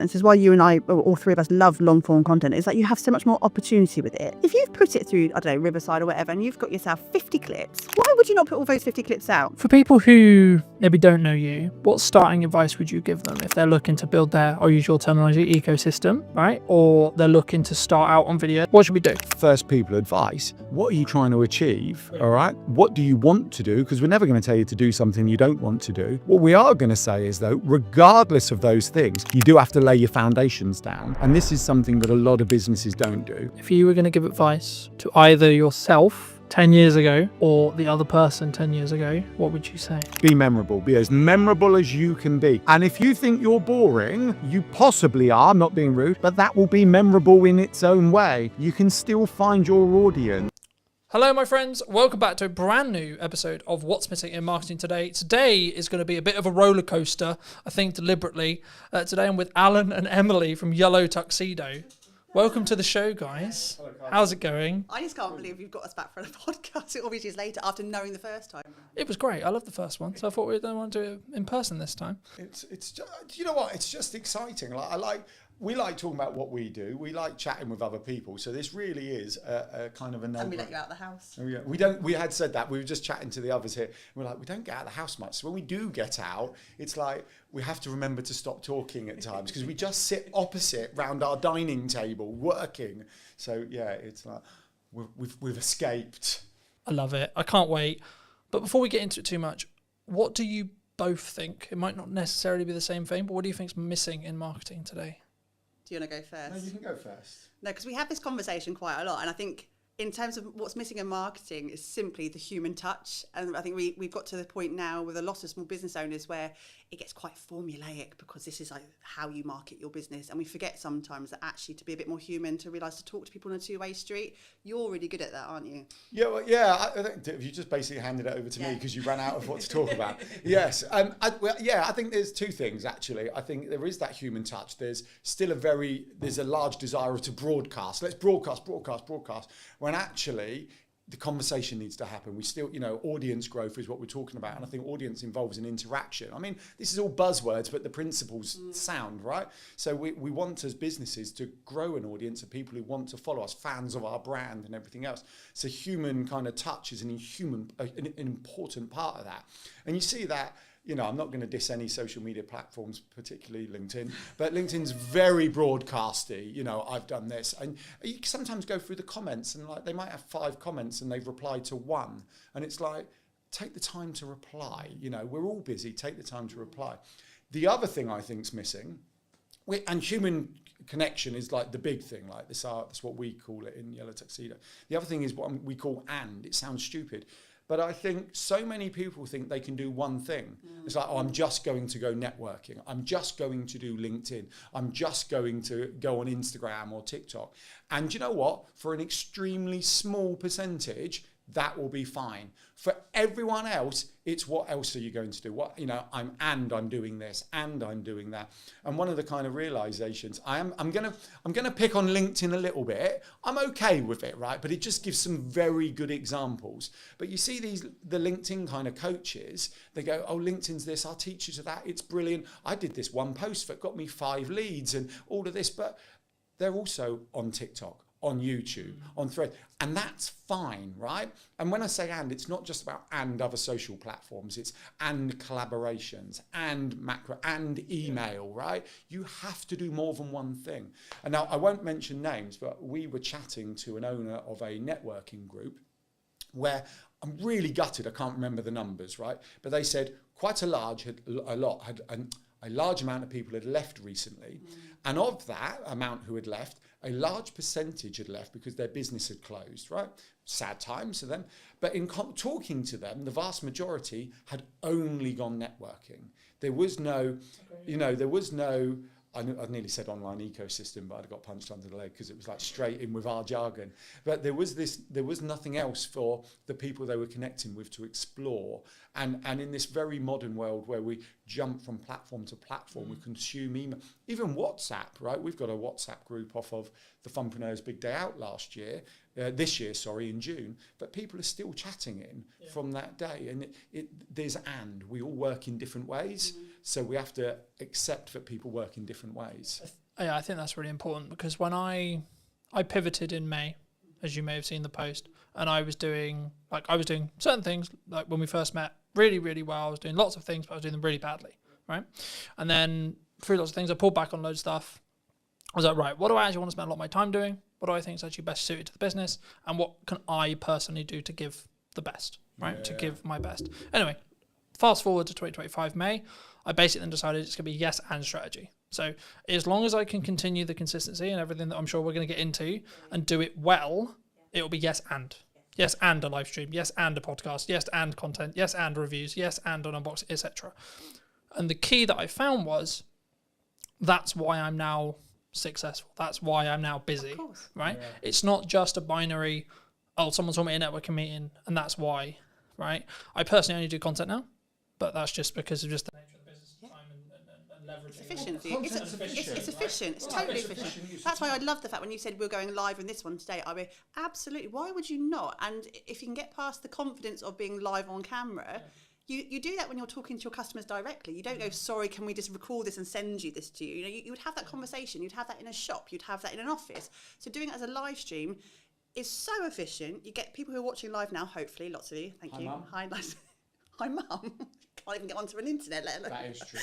This is why you and I, all three of us, love long form content, is that you have so much more opportunity with it. If you've put it through, I don't know, Riverside or whatever, and you've got yourself 50 clips, why would you not put all those 50 clips out? For people who maybe don't know you, what starting advice would you give them if they're looking to build their, I'll use your terminology, ecosystem, right? Or they're looking to start out on video? What should we do? First people advice, what are you trying to achieve, all right? What do you want to do? Because we're never going to tell you to do something you don't want to do. What we are going to say is, though, regardless of those things, you do have to lay your foundations down. And this is something that a lot of businesses don't do. If you were going to give advice to either yourself 10 years ago or the other person 10 years ago, what would you say? Be memorable. Be as memorable as you can be. And if you think you're boring, you possibly are, not being rude, but that will be memorable in its own way. You can still find your audience. Hello, my friends. Welcome back to a brand new episode of What's Missing in Marketing Today. Today is going to be a bit of a roller coaster, I think deliberately. Today I'm with Alan and Emily from Yellow Tuxedo. Welcome to the show, guys. Hello, how's it going? I just can't believe you've got us back for a podcast all these years later after knowing the first time. It was great. I loved the first one, so I thought we don't want to do it in person this time. It's just, you know what? It's just exciting. We like talking about what we do. We like chatting with other people. So this really is a kind of a no. And we let you out of the house. Oh, yeah. We don't. We had said that. We were just chatting to the others here. We're like, we don't get out of the house much. So when we do get out, it's like we have to remember to stop talking at times because we just sit opposite round our dining table working. So yeah, it's like we've escaped. I love it. I can't wait. But before we get into it too much, what do you both think? It might not necessarily be the same thing, but what do you think is missing in marketing today? Do you want to go first? No, you can go first. No, because we have this conversation quite a lot. And I think in terms of what's missing in marketing is simply the human touch. And I think we've got to the point now with a lot of small business owners where it gets quite formulaic because this is like how you market your business. And we forget sometimes that actually to be a bit more human, to realise to talk to people on a two-way street. You're really good at that, aren't you? Yeah, well, yeah. I think you just basically handed it over to me because you ran out of what to talk about. Yes. I think there's two things, actually. I think there is that human touch. There's still there's a large desire to broadcast. Let's broadcast. When actually the conversation needs to happen. We still, audience growth is what we're talking about. And I think audience involves an interaction. I mean, this is all buzzwords, but the principles sound, right? So we want as businesses to grow an audience of people who want to follow us, fans of our brand and everything else. So human kind of touch is an important part of that. And you see that, I'm not going to diss any social media platforms, particularly LinkedIn, but LinkedIn's very broadcasty. I've done this. And you sometimes go through the comments and they might have 5 comments and they've replied to 1. And it's like, take the time to reply. We're all busy. Take the time to reply. The other thing I think's missing, and human connection is like the big thing, like this art, that's what we call it in Yellow Tuxedo. The other thing is what we call it sounds stupid. But I think so many people think they can do one thing. It's like, I'm just going to go networking. I'm just going to do LinkedIn. I'm just going to go on Instagram or TikTok. And you know what? For an extremely small percentage, that will be fine. For everyone else, it's what else are you going to do? I'm doing this and I'm doing that. And one of the kind of realizations, I'm gonna pick on LinkedIn a little bit. I'm okay with it, right? But it just gives some very good examples. But you see the LinkedIn kind of coaches, they go, oh, LinkedIn's this, I'll teach you to that. It's brilliant. I did this one post that got me 5 leads and all of this, but they're also on TikTok, on YouTube, on Thread, and that's fine, right? And when I say it's not just about other social platforms, it's collaborations, macro, email, right? You have to do more than one thing. And now I won't mention names, but we were chatting to an owner of a networking group where I'm really gutted, I can't remember the numbers, right? But they said quite a large amount of people had left recently. And of that amount who had left, a large percentage had left because their business had closed, right? Sad times for them. But in talking to them, the vast majority had only gone networking. There was no, I nearly said online ecosystem, but I got punched under the leg because it was like straight in with our jargon. But there was nothing else for the people they were connecting with to explore. And in this very modern world where we jump from platform to platform, we consume email, even WhatsApp, right? We've got a WhatsApp group off of the Funpreneurs Big Day Out this year, in June, but people are still chatting from that day. And we all work in different ways. So we have to accept that people work in different ways. Yeah, I think that's really important, because when I pivoted in May, as you may have seen the post, and I was doing certain things, like when we first met, really, really well. I was doing lots of things, but I was doing them really badly, right? And then through lots of things, I pulled back on loads of stuff. I was like, right, what do I actually want to spend a lot of my time doing? What do I think is actually best suited to the business? And what can I personally do to give the best, right? Yeah. To give my best. Anyway, fast forward to 2025 May, I basically then decided it's going to be yes and strategy. So as long as I can continue the consistency and everything that I'm sure we're going to get into and do it well, it will be yes and. Yes and a live stream. Yes and a podcast. Yes and content. Yes and reviews. Yes and an unboxing, etc. And the key that I found was, that's why I'm now successful. That's why I'm now busy, right? Yeah. It's not just a binary, oh, someone told me a networking meeting and that's why, right? I personally only do content now, but that's just because of just the nature of the business, time and leveraging. It's efficiency. It's efficient. It's totally efficient. That's why I love the fact when you said we're going live in this one today. I mean, absolutely. Why would you not? And if you can get past the confidence of being live on camera, you do that when you're talking to your customers directly. You don't go, sorry, can we just record this and send you this to you? You know, you would have that conversation. You'd have that in a shop. You'd have that in an office. So doing it as a live stream is so efficient. You get people who are watching live now, hopefully, lots of you. Thank you. Mum. Hi, nice. Hi, Mum. Can't even get onto an internet, let alone. That is true.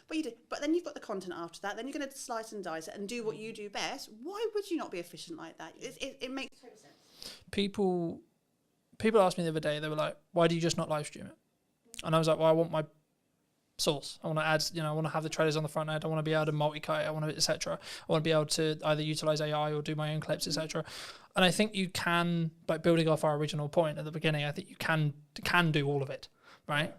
But you do. But then you've got the content after that. Then you're going to slice and dice it and do what you do best. Why would you not be efficient like that? It makes total sense. People asked me the other day, they were like, why do you just not live stream it? And I was like, well, I want my source. I want to add, I want to have the trailers on the front end. I want to be able to multi-cut it. I want to, etc. I want to be able to either utilize AI or do my own clips, etc. And I think you can, like building off our original point at the beginning, I think you can do all of it, right?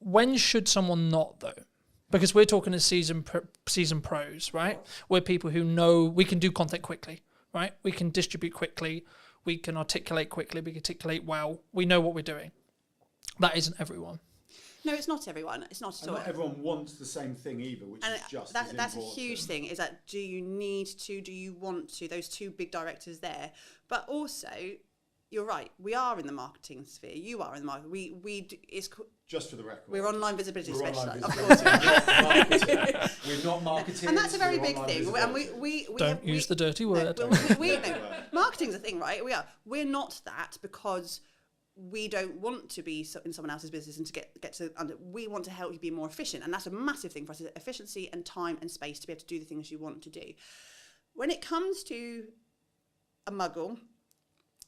When should someone not, though? Because we're talking as season pros, right? We're people who know we can do content quickly, right? We can distribute quickly. We can articulate quickly. We can articulate well. We know what we're doing. That isn't everyone. No, it's not everyone. It's not at all. Not everyone wants the same thing either, which is just as that's important. a huge thing, is that do you need to, do you want to, those two big directors there. But also, you're right, we are in the marketing sphere. You are in the market. It's just for the record. We're online visibility specialists. We're not marketing. And that's a very big thing. And we don't use the dirty word. Marketing's a thing, right? We're not that because we don't want to be in someone else's business and to get to we want to help you be more efficient, and that's a massive thing for us, is efficiency and time and space to be able to do the things you want to do. When it comes to a muggle,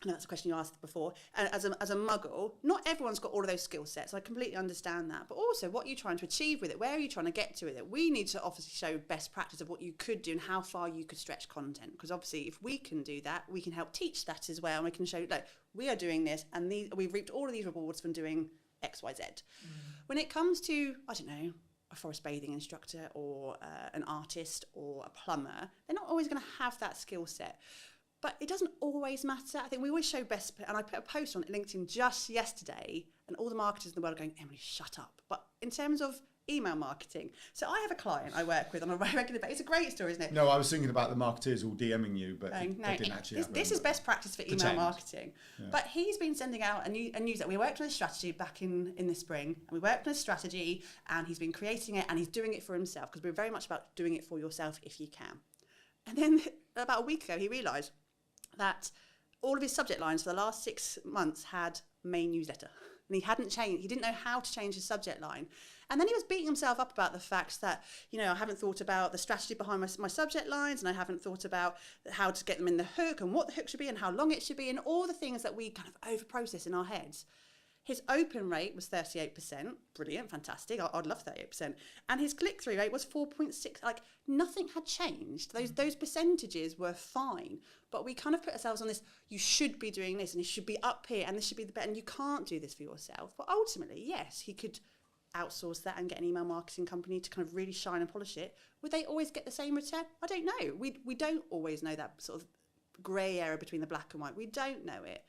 I know that's a question you asked before, as a muggle, not everyone's got all of those skill sets. I completely understand that. But also, what are you trying to achieve with it? Where are you trying to get to with it? We need to obviously show best practice of what you could do and how far you could stretch content. Because obviously, if we can do that, we can help teach that as well. And we can show, like, we are doing this and we've reaped all of these rewards from doing X, Y, Z. When it comes to, I don't know, a forest bathing instructor or an artist or a plumber, they're not always going to have that skill set. But it doesn't always matter. I think we always show best, and I put a post on LinkedIn just yesterday, and all the marketers in the world are going, Emily, shut up. But in terms of email marketing, so I have a client I work with on a regular basis. It's a great story, isn't it? No, I was thinking about the marketers all DMing you, but they didn't actually. This is best practice for email marketing. Yeah. But he's been sending out a news that we worked on a strategy back in the spring, and we worked on a strategy, and he's been creating it, and he's doing it for himself, because we're very much about doing it for yourself if you can. And then about a week ago, he realised that all of his subject lines for the last 6 months had main newsletter, and he hadn't changed. He didn't know how to change his subject line. And then he was beating himself up about the fact that, I haven't thought about the strategy behind my subject lines, and I haven't thought about how to get them in the hook and what the hook should be and how long it should be and all the things that we kind of over-process in our heads. His open rate was 38%. Brilliant, fantastic. I'd love 38%. And his click-through rate was 4.6. Like, nothing had changed. Those percentages were fine. But we kind of put ourselves on this, you should be doing this, and you should be up here, and this should be the better, and you can't do this for yourself. But ultimately, yes, he could outsource that and get an email marketing company to kind of really shine and polish it. Would they always get the same return? I don't know. We don't always know that sort of grey area between the black and white. We don't know it.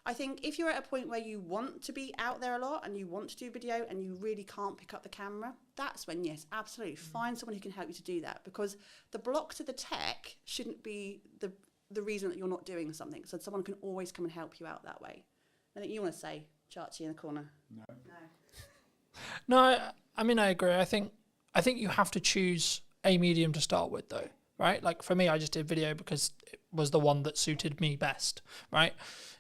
I think if you're at a point where you want to be out there a lot and you want to do video and you really can't pick up the camera, that's when, yes, absolutely, find someone who can help you to do that, because the block to the tech shouldn't be the reason that you're not doing something. So someone can always come and help you out that way. I think you want to say, Chachi in the corner. No. No, I mean, I agree. I think you have to choose a medium to start with, though, right? Like for me, I just did video because it was the one that suited me best, right?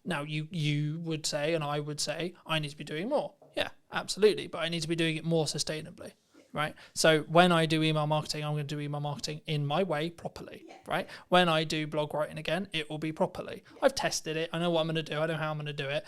Now, you would say, and I would say, I need to be doing more. Yeah, absolutely. But I need to be doing it more sustainably, right? So when I do email marketing, I'm going to do email marketing in my way properly, right? When I do blog writing again, it will be properly. I've tested it. I know what I'm going to do. I know how I'm going to do it.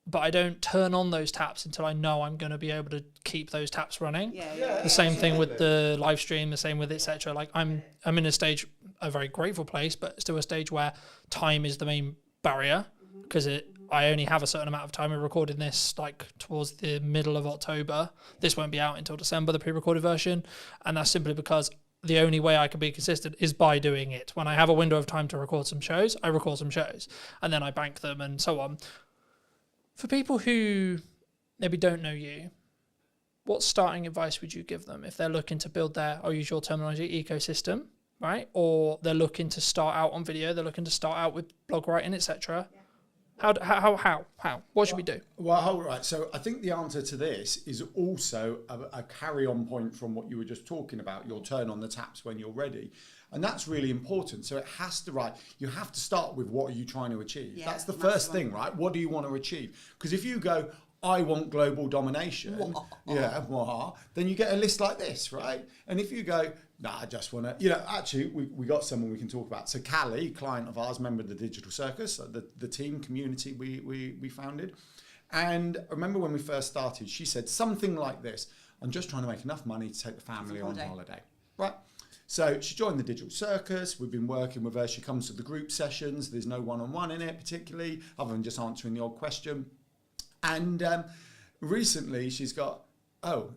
But I don't turn on those taps until I know I'm going to be able to keep those taps running. The same thing with the live stream, the same with etc. Like I'm in a stage, a very grateful place, but still a stage where time is the main barrier because I only have a certain amount of time. We're recording this like towards the middle of October. This won't be out until December, the pre-recorded version, and that's simply because the only way I can be consistent is by doing it. When I have a window of time to record some shows, I record some shows, and then I bank them and so on. For people who maybe don't know you, what starting advice would you give them if they're looking to build their, I'll use your terminology, ecosystem, right? Or they're looking to start out on video, they're looking to start out with blog writing, etc. How? What should we do? Well, right. So I think the answer to this is also a carry-on point from what you were just talking about. You'll turn on the taps when you're ready. And that's really important. So it has to, you have to start with what are you trying to achieve? Yeah, that's the first thing, right? What do you want to achieve? Because if you go, I want global domination, then you get a list like this, right? And if you go, I just want to, actually, we got someone we can talk about. So Callie, client of ours, member of the Digital Circus, the team community we founded. And I remember when we first started, she said something like this, I'm just trying to make enough money to take the family on holiday, right? So she joined the Digital Circus. We've been working with her. She comes to the group sessions. There's no one-on-one in it particularly, other than just answering the odd question. And recently she's got,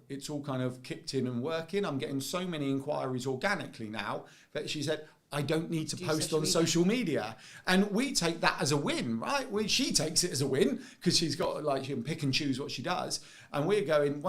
it's all kind of kicked in and working. I'm getting so many inquiries organically now that she said, I don't need to post on social media. And we take that as a win, right? She takes it as a win because she's got she can pick and choose what she does. And we're going,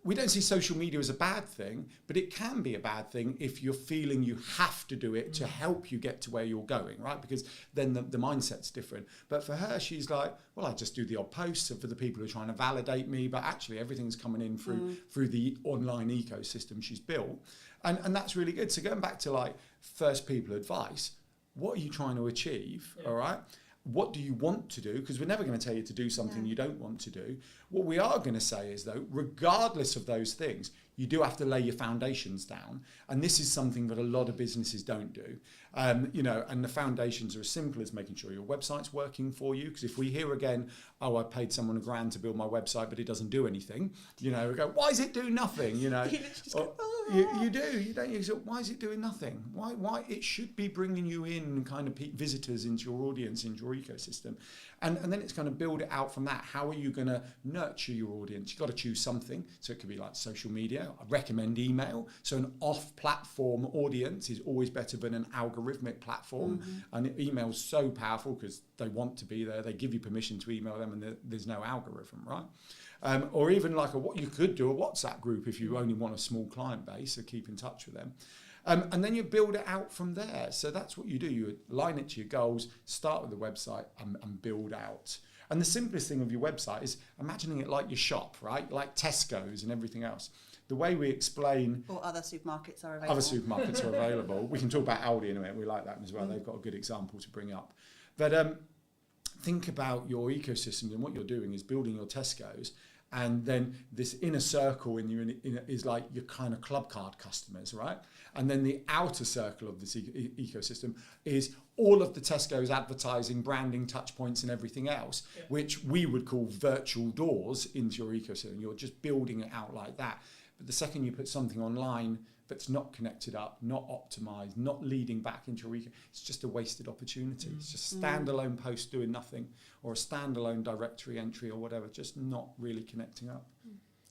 we don't see social media as a bad thing, but it can be a bad thing if you're feeling you have to do it to help you get to where you're going, right? Because then the mindset's different. But for her, she's like, well, I just do the odd posts for the people who are trying to validate me, but actually everything's coming in through the online ecosystem she's built. And that's really good. So going back to first people advice, what are you trying to achieve, all right? What do you want to do? Because we're never going to tell you to do something you don't want to do. What we are going to say is, though, regardless of those things, you do have to lay your foundations down. And this is something that a lot of businesses don't do. And the foundations are as simple as making sure your website's working for you. Because if we hear again, I paid someone $1,000 to build my website, but it doesn't do anything, we go, why is it doing nothing? You say, why is it doing nothing? Why it should be bringing you in kind of visitors into your audience, into your ecosystem. And then it's going to build it out from that. How are you going to nurture your audience? You've got to choose something. So it could be like social media. I recommend email. So an off-platform audience is always better than an algorithmic platform. And email's so powerful because they want to be there. They give you permission to email them and there's no algorithm, right? Or even what you could do a WhatsApp group if you only want a small client base, so keep in touch with them. And then you build it out from there. So that's what you do. You align it to your goals, start with the website and build out. And the simplest thing of your website is imagining it like your shop, right? Like Tesco's and everything else. The way we explain... Or other supermarkets are available. Other supermarkets are available. We can talk about Aldi in a minute. We like that as well. They've got a good example to bring up. But think about your ecosystem, and what you're doing is building your Tesco's. And then this inner circle is like your kind of club card customers, right? And then the outer circle of this ecosystem is all of the Tesco's advertising, branding, touch points and everything else, which we would call virtual doors into your ecosystem. You're just building it out like that. But the second you put something online that's not connected up, not optimized, not leading back into your ecosystem, it's just a wasted opportunity. It's just a standalone post doing nothing, or a standalone directory entry or whatever, just not really connecting up.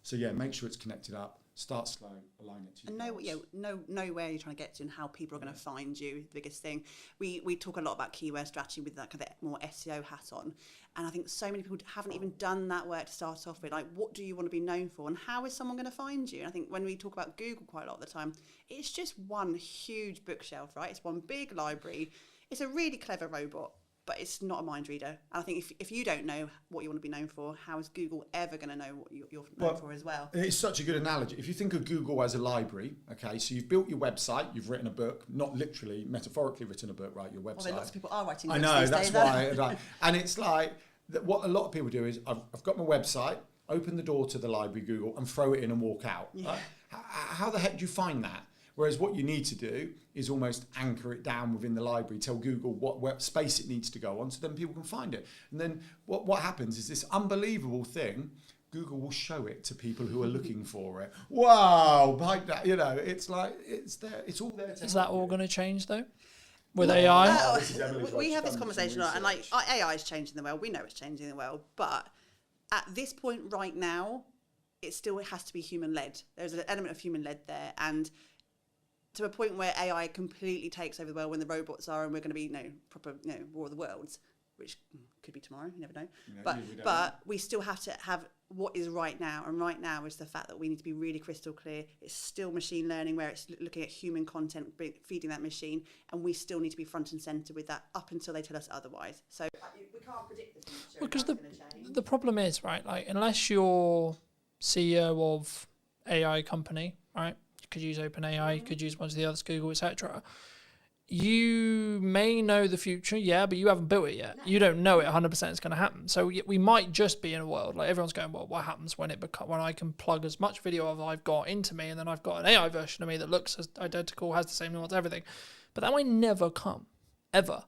So make sure it's connected up. Start slow, align it to you. And know where you're trying to get to and how people are going to find you. The biggest thing. We talk a lot about keyword strategy with that kind of more SEO hat on. And I think so many people haven't even done that work to start off with. Like, what do you want to be known for? And how is someone going to find you? And I think when we talk about Google quite a lot of the time, it's just one huge bookshelf, right? It's one big library. It's a really clever robot. but it's not a mind reader. And I think if you don't know what you want to be known for, how is Google ever going to know what you're known for as well? It's such a good analogy. If you think of Google as a library, okay, so you've built your website, you've written a book, not literally, metaphorically written a book, right, your website. Although lots of people are writing books I know, these that's days, why. And it's like, what a lot of people do is, I've got my website, open the door to the library, Google, and throw it in and walk out. Yeah. Right? How the heck do you find that? Whereas what you need to do is almost anchor it down within the library, tell Google what space it needs to go on so then people can find it. And then what happens is this unbelievable thing, Google will show it to people who are looking for it. Wow, like that, you know, it's like, it's there, it's all there. Is that all going to change though? With AI? We have this conversation a lot, and like AI is changing the world. We know it's changing the world, but at this point right now, it still has to be human-led. There's an element of human-led there, and to a point where AI completely takes over the world when the robots are, and we're going to be, proper, War of the Worlds, which could be tomorrow. You never know. But we still have to have what is right now, and right now is the fact that we need to be really crystal clear. It's still machine learning, where it's looking at human content, feeding that machine, and we still need to be front and centre with that up until they tell us otherwise. So we can't predict the future. Because the problem is, right, like unless you're CEO of AI company, right, you could use OpenAI, you could use one of the others, Google, etc. You may know the future, yeah, but you haven't built it yet. You don't know it 100% is going to happen. So we might just be in a world like everyone's going, well, what happens when I can plug as much video as I've got into me, and then I've got an AI version of me that looks as identical, has the same nuance, everything. But that might never come, ever.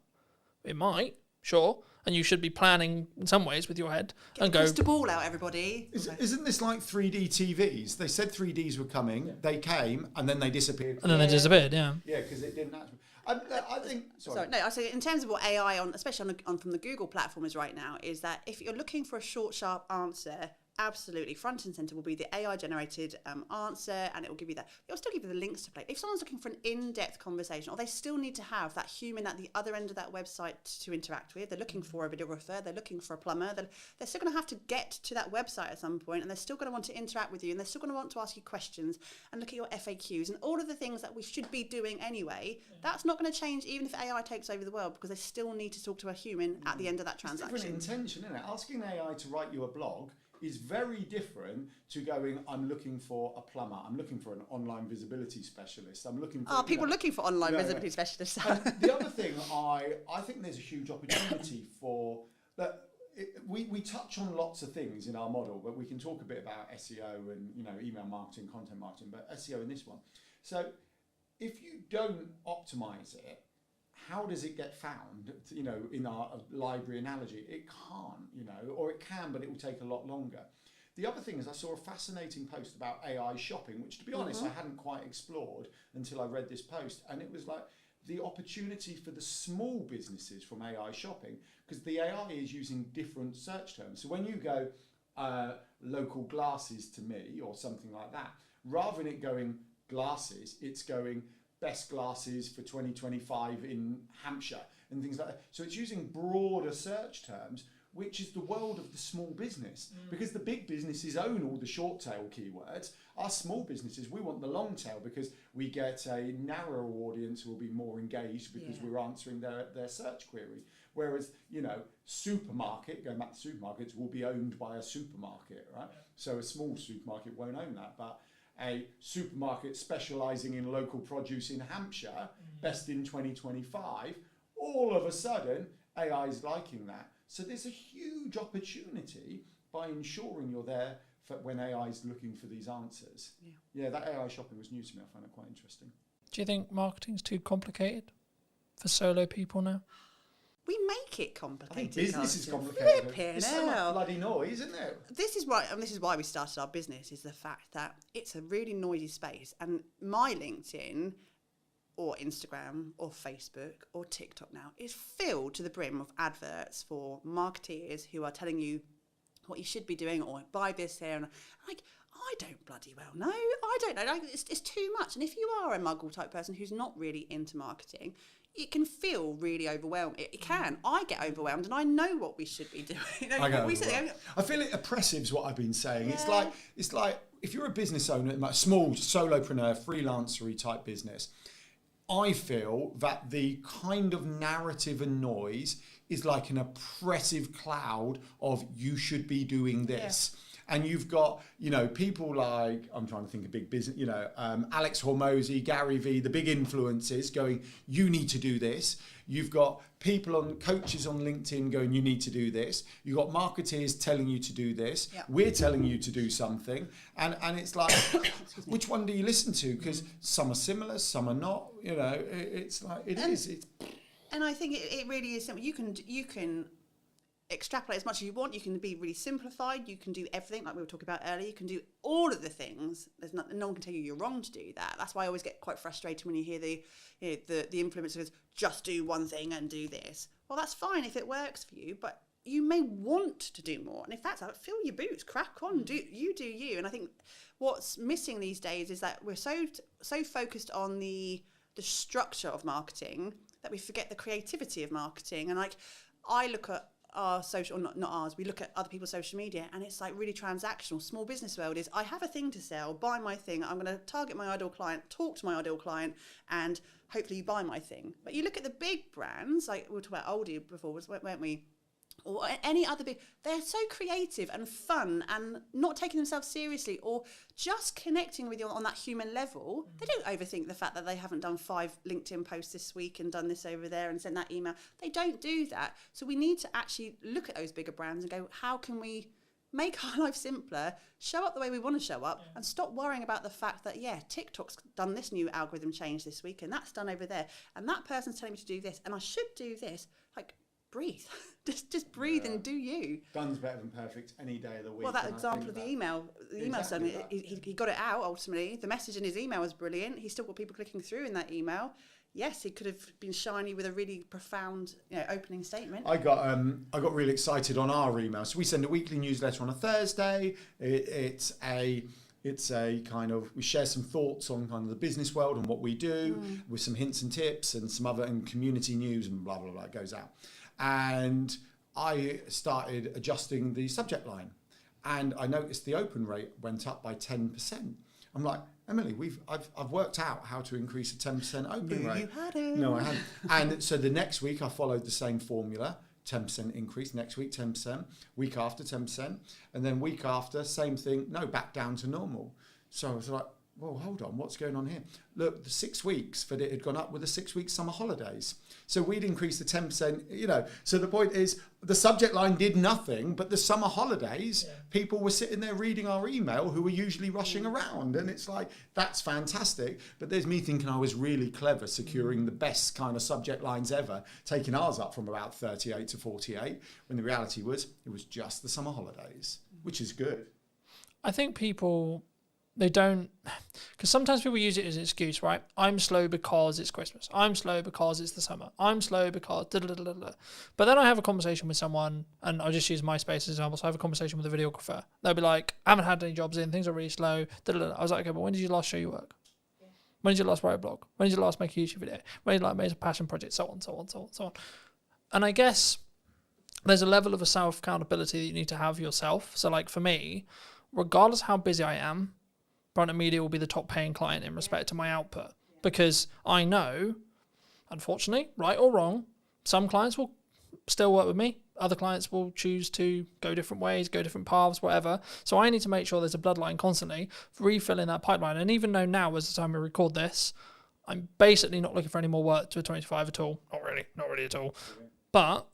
It might, sure, and you should be planning in some ways with your head. Get the crystal ball out, everybody. Isn't this like 3D TVs? They said 3Ds were coming, they came, and then they disappeared. And then they disappeared, yeah. Yeah, because it didn't actually. I think. Sorry. I say in terms of what AI especially on from the Google platform is right now, is that if you're looking for a short, sharp answer, absolutely front and center will be the AI generated answer, and it will give you that. It'll still give you the links to play. If someone's looking for an in-depth conversation, or they still need to have that human at the other end of that website to interact with, they're looking for a videographer, they're looking for a plumber, they're still going to have to get to that website at some point, and they're still going to want to interact with you, and they're still going to want to ask you questions and look at your FAQs and all of the things that we should be doing anyway. That's not going to change even if AI takes over the world, because they still need to talk to a human at the end of that transaction. It's different intention, isn't it? Asking AI to write you a blog is very different to going, I'm looking for a plumber, I'm looking for an online visibility specialist, I'm looking for... people looking for online visibility specialists. The other thing, I think there's a huge opportunity for... We touch on lots of things in our model, but we can talk a bit about SEO and email marketing, content marketing, but SEO in this one. So if you don't optimize it, how does it get found, in our library analogy? It can't, or it can, but it will take a lot longer. The other thing is I saw a fascinating post about AI shopping, which, to be honest, I hadn't quite explored until I read this post. And it was like the opportunity for the small businesses from AI shopping, because the AI is using different search terms. So when you go local glasses to me or something like that, rather than it going glasses, it's going best glasses for 2025 in Hampshire and things like that. So it's using broader search terms, which is the world of the small business, because the big businesses own all the short tail keywords. Our small businesses, we want the long tail, because we get a narrower audience who will be more engaged because we're answering their search query. Whereas, supermarket, going back to supermarkets, will be owned by a supermarket, right? So a small supermarket won't own that, but a supermarket specialising in local produce in Hampshire, best in 2025, all of a sudden AI is liking that. So there's a huge opportunity by ensuring you're there for when AI is looking for these answers. Yeah, that AI shopping was new to me. I found it quite interesting. Do you think marketing's too complicated for solo people now? We make it complicated. I think business is complicated. It's so much bloody noise, isn't it? This is why we started our business, is the fact that it's a really noisy space. And my LinkedIn or Instagram or Facebook or TikTok now is filled to the brim of adverts for marketeers who are telling you what you should be doing, or buy this here. And I don't bloody well know. I don't know. It's too much. And if you are a muggle type person who's not really into marketing, it can feel really overwhelming. It can. I get overwhelmed, and I know what we should be doing. I feel it oppressive is what I've been saying. Yeah. It's like if you're a business owner, like small solopreneur, freelancery type business, I feel that the kind of narrative and noise is like an oppressive cloud of you should be doing this. Yeah. And you've got, people like, I'm trying to think of big business, Alex Hormozy, Gary Vee, the big influencers going, you need to do this. You've got coaches on LinkedIn going, you need to do this. You've got marketeers telling you to do this. Yep. We're telling you to do something. And it's like, which one do you listen to? Because some are similar, some are not. It's like, And I think it really is simple. You can extrapolate as much as you want. You can be really simplified. You can do everything like we were talking about earlier. You can do all of the things. No one can tell you you're wrong to do that. That's why I always get quite frustrated when you hear the influencers just do one thing and do this. Well, that's fine if it works for you, but you may want to do more. And in fact, fill your boots, crack on, do you. And I think what's missing these days is that we're so focused on the structure of marketing that we forget the creativity of marketing. And like, I look at our social, not ours, we look at other people's social media and it's like really transactional. Small business world is, I have a thing to sell, buy my thing, I'm going to target my ideal client, talk to my ideal client, and hopefully you buy my thing. But you look at the big brands, like we were talking about Aldi before, weren't we? Or any other big, they're so creative and fun and not taking themselves seriously or just connecting with you on that human level. They don't overthink the fact that they haven't done 5 LinkedIn posts this week and done this over there and sent that email. They don't do that. So we need to actually look at those bigger brands and go, how can we make our life simpler, show up the way we want to show up, and stop worrying about the fact that, TikTok's done this new algorithm change this week and that's done over there and that person's telling me to do this and I should do this. Like, breathe. just breathe and do you. Done's better than perfect any day of the week. Well, that example of the email exactly he got it out ultimately. The message in his email was brilliant. He still got people clicking through in that email. Yes, he could have been shiny with a really profound, opening statement. I got really excited on our email. So we send a weekly newsletter on a Thursday. It's a kind of, we share some thoughts on kind of the business world and what we do with some hints and tips and some other and community news and blah, blah, blah, it goes out. And I started adjusting the subject line and I noticed the open rate went up by 10%. I'm like, Emily, I've worked out how to increase a 10% open rate. You hadn't. No, I hadn't. And so the next week I followed the same formula, 10% increase, next week 10%, week after 10%, and then week after, same thing, back down to normal. So I was like, well, hold on, what's going on here? Look, the 6 weeks that it had gone up with the 6 week summer holidays. So we'd increased the 10%, So the point is, the subject line did nothing, but the summer holidays, people were sitting there reading our email who were usually rushing around. And it's like, that's fantastic. But there's me thinking I was really clever, securing the best kind of subject lines ever, taking ours up from about 38 to 48, when the reality was, it was just the summer holidays, which is good. I think people... They don't, because sometimes people use it as an excuse, right? I'm slow because it's Christmas. I'm slow because it's the summer. I'm slow because da-da-da-da-da. But then I have a conversation with someone, and I'll just use MySpace as an example. So I have a conversation with a videographer. They'll be like, I haven't had any jobs in, things are really slow. Da-da-da-da. I was like, okay, but when did you last show your work? When did you last write a blog? When did you last make a YouTube video? When did you last make a passion project? So on, so on, so on, so on. And I guess there's a level of a self-accountability that you need to have yourself. So like for me, regardless how busy I am, Brandon Media will be the top paying client in respect to my output because I know, unfortunately, right or wrong, some clients will still work with me. Other clients will choose to go different ways, go different paths, whatever. So I need to make sure there's a bloodline constantly, refilling that pipeline. And even though now, as the time we record this, I'm basically not looking for any more work to a 25 at all. Not really at all. But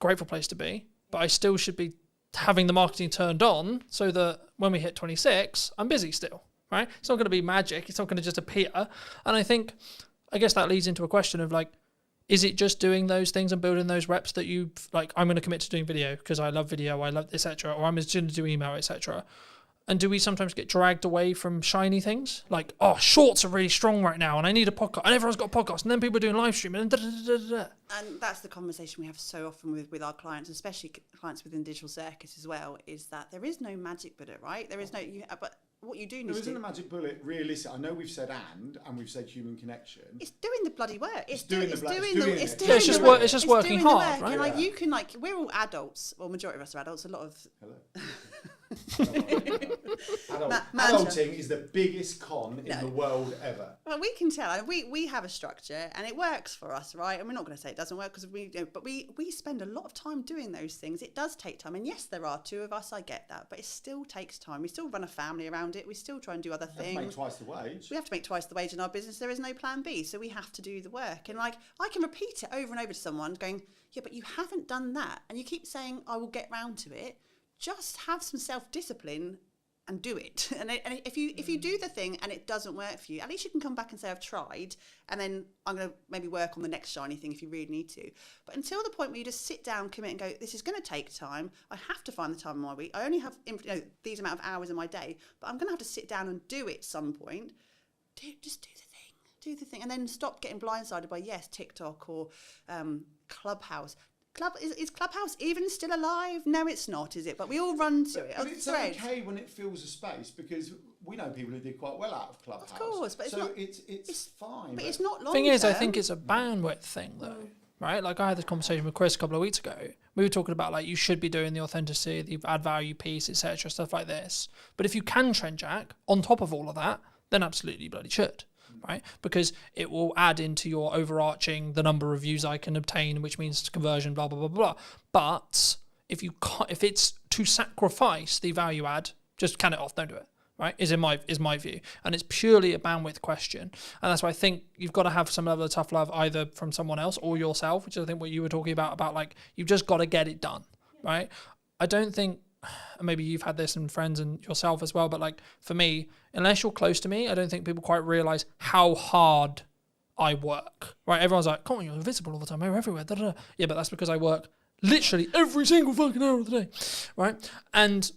grateful place to be. But I still should be having the marketing turned on so that when we hit 26, I'm busy still. Right? It's not going to be magic. It's not going to just appear. And I guess that leads into a question of like, is it just doing those things and building those reps that you like, I'm going to commit to doing video because I love video, I love etc. Or I'm just going to do email, etc. And do we sometimes get dragged away from shiny things? Like, oh, shorts are really strong right now and I need a podcast and everyone's got a podcast and then people are doing live streaming and da-da-da-da-da. And that's the conversation we have so often with our clients, especially clients within Digital Circus as well, is that there is no magic bullet, right? There is no, but what you do need to do... There isn't a magic bullet, realistic. I know we've said and we've said human connection. It's doing the bloody work. It's just working hard, right? And like you can we're all adults. Well, majority of us are adults. A lot of... Hello. Adulting is the biggest con in the world ever. Well, we can tell. We have a structure and it works for us, right? And we're not going to say it doesn't work because we spend a lot of time doing those things. It does take time. And yes, there are two of us, I get that. But it still takes time. We still run a family around it. We still try and do other things. We have to make twice the wage. We have to make twice the wage in our business. There is no plan B. So we have to do the work. And like, I can repeat it over and over to someone going, yeah, but you haven't done that. And you keep saying, I will get round to it. Just have some self-discipline and do it. And if you do the thing and it doesn't work for you, at least you can come back and say, I've tried, and then I'm going to maybe work on the next shiny thing if you really need to. But until the point where you just sit down, commit and go, this is going to take time. I have to find the time in my week. I only have these amount of hours in my day, but I'm going to have to sit down and do it at some point. Just do the thing. Do the thing. And then stop getting blindsided by, TikTok or Clubhouse. Is Clubhouse even still alive? No, it's not, is it? But we all run to it. But it's okay when it fills a space, because we know people who did quite well out of Clubhouse. Of course, but it's fine. But it's not long. Thing is, I think it's a bandwidth thing, though. Right? Like, I had this conversation with Chris a couple of weeks ago. We were talking about, like, you should be doing the authenticity, the add value piece, etc., stuff like this. But if you can trend jack on top of all of that, then absolutely you bloody should. Right, because it will add into your overarching the number of views I can obtain, which means conversion, blah blah blah blah. But if it's to sacrifice the value add, just can it off, don't do it. Right, is my view, and it's purely a bandwidth question, and that's why I think you've got to have some level of tough love either from someone else or yourself, which is I think what you were talking about like you've just got to get it done. Right, I don't think. Maybe you've had this in friends and yourself as well, but like for me, unless you're close to me, I don't think people quite realise how hard I work. Right? Everyone's like, come on, you're invisible all the time, you're everywhere. Da, da, da. Yeah, but that's because I work literally every single fucking hour of the day. Right? And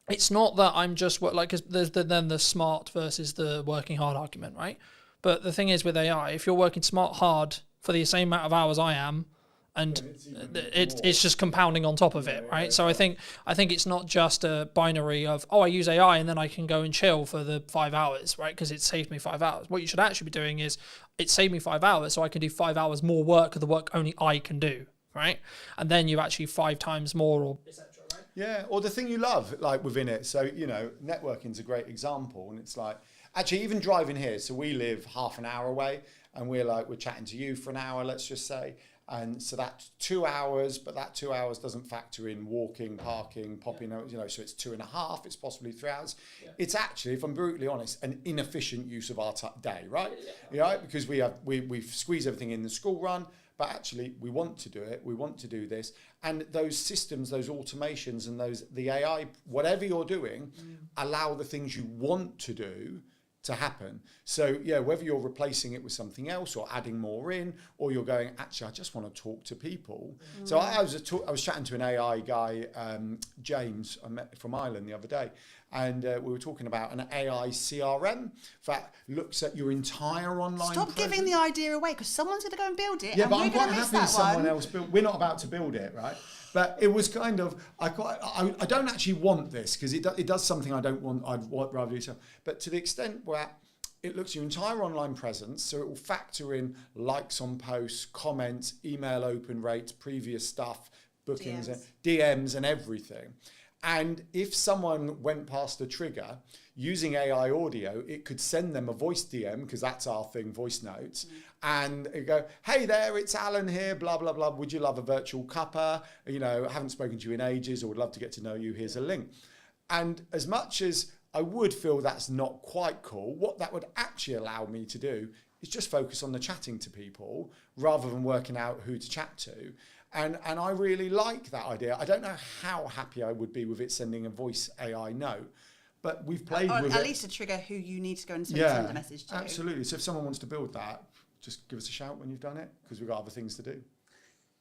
it's not that I'm just like, cause there's then the smart versus the working hard argument, right? But the thing is with AI, if you're working smart hard for the same amount of hours I am, and it's just compounding on top of it, right? So I think it's not just a binary of, I use AI and then I can go and chill for the 5 hours, right? Because it saved me 5 hours. What you should actually be doing is, it saved me 5 hours, so I can do 5 hours more work of the work only I can do, right? And then you actually 5 times more or etc. Right? Yeah, or the thing you love, like within it. So networking's a great example, and it's like actually even driving here. So we live half an hour away, and we're chatting to you for an hour, let's just say. And so that's 2 hours, but that 2 hours doesn't factor in walking, parking, popping, so it's 2.5, it's possibly 3 hours. Yeah. It's actually, if I'm brutally honest, an inefficient use of our day, right? Yeah. Because we've squeezed everything in the school run, but actually we want to do it, we want to do this. And those systems, those automations and the AI, whatever you're doing, allow the things you want to do to happen. So whether you're replacing it with something else or adding more in, or you're going, actually, I just want to talk to people. So I was chatting to an AI guy, James, I met from Ireland the other day, and we were talking about an AI CRM that looks at your entire online Stop giving the idea away, because someone's going to go and build it. Yeah, and but we're I'm quite happy that someone else built. We're not about to build it, right? But it was kind of, I don't actually want this, because it does something I don't want, I'd rather do so. But to the extent where it looks at your entire online presence, so it will factor in likes on posts, comments, email open rates, previous stuff, bookings, DMs and everything. And if someone went past a trigger, using AI audio, it could send them a voice DM, because that's our thing, voice notes, and it go, hey there, it's Alan here, blah, blah, blah. Would you love a virtual cuppa? I haven't spoken to you in ages, or would love to get to know you. Here's a link. And as much as I would feel that's not quite cool, what that would actually allow me to do is just focus on the chatting to people rather than working out who to chat to. And I really like that idea. I don't know how happy I would be with it sending a voice AI note, but we've played with it. At least a trigger who you need to go and send a message to. Absolutely. So if someone wants to build that, just give us a shout when you've done it, because we've got other things to do,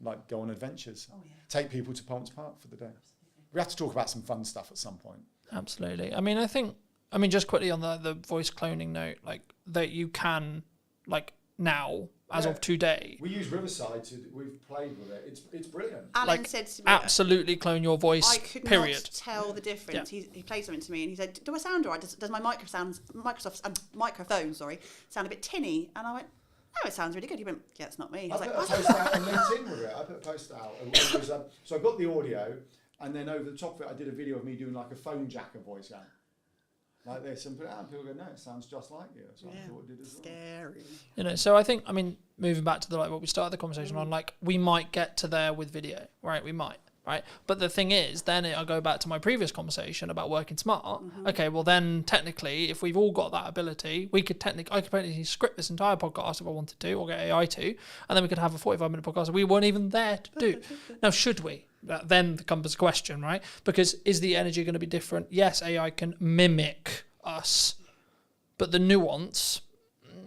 like go on adventures, take people to Palms Park for the day. We have to talk about some fun stuff at some point. Absolutely. I mean, just quickly on the voice cloning note, like that you can, like now, as of today. We use Riverside we've played with it. It's brilliant. Alan said to me, absolutely clone your voice, I could not tell the difference. Yeah. He played something to me and he said, do I sound all right? Does my microphone sound a bit tinny? And I went, no, it sounds really good. He went, it's not me. I put a post out on LinkedIn with it. I put a post out. So I got the audio, and then over the top of it, I did a video of me doing like a phone jacker voice going like this, and put it out, and people go, no, it sounds just like you. So I thought it did as well. Scary. You know, so I think, I mean, moving back to the like what we started the conversation on, like we might get to there with video, right? We might. Right, but the thing is, then I go back to my previous conversation about working smart. Okay, well then technically, if we've all got that ability, I could technically script this entire podcast if I wanted to, or get AI to, and then we could have a 45-minute podcast that we weren't even there to do. Now, should we? That then becomes a question, right? Because is the energy going to be different? Yes, AI can mimic us, but the nuance.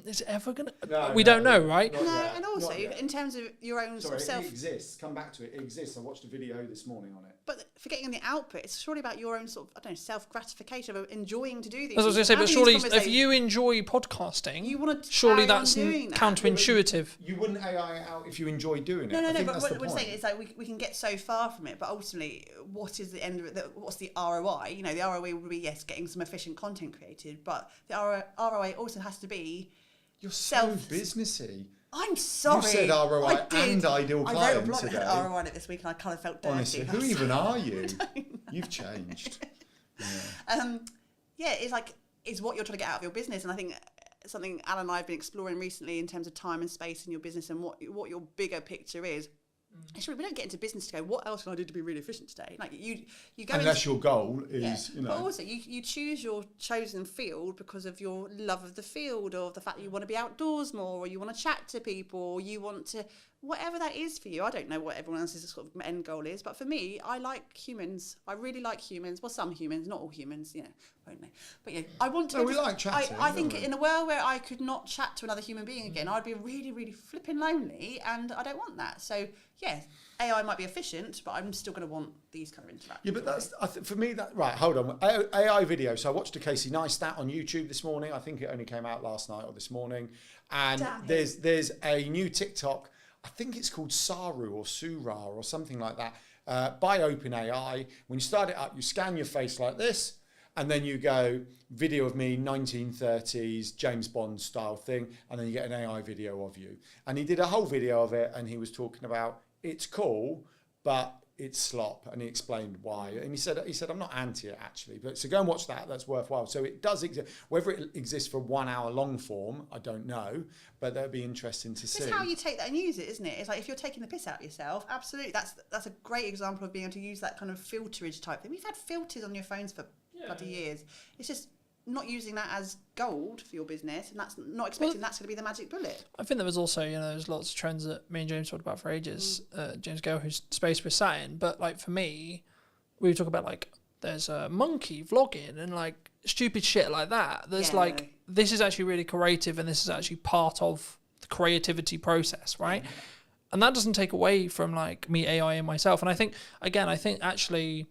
Is it ever going to... We don't know, right? No, and also, in terms of your own sort of self... it exists. Come back to it. It exists. I watched a video this morning on it. But forgetting the output, it's surely about your own sort of, I don't know, self-gratification of enjoying to do these. As I was going to say, but surely if you enjoy podcasting, you want to surely that's counterintuitive. You wouldn't AI it out if you enjoy doing it. No, but what we're saying is like we can get so far from it, but ultimately, what is the end of it? What's the ROI? You know, the ROI would be, yes, getting some efficient content created, but the ROI also has to be... You're so businessy. I'm sorry. You said ROI and ideal client I wrote a blog today. that had ROI on it this week, and I kind of felt dirty. Honestly, who even are you? You've changed. It's like it's what you're trying to get out of your business, and I think something Alan and I have been exploring recently in terms of time and space in your business and what your bigger picture is. Actually, we don't get into business to go, what else can I do to be really efficient today? Like you go unless your goal is, But also you choose your chosen field because of your love of the field, or the fact that you want to be outdoors more, or you want to chat to people, or you want to, whatever that is for you. I don't know what everyone else's sort of end goal is, but for me, I like humans. I really like humans. Well, some humans, not all humans, won't they? But I want to... we like chatting. I think in a world where I could not chat to another human being again, I'd be really, really flipping lonely, and I don't want that. So, AI might be efficient, but I'm still going to want these kind of interactions. Yeah, but that's, for me, right, hold on. AI video. So I watched a Casey Neistat on YouTube this morning. I think it only came out last night or this morning. And there's a new TikTok, I think it's called Saru or Sura or something like that, by OpenAI. When you start it up, you scan your face like this, and then you go video of me, 1930s, James Bond style thing, and then you get an AI video of you. And he did a whole video of it, and he was talking about, it's cool, but it's slop, and he explained why. And he said, I'm not anti it actually, but so go and watch that. That's worthwhile. So it does exist. Whether it exists for 1 hour long form, I don't know, but that'd be interesting to see. It's how you take that and use it, isn't it? It's like if you're taking the piss out of yourself, absolutely. That's a great example of being able to use that kind of filterage type thing. We've had filters on your phones for bloody years. It's just not using that as gold for your business, and that's not expecting that's going to be the magic bullet. I think there was also, there's lots of trends that me and James talked about for ages. James Gale, whose space we're sat in, but like for me, we talk about like there's a monkey vlogging and like stupid shit like that. There's this is actually really creative, and this is actually part of the creativity process, right? And that doesn't take away from like me AI and myself. And I think actually,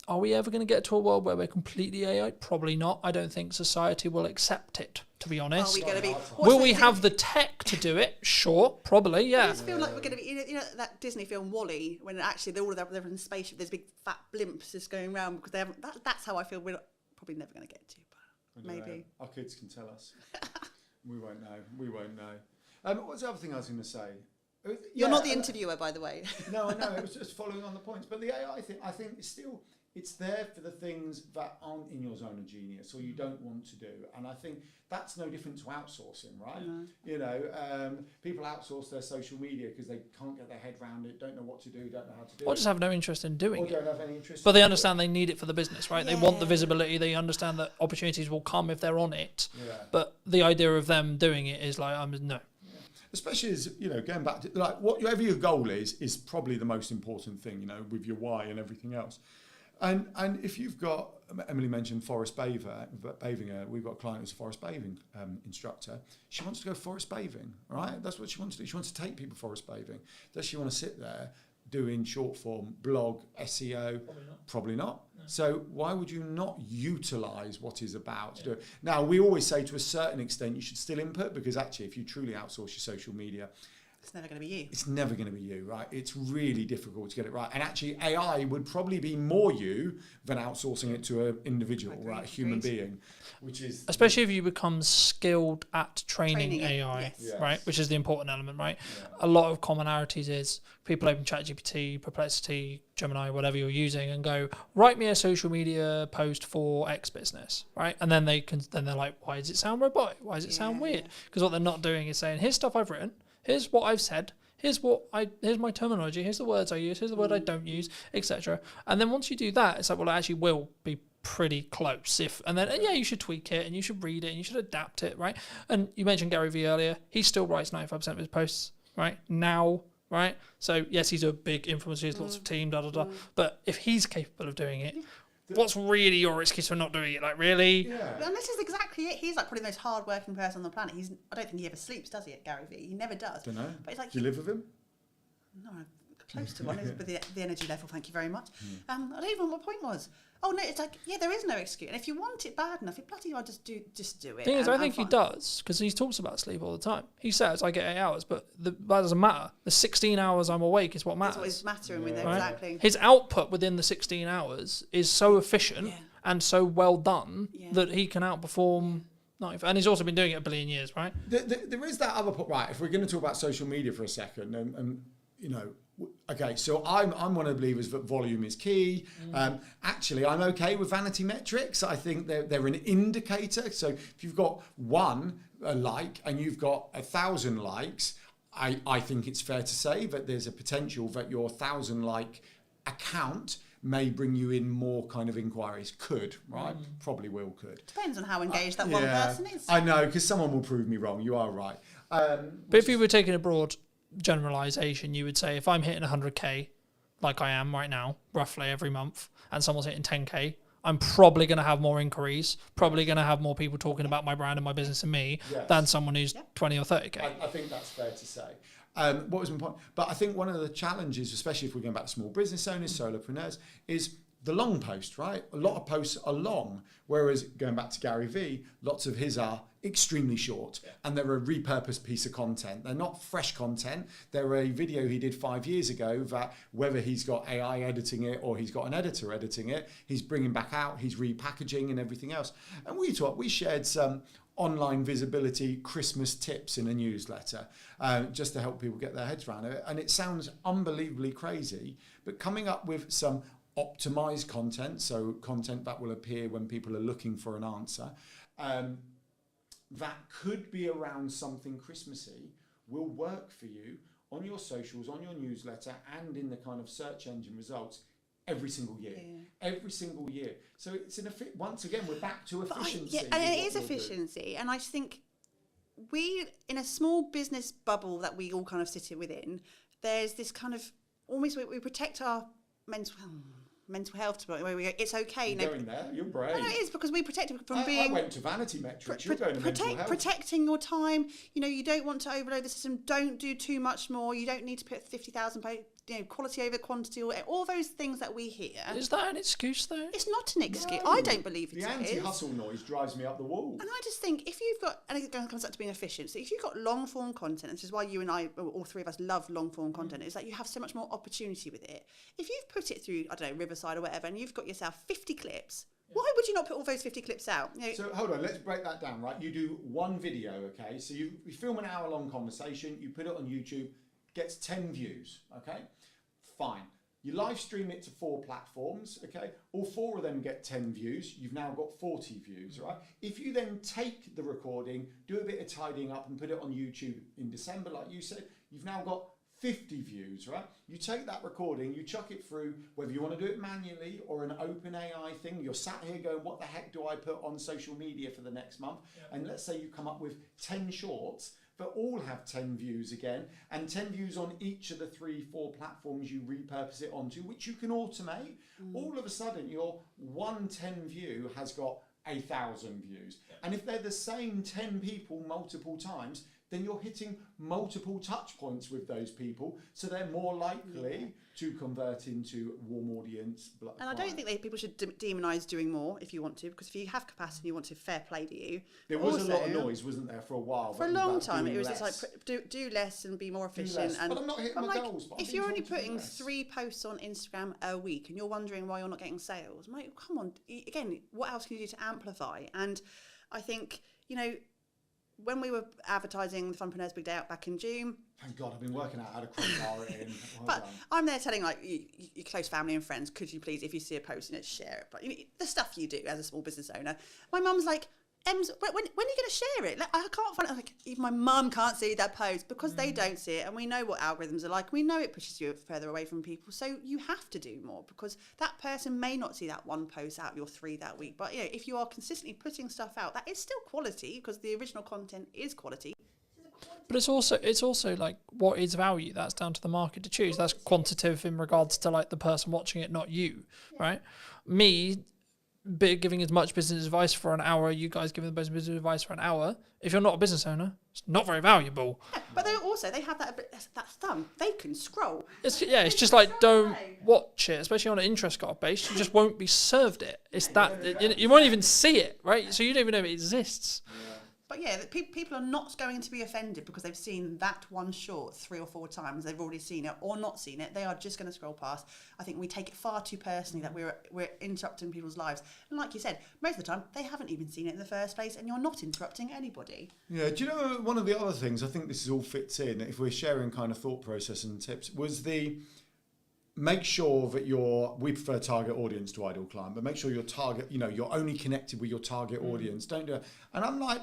are we ever going to get to a world where we're completely AI? Probably not. I don't think society will accept it, to be honest. Are we going to be... Will we have the tech to do it? Sure, probably, yeah. I just feel like we're going to be... You know that Disney film WALL-E, when actually they're in the spaceship, there's big fat blimps just going around because they haven't... That's how I feel we're probably never going to get to, but maybe. Our kids can tell us. We won't know. What's the other thing I was going to say? You're not the interviewer, by the way. No, I know. It was just following on the points. But the AI thing, I think, is still... It's there for the things that aren't in your zone of genius or you don't want to do. And I think that's no different to outsourcing, right? No. People outsource their social media because they can't get their head around it, don't know what to do, don't know how to do it. Or just have no interest in doing it. Or don't have any interest. But they understand they need it for the business, right? Yeah. They want the visibility. They understand that opportunities will come if they're on it. Yeah. But the idea of them doing it is like, no. Yeah. Especially as, going back to, like, whatever your goal is probably the most important thing, with your why and everything else. And if you've got, Emily mentioned forest bathing, we've got a client who's a forest bathing instructor. She wants to go forest bathing, right? That's what she wants to do. She wants to take people forest bathing. Does she want to sit there doing short form, blog, SEO? Probably not. No. So why would you not utilise what is about to do it? Now, we always say to a certain extent you should still input, because actually if you truly outsource your social media, It's never going to be you. It's never going to be you, right? It's really difficult to get it right. And actually, AI would probably be more you than outsourcing it to an individual, right? A human being, which is... Especially if you become skilled at training AI, yes. right? Which is the important element, right? Yeah. A lot of commonalities is people open ChatGPT, Perplexity, Gemini, whatever you're using, and go, write me a social media post for X business, right? And then they're like, why does it sound robotic? Why does it sound weird? Because what they're not doing is saying, here's stuff I've written, here's what I've said, here's my terminology, here's the words I use, here's the word I don't use, etc. And then once you do that, it's like, well, it actually will be pretty close. And then you should tweak it and you should read it and you should adapt it, right? And you mentioned Gary Vee earlier. He still writes 95% of his posts right now, right? So yes, he's a big influencer, he has lots of team, but if he's capable of doing it, what's really your excuse for not doing it? Like, really? Yeah. And this is exactly it. He's like probably the most hard-working person on the planet. I don't think he ever sleeps, does he, at Gary Vee? He never does. Don't know. But it's like, do you live with him? No, I'm close to one. With the energy level, thank you very much. I don't even know what my point was. Oh no, it's like, there is no excuse. And if you want it bad enough, you bloody well just do it. Thing is, I think he does, because he talks about sleep all the time. He says, I get 8 hours, but that doesn't matter. The 16 hours I'm awake is what matters. That's what is mattering with it, exactly. His output within the 16 hours is so efficient and so well done that he can outperform... And he's also been doing it a billion years, right? There is that other point, right? If we're going to talk about social media for a second, and you know, okay, so I'm one of the believers that volume is key. Actually, I'm okay with vanity metrics. I think they're an indicator. So if you've got one like and you've got 1,000 likes, I think it's fair to say that there's a potential that your 1,000 like account may bring you in more kind of inquiries. Could, right? Probably could. Depends on how engaged that one person is. I know, because someone will prove me wrong. You are right. But if you were taking a broad generalization, you would say if I'm hitting 100k, like I am right now, roughly every month, and someone's hitting 10k, I'm probably going to have more inquiries, probably going to have more people talking about my brand and my business and me than someone who's 20 or 30k. I think that's fair to say. What was my point? But I think one of the challenges, especially if we're going back to small business owners, solopreneurs, is the long post, right? A lot of posts are long, whereas going back to Gary Vee, lots of his are extremely short, and they're a repurposed piece of content. They're not fresh content. They're a video he did 5 years ago that whether he's got AI editing it or he's got an editor editing it, he's bringing back out, he's repackaging and everything else. And we shared some online visibility Christmas tips in a newsletter just to help people get their heads around it. And it sounds unbelievably crazy, but coming up with some optimized content, so content that will appear when people are looking for an answer, that could be around something Christmassy, will work for you on your socials, on your newsletter, and in the kind of search engine results every single year. Every single year. So it's once again, we're back to efficiency. And it is efficiency. And I just think we, in a small business bubble that we all kind of sit within, there's this kind of, almost we protect our mental health to where we go, it's okay. You're going there, you're brave. No, it is, because we protect it from being... I went to vanity metrics, you're going to mental health. Protecting your time, you don't want to overload the system, don't do too much more, you don't need to put 50,000 quality over quantity, or all those things that we hear. Is that an excuse though? It's not an excuse. No. I don't believe it is. The anti-hustle noise drives me up the wall. And I just think if you've got, and it comes back to being efficient, so if you've got long form content, and this is why you and I, all three of us, love long form content, is that you have so much more opportunity with it. If you've put it through, I don't know, Riverside or whatever, and you've got yourself 50 clips, why would you not put all those 50 clips out? So hold on, let's break that down, right? You do one video, okay? So you film an hour-long conversation, you put it on YouTube, gets 10 views, okay? Fine. You live stream it to 4 platforms, okay? All 4 of them get 10 views. You've now got 40 views, right? If you then take the recording, do a bit of tidying up and put it on YouTube in December, like you said, you've now got 50 views, right? You take that recording, you chuck it through, whether you want to do it manually or an open AI thing, you're sat here going, what the heck do I put on social media for the next month? Yeah. And let's say you come up with 10 shorts that all have 10 views again, and 10 views on each of the 3-4 platforms you repurpose it onto, which you can automate. All of a sudden, your 110 view has got 1,000 views. Yeah. And if they're the same 10 people multiple times, then you're hitting multiple touch points with those people, so they're more likely to convert into warm audience. And I don't think people should demonise doing more if you want to, because if you have capacity and you want to, fair play to you. There was a lot of noise, wasn't there, for a while? For a long time, it was just like do less and be more efficient. And but I'm not hitting my goals. If you're only putting 3 posts on Instagram a week and you're wondering why you're not getting sales, mate, come on. Again, what else can you do to amplify? And I think, when we were advertising the Funpreneurs Big Day Out back in June. Thank God, I've been working out how to crowbar it in. But I'm there telling your close family and friends, could you please, if you see a post in it, share it. But the stuff you do as a small business owner. My mum's like, Ems, when are you going to share it? I can't find it. Like, even my mum can't see that post because they don't see it. And we know what algorithms are like. We know it pushes you further away from people. So you have to do more because that person may not see that one post out of your 3 that week. But if you are consistently putting stuff out, that is still quality because the original content is quality. But it's also like, what is value? That's down to the market to choose. That's quantitative in regards to like the person watching it, not you, right? Me giving as much business advice for an hour, you guys giving the business advice for an hour. If you're not a business owner, it's not very valuable. Yeah, but they have that thumb. They can scroll. It's just like, don't watch it, especially on an interest card base. You just won't be served it. It's you won't even see it, right? So you don't even know it exists. Yeah. But people are not going to be offended because they've seen that one short 3 or 4 times. They've already seen it or not seen it. They are just going to scroll past. I think we take it far too personally that we're interrupting people's lives. And like you said, most of the time they haven't even seen it in the first place, and you're not interrupting anybody. Yeah. Do you know one of the other things? I think this all fits in. If we're sharing kind of thought process and tips, was the make sure that we prefer target audience to ideal client, but make sure your target, you're only connected with your target audience. Don't do it. And I'm like,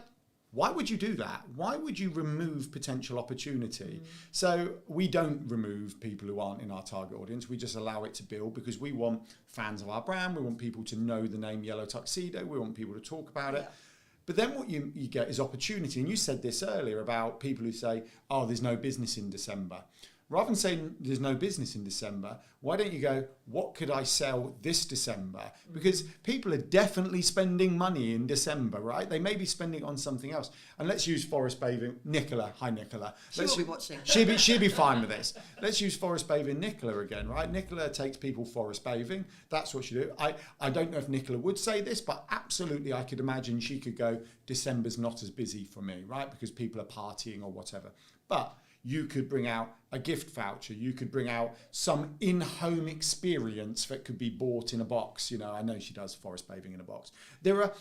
why would you do that? Why would you remove potential opportunity? So we don't remove people who aren't in our target audience. We just allow it to build because we want fans of our brand. We want people to know the name Yellow Tuxedo. We want people to talk about it. But then what you get is opportunity. And you said this earlier about people who say, oh, there's no business in December. Rather than saying there's no business in December, why don't you go, what could I sell this December? Because people are definitely spending money in December, right? They may be spending on something else. And let's use forest bathing. Nicola, hi Nicola. She'll be watching. She'll be fine with this. Let's use forest bathing Nicola again, right? Nicola takes people forest bathing. That's what she do. I don't know if Nicola would say this, but absolutely I could imagine she could go, December's not as busy for me, right? Because people are partying or whatever. But you could bring out a gift voucher. You could bring out some in-home experience that could be bought in a box. I know she does forest bathing in a box. There are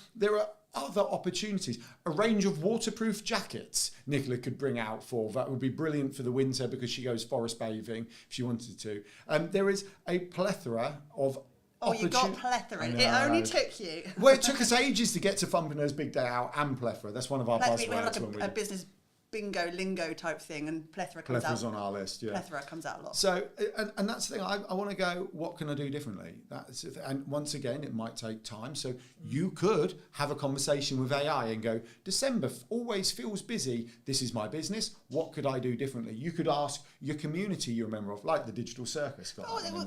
other opportunities. A range of waterproof jackets Nicola could bring out that would be brilliant for the winter because she goes forest bathing if she wanted to. There is a plethora of you got plethora. It only took you. Well, it took us ages to get to Funpreneurs Big Day Out and plethora. That's one of our buzzwords. We have like a business bingo lingo type thing, and plethora comes Plethra's on our list, yeah. Plethora comes out a lot. So, and that's the thing, I want to go, what can I do differently? And once again, it might take time. So you could have a conversation with AI and go, December always feels busy. This is my business. What could I do differently? You could ask your community you're a member of, like the Digital Circus.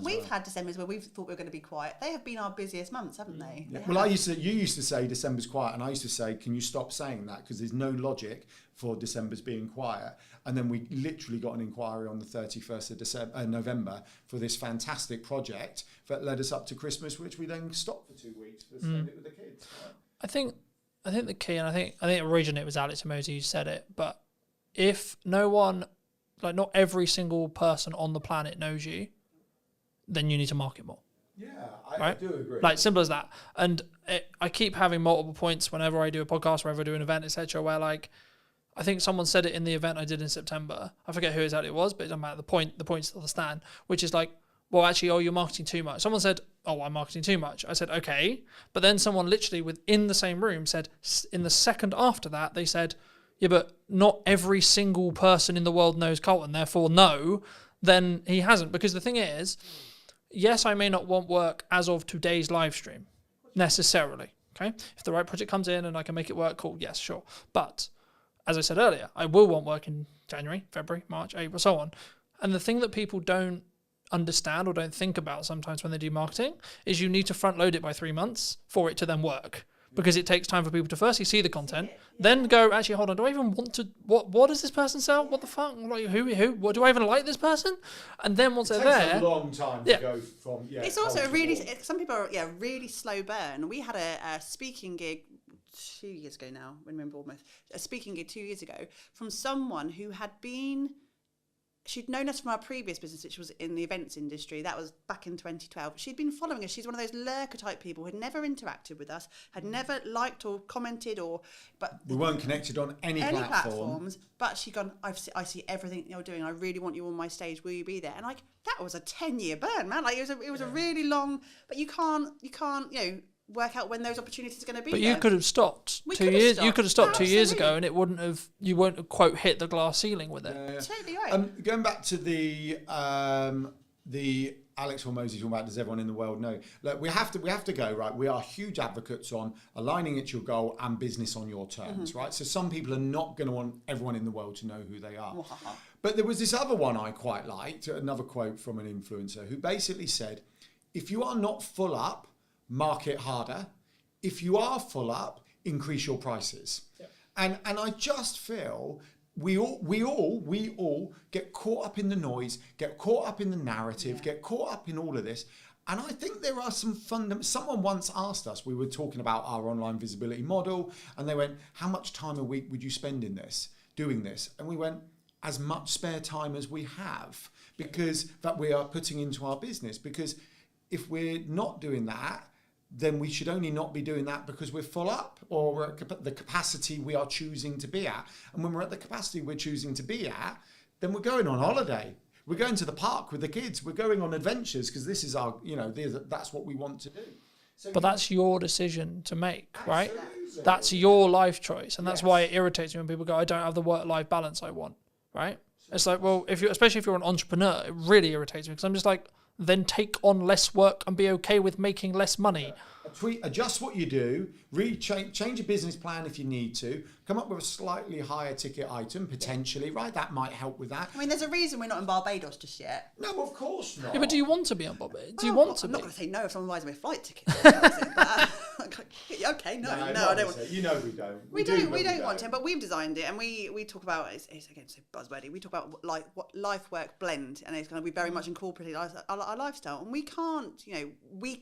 We've had Decembers where we've thought we were going to be quiet. They have been our busiest months, haven't they? Yeah. Well, you used to say December's quiet, and I used to say, can you stop saying that? Because there's no logic for December's being quiet. And then we literally got an inquiry on the 31st of November for this fantastic project that led us up to Christmas, which we then stopped for 2 weeks to spend it with the kids. Right? I think the key, and I think originally it was Alex Emosi who said it, but if no one, like not every single person on the planet knows you, then you need to market more. Yeah, I do agree. Like, simple as that. And I keep having multiple points whenever I do a podcast, whenever I do an event, etc., where like, I think someone said it in the event I did in September. I forget who exactly it was, but it doesn't matter. The point still stands, which is like, well, actually, you're marketing too much. Someone said, oh, I'm marketing too much. I said, okay. But then someone literally within the same room said, in the second after that, they said, yeah, but not every single person in the world knows Colton, therefore no, then he hasn't. Because the thing is, yes, I may not want work as of today's live stream, necessarily, okay? If the right project comes in and I can make it work, cool, yes, sure. But as I said earlier, I will want work in January, February, March, April, so on. And the thing that people don't understand or don't think about sometimes when they do marketing is you need to front load it by 3 months for it to then work. Because it takes time for people to firstly see the content, Then go, actually, hold on, do I even want to, what does this person sell? What the fuck? Like, who, what, do I even like this person? And then once they're there. It takes a long time to go from, It's also some people are, really slow burn. We had a speaking gig 2 years ago now, when we were in Bournemouth, a speaking gig 2 years ago from someone who had been, she'd known us from our previous business, which was in the events industry. That was back in 2012. She'd been following us. She's one of those lurker type people who had never interacted with us, had never liked or commented but we weren't connected on any platforms. But she'd gone, I see everything you're doing. I really want you on my stage. Will you be there? And that was a 10-year burn, man. Like it was a really long, but you can't, work out when those opportunities are going to be. But there. you could have stopped 2 years. You could have stopped 2 years ago, and you wouldn't have quote hit the glass ceiling with it. Yeah. Totally right. Going back to the Alex Hormozy talking about, does everyone in the world know? Look, we have to go, right. We are huge advocates on aligning it to your goal and business on your terms, right? So some people are not going to want everyone in the world to know who they are. But there was this other one I quite liked, another quote from an influencer who basically said, if you are not full up, market harder. If you are full up, increase your prices. Yep. And I just feel we all get caught up in the noise, get caught up in the narrative, get caught up in all of this. And I think there are some someone once asked us, we were talking about our online visibility model, and they went, how much time a week would you spend in this, doing this? And we went, as much spare time as we have, because that we are putting into our business. Because if we're not doing that, then we should only not be doing that because we're full up, or we're at the capacity we are choosing to be at. And when we're at the capacity we're choosing to be at, then we're going on holiday. We're going to the park with the kids. We're going on adventures because this is our, that's what we want to do. So but that's your decision to make, right? Absolutely. That's your life choice. And that's why it irritates me when people go, I don't have the work-life balance I want, right? It's like, well, especially if you're an entrepreneur, it really irritates me because I'm just like, then take on less work and be okay with making less money. Adjust what you do, change your business plan if you need to, come up with a slightly higher ticket item, potentially, right? That might help with that. I mean, there's a reason we're not in Barbados just yet. No, of course not. Yeah, but do you want to be on Barbados? Do you want to be? I'm not going to say no if someone buys me a flight ticket. Okay, no, I don't want to. You know we don't. We don't want to, but we've designed it, and we talk about, it's again so buzzwordy, we talk about what life-work blend, and it's going to be very much incorporated our lifestyle, and we can't, we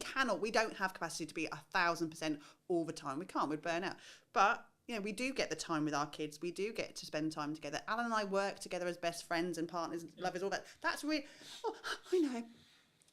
don't have capacity to be 1,000% all the time. We can't, we'd burn out. But we do get the time with our kids. We do get to spend time together. Alan and I work together as best friends and partners, lovers, all that. That's really, I know.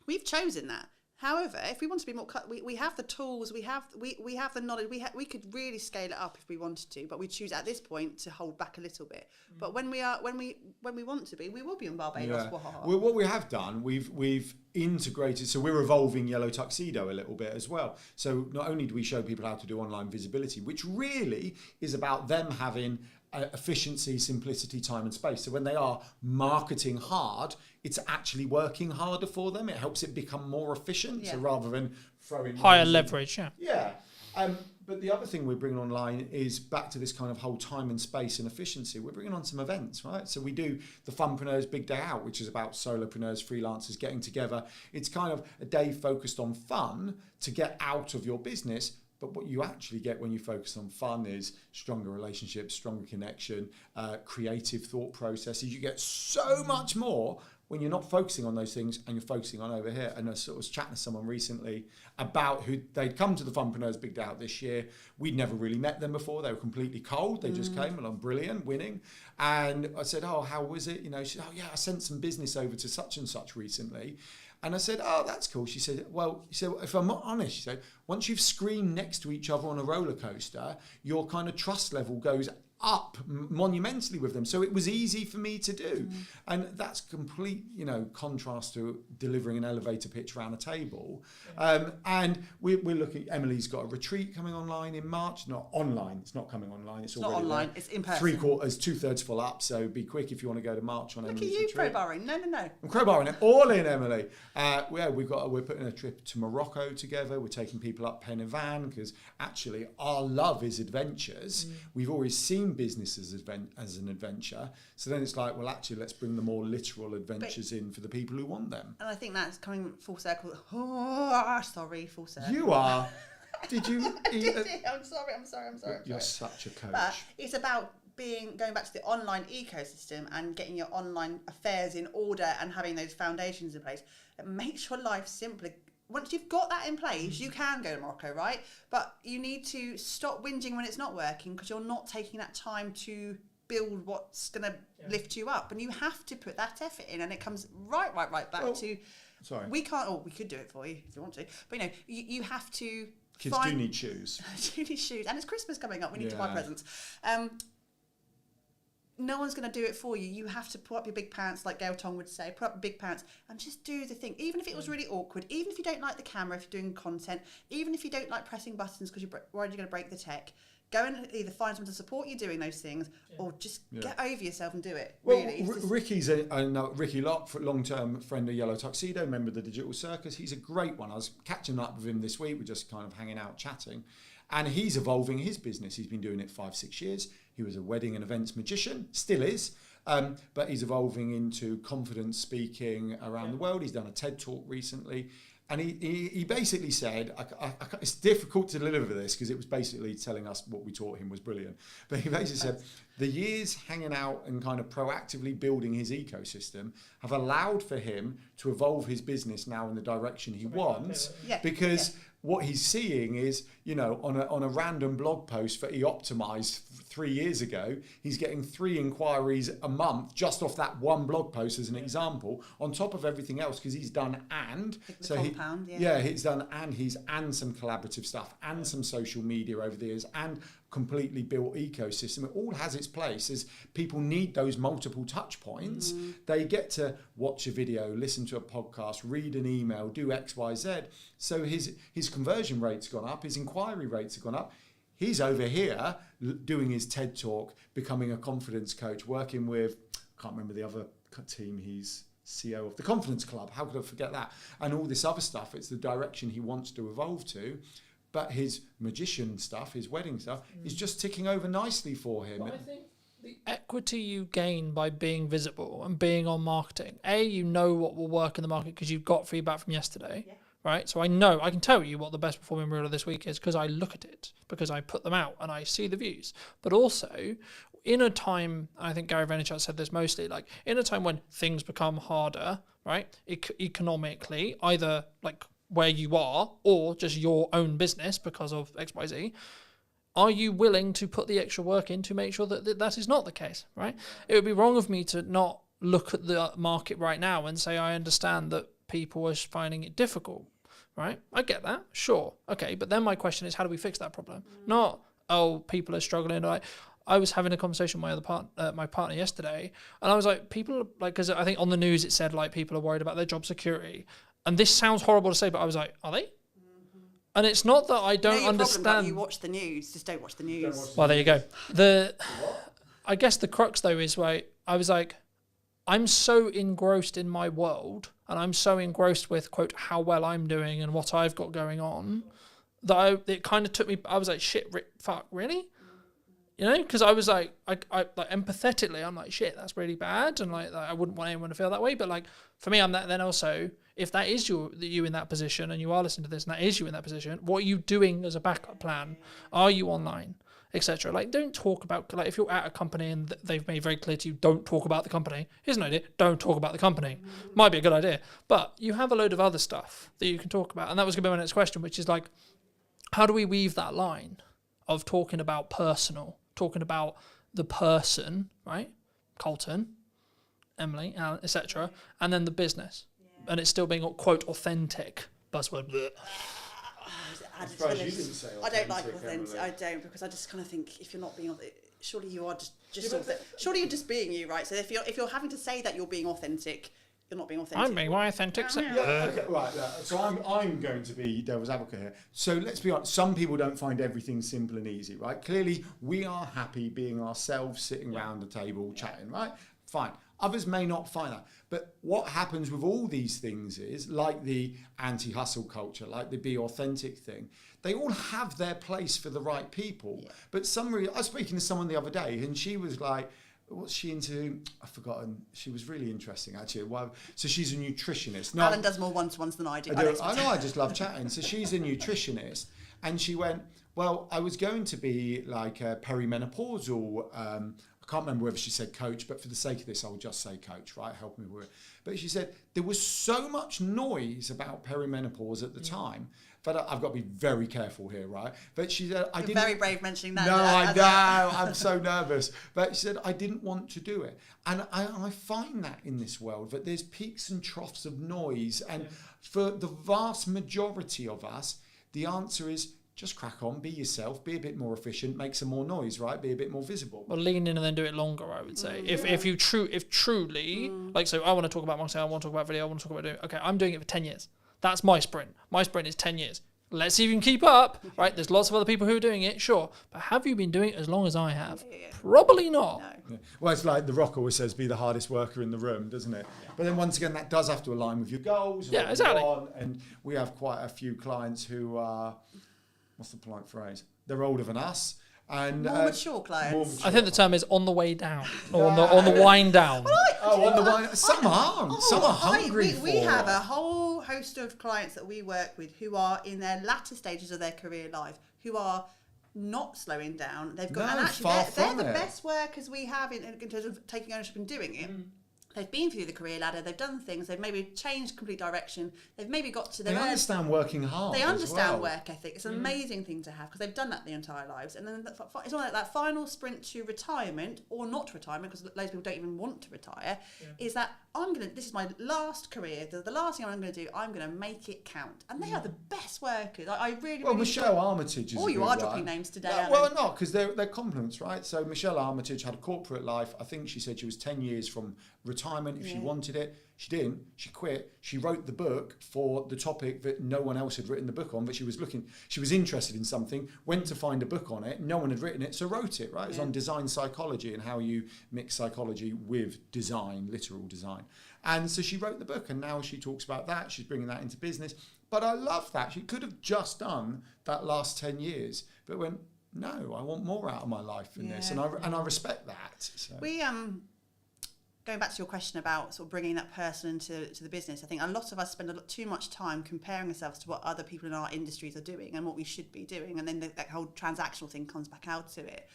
We've chosen that. However, if we want to be more, we have the tools, we have the knowledge, we could really scale it up if we wanted to, but we choose at this point to hold back a little bit. But when we want to be, we will be in Barbados. Yeah. Well, what we have done, we've integrated, so we're evolving Yellow Tuxedo a little bit as well. So not only do we show people how to do online visibility, which really is about them having efficiency, simplicity, time and space. So when they are marketing hard, it's actually working harder for them. It helps it become more efficient. Yeah. So rather than throwing higher leverage, Yeah. But the other thing we're bringing online is back to this kind of whole time and space and efficiency. We're bringing on some events, right? So we do the Funpreneurs Big Day Out, which is about solopreneurs, freelancers getting together. It's kind of a day focused on fun to get out of your business. But what you actually get when you focus on fun is stronger relationships, stronger connection, creative thought processes. You get so much more when you're not focusing on those things and you're focusing on over here. And I sort of was chatting to someone recently about who they'd come to the Funpreneurs Big Day Out this year. We'd never really met them before. They were completely cold. They just came along, brilliant, winning. And I said, oh, how was it? She said, oh yeah, I sent some business over to such and such recently. And I said, oh, that's cool. She said, well, if I'm not honest, she said, once you've screamed next to each other on a roller coaster, your kind of trust level goes up monumentally with them. So it was easy for me to do. And that's complete, contrast to delivering an elevator pitch around a table. And we're looking, Emily's got a retreat coming online in March. Not online, it's not coming online. It's already not online, there. It's in person. 2/3 full up. So be quick if you want to go to March on Emily's retreat. Look at you crowbarring. No. I'm crowbarring it all in, Emily. We're putting a trip to Morocco together. We're taking people up Pen y Fan because actually our love is adventures. We've always seen business as an adventure. So then it's like, well, actually, let's bring the more literal adventures in for the people who want them. And I think that's coming full circle. Full circle. You are. Did you? I'm sorry. You're such a coach. But it's about going back to the online ecosystem and getting your online affairs in order and having those foundations in place. It makes your life simpler. Once you've got that in place, you can go to Morocco, right? But you need to stop whinging when it's not working because you're not taking that time to build what's going to lift you up. And you have to put that effort in, and it comes right back to... Sorry. We can't... Oh, we could do it for you if you want to. But, you have to... Kids do need shoes. do need shoes. And it's Christmas coming up. We need to buy presents. No one's going to do it for you. You have to put up your big pants, like Gail Tong would say, put up your big pants and just do the thing. Even if it was really awkward, even if you don't like the camera, if you're doing content, even if you don't like pressing buttons because you're worried you're going to break the tech, go and either find someone to support you doing those things or just get over yourself and do it. Well, really. Ricky's Ricky Locke, long-term friend of Yellow Tuxedo, member of the Digital Circus. He's a great one. I was catching up with him this week. We're just kind of hanging out, chatting. And he's evolving his business. He's been doing it 5-6 years. He was a wedding and events magician, still is, but he's evolving into confidence speaking around the world. He's done a TED Talk recently. And he basically said, it's difficult to deliver this because it was basically telling us what we taught him was brilliant. But he basically said the years hanging out and kind of proactively building his ecosystem have allowed for him to evolve his business now in the direction he wants. Because what he's seeing is, on a random blog post that he optimized 3 years ago, he's getting 3 inquiries a month just off that one blog post as an example, on top of everything else, because he's done he's done and some collaborative stuff and some social media over the years and completely built ecosystem. It all has its place as people need those multiple touch points. They get to watch a video, listen to a podcast, read an email, do X, Y, Z. So his conversion rate's gone up, his inquiry rates have gone up. He's over here doing his TED Talk, becoming a confidence coach, working with, I can't remember the other team, he's CEO of the Confidence Club. How could I forget that? And all this other stuff, it's the direction he wants to evolve to. But his magician stuff, his wedding stuff, is just ticking over nicely for him. But I think the equity you gain by being visible and being on marketing, you know what will work in the market because you've got feedback from yesterday, right? So I can tell you what the best performing reel of this week is because I look at it, because I put them out and I see the views. But also, in a time, I think Gary Vaynerchuk said this mostly, like in a time when things become harder, right? Economically, either like where you are or just your own business because of XYZ, are you willing to put the extra work in to make sure that is not the case, right? It would be wrong of me to not look at the market right now and say, I understand that people are finding it difficult, right? I get that, sure. Okay, but then my question is, how do we fix that problem? Not, people are struggling. I was having a conversation with my partner yesterday, and I was like, people, like, because I think on the news it said, like, people are worried about their job security. And this sounds horrible to say, but I was like, are they? And it's not that I don't understand. You watch the news, just don't watch the news. Well, there you go. I guess the crux though is I was like, I'm so engrossed in my world, and I'm so engrossed with quote how well I'm doing and what I've got going on, that it kind of took me. I was like, shit, fuck, really? Because I was like, I like empathetically, I'm like, shit, that's really bad, and like I wouldn't want anyone to feel that way. But like for me, I'm that. Then also, if that is you in that position, and you are listening to this, and that is you in that position, what are you doing as a backup plan? Are you online, etc.? Like, don't talk about, like, if you're at a company and they've made very clear to you, don't talk about the company. Here's an idea: don't talk about the company. Might be a good idea, but you have a load of other stuff that you can talk about, and that was going to be my next question, which is like, how do we weave that line of talking about personal? Talking about the person, right? Colton, Emily, Alan, etc., and then the business, and it's still being quote authentic. Buzzword. I don't like authentic. I don't, because I just kind of think if you're not being authentic, surely you are surely you're just being you, right? So if you're having to say that you're being authentic, you're not being authentic. I'm being my authentic. Okay, right. So I'm going to be devil's advocate here. So let's be honest. Some people don't find everything simple and easy, right? Clearly, we are happy being ourselves, sitting around the table, chatting, right? Fine. Others may not find that. But what happens with all these things is, like the anti-hustle culture, like the be authentic thing, they all have their place for the right people. Yeah. But I was speaking to someone the other day, and she was like, what's she into? I've forgotten. She was really interesting, actually. So she's a nutritionist. Alan does more one-to-ones than I do. I know, I just love chatting. So she's a nutritionist. And she went, well, I was going to be like a perimenopausal, I can't remember whether she said coach, but for the sake of this, I'll just say coach, right? Help me with it. But she said there was so much noise about perimenopause at the time. But I've got to be very careful here, right? But she said, You're very brave mentioning that. No, I know. I'm so nervous. But she said, I didn't want to do it. And I find that in this world, that there's peaks and troughs of noise. And for the vast majority of us, the answer is just crack on, be yourself, be a bit more efficient, make some more noise, right? Be a bit more visible. Well, lean in and then do it longer, I would say. If truly, like, so I want to talk about marketing, I want to talk about video, I want to talk about doing, okay, I'm doing it for 10 years. That's my sprint. My sprint is 10 years. Let's see if you can keep up, right? There's lots of other people who are doing it, sure. But have you been doing it as long as I have? Probably not. No. Yeah. Well, it's like The Rock always says, be the hardest worker in the room, doesn't it? But then once again, that does have to align with your goals. And Yeah, exactly. And we have quite a few clients who are, what's the polite phrase? They're older than us. And More mature clients. I think the term is on the way down, or on the wind down. on the wine. Some aren't. Some are hungry we have a whole host of clients that we work with who are in their latter stages of their career life, who are not slowing down. They've got, and actually, they're the best workers we have in terms of taking ownership and doing it. They've been through the career ladder, they've done things, they've maybe changed complete direction, they've maybe got to their They understand working hard. They understand well. work ethic. It's an amazing thing to have because they've done that their entire lives. And then it's like that final sprint to retirement or not retirement, because loads of people don't even want to retire, is that this is my last career, the last thing I'm going to do, I'm going to make it count. And they are the best workers. I really, well, really Michelle Armitage is Oh, you are dropping names today, Alan. Well, not, because they're compliments, right? So Michelle Armitage had a corporate life. I think she said she was 10 years from retirement if she wanted it. She didn't. She quit. She wrote the book for the topic that no one else had written the book on, but she was interested in something, went to find a book on it. No one had written it, so wrote it, right? It's on design psychology and how you mix psychology with design, literal design. And so she wrote the book, and now she talks about that. She's bringing that into business. But I love that. She could have just done that last 10 years, but went, no, I want more out of my life in this. And I respect that. So. We, going back to your question about sort of bringing that person into the business, I think a lot of us spend too much time comparing ourselves to what other people in our industries are doing and what we should be doing, and then that whole transactional thing comes back out to it.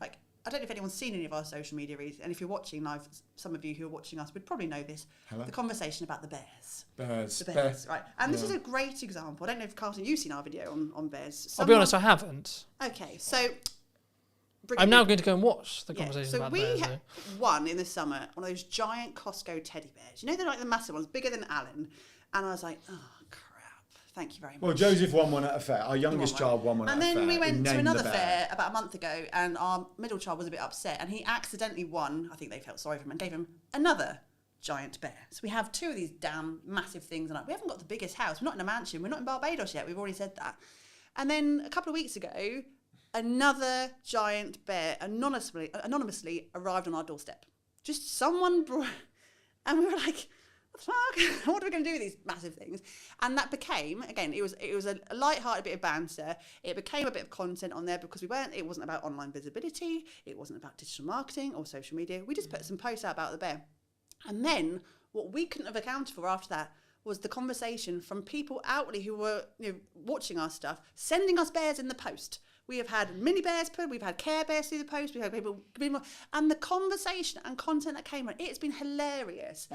Like, I don't know if anyone's seen any of our social media reads, and if you're watching live, some of you who are watching us would probably know this. Hello? The conversation about the bears. The bears, right? And this is a great example. I don't know if, Carlton, you've seen our video on bears. I'll be honest, I haven't. Okay, so I'm now going to go and watch the conversation about bears. So we had one in the summer, one of those giant Costco teddy bears. You know, they're like the massive ones, bigger than Alan. And I was like, oh, crap. Thank you very much. Well, Joseph won one at a fair. Our youngest child won one at a fair. And then we went to another fair about a month ago, and our middle child was a bit upset, and he accidentally won. I think they felt sorry for him and gave him another giant bear. So we have two of these damn massive things, and we haven't got the biggest house. We're not in a mansion. We're not in Barbados yet. We've already said that. And then a couple of weeks ago, another giant bear anonymously arrived on our doorstep. Just someone brought, and we were like, fuck, what are we going to do with these massive things? And that became, again, it was a light-hearted bit of banter. It became a bit of content on there because it wasn't about online visibility, it wasn't about digital marketing or social media. We just put some posts out about the bear. And then what we couldn't have accounted for after that was the conversation from people outwardly who were watching our stuff, sending us bears in the post. We have had mini bears put, we've had Care Bears through the post, we've had people, and the conversation and content that came on, it's been hilarious.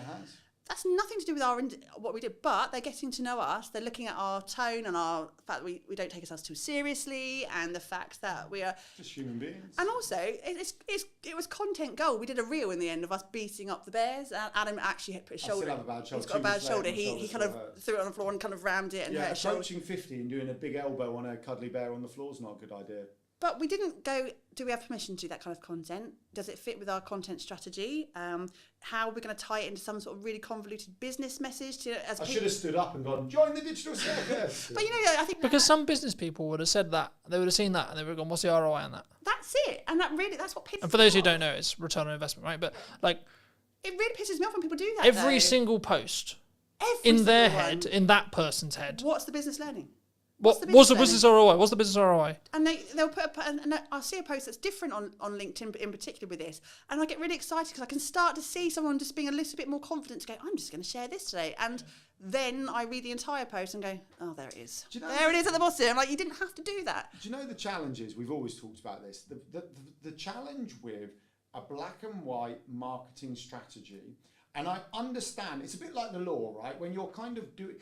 That's nothing to do with what we do, but they're getting to know us. They're looking at our tone and our fact that we don't take ourselves too seriously, and the fact that we are just human beings. And also, it was content gold. We did a reel in the end of us beating up the bears. Adam actually put his shoulder. I still have a bad shoulder. He's got a bad shoulder. He kind of threw it on the floor and kind of rammed it and hurt his shoulder. Approaching 50 and doing a big elbow on a cuddly bear on the floor is not a good idea. But we didn't go, do we have permission to do that kind of content? Does it fit with our content strategy? How are we going to tie it into some sort of really convoluted business message? I should have stood up and gone, join the digital circus. But I think... Because some business people would have said that. They would have seen that and they would have gone, what's the ROI on that? That's it. And that's what pisses me off. And for those who don't know, it's return on investment, right? But like... It really pisses me off when people do that, Every single post in their head, in that person's head. What's the business learning? What's the What's the business business ROI? What's the business ROI? And they'll put and I'll see a post that's different on LinkedIn in particular with this, and I get really excited because I can start to see someone just being a little bit more confident to go, I'm just going to share this today, and then I read the entire post and go, oh, there it is. There it is at the bottom. Like, you didn't have to do that. Do you know the challenge is, we've always talked about this, the challenge with a black and white marketing strategy, and I understand, it's a bit like the law, right? When you're kind of doing,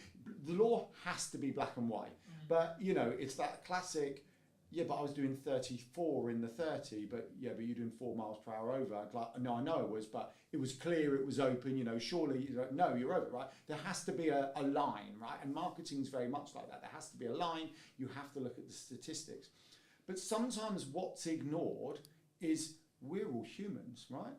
the law has to be black and white. But, you know, it's that classic, yeah, but I was doing 34 in the 30, but yeah, but you're doing 4 miles per hour over. Like, no, I know it was, but it was clear, it was open, you know, surely, no, you're over, right? There has to be a line, right? And marketing is very much like that. There has to be a line. You have to look at the statistics. But sometimes what's ignored is we're all humans, right?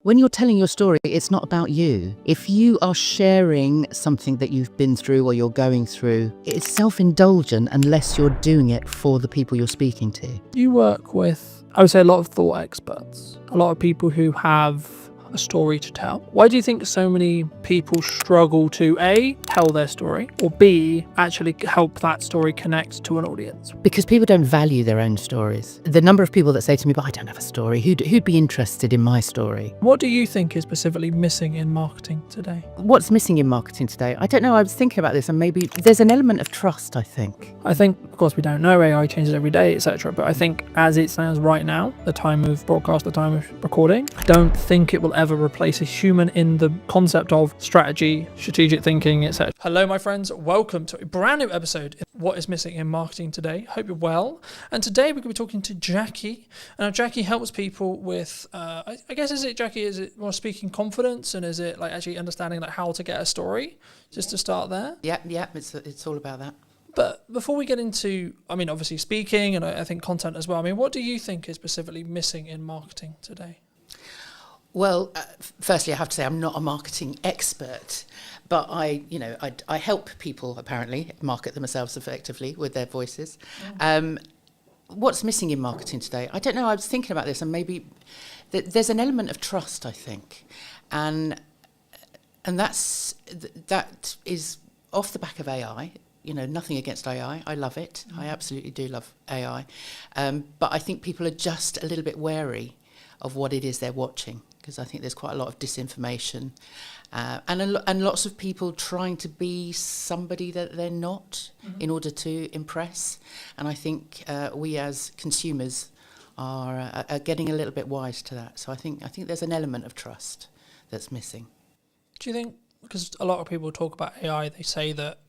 When you're telling your story, it's not about you. If you are sharing something that you've been through or you're going through, it's self-indulgent unless you're doing it for the people you're speaking to. You work with, I would say, a lot of thought experts, a lot of people who have a story to tell. Why do you think so many people struggle to A, tell their story, or B, actually help that story connect to an audience? Because people don't value their own stories. The number of people that say to me, but I don't have a story, who'd be interested in my story? What do you think is specifically missing in marketing today? What's missing in marketing today? I don't know, I was thinking about this, and maybe there's an element of trust, I think. I think, of course, we don't know, AI changes every day, etc. But I think as it stands right now, the time of broadcast, the time of recording, I don't think it will ever replace a human in the concept of strategy, strategic thinking, etc. Hello, my friends. Welcome to a brand new episode of What is Missing in Marketing Today. Hope you're well. And today we're going to be talking to Jackie. And Jackie helps people with, I guess, is it more speaking confidence, and is it like actually understanding like how to get a story? Just to start there. Yeah, it's all about that. But before we get into, I mean, obviously speaking and I think content as well, I mean, what do you think is specifically missing in marketing today? Well, firstly, I have to say I'm not a marketing expert, but I help people apparently market themselves effectively with their voices. Yeah. What's missing in marketing today? I don't know. I was thinking about this, and maybe there's an element of trust, I think, and that is off the back of AI. You know, nothing against AI. I love it. I absolutely do love AI, but I think people are just a little bit wary of what it is they're watching, because I think there's quite a lot of disinformation and lots of people trying to be somebody that they're not in order to impress. And I think we as consumers are getting a little bit wise to that. So I think there's an element of trust that's missing. Do you think, because a lot of people talk about AI, they say that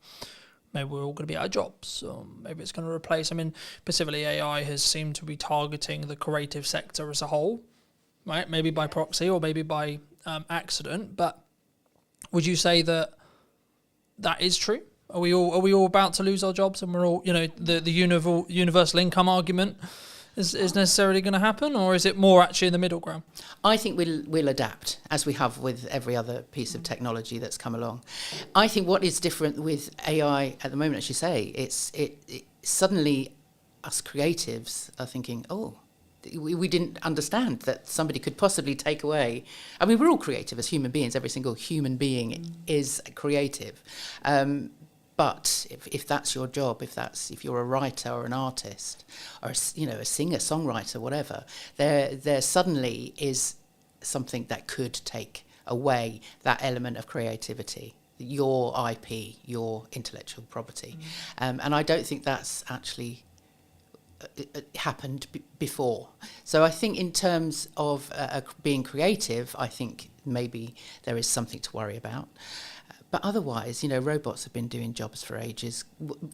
maybe we're all going to be out of jobs, or maybe it's going to replace, I mean, specifically AI has seemed to be targeting the creative sector as a whole, right? Maybe by proxy or maybe by accident. But would you say that is true? Are we all about to lose our jobs, and we're all, you know, the universal income argument is necessarily going to happen, or is it more actually in the middle ground? I think we'll adapt, as we have with every other piece of technology that's come along. I think what is different with AI at the moment, as you say, it suddenly us creatives are thinking, oh, we didn't understand that somebody could possibly take away. I mean, we're all creative as human beings. Every single human being is creative. But if that's your job, if you're a writer or an artist or a singer, songwriter, whatever, there suddenly is something that could take away that element of creativity, your IP, your intellectual property, and I don't think that's actually happened before. So I think in terms of being creative, I think maybe there is something to worry about. But otherwise, you know, robots have been doing jobs for ages.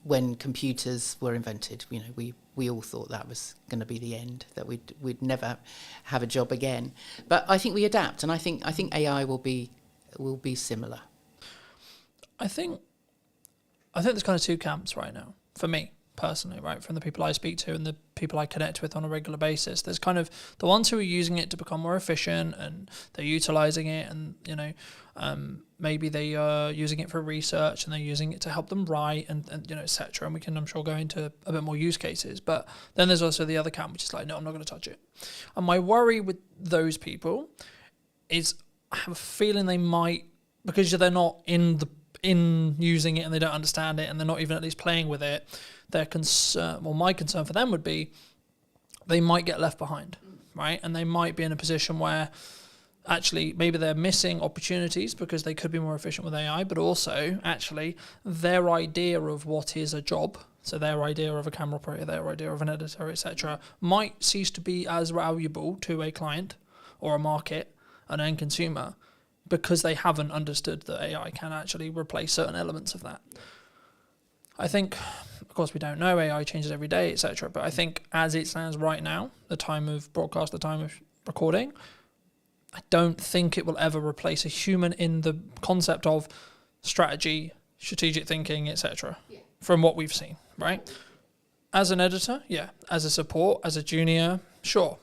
When computers were invented, you know, we all thought that was going to be the end, that we'd never have a job again. But I think we adapt, and I think AI will be similar. I think there's kind of two camps right now for me personally, right? From the people I speak to and the people I connect with on a regular basis, there's kind of the ones who are using it to become more efficient and they're utilizing it, and you know, maybe they are using it for research and they're using it to help them write and you know, etc. And we can, I'm sure, go into a bit more use cases. But then there's also the other camp, which is like, no, I'm not going to touch it. And my worry with those people is I have a feeling they might, because they're not in in using it and they don't understand it and they're not even at least playing with it, their concern, well, my concern for them would be they might get left behind, right? And they might be in a position where actually maybe they're missing opportunities because they could be more efficient with AI, but also actually their idea of what is a job, so their idea of a camera operator, their idea of an editor, etc., might cease to be as valuable to a client or a market, an end consumer, because they haven't understood that AI can actually replace certain elements of that. I think, of course, we don't know, AI changes every day, etc., but I think as it stands right now, the time of broadcast, the time of recording, I don't think it will ever replace a human in the concept of strategy, strategic thinking, etc., from what we've seen, right? As an editor, yeah. As a support, as a junior, sure.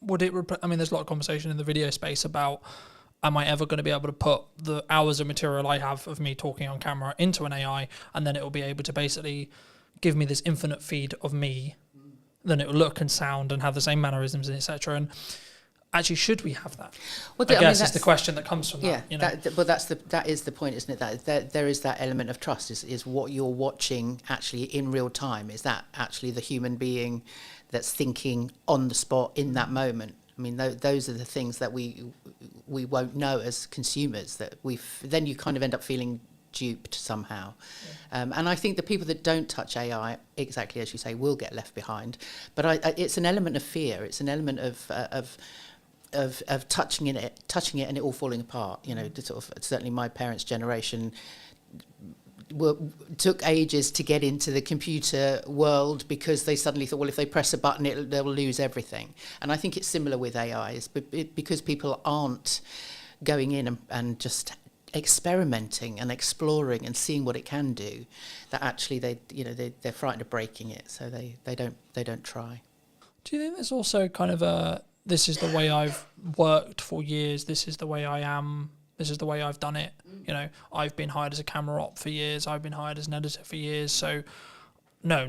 Would it I mean, there's a lot of conversation in the video space about, am I ever going to be able to put the hours of material I have of me talking on camera into an AI, and then it will be able to basically give me this infinite feed of me, then it will look and sound and have the same mannerisms, etc. And actually, should we have that? Well, I guess is the question that comes from that. You know? That is the point, isn't it? That there is that element of trust. Is what you're watching actually in real time? Is that actually the human being that's thinking on the spot in that moment? I mean, those are the things that we won't know as consumers. That then you kind of end up feeling duped somehow. And I think the people that don't touch AI, exactly as you say, will get left behind. But it's an element of fear. It's an element of touching it and it all falling apart. You know, sort of, certainly my parents' generation took ages to get into the computer world because they suddenly thought, well, if they press a button, they'll lose everything. And I think it's similar with AI, because people aren't going in and just experimenting and exploring and seeing what it can do, that actually they're frightened of breaking it, so they don't try. Do you think there's also kind of this is the way I've worked for years, this is the way I am, this is the way I've done it. You know, I've been hired as a camera op for years, I've been hired as an editor for years, so no,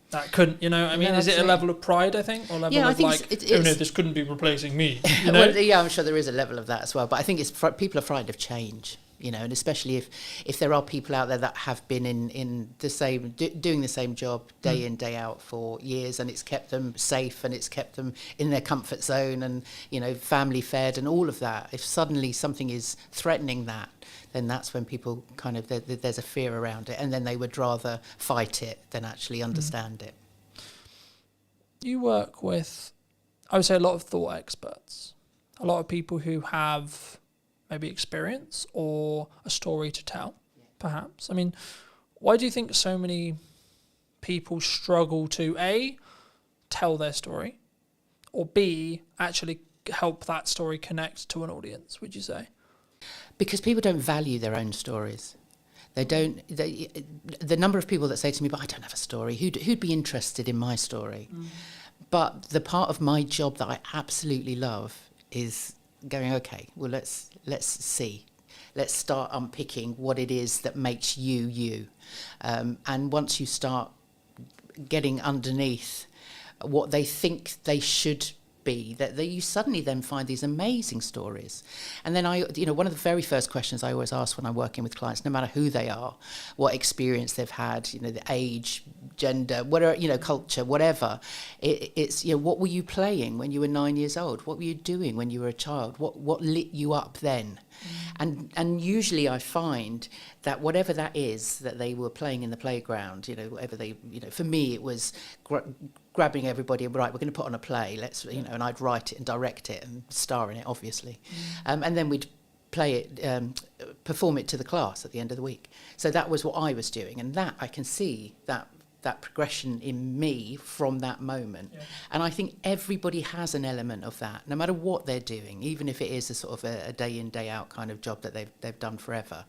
that couldn't, you know, I mean, is it a level of pride, I think, or level of like, oh no, this couldn't be replacing me, you know? Well, yeah, I'm sure there is a level of that as well, but I think it's people are frightened of change. You know, and especially if there are people out there that have been in the same doing the same job day in, day out for years, and it's kept them safe and it's kept them in their comfort zone and, you know, family fed and all of that. If suddenly something is threatening that, then that's when people kind of there's a fear around it, and then they would rather fight it than actually understand it. You work with, I would say, a lot of thought experts, a lot of people who have maybe experience or a story to tell, perhaps. I mean, why do you think so many people struggle to A, tell their story, or B, actually help that story connect to an audience, would you say? Because people don't value their own stories. They don't. The number of people that say to me, "But I don't have a story. Who'd be interested in my story?" But the part of my job that I absolutely love is going, okay, well, let's see. Let's start unpicking what it is that makes you you. And once you start getting underneath what they think they should be, that you suddenly then find these amazing stories. And then one of the very first questions I always ask when I'm working with clients, no matter who they are, what experience they've had, you know, the age, gender, whatever, you know, culture, whatever, it's, you know, what were you playing when you were 9 years old? What were you doing when you were a child? What lit you up then? And usually I find that whatever that is that they were playing in the playground, you know, whatever they, you know, for me it was grabbing everybody, right, we're going to put on a play, let's, you know, and I'd write it and direct it and star in it, obviously. And then we'd play it, perform it to the class at the end of the week. So that was what I was doing, and that I can see that progression in me from that moment. Yeah. And I think everybody has an element of that, no matter what they're doing, even if it is a sort of a day in, day out kind of job that they've done forever.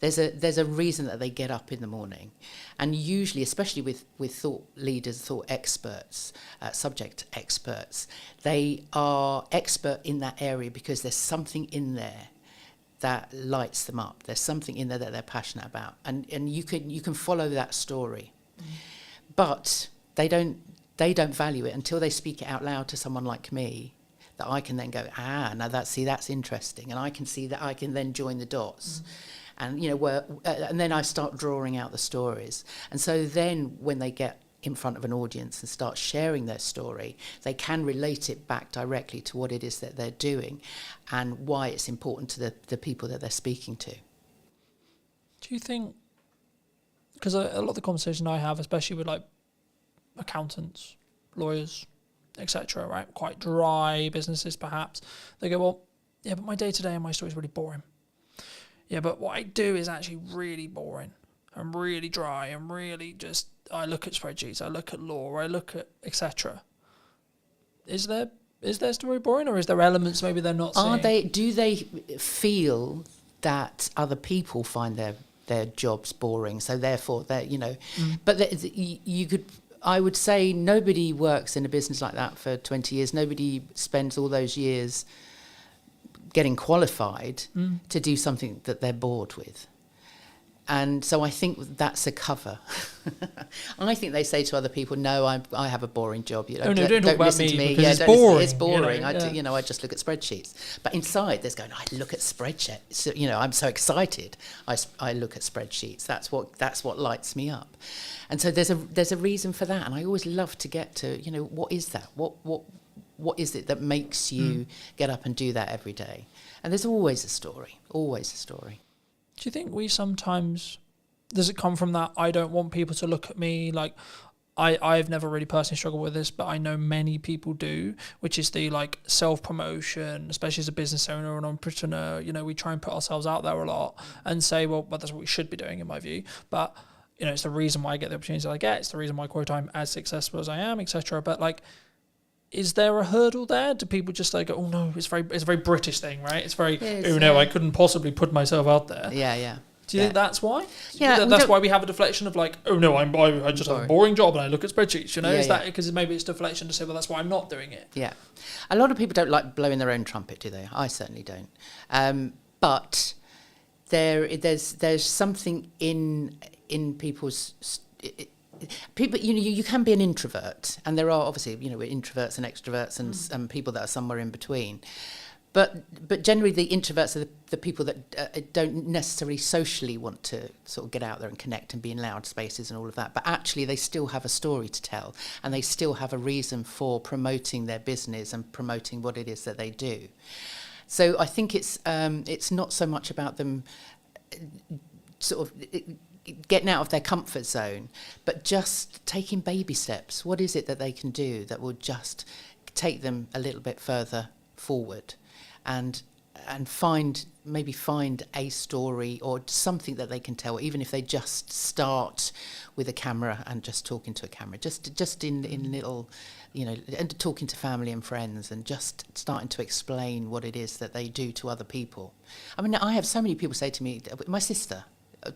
There's a reason that they get up in the morning. And usually, especially with thought leaders, thought experts, subject experts, they are expert in that area because there's something in there that lights them up. There's something in there that they're passionate about. And you can follow that story. But they don't value it until they speak it out loud to someone like me, that I can then go, now that's interesting, and I can see that I can then join the dots. and and then I start drawing out the stories. And so then when they get in front of an audience and start sharing their story, they can relate it back directly to what it is that they're doing and why it's important to the people that they're speaking to. Do you think, because a lot of the conversation I have, especially with like accountants, lawyers, etc., right, quite dry businesses perhaps, they go, well, yeah, but my day-to-day and my story is really boring. Yeah, but what I do is actually really boring. I'm really dry. I'm really just, I look at spreadsheets, I look at law, I look at etc. Is their story boring, or is there elements maybe they're not seeing? Do they feel that other people find their jobs boring? So therefore, but you could. I would say nobody works in a business like that for 20 years. Nobody spends all those years getting qualified to do something that they're bored with. And so I think that's a cover. I think they say to other people, "No, I have a boring job. Don't talk about listen me to me. because Yeah, it's boring. It's boring. You know, I just look at spreadsheets." But inside, there's going, "I look at spreadsheets. So, I'm so excited. I look at spreadsheets. That's what lights me up." And so there's a reason for that. And I always love to get to, what is that? What is it that makes you get up and do that every day? And there's always a story. Always a story. Do you think we sometimes, does it come from that I don't want people to look at me like, I've never really personally struggled with this, but I know many people do, which is the like self-promotion, especially as a business owner or an entrepreneur. We try and put ourselves out there a lot and say, well, that's what we should be doing in my view. But, it's the reason why I get the opportunities I get. It's the reason why, quote, I'm as successful as I am, etc. But like, is there a hurdle there? Do people just like, oh no, it's a very British thing, right? It's very, I couldn't possibly put myself out there. Yeah. Do you think that's why? Yeah, that's why we have a deflection of like, oh no, I just have a boring job and I look at spreadsheets. Is that because maybe it's deflection to say, well, that's why I'm not doing it? Yeah, a lot of people don't like blowing their own trumpet, do they? I certainly don't. But there's something in people's. People, you can be an introvert, and there are obviously, introverts and extroverts and people that are somewhere in between. But generally, the introverts are the people that don't necessarily socially want to sort of get out there and connect and be in loud spaces and all of that. But actually, they still have a story to tell, and they still have a reason for promoting their business and promoting what it is that they do. So I think it's not so much about them sort of getting out of their comfort zone, but just taking baby steps. What is it that they can do that will just take them a little bit further forward, and find a story or something that they can tell, even if they just start with a camera and just talking to a camera, just in little, and talking to family and friends and just starting to explain what it is that they do to other people. I mean, I have so many people say to me, my sister,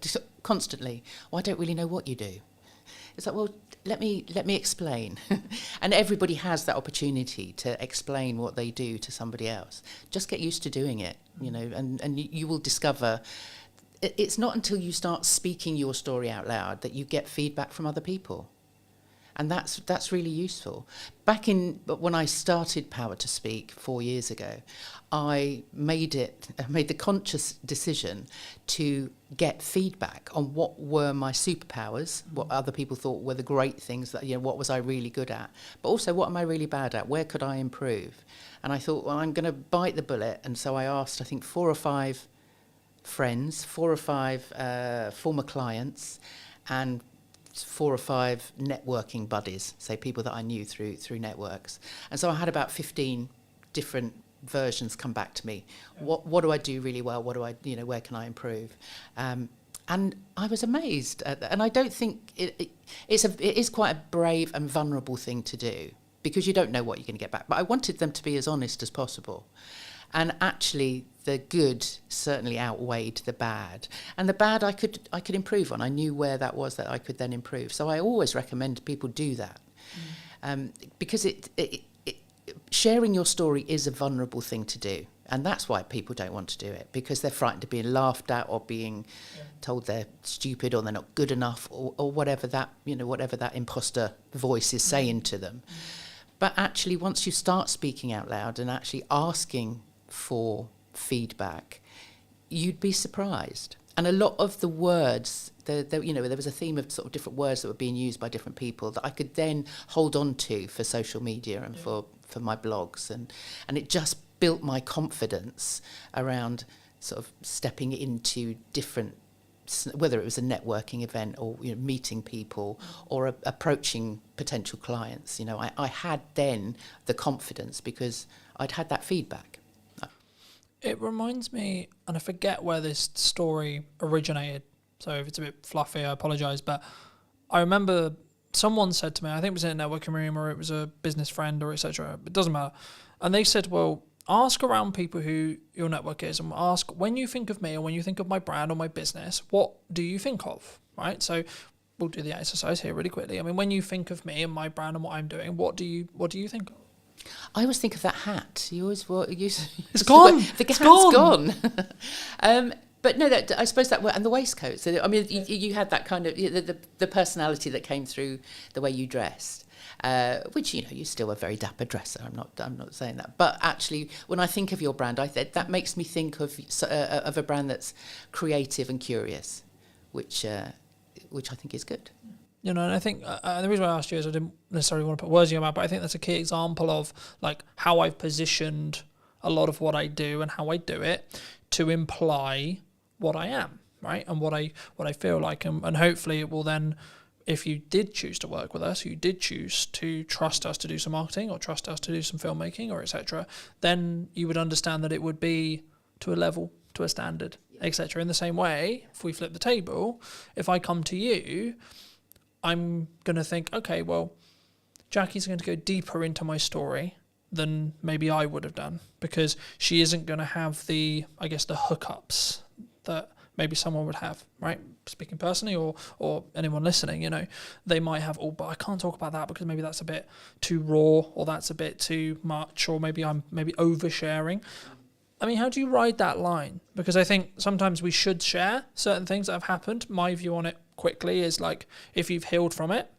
just constantly, I don't really know what you do. It's like, well, let me explain. And everybody has that opportunity to explain what they do to somebody else. Just get used to doing it, and you will discover it's not until you start speaking your story out loud that you get feedback from other people. And that's really useful. Back when I started Power to Speak 4 years ago, I made the conscious decision to get feedback on what were my superpowers, what other people thought were the great things, that what was I really good at, but also what am I really bad at, where could I improve? And I thought, well, I'm going to bite the bullet. And so I asked, I think, 4 or 5 friends, 4 or 5 former clients, and 4 or 5 networking buddies, say people that I knew through networks. And so I had about 15 different versions come back to me. What do I do really well? What do I, where can I improve? And I was amazed. And I don't think it is quite a brave and vulnerable thing to do, because you don't know what you're going to get back. But I wanted them to be as honest as possible. And actually, the good certainly outweighed the bad. And the bad I could improve on. I knew where that was that I could then improve. So I always recommend people do that. Because sharing your story is a vulnerable thing to do. And that's why people don't want to do it, because they're frightened of being laughed at or being told they're stupid or they're not good enough or whatever that, whatever that imposter voice is saying to them. But actually, once you start speaking out loud and actually asking for feedback, you'd be surprised. And a lot of the words, there was a theme of sort of different words that were being used by different people that I could then hold on to for social media and for my blogs. And it just built my confidence around sort of stepping into different, whether it was a networking event or meeting people or approaching potential clients. I had then the confidence because I'd had that feedback. It reminds me, and I forget where this story originated, so if it's a bit fluffy, I apologise, but I remember someone said to me, I think it was in a networking room or it was a business friend or etc., it doesn't matter, and they said, well, ask around people who your network is and ask, when you think of me or when you think of my brand or my business, what do you think of, right? So we'll do the exercise here really quickly. I mean, when you think of me and my brand and what I'm doing, what do you think of? I always think of that hat. You always it's gone. The hat's gone. But no, I suppose that and the waistcoat. So I mean, you had that kind of the personality that came through the way you dressed, which you're still a very dapper dresser. I'm not saying that, but actually, when I think of your brand, that makes me think of a brand that's creative and curious, which I think is good. And I think the reason why I asked you is I didn't necessarily want to put words in your mouth, but I think that's a key example of like how I've positioned a lot of what I do and how I do it to imply what I am, right? And what I feel like, and hopefully it will then, if you did choose to work with us, you did choose to trust us to do some marketing or trust us to do some filmmaking or etc., then you would understand that it would be to a level, to a standard, etc. In the same way, if we flip the table, if I come to you, I'm going to think, okay, well, Jackie's going to go deeper into my story than maybe I would have done because she isn't going to have the hookups that maybe someone would have, right? Speaking personally or anyone listening, they might have, but I can't talk about that because maybe that's a bit too raw or that's a bit too much or maybe I'm oversharing. I mean, how do you ride that line? Because I think sometimes we should share certain things that have happened. My view on it quickly is like, if you've healed from it,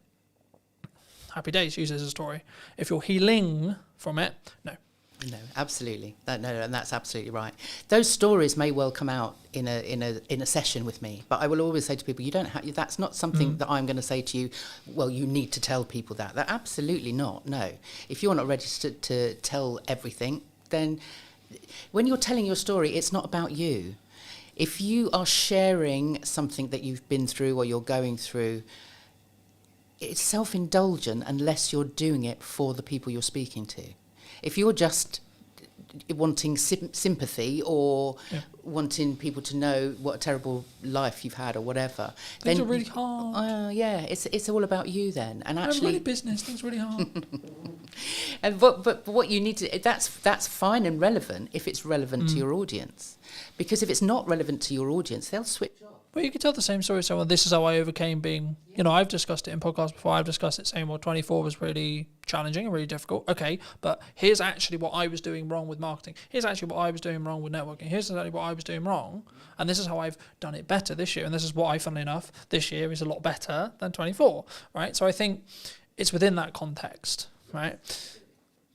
happy days, use it as a story. If you're healing from it, no. No, absolutely. And that's absolutely right. Those stories may well come out in a session with me, but I will always say to people, you don't have. That's not something that I'm going to say to you. Well, you need to tell people that. That absolutely not. No, if you're not ready to tell everything, then when you're telling your story, it's not about you. If you are sharing something that you've been through or you're going through, it's self-indulgent unless you're doing it for the people you're speaking to. If you're just wanting sympathy or wanting people to know what a terrible life you've had or whatever, things are really hard. It's all about you then. And actually, really business, things really hard. And but what you need to that's fine and relevant if it's relevant to your audience, because if it's not relevant to your audience, they'll switch off. Well, you could tell the same story. So, this is how I overcame being, I've discussed it in podcasts before. I've discussed it saying, 24 was really challenging and really difficult. Okay, but here's actually what I was doing wrong with marketing. Here's actually what I was doing wrong with networking. Here's exactly what I was doing wrong. And this is how I've done it better this year. And this is what funnily enough, this year is a lot better than 24, right? So I think it's within that context, right?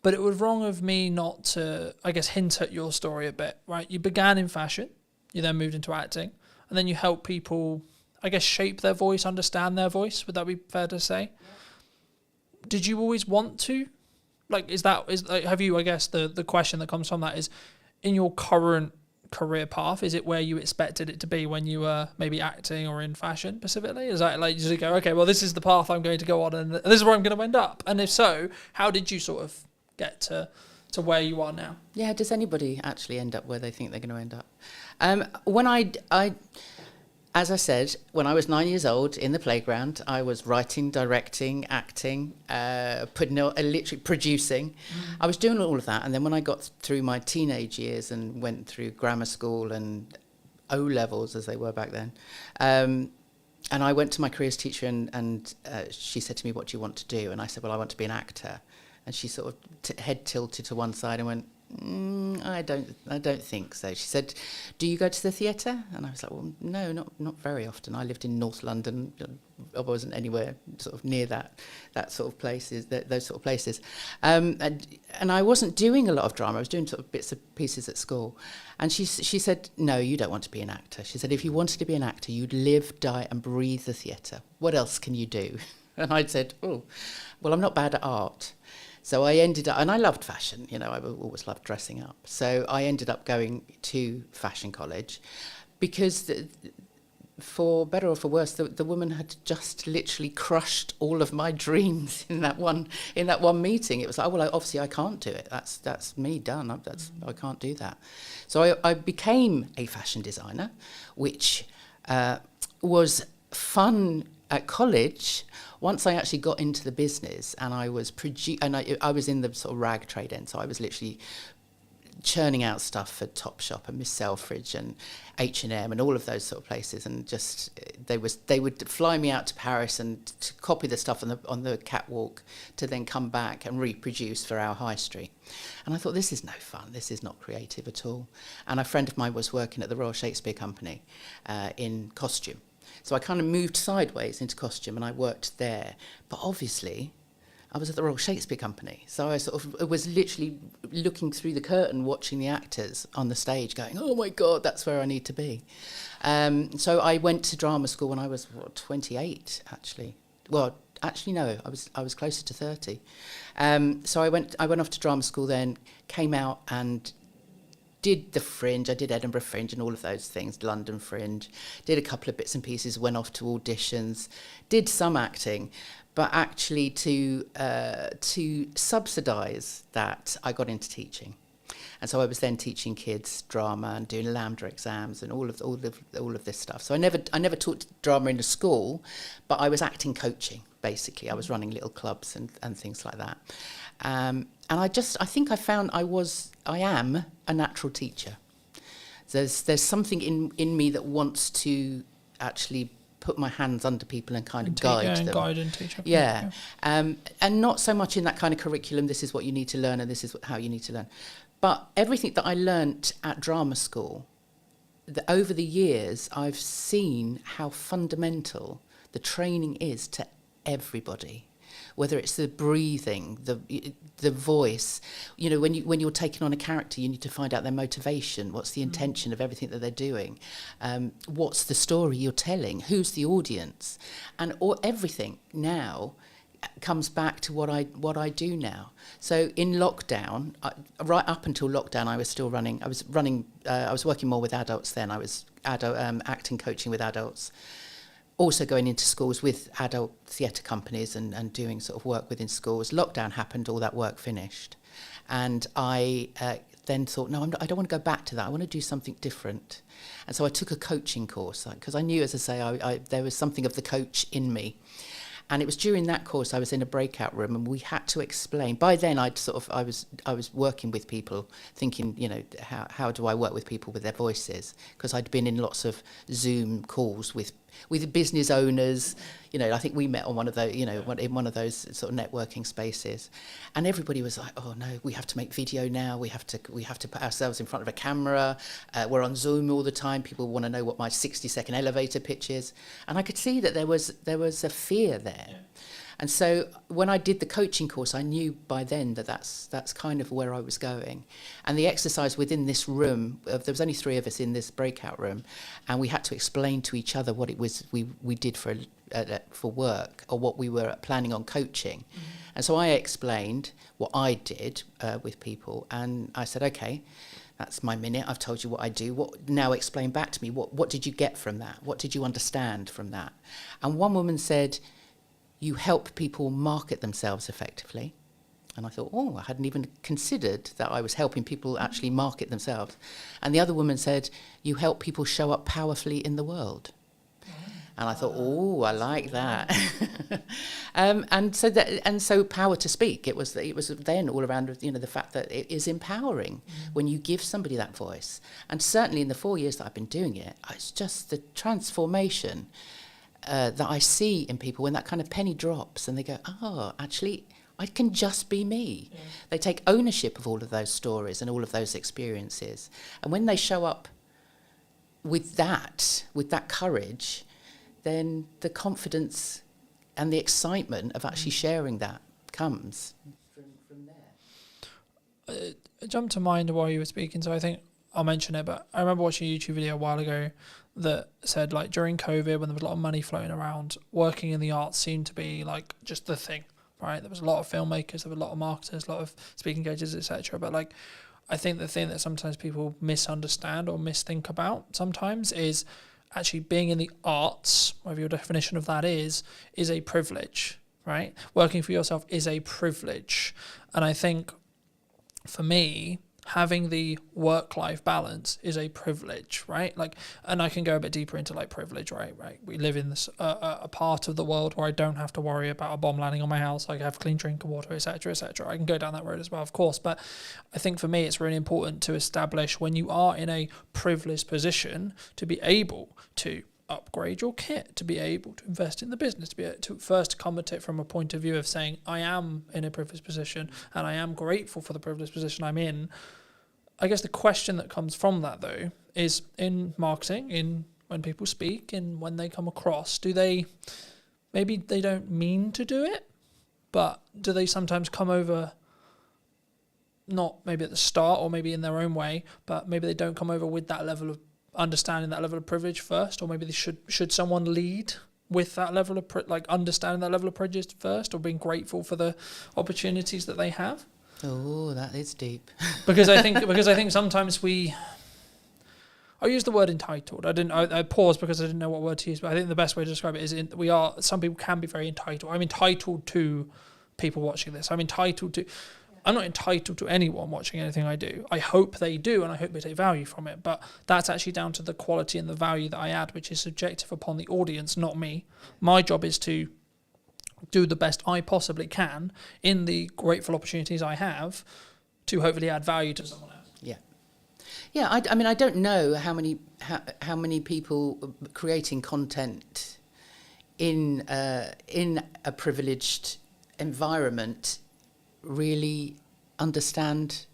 But it was wrong of me not to, hint at your story a bit, right? You began in fashion. You then moved into acting. And then you help people, shape their voice, understand their voice. Would that be fair to say? Yeah. Did you always want to? Have you, the question that comes from that is, in your current career path, is it where you expected it to be when you were maybe acting or in fashion specifically? Is that like you just go, okay, well, this is the path I'm going to go on and this is where I'm going to end up? And if so, how did you sort of get to where you are now? Yeah, does anybody actually end up where they think they're going to end up? When as I said, when I was 9 years old in the playground, I was writing, directing, acting, literally producing. I was doing all of that. And then when I got through my teenage years and went through grammar school and O-levels, as they were back then, and I went to my careers teacher and she said to me, what do you want to do? And I said, well, I want to be an actor. And she sort of head tilted to one side and went, I don't think so. She said, do you go to the theatre? And I was like, well, no, not very often. I lived in North London. I wasn't anywhere sort of near that sort of places, those sort of places. And I wasn't doing a lot of drama. I was doing sort of bits and pieces at school. And she said, no, you don't want to be an actor. She said, if you wanted to be an actor, you'd live, die and breathe the theatre. What else can you do? And I'd said, oh, well, I'm not bad at art. So I ended up, and I loved fashion, I always loved dressing up. So I ended up going to fashion college because for better or for worse, the woman had just literally crushed all of my dreams in that one meeting. It was like, well, obviously I can't do it. That's me done. I can't do that. So I became a fashion designer, which was fun at college. Once I actually got into the business and I was I was in the sort of rag trade end, so I was literally churning out stuff for Topshop and Miss Selfridge and H&M and all of those sort of places, and just they would fly me out to Paris and to copy the stuff on the catwalk to then come back and reproduce for our high street. And I thought, this is no fun, this is not creative at all. And a friend of mine was working at the Royal Shakespeare Company in costume. So I kind of moved sideways into costume and I worked there. But obviously, I was at the Royal Shakespeare Company. So I sort of was literally looking through the curtain, watching the actors on the stage going, oh my God, that's where I need to be. So I went to drama school when I was, 28, actually. Well, actually, no, I was closer to 30. So I went off to drama school then, came out and did the Fringe. I did Edinburgh Fringe and all of those things, London Fringe, did a couple of bits and pieces, went off to auditions, did some acting, but actually to subsidise that, I got into teaching. And so I was then teaching kids drama and doing Lambda exams and all of this stuff. So I never taught drama in a school, but I was acting coaching, basically. I was running little clubs and things like that. And I think I found I am a natural teacher. There's something in me that wants to actually put my hands under people and kind of guide them. Guide and teach. Yeah. And not so much in that kind of curriculum, this is what you need to learn and this is how you need to learn. But everything that I learnt at drama school, over the years, I've seen how fundamental the training is to everybody. Whether it's the breathing, the voice, when you're taking on a character, you need to find out their motivation. What's the intention of everything that they're doing? What's the story you're telling? Who's the audience? And everything now comes back to what I do now. So in lockdown, right up until lockdown, I was still running. I was working more with adults then. I was acting coaching with adults. Also going into schools with adult theatre companies and doing sort of work within schools. Lockdown happened, all that work finished. And I then thought, no, I don't want to go back to that. I want to do something different. And so I took a coaching course because I knew, as I say, there was something of the coach in me. And it was during that course I was in a breakout room and we had to explain. By then I was working with people, thinking, how do I work with people with their voices? Because I'd been in lots of Zoom calls with business owners. I think we met on one of those, in one of those sort of networking spaces, and everybody was like, "Oh no, we have to make video now. We have to put ourselves in front of a camera. We're on Zoom all the time. People want to know what my 60-second elevator pitch is." And I could see that there was a fear there. Yeah. And so when I did the coaching course, I knew by then that that's kind of where I was going. And the exercise within this room, there was only 3 of us in this breakout room, and we had to explain to each other what it was we did for work, or what we were planning on coaching. Mm-hmm. And so I explained what I did with people, and I said, okay, that's my minute. I've told you what I do. Now explain back to me, what did you get from that? What did you understand from that? And one woman said, you help people market themselves effectively. And I thought, I hadn't even considered that I was helping people actually market themselves. And the other woman said, you help people show up powerfully in the world. And I thought, I like that. and so power to speak. It was then all around, the fact that it is empowering when you give somebody that voice. And certainly in the 4 years that I've been doing it, it's just the transformation that I see in people when that kind of penny drops and they go, actually, I can just be me. Yeah. They take ownership of all of those stories and all of those experiences. And when they show up with that courage, then the confidence and the excitement of actually sharing that comes from there. It jumped to mind while you were speaking, so I think I'll mention it, but I remember watching a YouTube video a while ago that said, like, during COVID, when there was a lot of money floating around, working in the arts seemed to be like just the thing, right? There was a lot of filmmakers, there were a lot of marketers, a lot of speaking engagements, etc. But like, I think the thing that sometimes people misunderstand or misthink about sometimes is actually being in the arts, whatever your definition of that is a privilege, right? Working for yourself is a privilege. And I think for me, having the work-life balance is a privilege, right? Like, and I can go a bit deeper into like privilege, right? We live in this a part of the world where I don't have to worry about a bomb landing on my house. I have clean drinking water, etc., etc. I can go down that road as well, of course. But I think for me, it's really important to establish when you are in a privileged position to be able to upgrade your kit, to be able to invest in the business, to be able to first come at it from a point of view of saying, I am in a privileged position and I am grateful for the privileged position I'm in. I guess the question that comes from that, though, is in marketing, in when people speak, in when they come across, maybe they don't mean to do it, but do they sometimes come over, not maybe at the start or maybe in their own way, but maybe they don't come over with that level of understanding, that level of privilege first, or maybe they should someone lead with that level of understanding that level of privilege first, or being grateful for the opportunities that they have? Oh, that is deep. because I think sometimes I'll use the word entitled. I paused because I didn't know what word to use, but I think the best way to describe it is some people can be very entitled. I'm entitled to people watching this. I'm not entitled to anyone watching anything I do. I hope they do, and I hope they take value from it. But that's actually down to the quality and the value that I add, which is subjective upon the audience, not me. My job is to do the best I possibly can in the grateful opportunities I have to hopefully add value to someone else. Yeah. Yeah, I mean, I don't know how many people creating content in a privileged environment really understand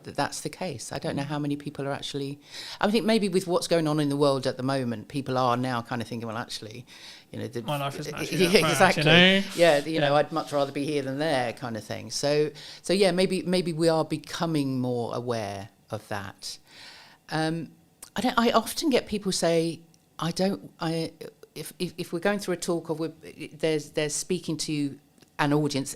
that that's the case. I don't know how many people are actually... I think maybe with what's going on in the world at the moment, people are now kind of thinking, well, actually, my life isn't actually that exactly. bad, Yeah, I'd much rather be here than there, kind of thing. So yeah, maybe we are becoming more aware of that. I often get people say, if we're going through a talk or they're speaking to an audience,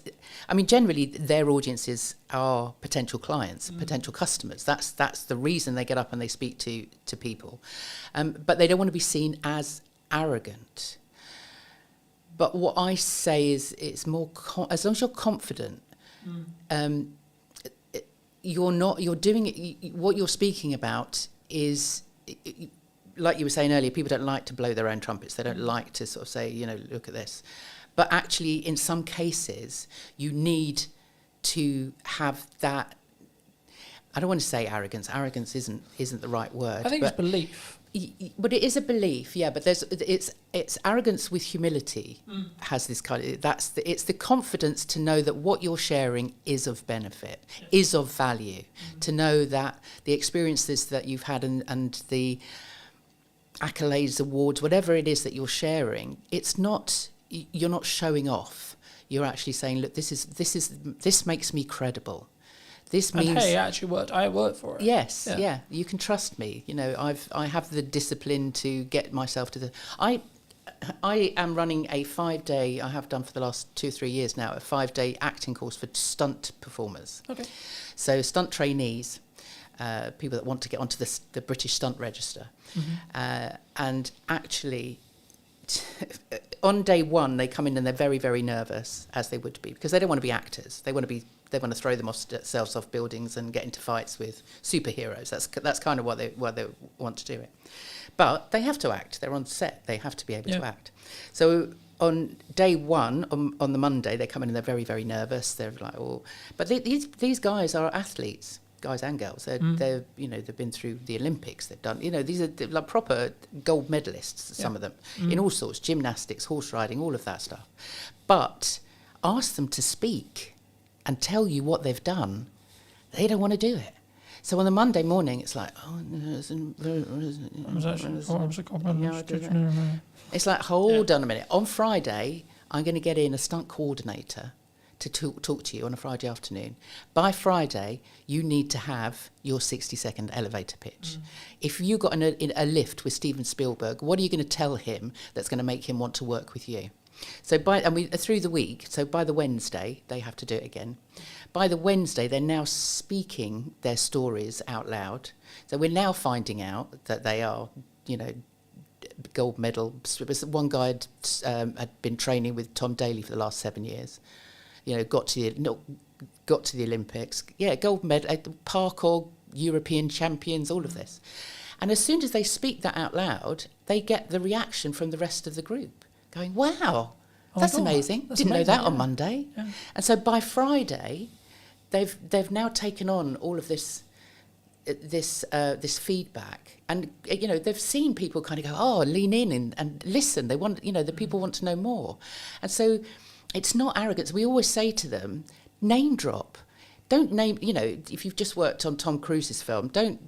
I mean, generally their audiences are potential clients, potential customers. That's the reason they get up and they speak to people. But they don't want to be seen as arrogant. But what I say is, it's more as long as you're confident, you're doing it. What you're speaking about is, like you were saying earlier, people don't like to blow their own trumpets. They don't like to sort of say, look at this. But actually, in some cases, you need to have that. I don't want to say arrogance. Arrogance isn't the right word. I think it's belief. But it is a belief, yeah. But it's arrogance with humility. Has this kind of it's the confidence to know that what you're sharing is of benefit, is of value. To know that the experiences that you've had and the accolades, awards, whatever it is that you're sharing, it's not. You're not showing off. You're actually saying, look, this makes me credible. This means, and hey, I worked for it. Yes, yeah. You can trust me. I have the discipline to get myself to the. I am running a 5-day. I have done for the last 2 or 3 years now, a 5-day acting course for stunt performers. Okay. So stunt trainees, people that want to get onto the British Stunt Register, and actually. On day one, they come in and they're very, very nervous, as they would be, because they don't want to be actors. They want to throw themselves off buildings and get into fights with superheroes. That's kind of why they want to do it. But they have to act. They're on set. They have to be able to act. So on day one, on the Monday, they come in and they're very, very nervous. They're like, oh, but these guys are athletes. Guys and girls, they've been through the Olympics. They've done, these are like proper gold medalists. Some of them in all sorts, gymnastics, horse riding, all of that stuff. But ask them to speak. and tell you what they've done, they don't want to do it. So on the Monday morning, it's like, it's like, hold on a minute. On Friday, I'm going to get in a stunt coordinator to talk to you on a Friday afternoon. By Friday, you need to have your 60-second elevator pitch. If you got a lift with Steven Spielberg, what are you going to tell him that's going to make him want to work with you? So through the week, so by the Wednesday, they have to do it again. By the Wednesday, they're now speaking their stories out loud. So we're now finding out that they are, gold medal. One guy had been training with Tom Daley for the last 7 years. Got to the Olympics. Yeah, gold medal, parkour, European champions, all of this. And as soon as they speak that out loud, they get the reaction from the rest of the group, going, "Wow, that's amazing! Didn't know that on Monday." Yeah. And so by Friday, they've now taken on all of this feedback, and they've seen people kind of go, "Oh, lean in and listen." They want, the people want to know more, and so it's not arrogance. We always say to them, name drop. Don't name. If you've just worked on Tom Cruise's film, don't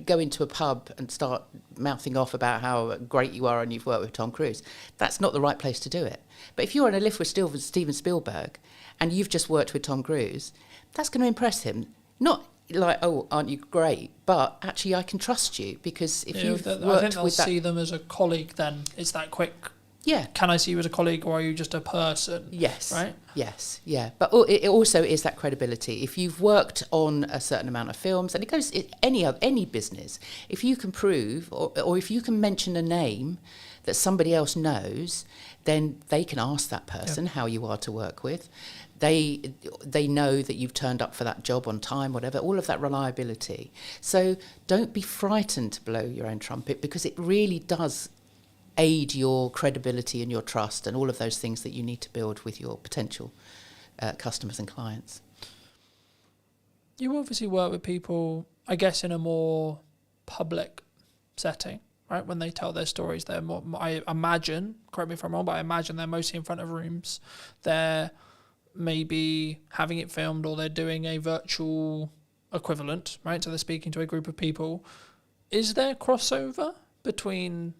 go into a pub and start mouthing off about how great you are and you've worked with Tom Cruise. That's not the right place to do it. But if you're on a lift with Steven Spielberg and you've just worked with Tom Cruise, that's going to impress him. Not like, "Oh, aren't you great?" But actually, I can trust you because if you've worked I think they'll with that, see them as a colleague. Then it's that quick. Yeah. Can I see you as a colleague, or are you just a person? Yes. Right? Yes. Yeah. But it also is that credibility. If you've worked on a certain amount of films, and it goes any business, if you can prove or if you can mention a name that somebody else knows, then they can ask that person how you are to work with. They know that you've turned up for that job on time, whatever, all of that reliability. So don't be frightened to blow your own trumpet, because it really does aid your credibility and your trust and all of those things that you need to build with your potential customers and clients. You obviously work with people, I guess, in a more public setting, right? When they tell their stories, they're more, I imagine, correct me if I'm wrong, but I imagine they're mostly in front of rooms. They're maybe having it filmed, or they're doing a virtual equivalent, right? So they're speaking to a group of people. Is there crossover between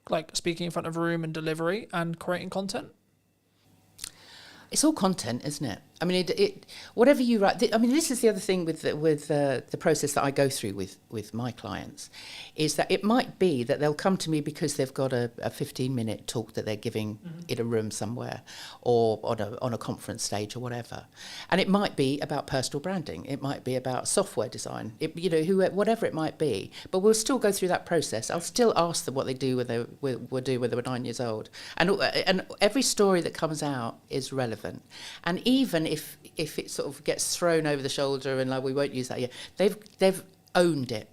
like speaking in front of a room and delivery and creating content? It's all content, isn't it? I mean, it whatever you write. This is the other thing with the process that I go through with my clients, is that it might be that they'll come to me because they've got a 15-minute talk that they're giving in a room somewhere, or on a conference stage or whatever, and it might be about personal branding. It might be about software design. Whatever it might be. But we'll still go through that process. I'll still ask them what they do when they were 9 years old, and every story that comes out is relevant. And even if it sort of gets thrown over the shoulder and like, we won't use that yet, they've owned it.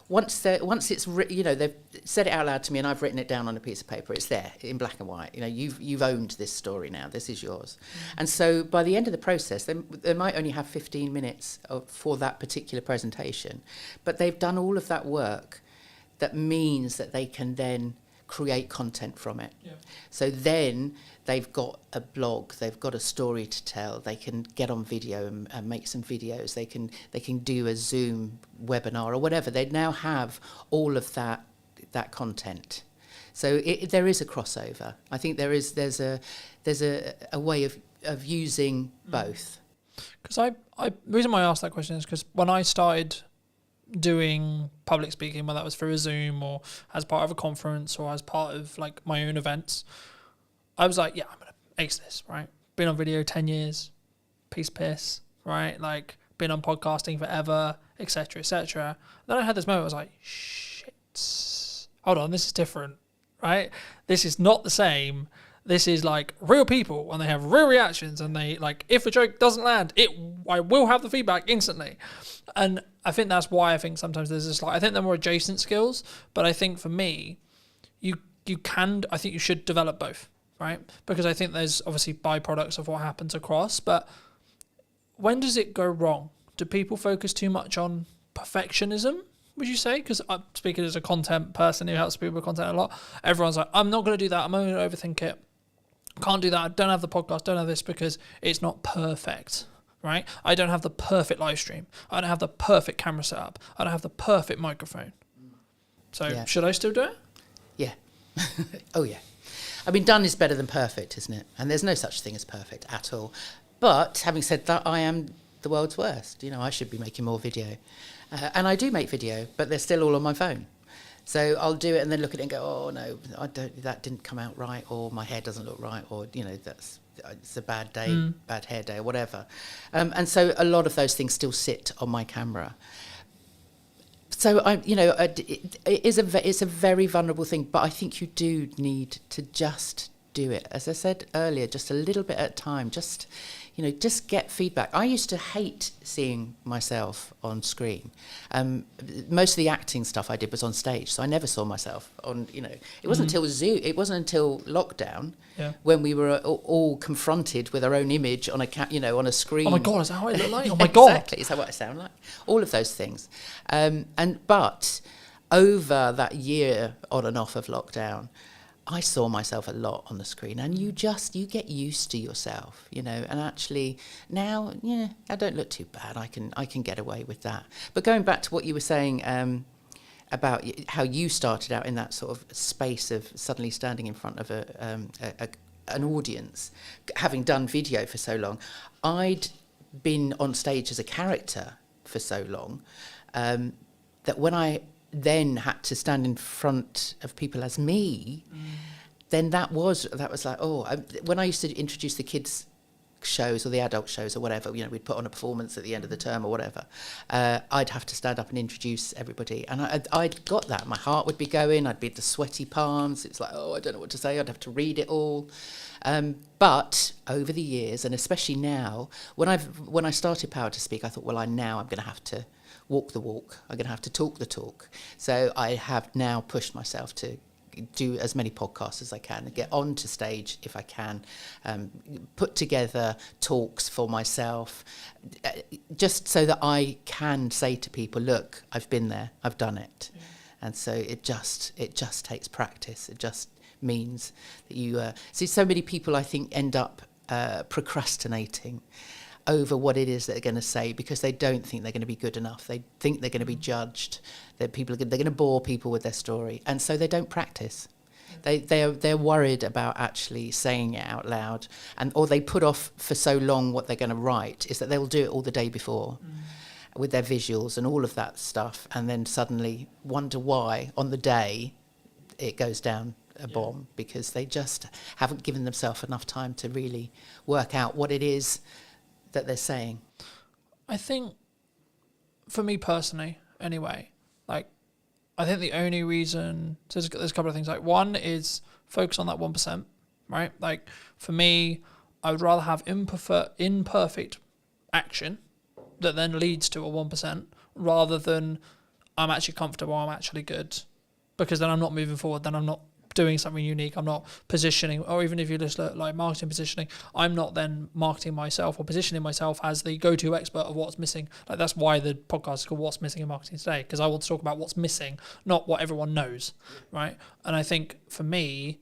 Once it's they've said it out loud to me and I've written it down on a piece of paper. It's there in black and white. You've owned this story now. This is yours. And so by the end of the process, they might only have 15 minutes for that particular presentation, but they've done all of that work. That means that they can then create content from it. Yeah. So then they've got a blog, they've got a story to tell, they can get on video and make some videos, they can do a Zoom webinar or whatever. They now have all of that content. So there is a crossover. I think there's a way of using both. Because the reason why I asked that question is because when I started doing public speaking, whether that was through a Zoom or as part of a conference or as part of like my own events, I was like, yeah, I'm gonna ace this, right? Been on video 10 years, piss, right? Like been on podcasting forever, etc., etc. Then I had this moment. I was like, shit, hold on, this is different, right? This is not the same. This is like real people, and they have real reactions, and they like, if a joke doesn't land, I will have the feedback instantly. And I think that's why I think sometimes there's this like, I think they're more adjacent skills, but I think for me, I think you should develop both, right? Because I think there's obviously byproducts of what happens across, but when does it go wrong? Do people focus too much on perfectionism, would you say? Because I'm speaking as a content person who helps people with content a lot. Everyone's like, I'm not going to do that. I'm only going to overthink it. Can't do that. I don't have the podcast. Don't have this because it's not perfect. right? I don't have the perfect live stream. I don't have the perfect camera setup. I don't have the perfect microphone. So should I still do it? Yeah. Oh, yeah. I mean, done is better than perfect, isn't it? And there's no such thing as perfect at all. But having said that, I am the world's worst. I should be making more video. And I do make video, but they're still all on my phone. So I'll do it and then look at it and go, oh, no, that didn't come out right, or my hair doesn't look right, or, it's a bad day, bad hair day, or whatever. And so a lot of those things still sit on my camera. So it's a very vulnerable thing, but I think you do need to just do it. As I said earlier, just a little bit at a time. Just get feedback. I used to hate seeing myself on screen. Most of the acting stuff I did was on stage, so I never saw myself on. It wasn't until Zoom. It wasn't until lockdown when we were all confronted with our own image on on a screen. Oh my God, is that how I look like? Oh my God, exactly. Is that what I sound like? All of those things, but over that year on and off of lockdown, I saw myself a lot on the screen, and you get used to yourself, and actually now, I don't look too bad. I can get away with that. But going back to what you were saying about how you started out in that sort of space of suddenly standing in front of an audience, having done video for so long, I'd been on stage as a character for so long that when I then had to stand in front of people as me, then that was like, when I used to introduce the kids shows or the adult shows or whatever, we'd put on a performance at the end of the term or whatever, I'd have to stand up and introduce everybody, and I'd got that. My heart would be going, I'd be the sweaty palms, it's like, I don't know what to say, I'd have to read it all. But over the years, and especially now, when I started Power to Speak, I thought, I'm going to have to walk the walk. I'm going to have to talk the talk. So I have now pushed myself to do as many podcasts as I can and get onto stage if I can, put together talks for myself, just so that I can say to people, look, I've been there, I've done it. Yeah. And so it just takes practice. It just means that you see so many people, I think, end up procrastinating over what it is that they're going to say because they don't think they're going to be good enough. They think they're going to be judged. That they're going to bore people with their story, and so they don't practice. They're worried about actually saying it out loud, or they put off for so long what they're going to write is that they'll do it all the day before with their visuals and all of that stuff, and then suddenly wonder why on the day it goes down a bomb because they just haven't given themselves enough time to really work out what it is that they're saying. I think, for me personally, anyway, I think the only reason, there's a couple of things. One is focus on that 1%, right? For me, I would rather have imperfect action that then leads to a 1% rather than I'm actually comfortable, I'm actually good, because then I'm not moving forward, then I'm not doing something unique, I'm not positioning, or even if you just look like marketing positioning, I'm not then marketing myself or positioning myself as the go-to expert of what's missing. That's why the podcast is called What's Missing in Marketing Today, because I want to talk about what's missing, not what everyone knows, right? And I think for me,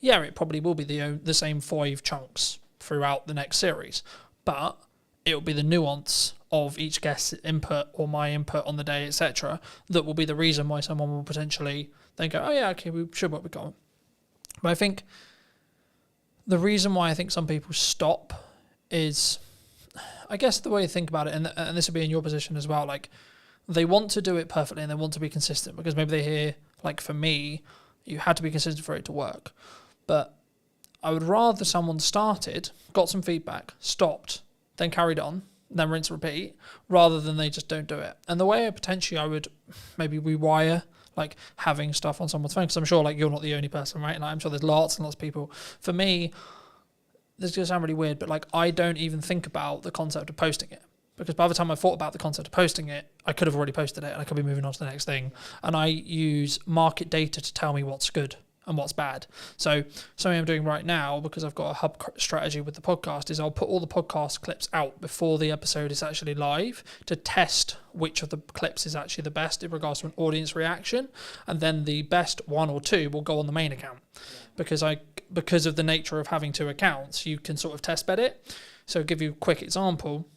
it probably will be the same 5 chunks throughout the next series, but it will be the nuance of each guest's input or my input on the day, etc., that will be the reason why someone will potentially then go, okay, we should what we got. But I think the reason why I think some people stop is, I guess the way you think about it, and this would be in your position as well, they want to do it perfectly and they want to be consistent because maybe they hear, for me, you had to be consistent for it to work. But I would rather someone started, got some feedback, stopped, then carried on, then rinse and repeat, rather than they just don't do it. And the way I would maybe rewire having stuff on someone's phone, because I'm sure you're not the only person, right? I'm sure there's lots and lots of people. For me, this is going to sound really weird, but I don't even think about the concept of posting it, because by the time I thought about the concept of posting it, I could have already posted it and I could be moving on to the next thing. And I use market data to tell me what's good and what's bad. So something I'm doing right now, because I've got a hub strategy with the podcast, is I'll put all the podcast clips out before the episode is actually live to test which of the clips is actually the best in regards to an audience reaction, and then the best 1 or 2 will go on the main account. Because of the nature of having 2 accounts, you can sort of test bed it. So I'll give you a quick example.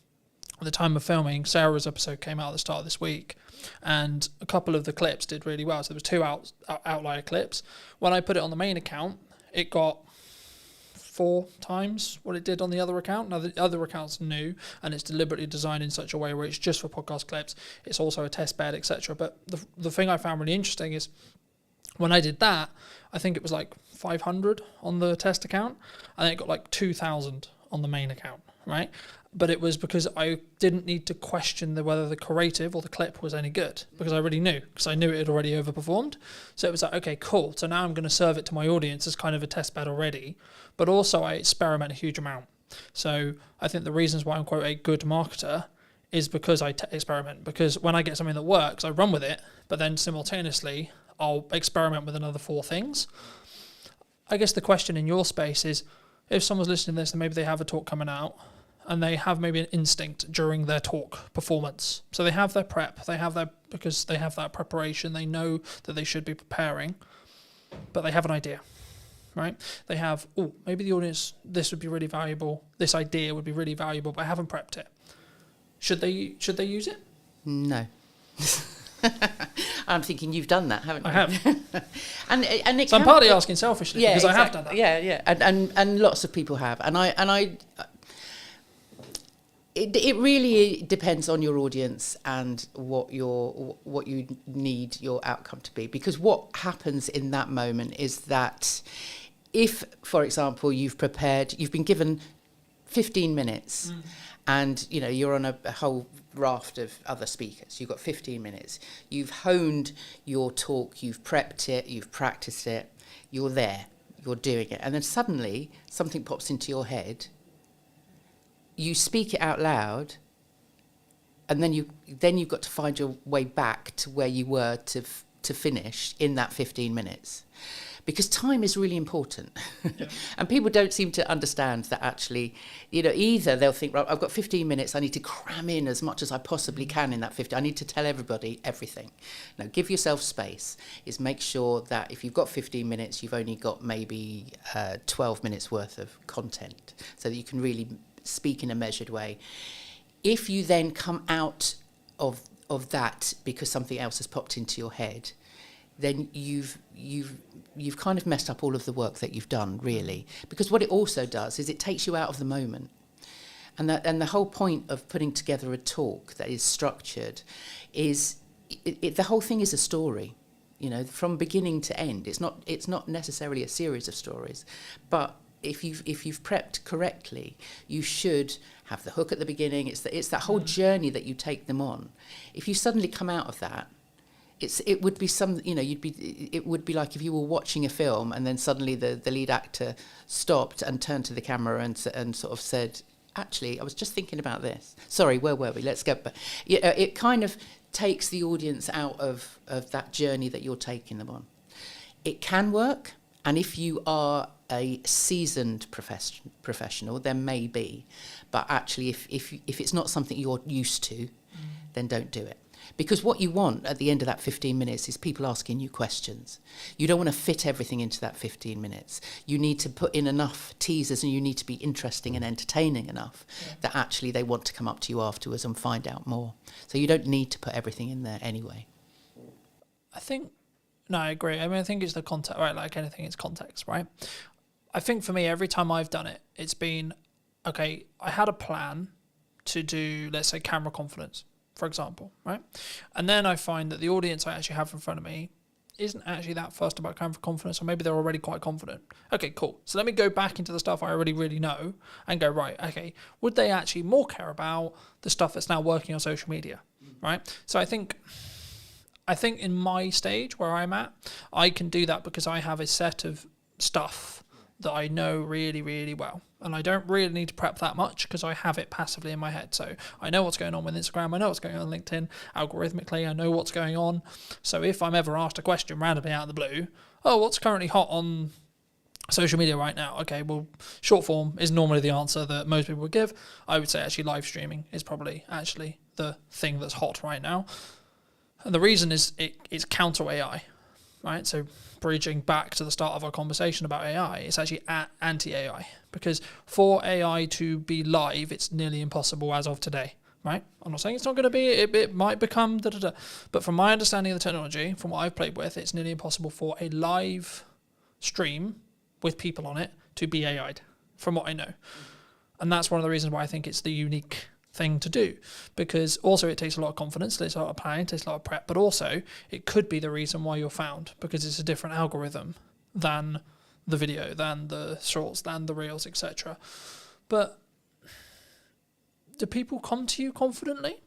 at the time of filming, Sarah's episode came out at the start of this week, and a couple of the clips did really well. So there was 2 outlier clips. When I put it on the main account, it got 4 times what it did on the other account. Now, the other account's new, and it's deliberately designed in such a way where it's just for podcast clips. It's also a test bed, etc. But the thing I found really interesting is when I did that, I think it was like 500 on the test account, and it got like 2,000 on the main account, right? But it was because I didn't need to question whether the creative or the clip was any good, because I already knew, because I knew it had already overperformed. So it was like, okay, cool. So now I'm going to serve it to my audience as kind of a test bed already, but also I experiment a huge amount. So I think the reasons why I'm, quote, a good marketer is because I experiment, because when I get something that works, I run with it, but then simultaneously I'll experiment with another 4 things. I guess the question in your space is, if someone's listening to this and maybe they have a talk coming out, and they have maybe an instinct during their talk performance. So they have their prep, because they have that preparation, they know that they should be preparing, but they have an idea, right? They have, maybe the audience, this would be really valuable, this idea would be really valuable, but I haven't prepped it. Should they use it? No. I'm thinking you've done that, haven't you? I have. and it so I'm partly asking selfishly, because exactly. I have done that. Yeah. And lots of people have. It really depends on your audience and what you need your outcome to be. Because what happens in that moment is that if, for example, you've been given 15 minutes and you're on a whole raft of other speakers, you've got 15 minutes, you've honed your talk, you've prepped it, you've practiced it, you're there, you're doing it, and then suddenly something pops into your head. You speak it out loud, and then you've got to find your way back to where you were to finish in that 15 minutes, because time is really important. Yeah. And people don't seem to understand that actually, either they'll think, right, I've got 15 minutes, I need to cram in as much as I possibly can in that 15. I need to tell everybody everything. No, give yourself space. Is make sure that if you've got 15 minutes, you've only got maybe 12 minutes worth of content, so that you can really speak in a measured way. If you then come out of that because something else has popped into your head, then you've kind of messed up all of the work that you've done, really. Because what it also does is it takes you out of the moment. And the whole point of putting together a talk that is structured is the whole thing is a story, from beginning to end. It's not necessarily a series of stories, but if you've prepped correctly, you should have the hook at the beginning. It's that whole journey that you take them on. If you suddenly come out of that, it would be it would be like if you were watching a film and then suddenly the lead actor stopped and turned to the camera and sort of said, "Actually, I was just thinking about this. Sorry, where were we? Let's go." But it kind of takes the audience out of that journey that you're taking them on. It can work, and if you are a seasoned professional, there may be, but actually if it's not something you're used to, then don't do it. Because what you want at the end of that 15 minutes is people asking you questions. You don't want to fit everything into that 15 minutes. You need to put in enough teasers, and you need to be interesting and entertaining enough that actually they want to come up to you afterwards and find out more. So you don't need to put everything in there anyway. I agree. I think it's the context, right? Like anything, it's context, right? I think for me, every time I've done it, it's been, okay, I had a plan to do, let's say, camera confidence, for example, right? And then I find that the audience I actually have in front of me isn't actually that fussed about camera confidence, or maybe they're already quite confident. Okay, cool. So let me go back into the stuff I already really know and go, right, okay, would they actually more care about the stuff that's now working on social media, right? So I think in my stage where I'm at, I can do that because I have a set of stuff that I know really, really well. And I don't really need to prep that much because I have it passively in my head. So I know what's going on with Instagram. I know what's going on LinkedIn. Algorithmically, I know what's going on. So if I'm ever asked a question randomly out of the blue, what's currently hot on social media right now? Okay, well, short form is normally the answer that most people would give. I would say actually live streaming is probably actually the thing that's hot right now. And the reason is it's counter AI, right? So bridging back to the start of our conversation about AI, it's actually anti-AI, because for AI to be live, it's nearly impossible as of today, right? I'm not saying it's not going to be, it might become da-da-da. But from my understanding of the technology, from what I've played with, it's nearly impossible for a live stream with people on it to be AI'd, from what I know. And that's one of the reasons why I think it's the unique thing to do, because also it takes a lot of confidence, it takes a lot of planning, it takes a lot of prep, but also it could be the reason why you're found, because it's a different algorithm than the video, than the shorts, than the reels, etc. But do people come to you confidently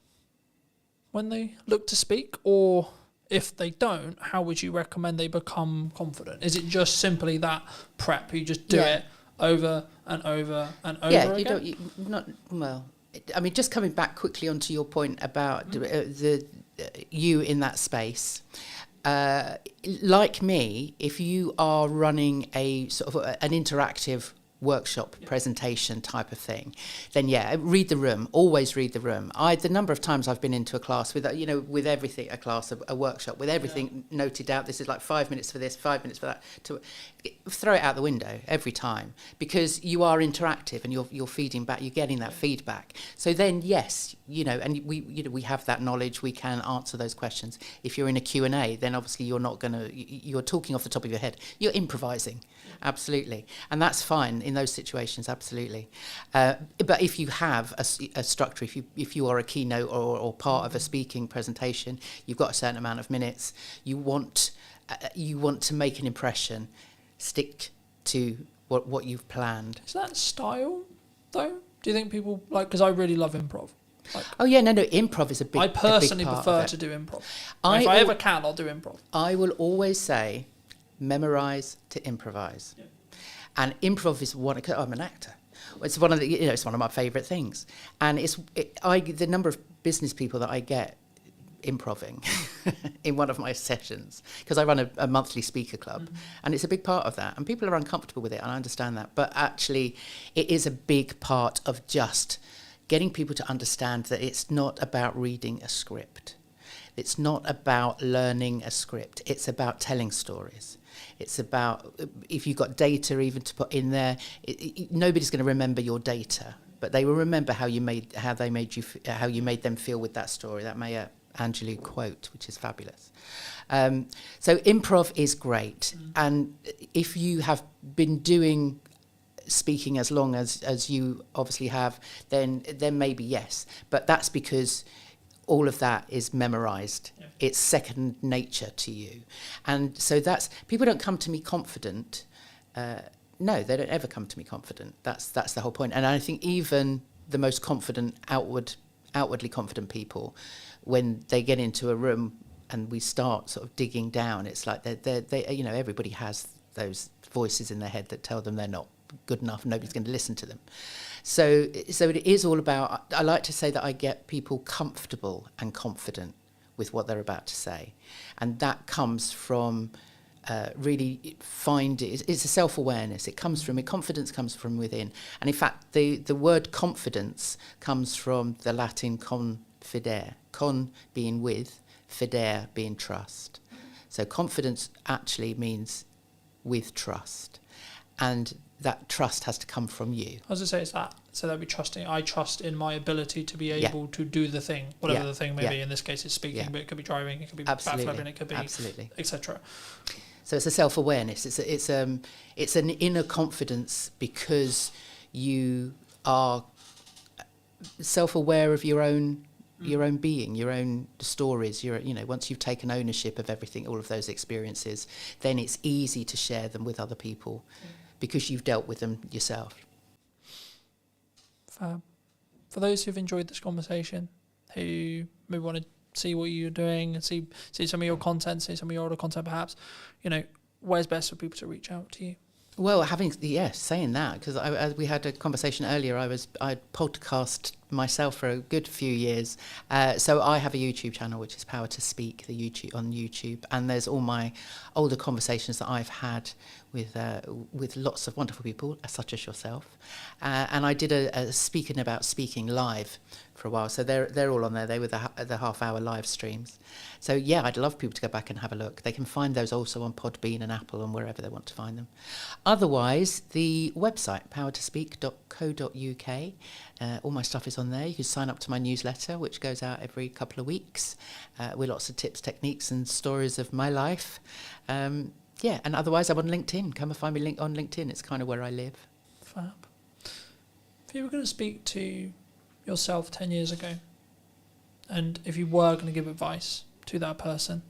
when they look to speak? Or if they don't, how would you recommend they become confident? Is it just simply that prep? You just do it over and over and over again? I mean, just coming back quickly onto your point about you in that space, like me, if you are running a sort of an interactive workshop presentation type of thing, then read the room. Always read the room. The number of times I've been into a class with with everything, a workshop with everything noted out. This is like 5 minutes for this, 5 minutes for that. To throw it out the window every time, because you are interactive and you're feeding back. You're getting that feedback. So then and we have that knowledge. We can answer those questions. If you're in a Q&A, then obviously you're talking off the top of your head. You're improvising. Absolutely. And that's fine in those situations, absolutely. But if you have a structure, if you are a keynote or part of a speaking presentation, you've got a certain amount of minutes, you want to make an impression, stick to what you've planned. Is that style, though? Do you think people, because I really love improv. Improv is a big I personally prefer to do improv. If I ever can, I'll do improv. I will always say, memorize to improvise. Yeah. And improv is I'm an actor. It's one of it's one of my favourite things. And the number of business people that I get improving in one of my sessions, because I run a monthly speaker club, and it's a big part of that. And people are uncomfortable with it, and I understand that. But actually, it is a big part of just getting people to understand that it's not about reading a script. It's not about learning a script. It's about telling stories. It's about, if you've got data even to put in there, nobody's going to remember your data, but they will remember how you made them feel with that story. That Maya Angelou quote, which is fabulous. So improv is great, and if you have been doing speaking as long as you obviously have, then maybe yes, but that's because all of that is memorized. Yeah. It's second nature to you. And so people don't come to me confident. No, they don't ever come to me confident. That's the whole point. And I think even the most confident, outwardly confident people, when they get into a room and we start sort of digging down, it's like they everybody has those voices in their head that tell them they're not good enough, nobody's going to listen to them. So it is all about, I like to say that I get people comfortable and confident with what they're about to say. And that comes from really it's a self-awareness. Confidence comes from within. And in fact, the word confidence comes from the Latin confidere, con being with, fidere being trust. So confidence actually means with trust. And that trust has to come from you. I was going to say, it's that. So that'd be trusting. I trust in my ability to be able to do the thing, whatever the thing may be. In this case, it's speaking, but it could be driving, it could be backflipping, it could be etc. So it's a self-awareness. It's an inner confidence, because you are self-aware of your own being, your own stories. Once you've taken ownership of everything, all of those experiences, then it's easy to share them with other people. Because you've dealt with them yourself. For those who've enjoyed this conversation, who maybe want to see what you're doing and see some of your content, see some of your older content perhaps, where's best for people to reach out to you? Well, saying that, because we had a conversation earlier, I podcast myself for a good few years. So I have a YouTube channel, which is Power to Speak, on YouTube, and there's all my older conversations that I've had with lots of wonderful people, such as yourself. And I did a speaking about speaking live for a while, so they're all on there. They were the half-hour live streams. So yeah, I'd love people to go back and have a look. They can find those also on Podbean and Apple and wherever they want to find them. Otherwise, the website, powertospeak.co.uk, all my stuff is videos on there. You can sign up to my newsletter, which goes out every couple of weeks, with lots of tips, techniques, and stories of my life. And otherwise I'm on LinkedIn. Come and find me on LinkedIn. It's kind of where I live. Fab. If you were going to speak to yourself 10 years ago, and if you were going to give advice to that person,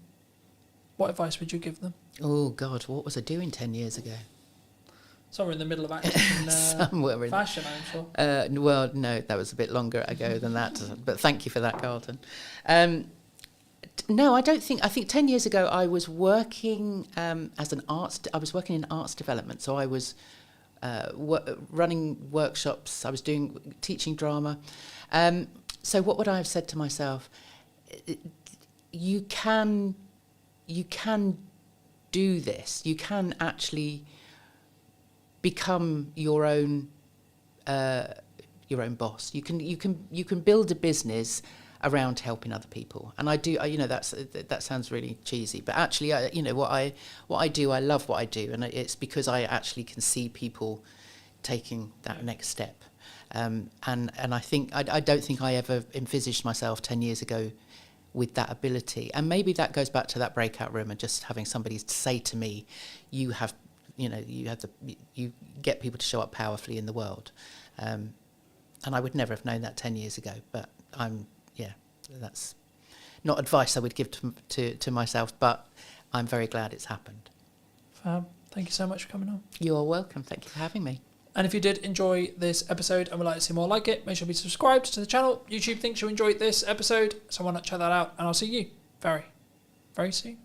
what advice would you give them? Oh, God, what was I doing 10 years ago? Somewhere in the middle of acting and Somewhere in fashion, I'm sure. Well, no, that was a bit longer ago than that. But thank you for that, Carlton. No, I don't think. I think 10 years ago I was working as an arts. I was working in arts development, so I was running workshops. I was teaching drama. So what would I have said to myself? You can do this. You can actually become your own boss. You can build a business around helping other people. And I do. That sounds really cheesy, but actually, what I do. I love what I do, and it's because I actually can see people taking that next step. And I think I don't think I ever envisaged myself 10 years ago with that ability. And maybe that goes back to that breakout room and just having somebody say to me, you get people to show up powerfully in the world. And I would never have known that 10 years ago, but that's not advice I would give to myself, but I'm very glad it's happened. Fab. Thank you so much for coming on. You're welcome. Thank you for having me. And if you did enjoy this episode and would like to see more like it, make sure to be subscribed to the channel. YouTube thinks you enjoyed this episode, so why not check that out? And I'll see you very, very soon.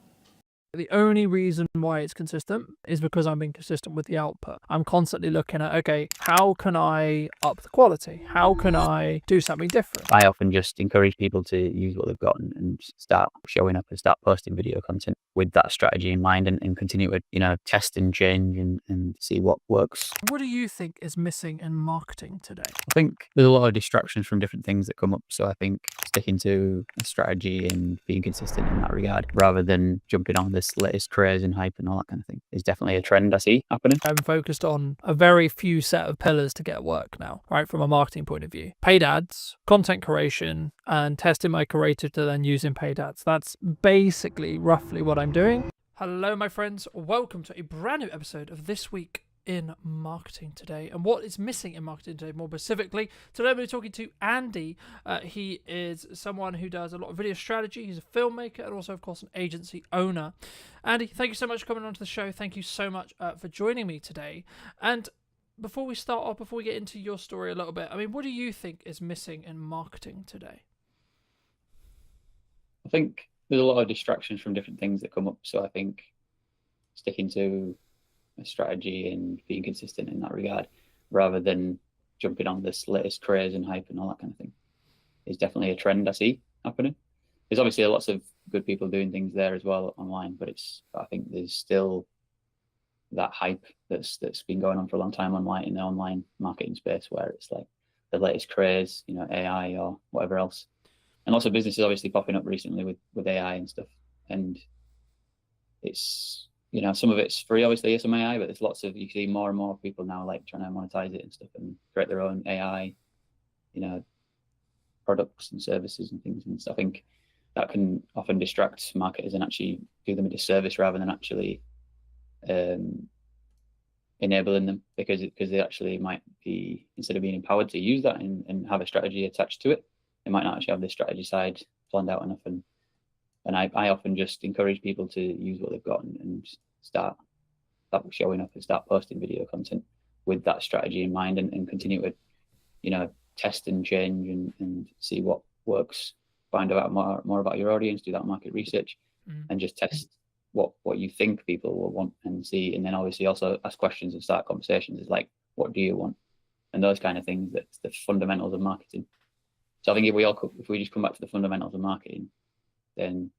The only reason why it's consistent is because I'm being consistent with the output. I'm constantly looking at, okay, how can I up the quality? How can I do something different? I often just encourage people to use what they've got and start showing up and start posting video content with that strategy in mind and continue to, test and change and see what works. What do you think is missing in marketing today? I think there's a lot of distractions from different things that come up. So I think sticking to a strategy and being consistent in that regard, rather than jumping on this latest craze and hype and all that kind of thing, is definitely a trend I see happening. I'm focused on a very few set of pillars to get work now, right? From a marketing point of view. Paid ads, content curation, and testing my creative to then using paid ads. That's basically roughly what I'm doing. Hello, my friends. Welcome to a brand new episode of This Week in Marketing Today. And what is missing in marketing today, more specifically, today I'm going to be talking to Andy. He is someone who does a lot of video strategy. He's a filmmaker and also, of course, an agency owner. Andy, thank you so much for coming onto the show. Thank you so much for joining me today. And before we start off, before we get into your story a little bit, I mean, what do you think is missing in marketing today? I think there's a lot of distractions from different things that come up. So I think sticking to a strategy and being consistent in that regard, rather than jumping on this latest craze and hype and all that kind of thing, is definitely a trend I see happening. There's obviously lots of good people doing things there as well online, but I think there's still that hype that's been going on for a long time online, in the online marketing space, where it's like the latest craze, AI or whatever else. And lots of businesses obviously popping up recently with AI and stuff. And it's, some of it's free, obviously, some AI, but there's you see more and more people now like trying to monetize it and stuff and create their own AI, products and services and things. And so I think that can often distract marketers and actually do them a disservice rather than actually enabling them, because they actually might be, instead of being empowered to use that and have a strategy attached to it, they might not actually have the strategy side planned out enough. And I often just encourage people to use what they've got and start showing up and start posting video content with that strategy in mind and continue to, test and change and see what works, find out more about your audience, do that market research, and just test what you think people will want and see. And then obviously also ask questions and start conversations. It's like, what do you want? And those kind of things, that's the fundamentals of marketing. So I think if we just come back to the fundamentals of marketing, then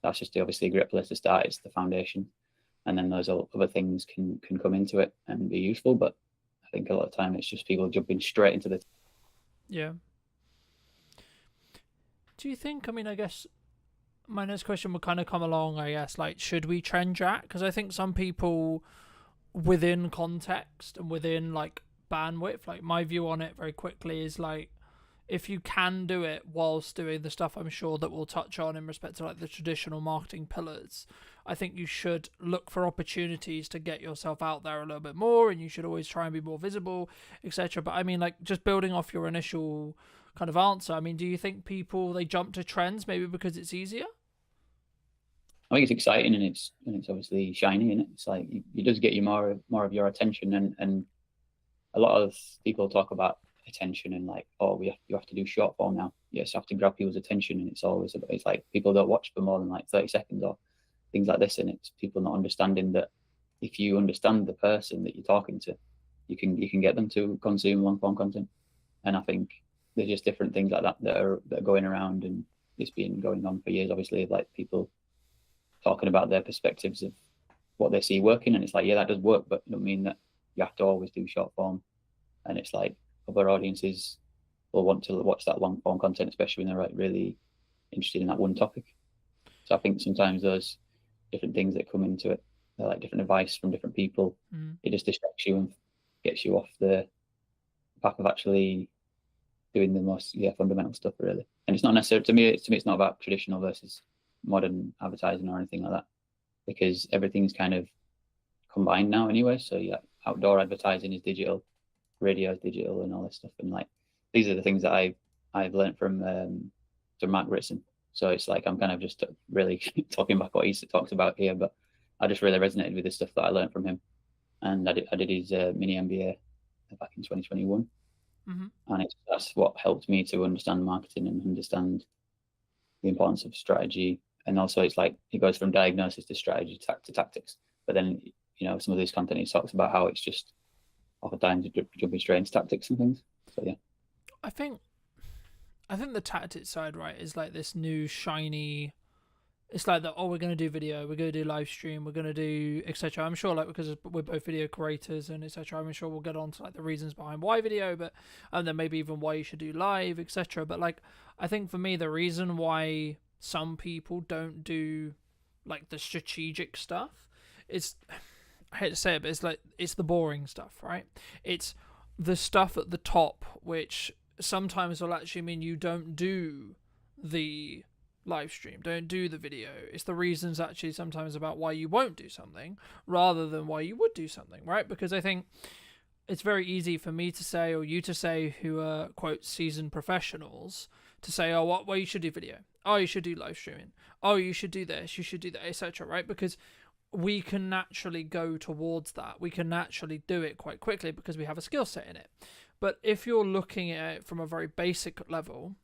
that's just obviously a great place to start. It's the foundation, and then those other things can come into it and be useful. But I think a lot of time it's just people jumping straight into the. Yeah. Do you think? I mean, I guess my next question would kind of come along. I guess, like, should we trend jack? Because I think some people, within context and within like bandwidth, like my view on it very quickly is like, if you can do it whilst doing the stuff I'm sure that we'll touch on in respect to like the traditional marketing pillars, I think you should look for opportunities to get yourself out there a little bit more, and you should always try and be more visible, etc. But I mean, like, just building off your initial kind of answer, I mean, do you think people, they jump to trends maybe because it's easier? I think it's exciting, and it's obviously shiny, and it's like it does get you more of your attention, and a lot of people talk about attention and like, oh, you have to do short form now. Yes, you have to grab people's attention, and it's like people don't watch for more than like 30 seconds or things like this, and it's people not understanding that if you understand the person that you're talking to, you can get them to consume long form content. And I think there's just different things like that are going around, and it's been going on for years, obviously, like people talking about their perspectives of what they see working, and it's like, yeah, that does work, but it don't mean that you have to always do short form. And it's like other audiences will want to watch that long form content, especially when they're like really interested in that one topic. So I think sometimes those different things that come into it, they're like different advice from different people. It just distracts you and gets you off the path of actually doing the most fundamental stuff, really. And it's not necessarily, to me it's not about traditional versus modern advertising or anything like that, because everything's kind of combined now anyway. So yeah, outdoor advertising is digital, radio is digital, and all this stuff. And like, these are the things that I've learned from Mark Ritson. So it's like I'm kind of just really talking about what he talks about here, but I just really resonated with the stuff that I learned from him. And I did his mini MBA back in 2021, and that's what helped me to understand marketing and understand the importance of strategy. And also, it's like it goes from diagnosis to strategy to tactics. But then, some of these content he talks about how it's just oftentimes jumping straight into tactics and things. So yeah, I think the tactics side, right, is like this new shiny. It's like that. Oh, we're going to do video. We're going to do live stream. We're going to do etc. I'm sure, like, because we're both video creators and etc. I'm sure we'll get on to like the reasons behind why video, but and then maybe even why you should do live, etc. But like, I think for me, the reason why some people don't do like the strategic stuff is, I hate to say it, but it's like it's the boring stuff, right? It's the stuff at the top, which sometimes will actually mean you don't do the live stream, don't do the video. It's the reasons actually sometimes about why you won't do something rather than why you would do something, right? Because I think it's very easy for me to say, or you to say, who are quote seasoned professionals, to say, oh, well, you should do video, oh, you should do live streaming, oh, you should do this, you should do that, etc., right? Because we can naturally go towards that. We can naturally do it quite quickly because we have a skill set in it. But if you're looking at it from a very basic level,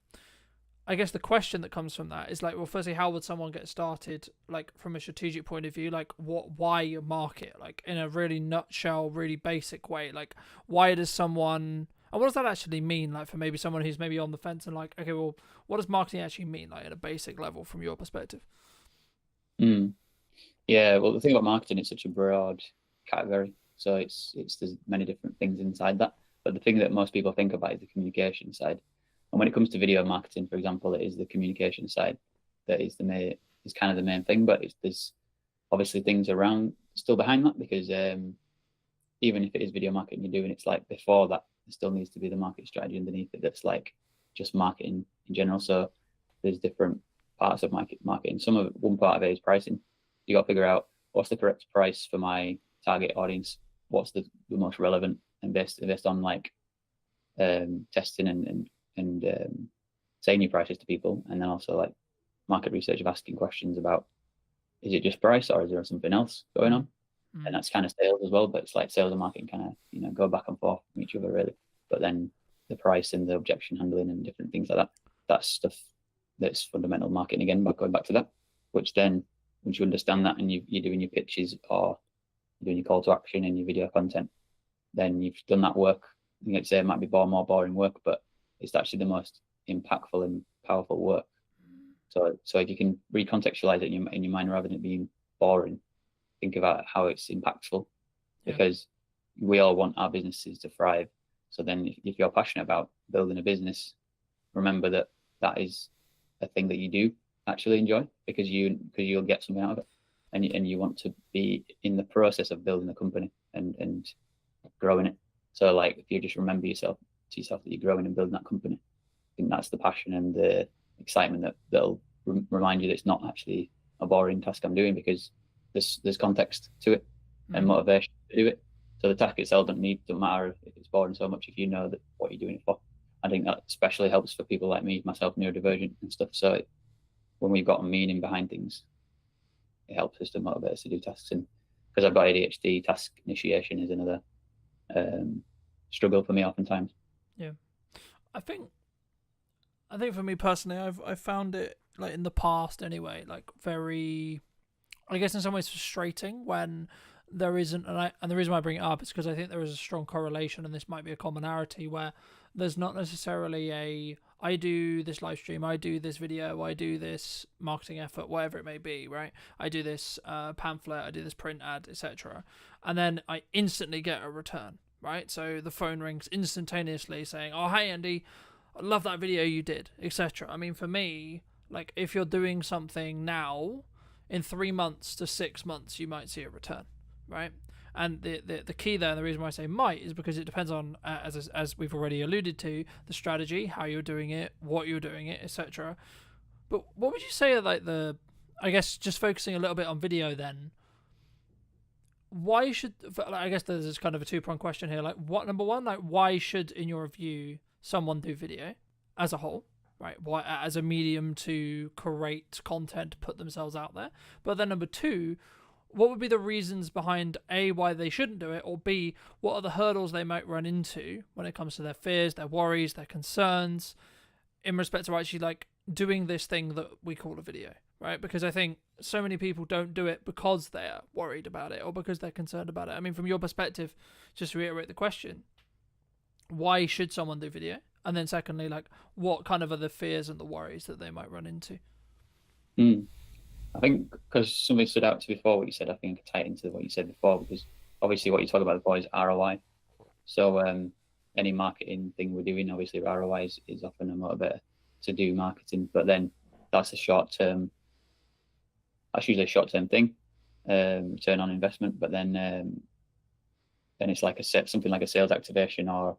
I guess the question that comes from that is like, well, firstly, how would someone get started, like from a strategic point of view? Like, why market? Like, in a really nutshell, really basic way. Like, why does someone, and what does that actually mean? Like, for maybe someone who's maybe on the fence and like, okay, well, what does marketing actually mean? Like, at a basic level, from your perspective. Yeah, well, the thing about marketing, it's such a broad category. So it's there's many different things inside that. But the thing that most people think about is the communication side. And when it comes to video marketing, for example, it is the communication side that is kind of the main thing. But there's obviously things around still behind that, because even if it is video marketing you're doing, it's like before that, there still needs to be the market strategy underneath it that's like just marketing in general. So there's different parts of marketing. One part of it is pricing. You got to figure out what's the correct price for my target audience, what's the most relevant, and based on like testing and saying your prices to people, and then also like market research of asking questions about, is it just price or is there something else going on? And that's kind of sales as well, but it's like sales and marketing kind of go back and forth from each other really. But then the price and the objection handling and different things like that, that's stuff that's fundamental marketing again, but going back to that, which then once you understand that and you're doing your pitches or you're doing your call to action and your video content, then you've done that work. You might say it might be more boring work, but it's actually the most impactful and powerful work. So if you can recontextualize it in your mind rather than it being boring, think about how it's impactful, because we all want our businesses to thrive. So then if you're passionate about building a business, remember that is a thing that you do actually enjoy, because you'll get something out of it, and you want to be in the process of building a company and growing it. So like if you just remember to yourself that you're growing and building that company, think that's the passion and the excitement that'll remind you that it's not actually a boring task I'm doing, because there's context to it and motivation to do it. So the task itself doesn't matter if it's boring so much if you know that what you're doing it for. I think that especially helps for people like me, myself, neurodivergent and stuff. So when we've got a meaning behind things, it helps us to motivate us to do tasks. And because I've got ADHD, task initiation is another struggle for me oftentimes. Yeah, I think for me personally, I've found it, like in the past anyway, like very, I guess in some ways frustrating when there isn't, and the reason why I bring it up is because I think there is a strong correlation, and this might be a commonality, where there's not necessarily I do this live stream, I do this video, I do this marketing effort, whatever it may be, right? I do this pamphlet, I do this print ad, etc. And then I instantly get a return, right? So the phone rings instantaneously saying, oh, hey, Andy, I love that video you did, etc. I mean, for me, like, if you're doing something now, in 3 months to 6 months, you might see a return, right? And the key there, and the reason why I say might, is because it depends on, as we've already alluded to, the strategy, how you're doing it, what you're doing it, etc. But what would you say are like I guess just focusing a little bit on video then, why should, I guess there's kind of a two-pronged question here, like number one, like why should, in your view, someone do video as a whole, right? Why, as a medium to create content, put themselves out there? But then number two, what would be the reasons behind A, why they shouldn't do it, or B, what are the hurdles they might run into when it comes to their fears, their worries, their concerns in respect to actually like doing this thing that we call a video, right? Because I think so many people don't do it because they're worried about it or because they're concerned about it. I mean, from your perspective, just to reiterate the question, why should someone do video? And then secondly, like what kind of are the fears and the worries that they might run into? I think because something stood out to before what you said, I think I could tie it into what you said before, because obviously what you talk about before is ROI. So any marketing thing we're doing, obviously ROI is often a motivator to do marketing, but then that's usually a short-term thing, return on investment. But then it's like something like a sales activation, or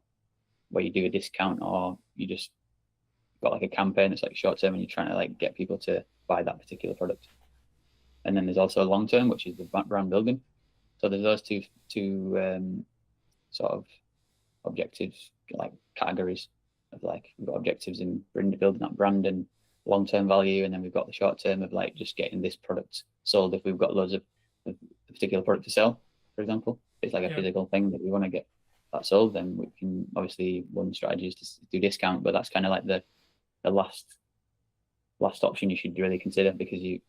where you do a discount, or you just got like a campaign that's like short-term and you're trying to like get people to buy that particular product. And then there's also long term, which is the brand building. So there's those two sort of objectives, like categories of like, we've got objectives in building that brand and long term value, and then we've got the short term of like just getting this product sold. If we've got loads of a particular product to sell, for example, it's like a physical thing that we want to get that sold, then we can, obviously one strategy is to do discount, but that's kind of like the last option you should really consider, because you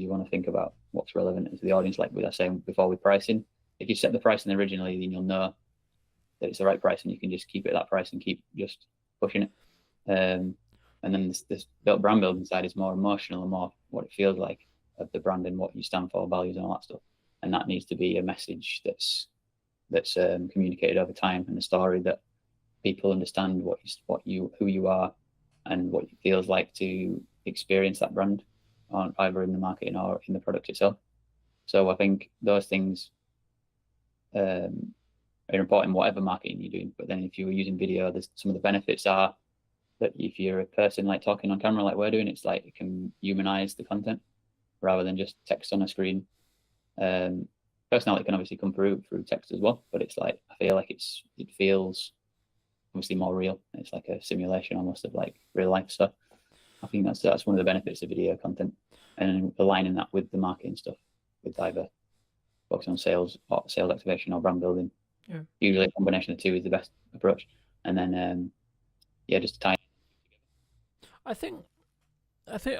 want to think about what's relevant to the audience. Like we were saying before with pricing, if you set the pricing originally, then you'll know that it's the right price and you can just keep it at that price and keep just pushing it. And then this brand building side is more emotional and more what it feels like of the brand and what you stand for, values and all that stuff. And that needs to be a message that's communicated over time, and a story that people understand who you are and what it feels like to experience that brand, on either in the marketing or in the product itself. So I think those things are important, whatever marketing you're doing. But then if you're using video, there's some of the benefits are that if you're a person like talking on camera like we're doing, it's like it can humanize the content rather than just text on a screen. Personality can obviously come through text as well, but it's like, I feel like it feels obviously more real. It's like a simulation almost of like real life. So I think that's one of the benefits of video content, and aligning that with the marketing stuff, with either focusing on sales or sales activation or brand building. Yeah. Usually a combination of the two is the best approach. And then just to tie. I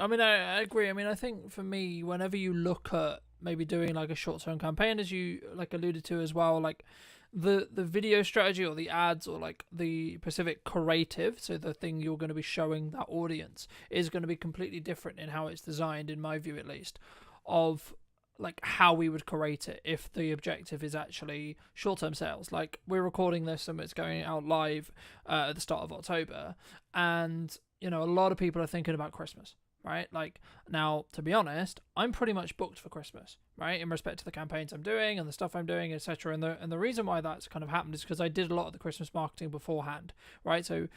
mean, I agree. I mean, I think for me, whenever you look at maybe doing like a short-term campaign, as you like alluded to as well, like the video strategy or the ads or like the specific creative, so the thing you're going to be showing that audience is going to be completely different in how it's designed, in my view at least, of like how we would create it if the objective is actually short-term sales. Like we're recording this and it's going out live at the start of October, and you know, a lot of people are thinking about Christmas, right? Like now, to be honest, I'm pretty much booked for Christmas, right? In respect to the campaigns I'm doing and the stuff I'm doing, etc. And the reason why that's kind of happened is because I did a lot of the Christmas marketing beforehand, right? So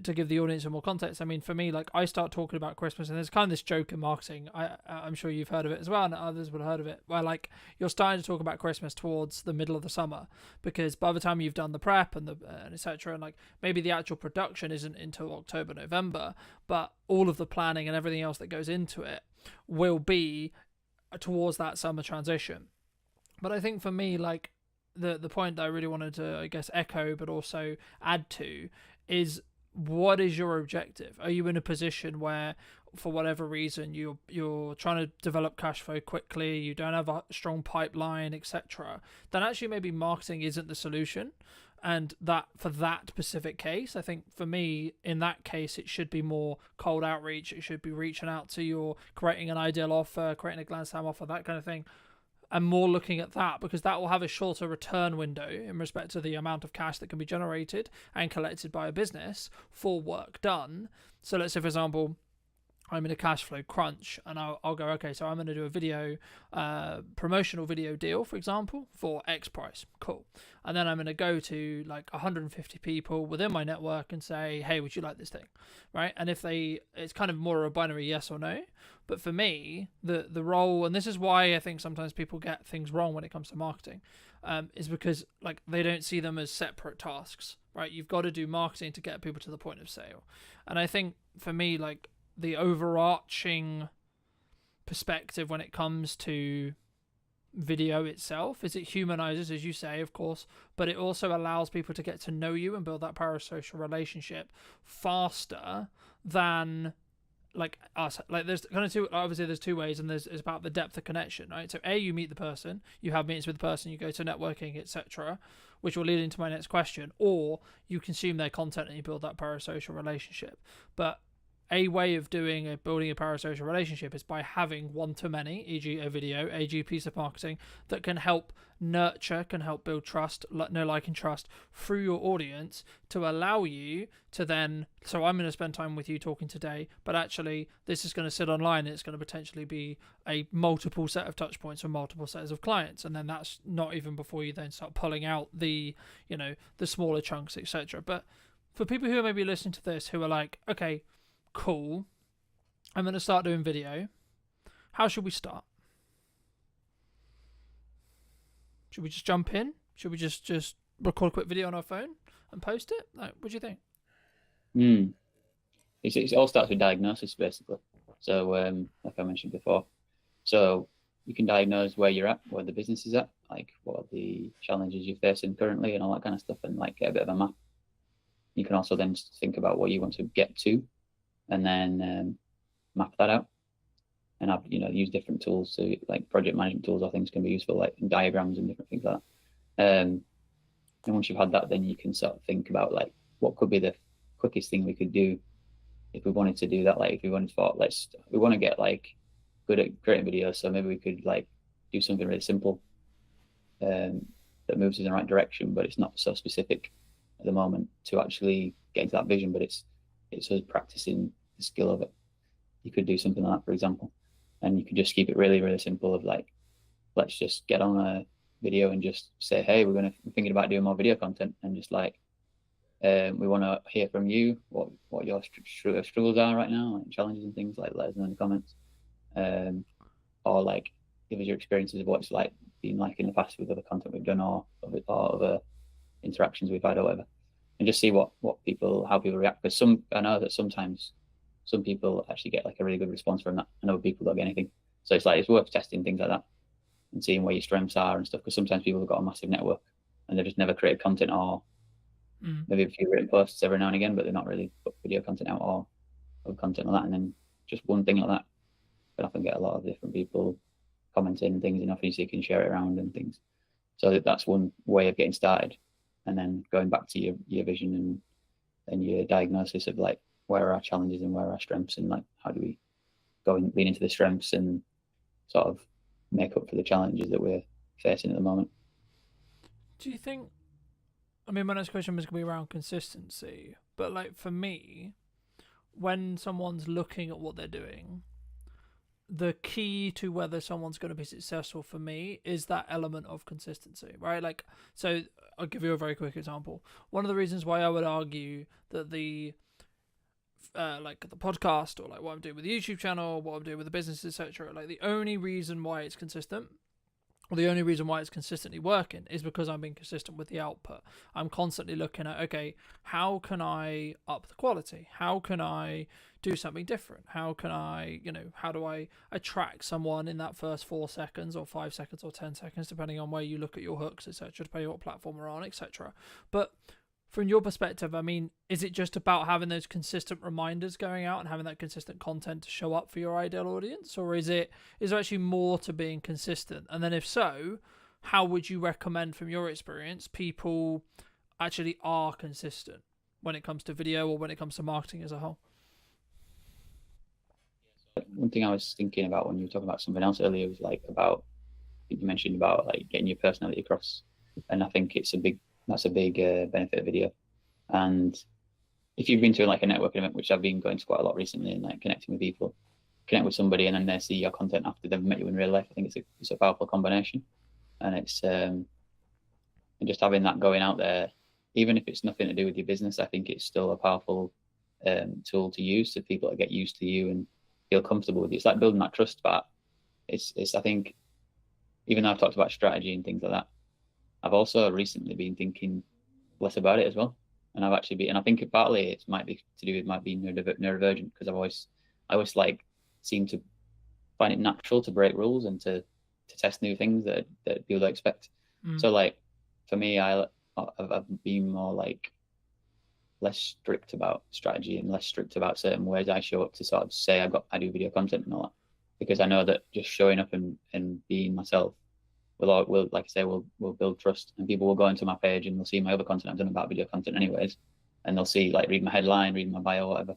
to give the audience some more context, I mean, for me, like, I start talking about Christmas, and there's kind of this joke in marketing. I'm sure you've heard of it as well, and others would have heard of it, where like you're starting to talk about Christmas towards the middle of the summer, because by the time you've done the prep and etc., and like maybe the actual production isn't until October, November, but all of the planning and everything else that goes into it will be towards that summer transition. But I think for me, like, the point that I really wanted to, I guess, echo but also add to is, what is your objective? Are you in a position where, for whatever reason, you're trying to develop cash flow quickly, you don't have a strong pipeline, etc., then actually maybe marketing isn't the solution. And that, for that specific case, I think for me, in that case, it should be more cold outreach. It should be reaching out to your, creating an ideal offer, creating a glance time offer, that kind of thing, and more looking at that, because that will have a shorter return window in respect to the amount of cash that can be generated and collected by a business for work done. So let's say, for example, I'm in a cash flow crunch, and I'll go, okay, so I'm going to do a video, promotional video deal, for example, for X price. Cool. And then I'm going to go to like 150 people within my network and say, hey, would you like this thing? Right. And if it's kind of more a binary yes or no. But for me, the role, and this is why I think sometimes people get things wrong when it comes to marketing, is because like they don't see them as separate tasks, right? You've got to do marketing to get people to the point of sale. And I think for me, like, the overarching perspective when it comes to video itself is it humanizes, as you say, of course, but it also allows people to get to know you and build that parasocial relationship faster than like us. Like, there's kind of there's two ways, and it's about the depth of connection, right? So you meet the person, you have meetings with the person, you go to networking, etc., which will lead into my next question, or you consume their content and you build that parasocial relationship. But a way of building a parasocial relationship is by having one-to-many, e.g. a video, e.g. piece of marketing that can help nurture, can help build trust, know, like, and trust through your audience, to allow you to then, so I'm going to spend time with you talking today, but actually this is going to sit online, and it's going to potentially be a multiple set of touch points for multiple sets of clients. And then that's not even before you then start pulling out the, the smaller chunks, etc. But for people who are maybe listening to this who are like, okay, cool, I'm going to start doing video, how should we start? Should we just jump in? Should we just record a quick video on our phone and post it? Like, what do you think? It all starts with diagnosis, basically. So like I mentioned before, so you can diagnose where you're at, where the business is at, like what are the challenges you're facing currently and all that kind of stuff, and like get a bit of a map. You can also then think about what you want to get to, and then map that out, and have, use different tools. So like project management tools or things can be useful, like diagrams and different things like that. And once you've had that, then you can sort of think about like what could be the quickest thing we could do if we wanted to do that. Like if we wanted to, we want to get like good at creating videos, so maybe we could like do something really simple that moves in the right direction, but it's not so specific at the moment to actually get into that vision. But it's us practicing the skill of it. You could do something like that, for example, and you could just keep it really, really simple of like, let's just get on a video and just say, hey, we're thinking about doing more video content, and just like, we want to hear from you what your struggles are right now, like challenges and things, like let us know in the comments, or like give us your experiences of what it's like been like in the past with other content we've done, or other interactions we've had or whatever, and just see how people react. Because I know that sometimes some people actually get like a really good response from that, and other people don't get anything. So it's worth testing things like that and seeing where your strengths are and stuff. Because sometimes people have got a massive network and they've just never created content, or maybe a few written posts every now and again, but they're not really put video content out or content like that. And then just one thing like that can often get a lot of different people commenting and things, enough so you can share it around and things. So that's one way of getting started. And then going back to your vision and your diagnosis of like, where are our challenges and where are our strengths, and like how do we go and lean into the strengths and sort of make up for the challenges that we're facing at the moment. Do you think, I mean, my next question was going to be around consistency, but like for me, when someone's looking at what they're doing, the key to whether someone's going to be successful for me is that element of consistency, right? Like, so I'll give you a very quick example. One of the reasons why I would argue that the like the podcast, or like what I'm doing with the YouTube channel, what I'm doing with the business, etc., like the only reason why it's consistent, or the only reason why it's consistently working, is because I'm being consistent with the output. I'm constantly looking at, okay, how can I up the quality? How can I do something different? How can I, how do I attract someone in that first 4 seconds or 5 seconds or 10 seconds, depending on where you look at your hooks, etc., depending on what platform we're on, etc. But from your perspective, I mean, is it just about having those consistent reminders going out and having that consistent content to show up for your ideal audience? Or is there actually more to being consistent? And then if so, how would you recommend, from your experience, people actually are consistent when it comes to video or when it comes to marketing as a whole? One thing I was thinking about when you were talking about something else earlier was like about, you mentioned about like getting your personality across. And I think that's a big benefit of video. And if you've been to like a networking event, which I've been going to quite a lot recently, and like connecting with people, connect with somebody and then they see your content after they've met you in real life, I think it's a powerful combination. And it's and just having that going out there, even if it's nothing to do with your business, I think it's still a powerful tool to use so people get used to you and feel comfortable with you. It's like building that trust, but it's I think, even though I've talked about strategy and things like that, I've also recently been thinking less about it as well. And I've actually and I think partly it might be to do with my being neurodivergent, because I always like seem to find it natural to break rules and to test new things that people don't expect. So like for me, I've been more like less strict about strategy and less strict about certain ways I show up to sort of say I do video content and all that, because I know that just showing up and being myself will like I say, will build trust, and people will go into my page and they'll see my other content I've done about video content anyways, and they'll see, like, read my headline, read my bio, whatever,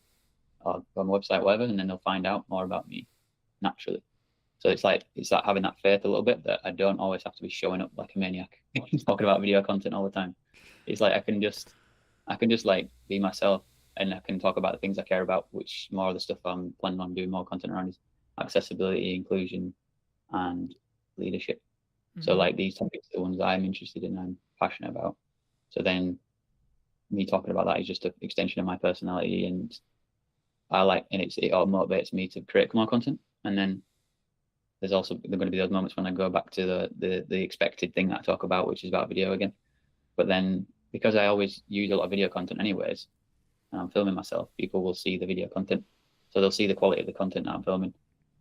or go on my website, whatever, and then they'll find out more about me naturally. So it's like having that faith a little bit that I don't always have to be showing up like a maniac talking about video content all the time. It's like I can just like be myself, and I can talk about the things I care about, which more of the stuff I'm planning on doing more content around is accessibility, inclusion, and leadership. So like these topics are the ones I'm interested in and passionate about. So then me talking about that is just an extension of my personality, and it all motivates me to create more content. And then there's also going to be those moments when I go back to the expected thing that I talk about, which is about video again. But then because I always use a lot of video content anyways, and I'm filming myself, people will see the video content. So they'll see the quality of the content that I'm filming.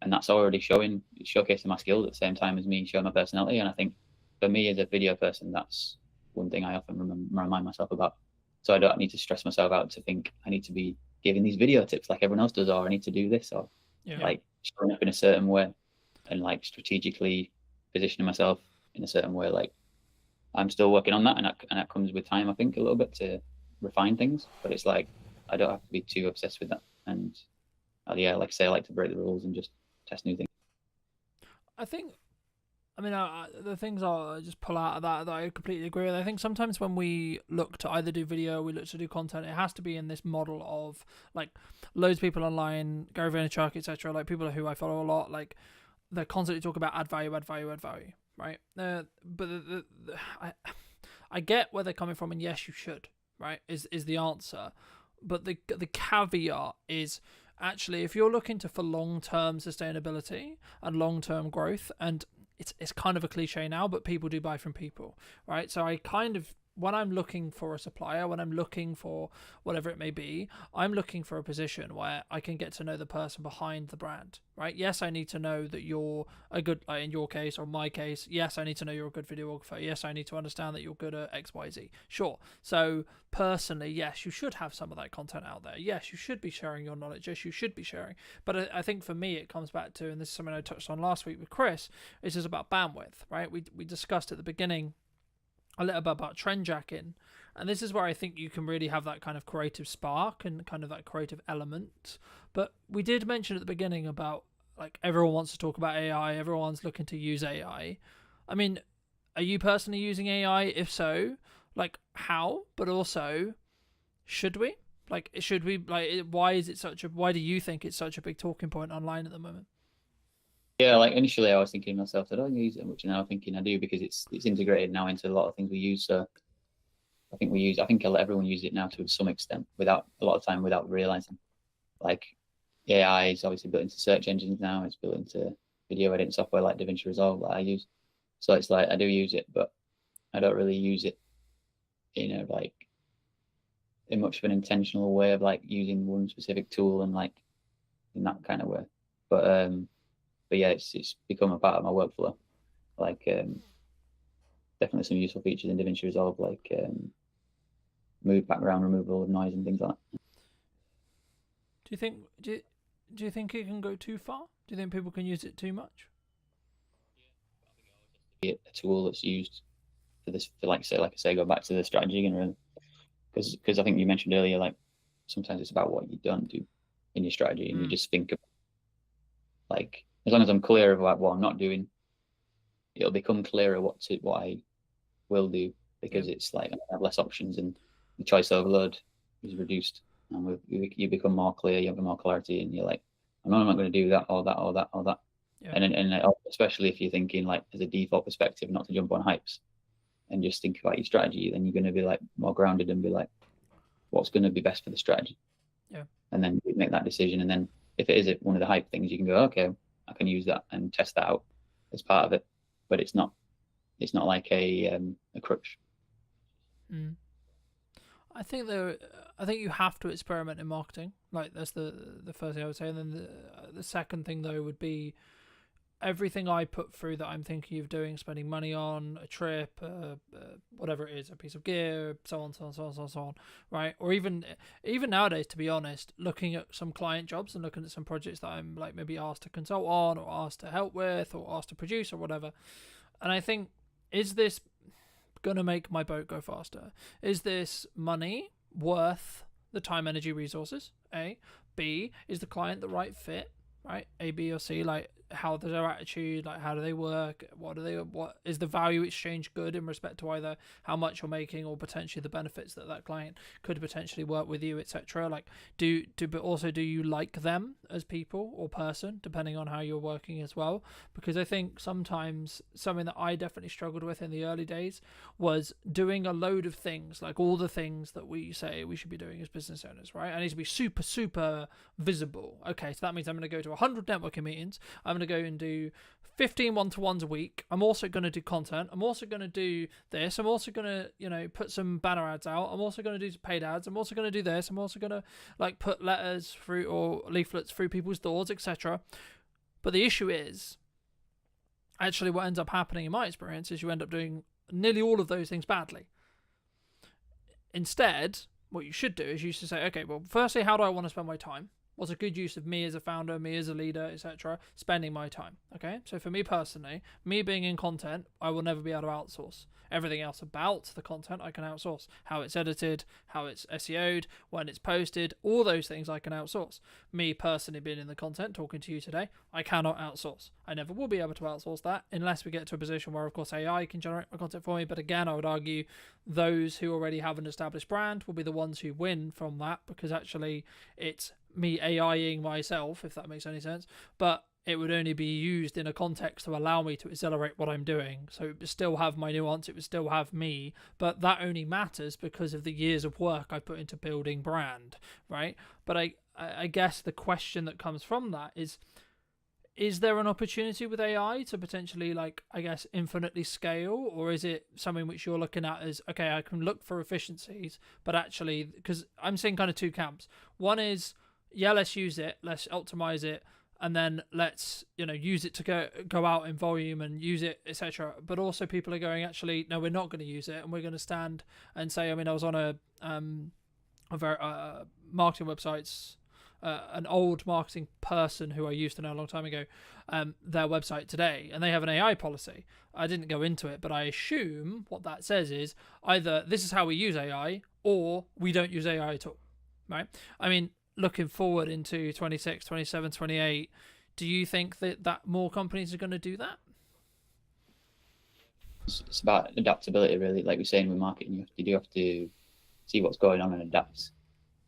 And that's already showcasing my skills at the same time as me showing my personality. And I think for me as a video person, that's one thing I often remind myself about. So I don't need to stress myself out to think I need to be giving these video tips like everyone else does, or I need to do this, or like showing up in a certain way and like strategically positioning myself in a certain way. Like I'm still working on that, and that comes with time, I think, a little bit to refine things. But it's like I don't have to be too obsessed with that. And like I say, I like to break the rules and just test new things. I think, the things I'll just pull out of that I completely agree with. I think sometimes when we look to either do video, we look to do content, it has to be in this model of like loads of people online, Gary Vaynerchuk, etc., like people who I follow a lot, like they constantly talk about add value, right? But I get where they're coming from, and yes, you should, right? Is the answer, but the caveat is, actually, if you're looking for long-term sustainability and long-term growth, and it's kind of a cliche now, but people do buy from people, right? So when I'm looking for a supplier, when I'm looking for whatever it may be, I'm looking for a position where I can get to know the person behind the brand, right? Yes, I need to know that you're a good, in your case or my case, yes, I need to know you're a good videographer. Yes, I need to understand that you're good at X, Y, Z. Sure. So personally, yes, you should have some of that content out there. Yes, you should be sharing your knowledge. Yes, you should be sharing. But I think for me, it comes back to, and this is something I touched on last week with Chris, it's just about bandwidth, right? We discussed at the beginning a little bit about trend jacking, and this is where I think you can really have that kind of creative spark and kind of that creative element. But we did mention at the beginning about, like, everyone wants to talk about AI, everyone's looking to use AI. I mean, are you personally using AI? If so, like, how? But also, should we? Why do you think it's such a big talking point online at the moment? Yeah, like initially I was thinking to myself, I don't use it much, and now I'm thinking I do, because it's integrated now into a lot of things we use. So I think everyone uses it now to some extent, without a lot of time, without realizing. Like AI is obviously built into search engines now. It's built into video editing software like DaVinci Resolve that I use. So it's like I do use it, but I don't really use it in much of an intentional way of like using one specific tool and like in that kind of way. But yeah, it's become a part of my workflow. Like definitely some useful features in DaVinci Resolve, like move background removal of noise and things like that. Do you think it can go too far? Do you think people can use it too much? A tool that's used for this, for like I say, go back to the strategy again, really, because I think you mentioned earlier, like sometimes it's about what you don't do in your strategy, and you just think of, like, as long as I'm clear about what I'm not doing, it'll become clearer what I will do, because it's like I have less options and the choice overload is reduced, and you become more clear, you have more clarity, and you're like, I'm not going to do that or that or that or that. Yeah. And especially if you're thinking like as a default perspective, not to jump on hypes and just think about your strategy, then you're going to be like more grounded and be like, what's going to be best for the strategy? Yeah. And then you make that decision. And then if it is one of the hype things, you can go, okay, I can use that and test that out as part of it. But it's not like a crutch. Mm. I think you have to experiment in marketing. Like that's the first thing I would say, and then the second thing though would be everything I put through that I'm thinking of doing, spending money on a trip, whatever it is, a piece of gear, so on, right? Or even nowadays, to be honest, looking at some client jobs and looking at some projects that I'm like maybe asked to consult on or asked to help with or asked to produce or whatever, and I think, is this going to make my boat go faster? Is this money worth the time, energy, resources? A. B, is the client the right fit? Right? A, B, or C, like how does their attitude, like how do they work, what is the value exchange good in respect to either how much you're making or potentially the benefits that client could potentially work with you, etc. Like but also do you like them as people or person, depending on how you're working as well? Because I think sometimes something that I definitely struggled with in the early days was doing a load of things, like all the things that we say we should be doing as business owners, right? I need to be super visible. Okay, so that means I'm going to go to 100 networking meetings, I'm going to go and do 15 one-to-ones a week, I'm also going to do content, I'm also going to do this, I'm also going to put some banner ads out, I'm also going to do paid ads, I'm also going to do this, I'm also going to like put letters through or leaflets through people's doors, etc. But the issue is actually what ends up happening in my experience is you end up doing nearly all of those things badly. Instead, what you should do is you should say, okay, well, firstly, how do I want to spend my time? What's a good use of me as a founder, me as a leader, etc., spending my time? Okay, so for me personally, me being in content, I will never be able to outsource. Everything else about the content I can outsource. How it's edited, how it's SEO'd, when it's posted, all those things I can outsource. Me personally being in the content, talking to you today, I cannot outsource. I never will be able to outsource that unless we get to a position where, of course, AI can generate my content for me. But again, I would argue those who already have an established brand will be the ones who win from that, because actually it's me AIing myself, if that makes any sense, but it would only be used in a context to allow me to accelerate what I'm doing. So it would still have my nuance, it would still have me, but that only matters because of the years of work I put into building brand, right? But I guess the question that comes from that is there an opportunity with AI to potentially, like, I guess, infinitely scale? Or is it something which you're looking at as, okay, I can look for efficiencies, but actually, because I'm seeing kind of two camps. One is, yeah, let's use it, let's optimize it, and then let's use it to go out in volume and use it, etc. But also people are going, actually, no, we're not going to use it, and we're going to stand and say, I mean, I was on a very marketing websites, an old marketing person who I used to know a long time ago, their website today, and they have an AI policy. I didn't go into it, but I assume what that says is either this is how we use AI or we don't use AI at all, right? I mean, looking forward into 26, 27, 28, do you think that more companies are going to do that? It's about adaptability, really. Like we're saying with marketing, you do have to see what's going on and adapt.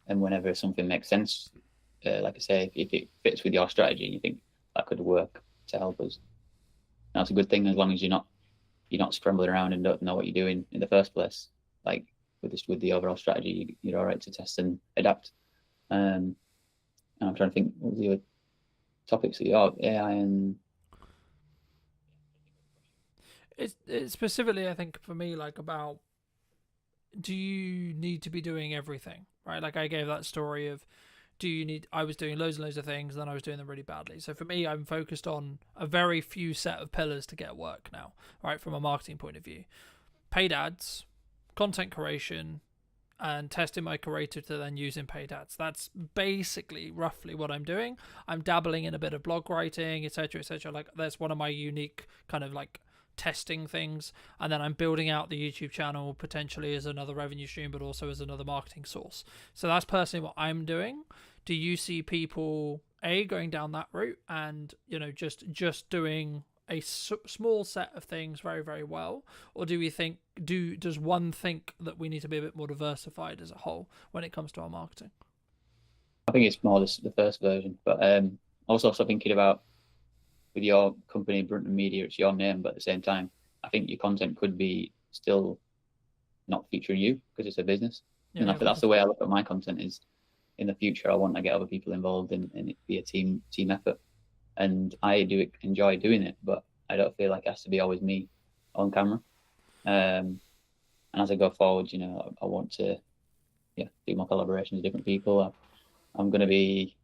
And whenever something makes sense, like I say, if it fits with your strategy and you think that could work, to help us. And that's a good thing as long as you're not scrambling around and don't know what you're doing in the first place. Like with the overall strategy, you're all right to test and adapt. And I'm trying to think, what was the other topics that AI and It's specifically, I think, for me, like, about, do you need to be doing everything, right? Like, I gave that story of, I was doing loads and loads of things, and then I was doing them really badly. So for me, I'm focused on a very few set of pillars to get work now, right? From a marketing point of view: paid ads, content creation, and testing my creative to then use in paid ads. That's basically roughly what I'm doing. I'm dabbling in a bit of blog writing, etc., etc. Like, that's one of my unique kind of like testing things. And then I'm building out the YouTube channel potentially as another revenue stream, but also as another marketing source. So that's personally what I'm doing. Do you see people going down that route and, you know, just doing a small set of things very, very well? Or do we think, does one think that we need to be a bit more diversified as a whole when it comes to our marketing? I think it's more the first version, but also thinking about, with your company, Brunton Media, it's your name, but at the same time, I think your content could be still not featuring you because it's a business. Yeah, and I think that's the way I look at my content. Is in the future, I want to get other people involved and it be a team effort. And I do enjoy doing it, but I don't feel like it has to be always me on camera. And as I go forward, you know, I want to do more collaborations with different people. I'm going to be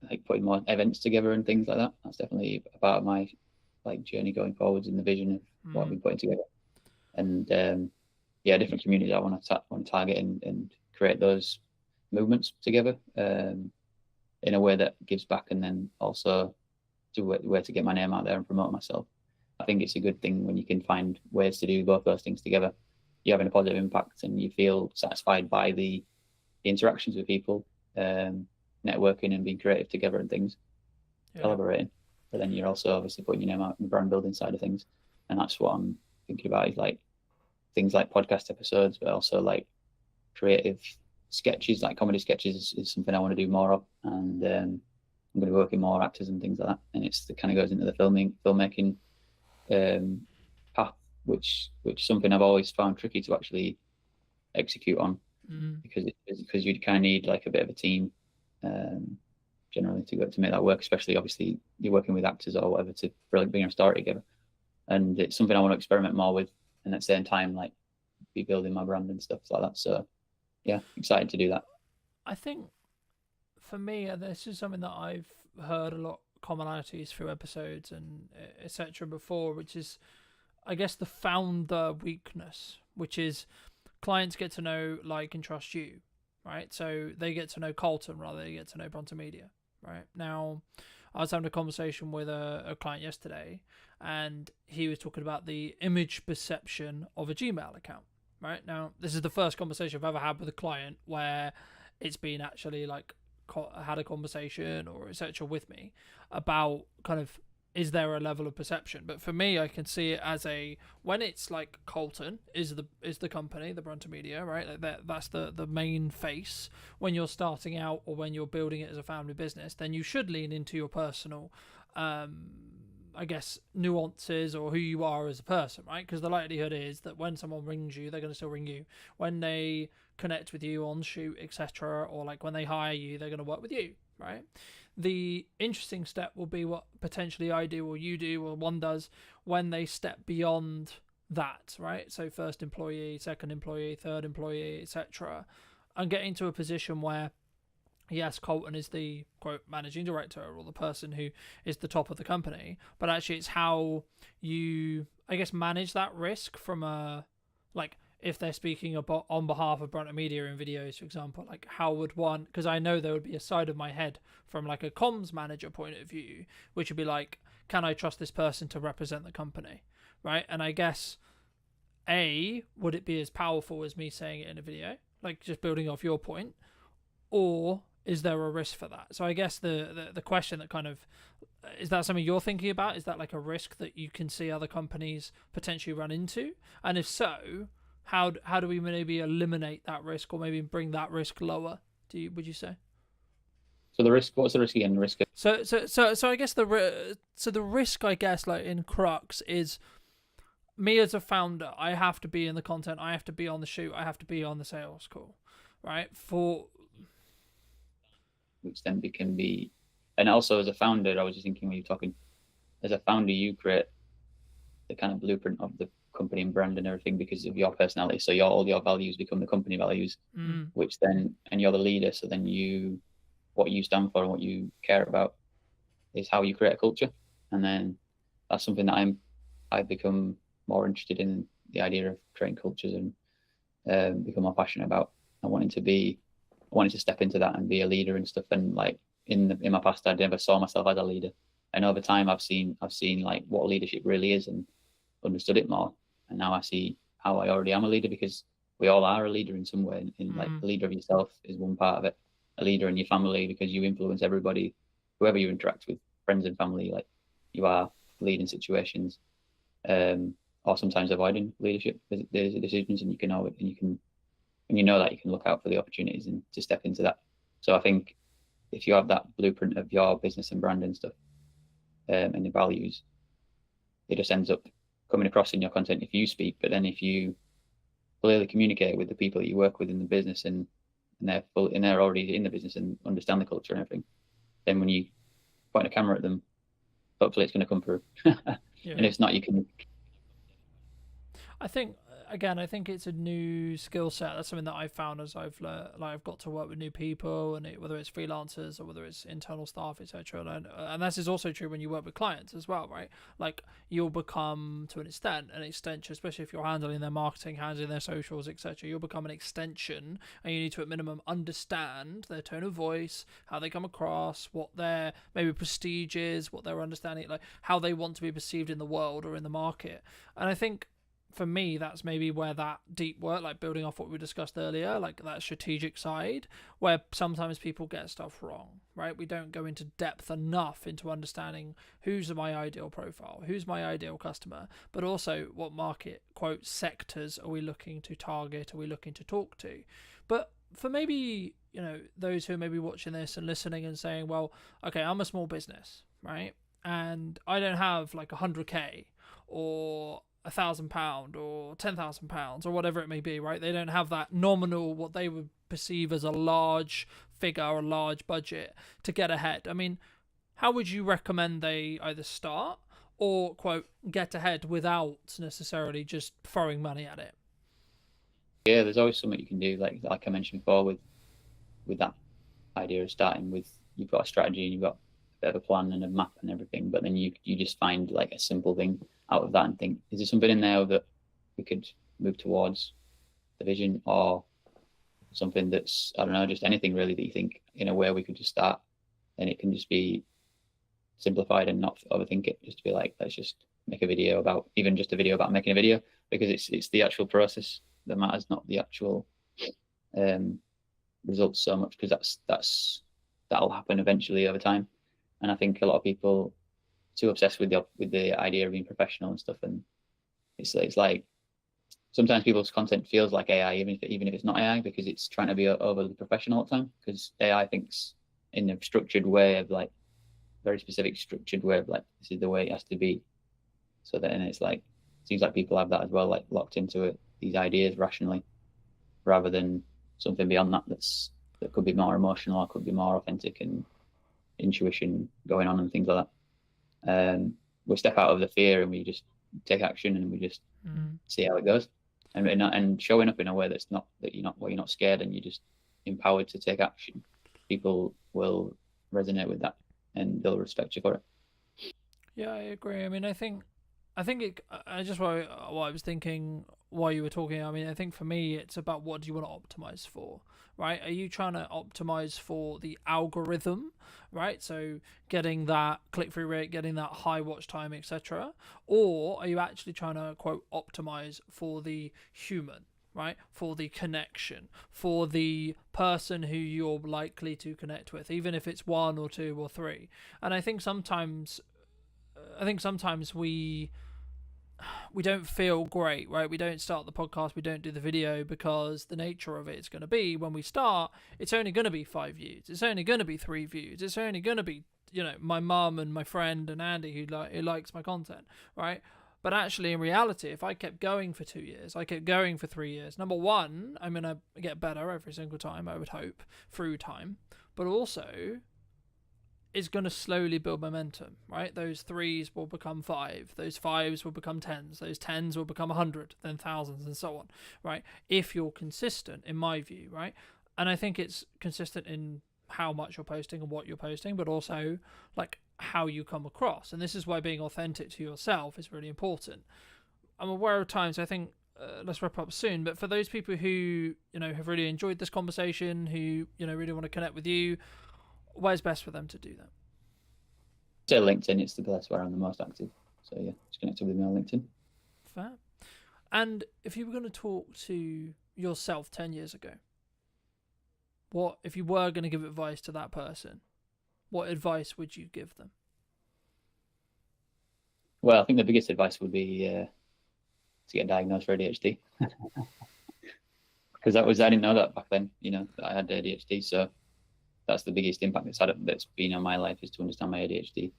like putting more events together and things like that. That's definitely a part of my like journey going forwards in the vision of what I've been putting together. And different communities I want to target and create those movements together in a way that gives back, and then also do where to get my name out there and promote myself. I think it's a good thing when you can find ways to do both those things together. You're having a positive impact and you feel satisfied by the interactions with people, networking and being creative together and things, collaborating. But then you're also obviously putting your name out in the brand building side of things. And that's what I'm thinking about, is like things like podcast episodes, but also like creative sketches, like comedy sketches is something I want to do more of. And I'm going to be working more actors and things like that. And it kind of goes into the filmmaking path, which something I've always found tricky to actually execute on, because you kind of need like a bit of a team generally to make that work, especially obviously you're working with actors or whatever to really bring a story together. And it's something I want to experiment more with, and at the same time like be building my brand and stuff like that. So yeah, excited to do that. I think for me, this is something that I've heard a lot commonalities through episodes and etc. before, which is, I guess, the founder weakness, which is clients get to know, like, and trust you, right? So they get to know Colton rather than they get to know Bronte Media, right? Now, I was having a conversation with a client yesterday, and he was talking about the image perception of a Gmail account, right? Now, this is the first conversation I've ever had with a client where it's been actually like had a conversation or etc. with me about kind of, is there a level of perception? But for me, I can see it as when it's like Colton is the company, the Brunton Media, right? Like that's the main face. When you're starting out or when you're building it as a family business, then you should lean into your personal, I guess, nuances or who you are as a person, right? Because the likelihood is that when someone rings you, they're going to still ring you. When they connect with you on shoot, etc., or like when they hire you, they're going to work with you, right? The interesting step will be what potentially I do or you do or one does when they step beyond that, right? So first employee, second employee, third employee, etc., and getting to a position where, yes, Colton is the quote managing director or the person who is the top of the company, but actually it's how you, I guess, manage that risk from a, like, if they're speaking about on behalf of Brunton Media in videos, for example, like how would one, because I know there would be a side of my head from like a comms manager point of view, which would be like, can I trust this person to represent the company, right? And I guess, would it be as powerful as me saying it in a video, like just building off your point, or is there a risk for that? So I guess the question that kind of, is that something you're thinking about? Is that like a risk that you can see other companies potentially run into? And if so, how do we maybe eliminate that risk or maybe bring that risk lower? Would you say? So the risk, what's the risk again? The risk of, So I guess the risk, I guess, like in Crux is me as a founder. I have to be in the content. I have to be on the shoot. I have to be on the sales call, right? which then can be, and also as a founder, I was just thinking when you're talking, as a founder, you create the kind of blueprint of the company and brand and everything because of your personality. So all your values become the company values, which then, and you're the leader. So then what you stand for and what you care about is how you create a culture. And then that's something that I've become more interested in, the idea of creating cultures, and become more passionate about. I wanted to step into that and be a leader and stuff. And like in my past, I never saw myself as a leader. And over time, I've seen like what leadership really is and understood it more. And now I see how I already am a leader, because we all are a leader in some way. Like a leader of yourself is one part of it. A leader in your family, because you influence everybody, whoever you interact with, friends and family. Like you are leading situations, or sometimes avoiding leadership decisions, and you know that you can look out for the opportunities and to step into that. So I think if you have that blueprint of your business and brand and stuff, and the values, it just ends up coming across in your content if you speak. But then if you clearly communicate with the people that you work with in the business, and they're already in the business and understand the culture and everything, then when you point a camera at them, hopefully it's going to come through. And if it's not, you can. I think it's a new skill set. That's something that I've found as I've got to work with new people, and whether it's freelancers or whether it's internal staff, etc. And this is also true when you work with clients as well, right? Like you'll become, to an extension, especially if you're handling their marketing, handling their socials, etc. You'll become an extension, and you need to at minimum understand their tone of voice, how they come across, what their maybe prestige is, what their understanding, like how they want to be perceived in the world or in the market. And I think, for me, that's maybe where that deep work, like building off what we discussed earlier, like that strategic side, where sometimes people get stuff wrong, right? We don't go into depth enough into understanding who's my ideal profile, who's my ideal customer, but also what market, quote, sectors are we looking to target, are we looking to talk to? But for maybe, those who are maybe watching this and listening and saying, well, okay, I'm a small business, right? And I don't have like 100K or £1,000 or £10,000 or whatever it may be, right? They don't have that nominal, what they would perceive as a large figure or a large budget to get ahead. I mean, how would you recommend they either start or, quote, get ahead without necessarily just throwing money at it? Yeah, there's always something you can do, like I mentioned before, with that idea of starting with, you've got a strategy and you've got a bit of a plan and a map and everything, but then you just find like a simple thing out of that and think, is there something in there that we could move towards the vision, or something that's, I don't know, just anything really that you think in a way we could just start, and it can just be simplified and not overthink it, just to be like, let's just make a video about, even just a video about making a video, because it's the actual process that matters, not the actual results so much, because that'll happen eventually over time. And I think a lot of people too obsessed with the idea of being professional and stuff, and it's like sometimes people's content feels like AI, even if it's not AI, because it's trying to be overly professional all the time, because AI thinks in a structured way of like, very specific structured way of like, this is the way it has to be. So then it's like, it seems like people have that as well, like locked into it, these ideas rationally, rather than something beyond that could be more emotional, or could be more authentic and intuition going on and things like that. We step out of the fear and we just take action, and we just see how it goes, and showing up in a way that's not you're not scared, and you're just empowered to take action. People will resonate with that, and they'll respect you for it. Yeah, I agree. I mean, I think what I was thinking while you were talking, I mean, I think for me, it's about what do you want to optimize for, right? Are you trying to optimize for the algorithm, right? So getting that click-through rate, getting that high watch time, etc. Or are you actually trying to, quote, optimize for the human, right? For the connection, for the person who you're likely to connect with, even if it's one or two or three. And I think sometimes we we don't feel great, right? We don't start the podcast, we don't do the video, because the nature of it is going to be, when we start, it's only going to be 5 views, it's only going to be 3 views, it's only going to be, you know, my mum and my friend and Andy who likes my content, right? But actually, in reality, if I kept going for 2 years, I kept going for 3 years, number one, I'm going to get better every single time, I would hope, through time. But also, it's going to slowly build momentum, right? Those 3s will become 5, those 5s will become 10s, those 10s will become 100, then thousands, and so on, right? If you're consistent, in my view, right? And I think it's consistent in how much you're posting and what you're posting, but also like how you come across. And this is why being authentic to yourself is really important. I'm aware of times, I think, let's wrap up soon, but for those people who, you know, have really enjoyed this conversation, who, you know, really want to connect with you, where's best for them to do that? So LinkedIn, it's the place where I'm the most active. So yeah, just connected with me on LinkedIn. Fair. And if you were going to talk to yourself 10 years ago, what, if you were going to give advice to that person, what advice would you give them? Well, I think the biggest advice would be to get diagnosed for ADHD. Because I didn't know that back then, you know, that I had ADHD. So that's the biggest impact that's been on my life, is to understand my ADHD.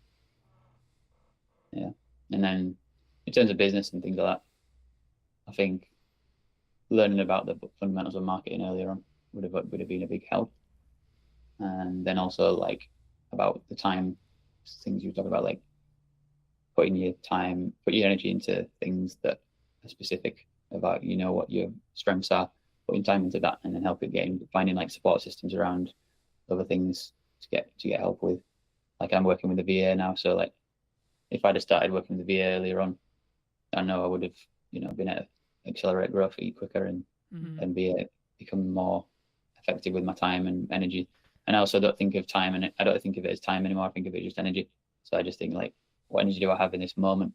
Yeah. And then in terms of business and things like that, I think learning about the fundamentals of marketing earlier on would have been a big help. And then also like about the time things you talk about, like put your energy into things that are specific about, you know, what your strengths are, putting time into that, and then finding like support systems around other things to get help with. Like I'm working with the VA now, so like if I'd have started working with the VA earlier on, I know I would have, you know, been able to accelerate growth, eat quicker, and become more effective with my time and energy. And I also don't think of time, and I don't think of it as time anymore. I think of it as just energy. So I just think like, what energy do I have in this moment,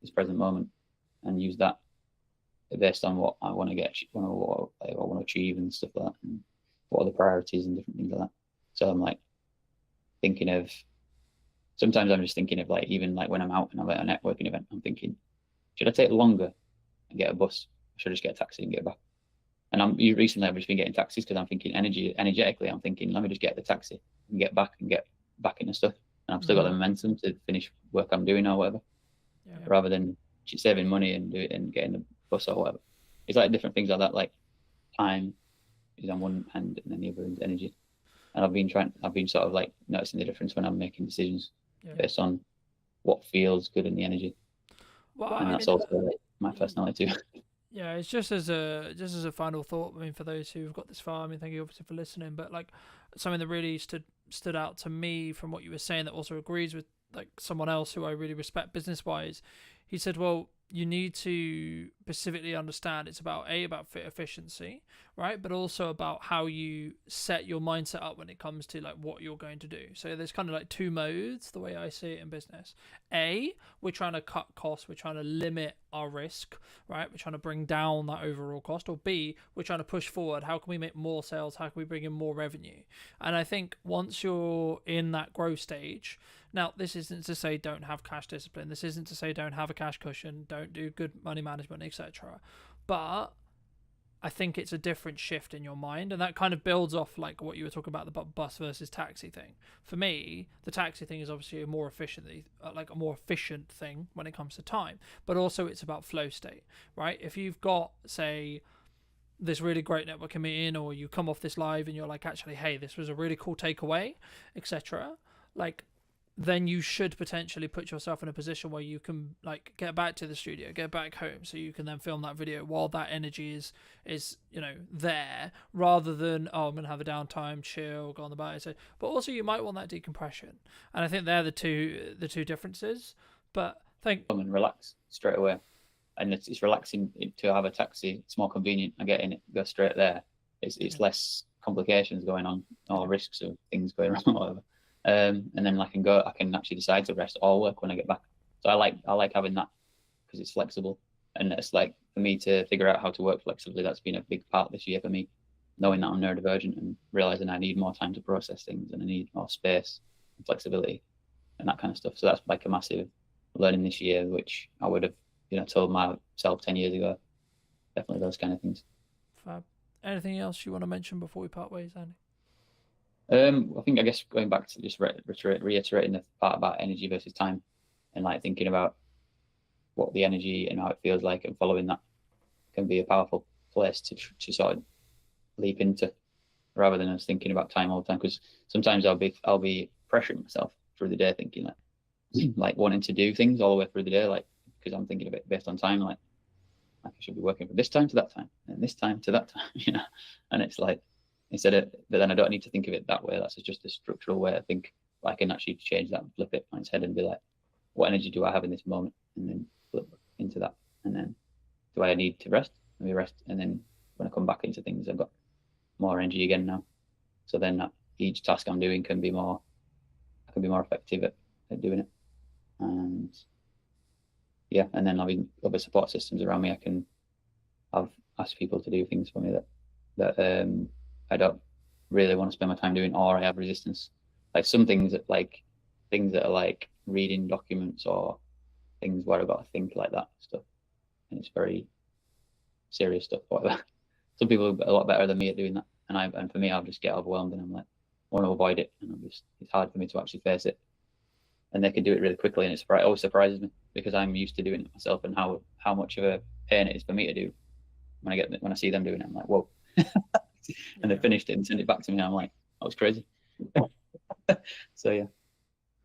this present moment, and use that based on what I want to get, what I want to achieve and stuff like that, and what are the priorities and different things like that. So I'm like thinking of, sometimes I'm just thinking of like, even like when I'm out and I'm at a networking event, I'm thinking, should I take longer and get a bus? Or should I just get a taxi and get back? And recently I've just been getting taxis because I'm thinking energetically, I'm thinking, let me just get the taxi and get back into stuff. And I've still got the momentum to finish work I'm doing or whatever, rather than saving money and do it and getting the bus or whatever. It's like different things like that, like time is on one hand and then the other is energy. And I've been sort of like noticing the difference when I'm making decisions based on what feels good in the energy. Well, and that's also like my personality too. Yeah, it's just as a final thought. I mean, for those who've got this far, I mean, thank you obviously for listening. But like something that really stood out to me from what you were saying, that also agrees with like someone else who I really respect business wise. He said, well, you need to specifically understand it's about fit efficiency, right? But also about how you set your mindset up when it comes to like what you're going to do. So there's kind of like two modes, the way I see it in business. A, we're trying to cut costs, we're trying to limit our risk, right? We're trying to bring down that overall cost. Or B, we're trying to push forward. How can we make more sales? How can we bring in more revenue? And I think once you're in that growth stage, now, this isn't to say don't have cash discipline. This isn't to say don't have a cash cushion, don't do good money management, etc. But I think it's a different shift in your mind, and that kind of builds off like what you were talking about, the bus versus taxi thing. For me, the taxi thing is obviously a more efficient thing when it comes to time, but also it's about flow state, right? If you've got, say, this really great networking meeting, or you come off this live and you're like, actually, hey, this was a really cool takeaway, etc. Like, then you should potentially put yourself in a position where you can like get back to the studio, get back home, so you can then film that video while that energy is there, rather than I'm gonna have a downtime, chill, go on the bike. So, but also you might want that decompression, and I think they're the two differences. But come and relax straight away, and it's relaxing to have a taxi. It's more convenient. I get in it, go straight there. It's less complications going on or risks of things going wrong or whatever. And then I can actually decide to rest or work when I get back. So I like having that because it's flexible, and it's like for me to figure out how to work flexibly. That's been a big part this year for me, knowing that I'm neurodivergent and realizing I need more time to process things and I need more space and flexibility and that kind of stuff. So that's like a massive learning this year, which I would have told myself 10 years ago. Definitely those kind of things. Fab. Anything else you want to mention before we part ways, Andy? I guess going back to just reiterating the part about energy versus time, and like thinking about what the energy and how it feels like, and following that can be a powerful place to sort of leap into, rather than us thinking about time all the time. Because sometimes I'll be pressuring myself through the day, thinking like wanting to do things all the way through the day, like because I'm thinking of it based on time, like I should be working from this time to that time and this time to that time, and it's like, but then I don't need to think of it that way. That's just a structural way I think. I can actually change that and flip it on its head and be like, what energy do I have in this moment? And then flip into that. And then, do I need to rest? Let me rest. And then when I come back into things, I've got more energy again now. So then each task I'm doing I can be more effective at doing it. And yeah, and then having other support systems around me, I can ask people to do things for me that I don't really want to spend my time doing, or I have resistance. Like some things that are like reading documents, or things where I've got to think like that stuff, and it's very serious stuff. Whatever. Some people are a lot better than me at doing that, and for me, I'll just get overwhelmed, and I'm like, I want to avoid it, and it's hard for me to actually face it. And they can do it really quickly, and it always surprises me, because I'm used to doing it myself, and how much of a pain it is for me to do. When I see them doing it, I'm like, whoa. And they finished it and sent it back to me, and I'm like, that was crazy. So yeah.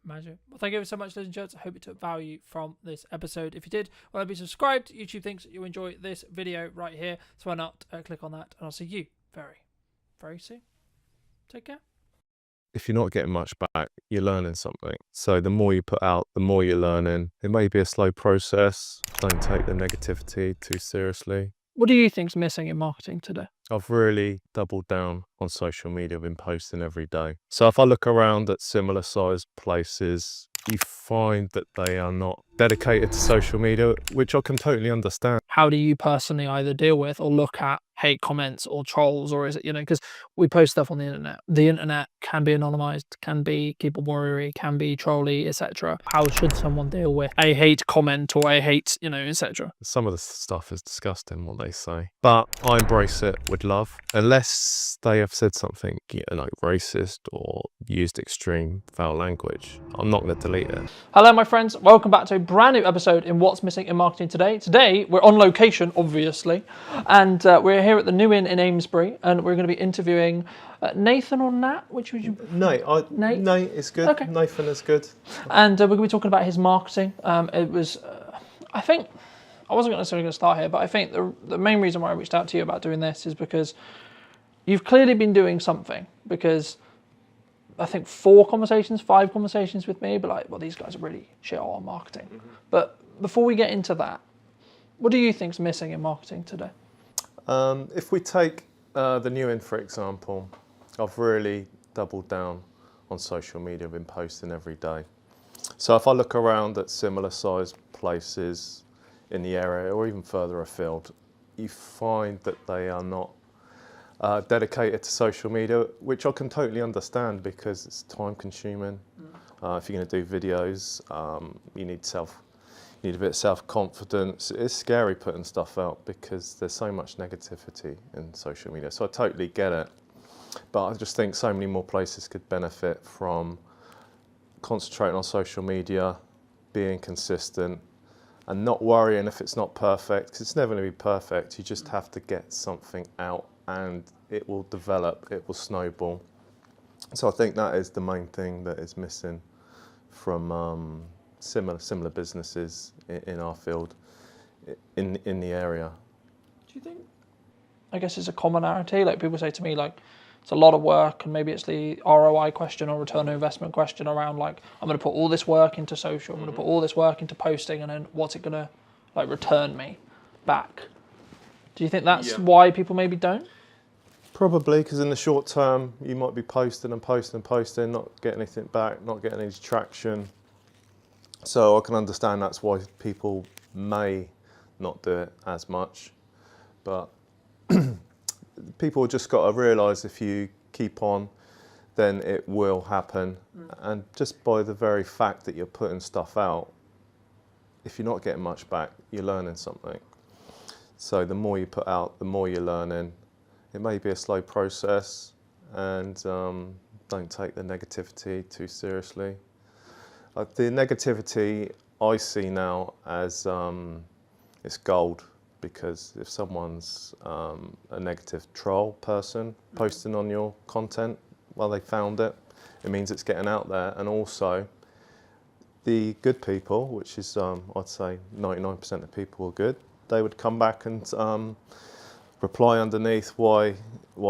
Magic. Well, thank you so much, ladies and gents. I hope you took value from this episode. If you did, well, be subscribed. YouTube thinks that you enjoy this video right here, so why not click on that, and I'll see you very, very soon. Take care. If you're not getting much back, you're learning something. So the more you put out, the more you're learning. It may be a slow process. Don't take the negativity too seriously. What do you think's missing in marketing today? I've really doubled down on social media. I've been posting every day. So if I look around at similar sized places, you find that they are not dedicated to social media, which I can totally understand. How do you personally either deal with or look at hate comments or trolls, or is it, because we post stuff on the internet. The internet can be anonymized, can be keyboard warrior, can be trolly, etc. How should someone deal with a hate comment or a hate, etc.? Some of the stuff is disgusting, what they say. But I embrace it with love. Unless they have said something like racist or used extreme foul language, I'm not going to delete it. Hello, my friends. Welcome back to a brand new episode in What's Missing in Marketing Today. Today, we're on location, obviously, and we're here at the New Inn in Amesbury, and we're going to be interviewing Nathan or Nat, which would you... Nate is good. Okay. Nathan is good. And we're going to be talking about his marketing. It was, I think, I wasn't necessarily going to start here, but I think the main reason why I reached out to you about doing this is because you've clearly been doing something, because I think 5 conversations with me, but like, well, these guys are really shit on marketing. Mm-hmm. But before we get into that, what do you think's missing in marketing today? If we take the New Inn, for example, I've really doubled down on social media. I've been posting every day. So if I look around at similar sized places in the area or even further afield, you find that they are not dedicated to social media, which I can totally understand because it's time consuming. If you're going to do videos, you need a bit of self-confidence. It's scary putting stuff out because there's so much negativity in social media. So I totally get it. But I just think so many more places could benefit from concentrating on social media, being consistent, and not worrying if it's not perfect, because it's never going to be perfect. You just have to get something out and it will develop, it will snowball. So I think that is the main thing that is missing from similar businesses in our field, in the area. Do you think, I guess it's a commonality, like people say to me, like, it's a lot of work, and maybe it's the ROI question or return on investment question around, like, I'm going to put all this work into social, I'm going to put all this work into posting, and then what's it going to like return me back? Do you think that's why people maybe don't? Probably, because in the short term, you might be posting, not getting anything back, not getting any traction. So I can understand that's why people may not do it as much. But people just got to realise if you keep on, then it will happen. And just by the very fact that you're putting stuff out, if you're not getting much back, you're learning something. So the more you put out, the more you're learning. It may be a slow process, and don't take the negativity too seriously. The negativity I see now as it's gold, because if someone's a negative troll person posting on your content, well, they found it. It means it's getting out there. And also, the good people, which is I'd say 99% of people are good, they would come back and reply underneath why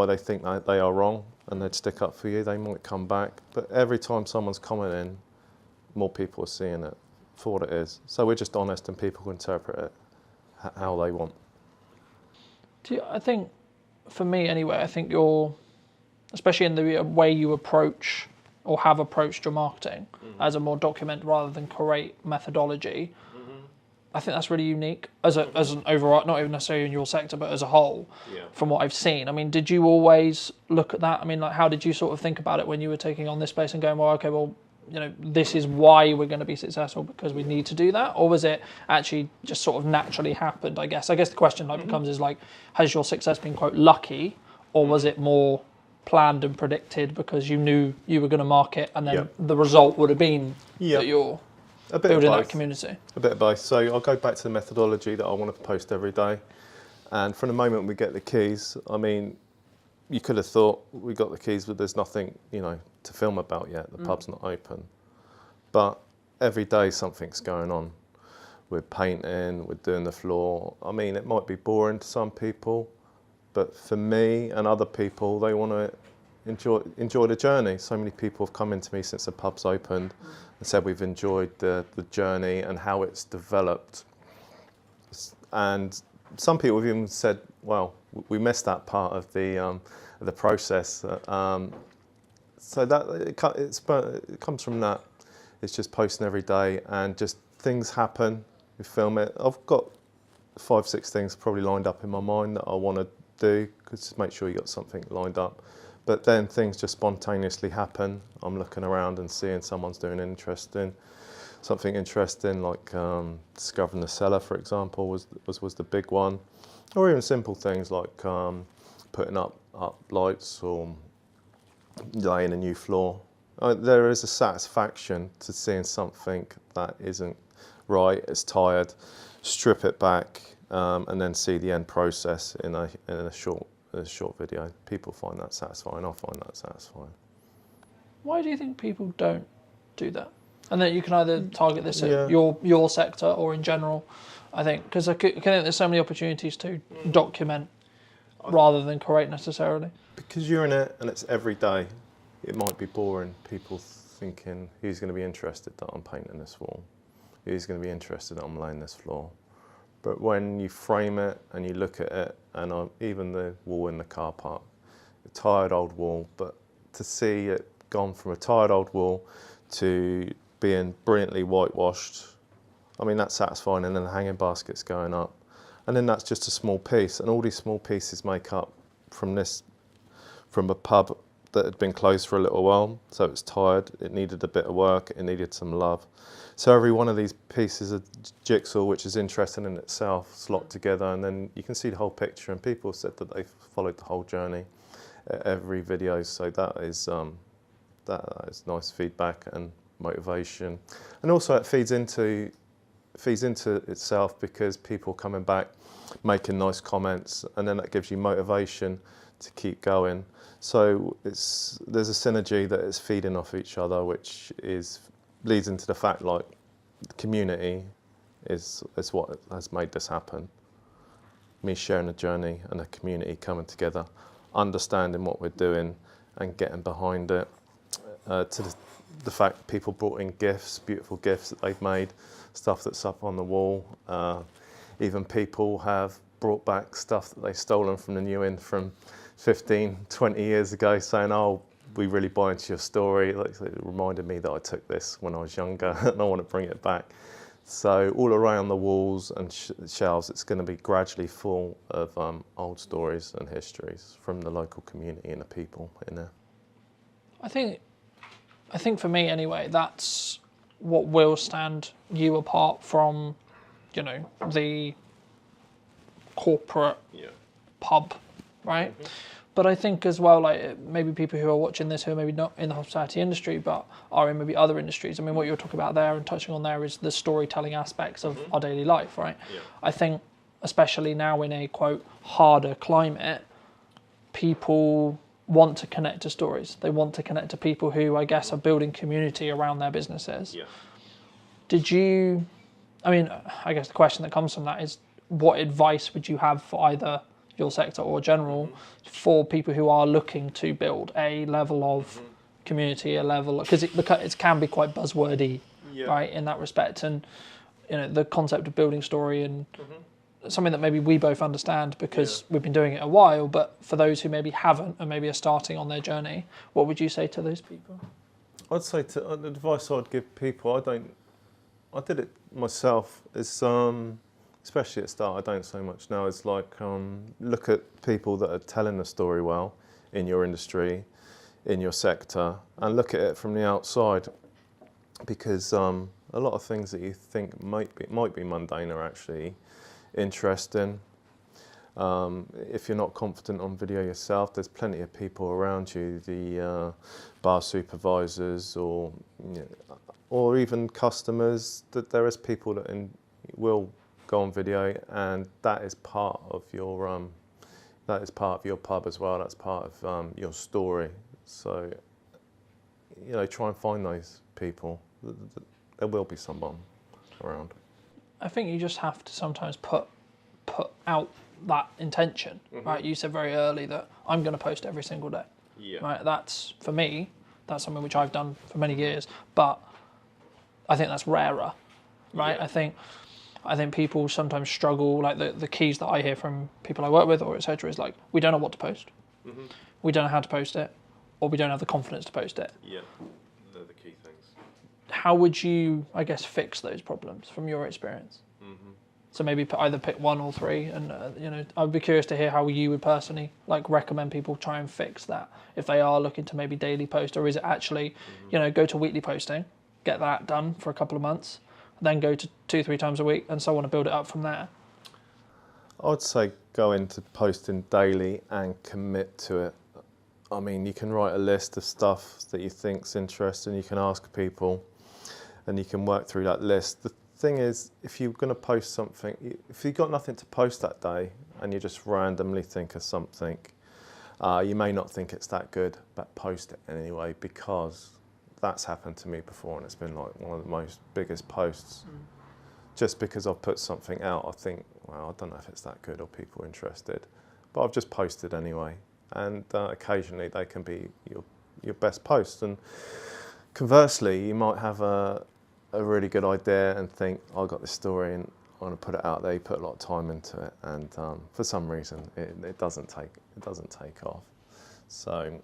they think that they are wrong, and they'd stick up for you. They might come back, but every time someone's commenting, more people are seeing it for what it is. So we're just honest, and people can interpret it how they want. I think, for me anyway, I think you're, especially in the way you approach or have approached your marketing as a more document rather than create methodology, I think that's really unique as an overall, not even necessarily in your sector, but as a whole, from what I've seen. I mean, did you always look at that? I mean, like, how did you sort of think about it when you were taking on this space and going, well, okay, well, you know, this is why we're going to be successful because we need to do that? Or was it actually just sort of naturally happened, I guess? I guess the question becomes is like, has your success been, quote, lucky, or was it more planned and predicted because you knew you were going to market and then the result would have been that you're building that community? A bit of both. So I'll go back to the methodology that I want to post every day. And from the moment we get the keys, I mean, you could have thought we got the keys, but there's nothing, you know, to film about yet. The pub's not open. But every day something's going on. We're painting, we're doing the floor. I mean, it might be boring to some people, but for me and other people, they want to enjoy the journey. So many people have come into me since the pub's opened and said we've enjoyed the journey and how it's developed. And some people have even said, well, we missed that part of the process. So that it comes from that. It's just posting every day, and just things happen. We film it. I've got 5-6 things probably lined up in my mind that I want to do, because just make sure you got something lined up. But then things just spontaneously happen. I'm looking around and seeing someone's doing something interesting, like discovering the cellar, for example, was the big one, or even simple things like putting up lights or laying a new floor. There is a satisfaction to seeing something that isn't right, it's tired, strip it back, and then see the end process in a short video. People find that satisfying. I find that satisfying. Why do you think people don't do that? And then you can either target this at your sector or in general, I think, because I think there's so many opportunities to document rather than create necessarily. Because you're in it and it's every day, it might be boring. People thinking, who's going to be interested that I'm painting this wall? Who's going to be interested that I'm laying this floor? But when you frame it and you look at it, and even the wall in the car park, a tired old wall, but to see it gone from a tired old wall to being brilliantly whitewashed, I mean, that's satisfying. And then the hanging basket's going up. And then that's just a small piece. And all these small pieces make up from a pub that had been closed for a little while. So it's tired, it needed a bit of work, it needed some love. So every one of these pieces of jigsaw, which is interesting in itself, slot together, and then you can see the whole picture. And people said that they've followed the whole journey at every video. So that is nice feedback and motivation. And also it feeds into itself, because people coming back, making nice comments, and then that gives you motivation to keep going. So there's a synergy that is feeding off each other, which leads into the fact, like, the community is what has made this happen. Me sharing a journey and a community coming together, understanding what we're doing and getting behind it. To the fact that people brought in gifts, beautiful gifts that they've made, stuff that's up on the wall. Even people have brought back stuff that they've stolen from the new inn from 15, 20 years ago, saying, oh, we really buy into your story. Like, it reminded me that I took this when I was younger and I want to bring it back. So all around the walls and shelves, it's going to be gradually full of old stories and histories from the local community and the people in there. I think for me anyway, that's what will stand you apart from you know, the corporate pub, right? But I think as well, like maybe people who are watching this who are maybe not in the hospitality industry, but are in maybe other industries. I mean, what you're talking about there and touching on there is the storytelling aspects of our daily life, right? Yeah. I think, especially now in a quote harder climate, people want to connect to stories. They want to connect to people who, I guess, are building community around their businesses. Yeah. Did you? I mean, I guess the question that comes from that is, what advice would you have for either your sector or general for people who are looking to build a level of community, a level, because it can be quite buzzwordy, right, in that respect, and you know the concept of building story and something that maybe we both understand because we've been doing it a while, but for those who maybe haven't and maybe are starting on their journey, what would you say to those people? I'd say the advice I'd give people, I did it myself, is especially at the start, I don't so much now, it's like look at people that are telling the story well in your industry, in your sector, and look at it from the outside, because a lot of things that you think might be mundane are actually interesting. If you're not confident on video yourself, there's plenty of people around you, the bar supervisors or or even customers, that there is people that will go on video, and that is part of your pub as well. That's part of your story. So try and find those people. There will be someone around. I think you just have to sometimes put out that intention, right? You said very early that I'm going to post every single day. Yeah. Right. That's, for me, that's something which I've done for many years, but I think that's rarer, right? Yeah. I think people sometimes struggle, like the keys that I hear from people I work with or etc. is like, we don't know what to post, we don't know how to post it, or we don't have the confidence to post it. Yeah, they're the key things. How would you, I guess, fix those problems from your experience? So maybe either pick one or three, and I'd be curious to hear how you would personally recommend people try and fix that if they are looking to maybe daily post, or is it actually, go to weekly posting, get that done for a couple of months, then go to 2-3 times a week, and so on, and build it up from there? I'd say go into posting daily and commit to it. I mean, you can write a list of stuff that you think's interesting, you can ask people, and you can work through that list. The thing is, if you're going to post something, if you've got nothing to post that day and you just randomly think of something, you may not think it's that good, but post it anyway, because that's happened to me before and it's been like one of the most biggest posts. Just because I've put something out, I think, well, I don't know if it's that good or people are interested, but I've just posted anyway. And occasionally they can be your best post. And conversely, you might have a really good idea and think, I've got this story and I want to put it out there. You put a lot of time into it, and for some reason it doesn't take off. So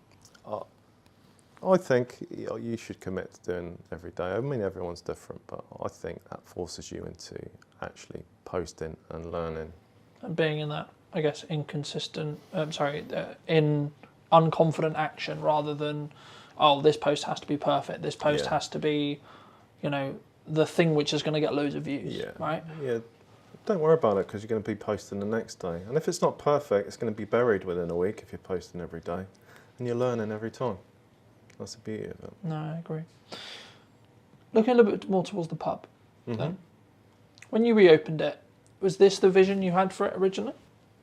I think you should commit to doing every day. I mean, everyone's different, but I think that forces you into actually posting and learning. And being in that, I guess, in unconfident action, rather than, oh, this post has to be perfect. This post has to be, the thing which is going to get loads of views, right? Yeah. Don't worry about it, because you're going to be posting the next day. And if it's not perfect, it's going to be buried within a week if you're posting every day. And you're learning every time. That's the beauty of it. No, I agree. Looking a little bit more towards the pub, then. When you reopened it, was this the vision you had for it originally?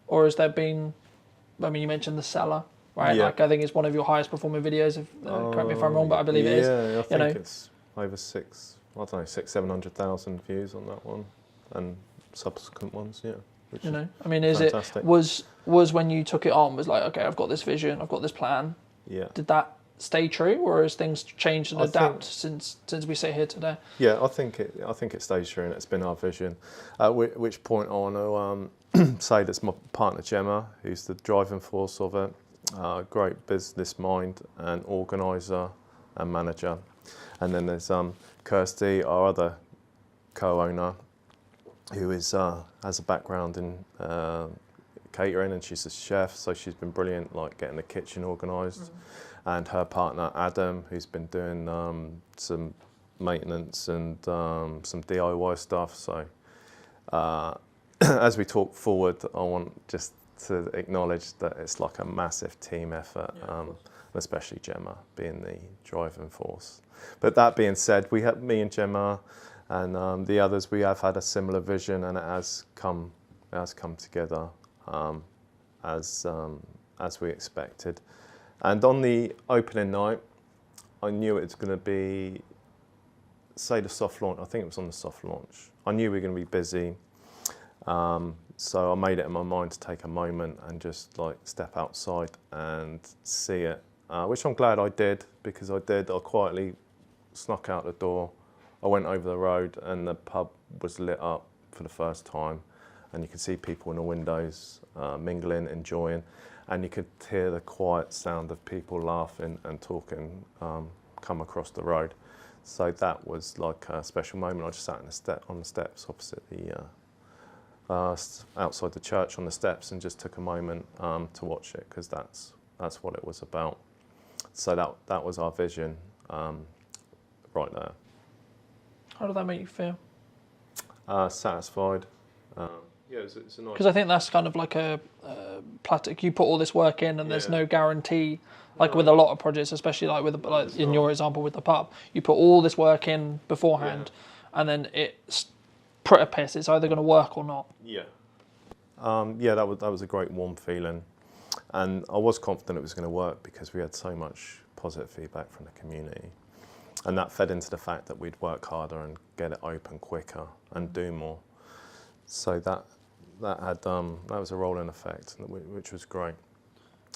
Or has there been, I mean, you mentioned the cellar, right? Yeah. I think it's one of your highest performing videos, correct me if I'm wrong, but I believe it is. Yeah, I think it's over 700,000 views on that one, and subsequent ones, I mean, is fantastic. Was when you took it on, was like, okay, I've got this vision, I've got this plan. Yeah. Did that stay true, or has things changed and adapt since we sit here today? Yeah, I think it stays true, and it's been our vision. At which point I want to say that's my partner Gemma, who's the driving force of it. Great business mind and organiser and manager. And then there's Kirsty, our other co-owner, who has a background in catering, and she's a chef, so she's been brilliant, like getting the kitchen organised. And her partner Adam, who's been doing some maintenance and some DIY stuff. So as we talk forward, I want just to acknowledge that it's like a massive team effort, especially Gemma being the driving force. But that being said, me and Gemma and the others, we have had a similar vision, and it has come together as we expected. And on the opening night, I knew it was going to be, say, the soft launch. I think it was on the soft launch. I knew we were going to be busy. So I made it in my mind to take a moment and just like step outside and see it, which I'm glad I did, because I quietly snuck out the door. I went over the road and the pub was lit up for the first time, and you could see people in the windows mingling, enjoying, and you could hear the quiet sound of people laughing and talking come across the road. So that was like a special moment. I just sat on the steps opposite the outside the church on the steps and just took a moment to watch it, because that's what it was about. So that was our vision right there. How did that make you feel? Satisfied. Yeah, it's a nice. Because I think that's kind of like a plastic. You put all this work in, and there's no guarantee. Like with a lot of projects, especially like in your example with the pub, you put all this work in beforehand, and then it's pretty piss. It's either going to work or not. Yeah. Yeah, that was a great warm feeling, and I was confident it was going to work because we had so much positive feedback from the community, and that fed into the fact that we'd work harder and get it open quicker and do more. So that was a rolling effect, which was great.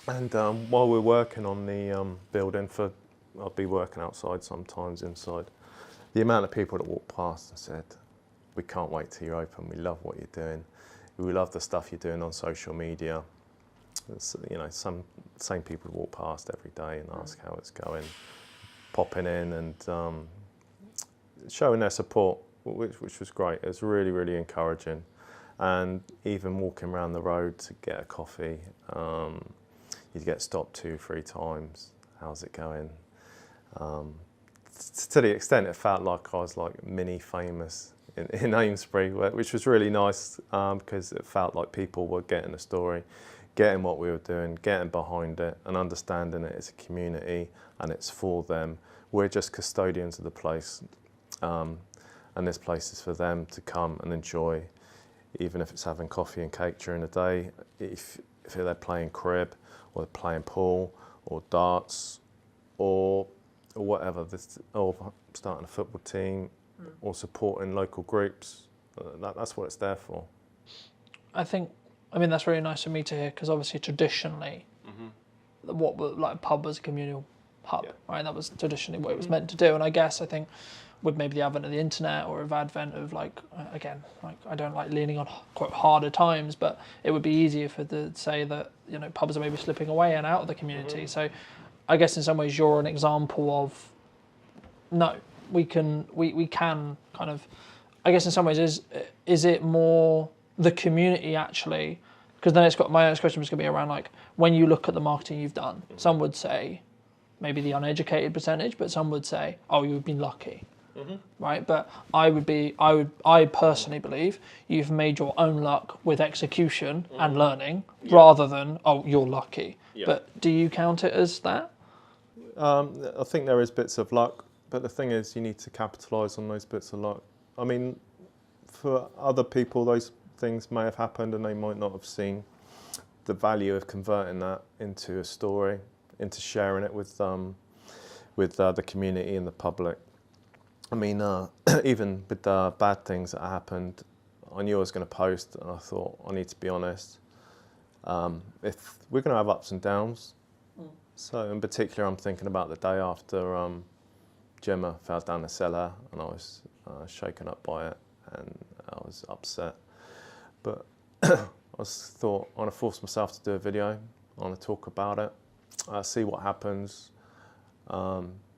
And while we're working on the building, I'll be working outside sometimes, inside. The amount of people that walked past and said, "We can't wait till you're open. We love what you're doing. We love the stuff you're doing on social media." It's, same people walk past every day and ask how it's going, popping in and showing their support, which was great. It was really, really encouraging. And even walking around the road to get a coffee, you'd get stopped 2-3 times. How's it going? To the extent it felt like I was like mini famous in Amesbury, which was really nice, because it felt like people were getting the story, getting what we were doing, getting behind it and understanding it as a community and it's for them. We're just custodians of the place, and this place is for them to come and enjoy, even if it's having coffee and cake during the day, if they're playing crib or they're playing pool or darts or whatever, or starting a football team or supporting local groups. That's what it's there for. I mean that's really nice for me to hear, because obviously traditionally, what like a pub was a communal hub, right? That was traditionally what it was meant to do. And I think with maybe the advent of the internet or the advent of like I don't like leaning on quite harder times, but it would be easier to say that pubs are maybe slipping away and out of the community. So I guess in some ways you're an example of no, we can kind of, I guess in some ways is it more the community actually? Because then my next question was going to be around like when you look at the marketing you've done, some would say maybe the uneducated percentage, but some would say, oh, you've been lucky. Right, but I personally believe you've made your own luck with execution and learning rather than you're lucky. But do you count it as that? I think there is bits of luck, but the thing is you need to capitalise on those bits of luck. I mean, for other people those things may have happened and they might not have seen the value of converting that into a story, into sharing it with the community and the public. I mean, even with the bad things that happened, I knew I was going to post, and I thought, I need to be honest. If we're going to have ups and downs, so in particular, I'm thinking about the day after Gemma fell down the cellar, and I was shaken up by it, and I was upset. But I thought, I want to force myself to do a video. I want to talk about it, see what happens.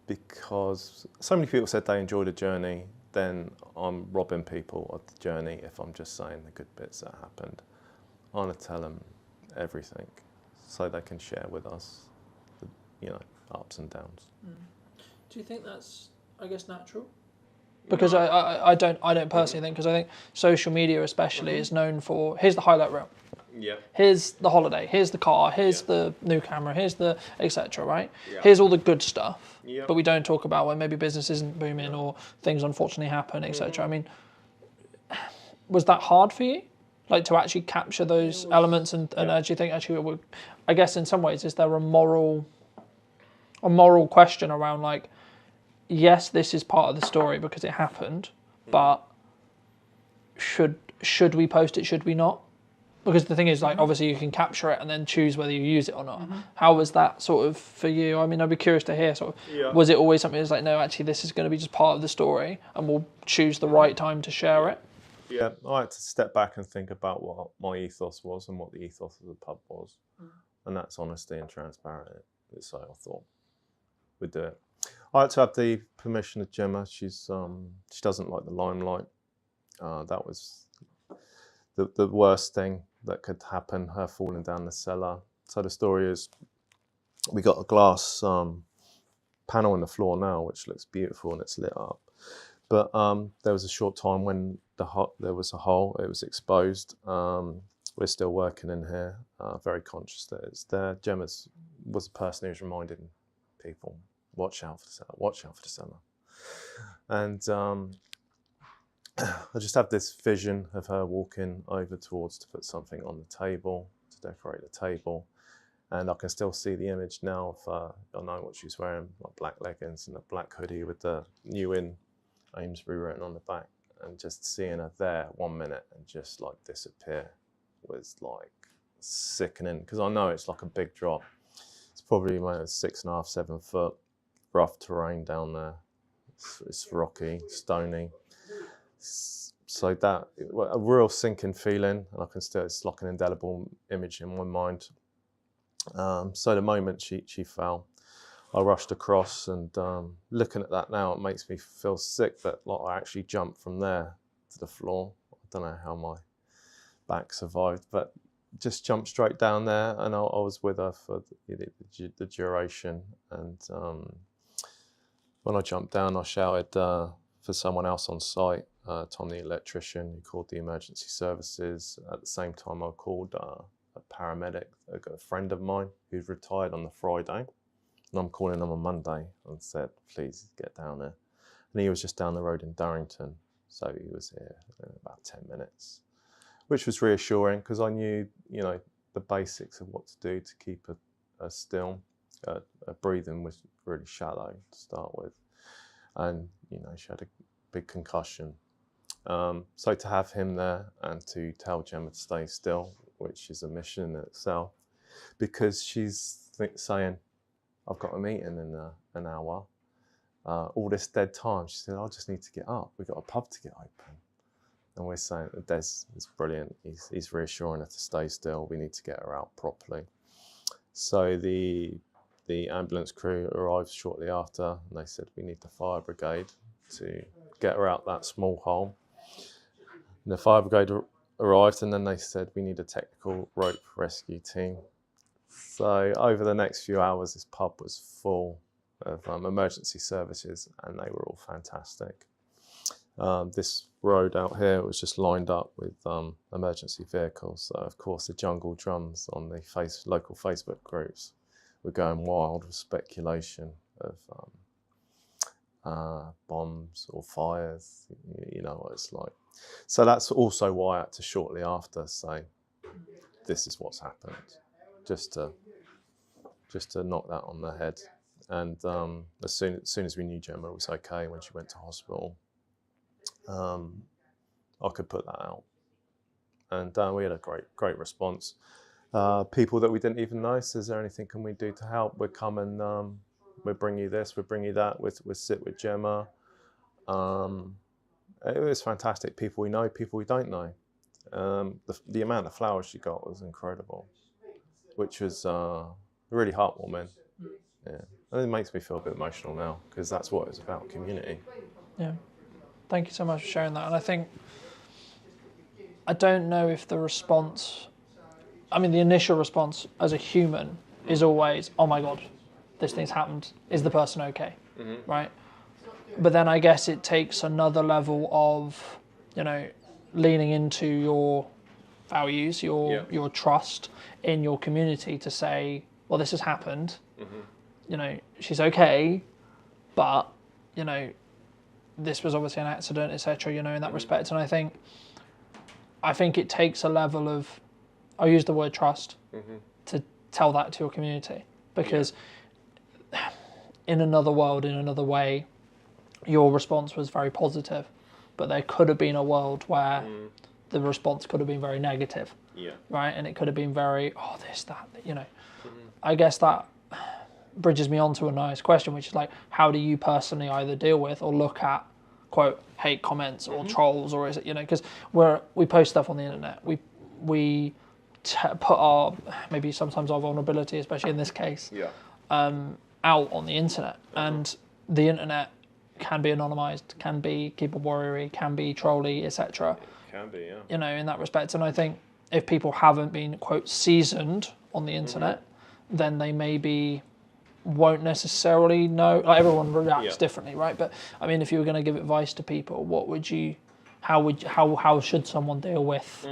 Because so many people said they enjoyed the journey, then I'm robbing people of the journey if I'm just saying the good bits that happened. I want to tell them everything so they can share with us the, ups and downs. Do you think that's, I guess, natural? Because I don't personally think, because I think social media especially is known for, here's the highlight reel. Yeah. Here's the holiday, here's the car, here's the new camera, here's the etc. Right? Yeah. Here's all the good stuff. Yeah. But we don't talk about when maybe business isn't booming or things unfortunately happen, etc. I mean, was that hard for you? Like to actually capture those elements and actually think, actually, I guess in some ways, is there a moral question around like, yes, this is part of the story because it happened, but should we post it? Should we not? Because the thing is, like, obviously you can capture it and then choose whether you use it or not. How was that sort of for you? I mean, I'd be curious to hear sort of, was it always something that's like, no, actually this is going to be just part of the story and we'll choose the right time to share it? Yeah, I had to step back and think about what my ethos was and what the ethos of the pub was. And that's honesty and transparency. So I thought we'd do it. I had to have the permission of Gemma. She doesn't like the limelight. That was the worst thing that could happen, her falling down the cellar. So the story is, we got a glass panel in the floor now, which looks beautiful and it's lit up. But there was a short time when there was a hole, it was exposed. We're still working in here, very conscious that it's there. Gemma was the person who was reminding people, watch out for the cellar, watch out for the cellar. And I just have this vision of her walking over towards to put something on the table, to decorate the table. And I can still see the image now of, I know what she's wearing, like black leggings and a black hoodie with the New In Amesbury written on the back. And just seeing her there 1 minute and just like disappear was like sickening, because I know it's like a big drop. It's probably 6.5, 7 foot, rough terrain down there. It's rocky, stony. So that, a real sinking feeling, and I can still, it's like an indelible image in my mind. So the moment she fell, I rushed across, and looking at that now, it makes me feel sick that like I actually jumped from there to the floor. I don't know how my back survived, but just jumped straight down there, and I was with her for the duration. And when I jumped down, I shouted for someone else on site, Tom the electrician, who called the emergency services. At the same time, I called a paramedic, a friend of mine who's retired on the Friday. And I'm calling him on Monday and said, please get down there. And he was just down the road in Durrington. So he was here in about 10 minutes, which was reassuring because I knew, the basics of what to do to keep her still. Her breathing was really shallow to start with. And, she had a big concussion. So to have him there and to tell Gemma to stay still, which is a mission in itself, because she's saying, I've got a meeting in an hour. All this dead time, she said, I just need to get up. We've got a pub to get open. And we're saying, Des is brilliant. He's reassuring her to stay still. We need to get her out properly. So the ambulance crew arrived shortly after, and they said, we need the fire brigade to get her out that small hole. And the fire brigade arrived, and then they said, we need a technical rope rescue team. So over the next few hours, this pub was full of emergency services, and they were all fantastic. This road out here was just lined up with emergency vehicles. So of course the jungle drums on the local Facebook groups were going wild with speculation of bombs or fires. You know what it's like. So that's also why I had to shortly after say, this is what's happened, just to knock that on the head. And as soon as we knew Gemma was okay when she went to hospital, I could put that out. And we had a great response. People that we didn't even know, so is there anything can we do to help? We'll come and we'll bring you this, we'll bring you that, we'll sit with Gemma. It was fantastic. People we know, people we don't know. The amount of flowers she got was incredible, which was really heartwarming. Yeah, and it makes me feel a bit emotional now because that's what it's about, community. Yeah, thank you so much for sharing that. And I don't know if the response, the initial response as a human is always, oh my God, this thing's happened. Is the person okay? Mm-hmm. Right? But then I guess it takes another level of, leaning into your values, your trust in your community to say, well, this has happened. She's okay, but this was obviously an accident, etc. In that respect. And I think it takes a level of, I'll use the word trust to tell that to your community, because in another world, in another way, your response was very positive, but there could have been a world where the response could have been very negative, right? And it could have been very, this, that, I guess that bridges me on to a nice question, which is like, how do you personally either deal with or look at, quote, hate comments or trolls, or is it, because we post stuff on the internet, we put our, maybe sometimes our vulnerability, especially in this case, out on the internet, and the internet can be anonymized, can be keyboard warrior-y, can be trolly, etc. Can be, yeah. In that respect. And I think if people haven't been, quote, seasoned on the internet, then they maybe won't necessarily know. Like, everyone reacts differently, right? But I mean, if you were going to give advice to people, what would you? How should someone deal with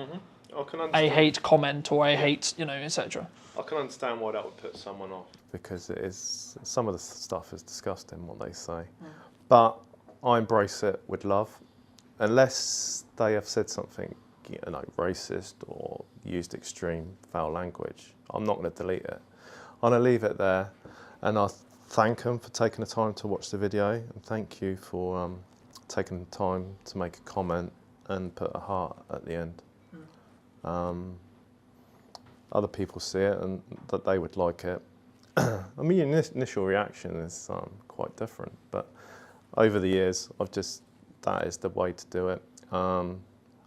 a hate comment or a hate, etc.? I can understand why that would put someone off, because it is, some of the stuff is disgusting what they say, but I embrace it with love, unless they have said something, racist or used extreme foul language. I'm not going to delete it. I'm going to leave it there, and I thank them for taking the time to watch the video, and thank you for taking the time to make a comment and put a heart at the end. Other people see it and that they would like it. I mean, your initial reaction is quite different, but over the years, that is the way to do it.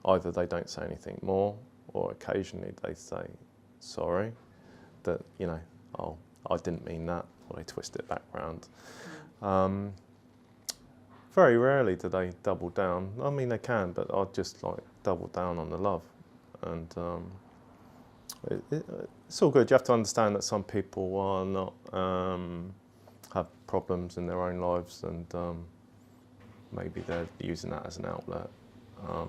Either they don't say anything more, or occasionally they say, sorry, that, I didn't mean that, or they twist it back round. Very rarely do they double down. I mean, they can, but I'd just double down on the love. And it's all good. You have to understand that some people are not, have problems in their own lives, and maybe they're using that as an outlet.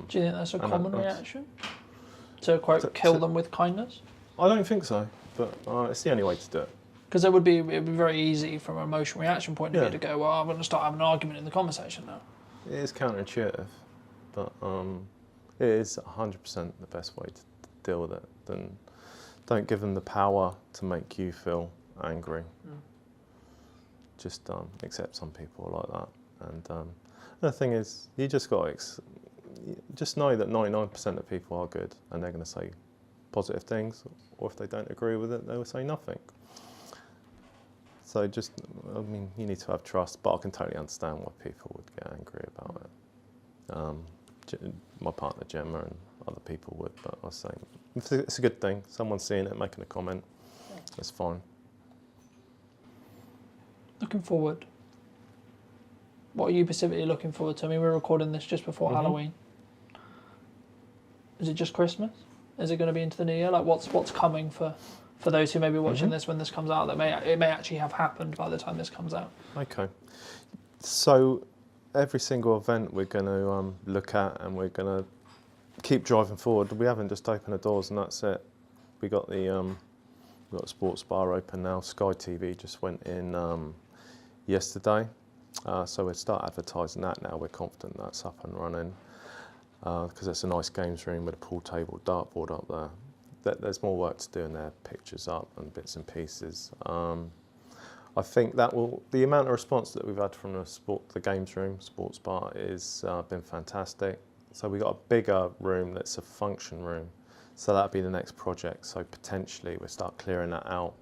Do you think that's a common reaction? To, quote, kill them with kindness? I don't think so, but it's the only way to do it. Because it would be very easy from an emotional reaction point of view to go, well, I'm going to start having an argument in the conversation now. It is counterintuitive, but it is 100% the best way to deal with it. Then don't give them the power to make you feel angry. Just accept some people like that. And the thing is, you just got to just know that 99% of people are good, and they're going to say positive things, or if they don't agree with it, they will say nothing. So you need to have trust, but I can totally understand why people would get angry about it. My partner Gemma and other people would, but I say it's a good thing. Someone's seeing it, making a comment, that's fine. Looking forward. What are you specifically looking forward to? I mean, we're recording this just before Halloween. Is it just Christmas? Is it going to be into the new year? Like, what's coming for those who may be watching this when this comes out, that it may actually have happened by the time this comes out? Okay. So every single event we're going to look at, and we're going to keep driving forward. We haven't just opened the doors and that's it. We got the sports bar open now. Sky TV just went in yesterday. So we'll start advertising that now. We're confident that's up and running, because it's a nice games room with a pool table, dartboard up there. There's more work to do in there, pictures up and bits and pieces. I think the amount of response that we've had from the games room, sports bar, is been fantastic. So we got a bigger room that's a function room. So that'll be the next project. So potentially we'll start clearing that out.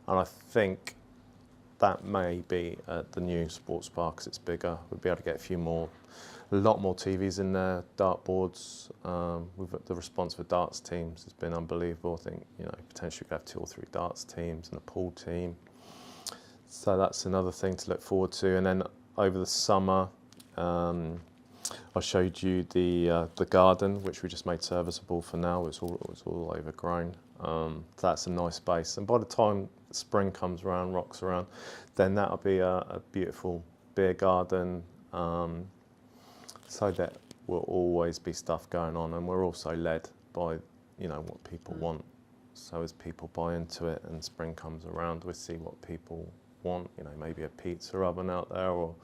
And I think that may be at the new sports bar, because it's bigger. We'll be able to get a lot more TVs in there, dartboards. The response for darts teams has been unbelievable. I think potentially we could have 2 or 3 darts teams and a pool team. So that's another thing to look forward to. And then over the summer, I showed you the garden, which we just made serviceable for now. It was all overgrown. That's a nice space. And by the time spring comes around, rocks around, then that'll be a beautiful beer garden, so that will always be stuff going on, and we're also led by, you know, what people want. So as people buy into it and spring comes around, we see what people want, you know, maybe a pizza oven out there, or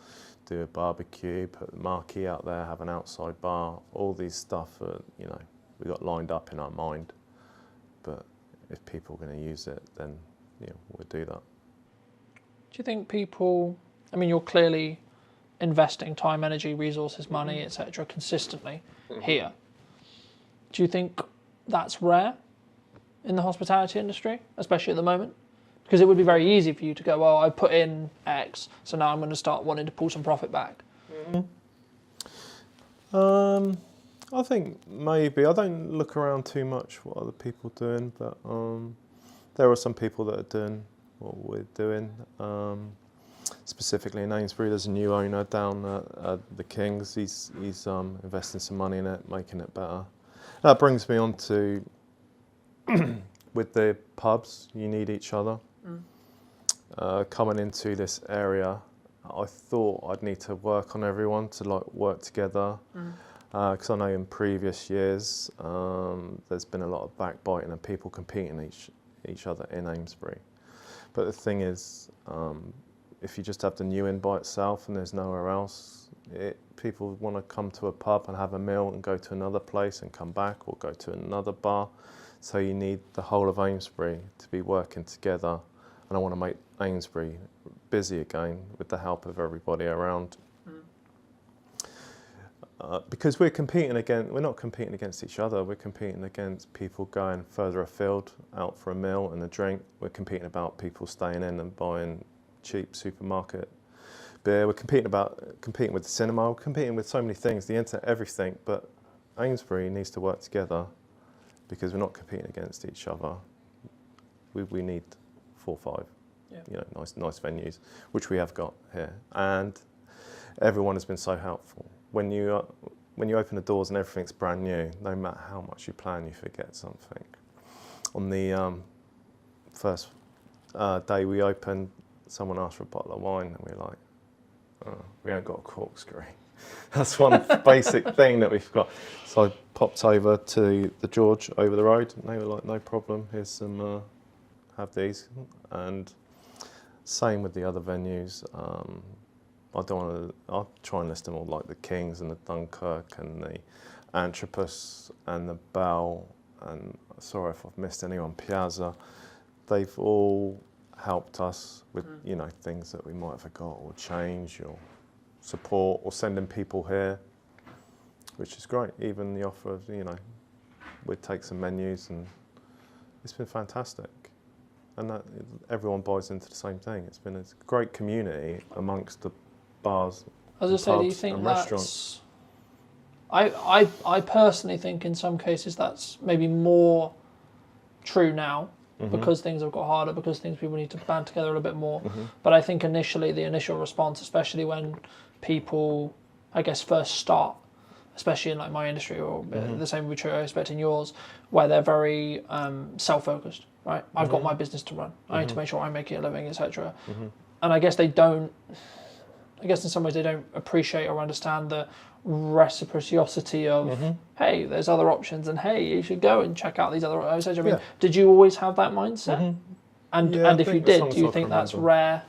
do a barbecue, put the marquee out there, have an outside bar, all these stuff, you know, we got lined up in our mind. But if people are going to use it, then, you know, we'll do that. Do you think people, I mean, you're clearly investing time, energy, resources, money, etc. consistently here. Do you think that's rare in the hospitality industry, especially at the moment? Because it would be very easy for you to go, well, I put in X, so now I'm going to start wanting to pull some profit back. I think maybe. I don't look around too much what other people are doing, but there are some people that are doing what we're doing. Specifically in Amesbury, there's a new owner down at the Kings. He's investing some money in it, making it better. That brings me on to, with the pubs, you need each other. Coming into this area, I thought I'd need to work on everyone to like work together. Because I know in previous years there's been a lot of backbiting and people competing each other in Amesbury. But the thing is, if you just have the new inn by itself and there's nowhere else, people want to come to a pub and have a meal and go to another place and come back, or go to another bar. So you need the whole of Amesbury to be working together. And I want to make Amesbury busy again with the help of everybody around. Because we're not competing against each other, we're competing against people going further afield, out for a meal and a drink. We're competing about people staying in and buying cheap supermarket beer. We're competing with the cinema, we're competing with so many things, the internet, everything. But Amesbury needs to work together because we're not competing against each other. We need 4 or 5, you know, nice venues, which we have got here. And everyone has been so helpful. When you open the doors and everything's brand new, no matter how much you plan, you forget something. On the first day we opened, someone asked for a bottle of wine, and we were like, oh, we ain't got a corkscrew. That's one basic thing that we've got. So I popped over to the George over the road, and they were like, no problem, here's some, have these. And same with the other venues. I'll try and list them all, like the Kings and the Dunkirk and the Anthropos and the Bell, and sorry if I've missed anyone, Piazza. They've all helped us with, you know, things that we might have forgot or change or support or sending people here, which is great. Even the offer of, you know, we'd take some menus, and it's been fantastic. And that, everyone buys into the same thing. It's been a great community amongst the bars, As I say, do you think that's... I personally think in some cases that's maybe more true now, because things have got harder, because people need to band together a little bit more. But I think initially, the initial response, especially when people, I guess, first start, especially in like my industry, or the same would be true, I expect, in yours, where they're very self-focused, right? I've got my business to run. I need to make sure I'm making a living, etc. And I guess they don't, in some ways they don't appreciate or understand the reciprocity of, hey, there's other options, and hey, you should go and check out these other options. I mean, did you always have that mindset? And if you did, do you think that's rare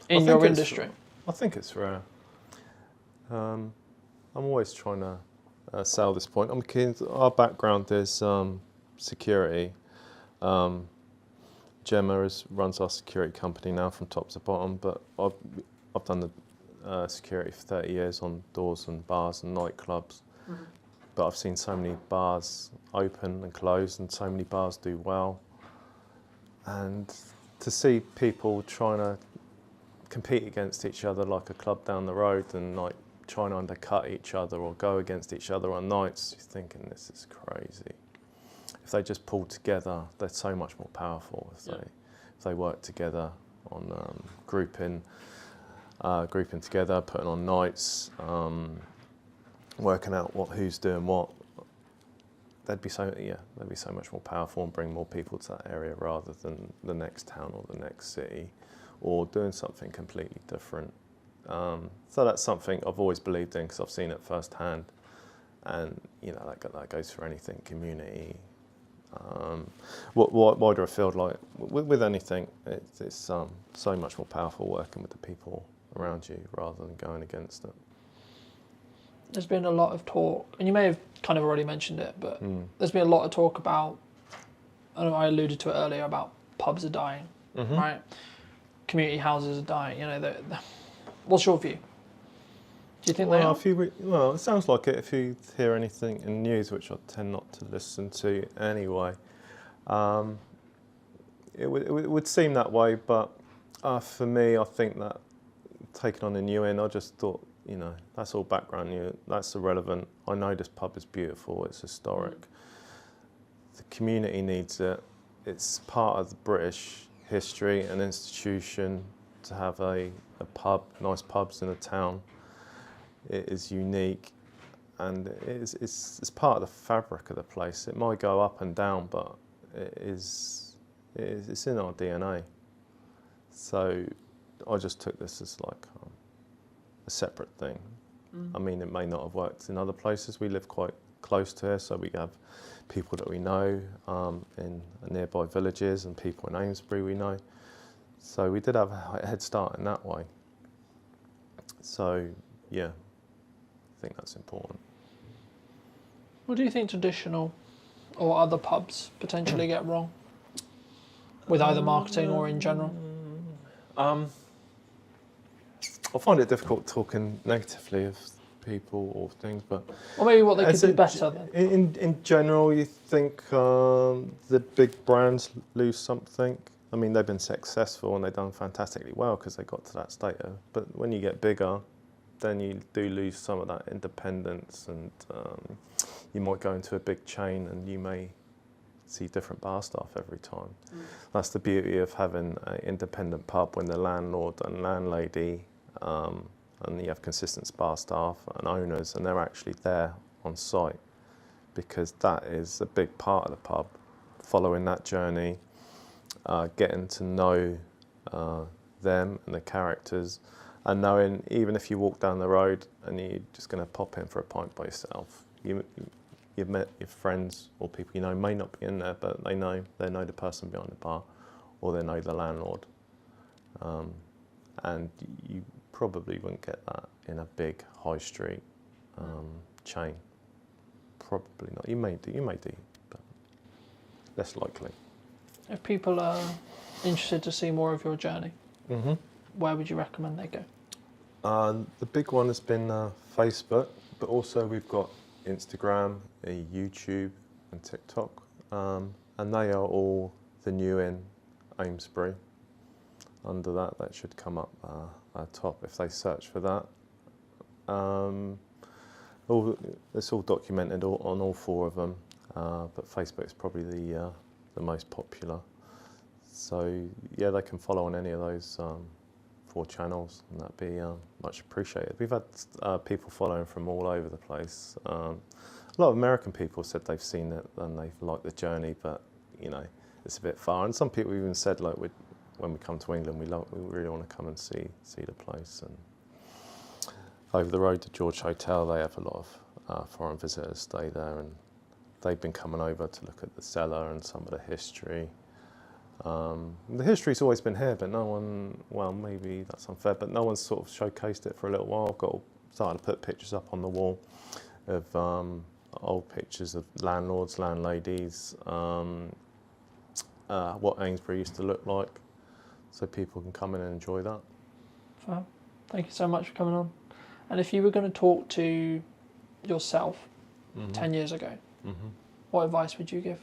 in your industry? I think it's rare. I'm always trying to sell this point. Our background is security. Gemma runs our security company now from top to bottom, but I've done the security for 30 years on doors and bars and nightclubs. But I've seen so many bars open and close, and so many bars do well. And to see people trying to compete against each other like a club down the road, and like trying to undercut each other or go against each other on nights, you're thinking, this is crazy. If they just pull together, they're so much more powerful if they work together on grouping together, putting on nights, working out who's doing what. They'd be so much more powerful and bring more people to that area rather than the next town or the next city, or doing something completely different. So that's something I've always believed in because I've seen it firsthand. And, you know, that goes for anything, community. Why do I feel like, with anything, it's so much more powerful working with the people around you rather than going against it. There's been a lot of talk, and you may have kind of already mentioned it, but there's been a lot of talk about, I alluded to it earlier, about pubs are dying, right? Community houses are dying. You know, what's your view? Do you think they are? Well, it sounds like it if you hear anything in the news, which I tend not to listen to anyway. It would seem that way, but for me, I think that taking on a new inn, I just thought, you know, that's all background new, that's irrelevant. I know this pub is beautiful, it's historic. The community needs it. It's part of the British history and institution to have a pub, nice pubs in a town. It is unique, and it's part of the fabric of the place. It might go up and down, but it's in our DNA. So I just took this as like a separate thing. I mean, it may not have worked in other places. We live quite close to here, so we have people that we know in nearby villages and people in Amesbury we know. So we did have a head start in that way. So yeah, I think that's important. What do you think traditional or other pubs potentially get wrong with either marketing or in general? I find it difficult talking negatively of people or things, but Or maybe what they could do better then? in general, you think the big brands lose something. I mean, they've been successful and they've done fantastically well because they got to that status. But when you get bigger, then you do lose some of that independence, and you might go into a big chain and you may see different bar staff every time. That's the beauty of having an independent pub when the landlord and landlady and you have consistent bar staff and owners, and they're actually there on site, because that is a big part of the pub, following that journey, getting to know them and the characters, and knowing even if you walk down the road and you're just going to pop in for a pint by yourself, you've met your friends or people you know may not be in there, but they know the person behind the bar, or they know the landlord, and you probably wouldn't get that in a big high street chain. Probably not. You may do, but less likely. If people are interested to see more of your journey, where would you recommend they go? The big one has been Facebook, but also we've got Instagram, YouTube and TikTok, and they are all the New Inn Amesbury. Under that should come up at top if they search for that. It's all documented on all four of them, but Facebook is probably the most popular. So yeah, they can follow on any of those 4 channels, and that'd be much appreciated. We've had people following from all over the place. A lot of American people said they've seen it and they've liked the journey, but you know, it's a bit far. And some people even said, like, when we come to England, we really want to come and see the place. And over the road to George Hotel, they have a lot of foreign visitors stay there, and they've been coming over to look at the cellar and some of the history. The history's always been here, but no one, well, maybe that's unfair, but no one's sort of showcased it for a little while. I've started to put pictures up on the wall of old pictures of landlords, landladies, what Amesbury used to look like, so people can come in and enjoy that. Fab. Thank you so much for coming on. And if you were going to talk to yourself 10 years ago, what advice would you give?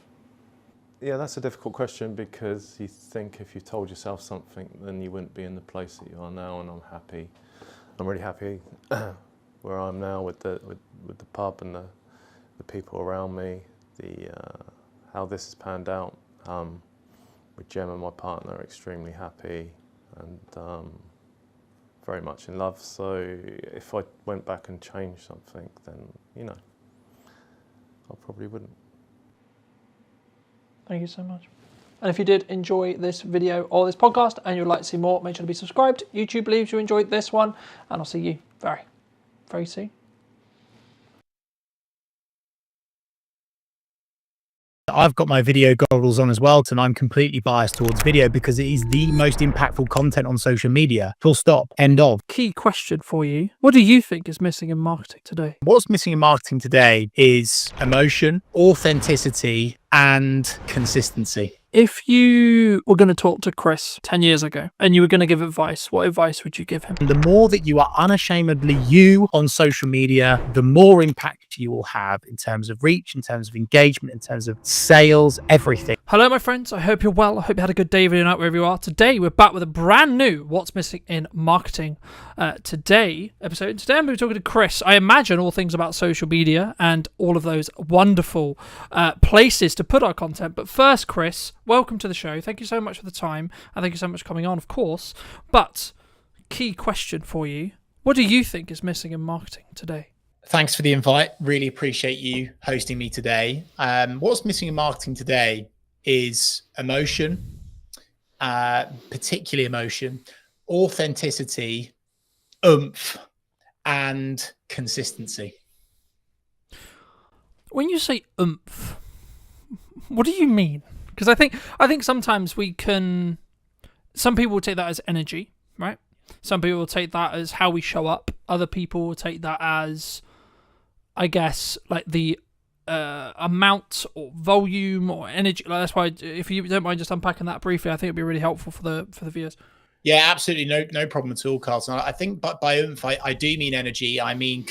Yeah, that's a difficult question, because you think if you told yourself something, then you wouldn't be in the place that you are now. And I'm really happy where I am now with the pub and the people around me, how this has panned out. With Gemma, my partner, extremely happy and very much in love. So if I went back and changed something, then, you know, I probably wouldn't. Thank you so much. And if you did enjoy this video or this podcast and you'd like to see more, make sure to be subscribed. YouTube believes you enjoyed this one, and I'll see you very, very soon. I've got my video goggles on as well, and I'm completely biased towards video because it is the most impactful content on social media. Full stop. End of. Key question for you. What do you think is missing in marketing today? What's missing in marketing today is emotion, authenticity, and consistency. If you were going to talk to Chris 10 years ago and you were going to give advice, what advice would you give him? The more that you are unashamedly you on social media, the more impact you will have in terms of reach, in terms of engagement, in terms of sales, everything. Hello, my friends. I hope you're well. I hope you had a good day, video night, wherever you are. Today, we're back with a brand new What's Missing in Marketing episode. Today, I'm going to be talking to Chris. I imagine all things about social media and all of those wonderful places to put our content. But first, Chris, welcome to the show. Thank you so much for the time, and thank you so much for coming on, of course. But key question for you: what do you think is missing in marketing today? Thanks for the invite. Really appreciate you hosting me today. What's missing in marketing today is emotion, particularly emotion, authenticity, oomph, and consistency. When you say oomph, what do you mean? Because I think sometimes some people will take that as energy, right? Some people will take that as how we show up. Other people will take that as, I guess, like the amount or volume or energy. Like, that's why, if you don't mind just unpacking that briefly, I think it'd be really helpful for the viewers. Yeah, absolutely. No problem at all, Carlton. I think by oomph, I do mean energy. I mean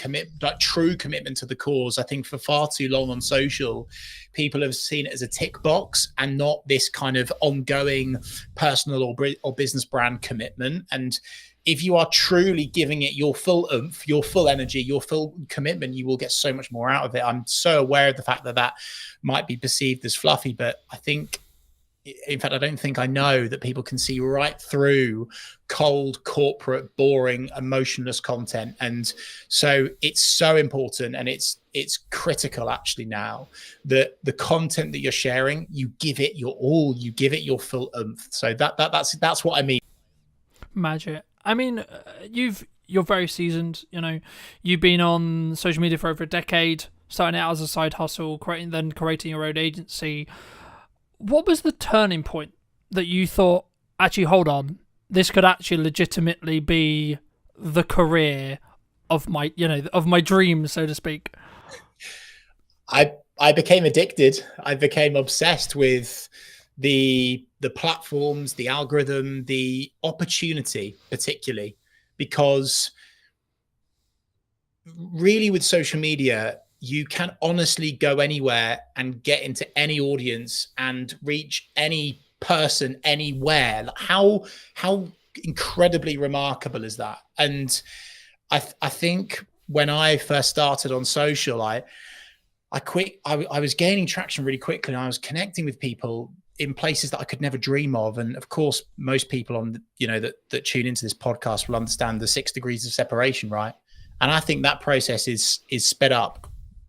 true commitment to the cause. I think for far too long on social, people have seen it as a tick box and not this kind of ongoing personal or business brand commitment. And if you are truly giving it your full oomph, your full energy, your full commitment, you will get so much more out of it. I'm so aware of the fact that might be perceived as fluffy, but I think, in fact, I don't think I know that people can see right through cold, corporate, boring, emotionless content. And so it's so important, and it's critical actually now that the content that you're sharing, you give it your all, you give it your full oomph. So that's what I mean. Magic. I mean, you're very seasoned. You know, you've been on social media for over a decade, starting out as a side hustle, creating your own agency. What was the turning point that you thought, actually, hold on, this could actually legitimately be the career of my dreams, so to speak? I became addicted. I became obsessed with the platforms, the algorithm, the opportunity, particularly because really with social media, you can honestly go anywhere and get into any audience and reach any person anywhere. How incredibly remarkable is that? And I think when I first started on social, I was gaining traction really quickly, and I was connecting with people in places that I could never dream of. And of course, most people that tune into this podcast will understand the 6 degrees of separation, right? And I think that process is sped up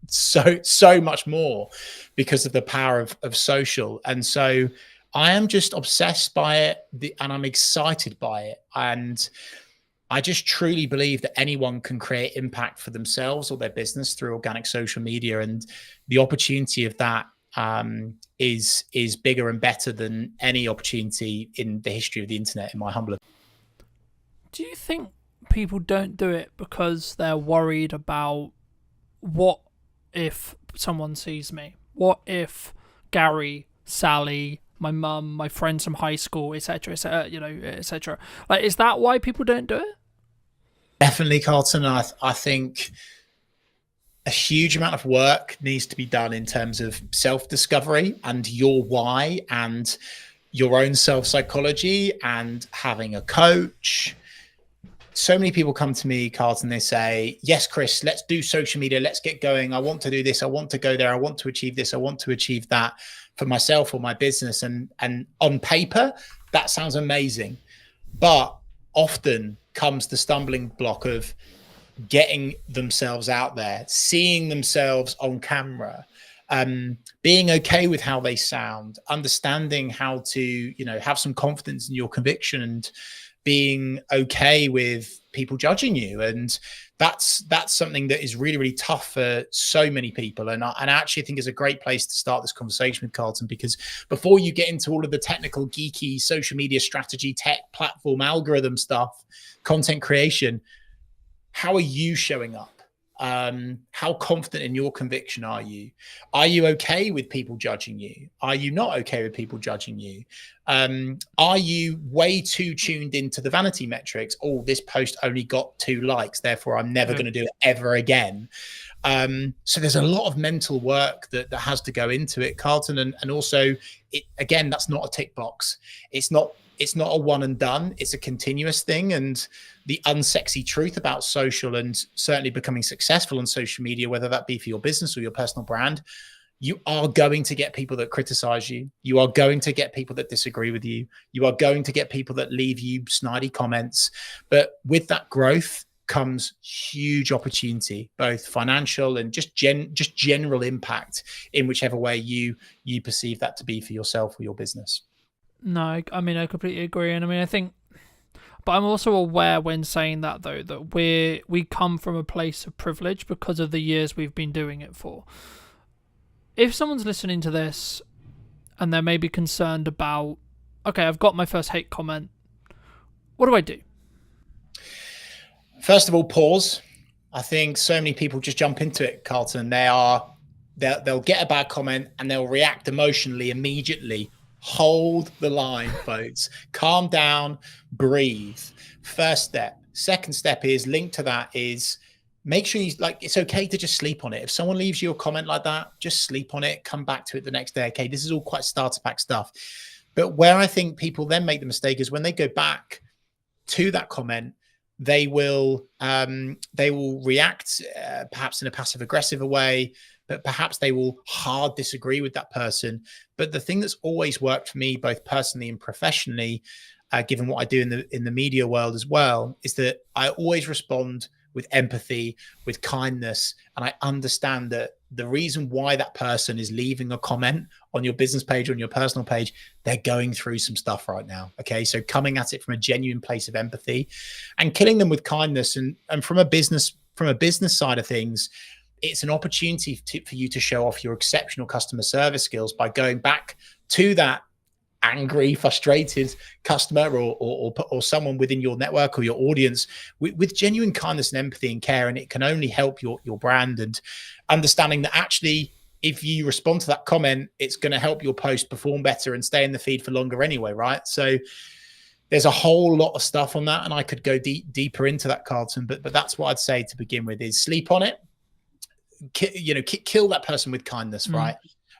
so much more because of the power of social. And so I am just obsessed by it, and I'm excited by it. And I just truly believe that anyone can create impact for themselves or their business through organic social media. And the opportunity of that is bigger and better than any opportunity in the history of the internet, in my humble opinion. Do you think people don't do it because they're worried about what if someone sees me? What if Gary, Sally, my mum, my friends from high school, etc., etc.? Like, is that why people don't do it? Definitely, Carlton. I think a huge amount of work needs to be done in terms of self-discovery and your why and your own self-psychology and having a coach. So many people come to me, Carlton, they say, yes, Chris, let's do social media. Let's get going. I want to do this. I want to go there. I want to achieve this. I want to achieve that for myself or my business. And on paper, that sounds amazing. But often comes the stumbling block of getting themselves out there, seeing themselves on camera, being okay with how they sound, understanding how to, have some confidence in your conviction, and being okay with people judging you. And that's something that is really, really tough for so many people. And I actually think is a great place to start this conversation with Carlton, because before you get into all of the technical, geeky social media strategy, tech platform, algorithm stuff, content creation, how are you showing up? How confident in your conviction are you? Are you okay with people judging you? Are you not okay with people judging you? Are you way too tuned into the vanity metrics? Oh, this post only got 2 likes, therefore I'm never going to do it ever again. So there's a lot of mental work that has to go into it, Carlton. And also, again, that's not a tick box. It's not a one and done. It's a continuous thing. And the unsexy truth about social, and certainly becoming successful on social media, whether that be for your business or your personal brand, you are going to get people that criticize you. You are going to get people that disagree with you. You are going to get people that leave you snidey comments. But with that growth comes huge opportunity, both financial and just general impact in whichever way you perceive that to be for yourself or your business. No, I mean, I completely agree. And I mean, I think, but I'm also aware when saying that, though, that we come from a place of privilege because of the years we've been doing it for. If someone's listening to this and they're maybe concerned about, okay, I've got my first hate comment, what do I do? First of all, pause. I think so many people just jump into it, Carlton. They'll get a bad comment and they'll react emotionally immediately. Hold the line, folks. Calm down, breathe. First step. Second step is linked to that is make sure it's okay to just sleep on it. If someone leaves you a comment like that, just sleep on it, come back to it the next day. Okay, this is all quite starter pack stuff. But where I think people then make the mistake is when they go back to that comment, they will react perhaps in a passive aggressive way, but perhaps they will hard disagree with that person. But the thing that's always worked for me, both personally and professionally, given what I do in the media world as well, is that I always respond with empathy, with kindness. And I understand that the reason why that person is leaving a comment on your business page or on your personal page, they're going through some stuff right now. Okay. So coming at it from a genuine place of empathy and killing them with kindness. And from a business side of things, it's an opportunity for you to show off your exceptional customer service skills by going back to that angry, frustrated customer or someone within your network or your audience with genuine kindness and empathy and care. And it can only help your brand, and understanding that actually, if you respond to that comment, it's going to help your post perform better and stay in the feed for longer anyway, right? So there's a whole lot of stuff on that, and I could go deeper into that, Carlton, but that's what I'd say to begin with is sleep on it. Kill that person with kindness, right?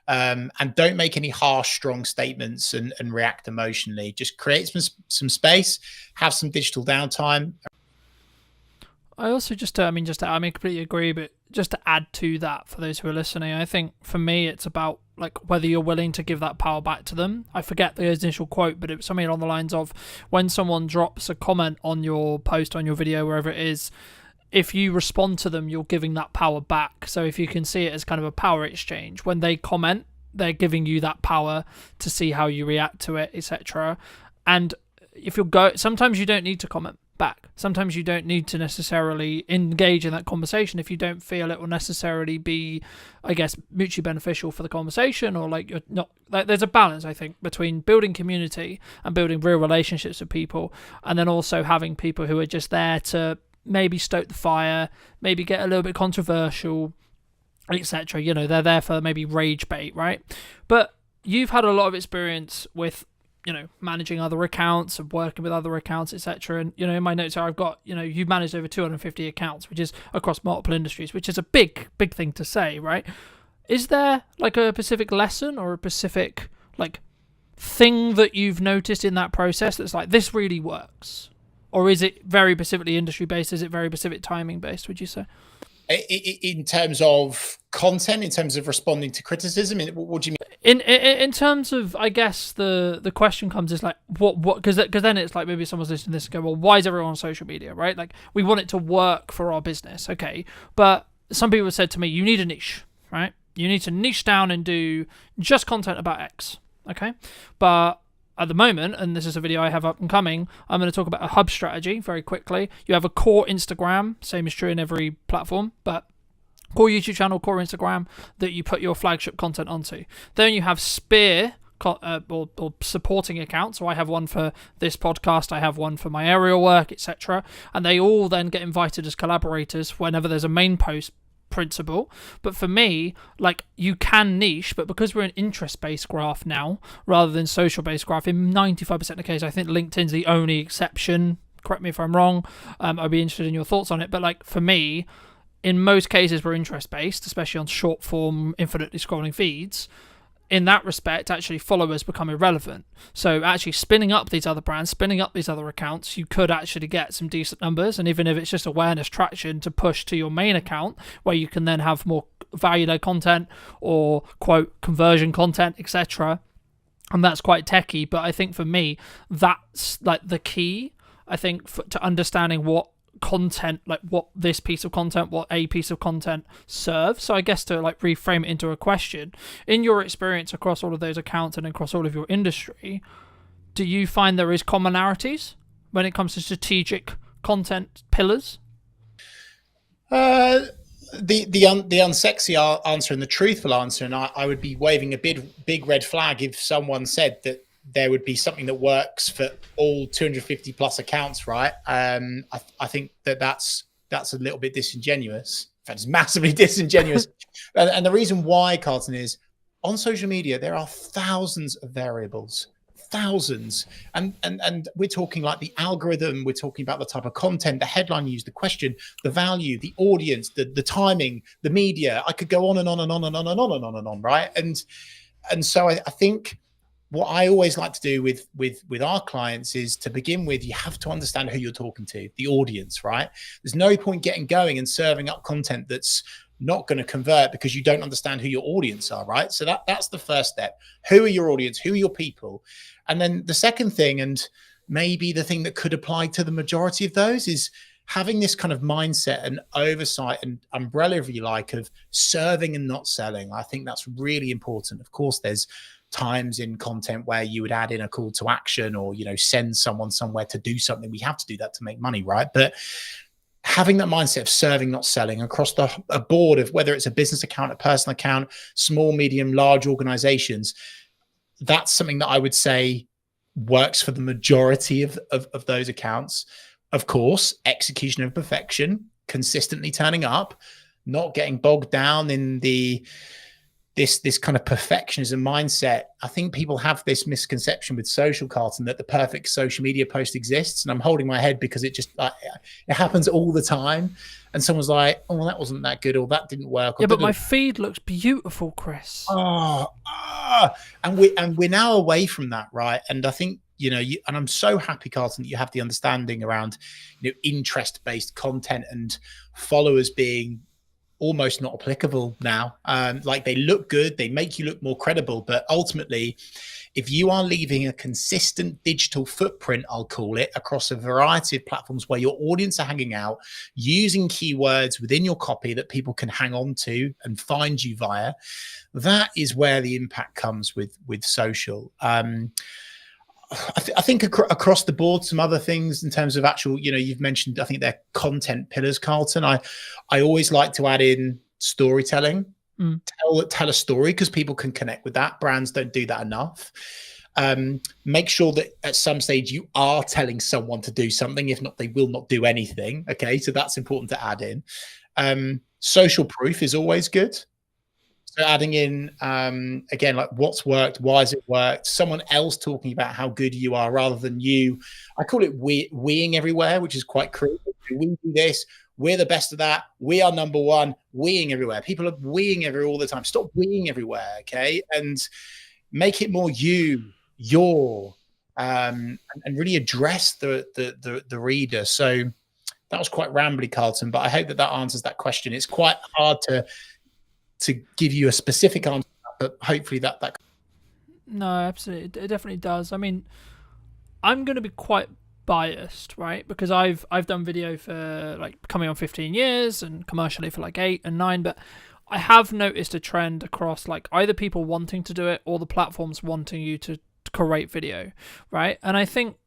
And don't make any harsh, strong statements and react emotionally. Just create some space, have some digital downtime. I also I completely agree, but just to add to that for those who are listening, I think for me, it's about like whether you're willing to give that power back to them. I forget the initial quote, but it was something along the lines of when someone drops a comment on your post, on your video, wherever it is, if you respond to them, you're giving that power back. So if you can see it as kind of a power exchange, when they comment, they're giving you that power to see how you react to it, etc. And if sometimes you don't need to comment back. Sometimes you don't need to necessarily engage in that conversation if you don't feel it will necessarily be, I guess, mutually beneficial for the conversation, or like you're not. Like, there's a balance, I think, between building community and building real relationships with people, and then also having people who are just there to maybe stoke the fire, maybe get a little bit controversial, etc. They're there for maybe rage bait, right? But you've had a lot of experience with, managing other accounts and working with other accounts, etc. And, in my notes here, I've got, you've managed over 250 accounts, which is across multiple industries, which is a big, big thing to say, right? Is there like a specific lesson or a specific like thing that you've noticed in that process that's like, this really works? Or is it very specifically industry based? Is it very specific timing based, would you say? In terms of content, in terms of responding to criticism, what do you mean? In terms of, I guess the question comes is like what because then it's like maybe someone's listening to this and go, well, why is everyone on social media, right? Like we want it to work for our business, okay? But some people said to me, you need a niche, right? You need to niche down and do just content about X, okay? But at the moment, and this is a video I have up and coming, I'm going to talk about a hub strategy very quickly. You have a core Instagram, same is true in every platform, but core YouTube channel, core Instagram that you put your flagship content onto. Then you have spear or supporting accounts. So I have one for this podcast, I have one for my aerial work, etc. And they all then get invited as collaborators whenever there's a main post principle. But for me, like, you can niche, but because we're an interest-based graph now rather than social-based graph, in 95% of the case, I think LinkedIn's the only exception. Correct me if I'm wrong. I'd be interested in your thoughts on it. But like, for me, in most cases, we're interest-based, especially on short-form, infinitely scrolling feeds. In that respect, actually, followers become irrelevant. So actually spinning up these other brands, spinning up these other accounts, you could actually get some decent numbers. And even if it's just awareness traction to push to your main account, where you can then have more value-led content or, quote, conversion content, etc. And that's quite techie. But I think for me, that's like the key, I think, to understanding what content, like what this piece of content, what a piece of content serves. So I guess to like reframe it into a question, in your experience across all of those accounts and across all of your industry, do you find there is commonalities when it comes to strategic content pillars? The unsexy answer and the truthful answer, and I would be waving a big red flag if someone said that there would be something that works for all 250 plus accounts, right? I think that's a little bit disingenuous. In fact, it's massively disingenuous. And the reason why, Carlton, is on social media, there are thousands of variables, thousands. And we're talking like the algorithm, we're talking about the type of content, the headline used, the question, the value, the audience, the timing, the media. I could go on and on and on and on and on and on and on, right? And so I think what I always like to do with our clients is, to begin with, you have to understand who you're talking to, the audience, right? There's no point getting going and serving up content that's not going to convert because you don't understand who your audience are, right? So that's the first step. Who are your audience? Who are your people? And then the second thing, and maybe the thing that could apply to the majority of those, is having this kind of mindset and oversight and umbrella, if you like, of serving and not selling. I think that's really important. Of course, there's times in content where you would add in a call to action or, send someone somewhere to do something. We have to do that to make money, right? But having that mindset of serving, not selling across a board of whether it's a business account, a personal account, small, medium, large organizations, that's something that I would say works for the majority of those accounts. Of course, execution of perfection, consistently turning up, not getting bogged down in this kind of perfectionism mindset. I think people have this misconception with social, Carlton, that the perfect social media post exists. And I'm holding my head because it happens all the time. And someone's like, oh, well, that wasn't that good, or that didn't work. Yeah, but my feed looks beautiful, Chris. And we're now away from that, right? And I think, and I'm so happy, Carlton, that you have the understanding around, interest-based content and followers being almost not applicable now. Like, they look good, they make you look more credible, but ultimately, if you are leaving a consistent digital footprint, I'll call it, across a variety of platforms where your audience are hanging out, using keywords within your copy that people can hang on to and find you via, that is where the impact comes with social. I think across the board, some other things in terms of actual, you've mentioned, I think they're content pillars, Carlton. I always like to add in storytelling, tell a story, because people can connect with that. Brands don't do that enough. Make sure that at some stage you are telling someone to do something. If not, they will not do anything. Okay. So that's important to add in. Social proof is always good. So adding in, again, like what's worked, why has it worked, someone else talking about how good you are rather than you. I call it weeing everywhere, which is quite cruel. We do this. We're the best of that. We are number one. Weeing everywhere. People are weeing everywhere all the time. Stop weeing everywhere, okay? And make it more your, and really address the reader. So that was quite rambly, Carlton, but I hope that answers that question. It's quite hard to give you a specific answer, but hopefully that. No, absolutely, it definitely does. I mean, I'm going to be quite biased, right? Because I've done video for like coming on 15 years and commercially for like 8 and 9, but I have noticed a trend across like either people wanting to do it or the platforms wanting you to create video, right? And I think,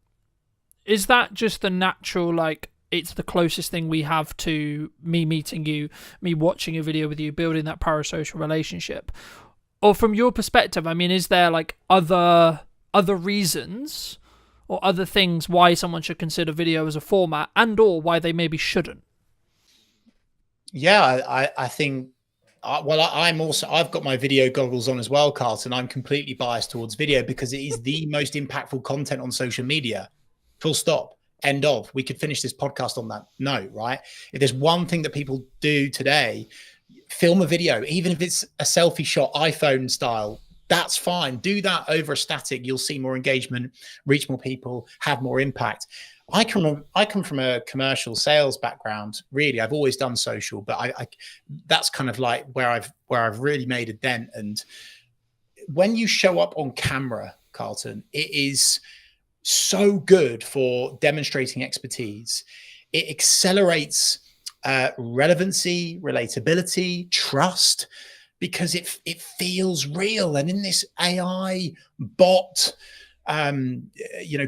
is that just the natural, like, it's the closest thing we have to me meeting you, me watching a video with you, building that parasocial relationship? Or from your perspective, I mean, is there like other reasons or other things why someone should consider video as a format, and or why they maybe shouldn't? Yeah, I think, I've got my video goggles on as well, Carlton. I'm completely biased towards video because it is the most impactful content on social media. Full stop. End of. We could finish this podcast on that note, right? If there's one thing that people do today, film a video, even if it's a selfie shot, iPhone style, that's fine. Do that over a static. You'll see more engagement, reach more people, have more impact. I come from a commercial sales background. Really, I've always done social, but I that's kind of like where I've really made a dent. And when you show up on camera, Carlton, it is so good for demonstrating expertise. It accelerates relevancy, relatability, trust, because it feels real. And in this AI bot,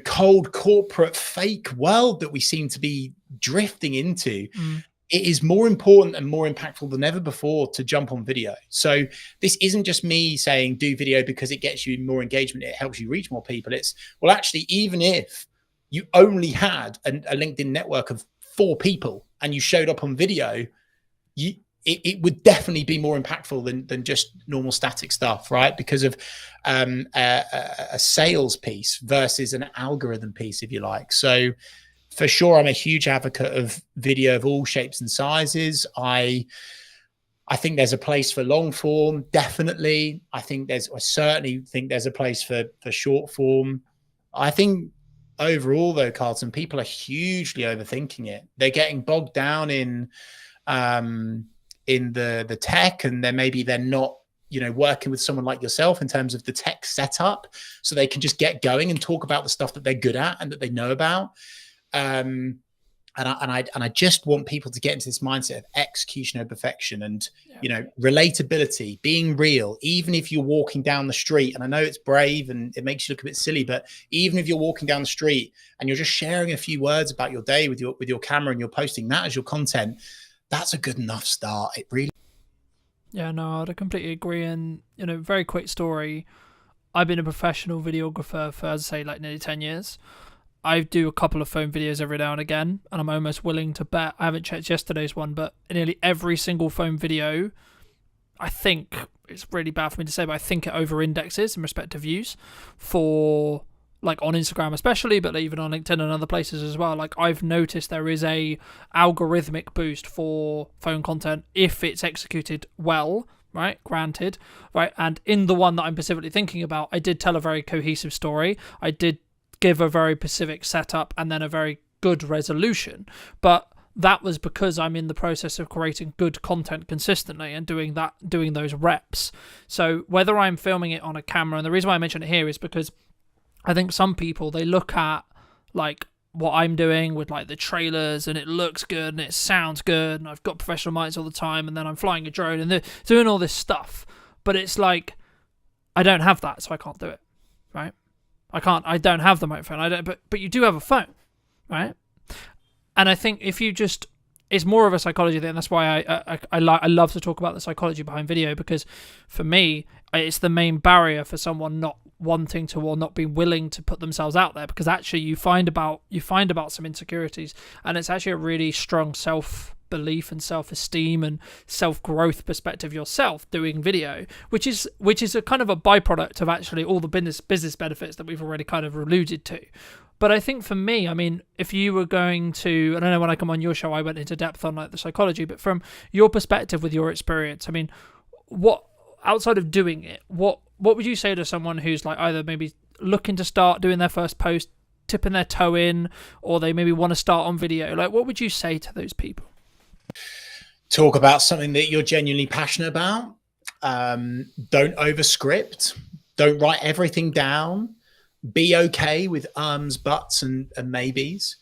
cold corporate fake world that we seem to be drifting into, it is more important and more impactful than ever before to jump on video. So this isn't just me saying do video because it gets you more engagement, it helps you reach more people. It's, well, actually, even if you only had a LinkedIn network of 4 people and you showed up on video, it would definitely be more impactful than just normal static stuff, right? Because of a sales piece versus an algorithm piece, if you like. So for sure, I'm a huge advocate of video of all shapes and sizes. I think there's a place for long form, definitely. I certainly think there's a place for short form. I think overall, though, Carlton, people are hugely overthinking it. They're getting bogged down in the tech, and they're not, working with someone like yourself in terms of the tech setup, so they can just get going and talk about the stuff that they're good at and that they know about. And I just want people to get into this mindset of execution over perfection and, relatability, being real, even if you're walking down the street. And I know it's brave and it makes you look a bit silly, but even if you're walking down the street and you're just sharing a few words about your day with your camera and you're posting that as your content, that's a good enough start. It really. Yeah, no, I'd completely agree. And, very quick story. I've been a professional videographer for, as I say, like nearly 10 years. I do a couple of phone videos every now and again, and I'm almost willing to bet, I haven't checked yesterday's one, but nearly every single phone video, I think, it's really bad for me to say, but I think it over-indexes in respect to views for, like, on Instagram especially, but even on LinkedIn and other places as well. Like, I've noticed there is a algorithmic boost for phone content if it's executed well, right? Granted, right? And in the one that I'm specifically thinking about, I did tell a very cohesive story. I did give a very specific setup and then a very good resolution, but that was because I'm in the process of creating good content consistently and doing those reps. So whether I'm filming it on a camera, and the reason why I mention it here is because I think some people, they look at like what I'm doing with like the trailers and it looks good and it sounds good and I've got professional mics all the time and then I'm flying a drone and they're doing all this stuff, but it's like I don't have that, so I can't do it, right? I don't have the microphone. But you do have a phone, right? And I think if you just, it's more of a psychology thing. That's why I love to talk about the psychology behind video, because for me, it's the main barrier for someone not wanting to or not being willing to put themselves out there, because actually you find about some insecurities, and it's actually a really strong self-belief and self-esteem and self-growth perspective yourself doing video, which is a kind of a byproduct of actually all the business benefits that we've already kind of alluded to. But I think for me, I mean, if you were going to, and I know when I come on your show I went into depth on like the psychology, but from your perspective with your experience, I mean, what outside of doing it, what would you say to someone who's like either maybe looking to start doing their first post, tipping their toe in, or they maybe want to start on video? Like, what would you say to those people? Talk about something that you're genuinely passionate about. Don't overscript. Don't write everything down. Be okay with buts and maybes.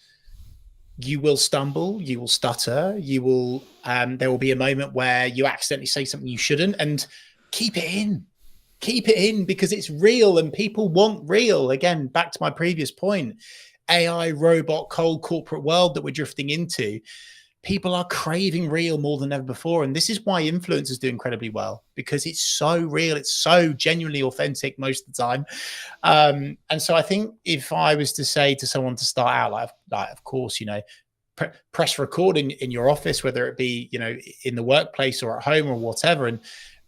you will stumble, you will stutter, you will there will be a moment where you accidentally say something you shouldn't, and keep it in because it's real and people want real. Again, back to my previous point, AI, robot, cold corporate world that we're drifting into, people are craving real more than ever before. And this is why influencers do incredibly well, because it's so real, it's so genuinely authentic most of the time. And so I think if I was to say to someone to start out, like of course, press record in your office, whether it be, in the workplace or at home or whatever,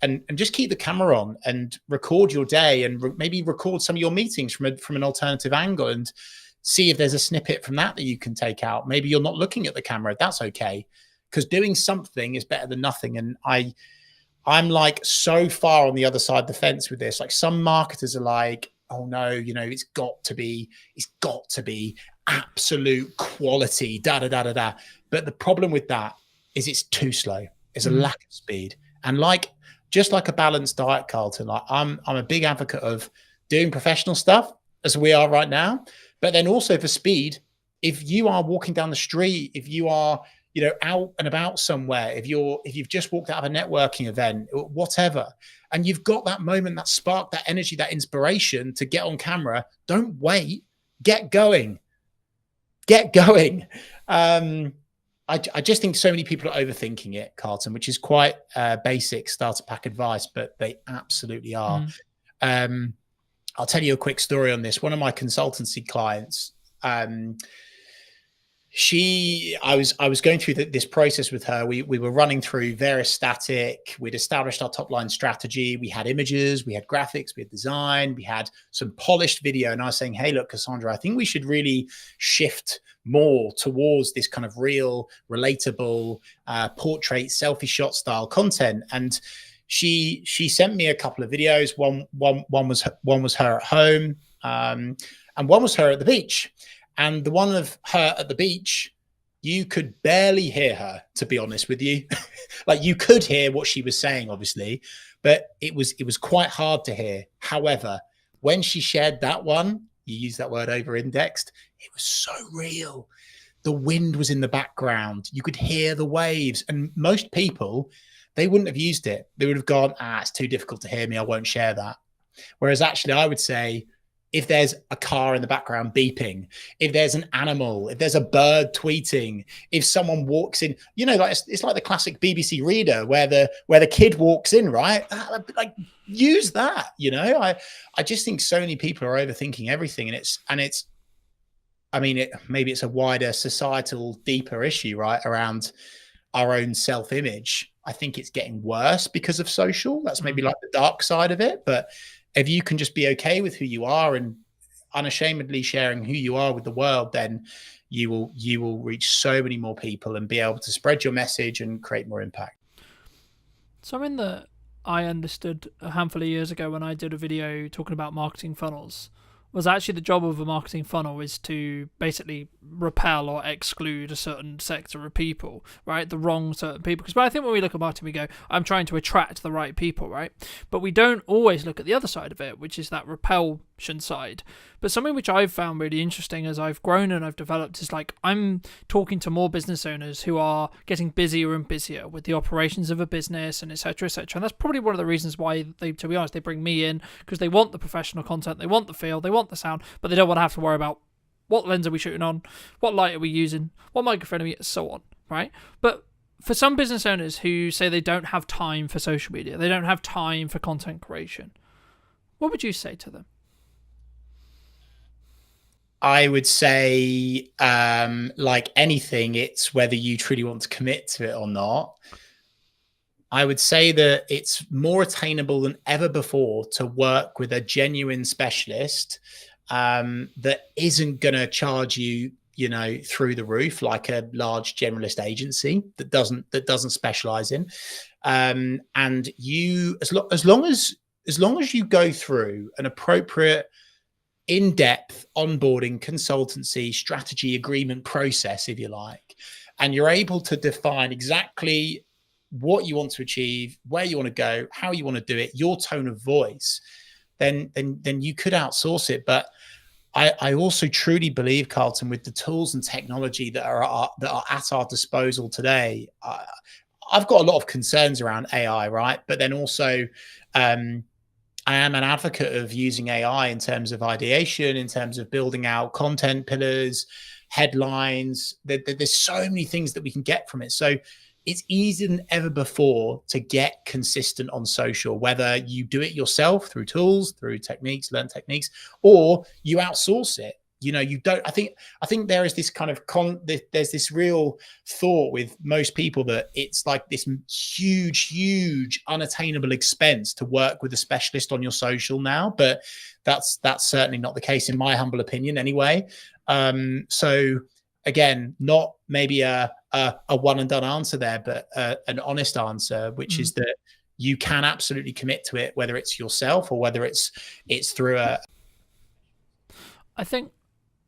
and just keep the camera on and record your day, and maybe record some of your meetings from an alternative angle, and see if there's a snippet from that you can take out. Maybe you're not looking at the camera. That's okay, because doing something is better than nothing. And I'm like so far on the other side of the fence with this. Like, some marketers are like, oh no, it's got to be absolute quality, da da da da da. But the problem with that is it's too slow. It's a lack of speed. And just like a balanced diet, Carlton, like I'm a big advocate of doing professional stuff as we are right now, but then also for speed. If you are walking down the street, if you are, out and about somewhere, if you've just walked out of a networking event, whatever, and you've got that moment, that spark, that energy, that inspiration to get on camera, don't wait, get going. I just think so many people are overthinking it, Carlton, which is quite basic starter pack advice, but they absolutely are. I'll tell you a quick story on this. One of my consultancy clients, I was going through this process with her. We were running through various static. We'd established our top line strategy. We had images, we had graphics, we had design, we had some polished video. And I was saying, hey, look, Cassandra, I think we should really shift more towards this kind of real, relatable portrait, selfie shot style content. And she sent me a couple of videos. One was her at home, and one was her at the beach. And the one of her at the beach, you could barely hear her, to be honest with you. Like, you could hear what she was saying, obviously, but it was quite hard to hear. However, when she shared that one, you use that word over-indexed, it was so real. The wind was in the background. You could hear the waves. And most people, they wouldn't have used it. They would have gone, it's too difficult to hear me, I won't share that. Whereas actually I would say, if there's a car in the background beeping, if there's an animal, if there's a bird tweeting, if someone walks in, it's like the classic BBC reader where the kid walks in, right? Like, use that, I just think so many people are overthinking everything, maybe it's a wider societal, deeper issue, right, around our own self-image. I think it's getting worse because of social. That's maybe like the dark side of it, but if you can just be okay with who you are and unashamedly sharing who you are with the world, then you will reach so many more people and be able to spread your message and create more impact. Something that I understood a handful of years ago when I did a video talking about marketing funnels was actually the job of a marketing funnel is to basically repel or exclude a certain sector of people, right? The wrong certain people. Because I think when we look at marketing, we go, I'm trying to attract the right people, right? But we don't always look at the other side of it, which is that repulsion side. But something which I've found really interesting as I've grown and I've developed is like, I'm talking to more business owners who are getting busier and busier with the operations of a business and et cetera, et cetera. And that's probably one of the reasons why they, to be honest, they bring me in, because they want the professional content, they want the feel, they want the sound, but they don't want to have to worry about what lens are we shooting on, what light are we using, what microphone are we, so on, right? But for some business owners who say they don't have time for social media, they don't have time for content creation, what would you say to them? I would say, like anything, it's whether you truly want to commit to it or not. I would say that it's more attainable than ever before to work with a genuine specialist that isn't going to charge you, through the roof like a large generalist agency that doesn't specialize in. And you, as long as you go through an appropriate in-depth onboarding, consultancy, strategy, agreement process, if you like, and you're able to define exactly what you want to achieve, where you want to go, how you want to do it, your tone of voice, then you could outsource it. But I also truly believe, Carlton, with the tools and technology that are at our disposal today, I've got a lot of concerns around AI, right? But then also, I am an advocate of using AI in terms of ideation, in terms of building out content pillars, headlines. There's so many things that we can get from it. So it's easier than ever before to get consistent on social, whether you do it yourself through tools, through techniques, learn techniques, or you outsource it. You know, you don't. I think there is this kind of there's this real thought with most people that it's like this huge unattainable expense to work with a specialist on your social now, but that's certainly not the case in my humble opinion, anyway. So again, not maybe a one and done answer there, but an honest answer, which is that you can absolutely commit to it, whether it's yourself or whether it's through a. I think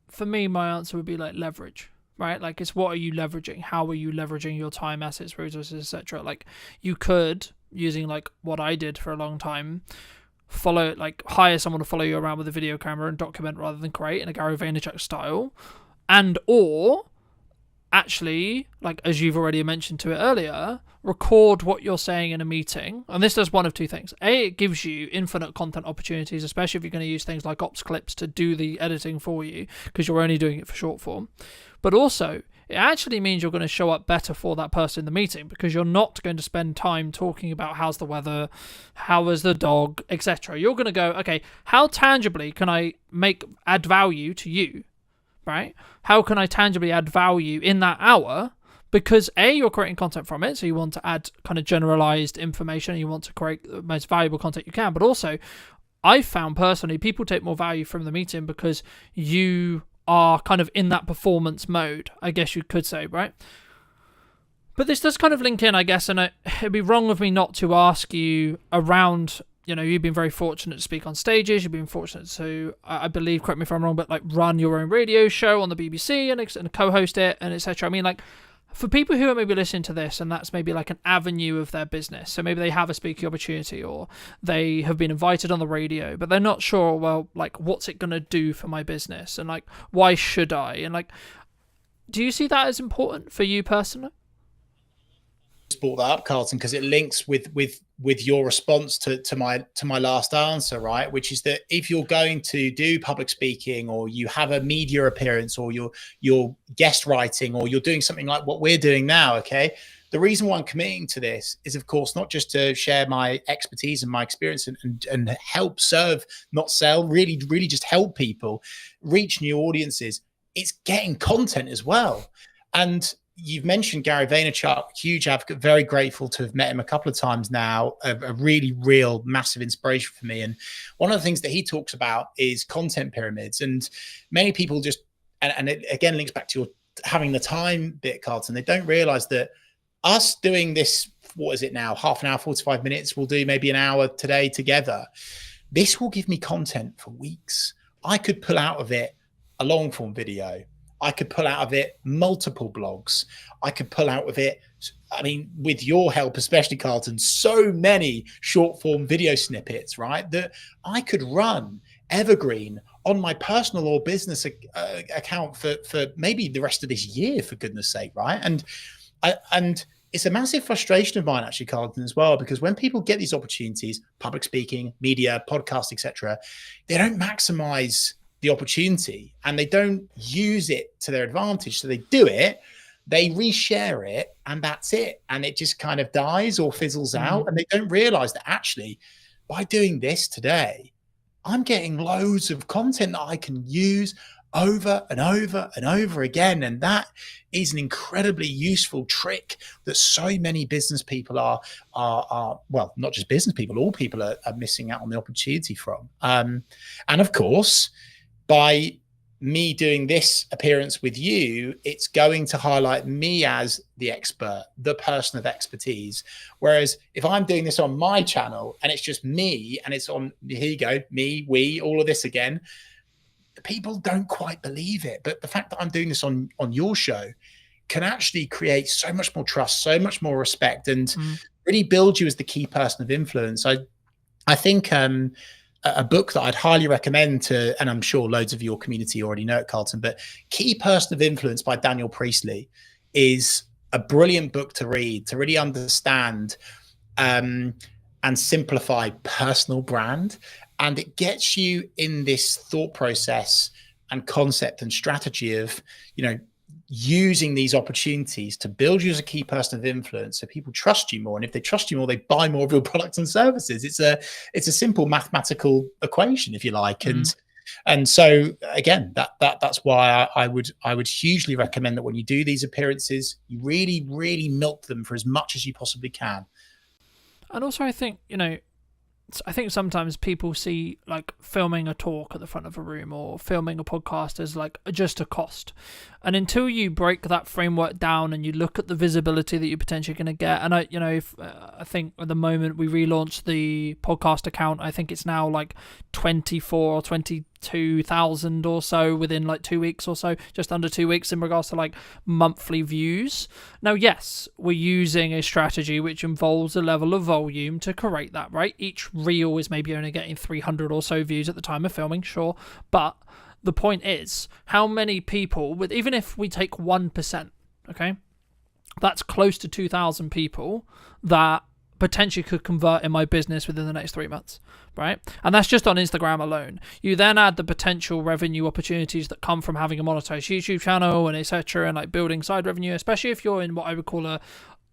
for me, my answer would be like leverage, right? Like, it's what are you leveraging? How are you leveraging your time, assets, resources, etc.? Like, you could, using like what I did for a long time, hire someone to follow you around with a video camera and document rather than create in a Gary Vaynerchuk style, and or actually, like as you've already mentioned to it earlier, record what you're saying in a meeting. And this does one of two things. A, it gives you infinite content opportunities, especially if you're going to use things like ops clips to do the editing for you, because you're only doing it for short form. But also, it actually means you're going to show up better for that person in the meeting, because you're not going to spend time talking about how's the weather, how is the dog, etc. You're going to go, okay, how tangibly can I add value to you, right? How can I tangibly add value in that hour? Because A, you're creating content from it, so you want to add kind of generalized information, and you want to create the most valuable content you can. But also, I found personally, people take more value from the meeting because you are kind of in that performance mode, I guess you could say, right? But this does kind of link in, I guess, and it'd be wrong of me not to ask you around, you know, you've been very fortunate to speak on stages, you've been fortunate to, I believe, correct me if I'm wrong, but like run your own radio show on the BBC and co-host it and etc. I mean, like, for people who are maybe listening to this and that's maybe like an avenue of their business, so maybe they have a speaking opportunity or they have been invited on the radio, but they're not sure, well, like, what's it going to do for my business, and like, why should I? And like, do you see that as important for you personally? Brought that up, Carlton, because it links with your response to my last answer, right? Which is that if you're going to do public speaking, or you have a media appearance, or you're guest writing, or you're doing something like what we're doing now, okay, the reason why I'm committing to this is, of course, not just to share my expertise and my experience and help serve, not sell, really just help people reach new audiences. It's getting content as well. And you've mentioned Gary Vaynerchuk, huge advocate, very grateful to have met him a couple of times now, a really real massive inspiration for me. And one of the things that he talks about is content pyramids. And many people just, and it again links back to your having the time bit, Carlton, they don't realize that us doing this, what is it now, half an hour, 45 minutes, we'll do maybe an hour today together. This will give me content for weeks. I could pull out of it a long form video. I could pull out of it multiple blogs. I could pull out of it, I mean, with your help, especially, Carlton, so many short form video snippets, right? That I could run evergreen on my personal or business account for maybe the rest of this year, for goodness sake, right? And it's a massive frustration of mine, actually, Carlton, as well, because when people get these opportunities, public speaking, media, podcast, etc., they don't maximize the opportunity and they don't use it to their advantage. So they do it, they reshare it, and that's it. And it just kind of dies or fizzles out. And they don't realize that actually, by doing this today, I'm getting loads of content that I can use over and over and over again. And that is an incredibly useful trick that so many business people are well, not just business people, all people are missing out on the opportunity from. And of course, by me doing this appearance with you, it's going to highlight me as the expert, the person of expertise. Whereas if I'm doing this on my channel and it's just me and it's on, here you go, me, we, all of this again, people don't quite believe it. But the fact that I'm doing this on your show can actually create so much more trust, so much more respect, and really build you as the key person of influence. I think a book that I'd highly recommend to, and I'm sure loads of your community already know it, Carlton, but Key Person of Influence by Daniel Priestley is a brilliant book to read, to really understand and simplify personal brand. And it gets you in this thought process and concept and strategy of, using these opportunities to build you as a key person of influence so people trust you more. And if they trust you more, they buy more of your products and services. It's a simple mathematical equation, if you like. And so again, that's why I would hugely recommend that when you do these appearances, you really, really milk them for as much as you possibly can. And also, I think, sometimes people see like filming a talk at the front of a room or filming a podcast as like just a cost. And until you break that framework down and you look at the visibility that you're potentially going to get, and I think at the moment we relaunched the podcast account, I think it's now like 24 or 22,000 or so within like 2 weeks or so, just under 2 weeks in regards to like monthly views. Now, yes, we're using a strategy which involves a level of volume to create that, right? Each reel is maybe only getting 300 or so views at the time of filming, sure, but the point is, how many people, with even if we take 1%, okay, that's close to 2,000 people that potentially could convert in my business within the next 3 months, right? And that's just on Instagram alone. You then add the potential revenue opportunities that come from having a monetized YouTube channel and etc., and like building side revenue, especially if you're in what I would call a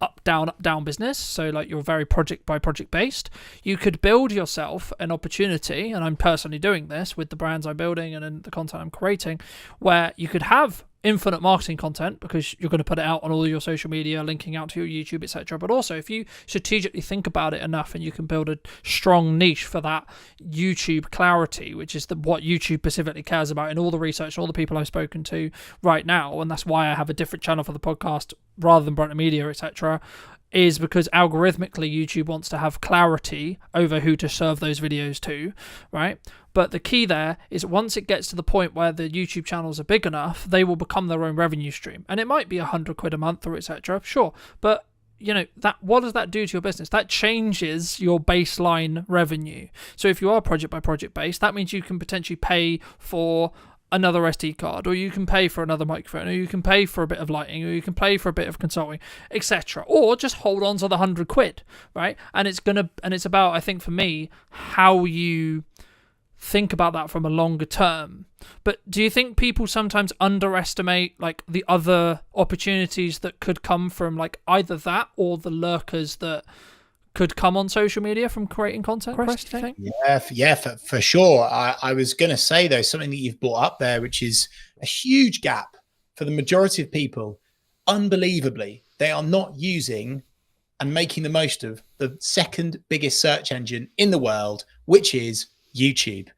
up down business, so like you're very project by project based. You could build yourself an opportunity, and I'm personally doing this with the brands I'm building and in the content I'm creating, where you could have infinite marketing content because you're going to put it out on all your social media, linking out to your YouTube, etc. But also, if you strategically think about it enough, and you can build a strong niche for that YouTube clarity, which is what YouTube specifically cares about in all the research, all the people I've spoken to right now, and that's why I have a different channel for the podcast rather than Brightner Media, etc., is because algorithmically YouTube wants to have clarity over who to serve those videos to, right? But the key there is once it gets to the point where the YouTube channels are big enough, they will become their own revenue stream. And it might be £100 a month or etc. Sure. But that what does that do to your business? That changes your baseline revenue. So if you are project by project based, that means you can potentially pay for another SD card, or you can pay for another microphone, or you can pay for a bit of lighting, or you can pay for a bit of consulting, etc. Or just hold on to the £100, right? And it's about, I think for me, how you think about that from a longer term. But do you think people sometimes underestimate like the other opportunities that could come from like either that or the lurkers that could come on social media from creating content, Chris, do you think? Yeah, for sure. I was going to say, though, something that you've brought up there, which is a huge gap for the majority of people. Unbelievably, they are not using and making the most of the second biggest search engine in the world, which is YouTube.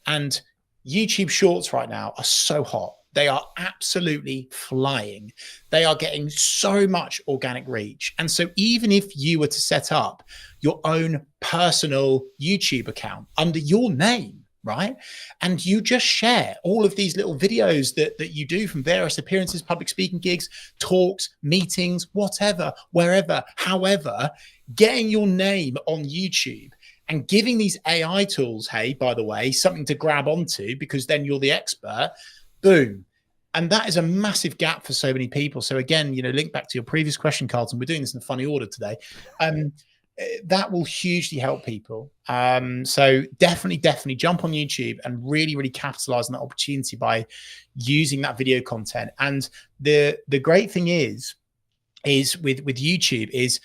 And YouTube Shorts right now are so hot. They are absolutely flying. They are getting so much organic reach. And so even if you were to set up your own personal YouTube account under your name, right? And you just share all of these little videos that you do from various appearances, public speaking gigs, talks, meetings, whatever, wherever, however, getting your name on YouTube and giving these AI tools, hey, by the way, something to grab onto because then you're the expert. Boom. And that is a massive gap for so many people. So again, link back to your previous question, Carlton, we're doing this in a funny order today. That will hugely help people. So definitely jump on YouTube and really, really capitalize on that opportunity by using that video content. And the great thing is with YouTube is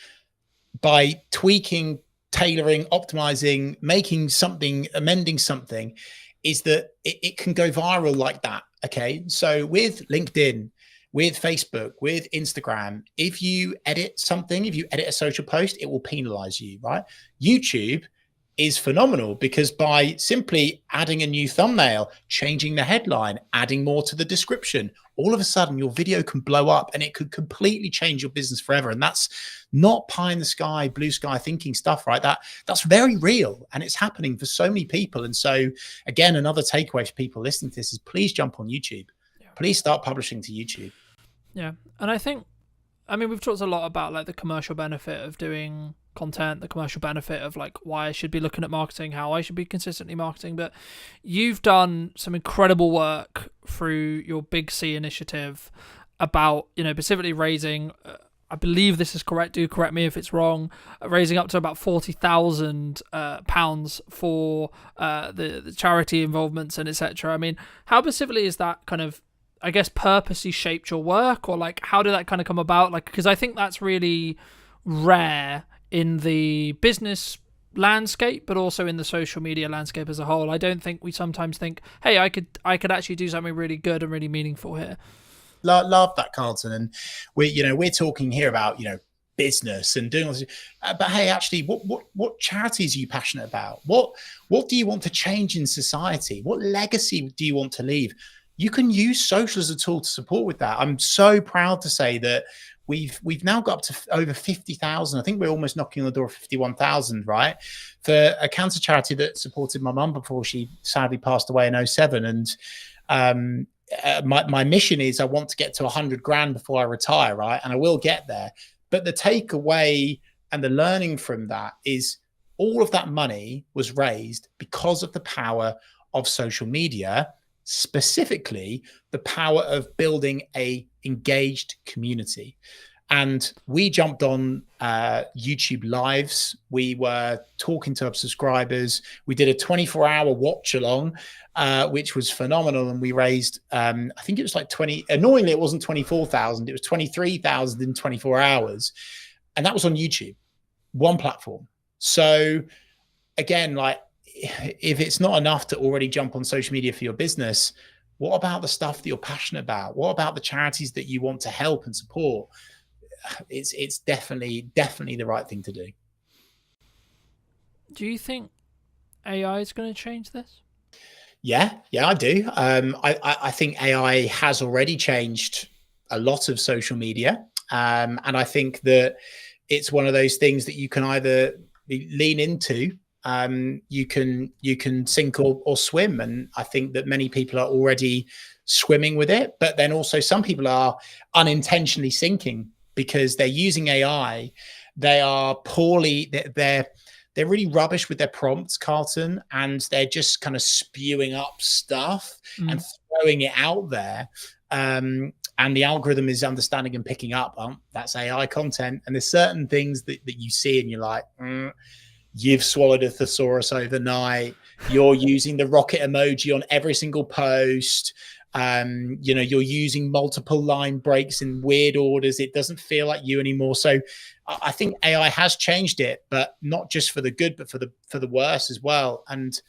by tweaking, tailoring, optimizing, making something, amending something, is that it can go viral like that. Okay. So with LinkedIn, with Facebook, with Instagram, if you edit something, if you edit a social post, it will penalize you, right? YouTube is phenomenal because by simply adding a new thumbnail, changing the headline, adding more to the description, all of a sudden your video can blow up and it could completely change your business forever. And that's not pie in the sky, blue sky thinking stuff, right? That's very real and it's happening for so many people. And so again, another takeaway for people listening to this is please jump on YouTube. Please start publishing to YouTube. Yeah. And I think I mean, we've talked a lot about like the commercial benefit of doing content, the commercial benefit of like why I should be looking at marketing, how I should be consistently marketing. But you've done some incredible work through your Big C initiative about, specifically raising, I believe this is correct, do correct me if it's wrong, raising up to about £40,000 for the charity involvements and etc. I mean, how specifically is that kind of, I guess, purposely shaped your work, or like how did that kind of come about? Like, because I think that's really rare in the business landscape, but also in the social media landscape as a whole. I don't think we sometimes think, hey, I could actually do something really good and really meaningful here. Love that, Carlton. And we're talking here about business and doing all this, but hey, actually, what charities are you passionate about? What do you want to change in society? What legacy do you want to leave? You can use social as a tool to support with that. I'm so proud to say that we've now got up to over 50,000. I think we're almost knocking on the door of 51,000, right? For a cancer charity that supported my mum before she sadly passed away in 2007. And my mission is I want to get to 100 grand before I retire, right? And I will get there. But the takeaway and the learning from that is all of that money was raised because of the power of social media, specifically the power of building a engaged community. And we jumped on YouTube lives. We were talking to our subscribers. We did a 24-hour watch along, which was phenomenal. And we raised, I think it was like annoyingly, it wasn't 24,000. It was 23,000 in 24 hours. And that was on YouTube, one platform. So again, like, if it's not enough to already jump on social media for your business, what about the stuff that you're passionate about? What about the charities that you want to help and support? It's definitely the right thing to do. Do you think AI is going to change this? Yeah, I do. I think AI has already changed a lot of social media. And I think that it's one of those things that you can either lean into, you can sink or swim. And I think that many people are already swimming with it, but then also some people are unintentionally sinking because they're using AI. They are they're really rubbish with their prompts, Carlton, and they're just kind of spewing up stuff and throwing it out there. And the algorithm is understanding and picking up, that's AI content. And there's certain things that you see and you're like, you've swallowed a thesaurus overnight. You're using the rocket emoji on every single post. You're using multiple line breaks in weird orders. It doesn't feel like you anymore. So I think AI has changed it, but not just for the good, but for the worse as well. And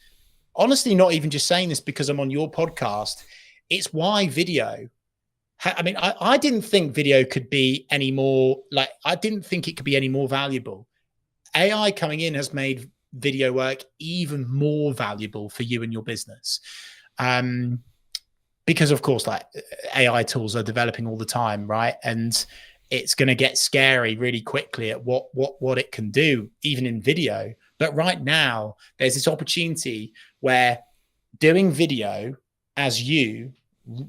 honestly, not even just saying this because I'm on your podcast. It's why video. I mean, I didn't think video could be any more I didn't think it could be any more valuable. AI coming in has made video work even more valuable for you and your business. Because of course, AI tools are developing all the time, right? And it's going to get scary really quickly at what it can do, even in video. But right now, there's this opportunity where doing video as you,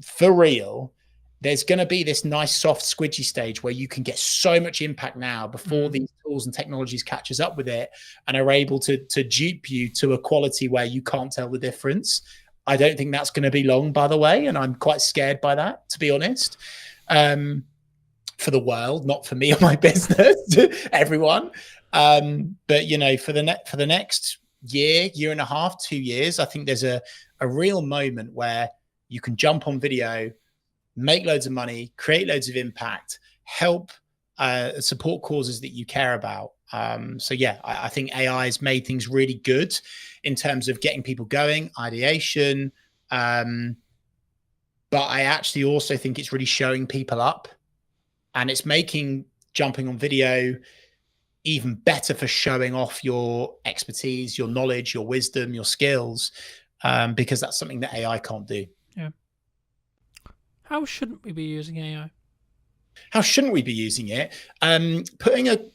for real, there's going to be this nice soft squidgy stage where you can get so much impact now before these tools and technologies catches up with it and are able to dupe you to a quality where you can't tell the difference. I don't think that's going to be long, by the way, and I'm quite scared by that, to be honest. For the world, not for me or my business, everyone. But for the next year and a half, 2 years, I think there's a real moment where you can jump on video, make loads of money, create loads of impact, help support causes that you care about. I think AI has made things really good in terms of getting people going, ideation. But I actually also think it's really showing people up, and it's making jumping on video even better for showing off your expertise, your knowledge, your wisdom, your skills, because that's something that AI can't do. Yeah. How shouldn't we be using AI? How shouldn't we be using it? Putting it.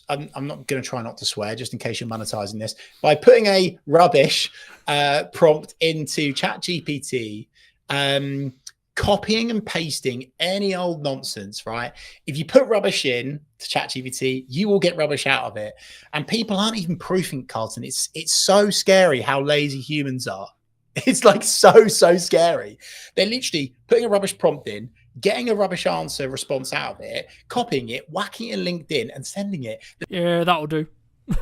I'm not going to try not to swear, just in case you're monetizing this. By putting a rubbish prompt into ChatGPT, copying and pasting any old nonsense, right? If you put rubbish in to ChatGPT, you will get rubbish out of it. And people aren't even proofing, Carlton. It's so scary how lazy humans are. It's like so scary. They're literally putting a rubbish prompt in, getting a rubbish answer response out of it, copying it, whacking it in LinkedIn and sending it. Yeah, that'll do.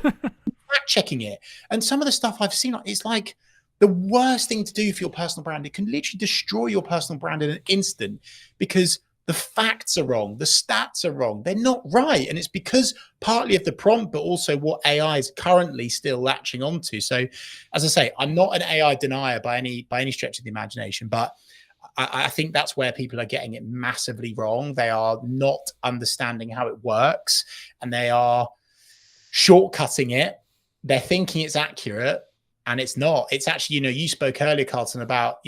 Fact checking it. And some of the stuff I've seen, it's like the worst thing to do for your personal brand. It can literally destroy your personal brand in an instant because the facts are wrong. The stats are wrong. They're not right. And it's because partly of the prompt, but also what AI is currently still latching onto. So as I say, I'm not an AI denier by any stretch of the imagination, but I think that's where people are getting it massively wrong. They are not understanding how it works and they are shortcutting it. They're thinking it's accurate and it's not. It's actually, you spoke earlier, Carlton, about,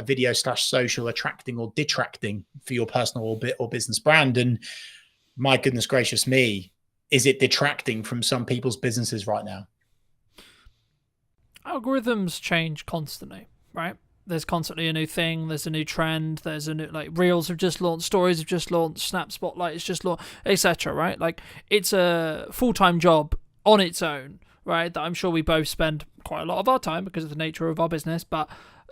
video / social attracting or detracting for your personal or business brand. And my goodness gracious me, is it detracting from some people's businesses right now? Algorithms change constantly, right? There's constantly a new thing. There's a new trend. There's a new, like, Reels have just launched, Stories have just launched, Snap Spotlight has just launched, etc. Right? Like, it's a full-time job on its own, right? That I'm sure we both spend quite a lot of our time because of the nature of our business. But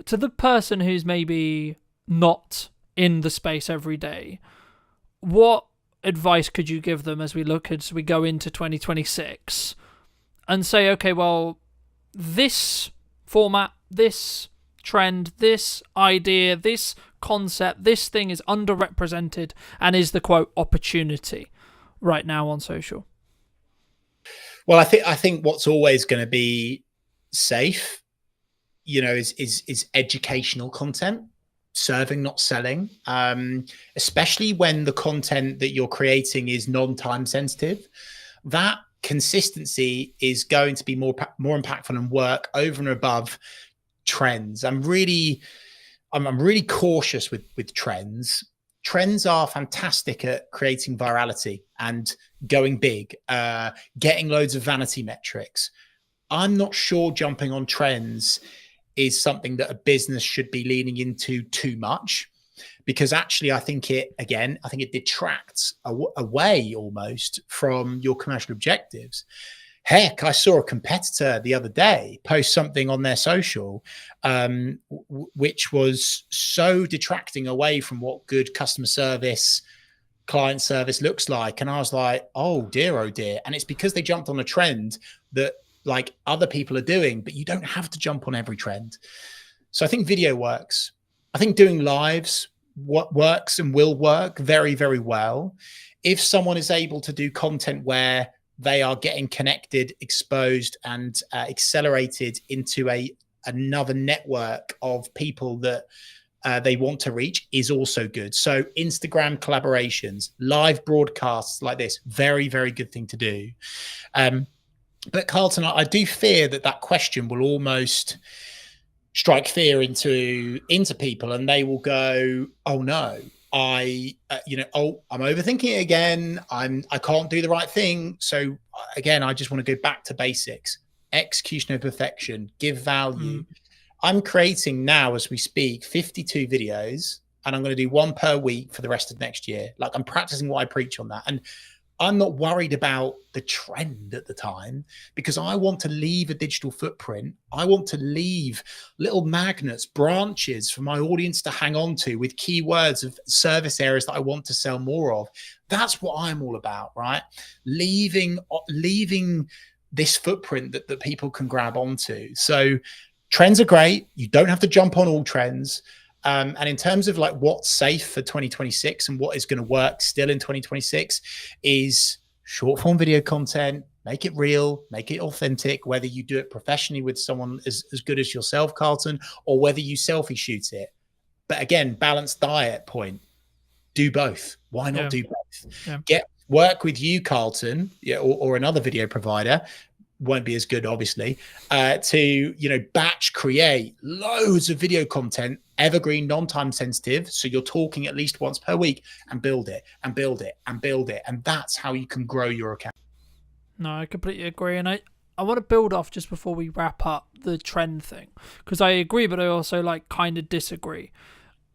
to the person who's maybe not in the space every day, what advice could you give them as we go into 2026 and say, okay, well, this format, this trend, this idea, this concept, this thing is underrepresented and is the quote opportunity right now on social? Well, I think what's always going to be safe, is educational content, serving, not selling, especially when the content that you're creating is non-time sensitive. That consistency is going to be more impactful and work over and above trends. I'm really cautious with trends. Trends are fantastic at creating virality and going big, getting loads of vanity metrics. I'm not sure jumping on trends is something that a business should be leaning into too much, because actually I think it detracts away almost from your commercial objectives. Heck, I saw a competitor the other day post something on their social, which was so detracting away from what good customer service, client service looks like. And I was like, oh dear. And it's because they jumped on a trend that like other people are doing, but you don't have to jump on every trend. So I think video works. I think doing lives works and will work very, very well. If someone is able to do content where they are getting connected, exposed, and accelerated into another network of people that they want to reach, is also good. So Instagram collaborations, live broadcasts like this, very, very good thing to do. But Carlton, I do fear that question will almost strike fear into people, and they will go, "Oh no, I'm overthinking it again. I can't do the right thing." So again, I just want to go back to basics: execution of perfection, give value. I'm creating now, as we speak, 52 videos, and I'm going to do one per week for the rest of next year. Like, I'm practicing what I preach on that, and I'm not worried about the trend at the time, because I want to leave a digital footprint. I want to leave little magnets, branches for my audience to hang on to with keywords of service areas that I want to sell more of. That's what I'm all about, right? Leaving this footprint that people can grab onto. So trends are great. You don't have to jump on all trends. And in terms of like what's safe for 2026 and what is going to work still in 2026 is short form video content. Make it real, make it authentic, whether you do it professionally with someone as good as yourself, Carlton, or whether you selfie shoot it. But again, balanced diet point. Do both. Why not do both? Yeah. Work with you, Carlton, or another video provider. Won't be as good, obviously, to batch create loads of video content, evergreen, non-time sensitive. So you're talking at least once per week, and build it and build it and build it. And that's how you can grow your account. No, I completely agree. And I want to build off just before we wrap up the trend thing, because I agree, but I also kind of disagree.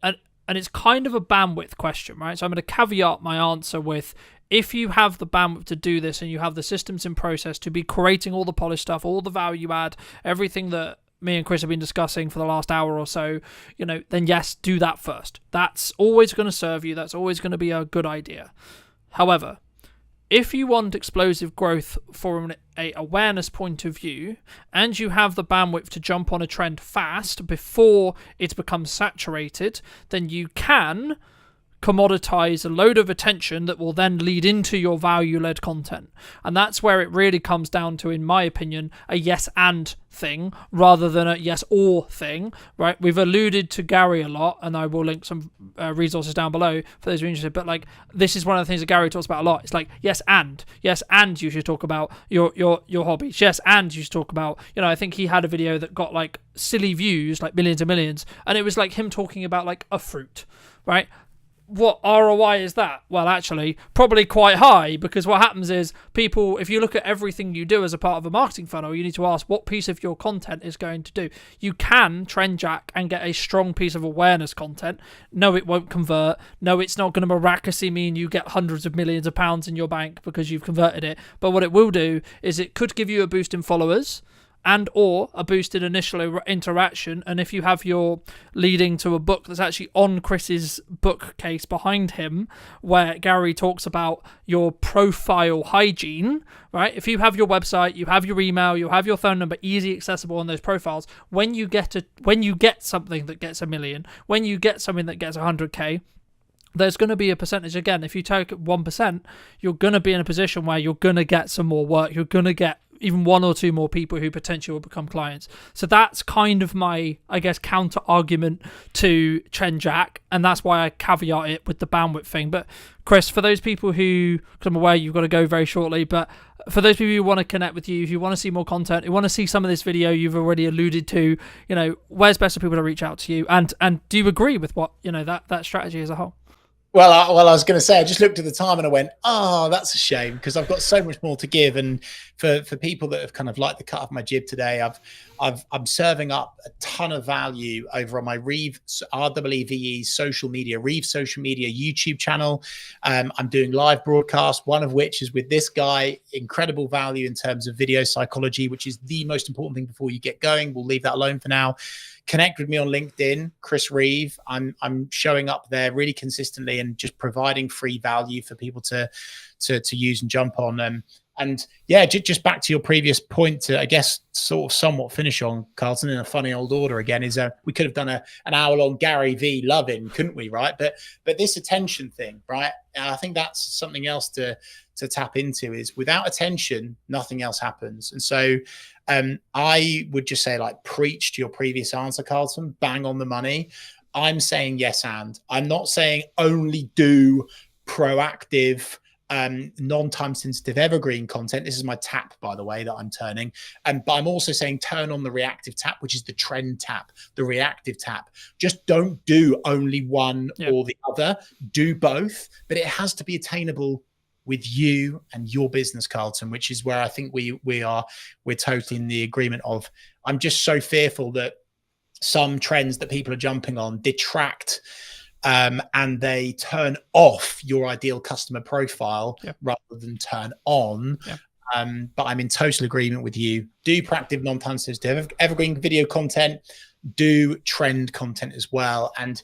And and it's kind of a bandwidth question, right? So I'm going to caveat my answer with, if you have the bandwidth to do this and you have the systems in process to be creating all the polished stuff, all the value add, everything that me and Chris have been discussing for the last hour or so, then yes, do that first. That's always going to serve you. That's always going to be a good idea. However, if you want explosive growth from an awareness point of view, and you have the bandwidth to jump on a trend fast before it becomes saturated, then you can commoditize a load of attention that will then lead into your value-led content. And that's where it really comes down to, in my opinion, a yes and thing rather than a yes or thing, right? We've alluded to Gary a lot, and I will link some resources down below for those who are interested, but like, this is one of the things that Gary talks about a lot. It's like, yes and you should talk about your hobbies. Yes, and you should talk about, I think he had a video that got like silly views, like millions and millions, and it was like him talking about like a fruit, right? What ROI is that? Well, actually, probably quite high, because what happens is people, if you look at everything you do as a part of a marketing funnel, you need to ask what piece of your content is going to do. You can trend jack and get a strong piece of awareness content. No, it won't convert. No, it's not going to miraculously mean you get hundreds of millions of pounds in your bank because you've converted it. But what it will do is it could give you a boost in followers and or a boosted initial interaction. And if you have your leading to a book that's actually on Chris's bookcase behind him, where Gary talks about your profile hygiene, right? If you have your website, you have your email, you have your phone number easy accessible on those profiles, when you get something that gets 1 million, when you get something that gets 100k, there's going to be a percentage. Again, if you take 1%, you're going to be in a position where you're going to get some more work. You're going to get even 1 or 2 more people who potentially will become clients. So that's kind of my, I guess, counter argument to trend jack, and that's why I caveat it with the bandwidth thing. But Chris, for those people who, because I'm aware you've got to go very shortly, but for those people who want to connect with you, if you want to see more content, you want to see some of this video you've already alluded to, where's best for people to reach out to you? And do you agree with what, that strategy as a whole? Well, I was going to say, I just looked at the time and I went, oh, that's a shame, because I've got so much more to give. And for people that have kind of liked the cut of my jib today, I'm serving up a ton of value over on my Reeve REEVE social media YouTube channel. I'm doing live broadcasts, one of which is with this guy. Incredible value in terms of video psychology, which is the most important thing before you get going. We'll leave that alone for now. Connect with me on LinkedIn, Chris Reeve. I'm showing up there really consistently and just providing free value for people to use and jump on. And yeah, just back to your previous point, to I guess sort of somewhat finish on, Carlton, in a funny old order again, is we could have done an hour-long Gary V loving, couldn't we? Right, but this attention thing, right? And I think that's something else to tap into. Is without attention, nothing else happens. And so I would just say, like, preach to your previous answer, Carlton, bang on the money. I'm saying yes, and I'm not saying only do proactive, non-time sensitive evergreen content. This is my tap, by the way, that I'm turning. But I'm also saying turn on the reactive tap, which is the trend tap, the reactive tap. Just don't do only one or the other. Do both, but it has to be attainable with you and your business, Carlton, which is where I think we're totally in the agreement of. I'm just so fearful that some trends that people are jumping on detract and they turn off your ideal customer profile rather than turn on. But I'm in total agreement with you. Do proactive, non-time sensitive, evergreen video content. Do trend content as well. And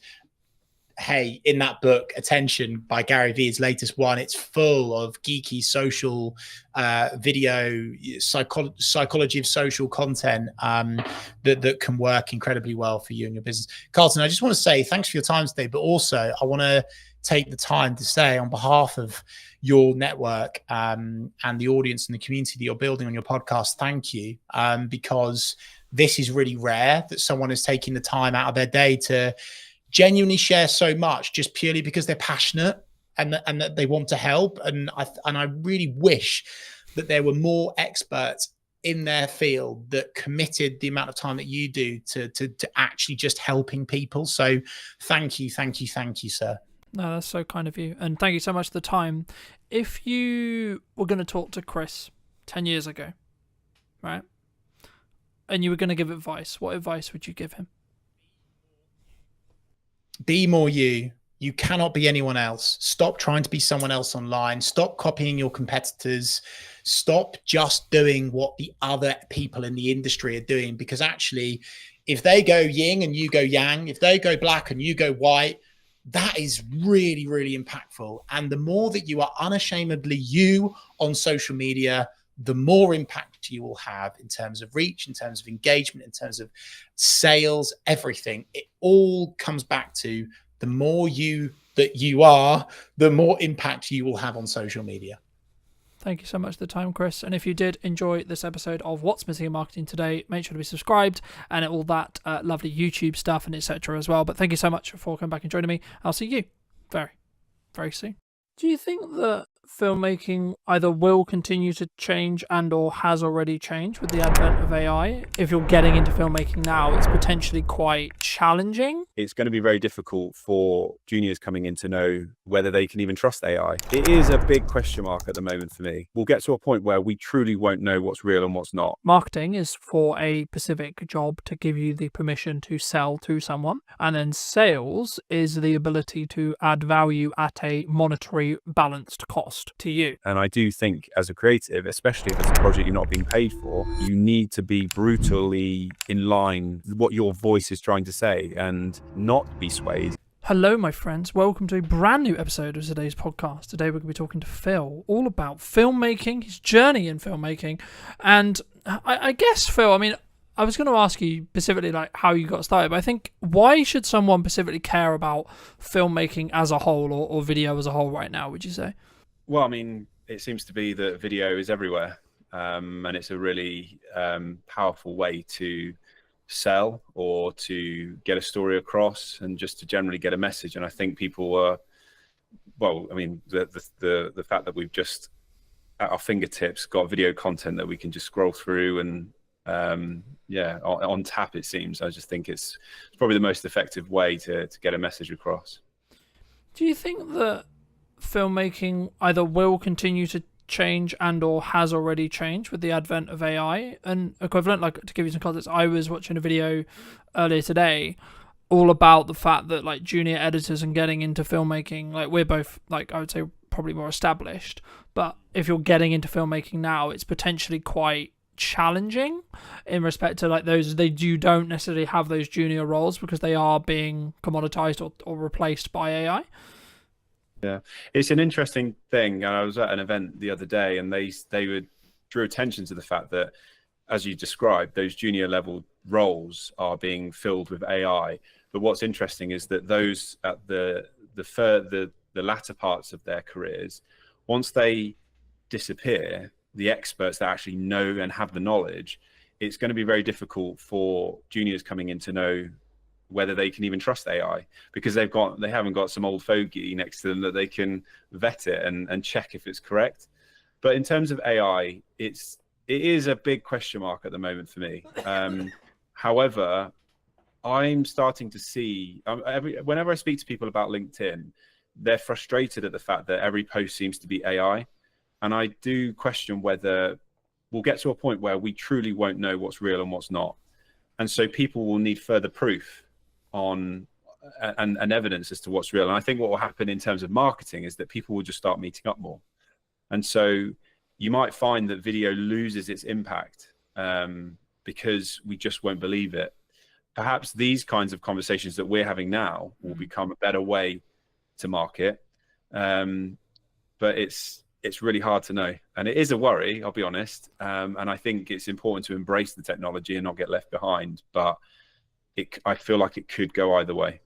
hey, in that book, Attention by Gary Vee, his latest one, it's full of geeky social video, psychology of social content that can work incredibly well for you and your business. Carlton, I just want to say thanks for your time today, but also I want to take the time to say on behalf of your network and the audience and the community that you're building on your podcast, thank you, because this is really rare that someone is taking the time out of their day to genuinely share so much just purely because they're passionate and that they want to help. And I really wish that there were more experts in their field that committed the amount of time that you do to actually just helping people. So thank you, sir. No, that's so kind of you. And thank you so much for the time. If you were going to talk to Chris 10 years ago, right, and you were going to give advice, what advice would you give him? Be more you. You cannot be anyone else. Stop trying to be someone else online. Stop copying your competitors. Stop just doing what the other people in the industry are doing, because actually, if they go yin and you go yang, if they go black and you go white, that is really, really impactful. And the more that you are unashamedly you on social media, the more impact you will have in terms of reach, in terms of engagement, in terms of sales, everything. It all comes back to the more you that you are, the more impact you will have on social media. Thank you so much for the time, Chris. And if you did enjoy this episode of What's Missing in Marketing Today, make sure to be subscribed and all that lovely YouTube stuff and etc. as well. But thank you so much for coming back and joining me. I'll see you very, very soon. Do you think that filmmaking either will continue to change and or has already changed with the advent of AI? If you're getting into filmmaking now, it's potentially quite challenging. It's going to be very difficult for juniors coming in to know whether they can even trust AI. It is a big question mark at the moment for me. We'll get to a point where we truly won't know what's real and what's not. Marketing is for a specific job to give you the permission to sell to someone. And then sales is the ability to add value at a monetary balanced cost to you. And I do think as a creative, especially if it's a project you're not being paid for, you need to be brutally in line with what your voice is trying to say and not be swayed. Hello, my friends. Welcome to a brand new episode of today's podcast. Today we're going to be talking to Phil all about filmmaking, his journey in filmmaking. And I guess, Phil, I mean, I was going to ask you specifically like how you got started, but I think why should someone specifically care about filmmaking as a whole or video as a whole right now, would you say? Well, I mean, it seems to be that video is everywhere, and it's a really powerful way to sell or to get a story across and just to generally get a message. And I think people are, well, I mean, the fact that we've just at our fingertips got video content that we can just scroll through and on tap, it seems. I just think it's probably the most effective way to get a message across. Do you think that filmmaking either will continue to change and or has already changed with the advent of AI? And equivalent, like to give you some context, I was watching a video earlier today all about the fact that like junior editors and getting into filmmaking, like we're both like I would say probably more established, but if you're getting into filmmaking now, it's potentially quite challenging in respect to like those you don't necessarily have those junior roles because they are being commoditized or replaced by AI. Yeah, it's an interesting thing. I was at an event the other day and they drew attention to the fact that, as you described, those junior level roles are being filled with AI. But what's interesting is that those at the latter parts of their careers, once they disappear, the experts that actually know and have the knowledge, it's going to be very difficult for juniors coming in to know whether they can even trust AI, because they haven't got some old fogey next to them that they can vet it and check if it's correct. But in terms of AI, it is a big question mark at the moment for me. However, I'm starting to see whenever I speak to people about LinkedIn, they're frustrated at the fact that every post seems to be AI. And I do question whether we'll get to a point where we truly won't know what's real and what's not. And so people will need further proof on and evidence as to what's real. And I think what will happen in terms of marketing is that people will just start meeting up more. And so you might find that video loses its impact because we just won't believe it. Perhaps these kinds of conversations that we're having now will become a better way to market. But it's really hard to know. And it is a worry, I'll be honest. And I think it's important to embrace the technology and not get left behind. But I feel like it could go either way.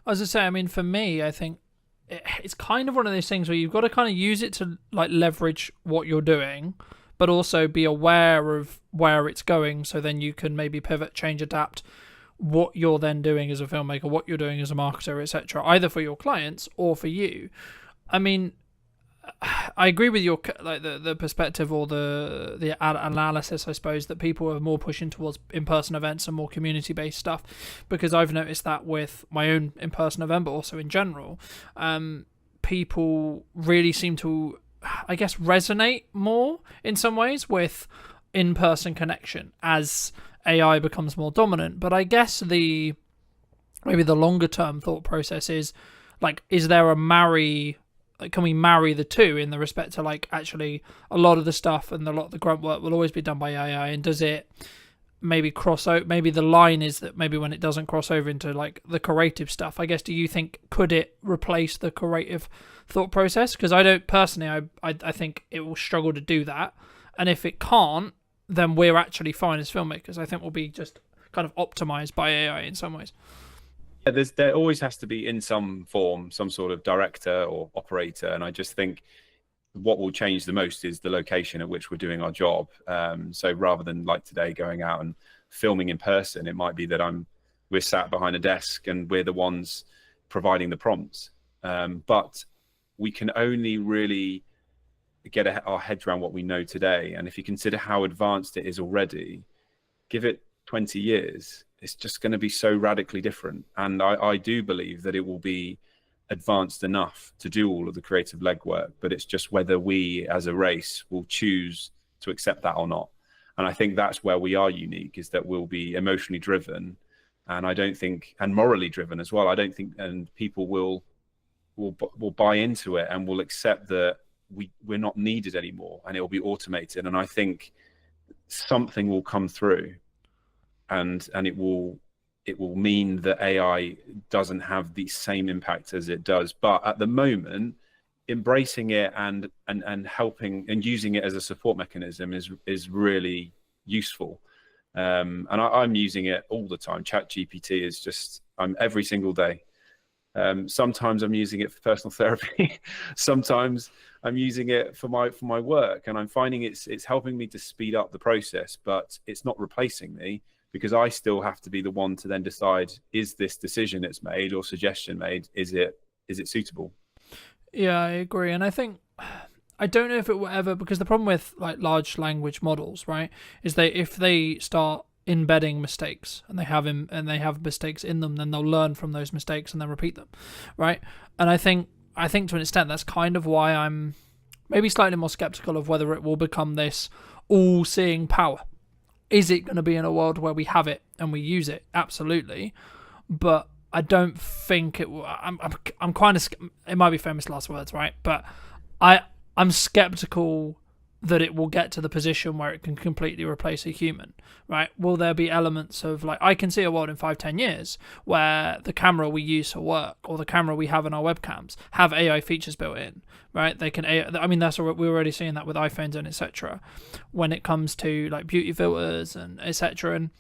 As I say, I mean, for me, I think it's kind of one of those things where you've got to kind of use it to like leverage what you're doing, but also be aware of where it's going. So then you can maybe pivot, change, adapt what you're then doing as a filmmaker, what you're doing as a marketer, etc., either for your clients or for you. I mean, I agree with your like the perspective or the analysis, I suppose, that people are more pushing towards in-person events and more community-based stuff, because I've noticed that with my own in-person event, but also in general, people really seem to, I guess, resonate more in some ways with in-person connection as AI becomes more dominant. But I guess the maybe the longer term thought process is like, is there a marry? Like, can we marry the two in the respect to like actually a lot of the stuff and a lot of the grunt work will always be done by AI, and does it maybe cross out? Maybe the line is that maybe when it doesn't cross over into like the creative stuff, I guess, do you think could it replace the creative thought process? Because I don't personally, I think it will struggle to do that, and if it can't, then we're actually fine as filmmakers. I think we'll be just kind of optimized by AI in some ways. Yeah, there always has to be in some form some sort of director or operator, and I just think what will change the most is the location at which we're doing our job. So rather than like today going out and filming in person, it might be that we're sat behind a desk and we're the ones providing the prompts. But we can only really get our heads around what we know today, and if you consider how advanced it is already, give it 20 years, it's just going to be so radically different. And I do believe that it will be advanced enough to do all of the creative legwork, but it's just whether we as a race will choose to accept that or not. And I think that's where we are unique, is that we'll be emotionally driven, and I don't think, and morally driven as well. I don't think, and people will buy into it and will accept that we're not needed anymore, and it will be automated. And I think something will come through, and it will mean that AI doesn't have the same impact as it does. But at the moment, embracing it and helping and using it as a support mechanism is really useful. And I'm using it all the time. ChatGPT is just, I'm every single day. Sometimes I'm using it for personal therapy. Sometimes I'm using it for my work, and I'm finding it's helping me to speed up the process, but it's not replacing me, because I still have to be the one to then decide, is this decision it's made or suggestion made, is it suitable? Yeah, I agree. And I think, I don't know if it will ever, because the problem with like large language models, right, is if they start embedding mistakes and they have mistakes in them, then they'll learn from those mistakes and then repeat them, right? And I think to an extent that's kind of why I'm maybe slightly more skeptical of whether it will become this all-seeing power. Is it going to be in a world where we have it and we use it? Absolutely. But I don't think it will. I'm kind of, it might be famous last words, right? But I'm skeptical that it will get to the position where it can completely replace a human, right? Will there be elements of, like, I can see a world in 5-10 years where the camera we use for work or the camera we have in our webcams have AI features built in, right? They can, I mean, that's what we're already seeing that with iPhones and etc. when it comes to like beauty filters and etc. And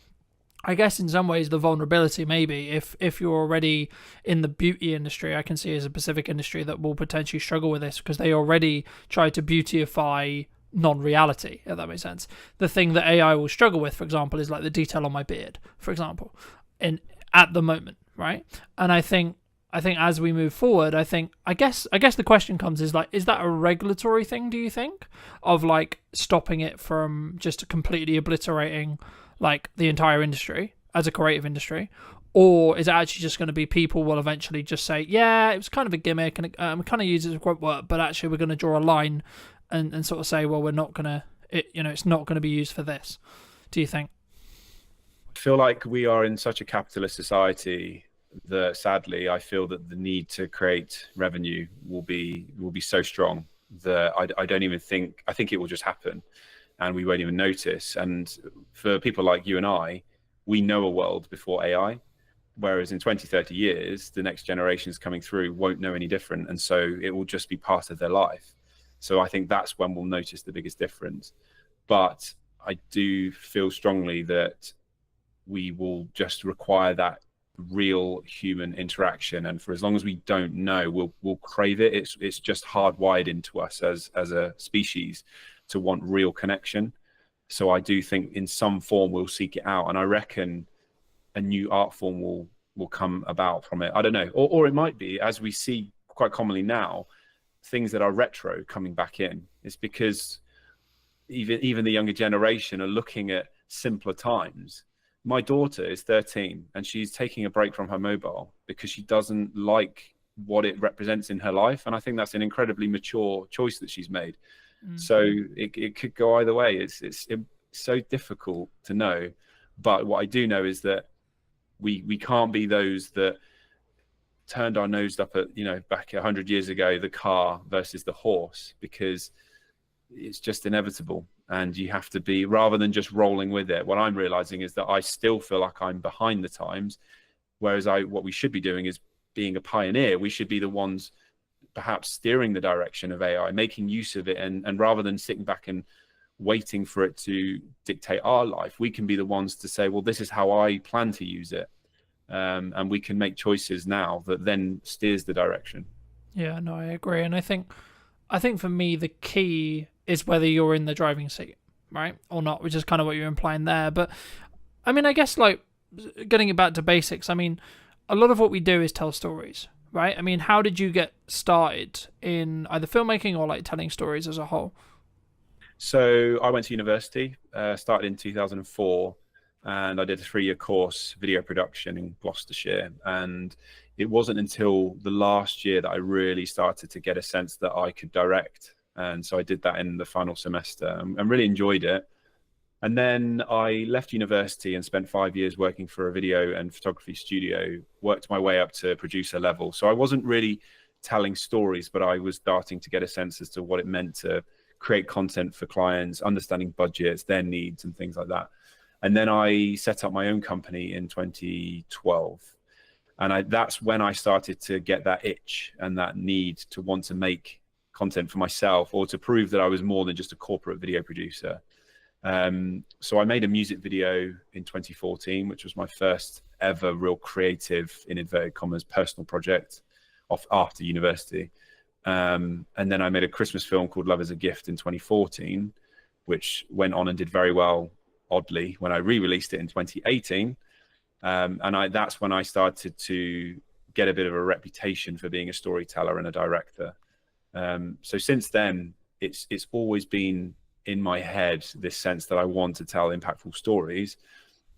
I guess in some ways the vulnerability maybe if you're already in the beauty industry, I can see as a specific industry that will potentially struggle with this because they already try to beautify non-reality, if that makes sense. The thing that AI will struggle with, for example, is like the detail on my beard, for example, at the moment, right? And I think as we move forward, I guess the question comes is like, is that a regulatory thing, do you think, of like stopping it from just completely obliterating like the entire industry as a creative industry? Or is it actually just going to be people will eventually just say, yeah, it was kind of a gimmick and we kind of use it as quote work, but actually we're going to draw a line and sort of say, well, we're not going to, it's not going to be used for this. Do you think? I feel like we are in such a capitalist society that sadly, I feel that the need to create revenue will be so strong that I don't even think, I think it will just happen and we won't even notice. And for people like you and I, we know a world before AI, whereas in 20, 30 years, the next generations coming through won't know any different. And so it will just be part of their life. So I think that's when we'll notice the biggest difference. But I do feel strongly that we will just require that real human interaction. And for as long as we don't know, we'll crave it. It's just hardwired into us as a species to want real connection. So I do think in some form we'll seek it out. And I reckon a new art form will come about from it. I don't know. Or it might be, as we see quite commonly now, things that are retro coming back in. It's because even the younger generation are looking at simpler times. My daughter is 13 and she's taking a break from her mobile because she doesn't like what it represents in her life. And I think that's an incredibly mature choice that she's made. So it could go either way. It's so difficult to know. But what I do know is that We can't be those that turned our nose up at, back 100 years ago, the car versus the horse, because it's just inevitable. And you have to be, rather than just rolling with it, what I'm realizing is that I still feel like I'm behind the times, whereas what we should be doing is being a pioneer. We should be the ones perhaps steering the direction of AI, making use of it, and rather than sitting back and waiting for it to dictate our life, we can be the ones to say, well, this is how I plan to use it. And we can make choices now that then steers the direction. Yeah, no, I agree. And I think for me, the key is whether you're in the driving seat, right, or not, which is kind of what you're implying there. But I mean, I guess, like, getting it back to basics, I mean, a lot of what we do is tell stories, right? I mean, how did you get started in either filmmaking or like telling stories as a whole? So I went to university, started in 2004, and I did a 3-year course, video production in Gloucestershire. And it wasn't until the last year that I really started to get a sense that I could direct. And so I did that in the final semester and really enjoyed it. And then I left university and spent 5 years working for a video and photography studio, worked my way up to producer level. So I wasn't really telling stories, but I was starting to get a sense as to what it meant to create content for clients, understanding budgets, their needs and things like that. And then I set up my own company in 2012. And that's when I started to get that itch and that need to want to make content for myself, or to prove that I was more than just a corporate video producer. So I made a music video in 2014, which was my first ever real creative, in inverted commas, personal project after university. And then I made a Christmas film called Love is a Gift in 2014, which went on and did very well, oddly, when I re-released it in 2018. And that's when I started to get a bit of a reputation for being a storyteller and a director. So since then, it's always been in my head, this sense that I want to tell impactful stories.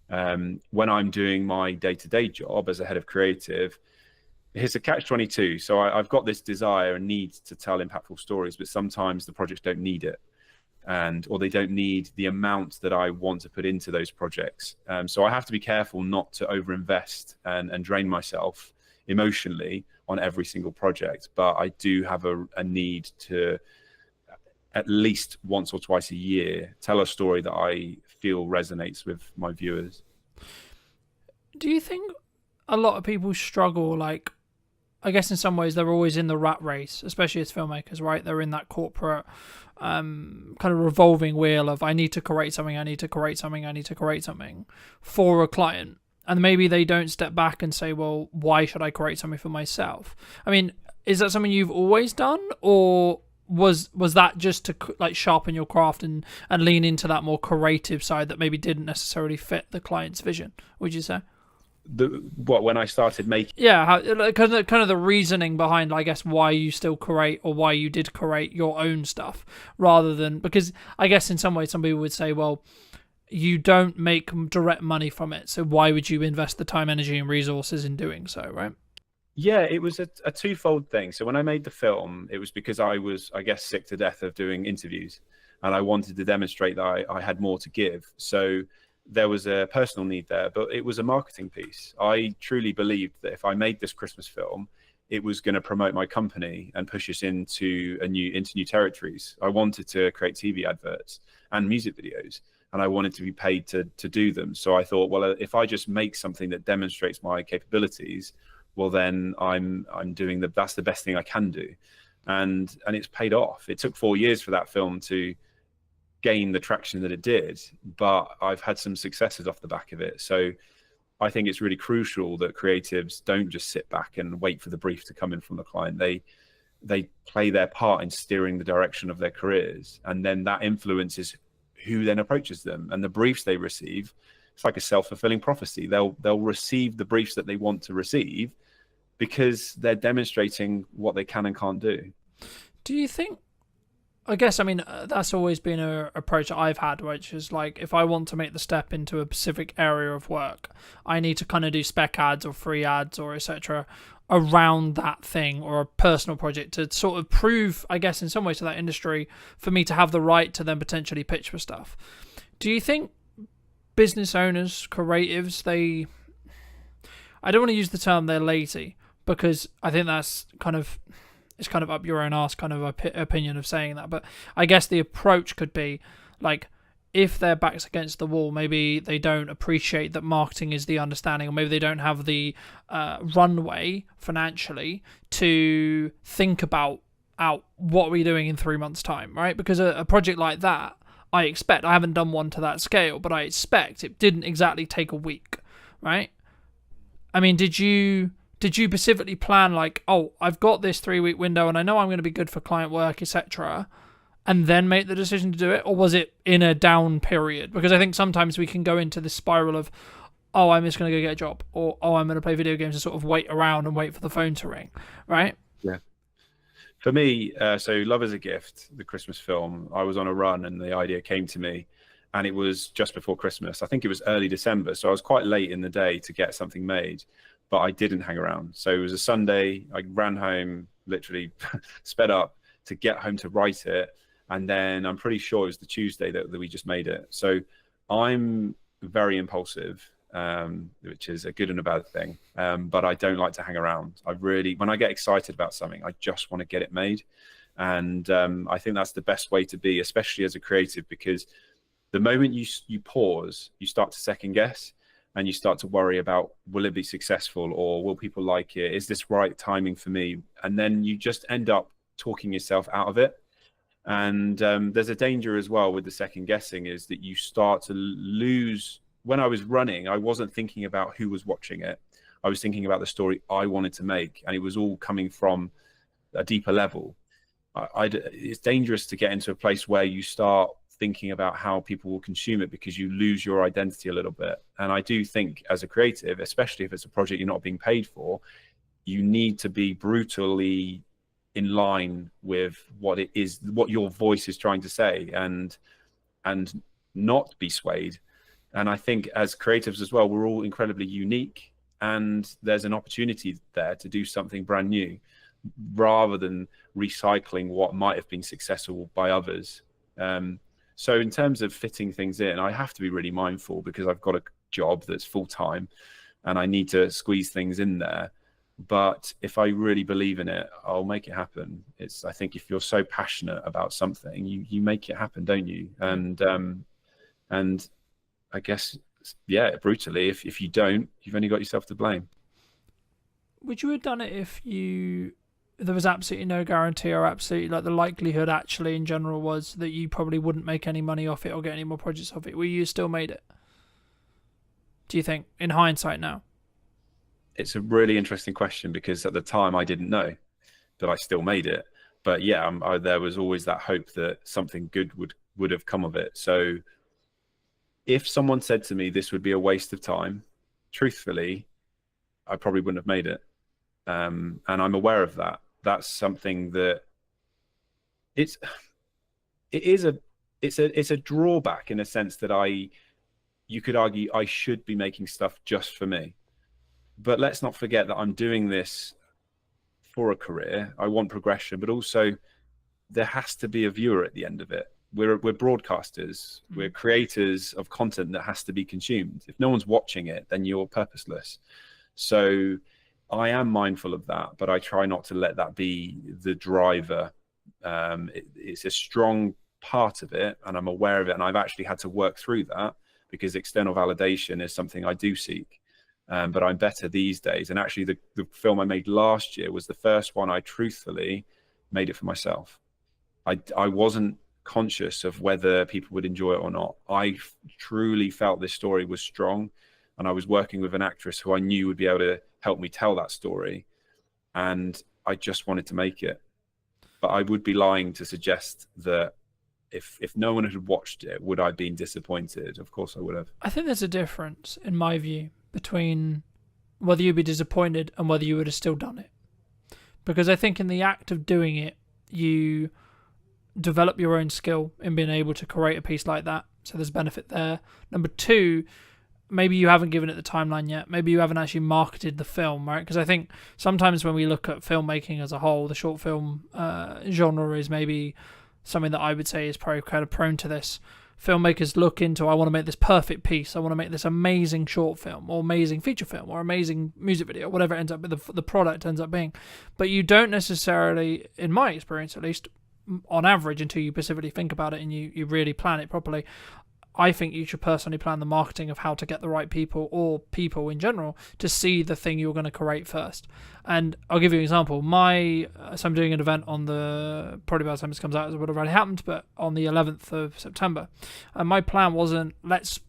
When I'm doing my day-to-day job as a head of creative, it's a catch-22. So I've got this desire and need to tell impactful stories, but sometimes the projects don't need it, or they don't need the amount that I want to put into those projects. So I have to be careful not to overinvest and drain myself emotionally on every single project. But I do have a need to, at least once or twice a year, tell a story that I feel resonates with my viewers. Do you think a lot of people struggle, like, I guess in some ways they're always in the rat race, especially as filmmakers, right? They're in that corporate kind of revolving wheel of, I need to create something, I need to create something, I need to create something for a client. And maybe they don't step back and say, well, why should I create something for myself? I mean, is that something you've always done, or was that just to like sharpen your craft and lean into that more creative side that maybe didn't necessarily fit the client's vision, would you say? When I started making, kind of the reasoning behind, I guess, why you still create, or why you did create your own stuff, rather than, because I guess in some ways some people would say, well, you don't make direct money from it, so why would you invest the time, energy and resources in doing so, right? Yeah, it was a twofold thing. So when I made the film, it was because I was, I guess, sick to death of doing interviews, and I wanted to demonstrate that I had more to give. So there was a personal need there, but it was a marketing piece. I truly believed that if I made this Christmas film, it was going to promote my company and push us into new territories. I wanted to create TV adverts and music videos, and I wanted to be paid to do them. So I thought, well, if I just make something that demonstrates my capabilities, well, then I'm doing that's the best thing I can do. And it's paid off. It took 4 years for that film to gain the traction that it did, but I've had some successes off the back of it. So I think it's really crucial that creatives don't just sit back and wait for the brief to come in from the client. They play their part in steering the direction of their careers, and then that influences who then approaches them and the briefs they receive. It's like a self-fulfilling prophecy. They'll receive the briefs that they want to receive because they're demonstrating what they can and can't do. Do you think, I guess, I mean, that's always been an approach that I've had, which is like, if I want to make the step into a specific area of work, I need to kind of do spec ads or free ads or etc. around that thing, or a personal project to sort of prove, I guess, in some ways to that industry, for me to have the right to then potentially pitch for stuff. Do you think business owners, creatives, I don't want to use the term they're lazy, because I think that's it's kind of up your own arse kind of opinion of saying that. But I guess the approach could be like, if their back's against the wall, maybe they don't appreciate that marketing is the understanding, or maybe they don't have the runway financially to think about what are we doing in 3 months' time, right? Because a project like that, I haven't done one to that scale, but I expect it didn't exactly take a week, right? I mean, did you specifically plan like, oh, I've got this 3-week window and I know I'm going to be good for client work, etc., and then make the decision to do it? Or was it in a down period? Because I think sometimes we can go into this spiral of, oh, I'm just going to go get a job, or, oh, I'm going to play video games and sort of wait around and wait for the phone to ring, right? Yeah. For me, so Love is a Gift, the Christmas film, I was on a run and the idea came to me, and it was just before Christmas. I think it was early December, so I was quite late in the day to get something made, but I didn't hang around. So it was a Sunday, I ran home, literally sped up to get home to write it, and then I'm pretty sure it was the Tuesday that we just made it. So I'm very impulsive, which is a good and a bad thing. But I don't like to hang around. When I get excited about something, I just want to get it made. And I think that's the best way to be, especially as a creative, because the moment you pause, you start to second guess, and you start to worry about, will it be successful, or will people like it? Is this right timing for me? And then you just end up talking yourself out of it. And there's a danger as well with the second guessing, is that you start to lose. When I was running, I wasn't thinking about who was watching it. I was thinking about the story I wanted to make, and it was all coming from a deeper level. It's dangerous to get into a place where you start thinking about how people will consume it, because you lose your identity a little bit. And I do think as a creative, especially if it's a project you're not being paid for, you need to be brutally in line with what it is, what your voice is trying to say, and not be swayed. And I think as creatives as well, we're all incredibly unique, and there's an opportunity there to do something brand new, rather than recycling what might have been successful by others. So in terms of fitting things in, I have to be really mindful, because I've got a job that's full time and I need to squeeze things in there. But if I really believe in it, I'll make it happen. I think if you're so passionate about something, you make it happen, don't you? And I guess, yeah, brutally, if you don't, you've only got yourself to blame. Would you have done it if there was absolutely no guarantee, or absolutely like the likelihood actually in general was that you probably wouldn't make any money off it or get any more projects off it? Will you still made it? Do you think, in hindsight now? It's a really interesting question, because at the time I didn't know, but I still made it. But yeah, there was always that hope that something good would have come of it. So if someone said to me this would be a waste of time, truthfully, I probably wouldn't have made it. And I'm aware of that. That's something that it's a drawback, in a sense that you could argue I should be making stuff just for me. But let's not forget that I'm doing this for a career. I want progression, but also there has to be a viewer at the end of it. We're broadcasters. We're creators of content that has to be consumed. If no one's watching it, then you're purposeless. So I am mindful of that, but I try not to let that be the driver. It's a strong part of it, and I'm aware of it, and I've actually had to work through that, because external validation is something I do seek. But I'm better these days. And actually, the film I made last year was the first one I truthfully made it for myself. I wasn't conscious of whether people would enjoy it or not. I truly felt this story was strong, and I was working with an actress who I knew would be able to help me tell that story, and I just wanted to make it. But I would be lying to suggest that if no one had watched it, would I have been disappointed? Of course I would have. I think there's a difference, in my view, between whether you'd be disappointed and whether you would have still done it. Because I think in the act of doing it, you develop your own skill in being able to create a piece like that. So there's benefit there. Number two, maybe you haven't given it the timeline yet. Maybe you haven't actually marketed the film, right? Because I think sometimes when we look at filmmaking as a whole, the short film genre is maybe something that I would say is probably kind of prone to this. Filmmakers look into, I want to make this perfect piece, I want to make this amazing short film or amazing feature film or amazing music video, whatever it ends up, the product ends up being. But you don't necessarily, in my experience at least, on average, until you specifically think about it and you really plan it properly, I think you should personally plan the marketing of how to get the right people, or people in general, to see the thing you're going to create first. And I'll give you an example. So I'm doing an event on probably by the time this comes out it would have already happened, but on the 11th of September. And my plan wasn't, let's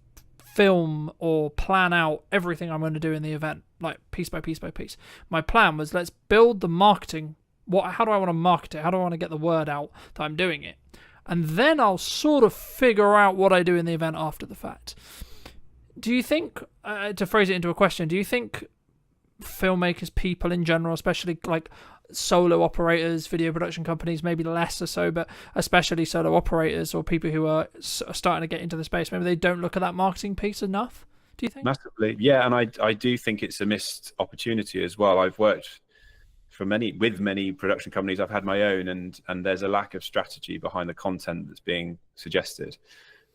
film or plan out everything I'm going to do in the event, like piece by piece by piece. My plan was, let's build the marketing. How do I want to market it? How do I want to get the word out that I'm doing it? And then I'll sort of figure out what I do in the event after the fact. Do you think, to phrase it into a question, do you think filmmakers, people in general, especially like solo operators, video production companies, maybe less or so, but especially solo operators or people who are starting to get into the space, maybe they don't look at that marketing piece enough? Do you think? Massively, yeah. And I do think it's a missed opportunity as well. I've worked with many production companies. I've had my own, and there's a lack of strategy behind the content that's being suggested,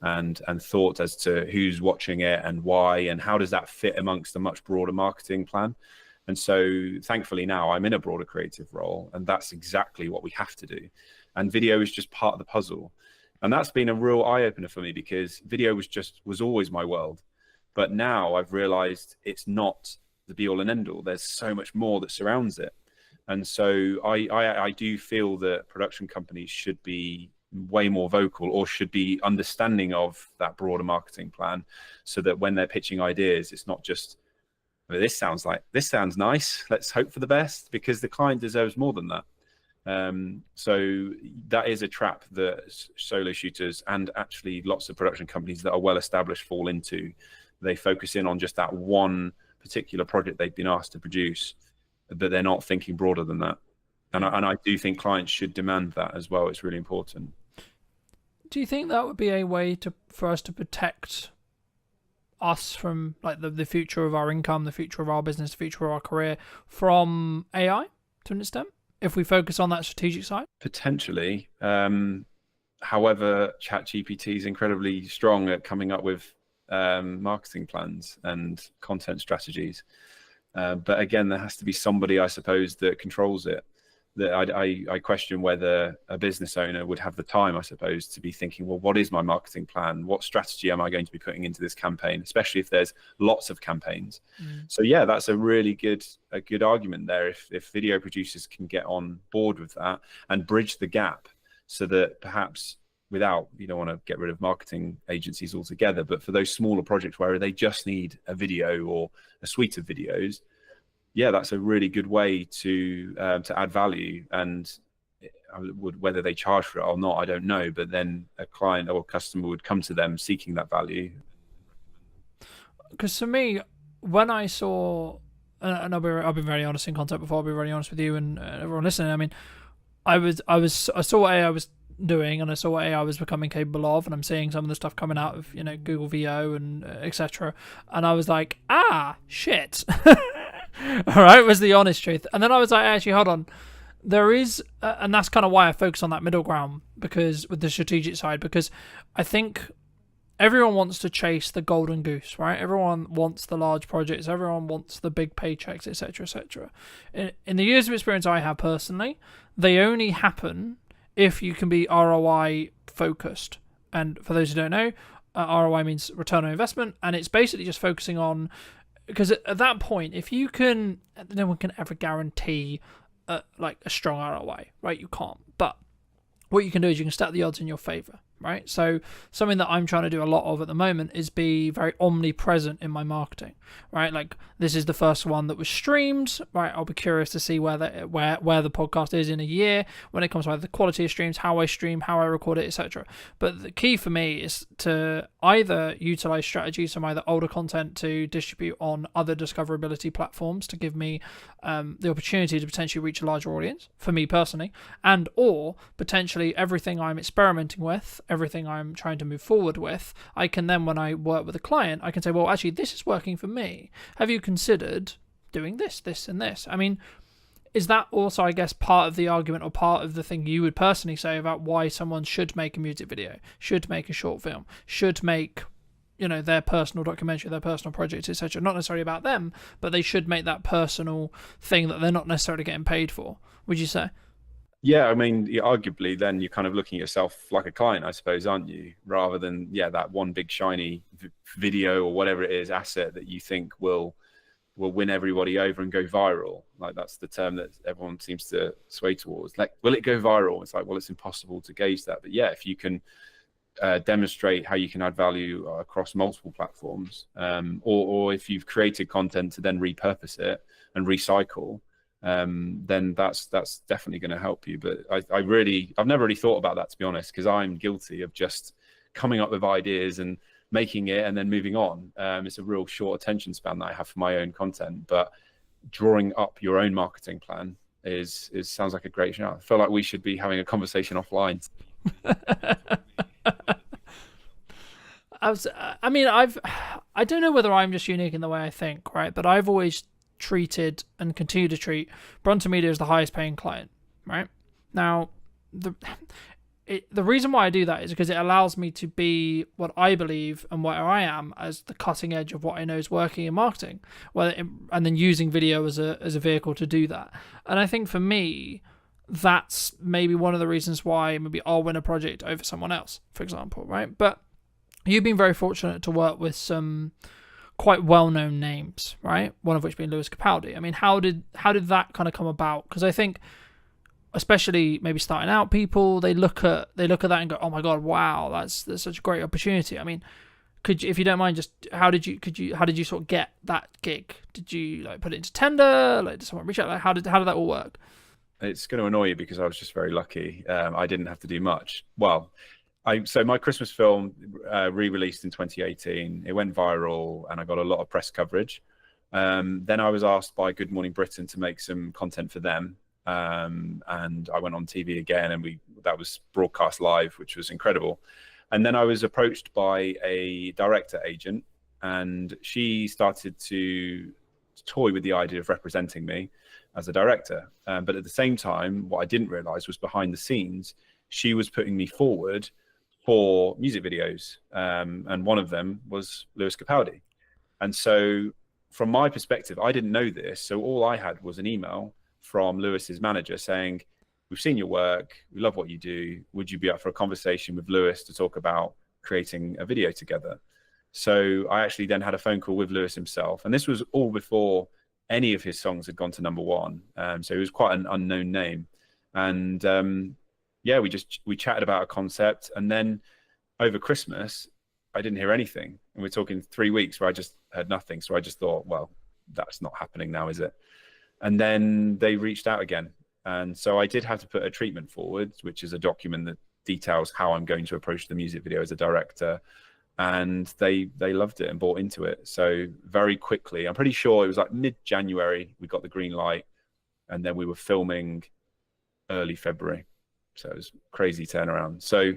and thought as to who's watching it and why, and how does that fit amongst a much broader marketing plan. And so thankfully now I'm in a broader creative role, and that's exactly what we have to do. And video is just part of the puzzle. And that's been a real eye-opener for me, because video was always my world. But now I've realized it's not the be-all and end-all. There's so much more that surrounds it. And so I do feel that production companies should be way more vocal, or should be understanding of that broader marketing plan, so that when they're pitching ideas, it's not just, this sounds nice, let's hope for the best, because the client deserves more than that. So that is a trap that solo shooters, and actually lots of production companies that are well established, fall into. They focus in on just that one particular project they've been asked to produce, but they're not thinking broader than that. And I do think clients should demand that as well. It's really important. Do you think that would be a way for us to protect us from like the future of our income, the future of our business, the future of our career from AI to an extent, if we focus on that strategic side? Potentially. However, ChatGPT is incredibly strong at coming up with marketing plans and content strategies. But again, there has to be somebody, I suppose, that controls it. That I question whether a business owner would have the time, I suppose, to be thinking, well, what is my marketing plan? What strategy am I going to be putting into this campaign, especially if there's lots of campaigns? So yeah, that's a really good argument there. If video producers can get on board with that and bridge the gap, so that perhaps you don't want to get rid of marketing agencies altogether, but for those smaller projects where they just need a video or a suite of videos, yeah, that's a really good way to add value. And whether they charge for it or not, I don't know. But then a client or a customer would come to them seeking that value. Because for me, when I saw, and I've been very honest in content before, I'll be very honest with you and everyone listening. I mean, I saw what AI was doing, and I saw what AI was becoming capable of, and I'm seeing some of the stuff coming out of Google VO and etc. And I was like, shit. All right, was the honest truth. And then I was like, actually, hold on. There is, and that's kind of why I focus on that middle ground, because with the strategic side, because I think everyone wants to chase the golden goose, right? Everyone wants the large projects. Everyone wants the big paychecks, etc., etc. In the years of experience I have personally, they only happen if you can be ROI focused. And for those who don't know, ROI means return on investment, and it's basically just focusing on, because at that point, if you can, no one can ever guarantee like a strong ROI, right? You can't. But what you can do is you can stack the odds in your favor, right? So something that I'm trying to do a lot of at the moment is be very omnipresent in my marketing, right? Like, this is the first one that was streamed, right? I'll be curious to see where the podcast is in a year when it comes to the quality of streams, how I stream, how I record it, etc. But the key for me is to either utilize strategies from either older content to distribute on other discoverability platforms to give me the opportunity to potentially reach a larger audience, for me personally, and or potentially everything I'm experimenting with, everything I'm trying to move forward with, I can then, when I work with a client, I can say, well, actually, this is working for me. Have you considered doing this, this, and this? I mean, is that also, I guess, part of the argument or part of the thing you would personally say about why someone should make a music video, should make a short film, should make, their personal documentary, their personal project, etc. Not necessarily about them, but they should make that personal thing that they're not necessarily getting paid for, would you say? Yeah, I mean, arguably, then you're kind of looking at yourself like a client, I suppose, aren't you? Rather than, that one big shiny video or whatever it is, asset that you think will win everybody over and go viral. Like, that's the term that everyone seems to sway towards. Like, will it go viral? It's like, well, it's impossible to gauge that. But yeah, if you can demonstrate how you can add value across multiple platforms, or if you've created content to then repurpose it and recycle, then that's definitely going to help you. But I've never really thought about that, to be honest, because I'm guilty of just coming up with ideas and making it and then moving on. It's a real short attention span that I have for my own content, but drawing up your own marketing plan sounds like a great shout. I feel like we should be having a conversation offline. I don't know whether I'm just unique in the way I think, right? But I've always treated and continue to treat Brunton Media as the highest paying client, right? Now, the reason why I do that is because it allows me to be what I believe and where I am as the cutting edge of what I know is working in marketing, and then using video as a vehicle to do that. And I think for me, that's maybe one of the reasons why maybe I'll win a project over someone else, for example, right? But you've been very fortunate to work with some quite well-known names, right? One of which being Lewis Capaldi. I mean, how did that kind of come about? Because I think, especially maybe starting out people, they look at that and go, "Oh my God, wow, that's such a great opportunity." I mean, if you don't mind, just how did you sort of get that gig? Did you put it into tender? Did someone reach out? How did that all work? It's going to annoy you because I was just very lucky. I didn't have to do much. Well, so my Christmas film re-released in 2018. It went viral and I got a lot of press coverage. Then I was asked by Good Morning Britain to make some content for them. And I went on TV again, and that was broadcast live, which was incredible. And then I was approached by a director agent, and she started to toy with the idea of representing me as a director. But at the same time, what I didn't realize was behind the scenes, she was putting me forward for music videos. And one of them was Lewis Capaldi. And so from my perspective, I didn't know this. So all I had was an email from Lewis's manager saying, "We've seen your work. We love what you do. Would you be up for a conversation with Lewis to talk about creating a video together?" So I actually then had a phone call with Lewis himself. And this was all before any of his songs had gone to #1. So he was quite an unknown name. And we chatted about a concept. And then over Christmas, I didn't hear anything. And we're talking 3 weeks where I just heard nothing. So I just thought, well, that's not happening now, is it? And then they reached out again. And so I did have to put a treatment forward, which is a document that details how I'm going to approach the music video as a director. And they loved it and bought into it. So very quickly, I'm pretty sure it was like mid-January, we got the green light, and then we were filming early February. So it was crazy turnaround. So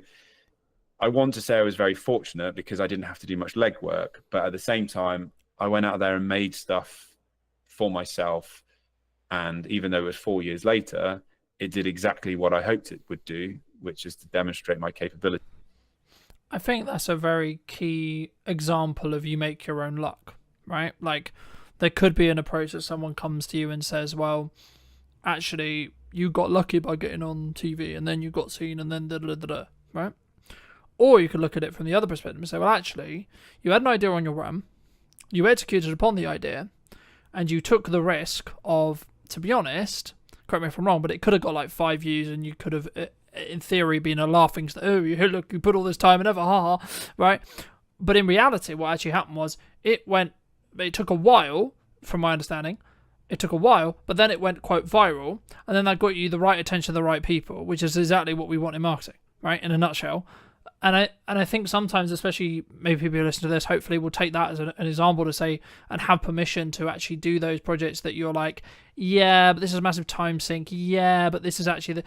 I want to say I was very fortunate because I didn't have to do much legwork, but at the same time, I went out there and made stuff for myself. And even though it was 4 years later, it did exactly what I hoped it would do, which is to demonstrate my capability. I think that's a very key example of you make your own luck, right? Like, there could be an approach that someone comes to you and says, well, actually, you got lucky by getting on TV and then you got seen and then da-da-da-da, right? Or you could look at it from the other perspective and say, well, actually, you had an idea on your run, you executed upon the idea, and you took the risk of, to be honest, correct me if I'm wrong, but it could have got like 5 years and you could have, in theory, been a laughing stock. Oh, look, you put all this time and ever, ha, right? But in reality, what actually happened was it took a while, from my understanding, but then it went, quote, viral, and then that got you the right attention of the right people, which is exactly what we want in marketing, right? In a nutshell. And I think sometimes, especially maybe people who listen to this, hopefully will take that as an example to say and have permission to actually do those projects that you're like, yeah, but this is a massive time sink. Yeah, but this is actually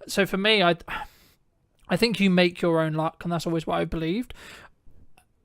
So for me, I think you make your own luck, and that's always what I believed.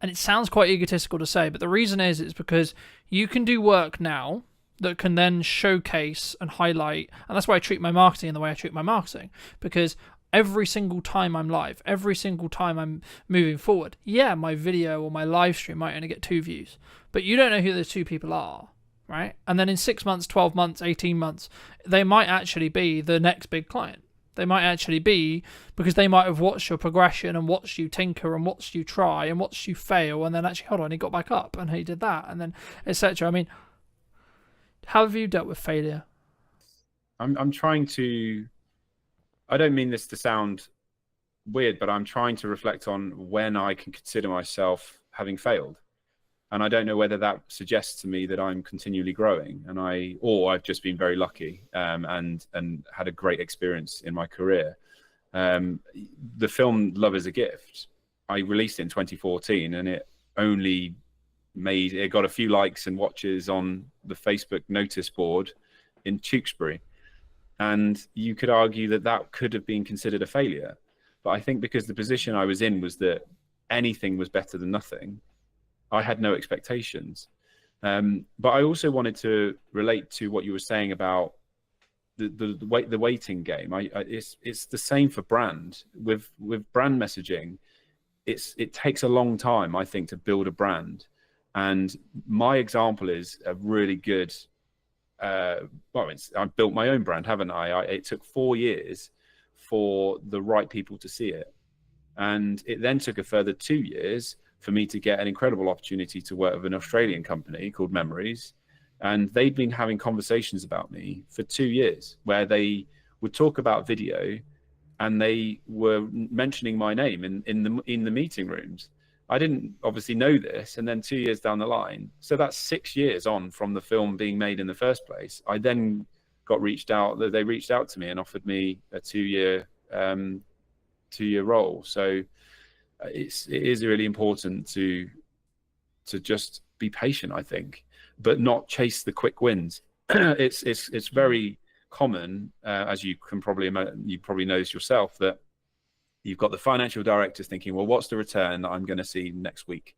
And it sounds quite egotistical to say, but the reason is because you can do work now that can then showcase and highlight. And that's why I treat my marketing in the way I treat my marketing, because every single time I'm live, every single time I'm moving forward, yeah, my video or my live stream might only get 2 views, but you don't know who those 2 people are, right? And then in 6 months, 12 months, 18 months, they might actually be the next big client. They might actually be, because they might have watched your progression and watched you tinker and watched you try and watched you fail, and then actually, hold on, he got back up and he did that, and then etc. I mean, how have you dealt with failure? I'm trying to, I don't mean this to sound weird, but I'm trying to reflect on when I can consider myself having failed. And I don't know whether that suggests to me that I'm continually growing, or I've just been very lucky and had a great experience in my career. The film Love is a Gift, I released it in 2014, and it got a few likes and watches on the Facebook notice board in Tewkesbury. And you could argue that that could have been considered a failure. But I think because the position I was in was that anything was better than nothing, I had no expectations. But I also wanted to relate to what you were saying about the waiting game. It's the same for brand. With brand messaging, it takes a long time, I think, to build a brand. And my example is a really good. I've built my own brand, haven't I? It took 4 years for the right people to see it, and it then took a further 2 years for me to get an incredible opportunity to work with an Australian company called Memories, and they'd been having conversations about me for 2 years, where they would talk about video, and they were mentioning my name in the meeting rooms. I didn't obviously know this, and then 2 years down the line, so that's 6 years on from the film being made in the first place, I then got reached out. They reached out to me and offered me a 2-year role. So it is really important to just be patient, I think, but not chase the quick wins. It's very common, as you probably know this yourself, that you've got the financial directors thinking, well, what's the return that I'm going to see next week?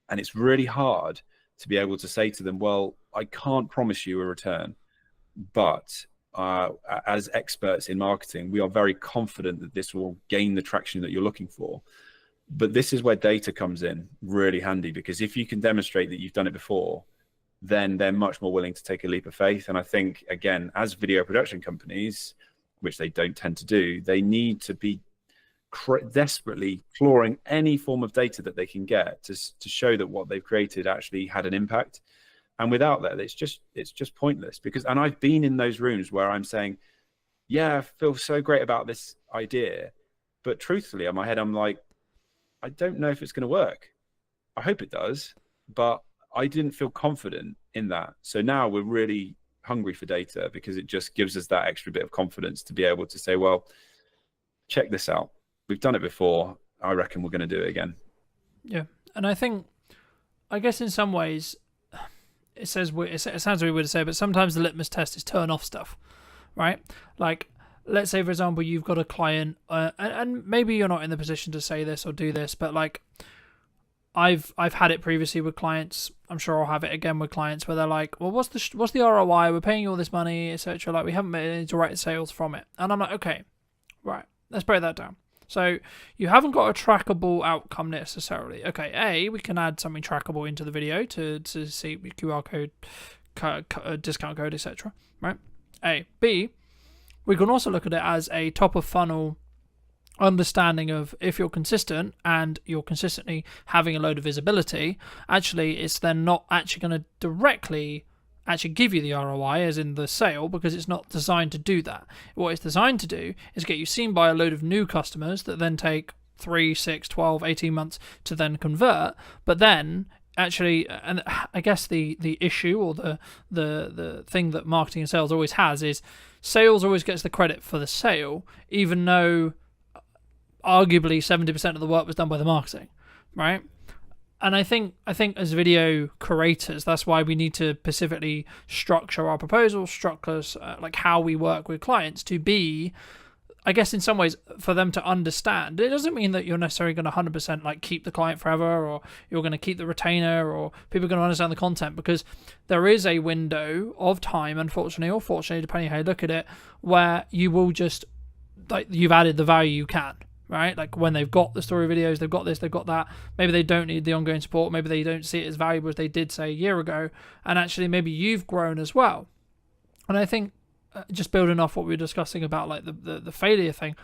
And it's really hard to be able to say to them, well, I can't promise you a return, but as experts in marketing, we are very confident that this will gain the traction that you're looking for. But this is where data comes in really handy, because if you can demonstrate that you've done it before, then they're much more willing to take a leap of faith. And I think, again, as video production companies, which they don't tend to do, they need to be desperately clawing any form of data that they can get to show that what they've created actually had an impact. And without that, it's just pointless. And I've been in those rooms where I'm saying, yeah, I feel so great about this idea, but truthfully, in my head, I'm like, I don't know if it's going to work. I hope it does, but I didn't feel confident in that. So now we're really hungry for data, because it just gives us that extra bit of confidence to be able to say, well, check this out. We've done it before. I reckon we're going to do it again. Yeah. And I guess in some ways, it sounds really weird to say, but sometimes the litmus test is turn off stuff, right? Like, let's say, for example, you've got a client, and maybe you're not in the position to say this or do this, but like, I've had it previously with clients. I'm sure I'll have it again with clients where they're like, well, what's the ROI? We're paying you all this money, etc. Like, we haven't made any direct sales from it. And I'm like, okay, right, let's break that down. So you haven't got a trackable outcome necessarily. Okay, we can add something trackable into the video to see QR code, discount code, etc. Right? B, we can also look at it as a top of funnel understanding of, if you're consistent and you're consistently having a load of visibility, actually it's then not actually going to directly actually give you the ROI as in the sale, because it's not designed to do that. What it's designed to do is get you seen by a load of new customers that then take 3, 6, 12, 18 months to then convert. But then actually, and I guess the issue or the thing that marketing and sales always has is sales always gets the credit for the sale, even though arguably 70% of the work was done by the marketing, right? And I think as video creators, that's why we need to specifically structure our proposals, structure like how we work with clients to be, I guess in some ways, for them to understand, it doesn't mean that you're necessarily going to 100% like keep the client forever, or you're going to keep the retainer, or people are going to understand the content, because there is a window of time, unfortunately or fortunately, depending how you look at it, where you will just, like, you've added the value you can, right? Like when they've got the story videos, they've got this, they've got that. Maybe they don't need the ongoing support. Maybe they don't see it as valuable as they did, say, a year ago. And actually, maybe you've grown as well. And I think, just building off what we were discussing about like the failure thing,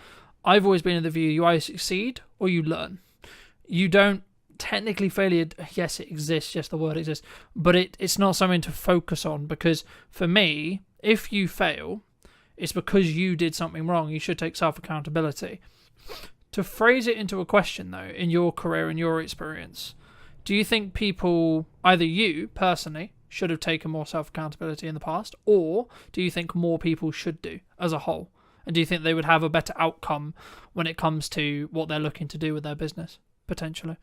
I've always been in the view you either succeed or you learn. You don't technically failure. Yes, it exists. Yes, the word exists, but it's not something to focus on, because for me, if you fail, it's because you did something wrong. You should take self-accountability. To phrase it into a question though, in your career, in your experience, do you think people, either you personally, should have taken more self-accountability in the past, or do you think more people should do as a whole? And do you think they would have a better outcome when it comes to what they're looking to do with their business, potentially?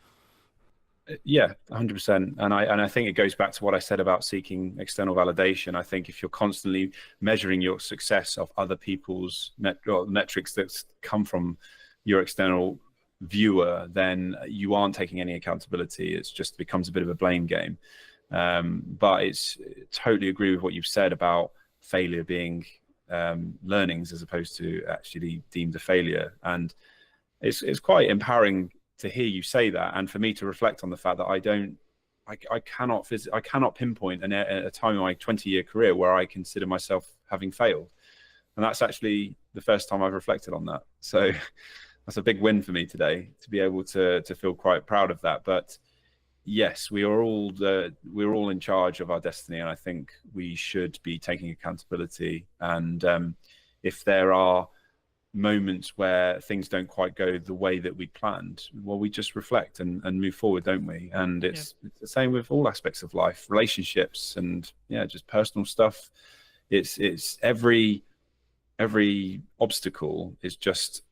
Yeah, 100%. And I think it goes back to what I said about seeking external validation. I think if you're constantly measuring your success of other people's metrics that come from your external viewer, then you aren't taking any accountability. It just becomes a bit of a blame game. But it's totally agree with what you've said about failure being learnings as opposed to actually deemed a failure. And it's quite empowering to hear you say that, and for me to reflect on the fact that I cannot pinpoint a time in my 20-year career where I consider myself having failed. And that's actually the first time I've reflected on that. So that's a big win for me today, to be able to feel quite proud of that. But yes, we're all in charge of our destiny, and I think we should be taking accountability. And if there are moments where things don't quite go the way that we planned, well, we just reflect and move forward, don't we? And it's the same with all aspects of life, relationships, and just personal stuff. It's every obstacle is just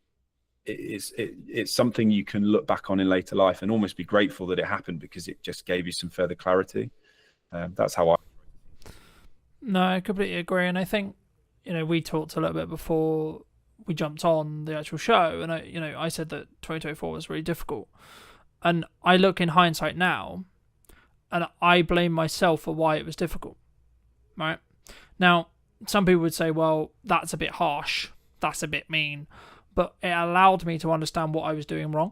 it's something you can look back on in later life and almost be grateful that it happened, because it just gave you some further clarity. That's how No, I completely agree. And I think, we talked a little bit before we jumped on the actual show, and I said that 2024 was really difficult. And I look in hindsight now, and I blame myself for why it was difficult, right? Now, some people would say, well, that's a bit harsh, that's a bit mean, but it allowed me to understand what I was doing wrong.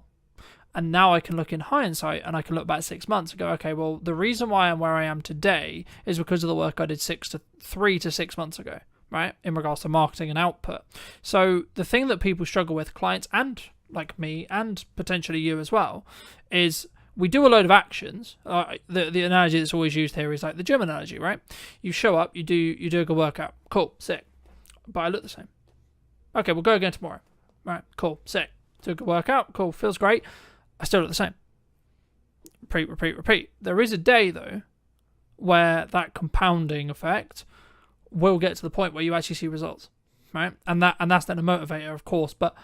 And now I can look in hindsight and I can look back 6 months and go, okay, well, the reason why I'm where I am today is because of the work I did 3 to 6 months ago, right? In regards to marketing and output. So the thing that people struggle with, clients and like me and potentially you as well, is we do a load of actions. The analogy that's always used here is like the gym analogy, right? You show up, you do a good workout. Cool, sick. But I look the same. Okay, we'll go again tomorrow. Right, cool, sick. Do a good workout. Cool, feels great. I still look the same. Repeat. There is a day, though, where that compounding effect will get to the point where you actually see results, right? And that's then a motivator, of course. But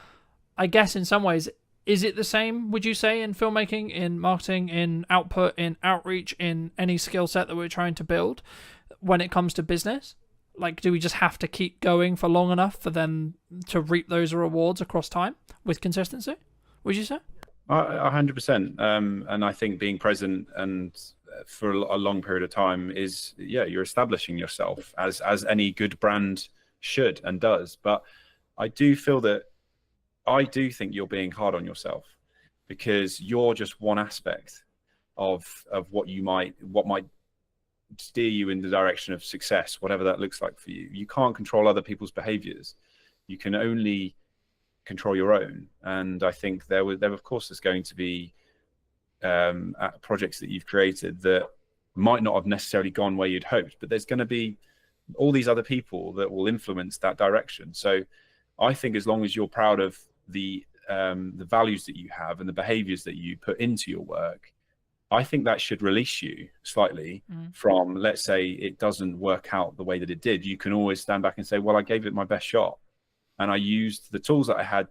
I guess in some ways, is it the same, would you say, in filmmaking, in marketing, in output, in outreach, in any skill set that we're trying to build when it comes to business? Like, do we just have to keep going for long enough for them to reap those rewards across time with consistency, would you say? 100%. And I think being present and for a long period of time is, you're establishing yourself as any good brand should and does. But I do think you're being hard on yourself, because you're just one aspect of what might steer you in the direction of success, whatever that looks like for you. You can't control other people's behaviors. You can only control your own. And I think there of course there's going to be projects that you've created that might not have necessarily gone where you'd hoped, but there's going to be all these other people that will influence that direction. So I think as long as you're proud of the values that you have and the behaviors that you put into your work, I think that should release you slightly from, let's say it doesn't work out the way that it did. You can always stand back and say, well, I gave it my best shot, and I used the tools that I had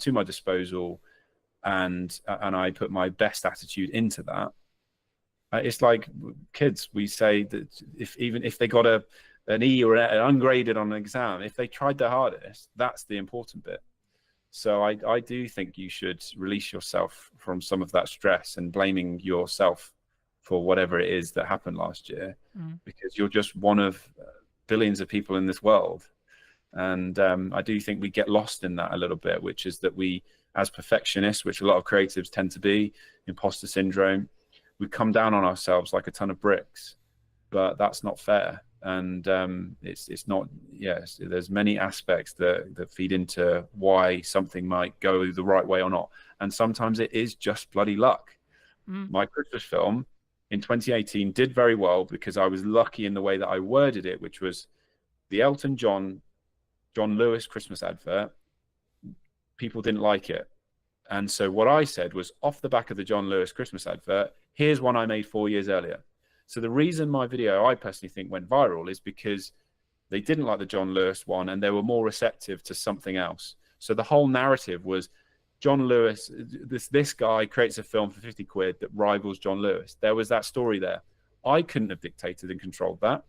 to my disposal, and I put my best attitude into that. It's like kids, we say that even if they got an E or an ungraded on an exam, if they tried their hardest, that's the important bit. So I do think you should release yourself from some of that stress and blaming yourself for whatever it is that happened last year, because you're just one of billions of people in this world. And I do think we get lost in that a little bit, which is that we, as perfectionists, which a lot of creatives tend to be, imposter syndrome, we come down on ourselves like a ton of bricks, but that's not fair. And it's not, yes, there's many aspects that feed into why something might go the right way or not. And sometimes it is just bloody luck. My Christmas film in 2018 did very well because I was lucky in the way that I worded it, which was the Elton John Lewis Christmas advert. People didn't like it. And so what I said was, off the back of the John Lewis Christmas advert, here's one I made 4 years earlier. So the reason my video, I personally think, went viral is because they didn't like the John Lewis one and they were more receptive to something else. So the whole narrative was John Lewis, this guy creates a film for 50 quid that rivals John Lewis. There was that story there. I couldn't have dictated and controlled that.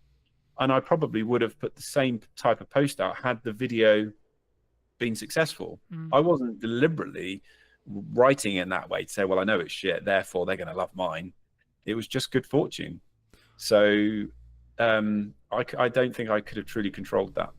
And I probably would have put the same type of post out had the video been successful. I wasn't deliberately writing in that way to say, well, I know it's shit, therefore they're going to love mine. It was just good fortune. So I don't think I could have truly controlled that.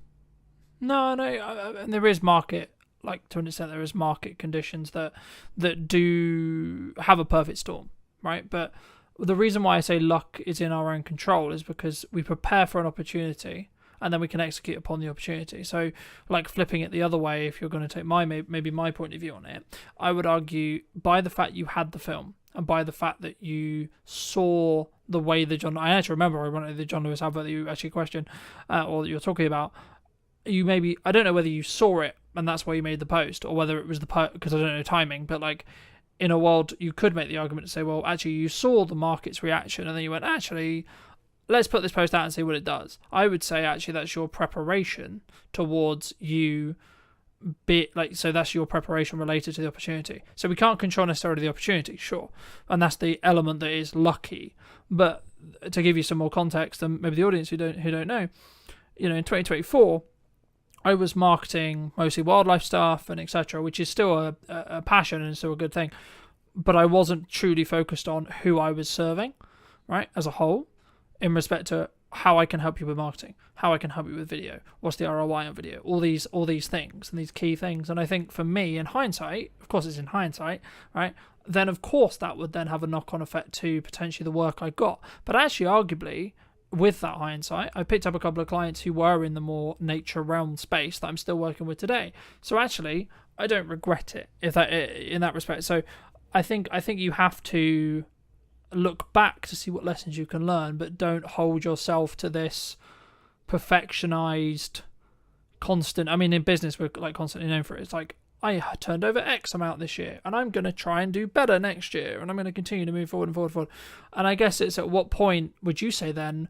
No, and there is market, like to an extent, there is market conditions that do have a perfect storm, right? But the reason why I say luck is in our own control is because we prepare for an opportunity and then we can execute upon the opportunity. So, like flipping it the other way, if you're going to take maybe my point of view on it, I would argue by the fact you had the film and by the fact that you saw the way I actually remember the John Lewis advert that you actually questioned or that you're talking about. You maybe, I don't know whether you saw it and that's why you made the post, or whether it was because I don't know timing, but like in a world you could make the argument to say, well, actually you saw the market's reaction and then you went, actually, let's put this post out and see what it does. I would say actually that's your preparation towards you so that's your preparation related to the opportunity. So we can't control necessarily the opportunity, sure, and that's the element that is lucky. But to give you some more context, and maybe the audience who don't know, in 2024 I was marketing mostly wildlife stuff and etc., which is still a passion and still a good thing, but I wasn't truly focused on who I was serving, right, as a whole, in respect to how I can help you with marketing, how I can help you with video, what's the ROI on video, all these things and these key things. And I think for me, in hindsight, of course it's in hindsight, right, then of course that would then have a knock-on effect to potentially the work I got. But actually, arguably, with that hindsight, I picked up a couple of clients who were in the more nature realm space that I'm still working with today. So actually, I don't regret it in that respect. So I think you have to look back to see what lessons you can learn, but don't hold yourself to this perfectionized constant. I mean, in business we're like constantly known for it. It's like, I turned over X amount this year and I'm going to try and do better next year and I'm going to continue to move forward and forward and forward. And I guess it's at what point would you say then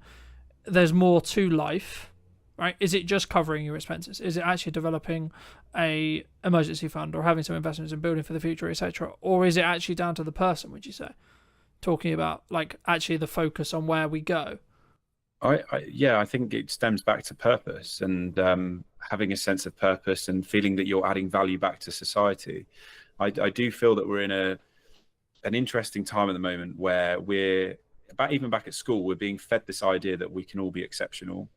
there's more to life, right? Is it just covering your expenses? Is it actually developing a emergency fund or having some investments in building for the future, etc.? Or is it actually down to the person, would you say? Talking about like actually the focus on where we go. I think it stems back to purpose and having a sense of purpose and feeling that you're adding value back to society. I do feel that we're in an interesting time at the moment where even back at school, we're being fed this idea that we can all be exceptional,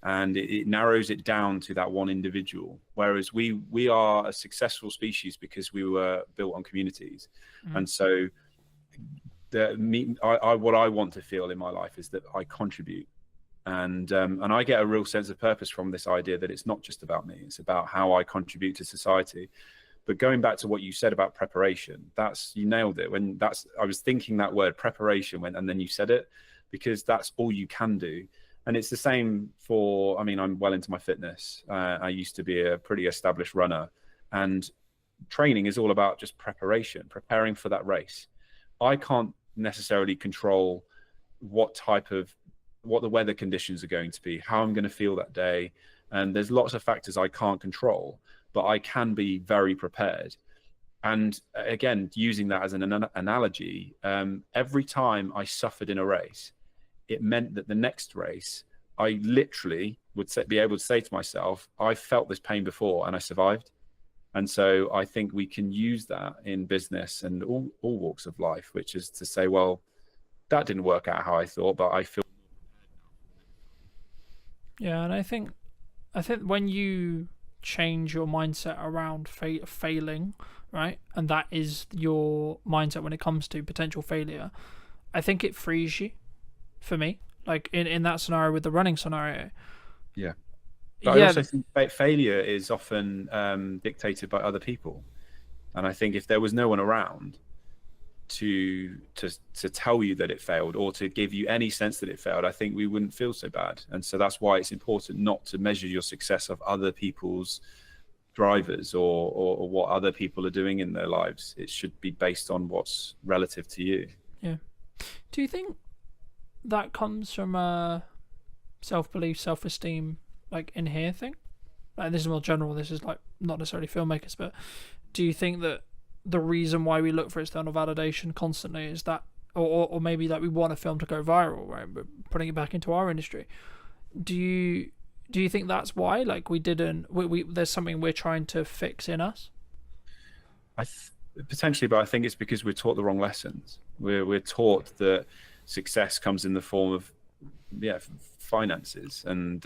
and it narrows it down to that one individual. Whereas we are a successful species because we were built on communities, and so what I want to feel in my life is that I contribute. And I get a real sense of purpose from this idea that it's not just about me, it's about how I contribute to society. But going back to what you said about preparation, you nailed it. I was thinking that word preparation and then you said it, because that's all you can do. And it's the same I'm well into my fitness. I used to be a pretty established runner, and training is all about just preparing for that race. I can't necessarily control what the weather conditions are going to be, how I'm going to feel that day. And there's lots of factors I can't control, but I can be very prepared. And again, using that as an analogy, every time I suffered in a race, it meant that the next race, I literally would be able to say to myself, I felt this pain before and I survived. And so I think we can use that in business and all walks of life, which is to say, well, that didn't work out how I thought, but I feel. Yeah, and I think when you change your mindset around failing, right, and that is your mindset when it comes to potential failure, I think it frees you. For me, like in that scenario with the running scenario. Yeah. But I also think failure is often dictated by other people. And I think if there was no one around to tell you that it failed or to give you any sense that it failed, I think we wouldn't feel so bad. And so that's why it's important not to measure your success of other people's drivers or what other people are doing in their lives. It should be based on what's relative to you. Yeah. Do you think that comes from a self-belief, self-esteem, like in here thing? Like, this is more general, this is like not necessarily filmmakers, but do you think that the reason why we look for external validation constantly is that, or maybe that we want a film to go viral, right? But putting it back into our industry, do you think that's why, like, we there's something we're trying to fix in us? Potentially, but I think it's because we're taught the wrong lessons. We're taught that success comes in the form of finances and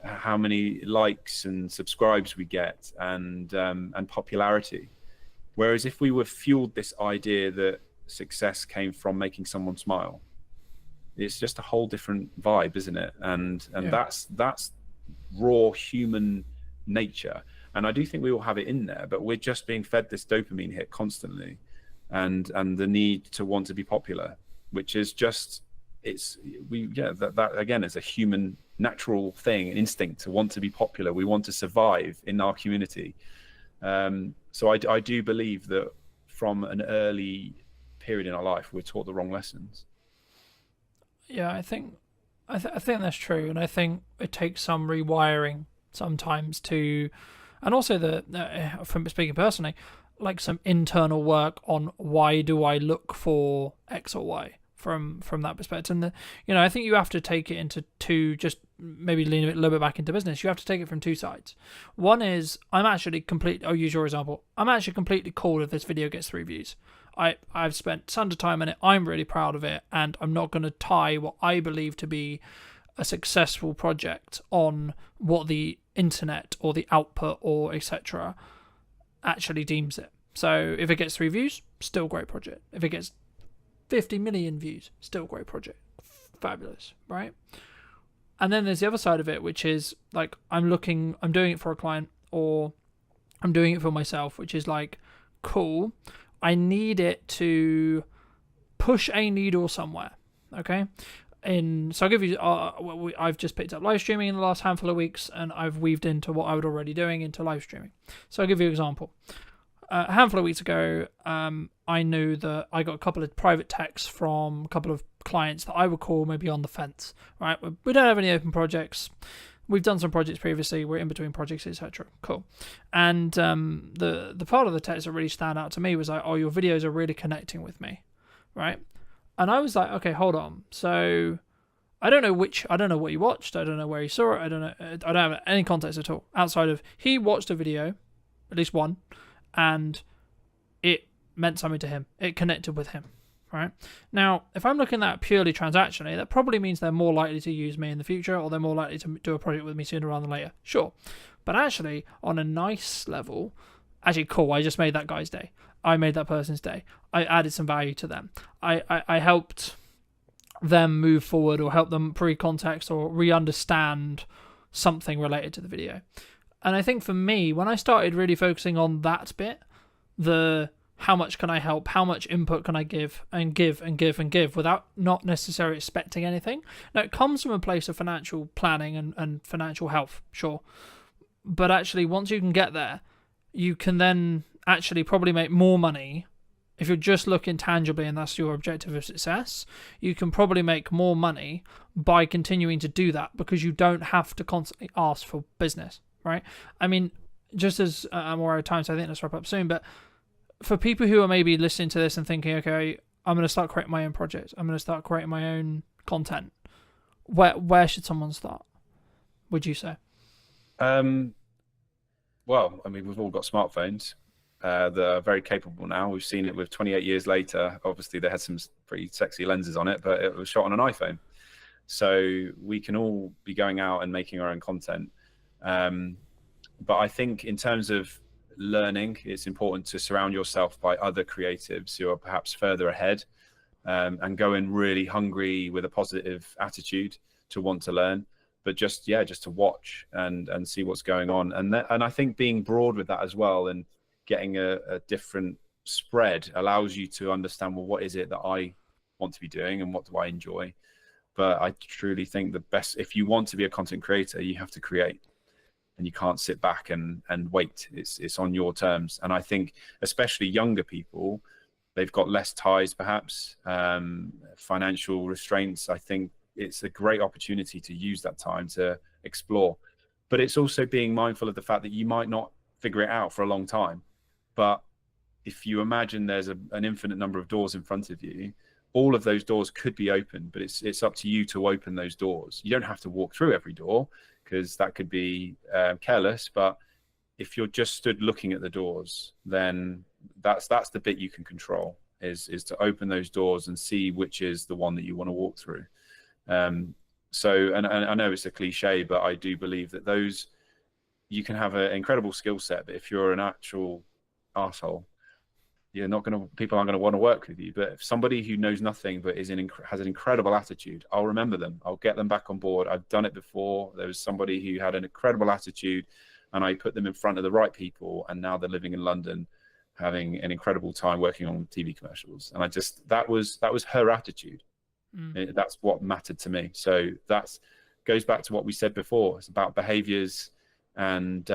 how many likes and subscribes we get and popularity. Whereas if we were fueled this idea that success came from making someone smile, it's just a whole different vibe, isn't it? And that's raw human nature. And I do think we all have it in there, but we're just being fed this dopamine hit constantly, and the need to want to be popular, which is just that again is a human natural thing, an instinct to want to be popular. We want to survive in our community. So I do believe that from an early period in our life, we're taught the wrong lessons. Yeah, I think that's true, and I think it takes some rewiring sometimes to, and also from speaking personally, like some internal work on why do I look for X or Y from that perspective. And I think you have to take it into two, just maybe lean a little bit back into business. You have to take it from two sides. One is I'll use your example. I'm actually completely cool if this video gets 3 views. I've spent tons of time in it. I'm really proud of it, and I'm not going to tie what I believe to be a successful project on what the internet or the output or etc. actually deems it. So if it gets 3 views, still great project. If it gets 50 million views, still great project. Fabulous, right? And then there's the other side of it, which is like I'm doing it for a client or I'm doing it for myself, which is like, cool, I need it to push a needle somewhere, okay? So I'll give you, I've just picked up live streaming in the last handful of weeks, and I've weaved into what I was already doing into live streaming. So I'll give you an example. A handful of weeks ago, I knew that I got a couple of private texts from a couple of clients that I would call maybe on the fence, right? We don't have any open projects. We've done some projects previously. We're in between projects, etc. Cool. And the part of the text that really stand out to me was like, oh, your videos are really connecting with me, right? And I was like, okay, hold on. So I don't know what you watched. I don't know where he saw it. I don't have any context at all outside of he watched a video, at least one, and it meant something to him. It connected with him, right? Now, if I'm looking at purely transactionally, that probably means they're more likely to use me in the future, or they're more likely to do a project with me sooner rather than later. Sure. But actually, on a nice level, actually, cool, I just made that guy's day. I made that person's day. I added some value to them. I helped them move forward or help them pre-context or re-understand something related to the video. And I think for me, when I started really focusing on that bit, how much can I help, how much input can I give and give and give and give without not necessarily expecting anything. Now, it comes from a place of financial planning and financial health, sure. But actually, once you can get there, you can then actually probably make more money. If you're just looking tangibly and that's your objective of success, you can probably make more money by continuing to do that because you don't have to constantly ask for business, right? I mean, just as I'm aware of time, so I think let's wrap up soon, but for people who are maybe listening to this and thinking, okay, I'm going to start creating my own projects, I'm going to start creating my own content, where should someone start, would you say? Well, well, I mean, we've all got smartphones that are very capable now. We've seen it with 28 years later. Obviously, they had some pretty sexy lenses on it, but it was shot on an iPhone. So we can all be going out and making our own content. But I think in terms of learning, it's important to surround yourself by other creatives who are perhaps further ahead, and go in really hungry with a positive attitude to want to learn, but just to watch and see what's going on. And I think being broad with that as well, and getting a different spread, allows you to understand, well, what is it that I want to be doing and what do I enjoy? But I truly think the best, if you want to be a content creator, you have to create, and you can't sit back and wait. It's on your terms. And I think especially younger people, they've got less ties, perhaps, financial restraints. I think it's a great opportunity to use that time to explore. But it's also being mindful of the fact that you might not figure it out for a long time. But if you imagine there's an infinite number of doors in front of you, all of those doors could be open, but it's up to you to open those doors. You don't have to walk through every door, because that could be careless. But if you're just stood looking at the doors, then that's the bit you can control, is to open those doors and see which is the one that you want to walk through. So, and I know it's a cliche, but I do believe that those, you can have an incredible skill set, but if you're an actual arsehole, people aren't going to want to work with you. But if somebody who knows nothing but has an incredible attitude, I'll remember them. I'll get them back on board. I've done it before. There was somebody who had an incredible attitude, and I put them in front of the right people, and now they're living in London, having an incredible time working on TV commercials. And that was her attitude. That's what mattered to me. So that goes back to what we said before. It's about behaviors and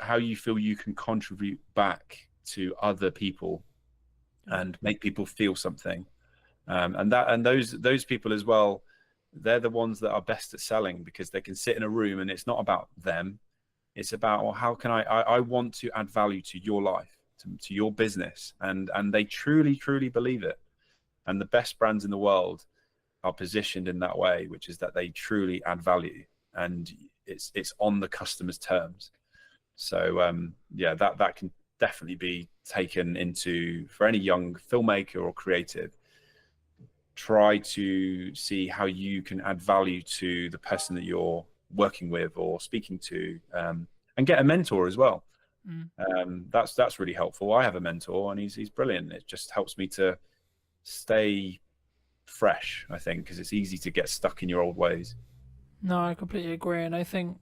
how you feel you can contribute back to other people and make people feel something. And those people as well, they're the ones that are best at selling, because they can sit in a room and it's not about them. It's about, well, how can I want to add value to your life, to your business. And they truly, truly believe it. And the best brands in the world are positioned in that way, which is that they truly add value, and it's on the customer's terms. So that can definitely be taken into, for any young filmmaker or creative, try to see how you can add value to the person that you're working with or speaking to, and get a mentor as well. That's really helpful. I have a mentor, and he's brilliant. It just helps me to stay fresh, I think, because it's easy to get stuck in your old ways. No, I completely agree. And I think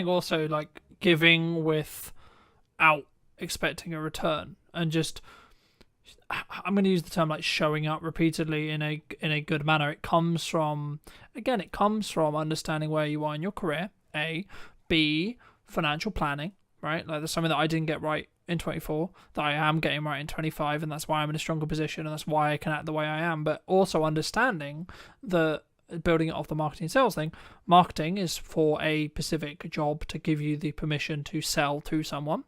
also, like, giving without expecting a return, and just, I'm going to use the term like showing up repeatedly in a good manner. It comes from understanding where you are in your career, A. B, financial planning, right? Like, there's something that I didn't get right in 24 that I am getting right in 25, and that's why I'm in a stronger position, and that's why I can act the way I am. But also understanding the, building it off the marketing sales thing, marketing is for a specific job to give you the permission to sell to someone,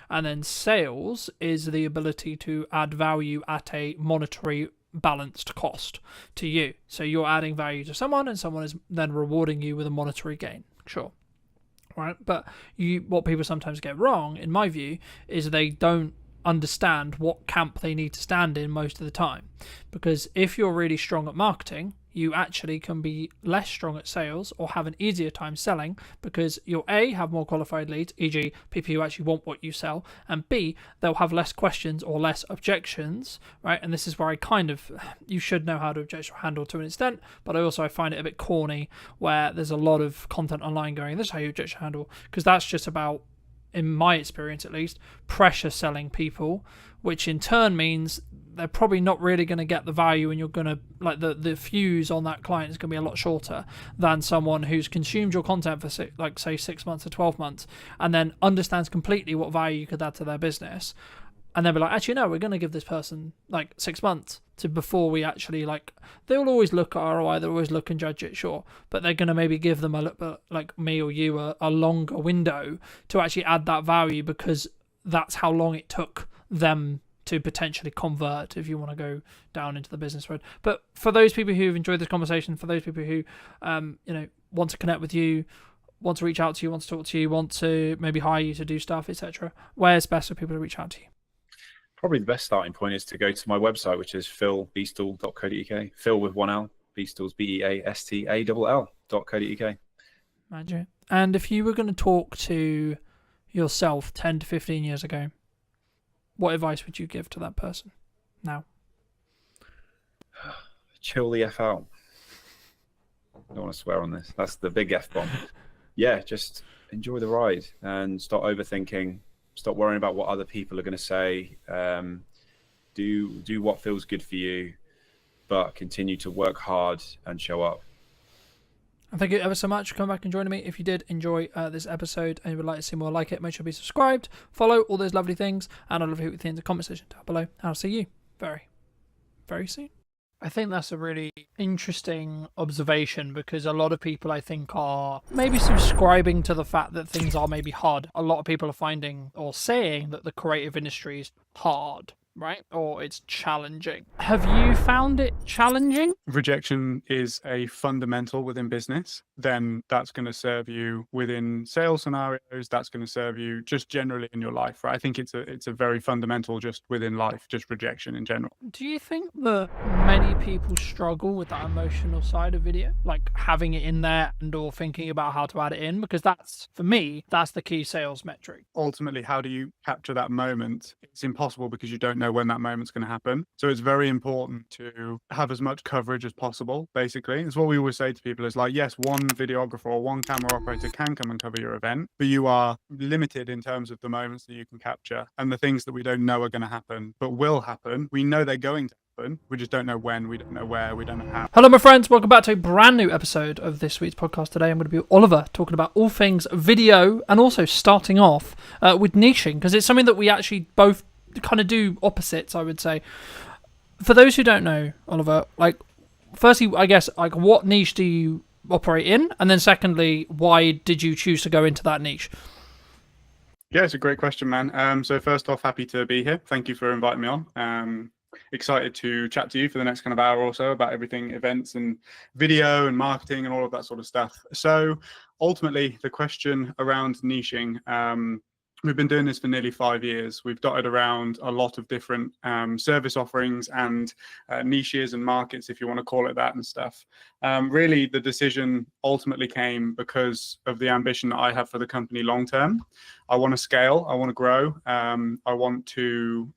and then sales is the ability to add value at a monetary balanced cost to you. So you're adding value to someone, and someone is then rewarding you with a monetary gain. Sure. Right, but what people sometimes get wrong, in my view, is they don't understand what camp they need to stand in most of the time. Because if you're really strong at marketing, you actually can be less strong at sales, or have an easier time selling, because you'll A, have more qualified leads, e.g. people who actually want what you sell, and B, they'll have less questions or less objections, right? And this is where you should know how to objection handle to an extent, but I find it a bit corny where there's a lot of content online going, this is how you objection handle, because that's just about, in my experience at least, pressure selling people, which in turn means they're probably not really going to get the value, and you're going to, like, the fuse on that client is going to be a lot shorter than someone who's consumed your content for say 6 months or 12 months and then understands completely what value you could add to their business, and then be like, actually no, we're going to give this person like 6 months to before we actually, like, they'll always look at ROI, they'll always look and judge it, sure, but they're going to maybe give them a little bit, like me or you, a longer window to actually add that value, because that's how long it took them to potentially convert, if you want to go down into the business road. But for those people who've enjoyed this conversation, for those people who want to connect with you, want to reach out to you, want to talk to you, want to maybe hire you to do stuff, etc., where's best for people to reach out to you? Probably the best starting point is to go to my website, which is philbeastall.co.uk. Phil with one L, Beastall's BEASTALL.co.uk. Magic. And if you were going to talk to yourself 10 to 15 years ago, what advice would you give to that person now? Chill the F out. I don't want to swear on this. That's the big F bomb. Yeah, just enjoy the ride and stop overthinking. Stop worrying about what other people are going to say. Do what feels good for you, but continue to work hard and show up. And thank you ever so much for coming back and joining me. If you did enjoy this episode and you would like to see more like it, make sure to be subscribed, follow, all those lovely things, and I'd love to hear what you think in the comment section down below. And I'll see you very, very soon. I think that's a really interesting observation, because a lot of people, I think, are maybe subscribing to the fact that things are maybe hard. A lot of people are finding or saying that the creative industry is hard, right? Or it's challenging. Have you found it challenging? Rejection is a fundamental within business. Then that's going to serve you within sales scenarios. That's going to serve you just generally in your life, right? I think it's a very fundamental just within life, just rejection in general. Do you think that many people struggle with that emotional side of video, like having it in there and or thinking about how to add it in? Because that's, for me, that's the key sales metric. Ultimately, how do you capture that moment? It's impossible because you don't know when that moment's going to happen. So it's very important to have as much coverage as possible, basically. It's what we always say to people is like, yes, one videographer or one camera operator can come and cover your event, but you are limited in terms of the moments that you can capture and the things that we don't know are going to happen, but will happen. We know they're going to happen. We just don't know when, we don't know where, we don't know how. Hello, my friends. Welcome back to a brand new episode of this week's podcast. Today, I'm going to be with Oliver, talking about all things video and also starting off with niching, because it's something that we actually both kind of do opposites, I would say. For those who don't know, Oliver, like, firstly, I guess, like, what niche do you operate in? And then secondly, why did you choose to go into that niche? Yeah, it's a great question, man. So first off, happy to be here. Thank you for inviting me on. Excited to chat to you for the next kind of hour or so about everything events and video and marketing and all of that sort of stuff. So ultimately, the question around niching, we've been doing this for nearly 5 years. We've dotted around a lot of different service offerings and niches and markets, if you want to call it that, and stuff. Really, the decision ultimately came because of the ambition that I have for the company long term. I want to scale. I want to grow. I want to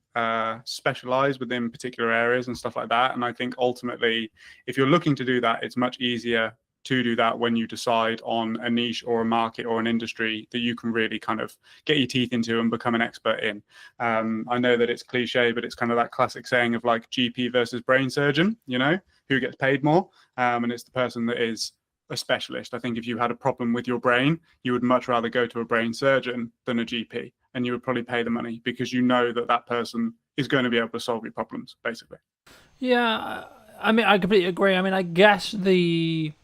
specialize within particular areas and stuff like that. And I think ultimately, if you're looking to do that, it's much easier to do that when you decide on a niche or a market or an industry that you can really kind of get your teeth into and become an expert in. I know that it's cliche, but it's kind of that classic saying of like GP versus brain surgeon, you know, who gets paid more. And it's the person that is a specialist. I think if you had a problem with your brain, you would much rather go to a brain surgeon than a GP, and you would probably pay the money because you know that that person is going to be able to solve your problems, basically. Yeah, I mean, I completely agree. I mean, I guess the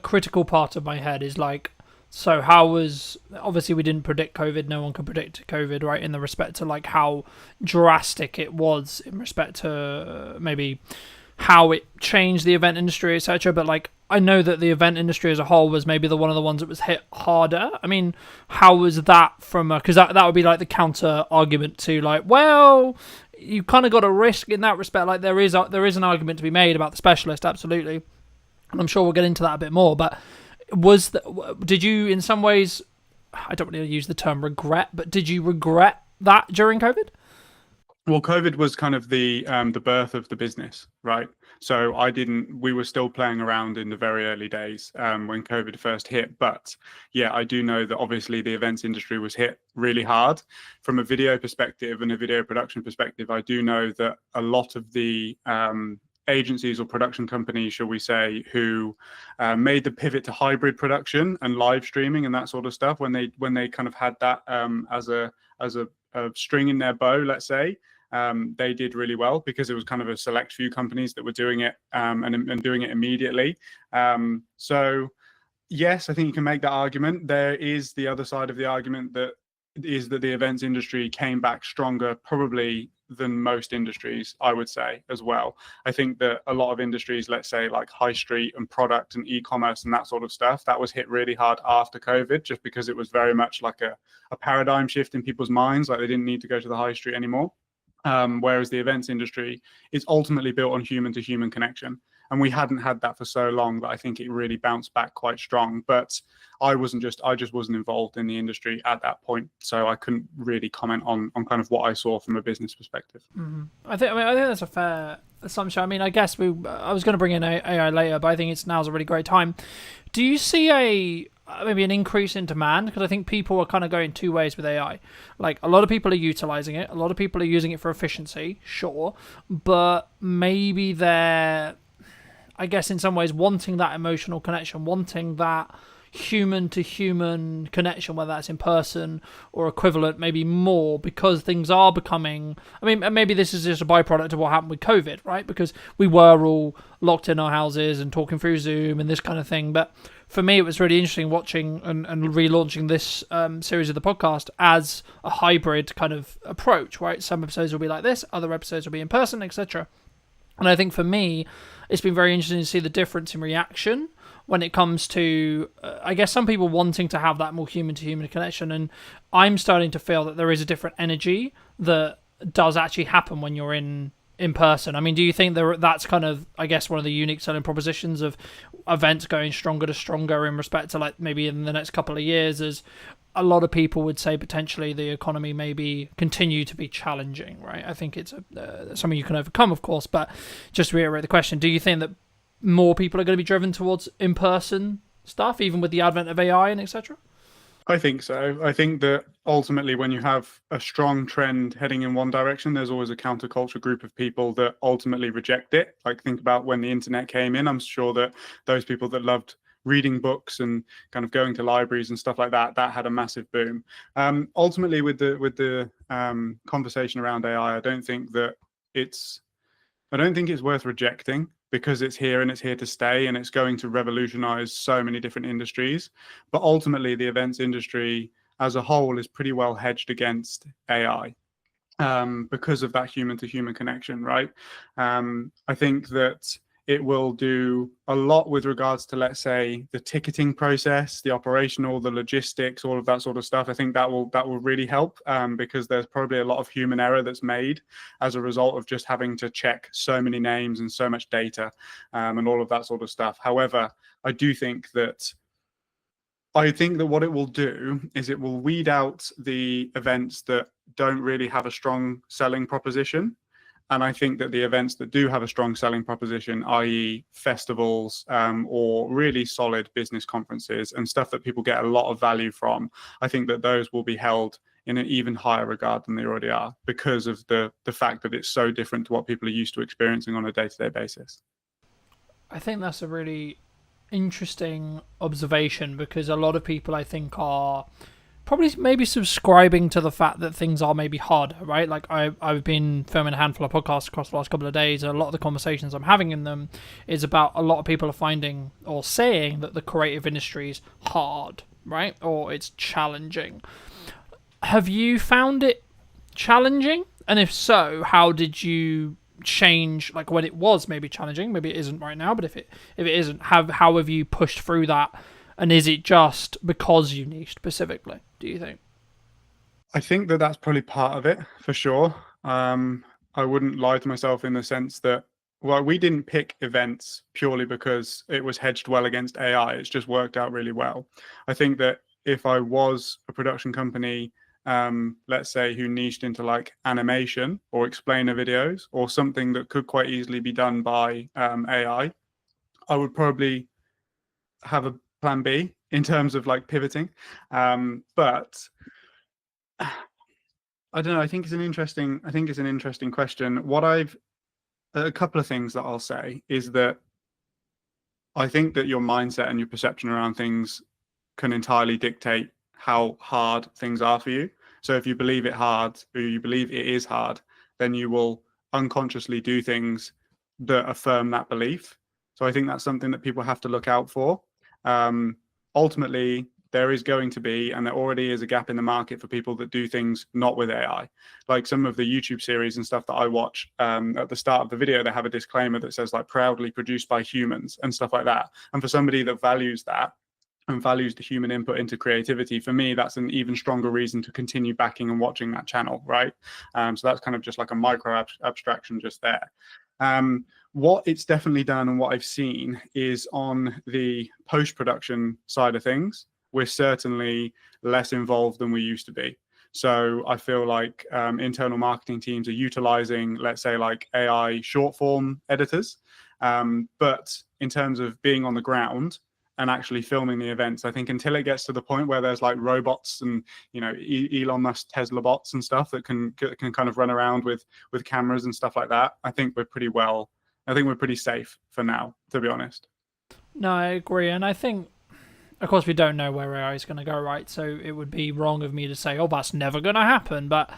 critical part of my head is like, so how was, obviously we didn't predict COVID, no one could predict COVID, right, in the respect to like how drastic it was in respect to maybe how it changed the event industry, etc. But like, I know that the event industry as a whole was maybe one of the ones that was hit harder. I mean, how was that from because that would be like the counter argument to like, well, you kind of got a risk in that respect. Like there is an argument to be made about the specialist, absolutely. And I'm sure we'll get into that a bit more. But did you, in some ways, I don't really use the term regret, but did you regret that during COVID? Well, COVID was kind of the birth of the business, right? So we were still playing around in the very early days when COVID first hit. But yeah, I do know that obviously the events industry was hit really hard. From a video perspective and a video production perspective, I do know that a lot of the agencies or production companies, shall we say, who made the pivot to hybrid production and live streaming and that sort of stuff, when they kind of had that as a string in their bow, let's say, they did really well because it was kind of a select few companies that were doing it and doing it immediately. So yes, I think you can make that argument. There is the other side of the argument that is that the events industry came back stronger, probably than most industries, I would say, as well. I think that a lot of industries, let's say like high street and product and e-commerce and that sort of stuff, that was hit really hard after COVID, just because it was very much like a paradigm shift in people's minds, like they didn't need to go to the high street anymore. Whereas the events industry is ultimately built on human to human connection. And we hadn't had that for so long that I think it really bounced back quite strong. But I just wasn't involved in the industry at that point. So I couldn't really comment on kind of what I saw from a business perspective. Mm-hmm. I think that's a fair assumption. I mean, I guess I was going to bring in AI later, but I think now's a really great time. Do you see maybe an increase in demand? Because I think people are kind of going two ways with AI. Like, a lot of people are utilizing it. A lot of people are using it for efficiency, sure. But maybe they're, I guess, in some ways, wanting that emotional connection, wanting that human-to-human connection, whether that's in person or equivalent, maybe more, because things are becoming... I mean, maybe this is just a byproduct of what happened with COVID, right? Because we were all locked in our houses and talking through Zoom and this kind of thing. But for me, it was really interesting watching and relaunching this series of the podcast as a hybrid kind of approach, right? Some episodes will be like this, other episodes will be in person, etc. And I think for me, it's been very interesting to see the difference in reaction when it comes to, I guess, some people wanting to have that more human-to-human connection. And I'm starting to feel that there is a different energy that does actually happen when you're in person. I mean, do you think that's kind of, I guess, one of the unique selling propositions of events going stronger to stronger in respect to, like, maybe in the next couple of years, as a lot of people would say potentially the economy maybe continue to be challenging, right? I think it's something you can overcome, of course, but just to reiterate the question, do you think that more people are going to be driven towards in-person stuff, even with the advent of AI and etc.? I think so. I think that ultimately when you have a strong trend heading in one direction, there's always a counterculture group of people that ultimately reject it. Like, think about when the internet came in. I'm sure that those people that loved reading books and kind of going to libraries and stuff like that, that had a massive boom. Ultimately, with the conversation around AI, I don't think it's worth rejecting, because it's here and it's here to stay, and it's going to revolutionize so many different industries. But ultimately, the events industry as a whole is pretty well hedged against AI because of that human to human connection, right? I think that it will do a lot with regards to, let's say, the ticketing process, the operational, the logistics, all of that sort of stuff. I think that will really help because there's probably a lot of human error that's made as a result of just having to check so many names and so much data and all of that sort of stuff. However, I think that what it will do is it will weed out the events that don't really have a strong selling proposition. And I think that the events that do have a strong selling proposition, i.e. festivals or really solid business conferences and stuff that people get a lot of value from, I think that those will be held in an even higher regard than they already are, because of the fact that it's so different to what people are used to experiencing on a day-to-day basis. I think that's a really interesting observation, because a lot of people, I think, are probably maybe subscribing to the fact that things are maybe harder, right? Like, I've been filming a handful of podcasts across the last couple of days, and a lot of the conversations I'm having in them is about a lot of people are finding or saying that the creative industry is hard, right? Or it's challenging. Have you found it challenging? And if so, how did you change, like, when it was maybe challenging? Maybe it isn't right now, but if it isn't, how have you pushed through that? And is it just because you niche specifically, do you think? I think that that's probably part of it, for sure. I wouldn't lie to myself in the sense that, well, we didn't pick events purely because it was hedged well against AI. It's just worked out really well. I think that if I was a production company, let's say, who niched into like animation or explainer videos or something that could quite easily be done by AI, I would probably have a plan B in terms of like pivoting. But I don't know. I think it's an interesting question. A couple of things that I'll say is that I think that your mindset and your perception around things can entirely dictate how hard things are for you. So if you believe it is hard, then you will unconsciously do things that affirm that belief. So I think that's something that people have to look out for. Ultimately, there is going to be, and there already is, a gap in the market for people that do things not with AI. Like some of the YouTube series and stuff that I watch, at the start of the video, they have a disclaimer that says like proudly produced by humans and stuff like that. And for somebody that values that and values the human input into creativity, for me, that's an even stronger reason to continue backing and watching that channel, right? So that's kind of just like a micro abstraction just there. What it's definitely done and what I've seen is on the post-production side of things, we're certainly less involved than we used to be. So I feel like internal marketing teams are utilizing, let's say, like AI short form editors. But in terms of being on the ground and actually filming the events, I think until it gets to the point where there's like robots and, you know, Elon Musk Tesla bots and stuff that can kind of run around with cameras and stuff like that, I think we're pretty safe for now, to be honest. No, I agree. And I think, of course, we don't know where AI is going to go, right? So it would be wrong of me to say, oh, that's never going to happen. But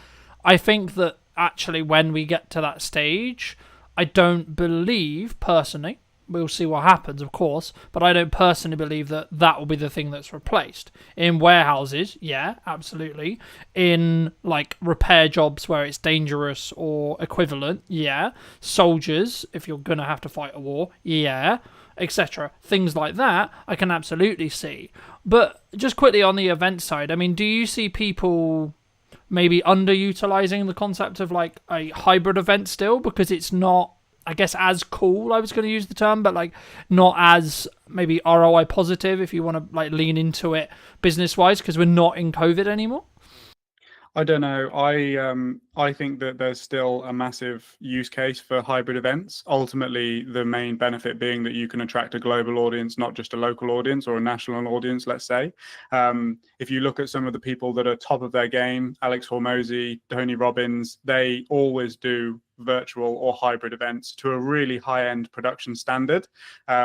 I think that actually when we get to that stage, I don't believe, personally, we'll see what happens, of course, but I don't personally believe that that will be the thing that's replaced. In warehouses, yeah, absolutely. In, like, repair jobs where it's dangerous or equivalent, yeah. Soldiers, if you're going to have to fight a war, yeah, etc. Things like that, I can absolutely see. But just quickly on the event side, I mean, do you see people maybe underutilizing the concept of, like, a hybrid event still? Because it's not, I guess, as cool, I was going to use the term, but like not as maybe ROI positive if you want to like lean into it business wise, because we're not in COVID anymore. I don't know. I think that there's still a massive use case for hybrid events. Ultimately, the main benefit being that you can attract a global audience, not just a local audience or a national audience, let's say. If you look at some of the people that are top of their game, Alex Hormozy, Tony Robbins, they always do virtual or hybrid events to a really high-end production standard,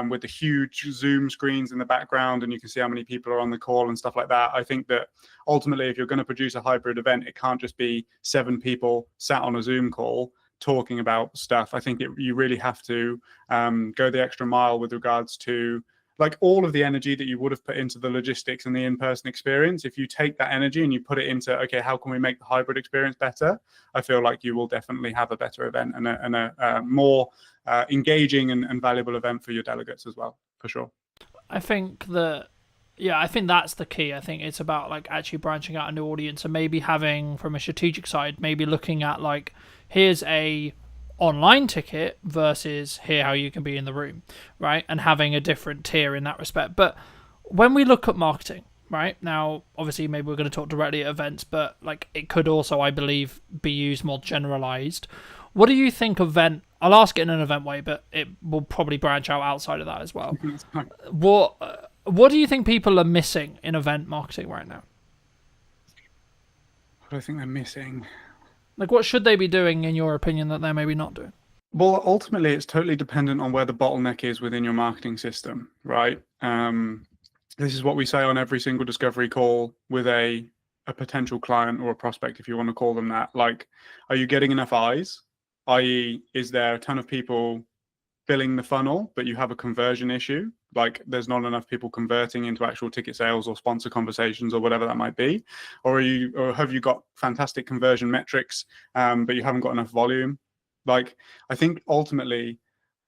with the huge Zoom screens in the background, and you can see how many people are on the call and stuff like that. I think that ultimately, if you're going to produce a hybrid event, it can't just be 7 people sat on a Zoom call talking about stuff. I think you really have to go the extra mile with regards to like all of the energy that you would have put into the logistics and the in-person experience. If you take that energy and you put it into, okay, how can we make the hybrid experience better? I feel like you will definitely have a better event and a more engaging and valuable event for your delegates as well, for sure. I think that, yeah, I think that's the key. I think it's about like actually branching out a new audience and maybe having, from a strategic side, maybe looking at like, here's a online ticket versus here how you can be in the room, right? And having a different tier in that respect. But when we look at marketing, right now, obviously maybe we're going to talk directly at events, but like it could also, I believe, be used more generalized. What do you think I'll ask it in an event way, but it will probably branch out outside of that as well. What do you think people are missing in event marketing right now? What do I think they're missing? Like, what should they be doing, in your opinion, that they're maybe not doing? Well, ultimately, it's totally dependent on where the bottleneck is within your marketing system, right? This is what we say on every single discovery call with a potential client or a prospect, if you want to call them that. Like, are you getting enough eyes? I.e., is there a ton of people filling the funnel, but you have a conversion issue? Like there's not enough people converting into actual ticket sales or sponsor conversations or whatever that might be, or have you got fantastic conversion metrics, but you haven't got enough volume? Like I think ultimately,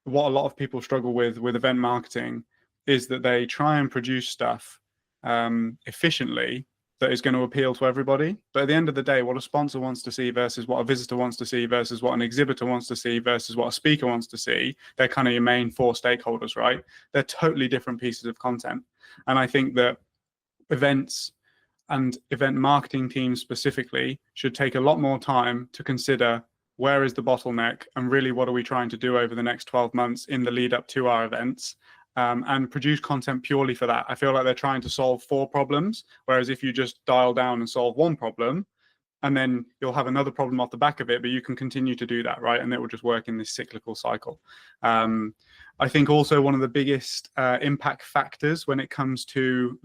what a lot of people struggle with event marketing is that they try and produce stuff efficiently that is going to appeal to everybody. But at the end of the day, what a sponsor wants to see versus what a visitor wants to see versus what an exhibitor wants to see versus what a speaker wants to see, they're kind of your main 4 stakeholders, right? They're totally different pieces of content. And I think that events and event marketing teams specifically should take a lot more time to consider where is the bottleneck and really what are we trying to do over the next 12 months in the lead up to our events. And produce content purely for that. I feel like they're trying to solve 4 problems, whereas if you just dial down and solve 1 problem, and then you'll have another problem off the back of it, but you can continue to do that, right? And it will just work in this cyclical cycle. I think also one of the biggest impact factors when it comes to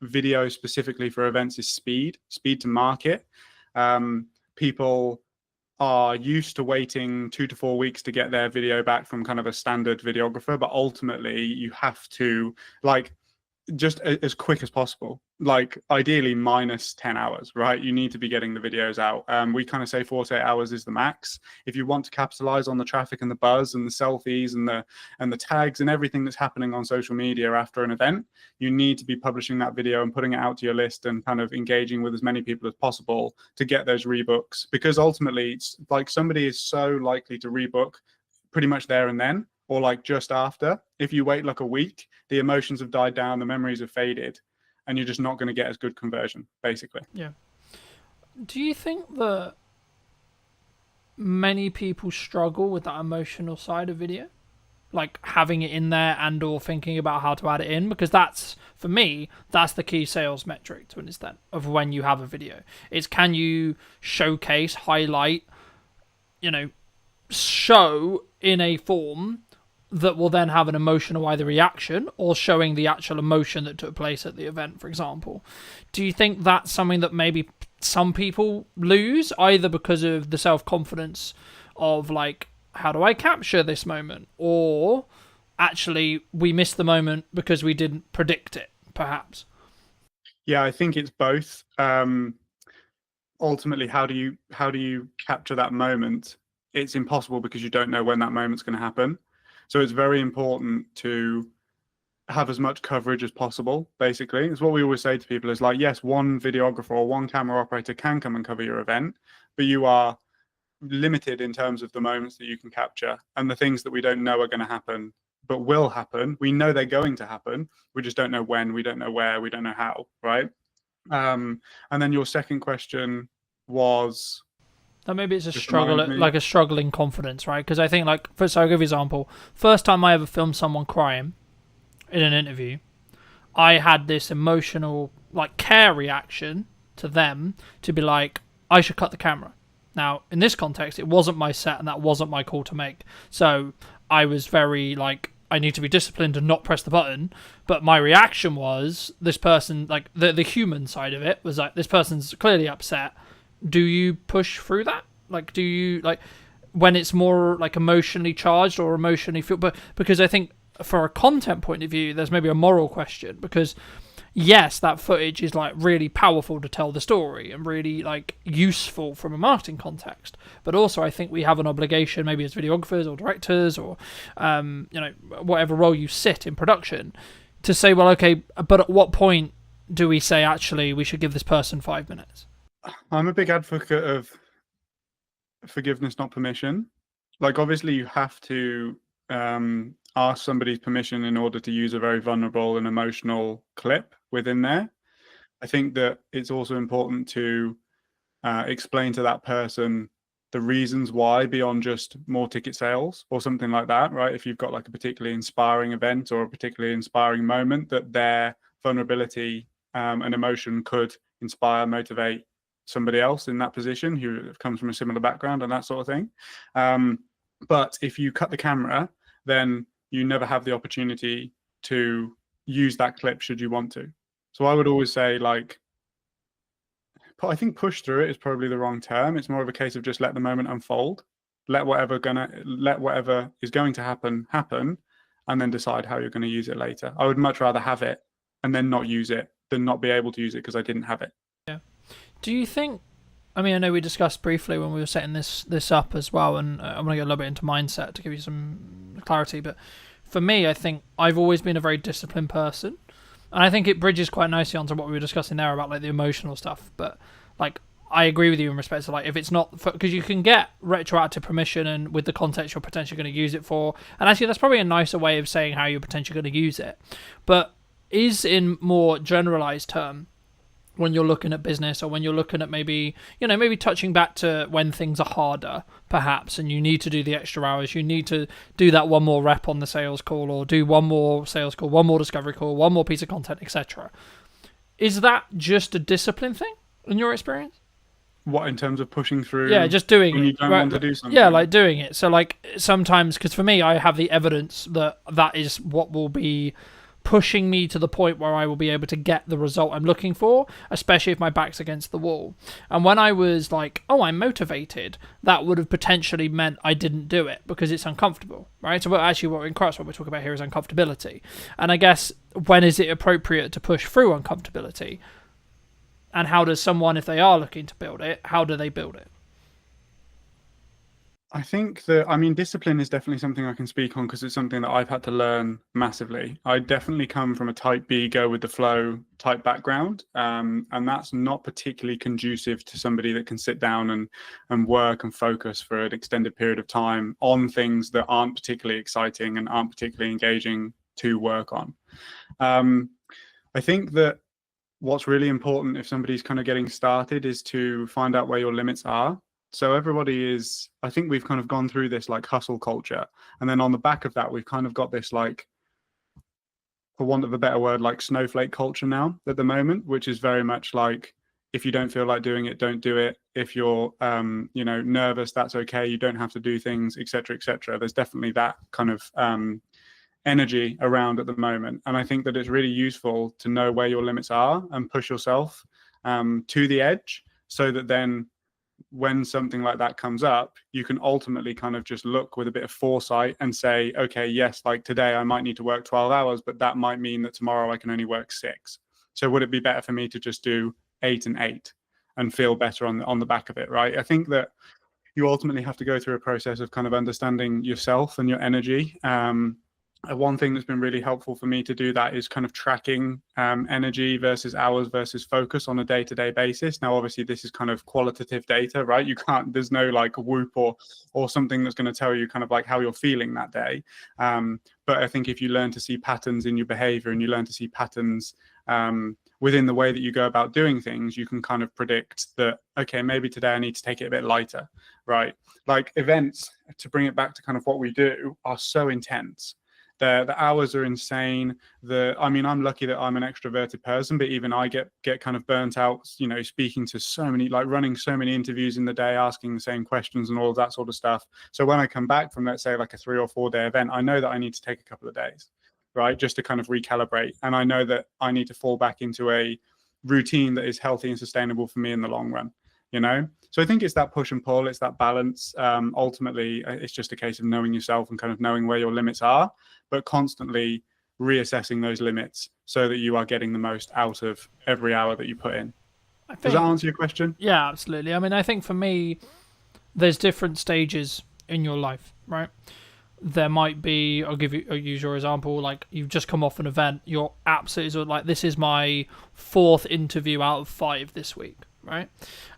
video specifically for events is speed to market. People are used to waiting 2 to 4 weeks to get their video back from kind of a standard videographer, but ultimately you have to, like, just as quick as possible, like ideally minus 10 hours, right? You need to be getting the videos out. We kind of say 48 hours is the max. If you want to capitalize on the traffic and the buzz and the selfies and the tags and everything that's happening on social media after an event, you need to be publishing that video and putting it out to your list and kind of engaging with as many people as possible to get those rebooks, because ultimately it's like somebody is so likely to rebook pretty much there and then, or like just after. If you wait like a week, the emotions have died down, the memories have faded, and you're just not going to get as good conversion, basically. Yeah. Do you think that many people struggle with that emotional side of video? Like having it in there and or thinking about how to add it in? Because that's, for me, that's the key sales metric to an extent of when you have a video. It's can you showcase, highlight, show in a form that will then have an emotional either reaction or showing the actual emotion that took place at the event, for example. Do you think that's something that maybe some people lose, either because of the self-confidence of like, how do I capture this moment? Or actually we missed the moment because we didn't predict it, perhaps? Yeah, I think it's both. Ultimately, how do you capture that moment? It's impossible because you don't know when that moment's going to happen. So it's very important to have as much coverage as possible, basically. It's what we always say to people is like, yes, one videographer or one camera operator can come and cover your event, but you are limited in terms of the moments that you can capture and the things that we don't know are going to happen, but will happen. We know they're going to happen. We just don't know when, we don't know where, we don't know how, right? And then your second question was... That maybe it's a struggle, like a struggle in confidence, right? Because I think, like, so I'll give you an example. First time I ever filmed someone crying in an interview, I had this emotional, like, care reaction to them to be like, I should cut the camera. Now, in this context, it wasn't my set and that wasn't my call to make. So I was very, like, I need to be disciplined and not press the button. But my reaction was, this person, like, the human side of it was like, this person's clearly upset. Do you push through that? Like, do you, like, when it's more, like, emotionally charged or emotionally feel? But because I think for a content point of view, there's maybe a moral question. Because, yes, that footage is, like, really powerful to tell the story and really, like, useful from a marketing context. But also, I think we have an obligation, maybe as videographers or directors or, whatever role you sit in production, to say, well, okay, but at what point do we say, actually, we should give this person 5 minutes? I'm a big advocate of forgiveness, not permission. Like, obviously, you have to ask somebody's permission in order to use a very vulnerable and emotional clip within there. I think that it's also important to explain to that person the reasons why, beyond just more ticket sales or something like that, right? If you've got like a particularly inspiring event or a particularly inspiring moment, that their vulnerability and emotion could inspire, motivate somebody else in that position who comes from a similar background and that sort of thing. But if you cut the camera, then you never have the opportunity to use that clip should you want to. So I would always say, like, I think push through it is probably the wrong term. It's more of a case of just let the moment unfold, let whatever is going to happen, and then decide how you're going to use it later. I would much rather have it and then not use it than not be able to use it because I didn't have it. Yeah. Do you think, I mean, I know we discussed briefly when we were setting this up as well, and I'm going to get a little bit into mindset to give you some clarity, but for me, I think I've always been a very disciplined person, and I think it bridges quite nicely onto what we were discussing there about like the emotional stuff, but like, I agree with you in respect to like, if it's not, because you can get retroactive permission and with the context you're potentially going to use it for, and actually that's probably a nicer way of saying how you're potentially going to use it, but is in more generalized term, when you're looking at business or when you're looking at maybe touching back to when things are harder, perhaps, and you need to do the extra hours, you need to do that one more rep on the sales call or do one more sales call, one more discovery call, one more piece of content, etc. Is that just a discipline thing in your experience? What, in terms of pushing through? Yeah, just doing when it. You don't want to do something. Yeah, like doing it. So like sometimes, because for me, I have the evidence that is what will be pushing me to the point where I will be able to get the result I'm looking for, especially if my back's against the wall. And when I was like, oh, I'm motivated, that would have potentially meant I didn't do it because it's uncomfortable, right? So what in Christ, what we're talking about here is uncomfortability. And I guess, when is it appropriate to push through uncomfortability? And how does someone, if they are looking to build it, how do they build it? I think that, I mean, discipline is definitely something I can speak on because it's something that I've had to learn massively. I definitely come from a type B, go with the flow type background. And that's not particularly conducive to somebody that can sit down and work and focus for an extended period of time on things that aren't particularly exciting and aren't particularly engaging to work on. I think that what's really important if somebody's kind of getting started is to find out where your limits are. So everybody is, I think we've kind of gone through this like hustle culture. And then on the back of that, we've kind of got this like, for want of a better word, like snowflake culture now at the moment, which is very much like, if you don't feel like doing it, don't do it. If you're, nervous, that's okay. You don't have to do things, et cetera, et cetera. There's definitely that kind of energy around at the moment. And I think that it's really useful to know where your limits are and push yourself to the edge so that then when something like that comes up, you can ultimately kind of just look with a bit of foresight and say, okay, yes, like today I might need to work 12 hours, but that might mean that tomorrow I can only work 6. So would it be better for me to just do 8 and 8 and feel better on the back of it, right? I think that you ultimately have to go through a process of kind of understanding yourself and your energy. One thing that's been really helpful for me to do that is kind of tracking energy versus hours versus focus on a day-to-day basis. Now, obviously, this is kind of qualitative data, right? You can't, there's no like Whoop or something that's going to tell you kind of like how you're feeling that day. But I think if you learn to see patterns in your behavior and you learn to see patterns within the way that you go about doing things, you can kind of predict that, okay, maybe today I need to take it a bit lighter, right? Like events, to bring it back to kind of what we do, are so intense. The hours are insane. I'm lucky that I'm an extroverted person, but even I get kind of burnt out, speaking to so many, like running so many interviews in the day, asking the same questions and all of that sort of stuff. So when I come back from, let's say, like a 3 or 4 day event, I know that I need to take a couple of days, right? Just to kind of recalibrate. And I know that I need to fall back into a routine that is healthy and sustainable for me in the long run, So I think it's that push and pull, it's that balance. Ultimately, it's just a case of knowing yourself and kind of knowing where your limits are, but constantly reassessing those limits so that you are getting the most out of every hour that you put in. Does that answer your question? Yeah, absolutely. I mean, I think for me, there's different stages in your life, right? There might be, I'll use your example, like you've just come off an event, you're absolutely like, this is my 4th interview out of 5 this week, right?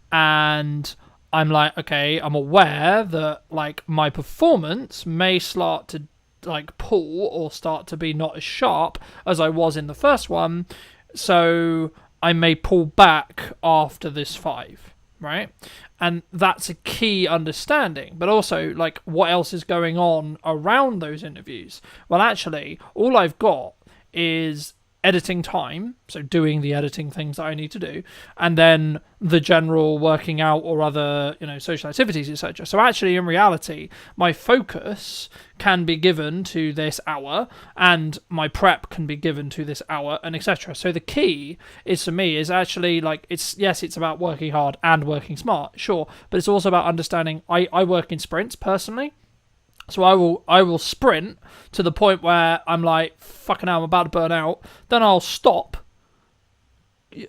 And I'm like, okay, I'm aware that like my performance may start to like pull or start to be not as sharp as I was in the first one, so I may pull back after this 5, right? And that's a key understanding. But also, like, what else is going on around those interviews? Well, actually, all I've got is editing time, so doing the editing things that I need to do, and then the general working out or other, social activities, etc. So actually, in reality, my focus can be given to this hour, and my prep can be given to this hour, and etc. So the key is, for me, is actually like, it's about working hard and working smart, sure, but it's also about understanding. I work in sprints personally. So I will sprint to the point where I'm like, fucking hell, I'm about to burn out. Then I'll stop,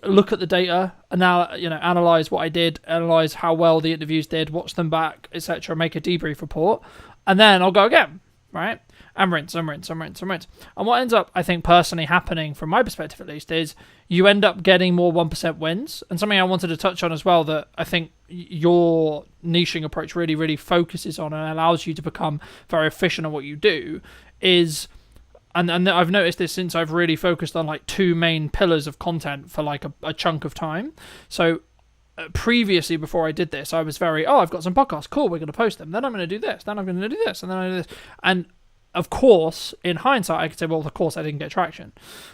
look at the data, and now analyze what I did, analyze how well the interviews did, watch them back, etc. Make a debrief report, and then I'll go again, right? And rinse and rinse and rinse and rinse. And what ends up, I think, personally happening, from my perspective at least, is you end up getting more 1% wins. And something I wanted to touch on as well that I think your niching approach really, really focuses on and allows you to become very efficient at what you do is, and I've noticed this since I've really focused on like 2 main pillars of content for like a chunk of time. So previously, before I did this, I was very, I've got some podcasts, cool, we're going to post them, then I'm going to do this, then I'm going to do this, and then I do this. And of course, in hindsight, I could say, well, of course I didn't get traction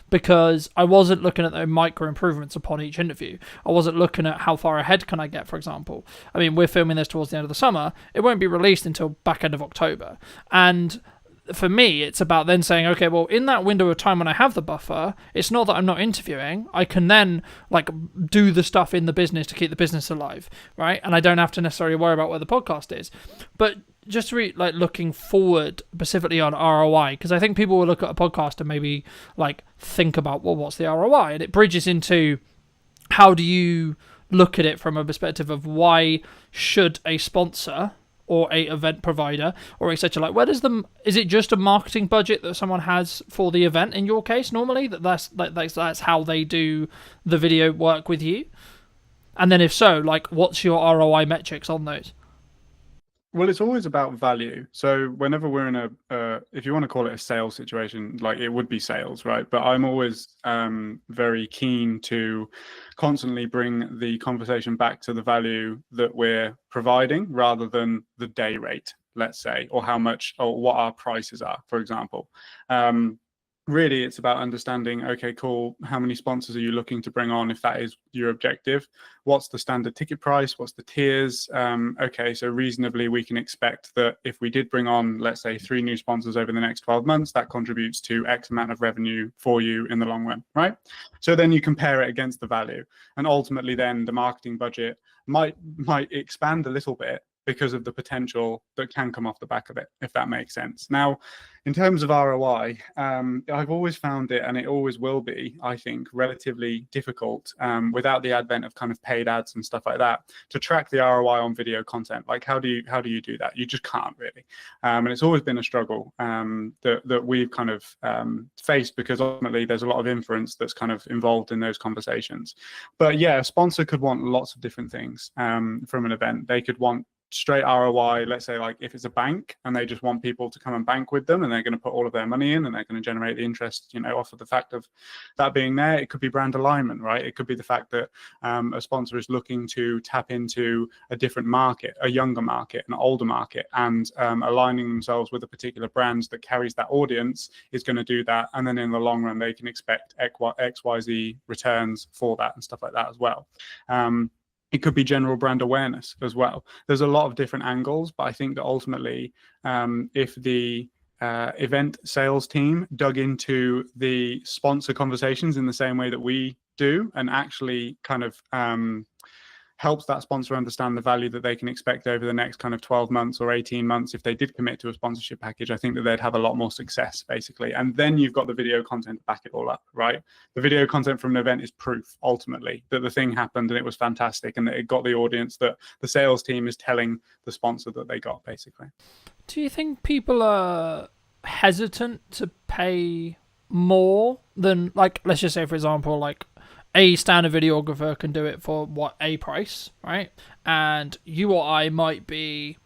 because I wasn't looking at the micro improvements upon each interview. I wasn't looking at how far ahead can I get, for example. I mean, we're filming this towards the end of the summer. It won't be released until back end of October. And for me, it's about then saying, okay, well, in that window of time when I have the buffer, it's not that I'm not interviewing. I can then like do the stuff in the business to keep the business alive, right? And I don't have to necessarily worry about where the podcast is. But just like looking forward specifically on ROI, because I think people will look at a podcast and maybe like think about, well, what's the ROI? And it bridges into how do you look at it from a perspective of why should a sponsor or a event provider or etc. Like, where does is it just a marketing budget that someone has for the event in your case normally? That's how they do the video work with you? And then if so, like, what's your ROI metrics on those? Well, it's always about value. So whenever we're in if you want to call it a sales situation, like it would be sales, right? But I'm always very keen to constantly bring the conversation back to the value that we're providing rather than the day rate, let's say, or how much or what our prices are, for example. Really, it's about understanding, okay, cool, how many sponsors are you looking to bring on if that is your objective? What's the standard ticket price? What's the tiers? Okay, so reasonably we can expect that if we did bring on, let's say, 3 new sponsors over the next 12 months, that contributes to X amount of revenue for you in the long run, right? So then you compare it against the value. And ultimately then the marketing budget might expand a little bit because of the potential that can come off the back of it, if that makes sense. Now, in terms of ROI, I've always found it, and it always will be, I think, relatively difficult without the advent of kind of paid ads and stuff like that to track the ROI on video content. Like, how do you do that? You just can't really, and it's always been a struggle that we've kind of faced, because ultimately there's a lot of inference that's kind of involved in those conversations. But yeah, a sponsor could want lots of different things from an event. They could want straight ROI, let's say, like if it's a bank and they just want people to come and bank with them and they're going to put all of their money in and they're going to generate the interest, off of the fact of that being there. It could be brand alignment, right? It could be the fact that a sponsor is looking to tap into a different market, a younger market, an older market, and aligning themselves with a particular brand that carries that audience is going to do that. And then in the long run, they can expect XYZ returns for that and stuff like that as well. It could be general brand awareness as well. There's a lot of different angles, but I think that ultimately, if the event sales team dug into the sponsor conversations in the same way that we do and actually kind of helps that sponsor understand the value that they can expect over the next kind of 12 months or 18 months if they did commit to a sponsorship package, I think that they'd have a lot more success, basically. And then you've got the video content to back it all up, right? The video content from an event is proof, ultimately, that the thing happened and it was fantastic and that it got the audience that the sales team is telling the sponsor that they got, basically. Do you think people are hesitant to pay more than, like, let's just say, for example, like, a standard videographer can do it for a price, right? And you or I might be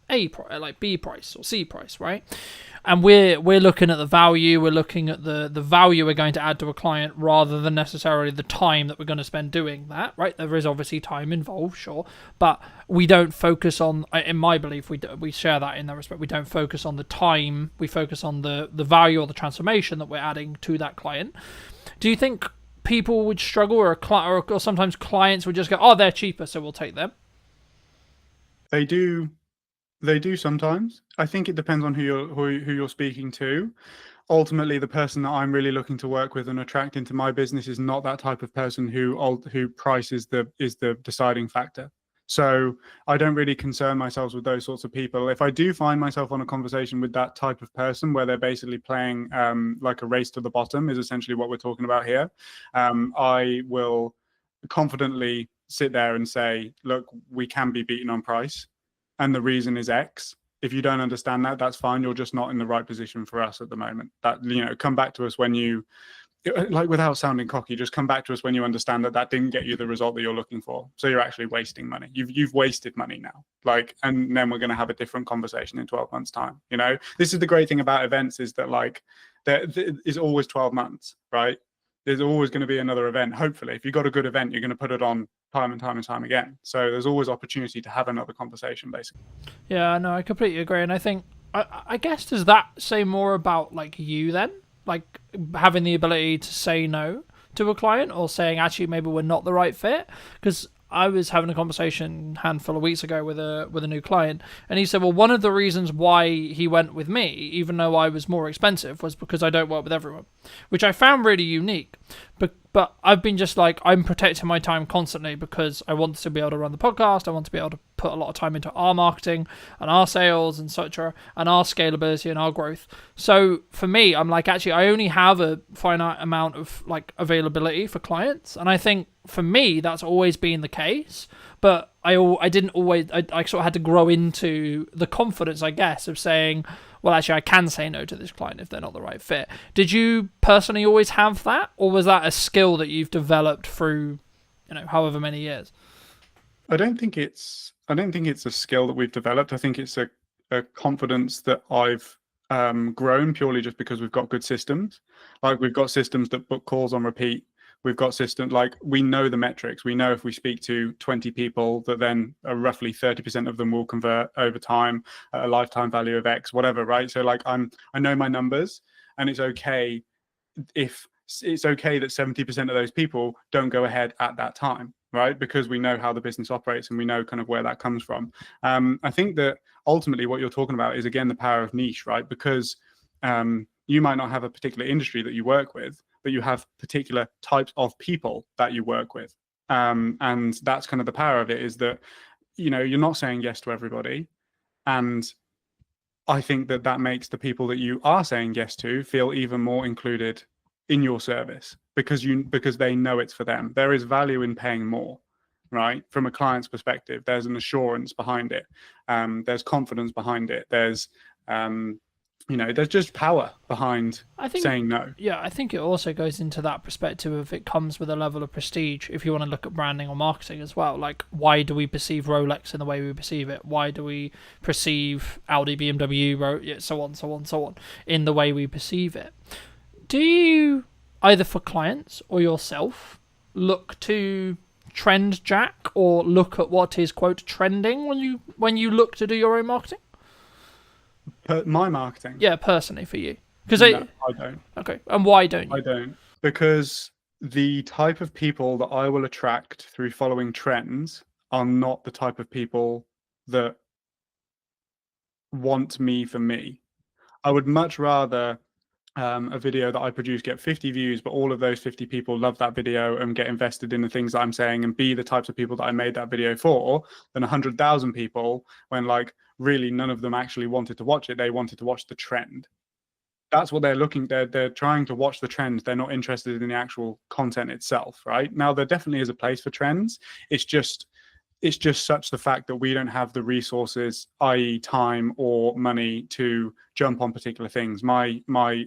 like B price or C price, right? And we're looking at the value, we're looking at the value we're going to add to a client rather than necessarily the time that we're going to spend doing that, right? There is obviously time involved, sure, but we don't focus on, in my belief, we share that in that respect. We don't focus on the time, we focus on the value or the transformation that we're adding to that client. Do you think people would struggle, or sometimes clients would just go, oh, they're cheaper, so we'll take them? They do sometimes. I think it depends on who you're speaking to. Ultimately, the person that I'm really looking to work with and attract into my business is not that type of person who price is the deciding factor. So I don't really concern myself with those sorts of people. If I do find myself on a conversation with that type of person where they're basically playing like a race to the bottom is essentially what we're talking about here, I will confidently sit there and say, look, we can be beaten on price. And the reason is X. If you don't understand that, that's fine. You're just not in the right position for us at the moment. That, come back to us when you, like, without sounding cocky, just come back to us when you understand that didn't get you the result that you're looking for. So you're actually wasting money. You've wasted money now. Like, and then we're going to have a different conversation in 12 months time. This is the great thing about events, is that like there is always 12 months, right? There's always going to be another event. Hopefully, if you've got a good event, you're going to put it on time and time and time again. So there's always opportunity to have another conversation, basically. Yeah, no, I completely agree. And I think, I guess, does that say more about like you then? Like having the ability to say no to a client, or saying actually maybe we're not the right fit? Because I was having a conversation a handful of weeks ago with a new client, and he said, well, one of the reasons why he went with me, even though I was more expensive, was because I don't work with everyone, which I found really unique. But I've been just like, I'm protecting my time constantly because I want to be able to run the podcast. I want to be able to put a lot of time into our marketing and our sales and etc. and our scalability and our growth. So for me, I'm like, actually, I only have a finite amount of like availability for clients. And I think for me, that's always been the case. But I didn't always, I sort of had to grow into the confidence, I guess, of saying, well, actually, I can say no to this client if they're not the right fit. Did you personally always have that, or was that a skill that you've developed through, however many years? I don't think it's a skill that we've developed. I think it's a confidence that I've grown purely just because we've got good systems. Like we've got systems that book calls on repeat. We've got systems like we know the metrics. We know if we speak to 20 people that then roughly 30% of them will convert over time at a lifetime value of X, whatever, right? So like I know my numbers, and it's okay if it's okay that 70% of those people don't go ahead at that time, right? Because we know how the business operates and we know kind of where that comes from. I think that ultimately what you're talking about is, again, the power of niche, right? Because you might not have a particular industry that you work with, but you have particular types of people that you work with. And that's kind of the power of it, is that, you're not saying yes to everybody. And I think that makes the people that you are saying yes to feel even more included in your service because they know it's for them. There is value in paying more, right? From a client's perspective, there's an assurance behind it. There's confidence behind it. There's there's just power behind saying no. Yeah, I think it also goes into that perspective of it comes with a level of prestige if you want to look at branding or marketing as well. Like, why do we perceive Rolex in the way we perceive it? Why do we perceive Audi, BMW, so on, in the way we perceive it? Do you, either for clients or yourself, look to trend jack or look at what is, quote, trending when you look to do your own marketing? My marketing? Yeah, personally for you. No, I don't. Okay, and why don't you? I don't. Because the type of people that I will attract through following trends are not the type of people that want me for me. I would much rather a video that I produce get 50 views, but all of those 50 people love that video and get invested in the things that I'm saying and be the types of people that I made that video for, than 100,000 people when like really none of them actually wanted to watch it. They wanted to watch the trend. That's what they're looking. They're trying to watch the trend. They're not interested in the actual content itself, right? Now there definitely is a place for trends. It's just such the fact that we don't have the resources, i.e. time or money, to jump on particular things. My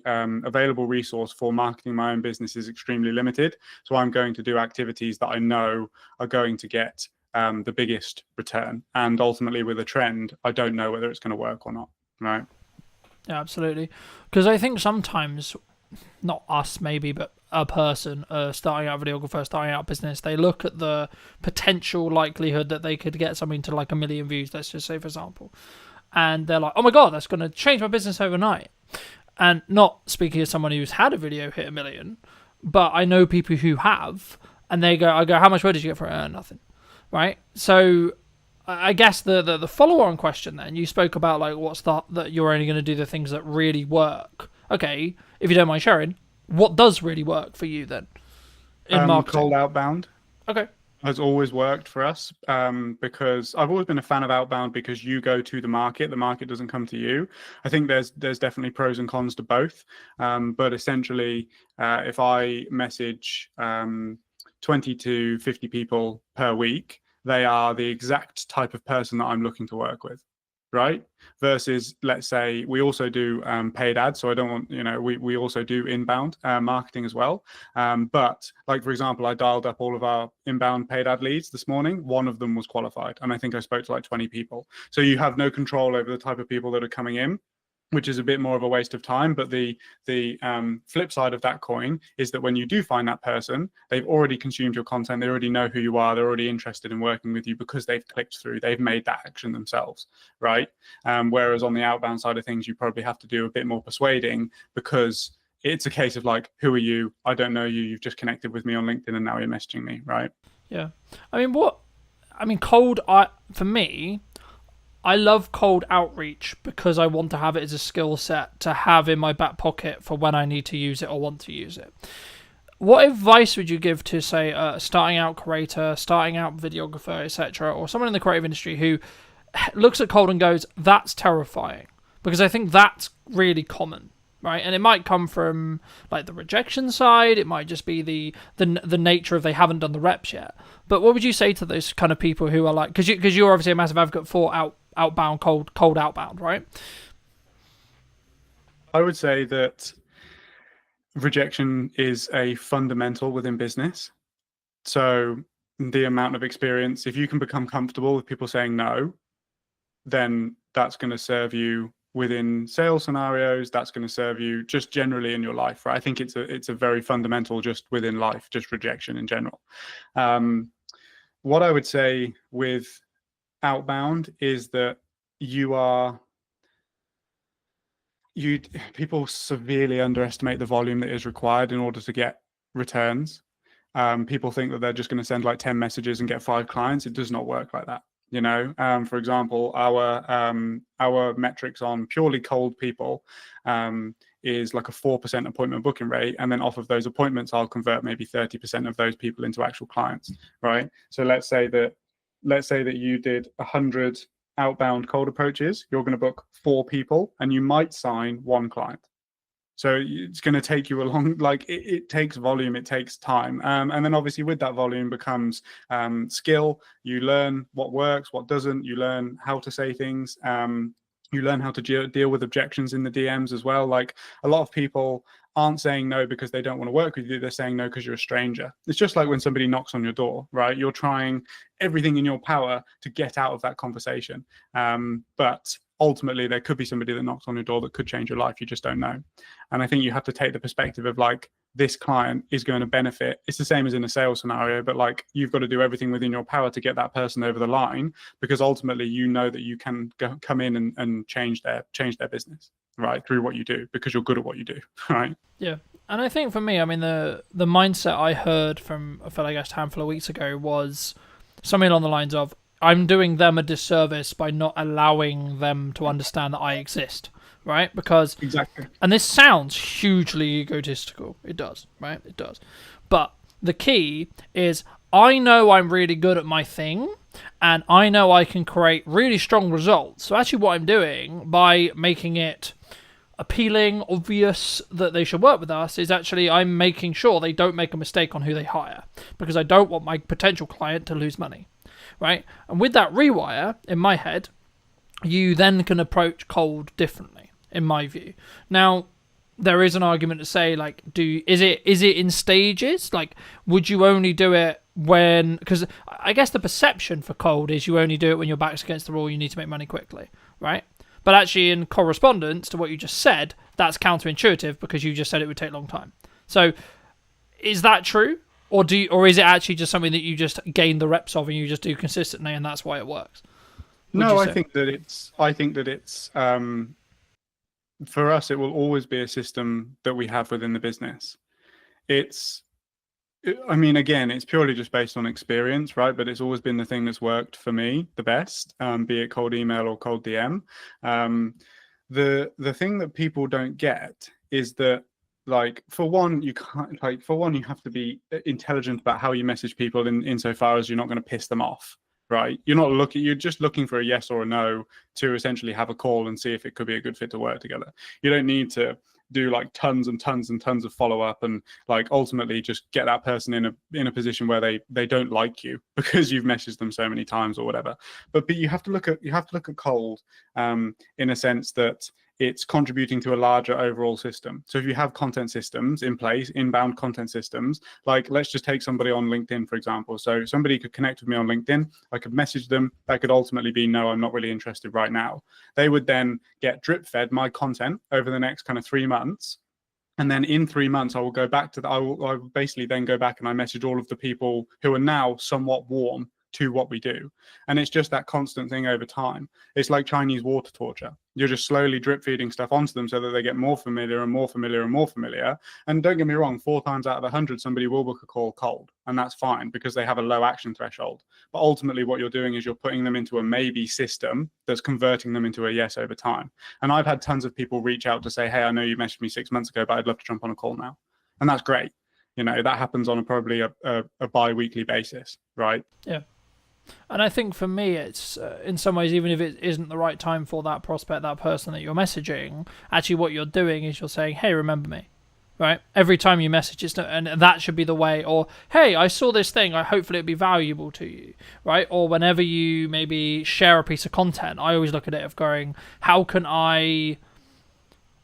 available resource for marketing my own business is extremely limited. So I'm going to do activities that I know are going to get the biggest return. And ultimately with a trend, I don't know whether it's going to work or not, right? Yeah, absolutely. Because I think sometimes, not us maybe, but a person starting out, a videographer starting out business, they look at the potential likelihood that they could get something to like 1 million views, let's just say, for example, and they're like, oh my god, that's going to change my business overnight. And not speaking as someone who's had a video hit 1 million, but I know people who have, and I go, how much money did you get for it? Nothing, right? So I guess the follow-on question then, you spoke about like that you're only going to do the things that really work. Okay, if you don't mind sharing, what does really work for you then in marketing? Cold outbound. Okay. Has always worked for us because I've always been a fan of outbound because you go to the market doesn't come to you. I think there's definitely pros and cons to both. But essentially, if I message 20 to 50 people per week, they are the exact type of person that I'm looking to work with. Right? Versus, let's say, we also do paid ads. So I don't want, we also do inbound marketing as well. But like, for example, I dialed up all of our inbound paid ad leads this morning. One of them was qualified. And I think I spoke to like 20 people. So you have no control over the type of people that are coming in, which is a bit more of a waste of time. But the flip side of that coin is that when you do find that person, they've already consumed your content. They already know who you are. They're already interested in working with you because they've clicked through. They've made that action themselves, right? Whereas on the outbound side of things, you probably have to do a bit more persuading because it's a case of like, who are you? I don't know you. You've just connected with me on LinkedIn and now you're messaging me, right? Yeah. I mean, what I mean, for me, I love cold outreach because I want to have it as a skill set to have in my back pocket for when I need to use it or want to use it. What advice would you give to, say, a starting out creator, starting out videographer, etc., or someone in the creative industry who looks at cold and goes, that's terrifying? Because I think that's really common, right? And it might come from like the rejection side. It might just be the nature of they haven't done the reps yet. But what would you say to those kind of people who are like, because you're obviously a massive advocate for outbound, cold outbound, right? I would say that rejection is a fundamental within business. So the amount of experience, if you can become comfortable with people saying no, then that's going to serve you within sales scenarios. That's going to serve you just generally in your life, right? I think it's a very fundamental just within life, just rejection in general. What I would say with outbound is that people severely underestimate the volume that is required in order to get returns. People think that they're just going to send like 10 messages and get 5 clients. It does not work like that. You know, for example, our metrics on purely cold people is like a 4% appointment booking rate, and then off of those appointments, I'll convert maybe 30% of those people into actual clients, right? So let's say that you did 100 outbound cold approaches, you're going to book 4 people, and you might sign 1 client. So it's going to take you a long, like it takes volume, it takes time. And then obviously with that volume becomes skill. You learn what works, what doesn't. You learn how to say things. You learn how to deal with objections in the DMs as well. Like a lot of people aren't saying no because they don't want to work with you. They're saying no because you're a stranger. It's just like when somebody knocks on your door, right? You're trying everything in your power to get out of that conversation. But ultimately there could be somebody that knocks on your door that could change your life. You just don't know. And I think you have to take the perspective of like, this client is going to benefit. It's the same as in a sales scenario, but like you've got to do everything within your power to get that person over the line, because ultimately you know that you can come in and change their business, right, through what you do, because you're good at what you do, right? Yeah. And I think for me, I mean, the mindset I heard from a fellow guest a handful of weeks ago was something along the lines of, I'm doing them a disservice by not allowing them to understand that I exist, right? Because exactly. And this sounds hugely egotistical. It does, right? It does. But the key is I know I'm really good at my thing, and I know I can create really strong results. So actually what I'm doing by making it appealing, obvious that they should work with us is actually I'm making sure they don't make a mistake on who they hire, because I don't want my potential client to lose money, right? And with that rewire in my head, you then can approach cold differently, in my view. Now, there is an argument to say, like, is it in stages? Like, would you only do it when, because I guess the perception for cold is you only do it when your back's against the wall, you need to make money quickly, right? But actually, in correspondence to what you just said, that's counterintuitive, because you just said it would take a long time. So, is that true, or is it actually just something that you just gain the reps of and you just do consistently, and that's why it works? No, I think that it's for us, it will always be a system that we have within the business. I mean, again, it's purely just based on experience, right? But it's always been the thing that's worked for me the best, be it cold email or cold DM. The thing that people don't get is that, like, for one, you have to be intelligent about how you message people insofar as you're not going to piss them off, right? You're just looking for a yes or a no to essentially have a call and see if it could be a good fit to work together. You don't need to do like tons and tons and tons of follow-up and like ultimately just get that person in a position where they don't like you because you've messaged them so many times or whatever. But you have to look at cold in a sense that it's contributing to a larger overall system. So if you have content systems in place, inbound content systems, like let's just take somebody on LinkedIn, for example. So somebody could connect with me on LinkedIn. I could message them. That could ultimately be, no, I'm not really interested right now. They would then get drip fed my content over the next kind of 3 months. And then in 3 months, I will go back to I will basically then go back and I message all of the people who are now somewhat warm to what we do. And it's just that constant thing over time. It's like Chinese water torture. You're just slowly drip feeding stuff onto them so that they get more familiar and more familiar and more familiar. And don't get me wrong, 4 times out of 100, somebody will book a call cold, and that's fine because they have a low action threshold. But ultimately what you're doing is you're putting them into a maybe system that's converting them into a yes over time. And I've had tons of people reach out to say, hey, I know you messaged me 6 months ago, but I'd love to jump on a call now. And that's great. You know, that happens on probably a bi-weekly basis, right? Yeah. And I think for me, it's in some ways, even if it isn't the right time for that prospect, that person that you're messaging, actually what you're doing is you're saying, hey, remember me, right? Every time you message, and that should be the way. Or, hey, I saw this thing, hopefully it'd be valuable to you, right? Or whenever you maybe share a piece of content, I always look at it of going, how can I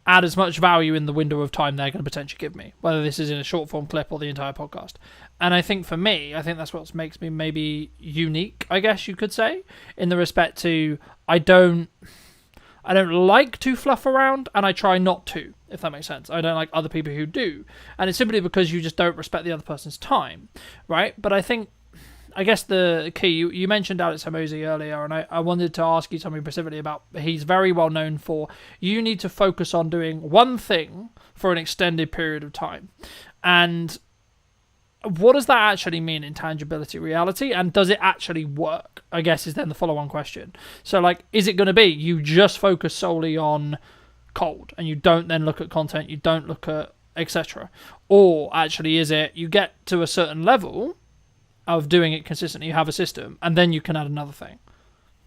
add as much value in the window of time they're going to potentially give me, whether this is in a short form clip or the entire podcast. And I think for me, I think that's what makes me maybe unique, I guess you could say, in the respect to I don't like to fluff around, and I try not to, if that makes sense. I don't like other people who do. And it's simply because you just don't respect the other person's time, right? But I guess the key, you mentioned Alex Hormozi earlier, and I wanted to ask you something specifically about, he's very well known for, you need to focus on doing one thing for an extended period of time. And what does that actually mean in tangibility reality? And does it actually work? I guess is then the follow-on question. So like, is it going to be you just focus solely on cold and you don't then look at content, you don't look at etc.? Or actually is it you get to a certain level of doing it consistently, you have a system, and then you can add another thing?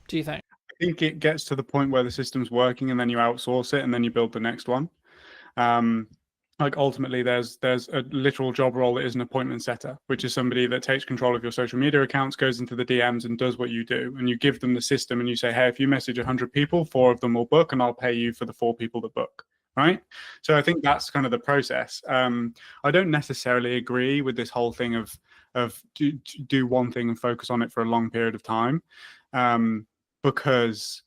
Do you think? I think it gets to the point where the system's working and then you outsource it and then you build the next one. Like ultimately there's a literal job role that is an appointment setter, which is somebody that takes control of your social media accounts, goes into the DMs and does what you do. And you give them the system and you say, hey, if you message 100 people, 4 of them will book and I'll pay you for the 4 people that book. Right. So I think that's kind of the process. I don't necessarily agree with this whole thing of do one thing and focus on it for a long period of time, because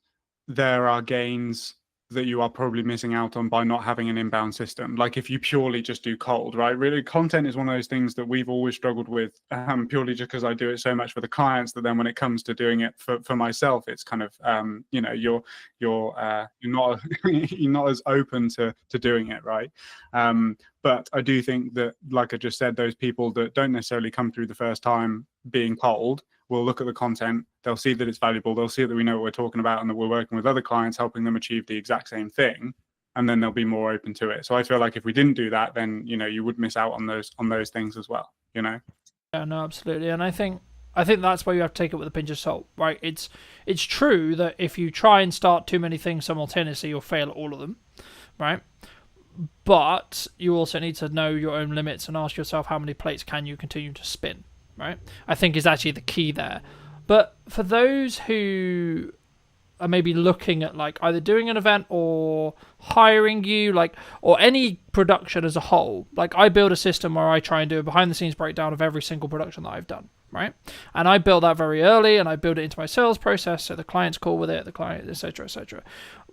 there are gains that you are probably missing out on by not having an inbound system. Like if you purely just do cold, right? Really, content is one of those things that we've always struggled with, purely just because I do it so much for the clients that then when it comes to doing it for myself, it's kind of you know, you're not you're not as open to doing it, right? But I do think that, like I just said, those people that don't necessarily come through the first time being cold will look at the content, they'll see that it's valuable, they'll see that we know what we're talking about and that we're working with other clients helping them achieve the exact same thing, and then they'll be more open to it. So I feel like if we didn't do that, then, you know, you would miss out on those things as well, you know? Yeah, no, absolutely. And I think that's why you have to take it with a pinch of salt, right? It's true that if you try and start too many things simultaneously, you'll fail at all of them, right? But you also need to know your own limits and ask yourself how many plates can you continue to spin, right? I think is actually the key there. But for those who are maybe looking at like either doing an event or hiring you, like, or any production as a whole, like I build a system where I try and do a behind the scenes breakdown of every single production that I've done, right? And I build that very early and I build it into my sales process so the client's cool with it, the client, etc., etc.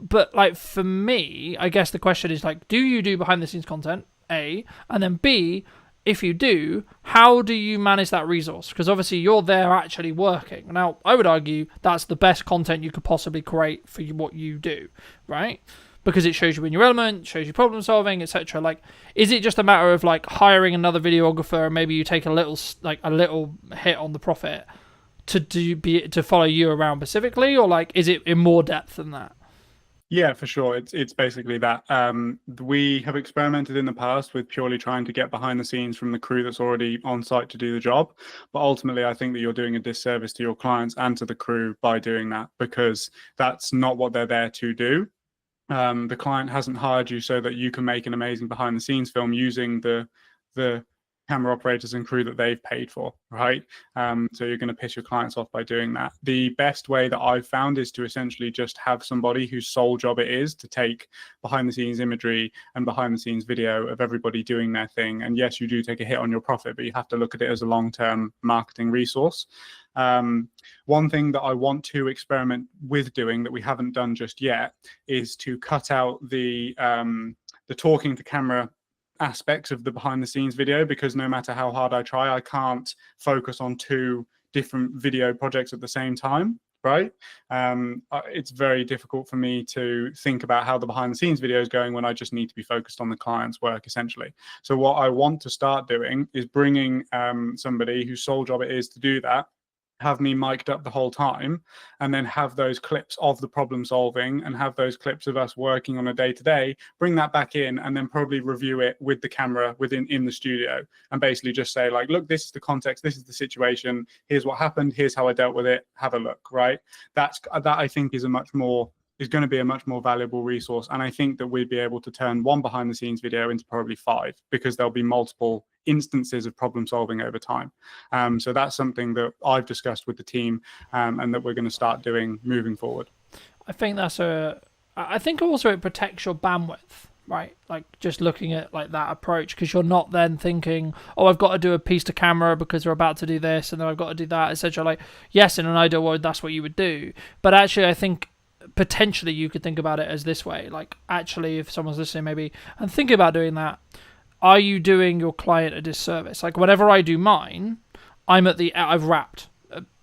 But like for me, I guess the question is like, do you do behind the scenes content, A, and then B, if you do, how do you manage that resource? Because obviously you're there actually working. Now, I would argue that's the best content you could possibly create for what you do, right? Because it shows you in your element, shows you problem solving, etc. Like, is it just a matter of like hiring another videographer and maybe you take a little hit on the profit to follow you around specifically, or like is it in more depth than that? Yeah, for sure. It's basically that. We have experimented in the past with purely trying to get behind the scenes from the crew that's already on site to do the job. But ultimately, I think that you're doing a disservice to your clients and to the crew by doing that, because that's not what they're there to do. The client hasn't hired you so that you can make an amazing behind the scenes film using the camera operators and crew that they've paid for, right? So you're going to piss your clients off by doing that. The best way that I've found is to essentially just have somebody whose sole job it is to take behind the scenes imagery and behind the scenes video of everybody doing their thing. And yes, you do take a hit on your profit, but you have to look at it as a long-term marketing resource. One thing that I want to experiment with doing that we haven't done just yet is to cut out the talking to camera aspects of the behind the scenes video, because no matter how hard I try, I can't focus on 2 different video projects at the same time, right? It's very difficult for me to think about how the behind the scenes video is going when I just need to be focused on the client's work, essentially. So what I want to start doing is bringing somebody whose sole job it is to do that, have me mic'd up the whole time, and then have those clips of the problem solving and have those clips of us working on a day-to-day, bring that back in, and then probably review it with the camera in the studio, and basically just say, like, look, this is the context, this is the situation, here's what happened, here's how I dealt with it, have a look, right? That I think is going to be a much more valuable resource. And I think that we'd be able to turn one behind the scenes video into probably 5, because there'll be multiple instances of problem solving over time. So that's something that I've discussed with the team, and that we're going to start doing moving forward. I think I think also it protects your bandwidth, right? Like just looking at like that approach, because you're not then thinking, oh, I've got to do a piece to camera because we're about to do this, and then I've got to do that, etc. Like, yes, in an ideal world, that's what you would do. But actually, I think potentially you could think about it as this way. Like, actually, if someone's listening maybe and thinking about doing that, are you doing your client a disservice? Like, whenever I do mine, I've wrapped.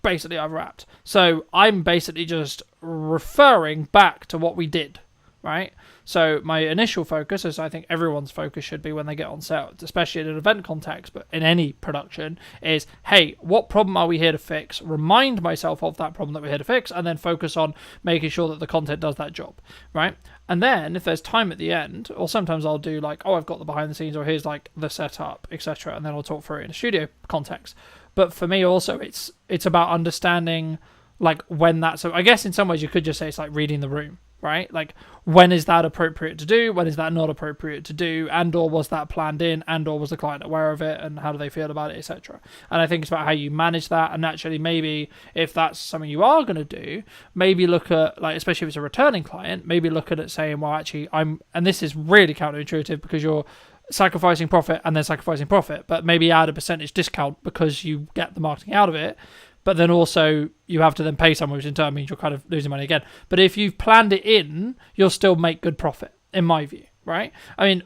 Basically, I've wrapped. So I'm basically just referring back to what we did, right? So my initial focus, as I think everyone's focus should be when they get on set, especially in an event context, but in any production, is, hey, what problem are we here to fix? Remind myself of that problem that we're here to fix, and then focus on making sure that the content does that job, right? And then if there's time at the end, or sometimes I'll do like, oh, I've got the behind the scenes, or here's like the setup, etc., and then I'll talk through it in a studio context. But for me also, it's about understanding like when that's, so I guess in some ways you could just say it's like reading the room, right? Like, when is that appropriate to do? When is that not appropriate to do? And or was that planned in? And or was the client aware of it? And how do they feel about it, etc.? And I think it's about how you manage that. And naturally, maybe if that's something you are going to do, maybe look at, like, especially if it's a returning client, maybe look at it saying, well, actually, and this is really counterintuitive because you're sacrificing profit and then sacrificing profit, but maybe add a percentage discount because you get the marketing out of it. But then also you have to then pay someone, which in turn means you're kind of losing money again. But if you've planned it in, you'll still make good profit, in my view, right? I mean,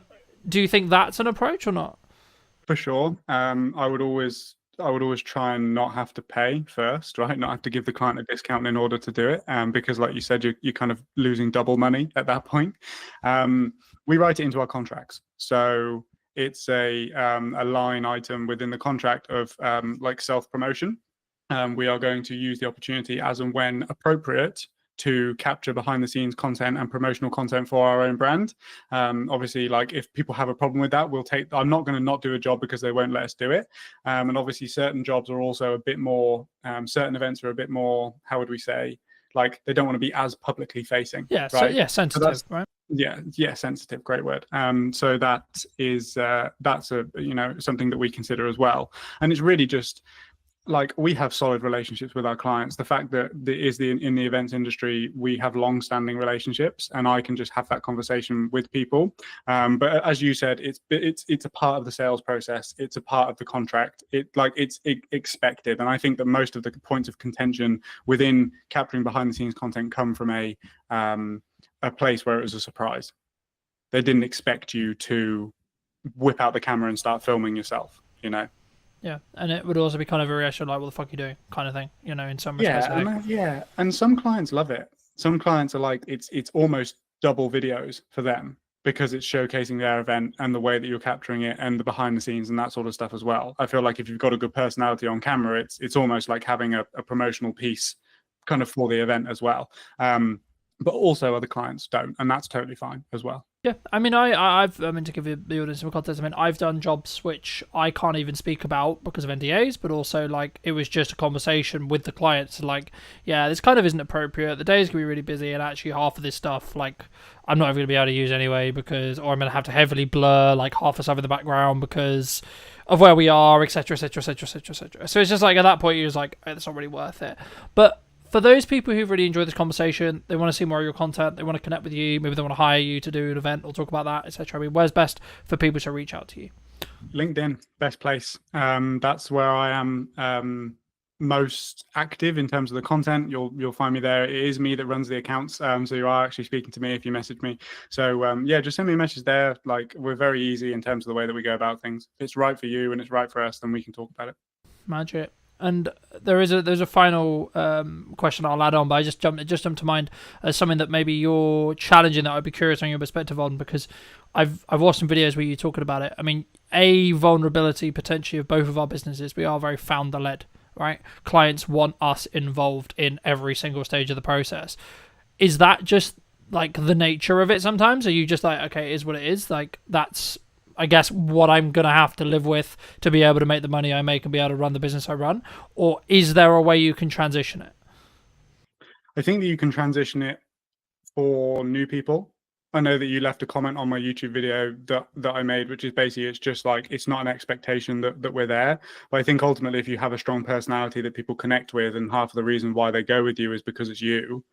do you think that's an approach or not? For sure. I would always try and not have to pay first, right? Not have to give the client a discount in order to do it, because, like you said, you're kind of losing double money at that point. We write it into our contracts, so it's a line item within the contract of like self-promotion. We are going to use the opportunity as and when appropriate to capture behind the scenes content and promotional content for our own brand. Obviously, like, if people have a problem with that, I'm not going to not do a job because they won't let us do it. And obviously certain jobs are also a bit more, certain events are a bit more, how would we say, like, they don't want to be as publicly facing. Yeah, right? Sensitive, so right? Yeah, sensitive, great word. So that is, that's a, something that we consider as well. And it's really just, like, we have solid relationships with our clients. The fact that in the events industry, we have long-standing relationships, and I can just have that conversation with people. But as you said, it's a part of the sales process. It's a part of the contract. It's expected, and I think that most of the points of contention within capturing behind-the-scenes content come from a place where it was a surprise. They didn't expect you to whip out the camera and start filming yourself, Yeah, and it would also be kind of a reaction like, what the fuck are you doing, kind of thing, in some respects. And some clients love it. Some clients are like, it's almost double videos for them because it's showcasing their event and the way that you're capturing it and the behind the scenes and that sort of stuff as well. I feel like if you've got a good personality on camera, it's almost like having a promotional piece kind of for the event as well. But also other clients don't, and that's totally fine as well. Yeah, I mean, I've to give you the audience some context, I mean, I've done jobs which I can't even speak about because of NDAs, but also, like, it was just a conversation with the clients, like, yeah, this kind of isn't appropriate, the day's gonna be really busy, and actually half of this stuff, like, I'm not even gonna be able to use anyway, or I'm gonna have to heavily blur, like, half the stuff in the background because of where we are, etc., etc., etc., etc., etc. So it's just like, at that point, you're just like, it's not really worth it. But for those people who've really enjoyed this conversation, they want to see more of your content, they want to connect with you, maybe they want to hire you to do an event or talk about that, etc. I mean, where's best for people to reach out to you? LinkedIn, best place. That's where I am most active in terms of the content. You'll find me there. It is me that runs the accounts, so you are actually speaking to me if you message me. So just send me a message there. Like, we're very easy in terms of the way that we go about things. If it's right for you and it's right for us, then we can talk about it. Magic. And there's a final question I'll add on, but it just jumped to mind as something that maybe you're challenging that I'd be curious on your perspective on, because I've watched some videos where you're talking about it. I mean, a vulnerability potentially of both of our businesses, we are very founder led, right? Clients want us involved in every single stage of the process. Is that just like the nature of it sometimes? Are you just like, okay, it is what it is? Like, that's, I guess, what I'm going to have to live with to be able to make the money I make and be able to run the business I run? Or is there a way you can transition it? I think that you can transition it for new people. I know that you left a comment on my YouTube video that I made, which is basically, it's just like, it's not an expectation that we're there. But I think ultimately, if you have a strong personality that people connect with, and half of the reason why they go with you is because it's you,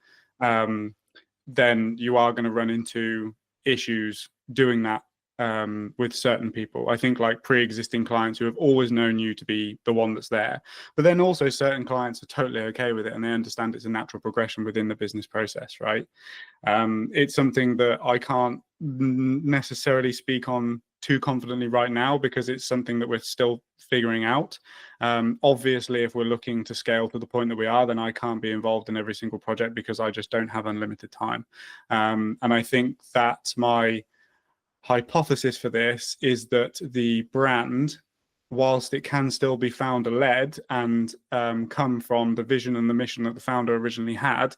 then you are going to run into issues doing that with certain people. I think like pre-existing clients who have always known you to be the one that's there, but then also certain clients are totally okay with it and they understand it's a natural progression within the business process, right? It's something that I can't necessarily speak on too confidently right now because it's something that we're still figuring out. Obviously, if we're looking to scale to the point that we are, then I can't be involved in every single project because I just don't have unlimited time. And I think that's my hypothesis for this, is that the brand, whilst it can still be founder led and come from the vision and the mission that the founder originally had,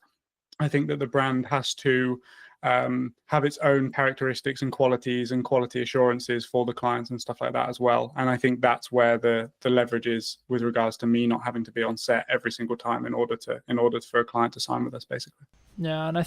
I think that the brand has to have its own characteristics and qualities and quality assurances for the clients and stuff like that as well. And I think that's where the leverage is with regards to me not having to be on set every single time in order for a client to sign with us, basically. Yeah, and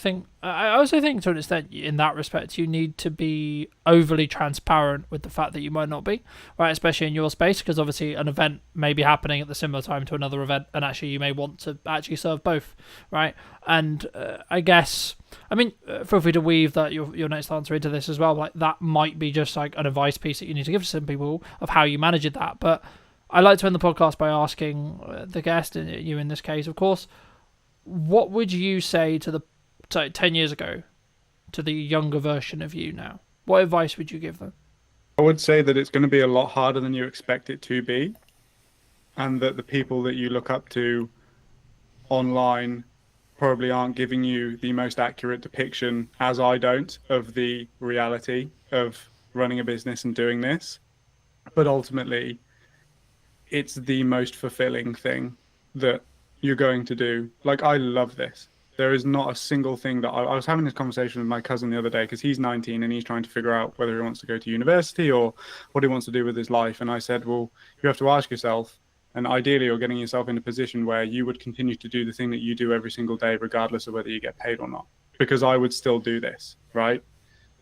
I also think to an extent in that respect you need to be overly transparent with the fact that you might not be, right, especially in your space, because obviously an event may be happening at the similar time to another event and actually you may want to actually serve both, right? And I guess, I mean, feel free to weave that your next answer into this as well. Like, that might be just like an advice piece that you need to give to some people of how you manage that. But I like to end the podcast by asking the guest, you in this case, of course, what would you say to 10 years ago to the younger version of you now? What advice would you give them? I would say that it's going to be a lot harder than you expect it to be, and that the people that you look up to online probably aren't giving you the most accurate depiction, as I don't, of the reality of running a business and doing this. But ultimately, it's the most fulfilling thing that you're going to do. Like, I love this. There is not a single thing that I was having this conversation with my cousin the other day because he's 19 and he's trying to figure out whether he wants to go to university or what he wants to do with his life. And I said, well, you have to ask yourself, and ideally you're getting yourself in a position where you would continue to do the thing that you do every single day, regardless of whether you get paid or not, because I would still do this, right?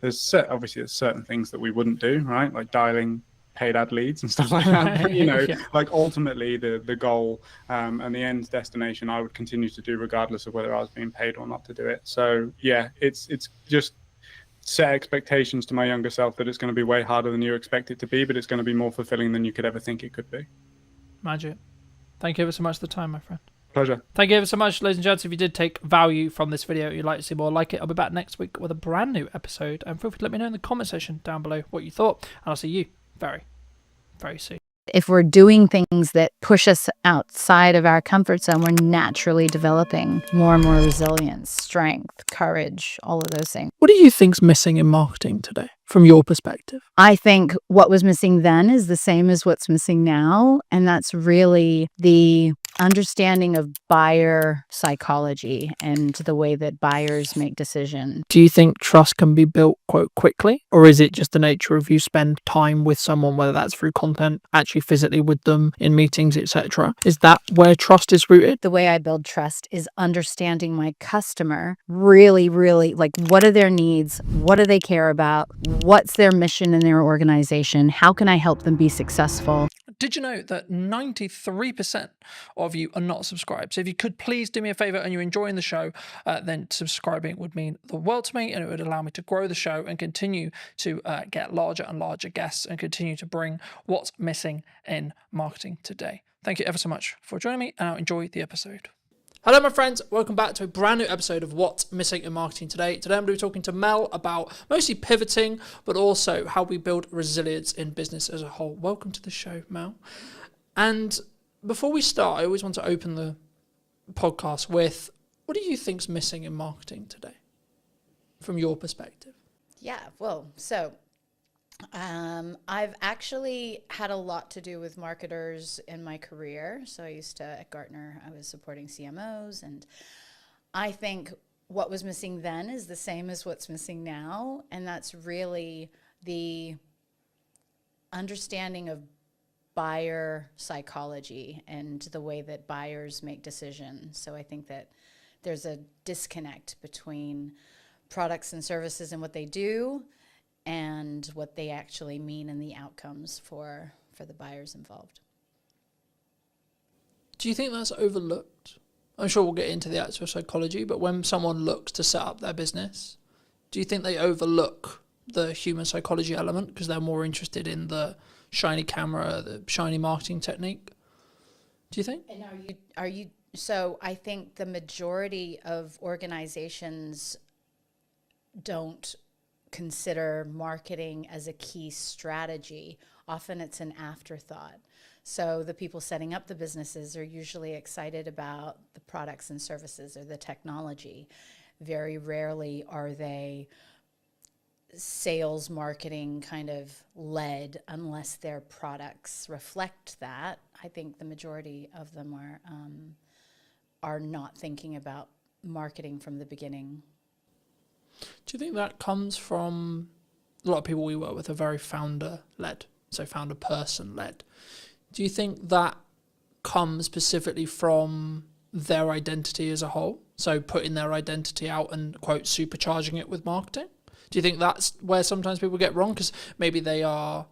There's certain things that we wouldn't do, right? Like dialing paid ad leads and stuff like that. But, Yeah. like ultimately the goal and the end destination, I would continue to do regardless of whether I was being paid or not to do it. So yeah, it's just set expectations to my younger self that it's going to be way harder than you expect it to be, but it's going to be more fulfilling than you could ever think it could be. Magic. Thank you ever so much for the time, my friend. Pleasure. Thank you ever so much, ladies and gents. If you did take value from this video, you'd like to see more like it, I'll be back next week with a brand new episode. And feel free to let me know in the comment section down below what you thought. And I'll see you very, very soon. If we're doing things that push us outside of our comfort zone, we're naturally developing more and more resilience, strength, courage, all of those things. What do you think's missing in marketing today, from your perspective? I think what was missing then is the same as what's missing now, and that's really the understanding of buyer psychology and the way that buyers make decisions. Do you think trust can be built quite quickly, or is it just the nature of you spend time with someone, whether that's through content, actually physically with them in meetings, etc.? Is that where trust is rooted? The way I build trust is understanding my customer really, really, like, what are their needs? What do they care about? What's their mission in their organization? How can I help them be successful? Did you know that 93% of you are not subscribed? So if you could please do me a favor and you're enjoying the show, then subscribing would mean the world to me, and it would allow me to grow the show and continue to get larger and larger guests and continue to bring what's missing in marketing today. Thank you ever so much for joining me, and I'll enjoy the episode. Hello, my friends. Welcome back to a brand new episode of What's Missing in Marketing Today. Today, I'm going to be talking to Mel about mostly pivoting, but also how we build resilience in business as a whole. Welcome to the show, Mel. And before we start, I always want to open the podcast with, what do you think's missing in marketing today, from your perspective? Yeah, well, so I've actually had a lot to do with marketers in my career. So I used to, at Gartner, I was supporting CMOs, and I think what was missing then is the same as what's missing now, and that's really the understanding of buyer psychology and the way that buyers make decisions. So I think that there's a disconnect between products and services and what they do and what they actually mean and the outcomes for the buyers involved. Do you think that's overlooked? I'm sure we'll get into the actual psychology, but when someone looks to set up their business, do you think they overlook the human psychology element because they're more interested in the shiny camera, the shiny marketing technique? Do you think? And are you so I think the majority of organizations don't consider marketing as a key strategy. Often it's an afterthought. So the people setting up the businesses are usually excited about the products and services or the technology. Very rarely are they sales marketing kind of led unless their products reflect that. I think the majority of them are not thinking about marketing from the beginning. Do you think that comes from a lot of people we work with are very founder-led, so founder person-led? Do you think that comes specifically from their identity as a whole? So putting their identity out and, quote, supercharging it with marketing? Do you think that's where sometimes people get wrong? Because maybe they are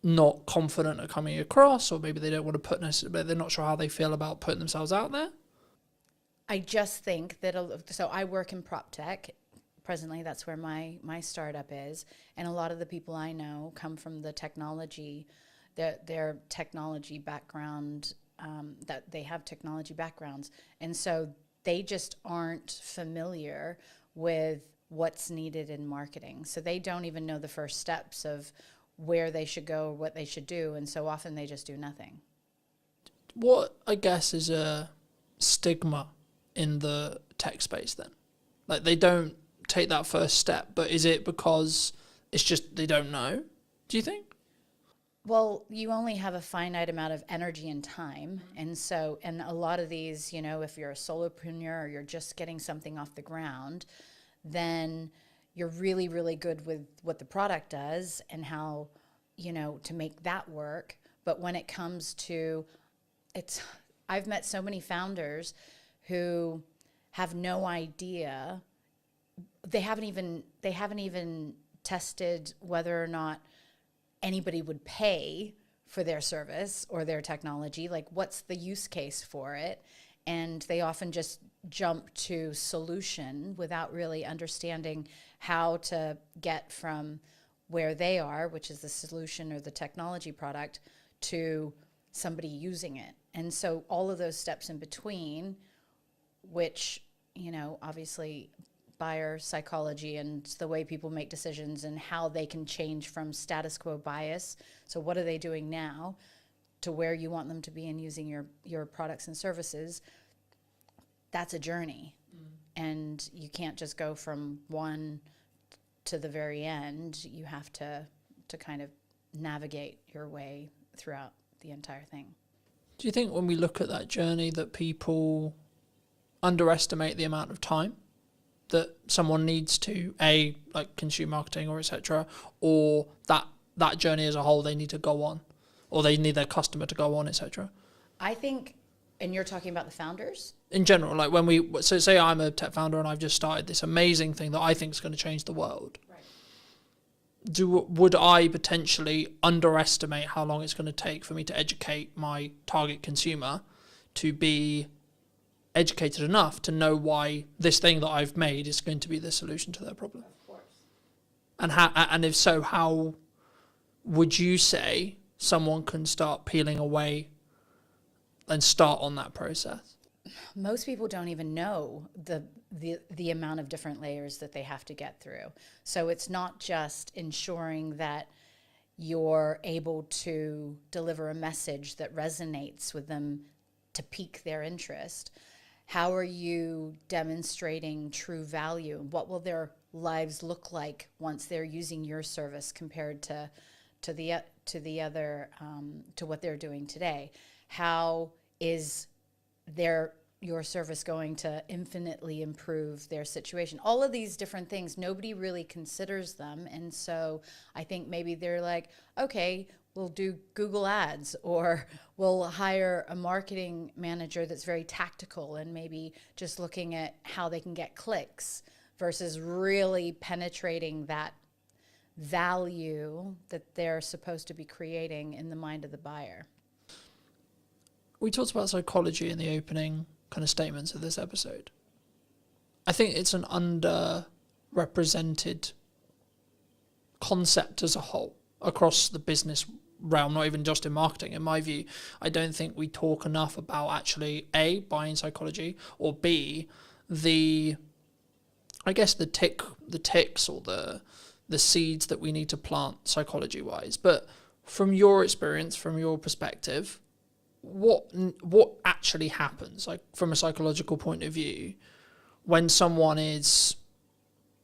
not confident at coming across, or maybe they don't want to put necessarily, they're not sure how they feel about putting themselves out there? I just think that, so I work in prop tech. Presently, that's where my startup is. And a lot of the people I know come from the technology, their technology background, that they have technology backgrounds. And so they just aren't familiar with what's needed in marketing. So they don't even know the first steps of where they should go, what they should do. And so often they just do nothing. What, I guess, is a stigma in the tech space then? Like, they don't take that first step, but is it because it's just they don't know, do you think? Well, you only have a finite amount of energy and time. And so, and a lot of these, if you're a solopreneur or you're just getting something off the ground, then you're really, really good with what the product does and how, to make that work. But when it comes to I've met so many founders who have no idea. They haven't even tested whether or not anybody would pay for their service or their technology. Like, what's the use case for it? And they often just jump to solution without really understanding how to get from where they are, which is the solution or the technology product, to somebody using it. And so all of those steps in between, which, obviously buyer psychology and the way people make decisions and how they can change from status quo bias. So what are they doing now to where you want them to be in using your products and services? That's a journey. And you can't just go from one to the very end. You have to kind of navigate your way throughout the entire thing. Do you think when we look at that journey that people underestimate the amount of time that someone needs to consume marketing or etc., or that journey as a whole they need to go on, or they need their customer to go on, etc.? I think, and you're talking about the founders? In general, like so say I'm a tech founder and I've just started this amazing thing that I think is going to change the world. Right. Would I potentially underestimate how long it's going to take for me to educate my target consumer to be educated enough to know why this thing that I've made is going to be the solution to their problem? Of course. And if so, how would you say someone can start peeling away and start on that process? Most people don't even know the amount of different layers that they have to get through. So it's not just ensuring that you're able to deliver a message that resonates with them to pique their interest? How are you demonstrating true value? What will their lives look like once they're using your service compared to what they're doing today? How is your service going to infinitely improve their situation? All of these different things, nobody really considers them. And so I think maybe they're like, okay, we'll do Google ads, or we'll hire a marketing manager that's very tactical and maybe just looking at how they can get clicks versus really penetrating that value that they're supposed to be creating in the mind of the buyer. We talked about psychology in the opening kind of statements of this episode. I think it's an underrepresented concept as a whole across the business realm, not even just in marketing. In my view, I don't think we talk enough about actually A, buying psychology, or B, the ticks or the seeds that we need to plant psychology wise. But from your experience, from your perspective, what actually happens, like from a psychological point of view, when someone is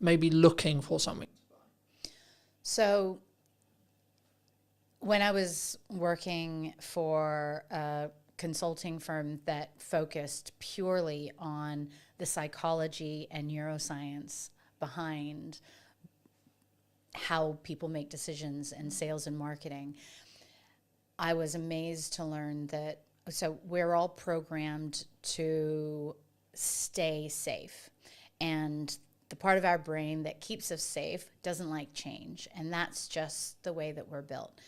maybe looking for something? So when I was working for a consulting firm that focused purely on the psychology and neuroscience behind how people make decisions in sales and marketing, I was amazed to learn that, so we're all programmed to stay safe. And the part of our brain that keeps us safe doesn't like change. And that's just the way that we're built.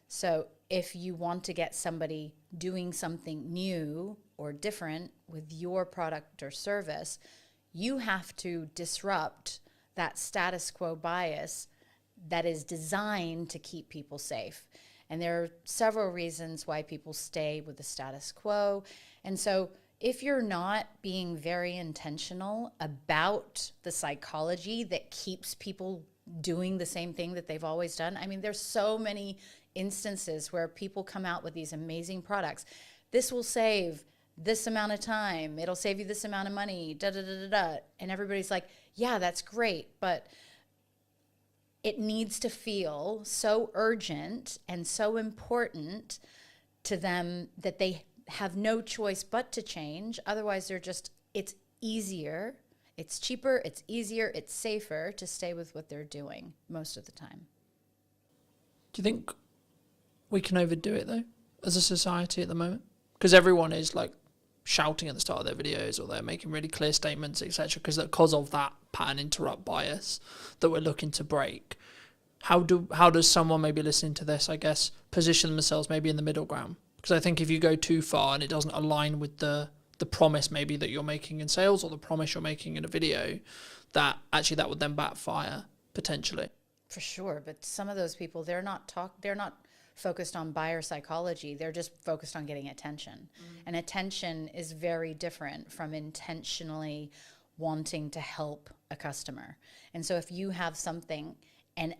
So if you want to get somebody doing something new or different with your product or service, you have to disrupt that status quo bias that is designed to keep people safe. And there are several reasons why people stay with the status quo. And so if you're not being very intentional about the psychology that keeps people doing the same thing that they've always done, I mean, there's so many instances where people come out with these amazing products. This will save this amount of time. It'll save you this amount of money, da da da da da. And everybody's like, yeah, that's great, but it needs to feel so urgent and so important to them that they have no choice but to change. Otherwise, it's easier, it's cheaper, it's easier, it's safer to stay with what they're doing most of the time. Do you think we can overdo it, though, as a society at the moment? Because everyone is like shouting at the start of their videos, or they're making really clear statements, etc., because of that pattern interrupt bias that we're looking to break. How does someone maybe listening to this, I guess, position themselves maybe in the middle ground? Because I think if you go too far and it doesn't align with the promise maybe that you're making in sales, or the promise you're making in a video, that actually that would then backfire potentially. For sure, but some of those people, they're not focused on buyer psychology. They're just focused on getting attention. And attention is very different from intentionally wanting to help a customer. And so if you have something and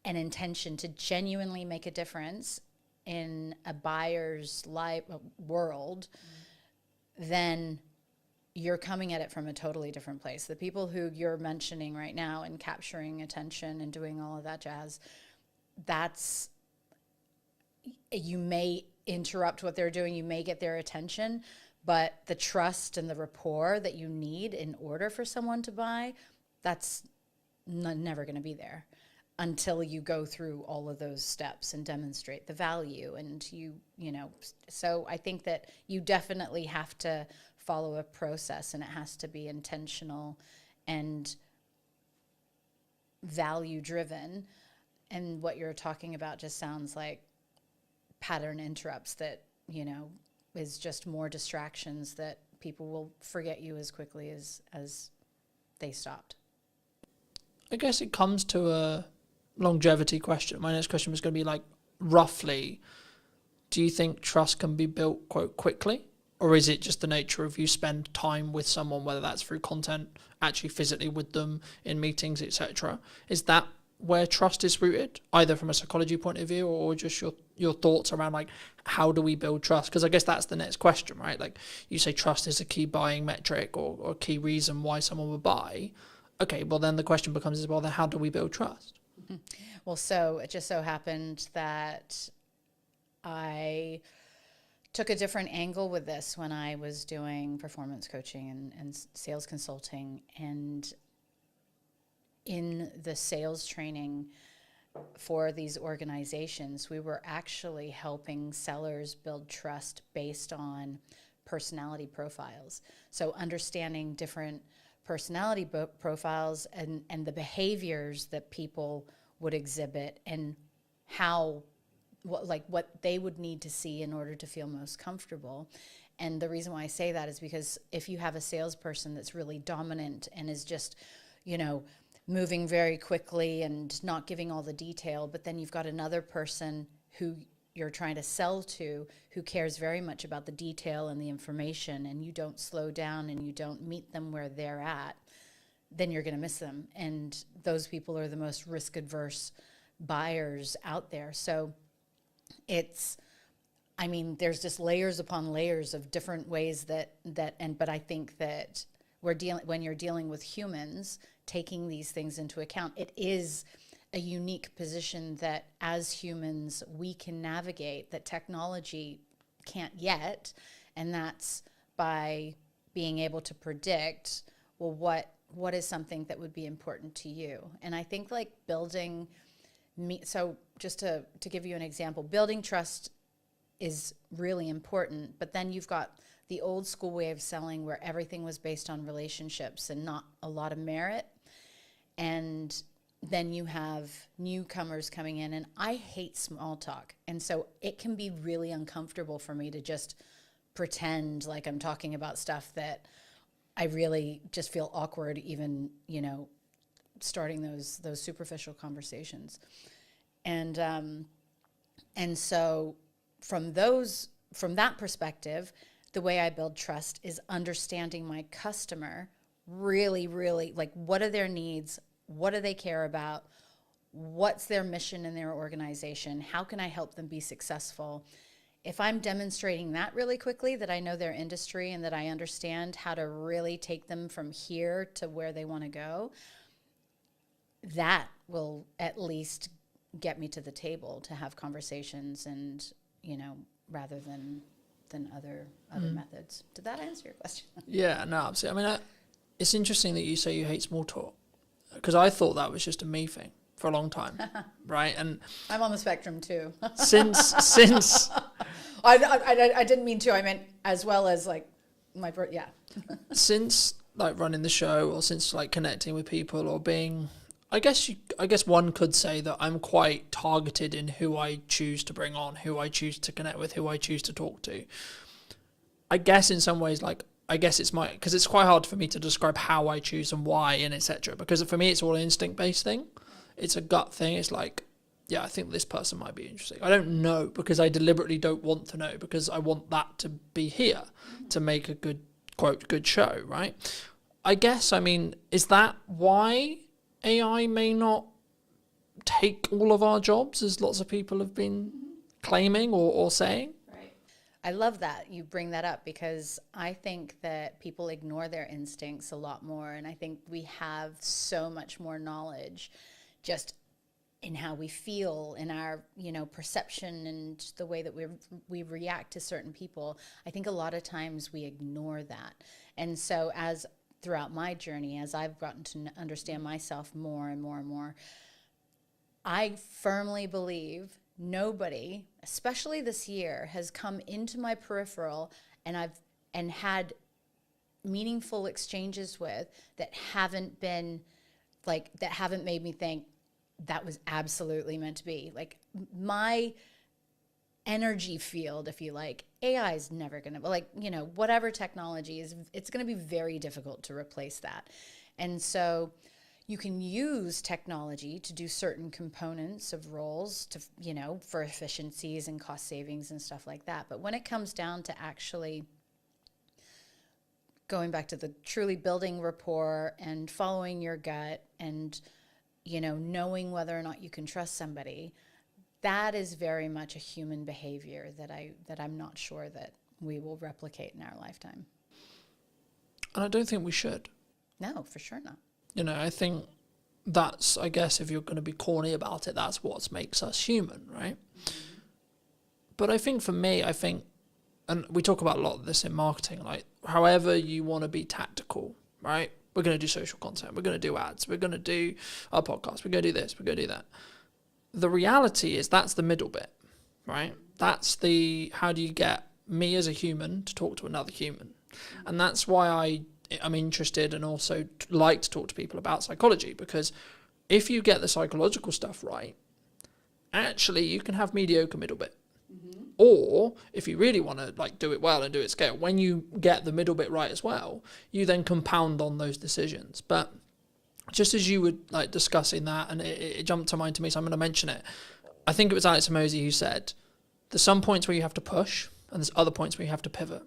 an intention to genuinely make a difference in a buyer's world, then you're coming at it from a totally different place. The people who you're mentioning right now and capturing attention and doing all of that jazz, you may interrupt what they're doing, you may get their attention, but the trust and the rapport that you need in order for someone to buy, that's never going to be there until you go through all of those steps and demonstrate the value. And so I think that you definitely have to follow a process, and it has to be intentional and value driven. And what you're talking about just sounds like pattern interrupts that, is just more distractions that people will forget you as quickly as they stopped. I guess it comes to a longevity question. My next question was going to be like, roughly, do you think trust can be built quite quickly? Or is it just the nature of you spend time with someone, whether that's through content, actually physically with them in meetings, etc.? Is that where trust is rooted, either from a psychology point of view or just your thoughts around like how do we build trust? Because I guess that's the next question, right? Like you say trust is a key buying metric or key reason why someone would buy. Okay, well then the question becomes well then how do we build trust? Well, so it just so happened that I took a different angle with this when I was doing performance coaching and sales consulting. And in the sales training for these organizations, we were actually helping sellers build trust based on personality profiles. So understanding different personality profiles and the behaviors that people would exhibit and how what they would need to see in order to feel most comfortable. And the reason why I say that is because if you have a salesperson that's really dominant and is just, moving very quickly and not giving all the detail, but then you've got another person who you're trying to sell to who cares very much about the detail and the information, and you don't slow down and you don't meet them where they're at, then you're going to miss them. And those people are the most risk-adverse buyers out there. So there's just layers upon layers of different ways but I think that when you're dealing with humans, taking these things into account, it is a unique position that as humans we can navigate that technology can't yet, and that's by being able to predict, well, what is something that would be important to you. And I think like so just to give you an example, building trust is really important, but then you've got the old school way of selling where everything was based on relationships and not a lot of merit. And then you have newcomers coming in, and I hate small talk. And so it can be really uncomfortable for me to just pretend like I'm talking about stuff that I really just feel awkward even, starting those superficial conversations. And so from that perspective, the way I build trust is understanding my customer really, really, like what are their needs? What do they care about? What's their mission in their organization? How can I help them be successful? If I'm demonstrating that really quickly, that I know their industry and that I understand how to really take them from here to where they want to go, that will at least get me to the table to have conversations and, rather than other methods. Did that answer your question? Yeah, no, absolutely. I mean, it's interesting that you say you hate small talk, because I thought that was just a me thing for a long time, right? And I'm on the spectrum too. since I didn't mean to. I meant as well as like yeah. Since like running the show, or since like connecting with people, or being, I guess one could say that I'm quite targeted in who I choose to bring on, who I choose to connect with, who I choose to talk to. I guess in some ways, because it's quite hard for me to describe how I choose and why and etc. Because for me, it's all an instinct-based thing. It's a gut thing. It's like, yeah, I think this person might be interesting. I don't know because I deliberately don't want to know, because I want that to be here to make a good, quote, good show, right? I guess, is that why AI may not take all of our jobs, as lots of people have been claiming or saying? I love that you bring that up, because I think that people ignore their instincts a lot more. And I think we have so much more knowledge just in how we feel, in our, perception and the way that we react to certain people. I think a lot of times we ignore that. And so throughout my journey, as I've gotten to understand myself more and more and more, I firmly believe nobody, especially this year, has come into my peripheral and had meaningful exchanges with that haven't made me think that was absolutely meant to be. Like my energy field, if you like, AI is never going to, whatever technology is, it's going to be very difficult to replace that. And so you can use technology to do certain components of roles to, for efficiencies and cost savings and stuff like that. But when it comes down to actually going back to the truly building rapport and following your gut and, knowing whether or not you can trust somebody, that is very much a human behavior that I'm not sure that we will replicate in our lifetime. And I don't think we should. No, for sure not. I think that's, I guess, if you're going to be corny about it, that's what makes us human, right? But I think for me, and we talk about a lot of this in marketing, like however you want to be tactical, right? We're going to do social content. We're going to do ads. We're going to do our podcast. We're going to do this. We're going to do that. The reality is that's the middle bit, right? That's how do you get me as a human to talk to another human? And that's why I'm interested and also like to talk to people about psychology, because if you get the psychological stuff right, actually you can have mediocre middle bit. Or if you really want to do it well and do it scale, when you get the middle bit right as well, you then compound on those decisions. But just as you were discussing that, and it jumped to mind to me, so I'm going to mention it. I think it was Alex Hormozi who said, there's some points where you have to push, and there's other points where you have to pivot.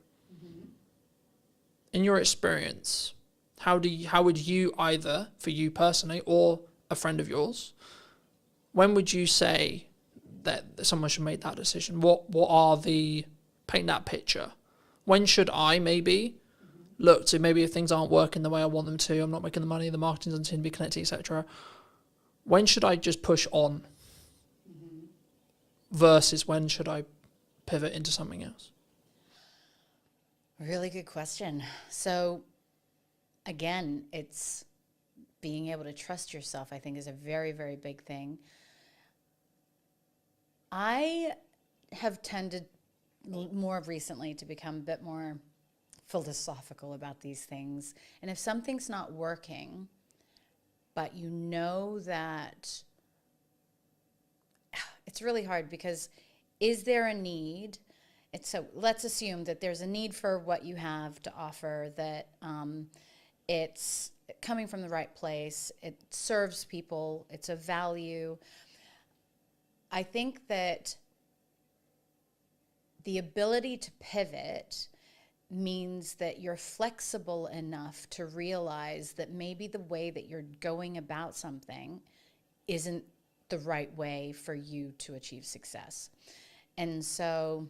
In your experience, how would you, either for you personally or a friend of yours, when would you say that someone should make that decision? What are paint that picture? When should I maybe look to, maybe if things aren't working the way I want them to, I'm not making the money, the marketing doesn't seem to be connected, etc. When should I just push on versus when should I pivot into something else? Really good question. So again, it's being able to trust yourself, I think, is a very, very big thing. I have tended more recently to become a bit more philosophical about these things. And if something's not working, but you know that it's really hard, because is there a need? So let's assume that there's a need for what you have to offer, that it's coming from the right place, it serves people, it's a value. I think that the ability to pivot means that you're flexible enough to realize that maybe the way that you're going about something isn't the right way for you to achieve success. And so,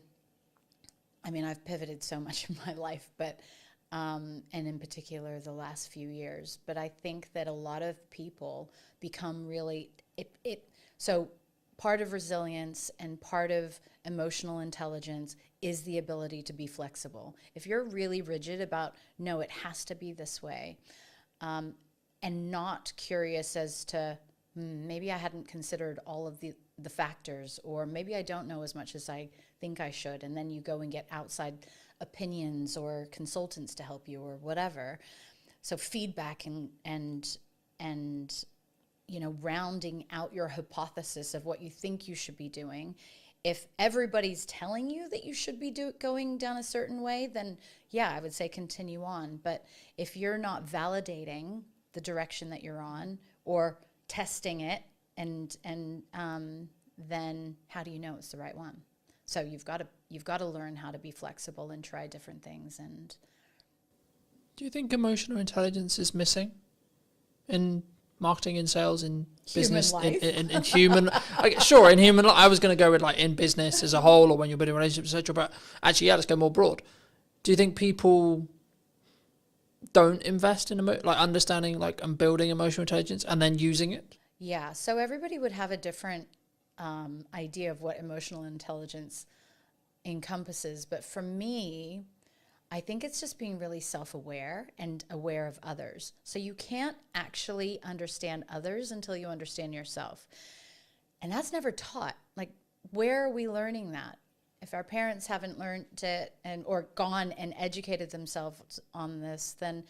I mean, I've pivoted so much in my life, but and in particular the last few years. But I think that a lot of people become really so part of resilience and part of emotional intelligence is the ability to be flexible. If you're really rigid about, no, it has to be this way, and not curious as to, maybe I hadn't considered all of the factors, or maybe I don't know as much as I think I should, and then you go and get outside opinions or consultants to help you or whatever. So feedback and rounding out your hypothesis of what you think you should be doing. If everybody's telling you that you should be going down a certain way, then yeah, I would say continue on. But if you're not validating the direction that you're on or testing it, and then how do you know it's the right one? So you've got to learn how to be flexible and try different things. And do you think emotional intelligence is missing in marketing, in sales, in business, in human? Sure, in human. I was going to go with in business as a whole, or when you're building relationships, etc. But actually, yeah, let's go more broad. Do you think people don't invest in understanding and building emotional intelligence and then using it? Yeah. So everybody would have a different idea of what emotional intelligence encompasses, but for me, I think it's just being really self-aware and aware of others. So you can't actually understand others until you understand yourself. And that's never taught. Where are we learning that? If our parents haven't learned it or gone and educated themselves on this, then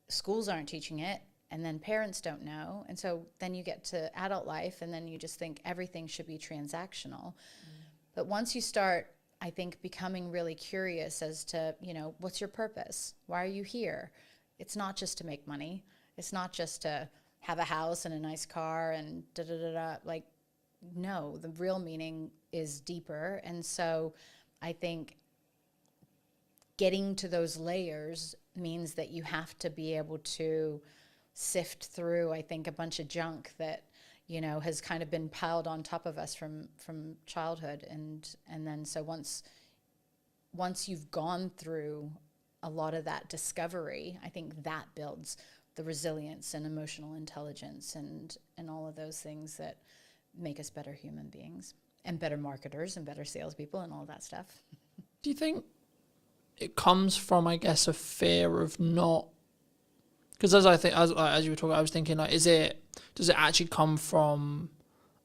schools aren't teaching it, and then parents don't know. And so then you get to adult life, and then you just think everything should be transactional. But once you start, I think, becoming really curious as to, what's your purpose? Why are you here? It's not just to make money. It's not just to have a house and a nice car and da-da-da-da. No, the real meaning is deeper. And so I think getting to those layers means that you have to be able to sift through, I think, a bunch of junk that, you know, has kind of been piled on top of us from childhood. And then so once you've gone through a lot of that discovery, I think that builds the resilience and emotional intelligence and all of those things that make us better human beings and better marketers and better salespeople and all that stuff. Do you think it comes from, I guess, a fear of not? Because as you were talking, I was thinking, like, does it actually come from,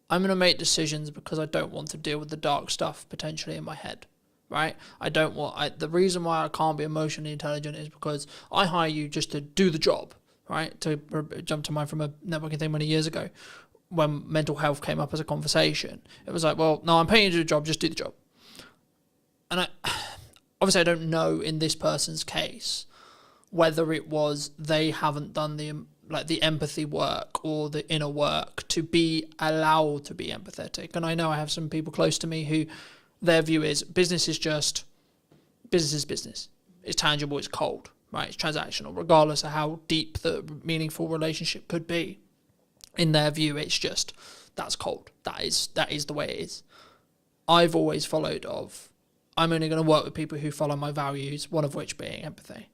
I'm going to make decisions because I don't want to deal with the dark stuff potentially in my head, right? The reason why I can't be emotionally intelligent is because I hire you just to do the job, right? To jump to mind from a networking thing many years ago, when mental health came up as a conversation, it was like, well, no, I'm paying you to do the job, just do the job. And obviously I don't know in this person's case whether it was they haven't done the empathy work or the inner work to be allowed to be empathetic. And I know I have some people close to me who their view is business is business. It's tangible, it's cold, right? It's transactional, regardless of how deep the meaningful relationship could be. In their view, it's just, that's cold. That is the way it is. I've always followed I'm only going to work with people who follow my values, one of which being empathy.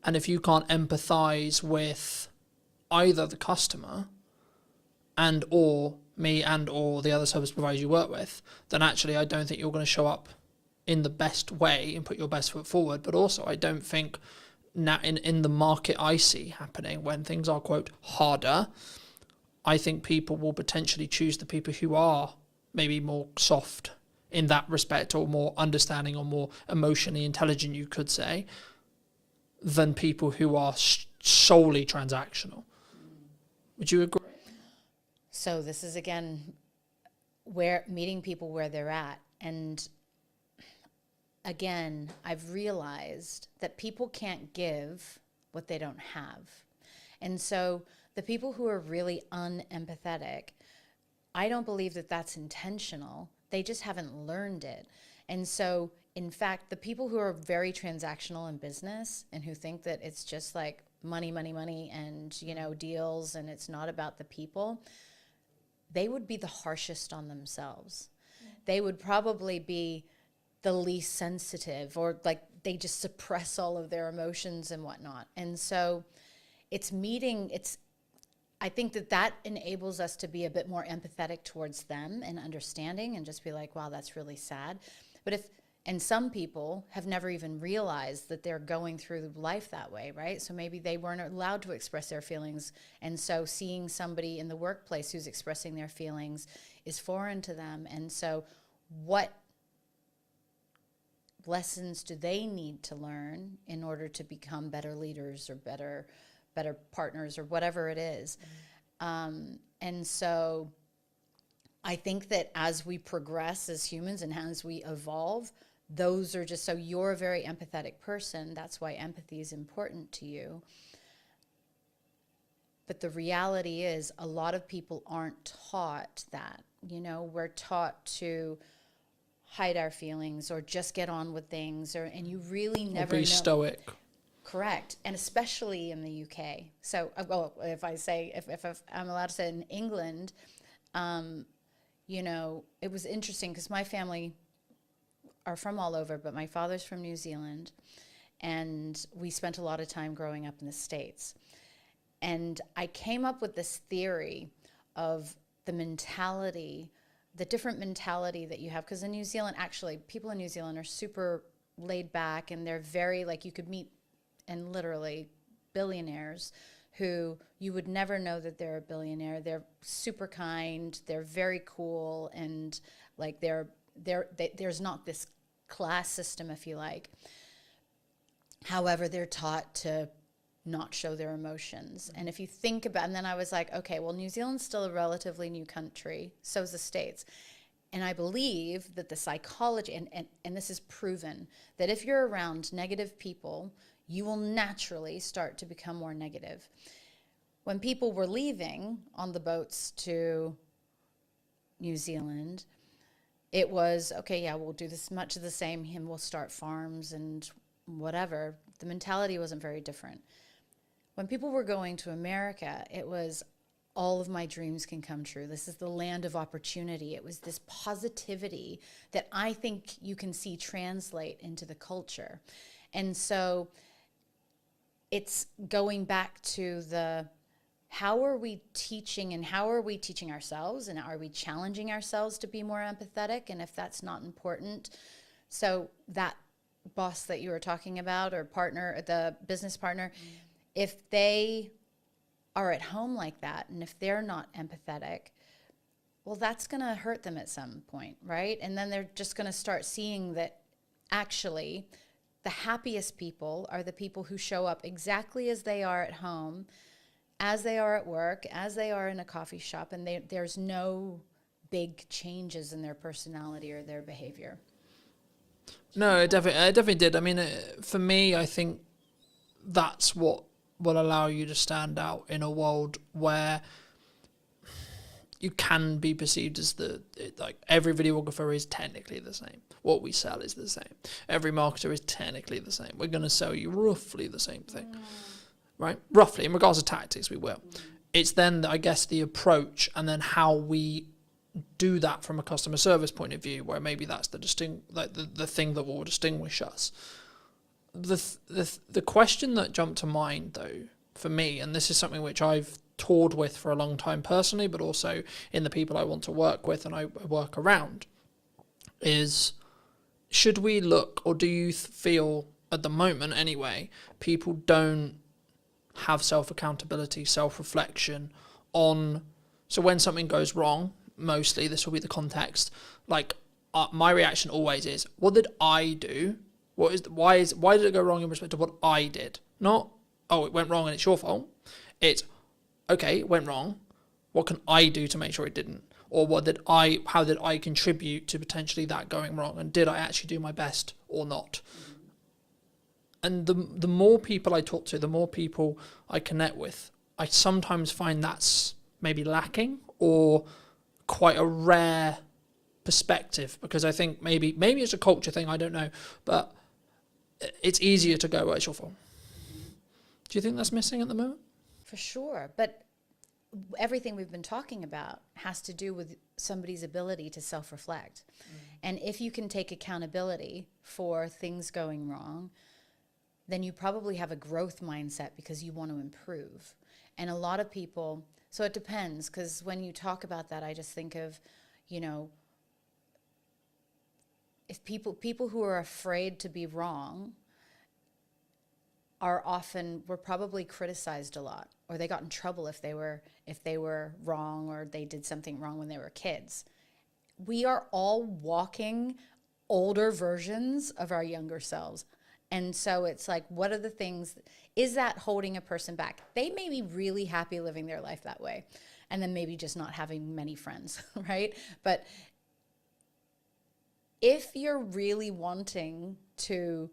And if you can't empathize with either the customer and or me and or the other service providers you work with, then actually I don't think you're going to show up in the best way and put your best foot forward. But also I don't think now in the market I see happening when things are, quote, harder, I think people will potentially choose the people who are maybe more soft in that respect, or more understanding, or more emotionally intelligent, you could say, than people who are solely transactional. Would you agree? So this is, again, where meeting people where they're at. And again, I've realized that people can't give what they don't have. And so the people who are really unempathetic, I don't believe that that's intentional. They just haven't learned it. And so, in fact, the people who are very transactional in business and who think that it's just like money, and, you know, deals, and it's not about the people, they would be the harshest on themselves. They would probably be the least sensitive, or like they just suppress all of their emotions and whatnot. And so I think that enables us to be a bit more empathetic towards them and understanding, and just be like, wow, that's really sad. And some people have never even realized that they're going through life that way, right? So maybe they weren't allowed to express their feelings. And so seeing somebody in the workplace who's expressing their feelings is foreign to them. And so what lessons do they need to learn in order to become better leaders or better partners or whatever it is? And so I think that as we progress as humans and as we evolve, those are just, so you're a very empathetic person. That's why empathy is important to you. But the reality is a lot of people aren't taught that. You know, we're taught to hide our feelings or just get on with things, and you really never be know. Stoic. Correct. And especially in the UK. So, well, if I'm allowed to say in England, you know, it was interesting because my family are from all over, but my father's from New Zealand, and we spent a lot of time growing up in the States. And I came up with this theory of the different mentality that you have. Because in New Zealand, actually, people in New Zealand are super laid back, and they're very, like, you could meet, and literally billionaires who you would never know that they're a billionaire. They're super kind, they're very cool, and like there's not this class system, if you like. However, they're taught to not show their emotions. And if you think about, and then I was like, okay, well, New Zealand's still a relatively new country, so is the States. And I believe that the psychology, and this is proven, that if you're around negative people, you will naturally start to become more negative. When people were leaving on the boats to New Zealand, it was, okay, yeah, we'll do this much of the same, and we'll start farms and whatever. The mentality wasn't very different. when people were going to America, it was all of my dreams can come true. This is the land of opportunity. It was this positivity that I think you can see translate into the culture. And so it's going back to the, how are we teaching, and how are we teaching ourselves, and are we challenging ourselves to be more empathetic? And if that's not important, so that boss that you were talking about, or partner, the business partner, if they are at home like that, and if they're not empathetic, well, that's going to hurt them at some point, right? And then they're just going to start seeing that actually the happiest people are the people who show up exactly as they are at home, as they are at work, as they are in a coffee shop, and there's no big changes in their personality or their behavior. No, it definitely did. I mean, for me, I think that's what will allow you to stand out in a world where you can be perceived as like every videographer is technically the same. What we sell is the same. Every marketer is technically the same. We're going to sell you roughly the same thing, right? Roughly, in regards to tactics, we will. It's then, I guess, the approach and then how we do that from a customer service point of view, where maybe that's the thing that will distinguish us. The question that jumped to mind, though, for me, and this is something which I've toured with for a long time personally, but also in the people I want to work with and I work around, is should we look, or do you feel at the moment anyway, people don't have self-accountability, self-reflection on, so when something goes wrong, mostly this will be the context, like my reaction always is, what did I do? Why did it go wrong in respect to what I did? Not, oh, it went wrong and it's your fault. It's, okay, it went wrong. What can I do to make sure it didn't? Or how did I contribute to potentially that going wrong? And did I actually do my best or not? And the more people I talk to, the more people I connect with, I sometimes find that's maybe lacking or quite a rare perspective, because I think maybe it's a culture thing, I don't know, but it's easier to go, well, it's your fault. Do you think that's missing at the moment? For sure, but everything we've been talking about has to do with somebody's ability to self-reflect. And if you can take accountability for things going wrong, then you probably have a growth mindset because you want to improve. And a lot of people, so it depends, because when you talk about that, I just think of, if people who are afraid to be wrong were probably criticized a lot, or they got in trouble if they were wrong, or they did something wrong when they were kids. We are all walking older versions of our younger selves. And so it's like, what are the things, is that holding a person back? They may be really happy living their life that way, and then maybe just not having many friends, right? But if you're really wanting to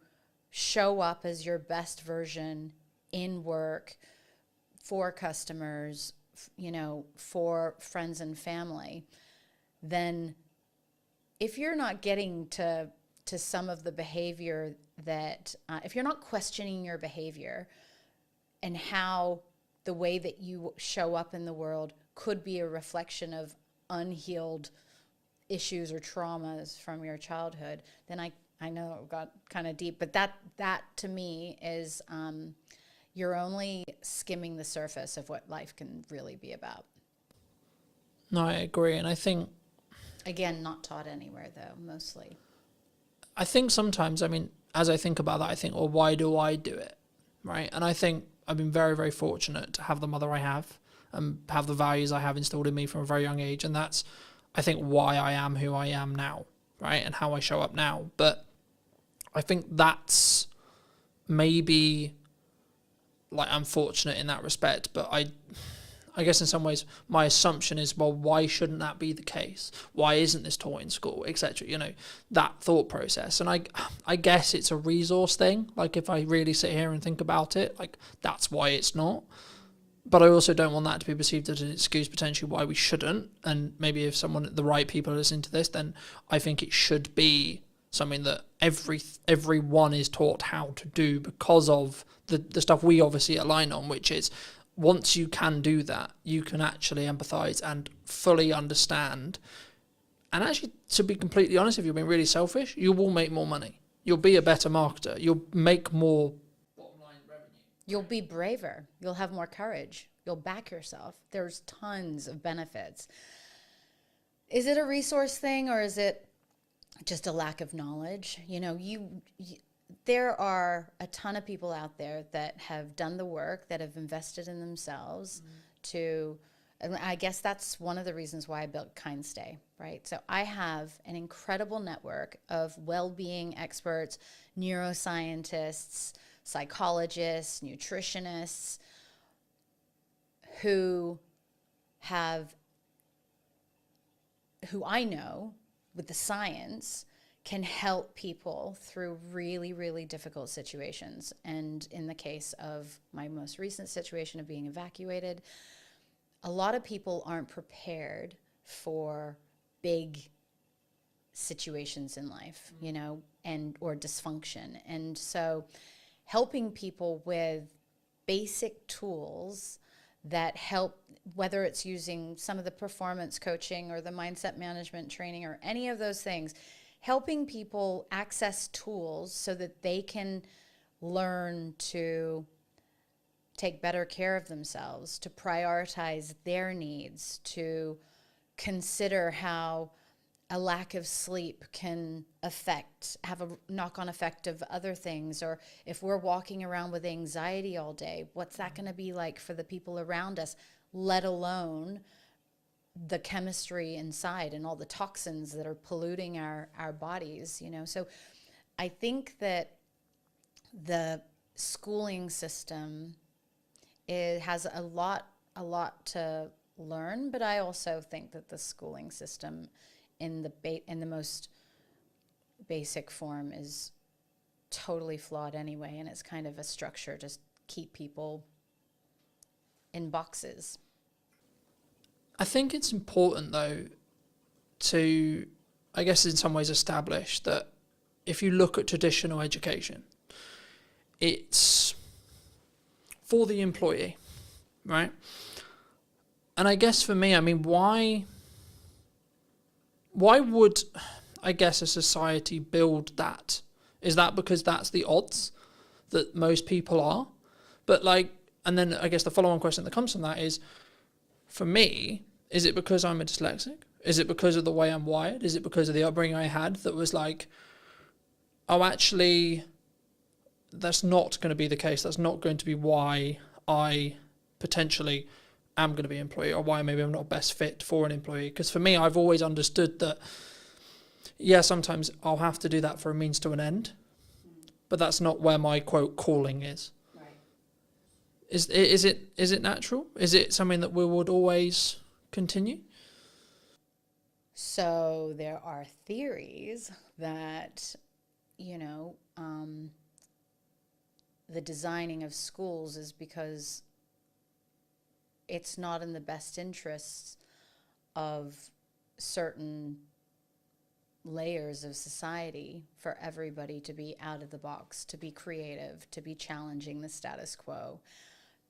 show up as your best version in work, for customers, for friends and family, then if you're not getting to some of the behavior that, if you're not questioning your behavior and how the way that you show up in the world could be a reflection of unhealed issues or traumas from your childhood, then I know it got kind of deep, but that to me is you're only skimming the surface of what life can really be about. No, I agree. And I think, again, not taught anywhere though, mostly. I think sometimes, I mean, as I think about that, I think, well, why do I do it? Right. And I think I've been very, very fortunate to have the mother I have and have the values I have instilled in me from a very young age. And that's, I think, why I am who I am now, right? And how I show up now. But I think that's maybe, like, I'm fortunate in that respect, but I guess in some ways my assumption is, well, why shouldn't that be the case? Why isn't this taught in school, etc.? That thought process. And I guess it's a resource thing. Like, if I really sit here and think about it, like, that's why it's not. But I also don't want that to be perceived as an excuse potentially why we shouldn't. And maybe if the right people are listening to this, then I think it should be something that everyone is taught how to do because of the stuff we obviously align on, which is once you can do that, you can actually empathize and fully understand. And actually, to be completely honest, if you're being really selfish, you will make more money. You'll be a better marketer. You'll make more bottom line revenue. You'll be braver. You'll have more courage. You'll back yourself. There's tons of benefits. Is it a resource thing, or is it just a lack of knowledge? You know, there are a ton of people out there that have done the work, that have invested in themselves to, and I guess that's one of the reasons why I built KindStay, right? So I have an incredible network of well-being experts, neuroscientists, psychologists, nutritionists, who I know with the science can help people through really, really difficult situations. And in the case of my most recent situation of being evacuated, a lot of people aren't prepared for big situations in life, you know, or dysfunction. And so helping people with basic tools that help, whether it's using some of the performance coaching or the mindset management training or any of those things, helping people access tools so that they can learn to take better care of themselves, to prioritize their needs, to consider how a lack of sleep can have a knock-on effect of other things. Or if we're walking around with anxiety all day, what's that going to be like for the people around us, let alone the chemistry inside and all the toxins that are polluting our bodies, you know? So I think that the schooling system has a lot to learn, but I also think that the schooling system in the most basic form is totally flawed anyway, and it's kind of a structure to keep people in boxes. I think it's important, though, to, I guess in some ways, establish that if you look at traditional education, it's for the employee, right? And I guess for me, I mean, why would, I guess, a society build that? Is that because that's the odds that most people are? But like, and then I guess the follow-on question that comes from that is, for me, is it because I'm a dyslexic? Is it because of the way I'm wired? Is it because of the upbringing I had that was like, oh, actually, that's not going to be the case. That's not going to be why I potentially am going to be an employee, or why maybe I'm not best fit for an employee. Because for me, I've always understood that, yeah, sometimes I'll have to do that for a means to an end, but that's not where my, quote, calling is. Right. Is it natural? Is it something that we would always continue? So there are theories that, you know, the designing of schools is because it's not in the best interests of certain layers of society for everybody to be out of the box, to be creative, to be challenging the status quo,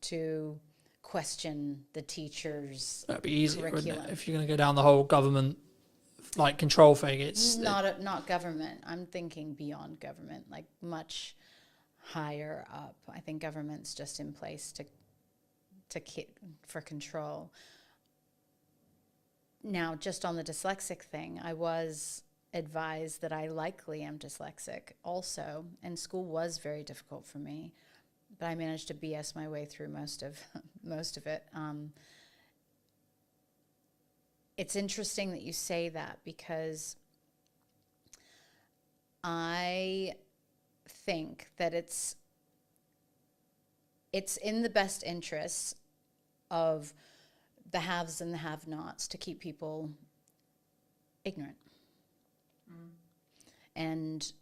to question the teachers' That'd be easier, curriculum. wouldn't it? If you're going to go down the whole government like control thing, it's not government. I'm thinking beyond government, like much higher up. I think government's just in place for control. Now, just on the dyslexic thing, I was advised that I likely am dyslexic also, and school was very difficult for me, but I managed to BS my way through most of it. It's interesting that you say that, because I think that it's in the best interests of the haves and the have-nots to keep people ignorant. And,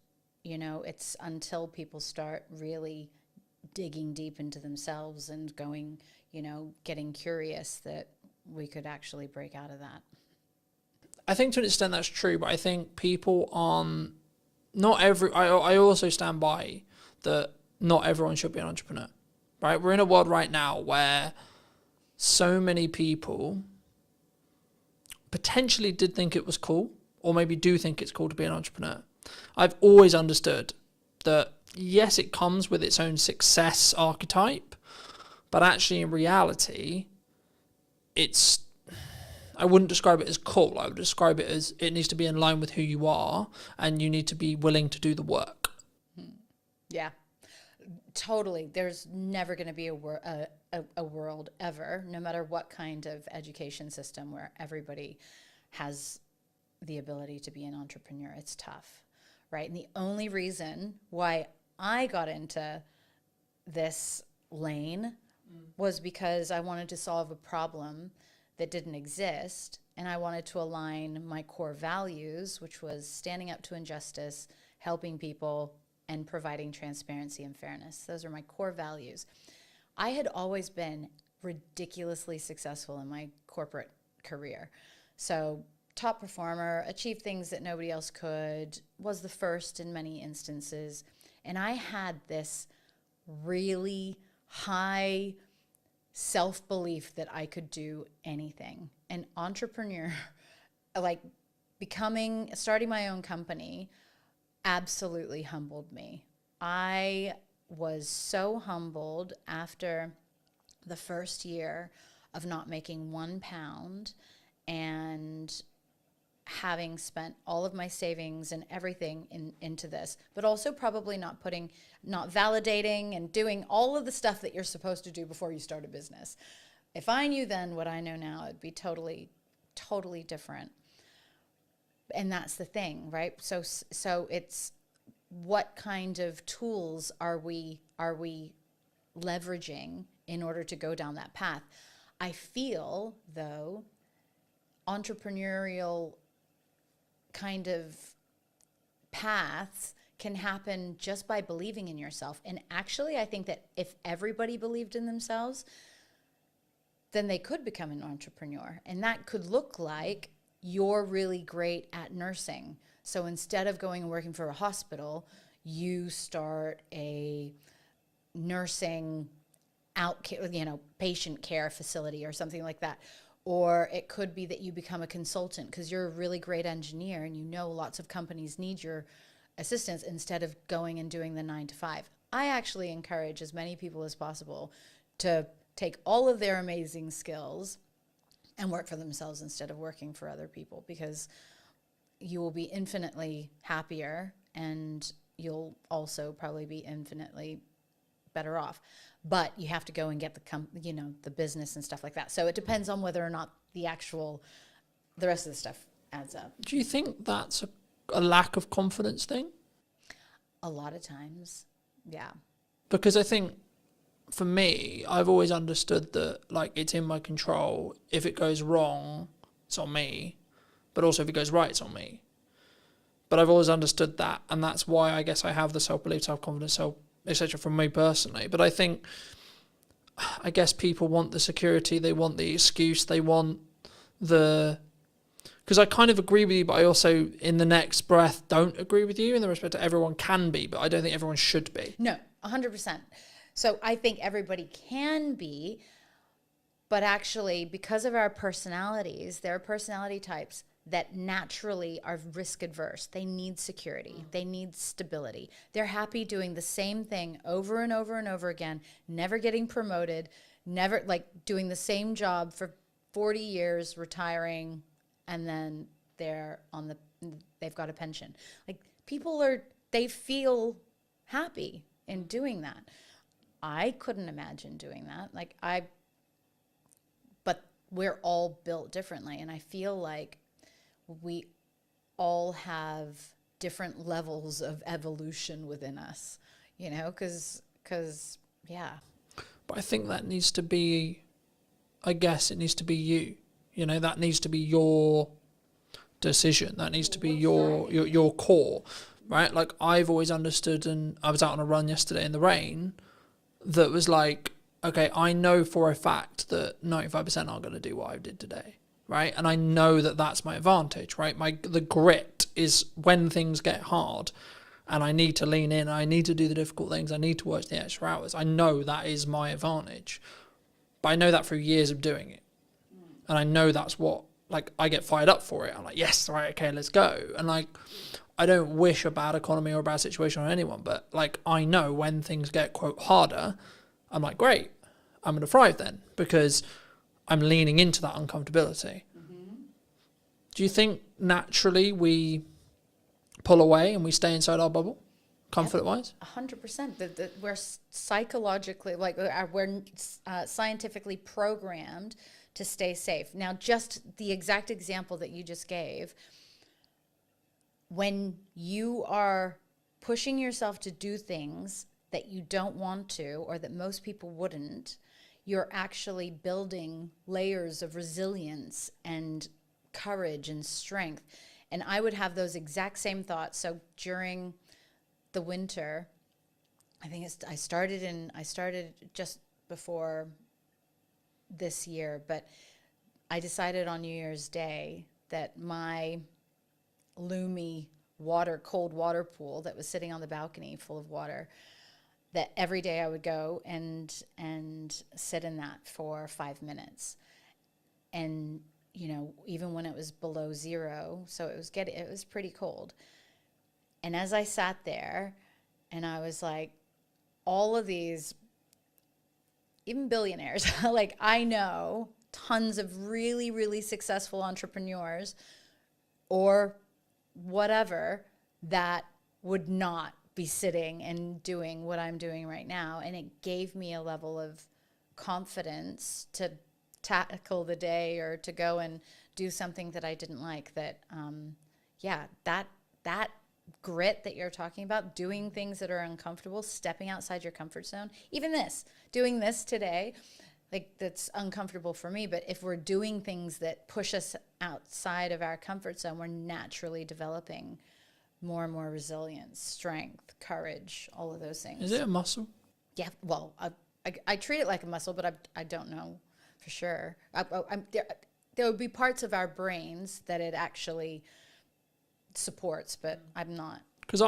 you know, it's until people start really digging deep into themselves and going, you know, getting curious, that we could actually break out of that. I think to an extent that's true, but I think people aren't I also stand by that not everyone should be an entrepreneur, right? We're in a world right now where so many people potentially did think it was cool, or maybe do think it's cool to be an entrepreneur. I've always understood that, yes, it comes with its own success archetype, but actually in reality, I wouldn't describe it as cool. I would describe it as it needs to be in line with who you are, and you need to be willing to do the work. Yeah, totally. There's never going to be a world ever, no matter what kind of education system, where everybody has the ability to be an entrepreneur. It's tough, right? And the only reason why I got into this lane was because I wanted to solve a problem that didn't exist, and I wanted to align my core values, which was standing up to injustice, helping people, and providing transparency and fairness. Those are my core values. I had always been ridiculously successful in my corporate career. So top performer, achieved things that nobody else could, was the first in many instances. And I had this really high self-belief that I could do anything. An entrepreneur, like starting my own company, absolutely humbled me. I was so humbled after the first year of not making £1 and having spent all of my savings and everything into this, but also probably not validating and doing all of the stuff that you're supposed to do before you start a business. If I knew then what I know now, it'd be totally, totally different. And that's the thing, right? So it's what kind of tools are we leveraging in order to go down that path? I feel, though, entrepreneurial kind of paths can happen just by believing in yourself. And actually, I think that if everybody believed in themselves, then they could become an entrepreneur. And that could look like you're really great at nursing. So instead of going and working for a hospital, you start a nursing patient care facility or something like that. Or it could be that you become a consultant because you're a really great engineer and you know lots of companies need your assistance instead of going and doing the 9 to 5. I actually encourage as many people as possible to take all of their amazing skills and work for themselves instead of working for other people, because you will be infinitely happier and you'll also probably be infinitely better off. But you have to go and get the business and stuff like that. So it depends on whether or not the rest of the stuff adds up. Do you think that's a lack of confidence thing? A lot of times, yeah. Because I think for me, I've always understood that it's in my control. If it goes wrong, it's on me. But also if it goes right, it's on me. But I've always understood that, and that's why I guess I have the self-belief, self-confidence, etc. from me personally. But I guess people want the security, they want the excuse, they want because I kind of agree with you, but I also in the next breath don't agree with you in the respect that everyone can be, but I don't think everyone should be. No, 100%. So I think everybody can be, but actually because of our personalities, there are personality types that naturally are risk adverse. They need security. They need stability. They're happy doing the same thing over and over and over again, never getting promoted, never doing the same job for 40 years, retiring, and then they've got a pension. They feel happy in doing that. I couldn't imagine doing that. But we're all built differently, and I feel like we all have different levels of evolution within us, because yeah. But I think that needs to be, I guess it needs to be you, that needs to be your decision. That needs to be your core, right? I've always understood, and I was out on a run yesterday in the rain, that was okay, I know for a fact that 95% aren't going to do what I did today. Right, and I know that that's my advantage. Right, the grit is when things get hard. and I need to lean in, I need to do the difficult things, I need to work the extra hours, I know that is my advantage. But I know that through years of doing it. And I know that's what, like, I get fired up for it. I'm like, yes, right, okay, let's go. And like, I don't wish a bad economy or a bad situation on anyone, but like, I know when things get, quote, harder, I'm like, great, I'm going to thrive then, because I'm leaning into that uncomfortability. Do you think naturally we pull away and we stay inside our bubble, comfort-wise? 100%. We're psychologically, like, we're scientifically programmed to stay safe. Now, just the exact example that you just gave, when you are pushing yourself to do things that you don't want to, or that most people wouldn't, you're actually building layers of resilience and courage and strength. And I would have those exact same thoughts. So during the winter, I think I started just before this year, but I decided on New Year's Day that my Lumi cold water pool that was sitting on the balcony full of water, that every day I would go and sit in that for 5 minutes. And even when it was below zero, so it was pretty cold. And as I sat there, and I was like, all of these, even billionaires, like, I know tons of really, really successful entrepreneurs or whatever that would not be sitting and doing what I'm doing right now. And it gave me a level of confidence to tackle the day or to go and do something that I didn't like. That that grit that you're talking about, doing things that are uncomfortable, stepping outside your comfort zone, even doing this today, like, that's uncomfortable for me, but if we're doing things that push us outside of our comfort zone, we're naturally developing more and more resilience, strength, courage, all of those things. Is it a muscle? Yeah, well, I treat it like a muscle, but I don't know for sure. There would be parts of our brains that it actually supports, but I'm not. Because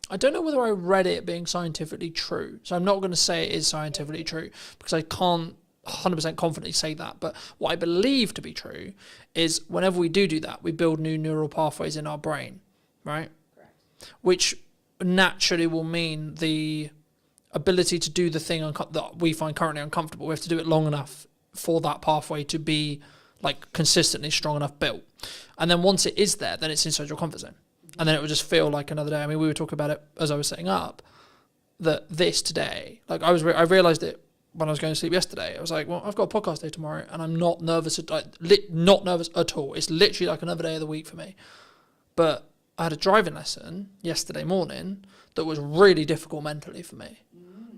I don't know whether I read it being scientifically true. So I'm not going to say it is scientifically true, because I can't 100% confidently say that. But what I believe to be true is whenever we do that, we build new neural pathways in our brain, right? Correct. Which naturally will mean the ability to do the thing that we find currently uncomfortable. We have to do it long enough for that pathway to be, like, consistently strong enough built. And then once it is there, then it's inside your comfort zone. And then it will just feel like another day. I mean, we were talking about it as I was setting up, that this today, like, I realised it when I was going to sleep yesterday. I was like, well, I've got a podcast day tomorrow, and I'm not nervous, not nervous at all. It's literally like another day of the week for me. But I had a driving lesson yesterday morning that was really difficult mentally for me.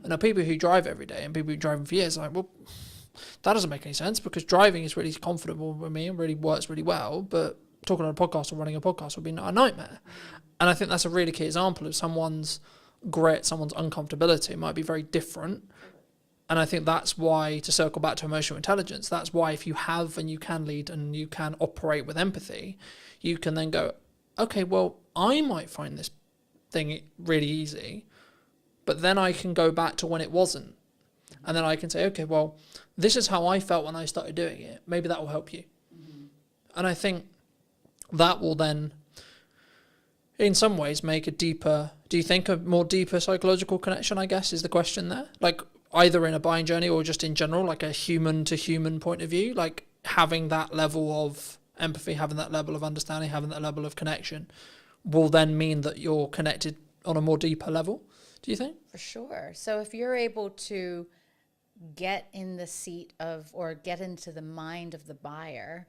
And now people who drive every day and people who drive for years are like, well, that doesn't make any sense, because driving is really comfortable with me and really works really well, but talking on a podcast or running a podcast would be a nightmare. And I think that's a really key example of someone's grit, someone's uncomfortability might be very different. And I think that's why, to circle back to emotional intelligence, that's why if you have and you can lead and you can operate with empathy, you can then go, okay, well, I might find this thing really easy, but then I can go back to when it wasn't. And then I can say, okay, well, this is how I felt when I started doing it. Maybe that will help you. And I think that will then, in some ways, make do you think a more deeper psychological connection, I guess, is the question there? Like, either in a buying journey or just in general, like a human to human point of view, like having that level of empathy, having that level of understanding, having that level of connection will then mean that you're connected on a more deeper level, do you think? For sure. So if you're able to get in the seat of, or get into the mind of the buyer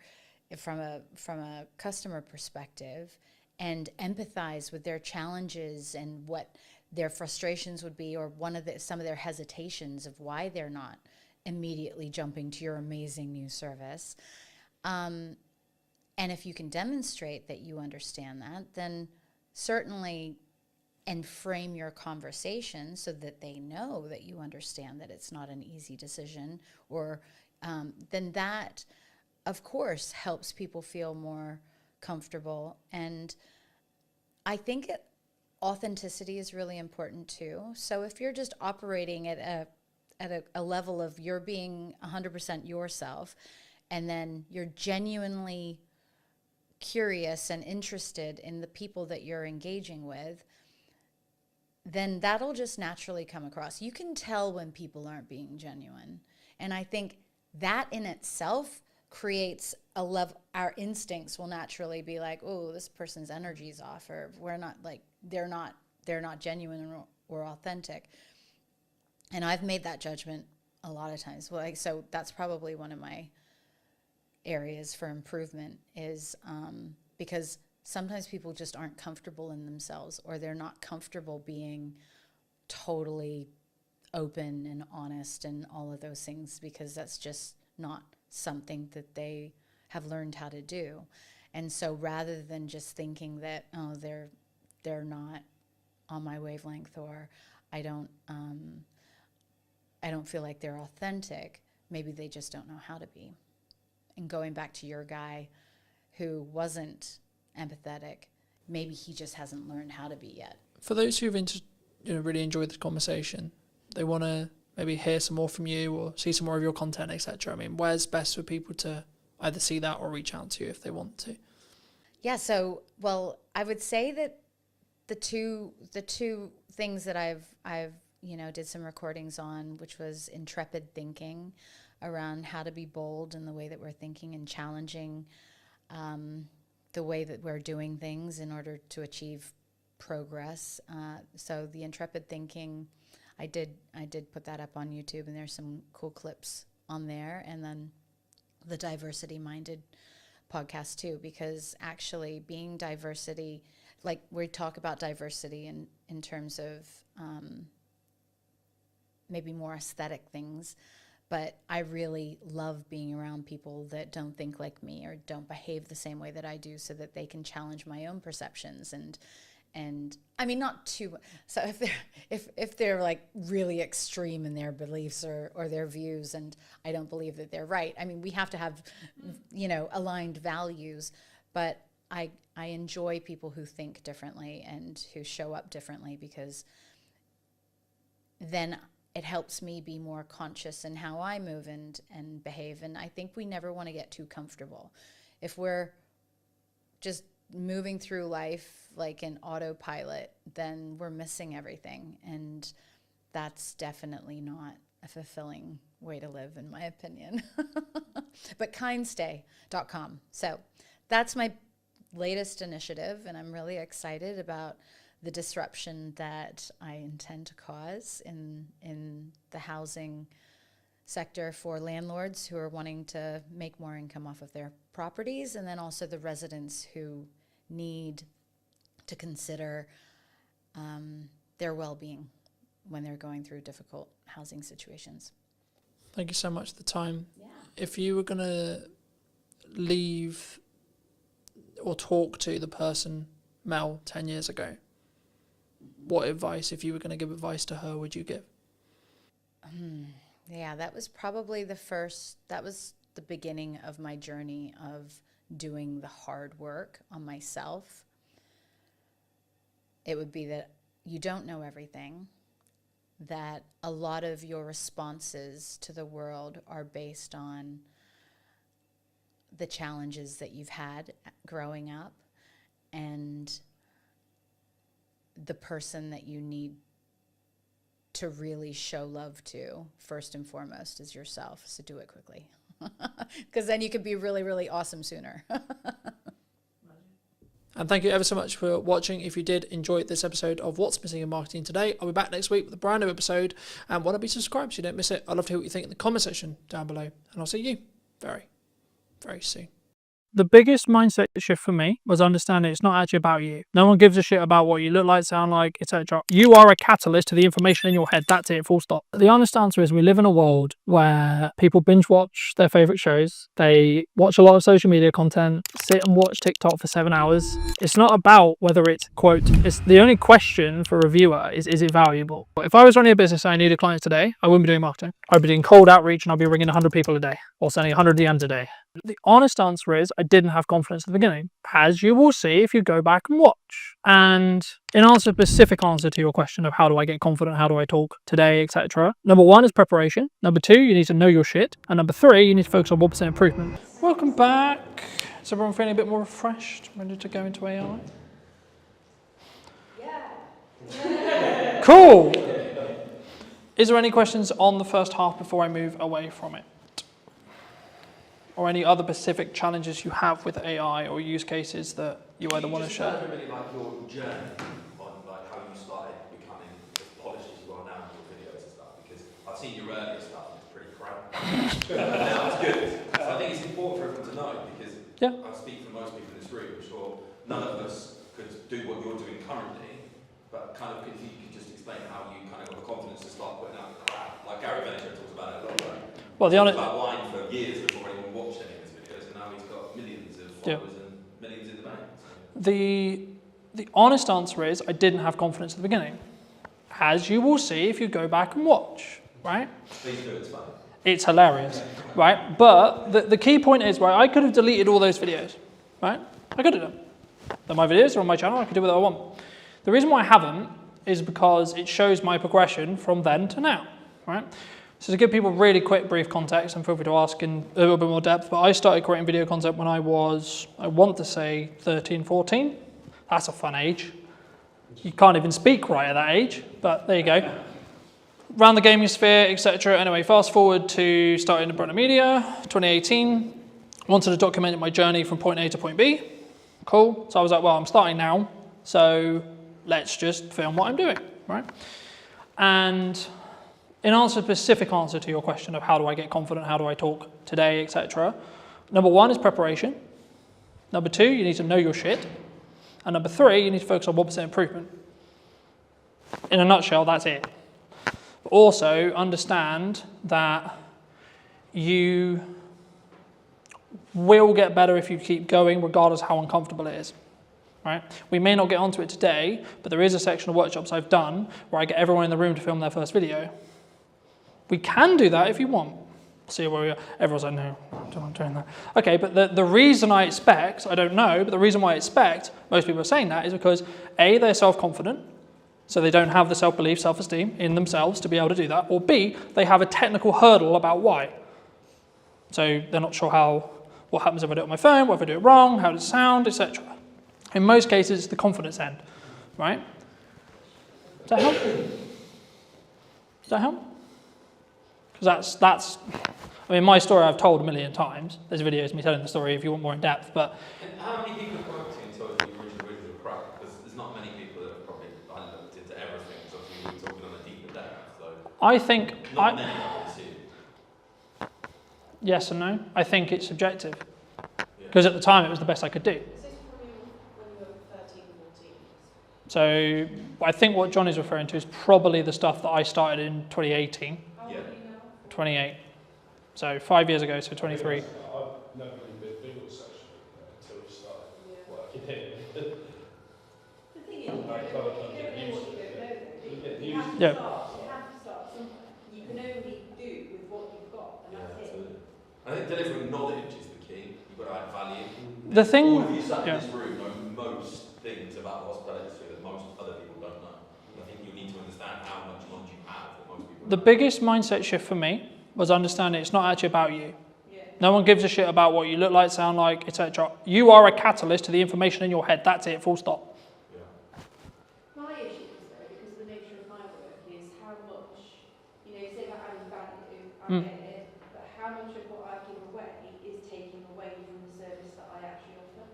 from a customer perspective, and empathize with their challenges and what their frustrations would be, or some of their hesitations of why they're not immediately jumping to your amazing new service. And if you can demonstrate that you understand that, then certainly, and frame your conversation so that they know that you understand that it's not an easy decision, or then that, of course, helps people feel more comfortable. And I think authenticity is really important too. So if you're just operating at a level of you're being 100% yourself, and then you're genuinely curious and interested in the people that you're engaging with, then that'll just naturally come across. You can tell when people aren't being genuine. And I think that in itself creates a level, our instincts will naturally be like, oh, this person's energy's off, or we're not like, they're not genuine or authentic. And I've made that judgment a lot of times. So that's probably one of my areas for improvement is because sometimes people just aren't comfortable in themselves, or they're not comfortable being totally open and honest and all of those things, because that's just not something that they have learned how to do. And so rather than just thinking that, oh, they're not on my wavelength, or I don't feel like they're authentic, maybe they just don't know how to be. And going back to your guy who wasn't empathetic, maybe he just hasn't learned how to be yet. For those who've really enjoyed the conversation, they want to maybe hear some more from you or see some more of your content, etc. I mean, where's best for people to either see that or reach out to you if they want to? Yeah, so, well, I would say that the two things that I've did some recordings on, which was intrepid thinking around how to be bold in the way that we're thinking and challenging the way that we're doing things in order to achieve progress. So the intrepid thinking, I did put that up on YouTube, and there's some cool clips on there. And then the diversity minded podcast too, because actually being diversity, like we talk about diversity in terms of maybe more aesthetic things, but I really love being around people that don't think like me or don't behave the same way that I do, so that they can challenge my own perceptions. And I mean, not too, so if they're like really extreme in their beliefs or their views, and I don't believe that they're right, I mean, we have to have, aligned values, but I enjoy people who think differently and who show up differently, because then it helps me be more conscious in how I move and behave. And I think we never want to get too comfortable. If we're just moving through life like an autopilot, then we're missing everything. And that's definitely not a fulfilling way to live, in my opinion. But kindstay.com. So that's my latest initiative, and I'm really excited about the disruption that I intend to cause in the housing sector for landlords who are wanting to make more income off of their properties, and then also the residents who need to consider their well-being when they're going through difficult housing situations. Thank you so much for the time. Yeah. If you were going to leave or talk to the person, Mel, 10 years ago, what advice, if you were going to give advice to her, would you give? Yeah, that was probably that was the beginning of my journey of doing the hard work on myself. It would be that you don't know everything, that a lot of your responses to the world are based on the challenges that you've had growing up, and the person that you need to really show love to, first and foremost, is yourself. So do it quickly, because then you could be really, really awesome sooner. And thank you ever so much for watching. If you did enjoy this episode of What's Missing in Marketing Today, I'll be back next week with a brand new episode. And why not be subscribed so you don't miss it? I'd love to hear what you think in the comment section down below. And I'll see you very, very soon. The biggest mindset shift for me was understanding it's not actually about you. No one gives a shit about what you look like, sound like, etc. You are a catalyst to the information in your head. That's it, full stop. The honest answer is we live in a world where people binge watch their favorite shows. They watch a lot of social media content, sit and watch TikTok for 7 hours. It's not about whether it's, quote, it's the only question for a viewer is it valuable? If I was running a business and I needed clients today, I wouldn't be doing marketing. I'd be doing cold outreach and I'd be ringing 100 people a day or sending 100 DMs a day. The honest answer is I didn't have confidence at the beginning, as you will see if you go back and watch. And in answer, specific answer to your question of how do I get confident, how do I talk today, etc. Number 1 is preparation. Number 2, you need to know your shit. And number 3, you need to focus on 1% improvement. Welcome back. Is everyone feeling a bit more refreshed, ready to go into AI? Yeah. Cool. Is there any questions on the first half before I move away from it? Or any other specific challenges you have with AI or use cases that you either want to share? Can you just really like your journey on like how you started becoming as polished as you are now in your videos and stuff? Because I've seen your earlier stuff and it's pretty crap. Now it's good. So I think it's important for everyone to know because I speak for most people in this room. I'm sure none of us could do what you're doing currently, but kind of if you could just explain how you kind of got the confidence to start putting out the crap. Like Gary Vaynerchuk talks about it a lot. Right? Well, the honest about wine for years before anyone watched any of his videos, and now he's got millions of followers and millions in the bank. So. The honest answer is I didn't have confidence at the beginning, as you will see if you go back and watch. Right? Please do. It's fun. It's hilarious, right? But the key point is, right? I could have deleted all those videos, right? I could have done. They're my videos, they're on my channel. I could do whatever I want. The reason why I haven't is because it shows my progression from then to now, right? So to give people really quick, brief context, and feel free to ask in a little bit more depth, but I started creating video content when I was, I want to say 13, 14. That's a fun age. You can't even speak right at that age, but there you go. Around the gaming sphere, etc. Anyway, fast forward to starting in Brunner Media, 2018. Wanted to document my journey from point A to point B. Cool. So I was like, well, I'm starting now, so let's just film what I'm doing, right? And in answer, specific answer to your question of how do I get confident, how do I talk today, etc. Number 1 is preparation. Number 2, you need to know your shit. And number 3, you need to focus on 1% improvement. In a nutshell, that's it. But also understand that you will get better if you keep going, regardless how uncomfortable it is. Right? We may not get onto it today, but there is a section of workshops I've done where I get everyone in the room to film their first video. We can do that if you want. See where we are. Everyone's like, no, I'm not doing that. Okay, but the reason I expect, I don't know, but the reason why I expect most people are saying that is because A, they're self-confident, so they don't have the self-belief, self-esteem in themselves to be able to do that, or B, they have a technical hurdle about why. So they're not sure what happens if I do it on my phone, what if I do it wrong, how does it sound, etc. In most cases, it's the confidence end, right? Does that help? Does that help? Because that's, I mean, my story I've told a million times. There's videos of me telling the story if you want more in depth, but. And how many people have worked in told you the original crap? Because there's not many people that have probably looked into everything, because obviously we're talking on a deeper depth. So I think. Not many, obviously. Yes and no. I think it's subjective. Because at the time it was the best I could do. So I think what John is referring to is probably the stuff that I started in 2018. Yeah. 28. So 5 years ago, so 23. I've never really been big on social media until we started working here. The thing is, you don't know what you don't know. You have to Yeah. start somewhere. You can only do with what you've got, and that's it. I think delivering knowledge is the key. You've got to add value. The thing, all of you sat in this room know most things about the hospitality industry that most other people don't know. And I think you need to understand how much knowledge you have that most people the don't. biggest mindset shift for me was understanding it's not actually about you. No one gives a shit about what you look like, sound like, etc. You are a catalyst to the information in your head. That's it, full stop. My issue is though, because of the nature of my work, is how much, say about adding value, I get it, but how much of what I give away is taking away from the service that I actually offer.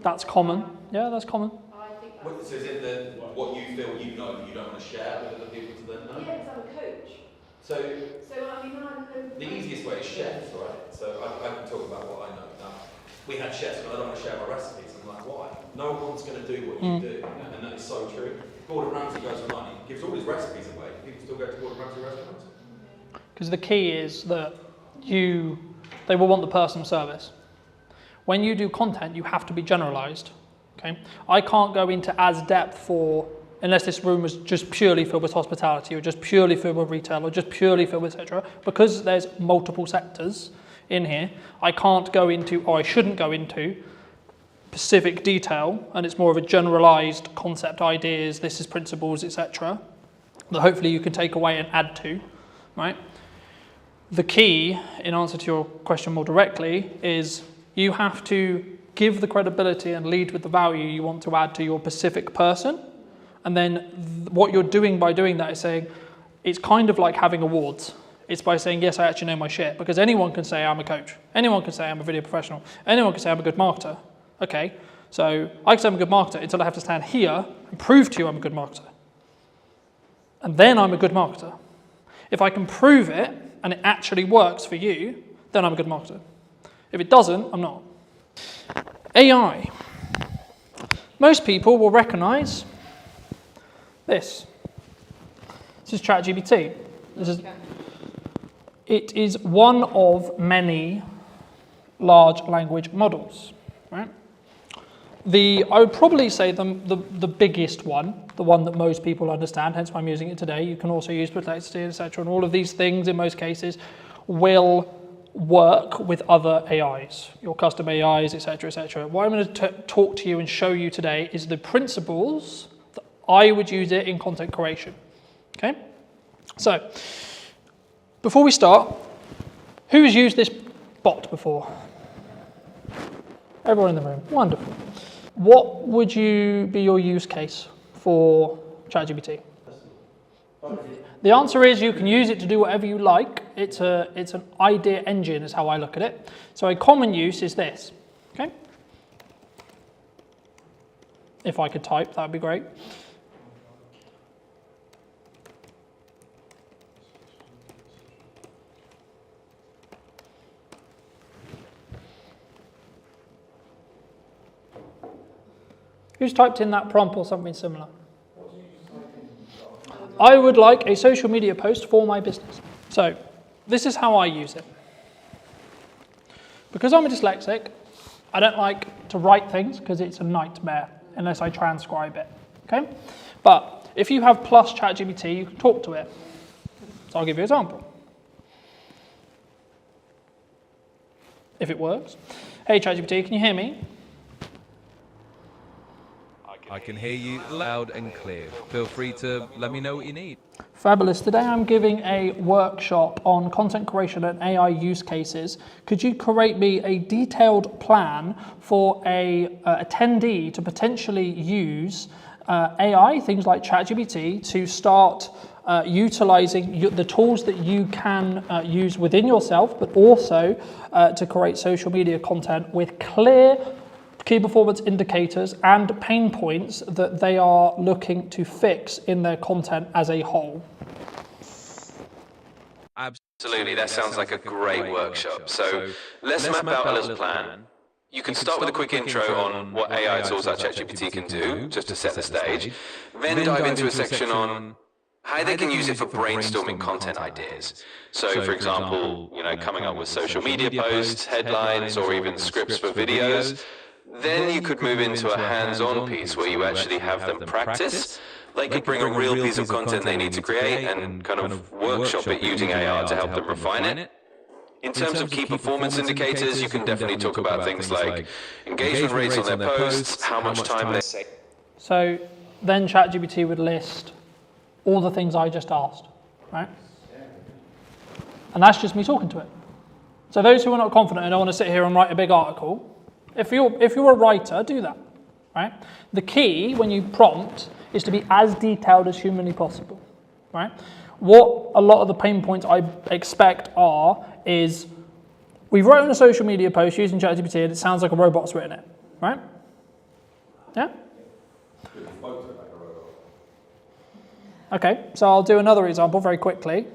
That's common. Yeah, that's common. I think that's... So is it what you feel you know that you don't want to share with other people to then know? Yeah, because I'm a coach. So I mean, the easiest way is chefs, right? So I can talk about what I know. Now, we had chefs, but I don't want to share my recipes. I'm like, why? No one's going to do what you do, and that is so true. Gordon Ramsay goes online, he gives all his recipes away. People still go to Gordon Ramsay restaurants. Because the key is that they will want the personal service. When you do content, you have to be generalized. Okay, I can't go into as depth unless this room was just purely filled with hospitality or just purely filled with retail or just purely filled with etc. Because there's multiple sectors, in here, I can't go into, or I shouldn't go into, specific detail, and it's more of a generalized concept, ideas, this is principles, etc., that hopefully you can take away and add to, right? The key, in answer to your question more directly, is you have to give the credibility and lead with the value you want to add to your specific person. And then what you're doing by doing that is saying, it's kind of like having awards. It's by saying, yes, I actually know my shit, because anyone can say I'm a coach. Anyone can say I'm a video professional. Anyone can say I'm a good marketer. Okay, so I can say I'm a good marketer until I have to stand here and prove to you I'm a good marketer. And then I'm a good marketer. If I can prove it and it actually works for you, then I'm a good marketer. If it doesn't, I'm not. AI. Most people will recognize this. This is ChatGPT. It is one of many large language models, right? I would probably say the biggest one, the one that most people understand, hence why I'm using it today. You can also use Perplexity, etc., and all of these things in most cases will work with other AIs, your custom AIs, etc., etc. What I'm going to talk to you and show you today is the principles that I would use it in content creation. Okay? So, before we start, who's used this bot before? Everyone in the room. Wonderful. What would be your use case for ChatGPT? The answer is you can use it to do whatever you like. It's an idea engine is how I look at it. So a common use is this. Okay? If I could type, that would be great. Who's typed in that prompt or something similar? I would like a social media post for my business. So this is how I use it. Because I'm a dyslexic, I don't like to write things because it's a nightmare unless I transcribe it. Okay? But if you have plus ChatGPT, you can talk to it. So I'll give you an example. If it works. Hey ChatGPT, can you hear me? I can hear you loud and clear. Feel free to let me know what you need. Fabulous. Today I'm giving a workshop on content creation and AI use cases. Could you create me a detailed plan for a attendee to potentially use AI, things like ChatGPT, to start utilizing the tools that you can use within yourself, but also to create social media content with clear key performance indicators and pain points that they are looking to fix in their content as a whole. Absolutely, that sounds like a great workshop. So let's map out a little plan. You can start with a quick intro on what AI tools like ChatGPT can do, just to set the stage. Then dive into a section on how they can use it for brainstorming content ideas. So for example, coming up with social media posts, headlines, or even scripts for videos. Then you could move into a hands-on piece where you actually have them practice. They could bring a real piece of content they need to create and kind of workshop it using AI to help them refine it. In terms of key performance indicators, you can definitely talk about things like engagement rates on their posts, how much time they say. So then ChatGPT would list all the things I just asked, right? And that's just me talking to it. So those who are not confident and don't want to sit here and write a big article, if you're a writer, do that, right? The key when you prompt is to be as detailed as humanly possible, right? What a lot of the pain points I expect is we've written a social media post using ChatGPT and it sounds like a robot's written it, right? Yeah? Okay, so I'll do another example very quickly.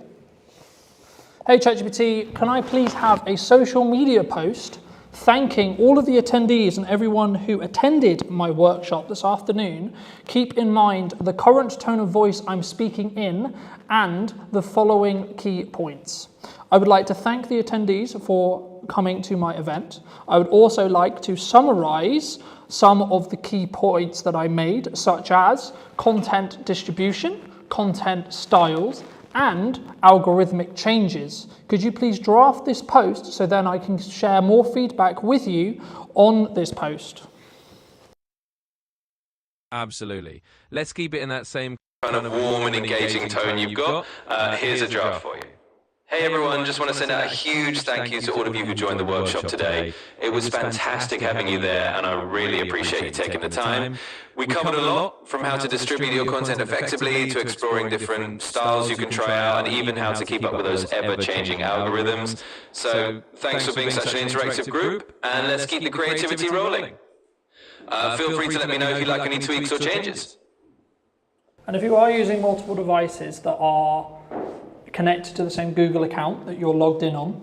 Hey ChatGPT, can I please have a social media post thanking all of the attendees and everyone who attended my workshop this afternoon? Keep in mind the current tone of voice I'm speaking in and the following key points. I would like to thank the attendees for coming to my event. I would also like to summarize some of the key points that I made, such as content distribution, content styles, and algorithmic changes. Could you please draft this post so then I can share more feedback with you on this post? Absolutely. Let's keep it in that same kind of warm and engaging tone you've got. Here's a draft for you. Hey everyone, just want to send out a huge thank you to all of you who joined the workshop today. It was fantastic having you there, and I really appreciate you taking the time. We covered a lot, from how to distribute your content effectively to exploring different styles you can try out, and even how to keep up with those ever-changing algorithms. So thanks for being such an interactive group, and let's keep the creativity rolling. Feel free to let me know if you'd like any tweaks or changes. And if you are using multiple devices that are connected to the same Google account that you're logged in on,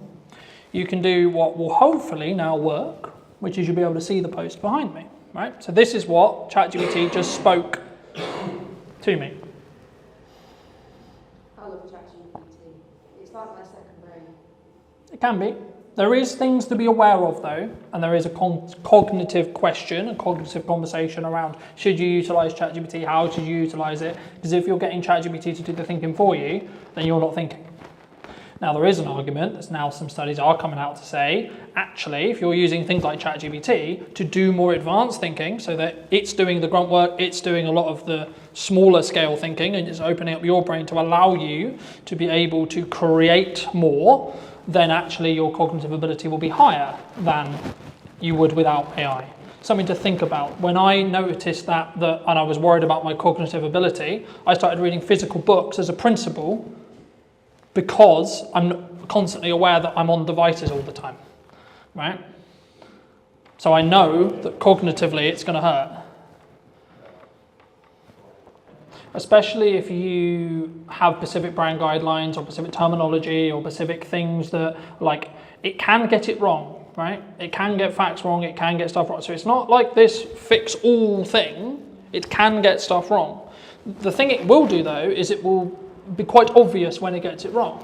you can do what will hopefully now work, which is you'll be able to see the post behind me, right? So this is what ChatGPT just spoke to me. I love ChatGPT. It's like my second brain. It can be. There is things to be aware of though, and there is a cognitive question, a cognitive conversation around should you utilise ChatGPT, how should you utilise it? Because if you're getting ChatGPT to do the thinking for you, then you're not thinking. Now there is an argument, there's now some studies are coming out to say, actually, if you're using things like ChatGPT to do more advanced thinking, so that it's doing the grunt work, it's doing a lot of the smaller scale thinking, and it's opening up your brain to allow you to be able to create more, then actually your cognitive ability will be higher than you would without AI. Something to think about. When I noticed that and I was worried about my cognitive ability, I started reading physical books as a principle because I'm constantly aware that I'm on devices all the time, right? So I know that cognitively it's going to hurt. Especially if you have specific brand guidelines or specific terminology or specific things that, like, it can get it wrong, right? It can get facts wrong, it can get stuff wrong. So it's not like this fix-all thing. It can get stuff wrong. The thing it will do, though, is it will be quite obvious when it gets it wrong.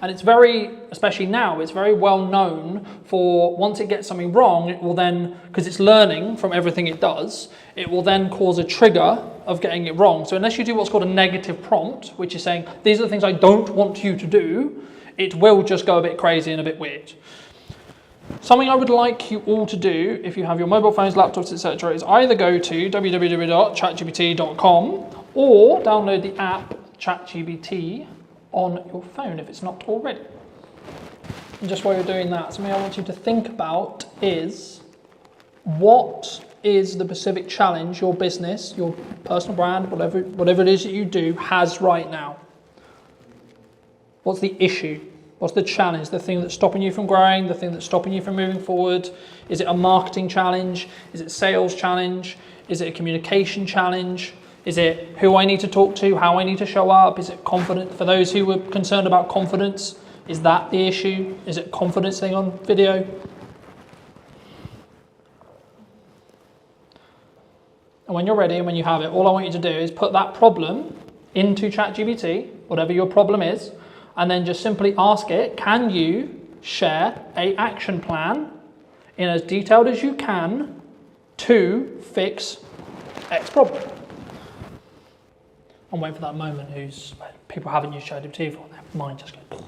And it's very, especially now, it's very well known for once it gets something wrong, it will then, because it's learning from everything it does, it will then cause a trigger of getting it wrong. So unless you do what's called a negative prompt, which is saying, these are the things I don't want you to do, it will just go a bit crazy and a bit weird. Something I would like you all to do, if you have your mobile phones, laptops, etc., is either go to www.chatgpt.com or download the app ChatGPT on your phone if it's not already. And just while you're doing that, something I want you to think about is what is the specific challenge your business, your personal brand, whatever it is that you do has right now. What's the issue? What's the challenge? The thing that's stopping you from growing, the thing that's stopping you from moving forward? Is it a marketing challenge? Is it a sales challenge? Is it a communication challenge? Is it who I need to talk to, how I need to show up? Is it confident? For those who were concerned about confidence, is that the issue? Is it confidence thing on video? And when you're ready and when you have it, all I want you to do is put that problem into ChatGPT, whatever your problem is, and then just simply ask it, can you share an action plan in as detailed as you can to fix X problem? I'm waiting for that moment people haven't used ChatGPT before, their mind just goes.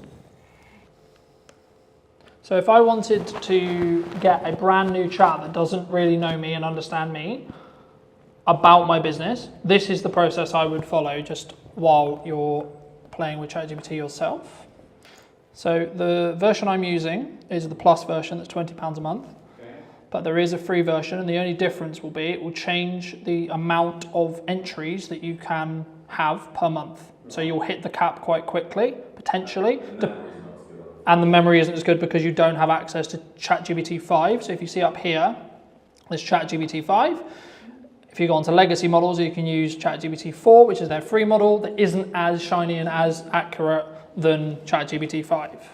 So if I wanted to get a brand new chat that doesn't really know me and understand me about my business, this is the process I would follow just while you're playing with ChatGPT yourself. So the version I'm using is the Plus version that's £20 a month. But there is a free version, and the only difference will be it will change the amount of entries that you can have per month. So you'll hit the cap quite quickly, potentially. And the memory isn't as good because you don't have access to ChatGPT 5. So if you see up here, there's ChatGPT 5. If you go onto legacy models, you can use ChatGPT 4, which is their free model that isn't as shiny and as accurate than ChatGPT 5.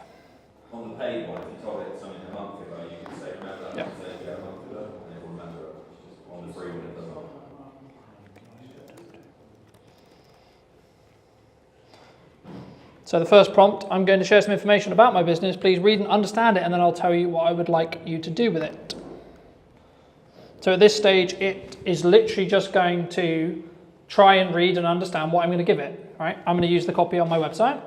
On the paid one, if you told it something a month ago, you could say, remember that a month ago, and it will remember it. Just on the free one, it doesn't. So the first prompt, I'm going to share some information about my business. Please read and understand it, and then I'll tell you what I would like you to do with it. So at this stage, it is literally just going to try and read and understand what I'm going to give it. Right? I'm going to use the copy on my website.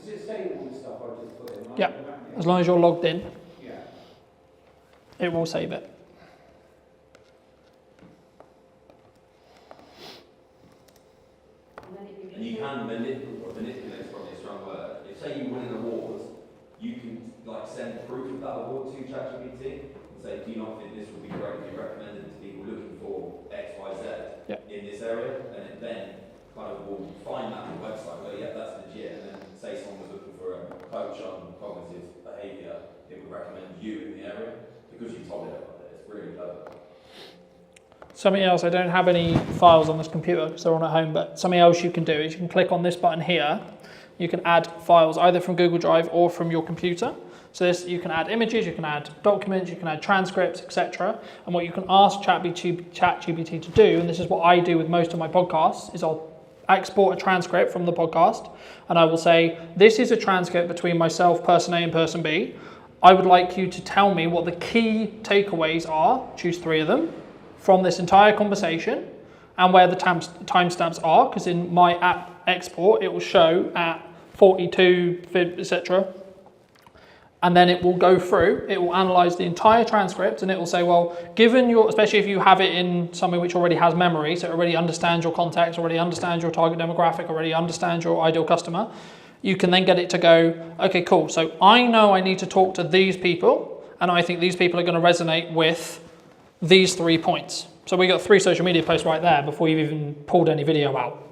Does it say all the stuff I just put in? Yeah, as long as you're logged in, Yeah. it will save it. And you can manipulate is probably a strong word. If say you win an award, you can like send proof of that award to ChatGPT and say, do you not think this would be great if you recommended it to people looking for X, Y, Z in this area? And it then kind of will find that on the website, go, yeah, that's legit. And then say someone was looking for a coach on cognitive behaviour, it would recommend you in the area because you told it about it. It's really clever. Something else, I don't have any files on this computer because they're on at home, but something else you can do is you can click on this button here. You can add files either from Google Drive or from your computer. So this, you can add images, you can add documents, you can add transcripts, etc. And what you can ask ChatGPT to do, and this is what I do with most of my podcasts, is I'll export a transcript from the podcast and I will say, this is a transcript between myself, person A and person B. I would like you to tell me what the key takeaways are, choose 3 of them, from this entire conversation and where the timestamps are, because in my app export it will show at 42, etc. And then it will go through, it will analyze the entire transcript and it will say, well, given your, especially if you have it in something which already has memory, so it already understands your context, already understands your target demographic, already understands your ideal customer, you can then get it to go, okay, cool. So I know I need to talk to these people and I think these people are going to resonate with these 3 points. So we got 3 social media posts right there before you've even pulled any video out.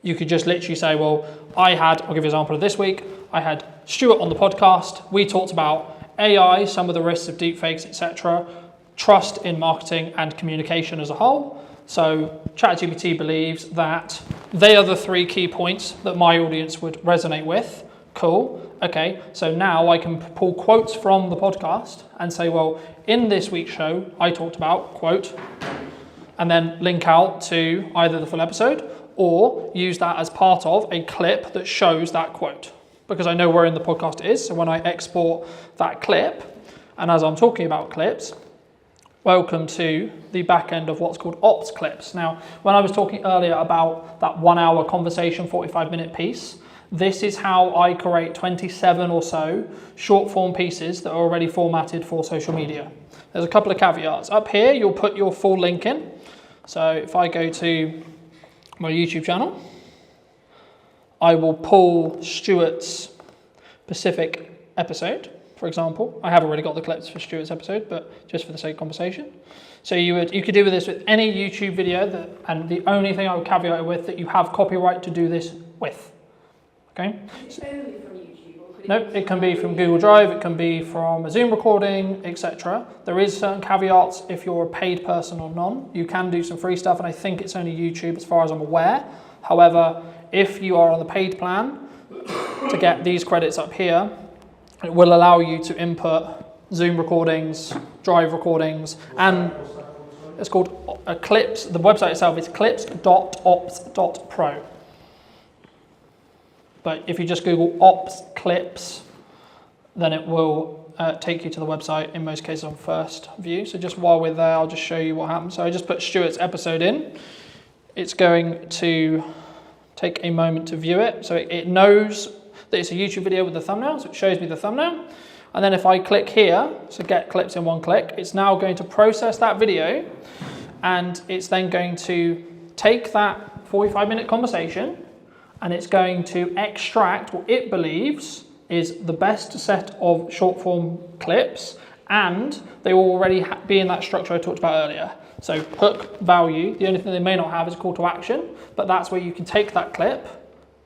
You could just literally say, well, I'll give you an example of this week. I had Stuart on the podcast. We talked about AI, some of the risks of deepfakes, etc., trust in marketing and communication as a whole. So ChatGPT believes that they are the 3 key points that my audience would resonate with. Cool. Okay, so now I can pull quotes from the podcast and say, well, in this week's show, I talked about, quote, and then link out to either the full episode or use that as part of a clip that shows that quote, because I know where in the podcast it is. So when I export that clip, and as I'm talking about clips, welcome to the back end of what's called ops clips. Now, when I was talking earlier about that 1 hour conversation, 45-minute piece, this is how I create 27 or so short form pieces that are already formatted for social media. There's a couple of caveats. Up here, you'll put your full link in. So if I go to my YouTube channel, I will pull Stuart's specific episode, for example. I have already got the clips for Stuart's episode, but just for the sake of conversation. So you could do with this with any YouTube video, and the only thing I would caveat it with that you have copyright to do this with. Okay. Is it only from YouTube, or could it? No, it can be from Google Drive, it can be from a Zoom recording, etc. There is certain caveats if you're a paid person or none. You can do some free stuff, and I think it's only YouTube as far as I'm aware. However, if you are on the paid plan, to get these credits up here, it will allow you to input Zoom recordings, Drive recordings, and it's called Clips. The website itself is clips.ops.pro. But if you just Google ops clips, then it will take you to the website in most cases on first view. So just while we're there, I'll just show you what happens. So I just put Stuart's episode in. It's going to take a moment to view it. So it knows that it's a YouTube video with the thumbnail, so it shows me the thumbnail. And then if I click here, so get clips in 1 click, it's now going to process that video, and it's then going to take that 45-minute conversation, and it's going to extract what it believes is the best set of short form clips, and they will already be in that structure I talked about earlier. So hook, value, the only thing they may not have is a call to action, but that's where you can take that clip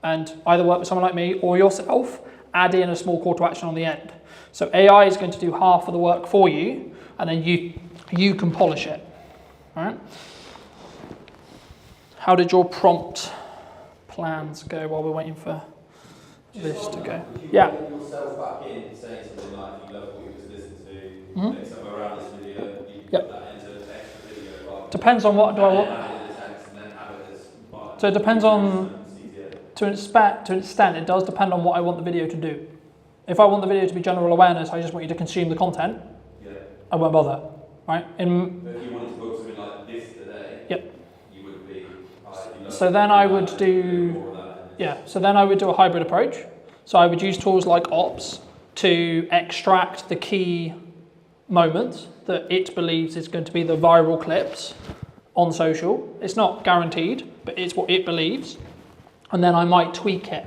and either work with someone like me or yourself, add in a small call to action on the end. So AI is going to do half of the work for you, and then you can polish it. All right? How did your prompt plans go while we're waiting for this to go? Yeah. If you yourself back in, saying something like, if you love what you just listened to, like somewhere around this video, you put that into an extra video. Depends on what do I want. So it depends on, to an extent, it does depend on what I want the video to do. If I want the video to be general awareness, I just want you to consume the content, I won't bother, right? But if you wanted to book something like this today, you would be... So then I would do, so then I would do a hybrid approach. So I would use tools like Ops to extract the key moments that it believes is going to be the viral clips on social. It's not guaranteed, but it's what it believes. And then I might tweak it.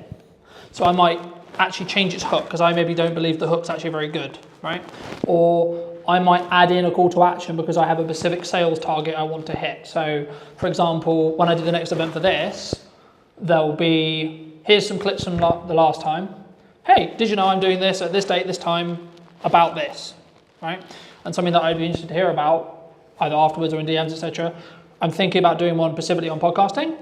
So I might actually change its hook because I maybe don't believe the hook's actually very good, right? Or I might add in a call to action because I have a specific sales target I want to hit. So for example, when I do the next event for this, there'll be, here's some clips from the last time. Hey, did you know I'm doing this at this date, this time, about this, right? And something that I'd be interested to hear about, either afterwards or in DMs, etc. I'm thinking about doing one specifically on podcasting.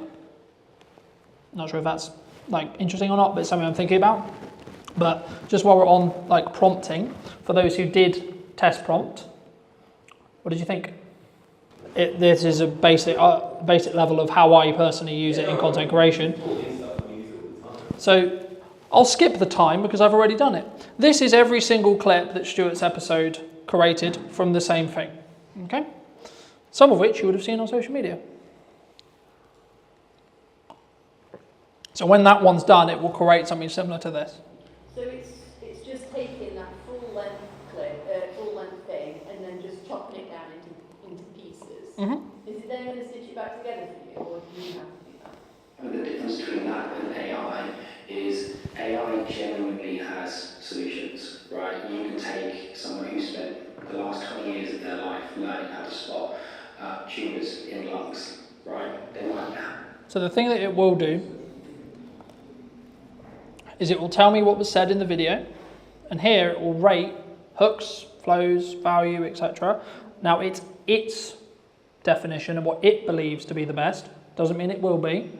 Not sure if that's like interesting or not, but it's something I'm thinking about. But just while we're on like prompting, for those who did test prompt, what did you think? This is a basic level of how I personally use it in content creation. So I'll skip the time because I've already done it. This is every single clip that Stuart's episode curated from the same thing. Okay? Some of which you would have seen on social media. So when that one's done, it will create something similar to this. So it's just taking that full length clip, full length thing, and then just chopping it down into pieces. Mm-hmm. Is it then going to stitch it back together for you, or do you have to do that? I mean, the difference between that and AI is AI genuinely has solutions, right? You can take someone who spent the last 20 years of their life learning how to spot tumours in lungs, right? They might have. So the thing that it will do is it will tell me what was said in the video, and here it will rate hooks, flows, value, etc. Now it's its definition of what it believes to be the best. Doesn't mean it will be,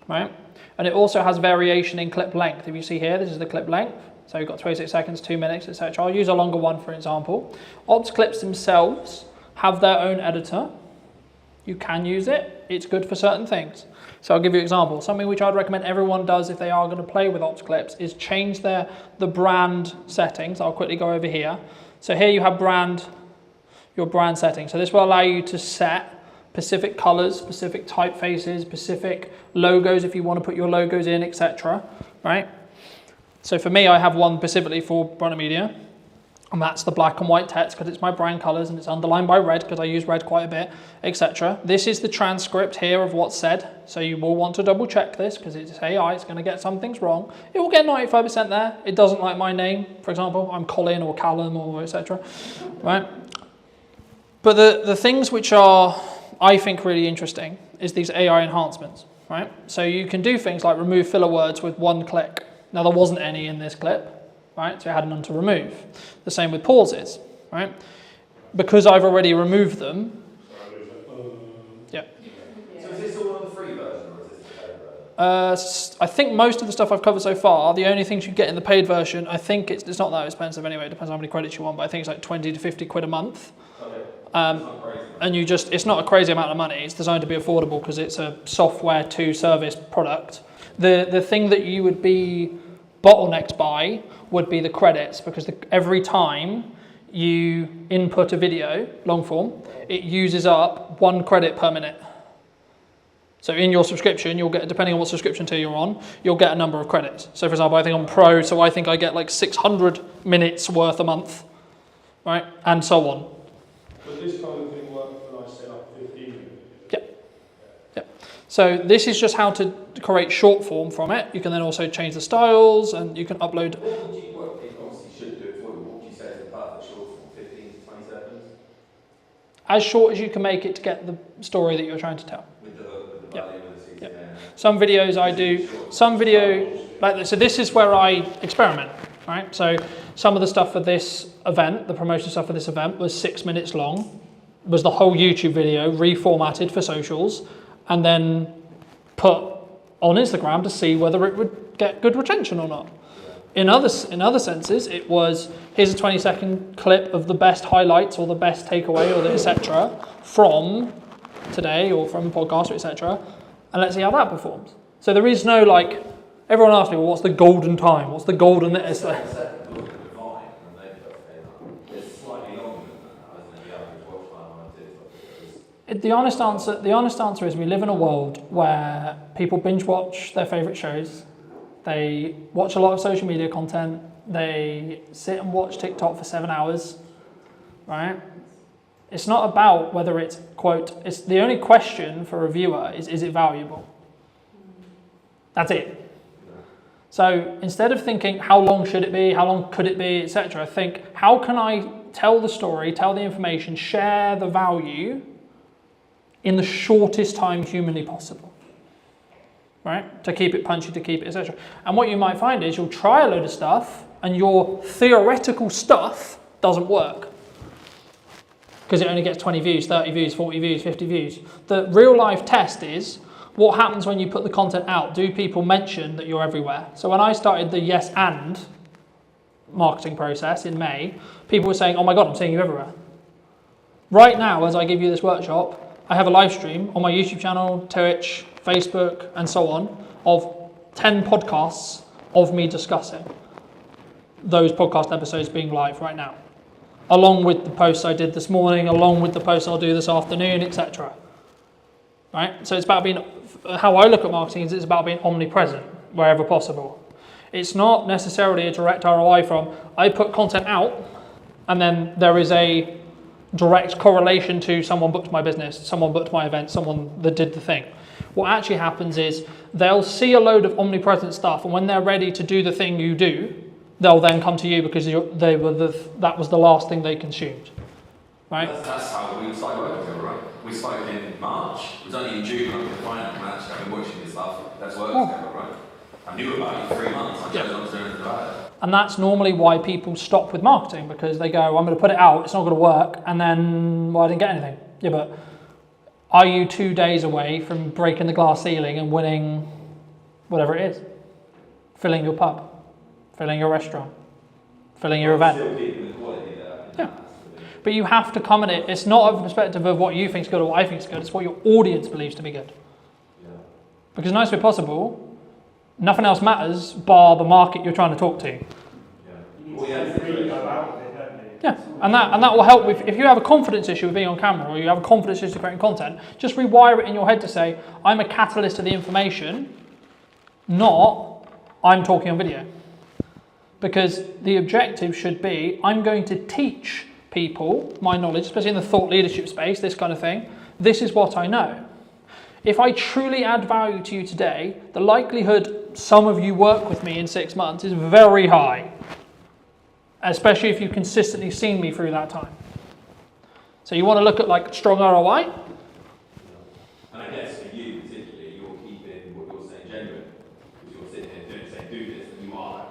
right? And it also has variation in clip length. If you see here, this is the clip length. So you've got 26 seconds, 2 minutes, etc. I'll use a longer one, for example. Ops clips themselves have their own editor. You can use it. It's good for certain things. So I'll give you an example. Something which I'd recommend everyone does if they are going to play with Ops clips is change the brand settings. I'll quickly go over here. So here you have your brand settings. So this will allow you to set specific colors, specific typefaces, specific logos if you want to put your logos in, etc. Right? So for me, I have one specifically for Brunner Media, and that's the black and white text because it's my brand colors and it's underlined by red because I use red quite a bit, etc. This is the transcript here of what's said. So you will want to double check this because it's AI, it's going to get some things wrong. It will get 95% there. It doesn't like my name, for example. I'm Colin or Callum or etc. Right? But the things which are, I think, really interesting is these AI enhancements, right? So you can do things like remove filler words with one click. Now there wasn't any in this clip, right? So I had none to remove. The same with pauses, right? Because I've already removed them. Yeah. So is this all on the free version or is this the paid version? I think most of the stuff I've covered so far, the only things you get in the paid version, I think it's not that expensive anyway. It depends on how many credits you want, but I think it's like 20 to 50 quid a month. Okay. And it's not a crazy amount of money. It's designed to be affordable because it's a software to service product. The thing that you would be bottlenecked by would be the credits because every time you input a video, long form, it uses up 1 credit per minute. So in your subscription, you'll get, depending on what subscription tier you're on, you'll get a number of credits. So for example, I think I'm Pro, so I think I get like 600 minutes worth a month, right? And so on. But this kind of thing works when I set up 15 minutes? Yeah. So this is just how to create short form from it. You can then also change the styles and you can upload. What would you, it obviously should do it for you, what would you say is the perfect short form, 15 to 20 seconds? As short as you can make it to get the story that you're trying to tell. With the value of the CTA. Some videos I do, so this is where I experiment, right? So some of the stuff for this event, the promotion stuff for this event was 6 minutes long, was the whole YouTube video reformatted for socials and then put on Instagram to see whether it would get good retention or not. In other senses, it was, here's a 20-second clip of the best highlights or the best takeaway or the etc. from today or from podcast, etc. And let's see how that performs. So there is no like, everyone asks me, well, what's the golden time? What's the golden this? The honest answer is we live in a world where people binge watch their favourite shows. They watch a lot of social media content. They sit and watch TikTok for 7 hours, right? It's not about whether it's, quote, it's the only question for a viewer is it valuable? That's it. So instead of thinking how long should it be, how long could it be, etc., think how can I tell the story, tell the information, share the value in the shortest time humanly possible, right? To keep it punchy, to keep it, etc. And what you might find is you'll try a load of stuff and your theoretical stuff doesn't work because it only gets 20 views, 30 views, 40 views, 50 views. The real life test is what happens when you put the content out. Do people mention that you're everywhere? So when I started the yes and marketing process in May, people were saying, oh my God, I'm seeing you everywhere. Right now, as I give you this workshop, I have a live stream on my YouTube channel, Twitch, Facebook, and so on, of 10 podcasts of me discussing those podcast episodes being live right now, along with the posts I did this morning, along with the posts I'll do this afternoon, etc. Right? So it's about being, how I look at marketing is it's about being omnipresent wherever possible. It's not necessarily a direct ROI from, I put content out and then there is a direct correlation to someone booked my business, someone booked my event, someone that did the thing. What actually happens is they'll see a load of omnipresent stuff, and when they're ready to do the thing you do, they'll then come to you because that was the last thing they consumed. Right? That's how we started working together, right? We spoke in March. It was only in June when we finally managed to be watching this stuff. Let's work together, right? I knew about it for 3 months. I chose not to do anything about it. And that's normally why people stop with marketing, because they go, I'm going to put it out, it's not going to work, and then, well, I didn't get anything. Yeah, but are you 2 days away from breaking the glass ceiling and winning whatever it is? Filling your pub, filling your restaurant, filling your event. Still keeping the quality there. Yeah. But you have to come at it. It's not a perspective of what you think is good or what I think is good. It's what your audience believes to be good. Yeah. Because nicely possible, nothing else matters bar the market you're trying to talk to. Yeah, and that will help with, if you have a confidence issue with being on camera or you have a confidence issue with creating content, just rewire it in your head to say, I'm a catalyst to the information, not I'm talking on video. Because the objective should be, I'm going to teach people my knowledge, especially in the thought leadership space, this kind of thing. This is what I know. If I truly add value to you today, the likelihood some of you work with me in 6 months is very high, especially if you've consistently seen me through that time. So you want to look at like strong ROI? And I guess for you particularly, you're keeping what you're saying genuine, because you're sitting here saying do this, and you are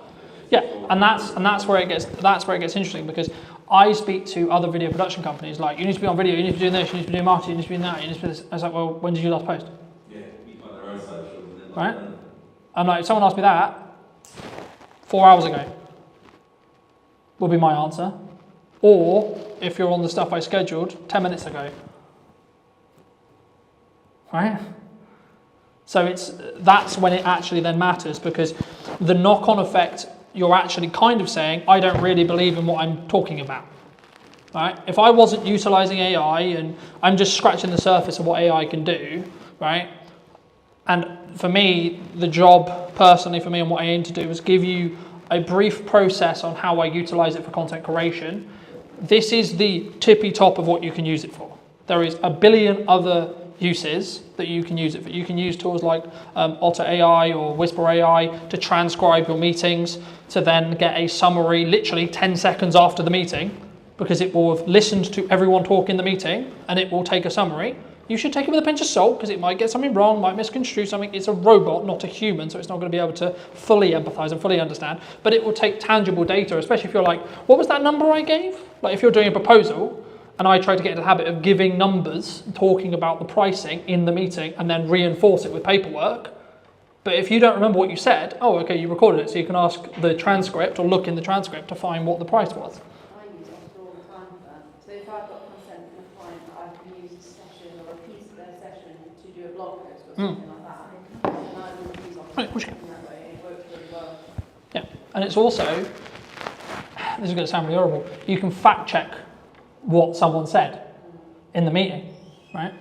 actually. Yeah, and that's where it gets interesting, because I speak to other video production companies like, you need to be on video, you need to be doing this, you need to be doing marketing, you need to be doing that, you need to be this. I was like, well, when did you last post? Yeah, each on their own socials. And right? I'm like, if someone asked me that 4 hours ago, will be my answer. Or if you're on the stuff I scheduled 10 minutes ago. Right? So that's when it actually then matters, because the knock-on effect, you're actually kind of saying, I don't really believe in what I'm talking about. Right? If I wasn't utilizing AI and I'm just scratching the surface of what AI can do, right? And for me, the job personally for me and what I aim to do is give you a brief process on how I utilize it for content creation. This is the tippy top of what you can use it for. There is a billion other uses that you can use it for. You can use tools like Otter AI or Whisper AI to transcribe your meetings, to then get a summary literally 10 seconds after the meeting, because it will have listened to everyone talk in the meeting and it will take a summary. You should take it with a pinch of salt, because it might get something wrong, might misconstrue something. It's a robot, not a human, so it's not going to be able to fully empathize and fully understand. But it will take tangible data, especially if you're like, what was that number I gave? Like if you're doing a proposal and I try to get into the habit of giving numbers, talking about the pricing in the meeting and then reinforce it with paperwork. But if you don't remember what you said, oh, okay, you recorded it, so you can ask the transcript or look in the transcript to find what the price was. I use Otter all the time for that. So if I've got consent from a client that I can use a session or a piece of their session to do a blog post or something like that, and I will use Otter in that way, and it works really well. Yeah, and it's also, this is going to sound really horrible, you can fact check what someone said in the meeting, right?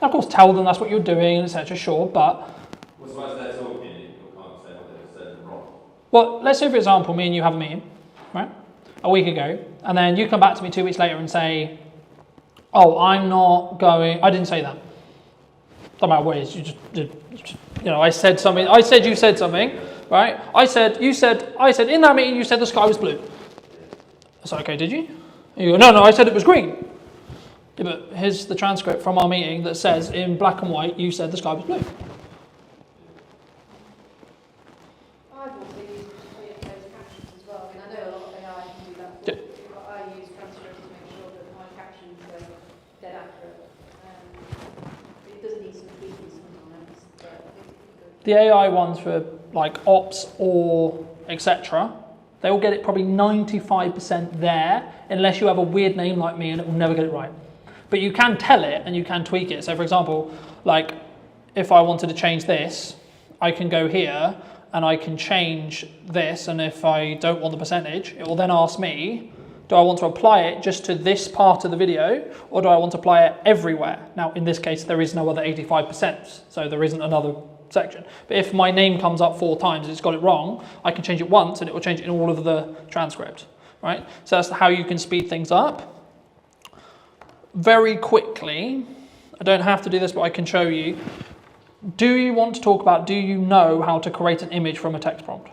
Of course, tell them that's what you're doing, etc. Sure, but well, suppose they're talking, you can't say what Well, let's say, for example, me and you have a meeting, right, a week ago, and then you come back to me 2 weeks later and say, oh, I'm not going, I didn't say that. Don't matter what it is, you just did, you know, I said something, I said you said something, right? I said in that meeting you said the sky was blue. I said, okay, did you? And you go, no, I said it was green. Yeah, but here's the transcript from our meeting that says in black and white you said the sky was blue. I've also used closed captions as well. I mean, I know a lot of AI can do that for you, but I use transcripts to make sure that my captions are dead accurate. It does need some tweaking sometimes, but it's good. The AI ones for like ops or etc., they will get it probably 95% there, unless you have a weird name like me and it will never get it right. But you can tell it and you can tweak it. So for example, like if I wanted to change this, I can go here and I can change this, and if I don't want the percentage, it will then ask me, do I want to apply it just to this part of the video, or do I want to apply it everywhere? Now, in this case, there is no other 85%, so there isn't another section. But if my name comes up 4 times and it's got it wrong, I can change it once and it will change it in all of the transcript, right? So that's how you can speed things up. Very quickly, I don't have to do this, but I can show you. Do you want to talk about, do you know how to create an image from a text prompt?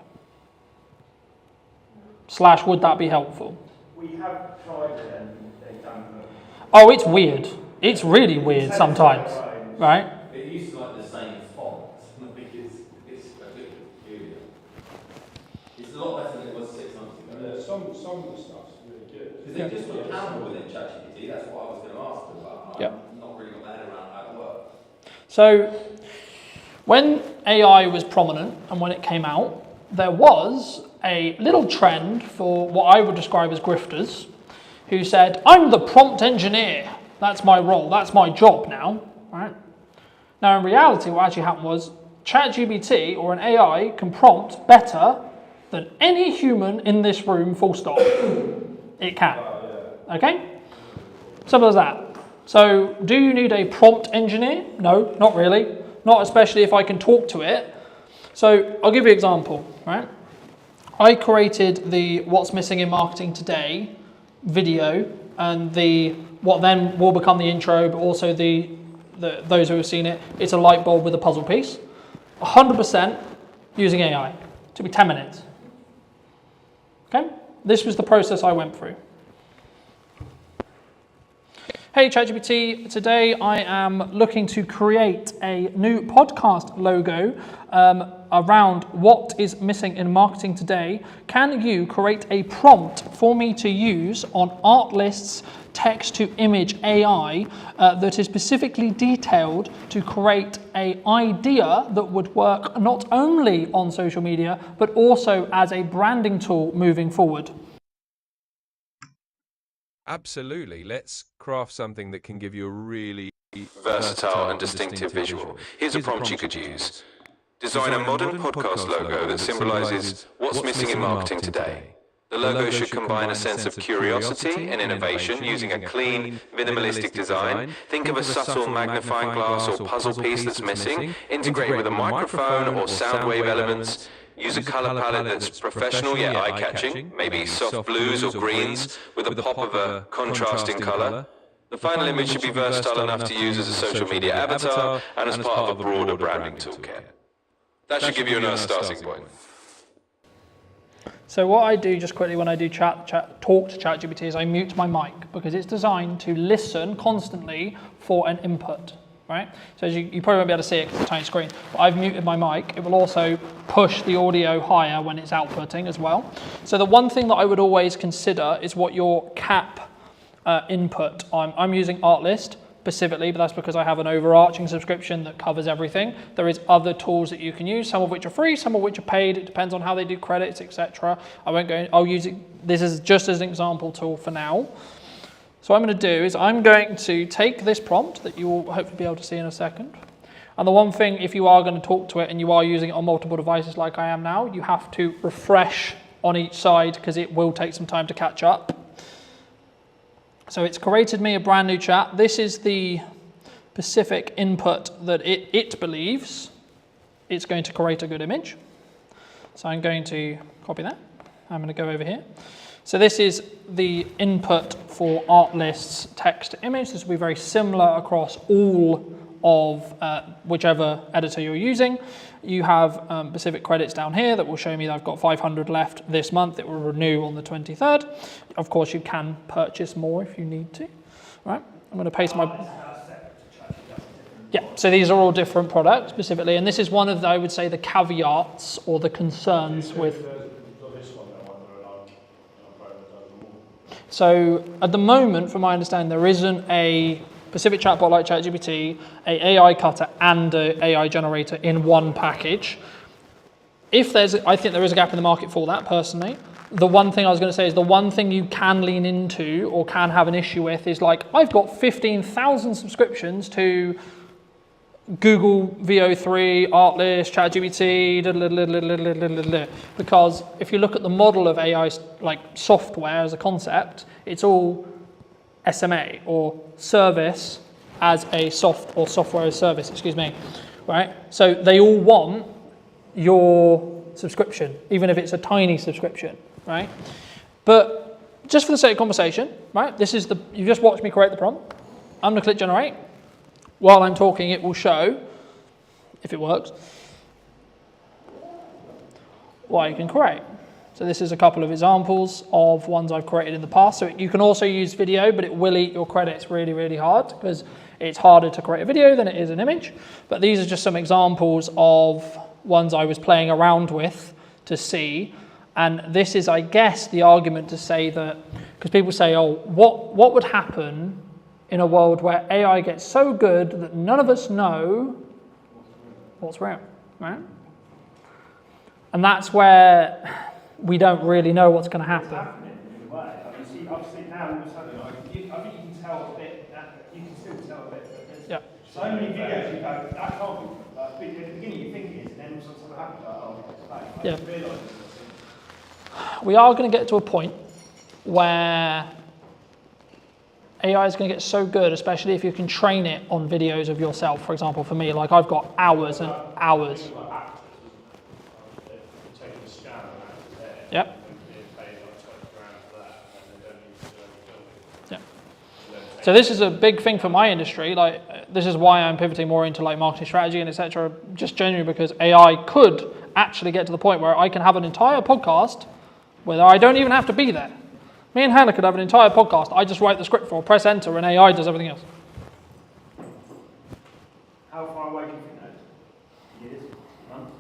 / would that be helpful? We have tried it and they've done it. Oh, it's weird. It's really weird sometimes, right? It uses like the same font because it's a bit peculiar. It's a lot better than it was 6 months ago. Yeah, some of the stuff's really good. Because they just put accountable within ChatGPT. That's what I was going to ask them about. I've not really got my head around how it works. So when AI was prominent and when it came out, there was a little trend for what I would describe as grifters who said, I'm the prompt engineer. That's my role. That's my job now. Right? Now, in reality, what actually happened was ChatGPT or an AI can prompt better than any human in this room, full stop. It can. Okay? Simple as that. So, do you need a prompt engineer? No, not really. Not especially if I can talk to it. So, I'll give you an example, right? I created the What's Missing in Marketing Today video and the what then will become the intro, but also those who have seen it, it's a light bulb with a puzzle piece. 100% using AI. It took me 10 minutes. Okay? This was the process I went through. Hey ChatGPT, today I am looking to create a new podcast logo around what is missing in marketing today. Can you create a prompt for me to use on Artlist's text-to-image AI that is specifically detailed to create an idea that would work not only on social media, but also as a branding tool moving forward? Absolutely. Let's craft something that can give you a really versatile and distinctive visual. Here's a prompt you could use. Design a modern podcast logo that symbolizes what's missing in marketing today. The logo should combine a sense of curiosity and innovation using a clean, minimalistic design. Think of a subtle magnifying glass or puzzle piece that's missing. Integrate it with a microphone or sound wave elements. Use a color palette that's professional yet eye-catching, maybe soft blues or greens with a pop of a contrasting color. The final image should be versatile enough to use as a social media avatar and as part of a broader branding toolkit. That should give you a nice starting point. So what I do just quickly when I do talk to ChatGPT is I mute my mic because it's designed to listen constantly for an input. Right? So as you probably won't be able to see it because it's a tiny screen, but I've muted my mic. It will also push the audio higher when it's outputting as well. So the one thing that I would always consider is what your cap input. I'm using Artlist specifically, but that's because I have an overarching subscription that covers everything. There is other tools that you can use, some of which are free, some of which are paid. It depends on how they do credits, etc. I'll use it. This is just as an example tool for now. So what I'm going to do is I'm going to take this prompt that you will hopefully be able to see in a second. And the one thing, if you are going to talk to it and you are using it on multiple devices like I am now, you have to refresh on each side because it will take some time to catch up. So it's created me a brand new chat. This is the specific input that it believes it's going to create a good image. So I'm going to copy that. I'm going to go over here. So this is the input for Artlist's text to image. This will be very similar across all of whichever editor you're using. You have specific credits down here that will show me that I've got 500 left this month. It will renew on the 23rd. Of course, you can purchase more if you need to. Right? I'm going to paste my... Yeah, so these are all different products specifically, and this is one of, I would say, the caveats or the concerns with... So at the moment, from my understanding, there isn't a specific chatbot like ChatGPT, a AI cutter and a AI generator in one package. If there's, I think there is a gap in the market for that personally. The one thing I was going to say is the one thing you can lean into or can have an issue with is like, I've got 15,000 subscriptions to Google VO3, Artlist, ChatGPT, because if you look at the model of AI like software as a concept, it's all SMA or service as a software as service, excuse me, right? So they all want your subscription, even if it's a tiny subscription, right? But just for the sake of conversation, right? This is you just watched me create the prompt. I'm gonna click generate. While I'm talking, it will show, if it works, what you can create. So this is a couple of examples of ones I've created in the past. So you can also use video, but it will eat your credits really, really hard because it's harder to create a video than it is an image. But these are just some examples of ones I was playing around with to see. And this is, I guess, the argument to say that, because people say, oh, what would happen in a world where AI gets so good that none of us know what's real, right? And that's where we don't really know what's going to happen. It's happening in a way. I've seen now all of a sudden, I think you can tell a bit, you can still tell a bit, but there's so many videos you go, that can't be, at the beginning you think it is, and then something happens, oh, it's fake. I just realised it. We are going to get to a point where AI is going to get so good, especially if you can train it on videos of yourself. For example, for me, like I've got hours and hours. Yep. Yeah. So this is a big thing for my industry. Like this is why I'm pivoting more into like marketing strategy and etc. Just genuinely because AI could actually get to the point where I can have an entire podcast where I don't even have to be there. Me and Hannah could have an entire podcast. I just write the script for, press enter, and AI does everything else. How far away do you think that is? Years? Months?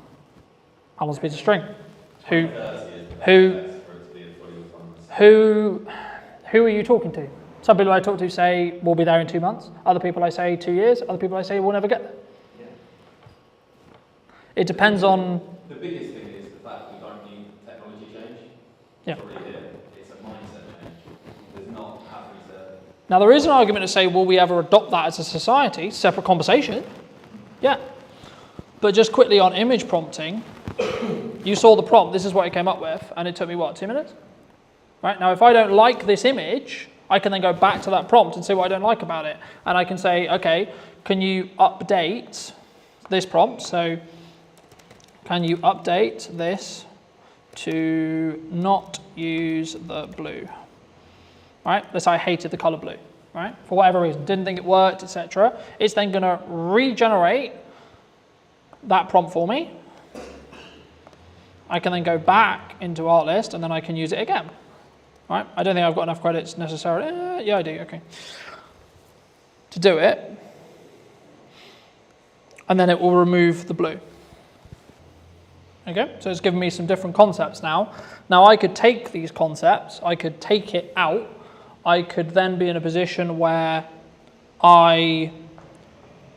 How long's a piece of string? Who are you talking to? Some people I talk to say we'll be there in 2 months. Other people I say 2 years. Other people I say we'll never get there. Yeah. It depends on. The biggest thing is the fact we don't need technology change. Yeah. It's a mindset change. There's not having to. Now there is an argument to say, will we ever adopt that as a society? Separate conversation. Yeah. But just quickly on image prompting, you saw the prompt. This is what it came up with, and it took me what, 2 minutes? Right now, if I don't like this image, I can then go back to that prompt and see what I don't like about it, and I can say, okay, can you update this prompt? So, can you update this to not use the blue? Right? Let's say I hated the color blue. Right? For whatever reason, didn't think it worked, etc. It's then going to regenerate that prompt for me. I can then go back into Artlist and then I can use it again. Right? I don't think I've got enough credits necessarily. Yeah, I do. Okay. To do it. And then it will remove the blue. Okay, so it's given me some different concepts now. Now I could take these concepts, I could take it out, I could then be in a position where I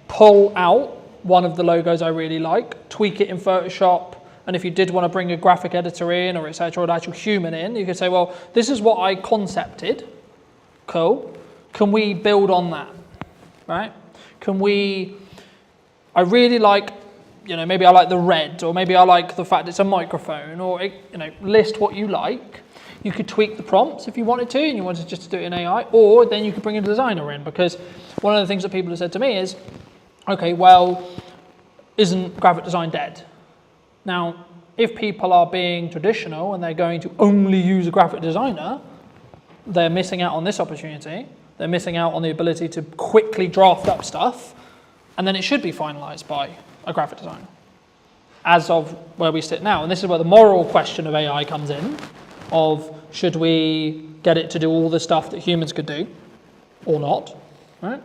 pull out one of the logos I really like, tweak it in Photoshop, and if you did want to bring a graphic editor in or etc. or an actual human in, you could say, well, this is what I concepted. Cool. Can we build on that? Right? Can we, I really like, maybe I like the red, or maybe I like the fact it's a microphone, or, list what you like. You could tweak the prompts if you wanted to, and you wanted just to do it in AI, or then you could bring a designer in, because one of the things that people have said to me is, okay, well, isn't graphic design dead? Now, if people are being traditional and they're going to only use a graphic designer, they're missing out on this opportunity. They're missing out on the ability to quickly draft up stuff, and then it should be finalized by a graphic designer, as of where we sit now. And this is where the moral question of AI comes in, of should we get it to do all the stuff that humans could do or not, right?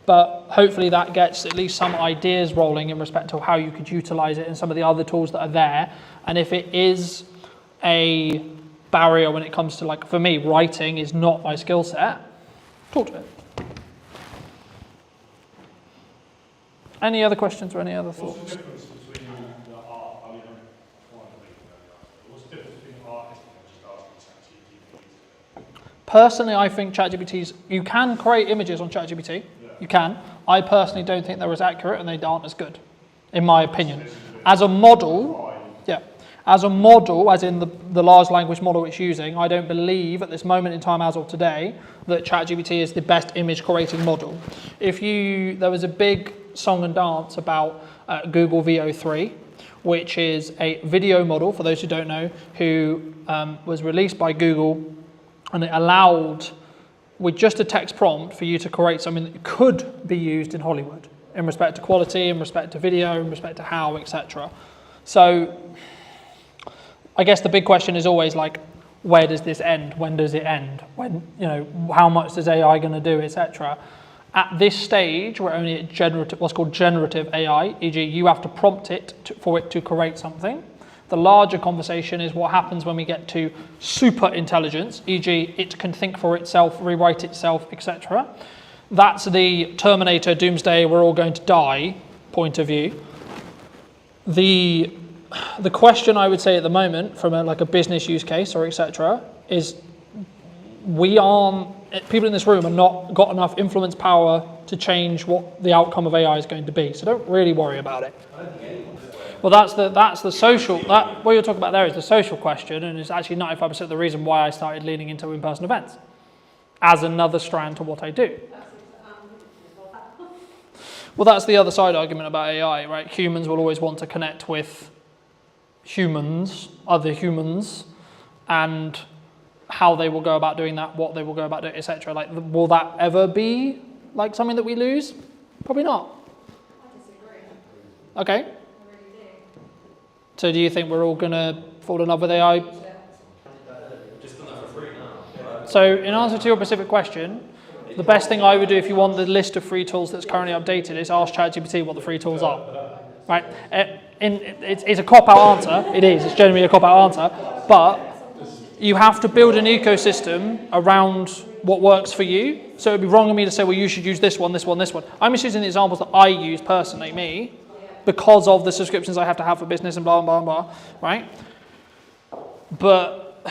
But hopefully that gets at least some ideas rolling in respect to how you could utilize it and some of the other tools that are there. And if it is a barrier when it comes to, like, for me, writing is not my skill set, talk to it. Any other questions or any other thoughts? What's the difference between the art? I mean, what's the difference between artists and just asking ChatGPT? Personally, I think ChatGPT's, you can create images on ChatGPT. You can. I personally don't think they're as accurate and they aren't as good, in my opinion. As a model, yeah. As a model, as in the large language model it's using, I don't believe at this moment in time, as of today, that ChatGPT is the best image creating model. There was a big song and dance about Google VO3, which is a video model, for those who don't know, who was released by Google, and it allowed, with just a text prompt, for you to create something that could be used in Hollywood in respect to quality, in respect to video, in respect to how, etc. So I guess the big question is always, like, where does this end? When does it end? When, how much is AI going to do, etc. At this stage, we're only at generative, what's called generative AI, e.g. you have to prompt it for it to create something. The larger conversation is what happens when we get to super intelligence, e.g. it can think for itself, rewrite itself, etc. That's the Terminator, Doomsday, we're all going to die point of view. The question I would say at the moment, from a business use case or etc., is people in this room are not got enough influence power to change what the outcome of AI is going to be. So don't really worry about it. Well, that's the social. What you're talking about there is the social question, and it's actually 95% of the reason why I started leaning into in-person events as another strand to what I do. Well, that's the other side argument about AI, right? Humans will always want to connect with humans, other humans, and how they will go about doing that, what they will go about doing, etc. Like, will that ever be like something that we lose? Probably not. I disagree. Okay. I really do. So do you think we're all going to fall in love with AI? Just done that for free now. So in answer to your specific question, the best thing I would do if you want the list of free tools that's currently updated is ask ChatGPT what the free tools are. Right? It's a cop-out answer. It is. It's generally a cop-out answer. But you have to build an ecosystem around what works for you. So it would be wrong of me to say, well, you should use this one, this one, this one. I'm just using the examples that I use personally, me, because of the subscriptions I have to have for business and blah, blah, blah, right? But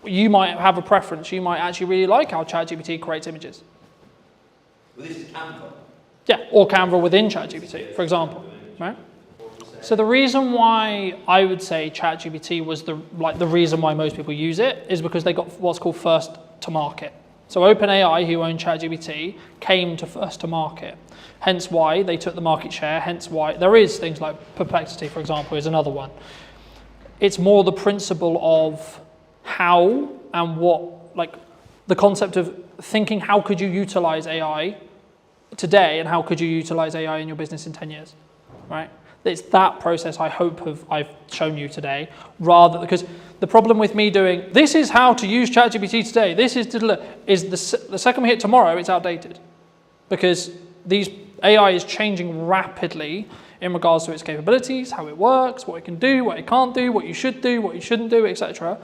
you might have a preference. You might actually really like how ChatGPT creates images. Well, this is Canva. Yeah, or Canva within ChatGPT, for example, right? So the reason why I would say ChatGPT was the reason why most people use it is because they got what's called first to market. So OpenAI, who own ChatGPT, came to first to market. Hence why they took the market share, hence why there is things like Perplexity, for example, is another one. It's more the principle of how and what, like the concept of thinking how could you utilize AI today and how could you utilize AI in your business in 10 years, right? It's that process I hope I've shown you today, rather because the problem with me doing, this is how to use ChatGPT today, this is the second we hit tomorrow, it's outdated. Because AI is changing rapidly in regards to its capabilities, how it works, what it can do, what it can't do, what you should do, what you shouldn't do, etc.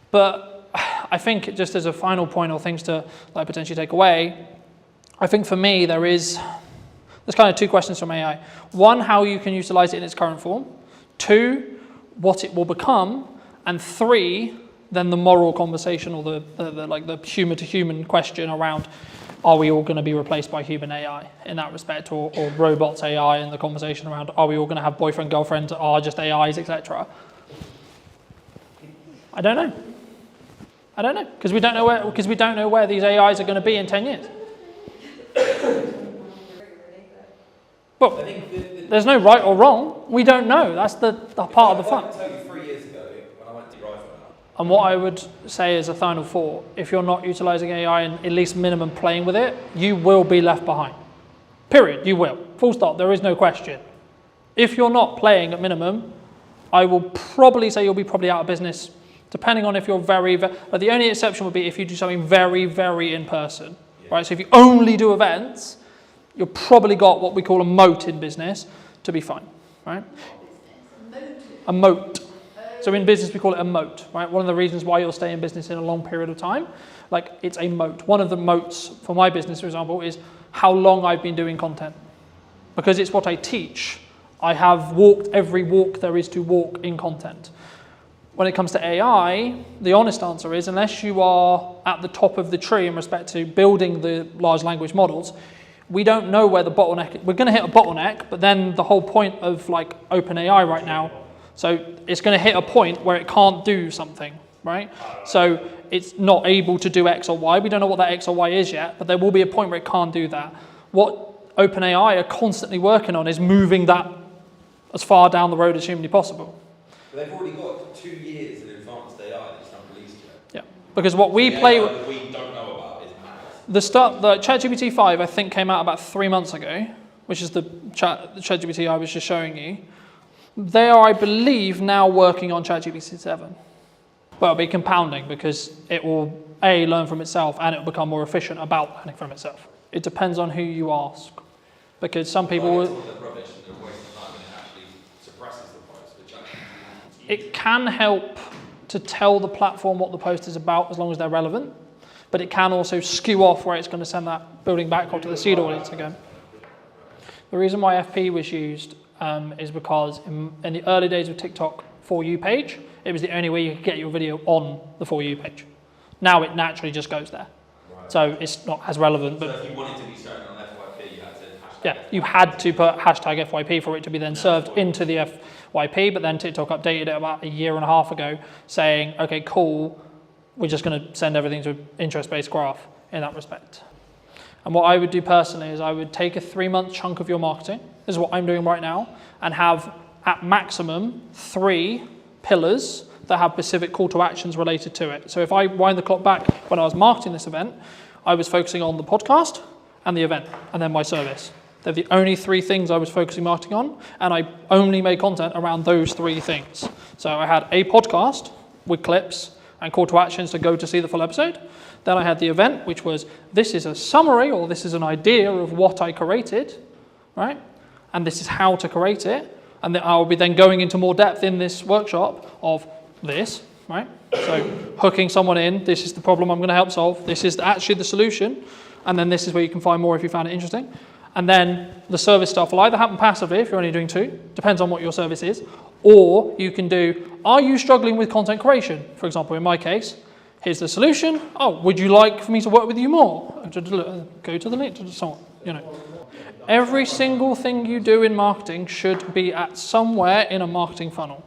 But I think just as a final point or things to potentially take away, I think for me there's kind of two questions from AI. One, how you can utilize it in its current form. Two, what it will become. And three, then the moral conversation or the human to human question around, are we all going to be replaced by human AI in that respect, or robots AI, and the conversation around, are we all going to have boyfriend, girlfriends, are just AIs, etc. I don't know, because we don't know where these AIs are going to be in 10 years. Well, there's no right or wrong. We don't know. That's the part of the fun. I can tell you 3 years ago when I went to your iPhone app. And what I would say as a final thought, if you're not utilising AI and at least minimum playing with it, you will be left behind. Period. You will. Full stop. There is no question. If you're not playing at minimum, I will probably say you'll be probably out of business, depending on if you're but the only exception would be if you do something very, very in person, right? So if you only do events, you've probably got what we call a moat in business to be fine, right? A moat. So in business, we call it a moat, right? One of the reasons why you'll stay in business in a long period of time, like it's a moat. One of the moats for my business, for example, is how long I've been doing content. Because it's what I teach. I have walked every walk there is to walk in content. When it comes to AI, the honest answer is, unless you are at the top of the tree in respect to building the large language models, we don't know where the bottleneck is. We're going to hit a bottleneck, but then the whole point of like OpenAI right now, so it's going to hit a point where it can't do something, right? So it's not able to do X or Y. We don't know what that X or Y is yet, but there will be a point where it can't do that. What OpenAI are constantly working on is moving that as far down the road as humanly possible. But they've already got 2 years in advanced AI that's not released yet. Yeah, because what we play AI that we don't know about is mad. the ChatGPT 5 I think came out about 3 months ago, which is the ChatGPT I was just showing you. They are, I believe, now working on ChatGPT 7. Well, it'll be compounding because it will A, learn from itself, and it will become more efficient about learning from itself. It depends on who you ask, because some people will. It can help to tell the platform what the post is about as long as they're relevant, but it can also skew off where it's going to send that building back onto the seed audience again. The reason why FP was used is because in the early days of TikTok For You page, it was the only way you could get your video on the For You page. Now it naturally just goes there. Right. So it's not as relevant. But so if you wanted to be shown on FYP, you had to hashtag yeah, you had to put hashtag FYP for it to be then served into the FYP, but then TikTok updated it about 1.5 years ago saying, okay, cool, we're just going to send everything to an interest-based graph in that respect. And what I would do personally is I would take a 3-month chunk of your marketing, this is what I'm doing right now, and have at maximum 3 pillars that have specific call to actions related to it. So if I wind the clock back when I was marketing this event, I was focusing on the podcast and the event and then my service. They're the only 3 things I was focusing marketing on, and I only made content around those 3 things. So I had a podcast with clips and call to actions to go to see the full episode. Then I had the event, which was, this is a summary or this is an idea of what I created, right? And this is how to create it. And then I'll be then going into more depth in this workshop of this, right? So hooking someone in, this is the problem I'm going to help solve. This is actually the solution. And then this is where you can find more if you found it interesting. And then the service stuff will either happen passively if you're only doing 2, depends on what your service is, or you can do, are you struggling with content creation? For example, in my case, here's the solution. Oh, would you like for me to work with you more? Go to the link to someone, you know. Every single thing you do in marketing should be at somewhere in a marketing funnel,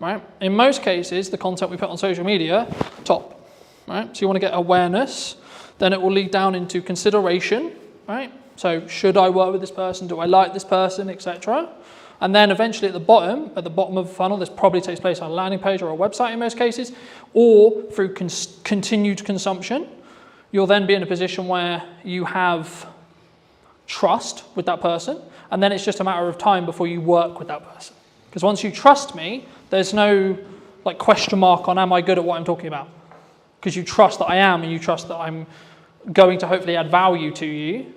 right? In most cases, the content we put on social media, top, right? So you want to get awareness, then it will lead down into consideration, right? So should I work with this person? Do I like this person, etc.? And then eventually at the bottom of the funnel, this probably takes place on a landing page or a website in most cases, or through continued consumption, you'll then be in a position where you have trust with that person, and then it's just a matter of time before you work with that person. Because once you trust me, there's no like question mark on am I good at what I'm talking about? Because you trust that I am, and you trust that I'm going to hopefully add value to you,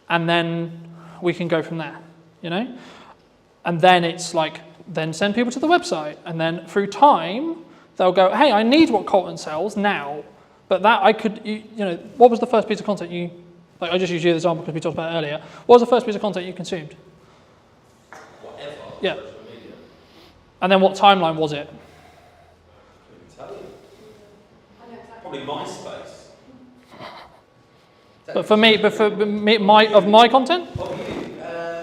and then we can go from there, you know? And then it's like, then send people to the website. And then through time, they'll go, hey, I need what Colton sells now. But that I could, you know, what was the first piece of content you, like I just used you as an example because we talked about it earlier. What was the first piece of content you consumed? Whatever. Yeah. Social media. And then what timeline was it? Probably MySpace. But for me, of my content? Of you.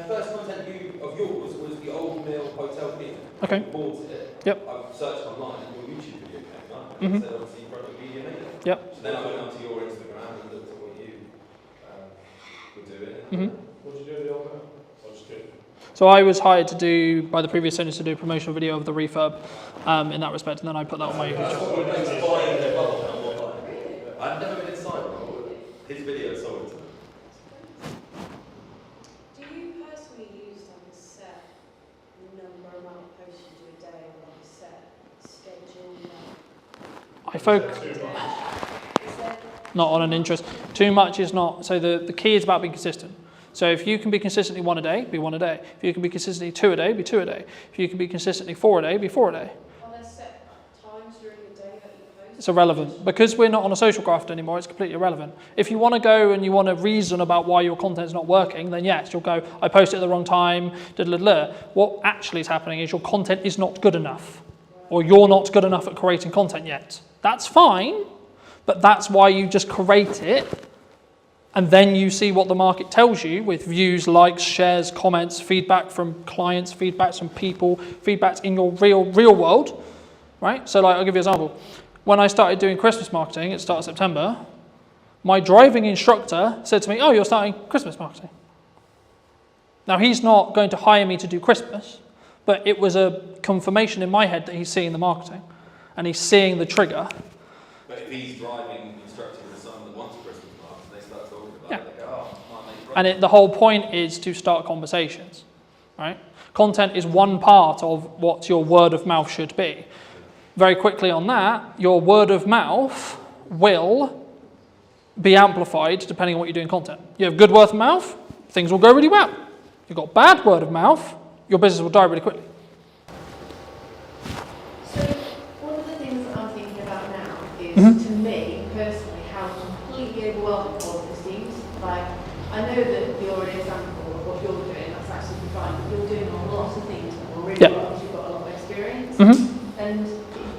First content of yours was the Old Mill Hotel Inn. Okay. You bought it. Yep. I searched online and your YouTube video came up. Mm-hmm. It said obviously product media maker. Yep. So then I went onto your Instagram and looked at what you were doing. Mm-hmm. What did you do in the Old Mill? I was just doing So I was hired to do, by the previous owners, to do a promotional video of the refurb in that respect, and then I put that on my YouTube channel. I've never been inside, bro. His video sold to me. Do you personally use like a set number amount of posts you do a day, or like a set schedule? I focus not on an interest. Too much is not. So the key is about being consistent. So if you can be consistently 1 a day, be 1 a day. If you can be consistently 2 a day, be 2 a day. If you can be consistently 4 a day, be 4 a day. Are there set times during the day that you post? It's irrelevant. Because we're not on a social graph anymore, it's completely irrelevant. If you want to go and you want to reason about why your content's not working, then yes, you'll go, I posted at the wrong time, What actually is happening is your content is not good enough, or you're not good enough at creating content yet. That's fine, but that's why you just create it, and then you see what the market tells you with views, likes, shares, comments, feedback from clients, feedbacks from people, feedbacks in your real world, right? So like, I'll give you an example. When I started doing Christmas marketing at the start of September, my driving instructor said to me, oh, you're starting Christmas marketing. Now, he's not going to hire me to do Christmas, but it was a confirmation in my head that he's seeing the marketing and he's seeing the trigger. But if he's driving, instructing the son that wants Christmas market, they start talking about it. They go, oh, might make And the whole point is to start conversations, right? Content is one part of what your word of mouth should be. Very quickly on that, your word of mouth will be amplified depending on what you do in content. You have good word of mouth, things will go really well. If you've got bad word of mouth, your business will die really quickly. So one of the things that I'm thinking about now is, to me personally, how completely overwhelming all of this seems. Like, I know that you're an example of what you're doing, that's absolutely fine, but you're doing a lot of things that are really well because you've got a lot of experience. And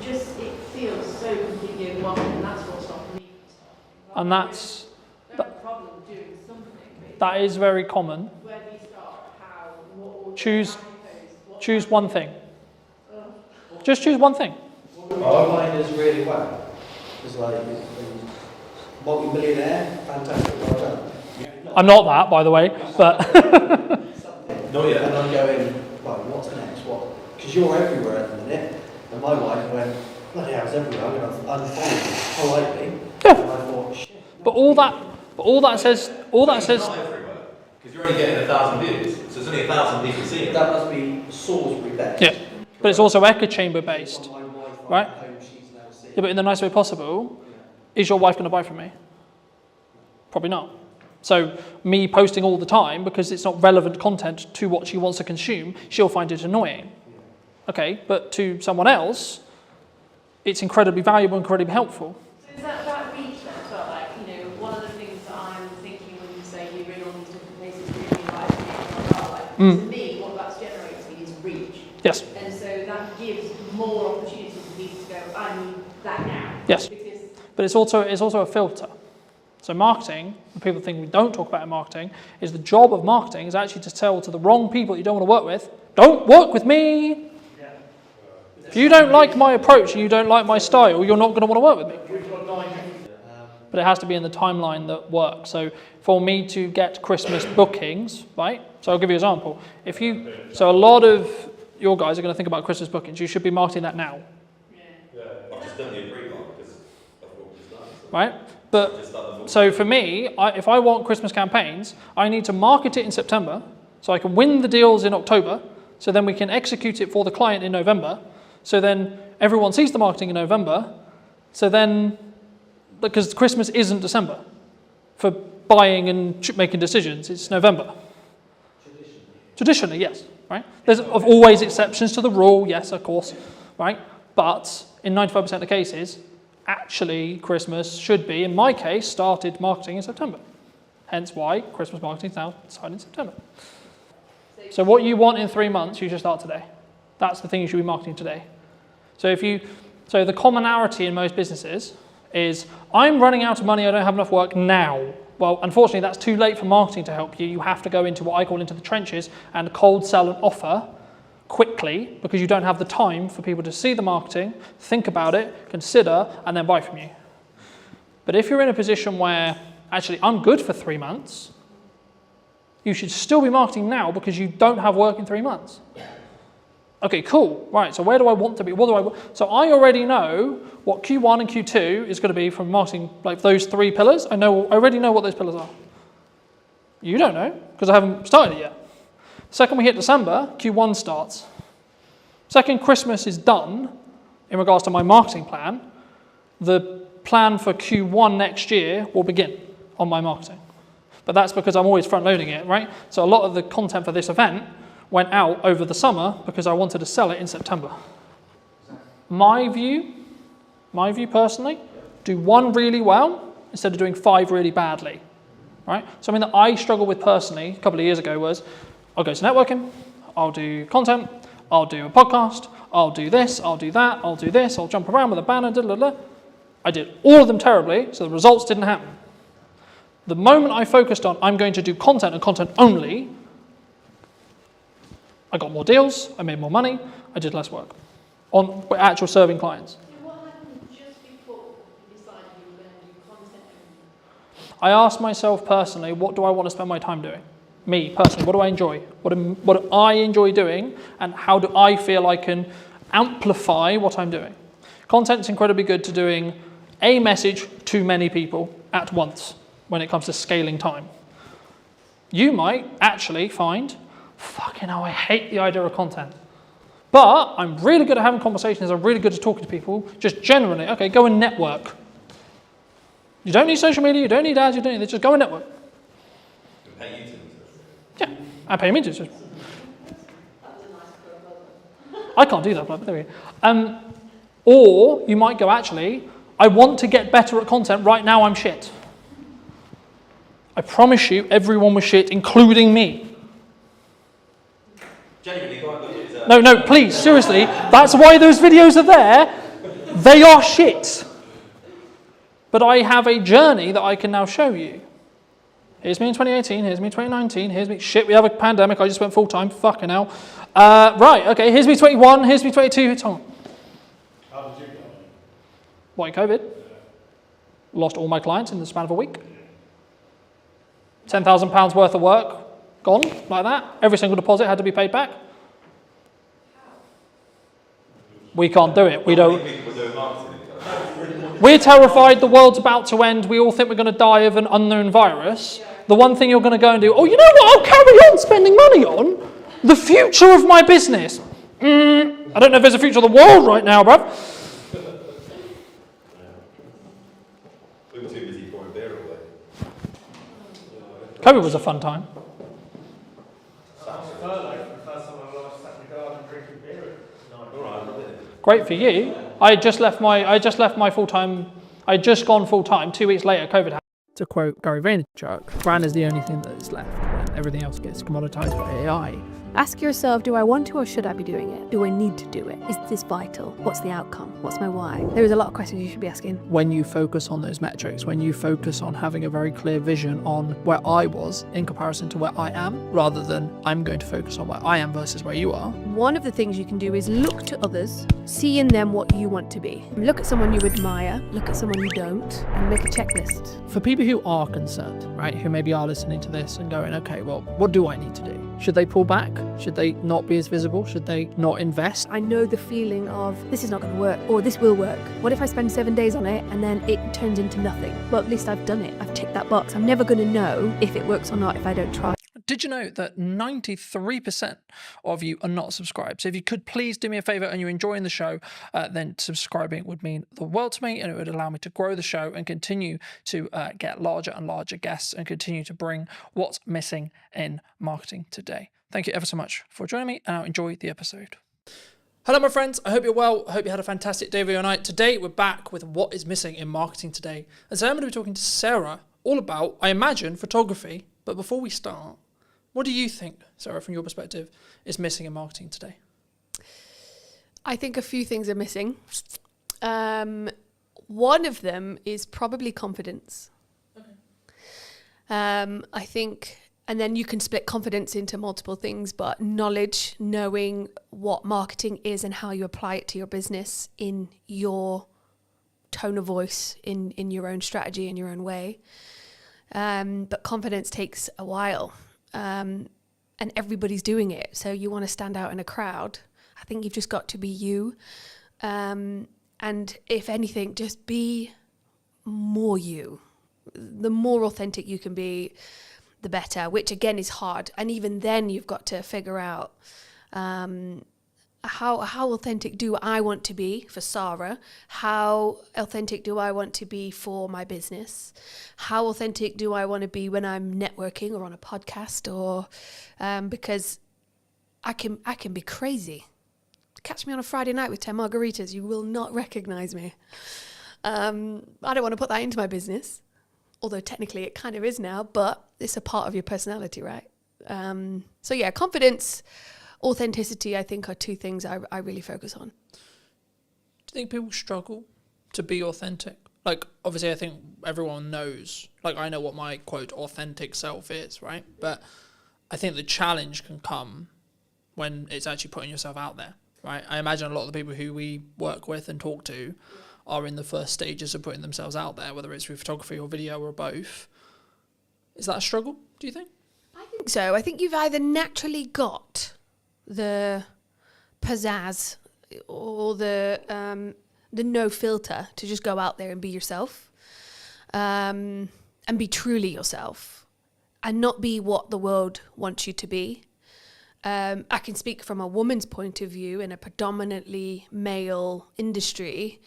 it feels so completely overwhelming, and that's what's stopping me from starting. And that's... I don't have a problem doing something. That is very common. Where do you start? How? What order? Choose one thing. Just choose one thing. Our mind is really well. It's like multi-millionaire, fantastic, well done. I'm not that, by the way, but... Not yet. And I'm going, well, what's next? What? Because you're everywhere at the minute. And my wife went, bloody hell, I was everywhere. I'm going to unfollow you politely. Yeah. And I thought, shit. But all that says... Because you're only getting 1,000 views, so there's only 1,000 people seeing it. That must be Salisbury based. Yeah, but it's also echo chamber based, right? Yeah, but in the nice way possible, is your wife going to buy from me? Probably not. So me posting all the time because it's not relevant content to what she wants to consume, she'll find it annoying. Okay, but to someone else, it's incredibly valuable, incredibly helpful. So is that reach then? So like, one of the things that I'm thinking when you say you're in all these different places, to me, what that's generating is reach. Yes. And so that gives more opportunity for people to go, I need that now. Yes. But it's also a filter. So marketing, the people think we don't talk about in marketing, is the job of marketing is actually to tell to the wrong people you don't want to work with, don't work with me. If you don't like my approach and you don't like my style, you're not going to want to work with me. But it has to be in the timeline that works. So for me to get Christmas bookings, right? So I'll give you an example. So a lot of your guys are going to think about Christmas bookings. You should be marketing that now. I've just done the pre-mark because of what we've done. Right? But so for me, if I want Christmas campaigns, I need to market it in September so I can win the deals in October, so then we can execute it for the client in November, so then everyone sees the marketing in November, so then, because Christmas isn't December for buying and making decisions, it's November. Traditionally, yes, right? There's always exceptions to the rule, yes, of course, right? But in 95% of the cases, actually Christmas should be, in my case, started marketing in September. Hence why Christmas marketing is now started in September. So what you want in 3 months, you should start today. That's the thing you should be marketing today. So the commonality in most businesses is, I'm running out of money, I don't have enough work now. Well, unfortunately, that's too late for marketing to help you. You have to go into what I call into the trenches and cold sell an offer quickly, because you don't have the time for people to see the marketing, think about it, consider, and then buy from you. But if you're in a position where, actually, I'm good for 3 months, You should still be marketing now because you don't have work in 3 months. Okay, cool. Right, so where do I want to be? What do I want? So I already know what Q1 and Q2 is going to be from marketing, like those 3 pillars. I already know what those pillars are. You don't know, because I haven't started it yet. Second we hit December, Q1 starts. Second Christmas is done, in regards to my marketing plan, the plan for Q1 next year will begin on my marketing. But that's because I'm always front loading it, right? So a lot of the content for this event went out over the summer because I wanted to sell it in September. My view personally, do 1 really well instead of doing 5 really badly, right? Something that I struggled with personally a couple of years ago was, I'll go to networking, I'll do content, I'll do a podcast, I'll do this, I'll do that, I'll do this, I'll jump around with a banner, I did all of them terribly, so the results didn't happen. The moment I focused on, I'm going to do content and content only, I got more deals, I made more money, I did less work on actual serving clients. What happened just before you decided you were going to do content only? I asked myself personally, what do I want to spend my time doing? Me, personally, what do I enjoy? What do I enjoy doing, and how do I feel I can amplify what I'm doing? Content's incredibly good to doing a message to many people at once when it comes to scaling time. You might actually find, fucking hell, I hate the idea of content. But I'm really good at having conversations, I'm really good at talking to people, just generally, okay, go and network. You don't need social media, you don't need ads, you don't need this, just go and network. Pay you to. Yeah, I pay me to. I can't do that, but there we go. Or you might go, actually, I want to get better at content, right now I'm shit. I promise you, everyone was shit, including me. Genuinely, go and look at No, please, seriously, that's why those videos are there. They are shit. But I have a journey that I can now show you. Here's me in 2018, here's me in 2019, here's me, shit, we have a pandemic, I just went full time, fucking hell. Right, okay, here's me 21, here's me 22, it's on. How did you go? Why, COVID? Lost all my clients in the span of a week. £10,000 worth of work, gone, like that. Every single deposit had to be paid back. We can't do it, we don't. We're terrified the world's about to end, we all think we're going to die of an unknown virus. The one thing you're going to go and do, oh, you know what, I'll carry on spending money on? The future of my business. I don't know if there's a future of the world right now, bruv. We were too busy pouring beer away. COVID was a fun time. Great for you. I just left my full-time, I'd just gone full-time, 2 weeks later, COVID happened. To quote Gary Vaynerchuk, brand is the only thing that's left when everything else gets commoditized by AI. Ask yourself, do I want to or should I be doing it? Do I need to do it? Is this vital? What's the outcome? What's my why? There's a lot of questions you should be asking. When you focus on those metrics, when you focus on having a very clear vision on where I was in comparison to where I am, rather than I'm going to focus on where I am versus where you are. One of the things you can do is look to others, see in them what you want to be. Look at someone you admire, look at someone you don't, and make a checklist. For people who are concerned, right, who maybe are listening to this and going, okay, well, what do I need to do? Should they pull back? Should they not be as visible? Should they not invest? I know the feeling of, this is not going to work, or this will work. What if I spend 7 days on it and then it turns into nothing? Well, at least I've done it. I've ticked that box. I'm never going to know if it works or not if I don't try. Did you know that 93% of you are not subscribed? So if you could please do me a favor and you're enjoying the show, then subscribing would mean the world to me, and it would allow me to grow the show and continue to get larger and larger guests and continue to bring what's missing in marketing today. Thank you ever so much for joining me, and I'll enjoy the episode. Hello, my friends. I hope you're well. I hope you had a fantastic day of your night. Today, we're back with what is missing in marketing today. And so I'm going to be talking to Sarah all about, I imagine, photography. But before we start, what do you think, Sarah, from your perspective, is missing in marketing today? I think a few things are missing. One of them is probably confidence. Okay. I think, and then you can split confidence into multiple things, but knowledge, knowing what marketing is and how you apply it to your business in your tone of voice, in your own strategy, in your own way. But confidence takes a while. and everybody's doing it. So you want to stand out in a crowd. I think you've just got to be you. And if anything, just be more you. The more authentic you can be, the better, which again is hard. And even then you've got to figure out how authentic do I want to be for Sarah? How authentic do I want to be for my business? How authentic do I want to be when I'm networking or on a podcast? Or because I can be crazy. Catch me on a Friday night with 10 margaritas, you will not recognize me. I don't want to put that into my business, although technically it kind of is now, but it's a part of your personality, right? So yeah, confidence, authenticity, I think, are two things I really focus on. Do you think people struggle to be authentic? Like, obviously, I think everyone knows, like, I know what my, quote, authentic self is, right? But I think the challenge can come when it's actually putting yourself out there, right? I imagine a lot of the people who we work with and talk to are in the first stages of putting themselves out there, whether it's through photography or video or both. Is that a struggle, do you think? I think so. I think you've either naturally got the pizzazz or the no filter to just go out there and be yourself, and be truly yourself and not be what the world wants you to be. I can speak from a woman's point of view in a predominantly male industry,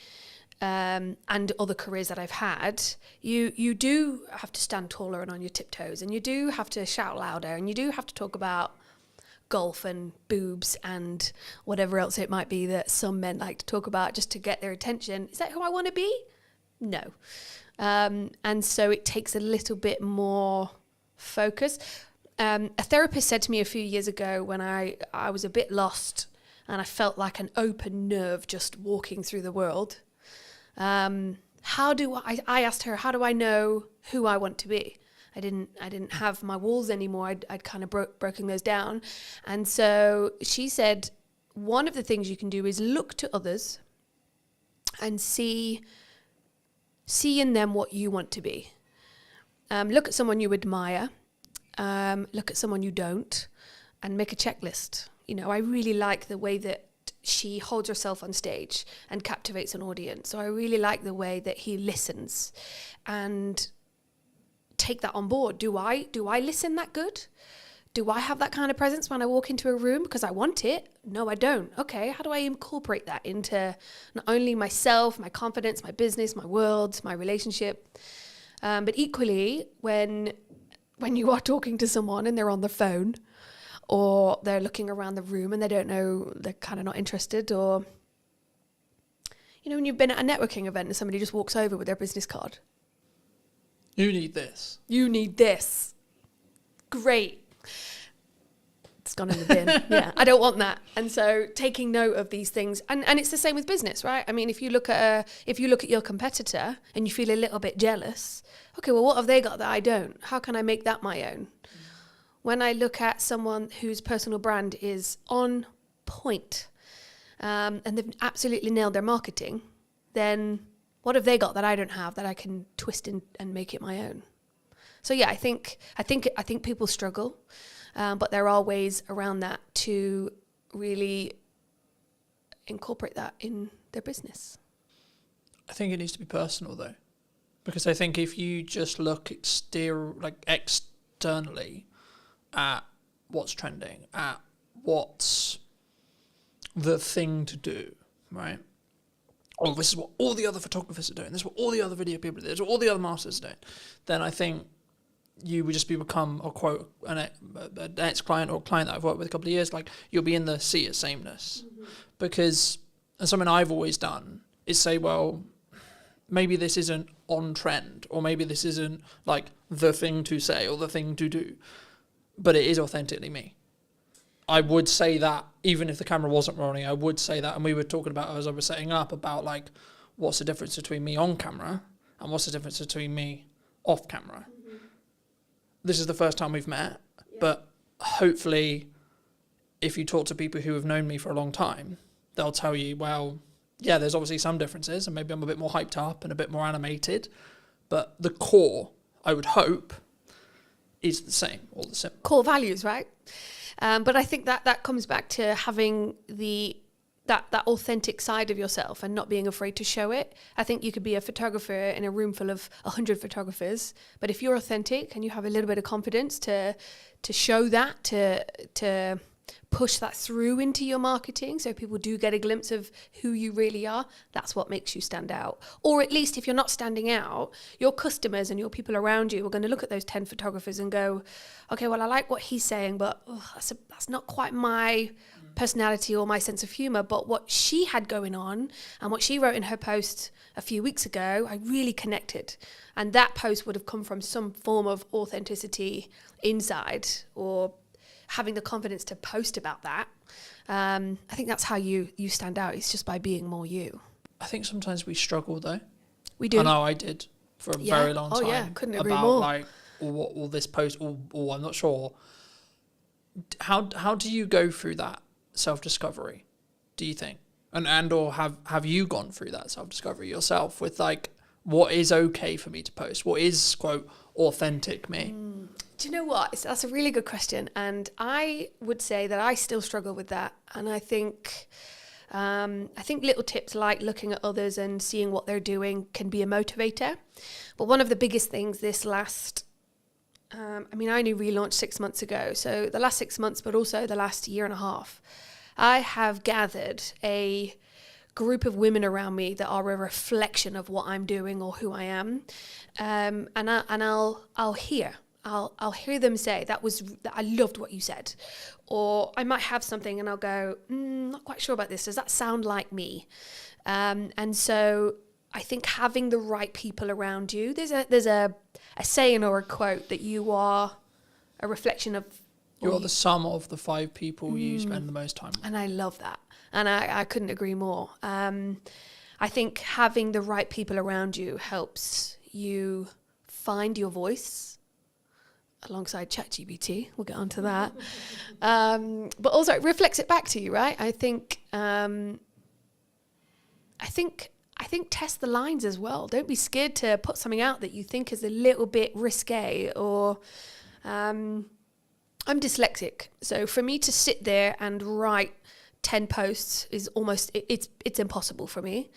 and other careers that I've had. You do have to stand taller and on your tiptoes, and you do have to shout louder, and you do have to talk about golf and boobs and whatever else it might be that some men like to talk about just to get their attention. Is that who I want to be? No. And so it takes a little bit more focus. A therapist said to me a few years ago when I was a bit lost and I felt like an open nerve just walking through the world. I asked her, how do I know who I want to be? I didn't have my walls anymore. I'd kind of broken those down. And so she said, one of the things you can do is look to others and see in them what you want to be. Look at someone you admire. Look at someone you don't, and make a checklist. You know, I really like the way that she holds herself on stage and captivates an audience. So I really like the way that he listens, and take that on board. Do I listen that good? Do I have that kind of presence when I walk into a room because I want it? No, I don't. Okay, how do I incorporate that into not only myself, my confidence, my business, my world, my relationship, but equally when you are talking to someone and they're on the phone or they're looking around the room and they don't know, they're kind of not interested, or, you know, when you've been at a networking event and somebody just walks over with their business card. You need this. You need this. Great. It's gone in the bin. Yeah, I don't want that. And so taking note of these things, and it's the same with business, right? I mean, if you look at your competitor and you feel a little bit jealous, okay, well, what have they got that I don't? How can I make that my own? When I look at someone whose personal brand is on point, and they've absolutely nailed their marketing, then what have they got that I don't have that I can twist in and make it my own? So yeah, I think people struggle, but there are ways around that to really incorporate that in their business. I think it needs to be personal though, because I think if you just look externally at what's trending, at what's the thing to do, right? Oh, this is what all the other photographers are doing, this is what all the other video people are doing, this is what all the other masters are doing, then I think you would just become, a quote, an ex-client or a client that I've worked with a couple of years, like, you'll be in the sea of sameness. Mm-hmm. Because, and something I've always done is say, well, maybe this isn't on trend, or maybe this isn't, like, the thing to say or the thing to do, but it is authentically me. I would say that, even if the camera wasn't rolling, I would say that. And we were talking about, as I was setting up, about, like, what's the difference between me on camera and what's the difference between me off camera. Mm-hmm. This is the first time we've met, but hopefully if you talk to people who have known me for a long time, they'll tell you, well, yeah, there's obviously some differences, and maybe I'm a bit more hyped up and a bit more animated, but the core, I would hope, is the same or the same. Core values, right? But I think that comes back to having that authentic side of yourself and not being afraid to show it. I think you could be a photographer in a room full of 100 photographers, but if you're authentic and you have a little bit of confidence to show that, to push that through into your marketing so people do get a glimpse of who you really are, that's what makes you stand out. Or at least if you're not standing out, your customers and your people around you are going to look at those 10 photographers and go, okay, well, I like what he's saying, but that's not quite my personality or my sense of humor. But what she had going on and what she wrote in her post a few weeks ago, I really connected. And that post would have come from some form of authenticity inside, or having the confidence to post about that. I think that's how you stand out. It's just by being more you. I think sometimes we struggle though. We do. I know I did for a very long time. Oh yeah, couldn't agree about more. Like all this post, or I'm not sure. How do you go through that self-discovery, do you think? And or have you gone through that self-discovery yourself with like, what is okay for me to post? What is, quote, authentic me? Do you know what? That's a really good question. And I would say that I still struggle with that. And I think little tips like looking at others and seeing what they're doing can be a motivator. But one of the biggest things this last, I only relaunched 6 months ago. So the last 6 months, but also the last year and a half, I have gathered a group of women around me that are a reflection of what I'm doing or who I am. And I'll hear them say, I loved what you said. Or I might have something and I'll go, not quite sure about this. Does that sound like me? And so I think having the right people around you, there's a saying or a quote that you are a reflection of. You're the sum of the 5 people you spend the most time with. And I love that. And I couldn't agree more. I think having the right people around you helps you find your voice alongside ChatGPT. We'll get onto that. But also it reflects it back to you, right? I think test the lines as well. Don't be scared to put something out that you think is a little bit risque or I'm dyslexic. So for me to sit there and write 10 posts is almost, it's impossible for me.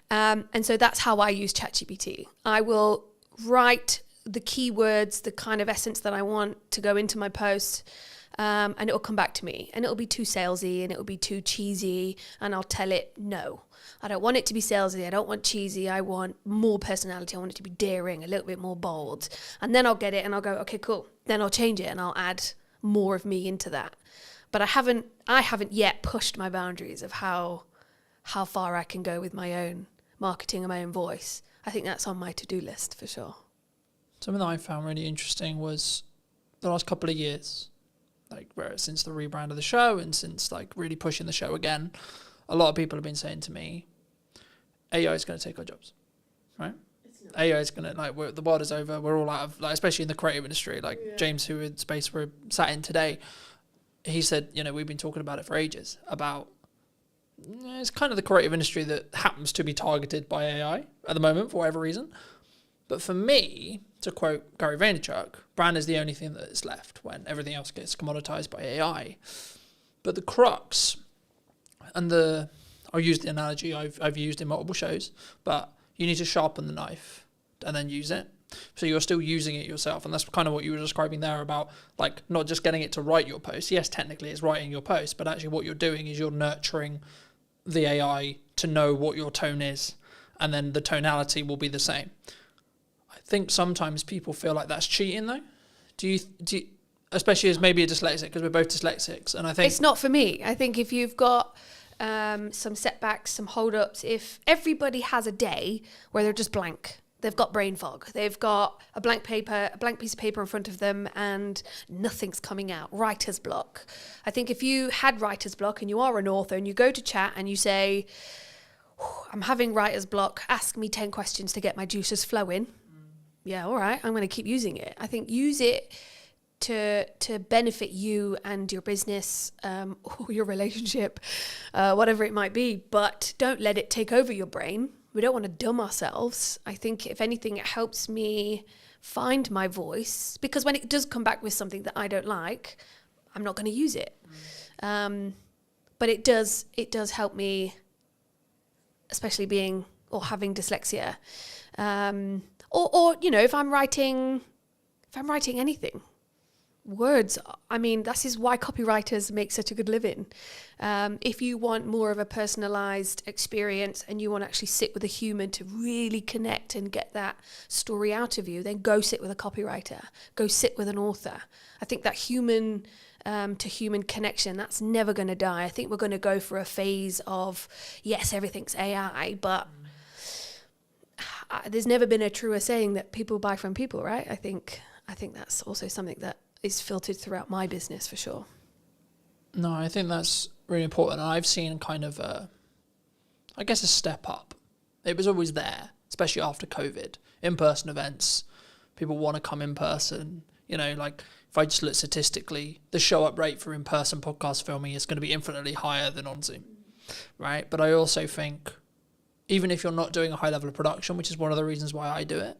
And so that's how I use ChatGPT. I will write the keywords, the kind of essence that I want to go into my post, and it will come back to me. And it'll be too salesy and it'll be too cheesy. And I'll tell it, no, I don't want it to be salesy. I don't want cheesy. I want more personality. I want it to be daring, a little bit more bold. And then I'll get it and I'll go, okay, cool. Then I'll change it and I'll add more of me into that. But I haven't yet pushed my boundaries of how far I can go with my own marketing and my own voice. I think that's on my to-do list for sure. Something that I found really interesting was the last couple of years, like since the rebrand of the show and since like really pushing the show again, a lot of people have been saying to me, AI is going to take our jobs, right? AI is going to, the world is over. We're all out of, especially in the creative industry, James, who in space we're sat in today, he said, we've been talking about it for ages, about it's kind of the creative industry that happens to be targeted by AI at the moment for whatever reason. But for me, to quote Gary Vaynerchuk, brand is the only thing that is left when everything else gets commoditized by AI. But the crux, and I'll use the analogy I've used in multiple shows, but you need to sharpen the knife and then use it. So you're still using it yourself. And that's kind of what you were describing there about not just getting it to write your post. Yes, technically it's writing your post, but actually what you're doing is you're nurturing the AI to know what your tone is, and then the tonality will be the same. I think sometimes people feel like that's cheating though. Do you especially as maybe a dyslexic, because we're both dyslexics, and I think it's not for me. I think if you've got some setbacks, some hold-ups, if everybody has a day where they're just blank, they've got brain fog, they've got a blank piece of paper in front of them and nothing's coming out, writer's block. I think if you had writer's block and you are an author and you go to chat and you say, I'm having writer's block, ask me 10 questions to get my juices flowing. Yeah, all right, I'm going to keep using it. I think use it to benefit you and your business, or your relationship, whatever it might be, but don't let it take over your brain. We don't want to dumb ourselves. I think if anything, it helps me find my voice, because when it does come back with something that I don't like, I'm not going to use it. But it does help me, especially having dyslexia, or you know, if I'm writing anything, words. I mean, this is why copywriters make such a good living. If you want more of a personalized experience and you want to actually sit with a human to really connect and get that story out of you, then go sit with a copywriter, go sit with an author. I think that human to human connection, that's never going to die. I think we're going to go for a phase of, yes, everything's AI, but there's never been a truer saying that people buy from people, right? I think that's also something that is filtered throughout my business for sure. No, I think that's really important. And I've seen kind of a step up. It was always there, especially after COVID. In-person events, people want to come in person. You know, like if I just look statistically, the show-up rate for in-person podcast filming is going to be infinitely higher than on Zoom, right? But I also think, even if you're not doing a high level of production, which is one of the reasons why I do it,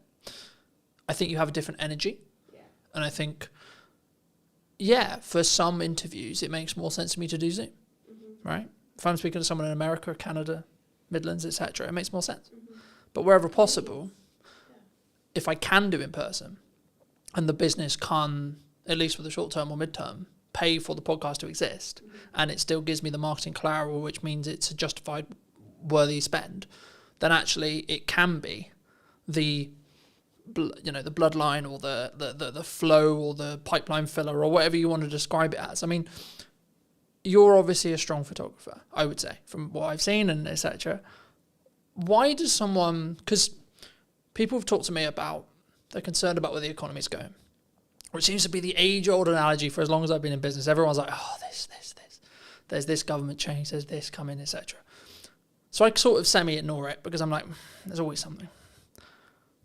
I think you have a different energy. Yeah. And I think, yeah, for some interviews, it makes more sense to me to do Zoom, right? If I'm speaking to someone in America, Canada, Midlands, etc., it makes more sense. But wherever possible, if I can do in person, and the business can, at least for the short term or mid-term, pay for the podcast to exist, and it still gives me the marketing collateral, which means it's a justified, worthy spend, then actually it can be the bloodline or the flow or the pipeline filler or whatever you want to describe it as. I mean, you're obviously a strong photographer, I would say, from what I've seen and etc. Why does someone, because people have talked to me about, they're concerned about where the economy's going, which seems to be the age-old analogy for as long as I've been in business. Everyone's like, oh, this. There's this government change, there's this coming, etc. So I sort of semi-ignore it because I'm like, there's always something.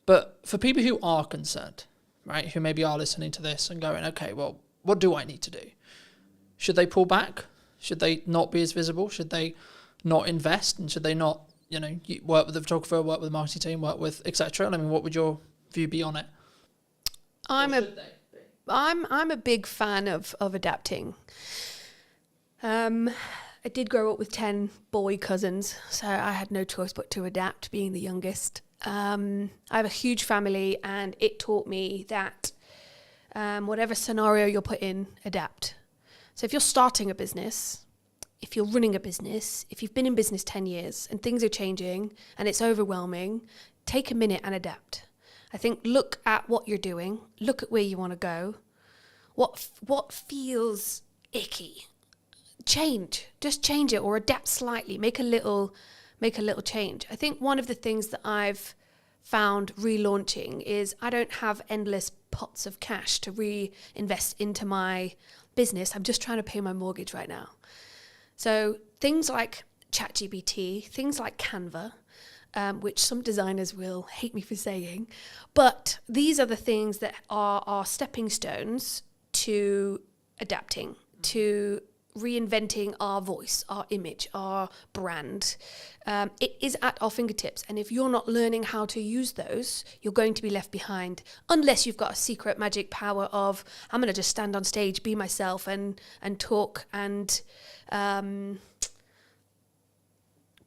But for people who are concerned, right, who maybe are listening to this and going, okay, well, what do I need to do? Should they pull back? Should they not be as visible? Should they not invest? And should they not, work with the photographer, work with the marketing team, work with etc.? I mean, what would your view be on it? I'm a big fan of adapting. I did grow up with 10 boy cousins, so I had no choice but to adapt, being the youngest. I have a huge family, and it taught me that whatever scenario you're put in, adapt. So if you're starting a business, if you're running a business, if you've been in business 10 years and things are changing and it's overwhelming, take a minute and adapt. I think look at what you're doing, look at where you want to go, what feels icky. Just change it or adapt slightly, make a little change. I think one of the things that I've found relaunching is I don't have endless pots of cash to reinvest into my business. I'm just trying to pay my mortgage right now. So things like ChatGPT, things like Canva, which some designers will hate me for saying, but these are the things that are stepping stones to adapting, to reinventing our voice, our image, our brand. It is at our fingertips, and if you're not learning how to use those, you're going to be left behind, unless you've got a secret magic power of, I'm going to just stand on stage, be myself, and talk and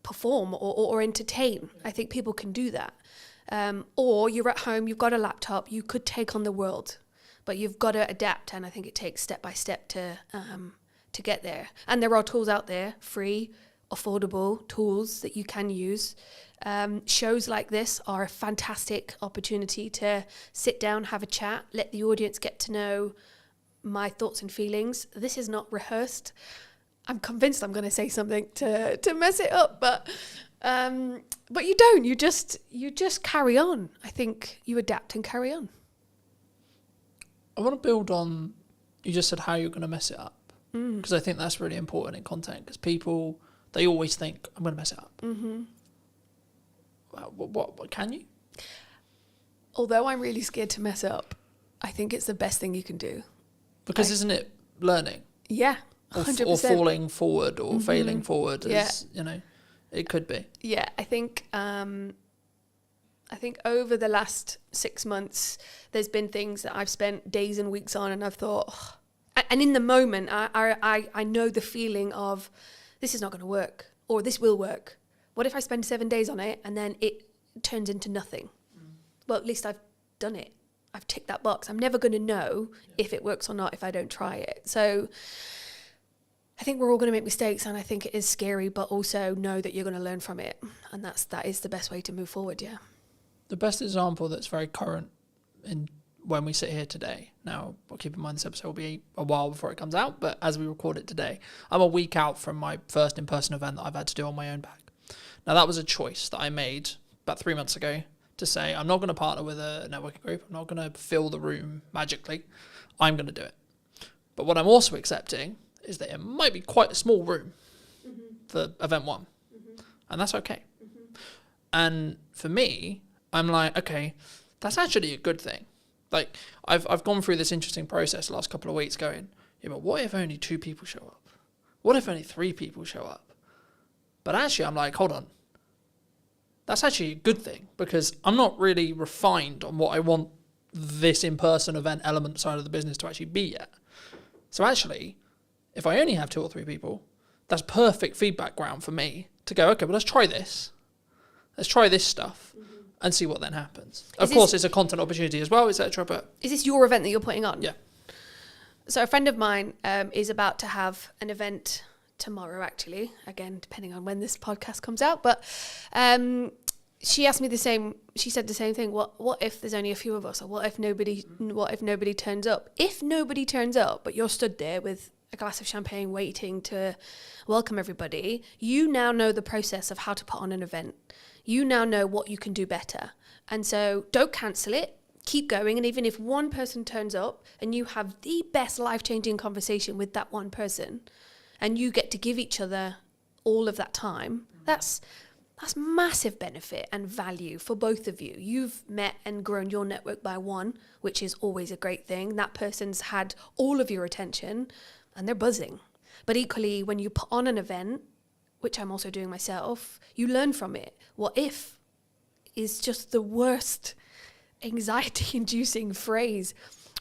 perform or entertain. I think people can do that. Or you're at home, you've got a laptop, you could take on the world, but you've got to adapt, and I think it takes step by step to get there. And there are tools out there, free, affordable tools that you can use. Shows like this are a fantastic opportunity to sit down, have a chat, let the audience get to know my thoughts and feelings. This is not rehearsed. I'm convinced I'm going to say something to mess it up, but you don't. You just carry on. I think you adapt and carry on. I want to build on, you just said how you're going to mess it up. Because I think that's really important in content, because people, they always think, I'm going to mess it up. Mm-hmm. What can you? Although I'm really scared to mess up, I think it's the best thing you can do. Because isn't it learning? Yeah, 100%. Or falling forward or failing forward, it could be. Yeah, I think I think over the last 6 months, there's been things that I've spent days and weeks on, and I've thought, and in the moment, I know the feeling of this is not going to work, or this will work. What if I spend 7 days on it and then it turns into nothing? Well, at least I've done it. I've ticked that box. I'm never going to know if it works or not if I don't try it. So I think we're all going to make mistakes, and I think it is scary, but also know that you're going to learn from it. And that is the best way to move forward, yeah. The best example that's very current in when we sit here today. Now, keep in mind this episode will be a while before it comes out, but as we record it today, I'm a week out from my first in-person event that I've had to do on my own back. Now, that was a choice that I made about 3 months ago to say, I'm not going to partner with a networking group. I'm not going to fill the room magically. I'm going to do it. But what I'm also accepting is that it might be quite a small room for event one. And that's okay. And for me, I'm like, okay, that's actually a good thing. Like, I've gone through this interesting process the last couple of weeks going, yeah, but what if only 2 people show up? What if only 3 people show up? But actually, I'm like, hold on. That's actually a good thing, because I'm not really refined on what I want this in-person event element side of the business to actually be yet. So actually, if I only have 2 or 3 people, that's perfect feedback ground for me to go, okay, well, let's try this. Let's try this stuff and see what then happens. Of course, it's a content opportunity as well, etc. But is this your event that you're putting on? Yeah. So a friend of mine is about to have an event tomorrow, actually, again, depending on when this podcast comes out, but she asked me she said the same thing. What if there's only a few of us, or what if nobody turns up? If nobody turns up, but you're stood there with a glass of champagne waiting to welcome everybody, you now know the process of how to put on an event. You now know what you can do better. And so don't cancel it. Keep going. And even if one person turns up and you have the best life-changing conversation with that one person, and you get to give each other all of that time, that's massive benefit and value for both of you. You've met and grown your network by one, which is always a great thing. That person's had all of your attention and they're buzzing. But equally, when you put on an event, which I'm also doing myself, you learn from it. What if is just the worst anxiety-inducing phrase.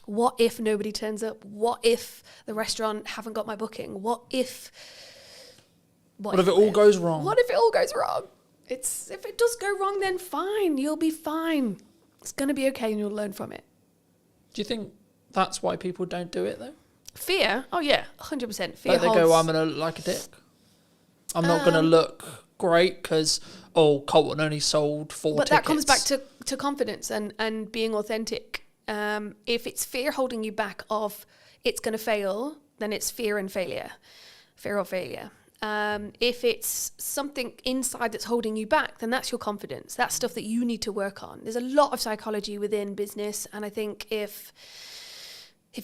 What if nobody turns up? What if the restaurant haven't got my booking? What if it all goes wrong? What if it all goes wrong? If it does go wrong, then fine. You'll be fine. It's going to be okay, and you'll learn from it. Do you think that's why people don't do it, though? Fear? Oh, yeah, 100%. Fear like they go, I'm going to look like a dick. I'm not going to look great because, Colton only sold 4 tickets. But that comes back to confidence and being authentic. If it's fear holding you back of it's going to fail, then it's fear of failure. If it's something inside that's holding you back, then that's your confidence. That's stuff that you need to work on. There's a lot of psychology within business, and I think if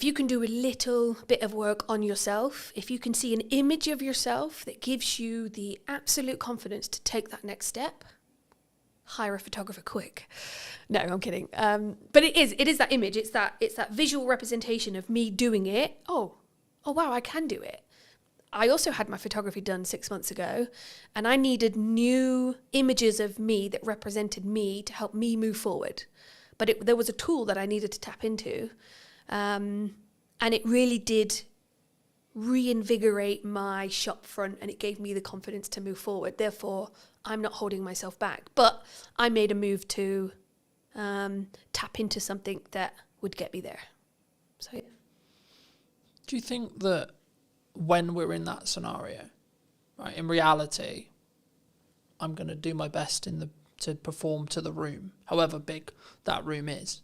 you can do a little bit of work on yourself, if you can see an image of yourself that gives you the absolute confidence to take that next step, hire a photographer quick. No, I'm kidding. But it is that image. It's that visual representation of me doing it. Oh wow, I can do it. I also had my photography done 6 months ago, and I needed new images of me that represented me to help me move forward. But there was a tool that I needed to tap into, and it really did reinvigorate my shop front, and it gave me the confidence to move forward. Therefore, I'm not holding myself back. But I made a move to tap into something that would get me there. So, yeah. Do you think that when we're in that scenario, right, in reality, I'm going to do my best to perform to the room, however big that room is?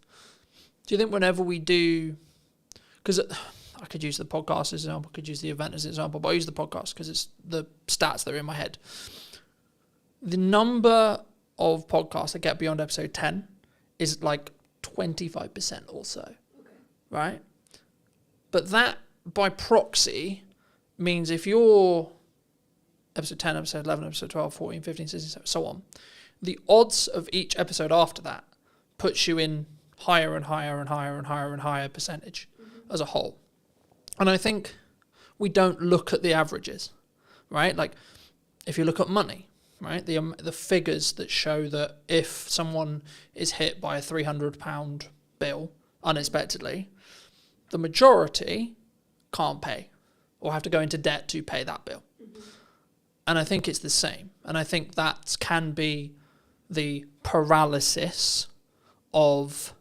Do you think whenever we do, because I could use the podcast as an example, I could use the event as an example, but I use the podcast because it's the stats that are in my head. The number of podcasts that get beyond episode 10 is like 25% or so, right? But that, by proxy, means if you're episode 10, episode 11, episode 12, 14, 15, 16, so on, the odds of each episode after that puts you in higher and higher and higher and higher and higher percentage as a whole. And I think we don't look at the averages, right? Like, if you look at money, right? The figures that show that if someone is hit by a £300 bill unexpectedly, the majority can't pay or have to go into debt to pay that bill. And I think it's the same. And I think that can be the paralysis of,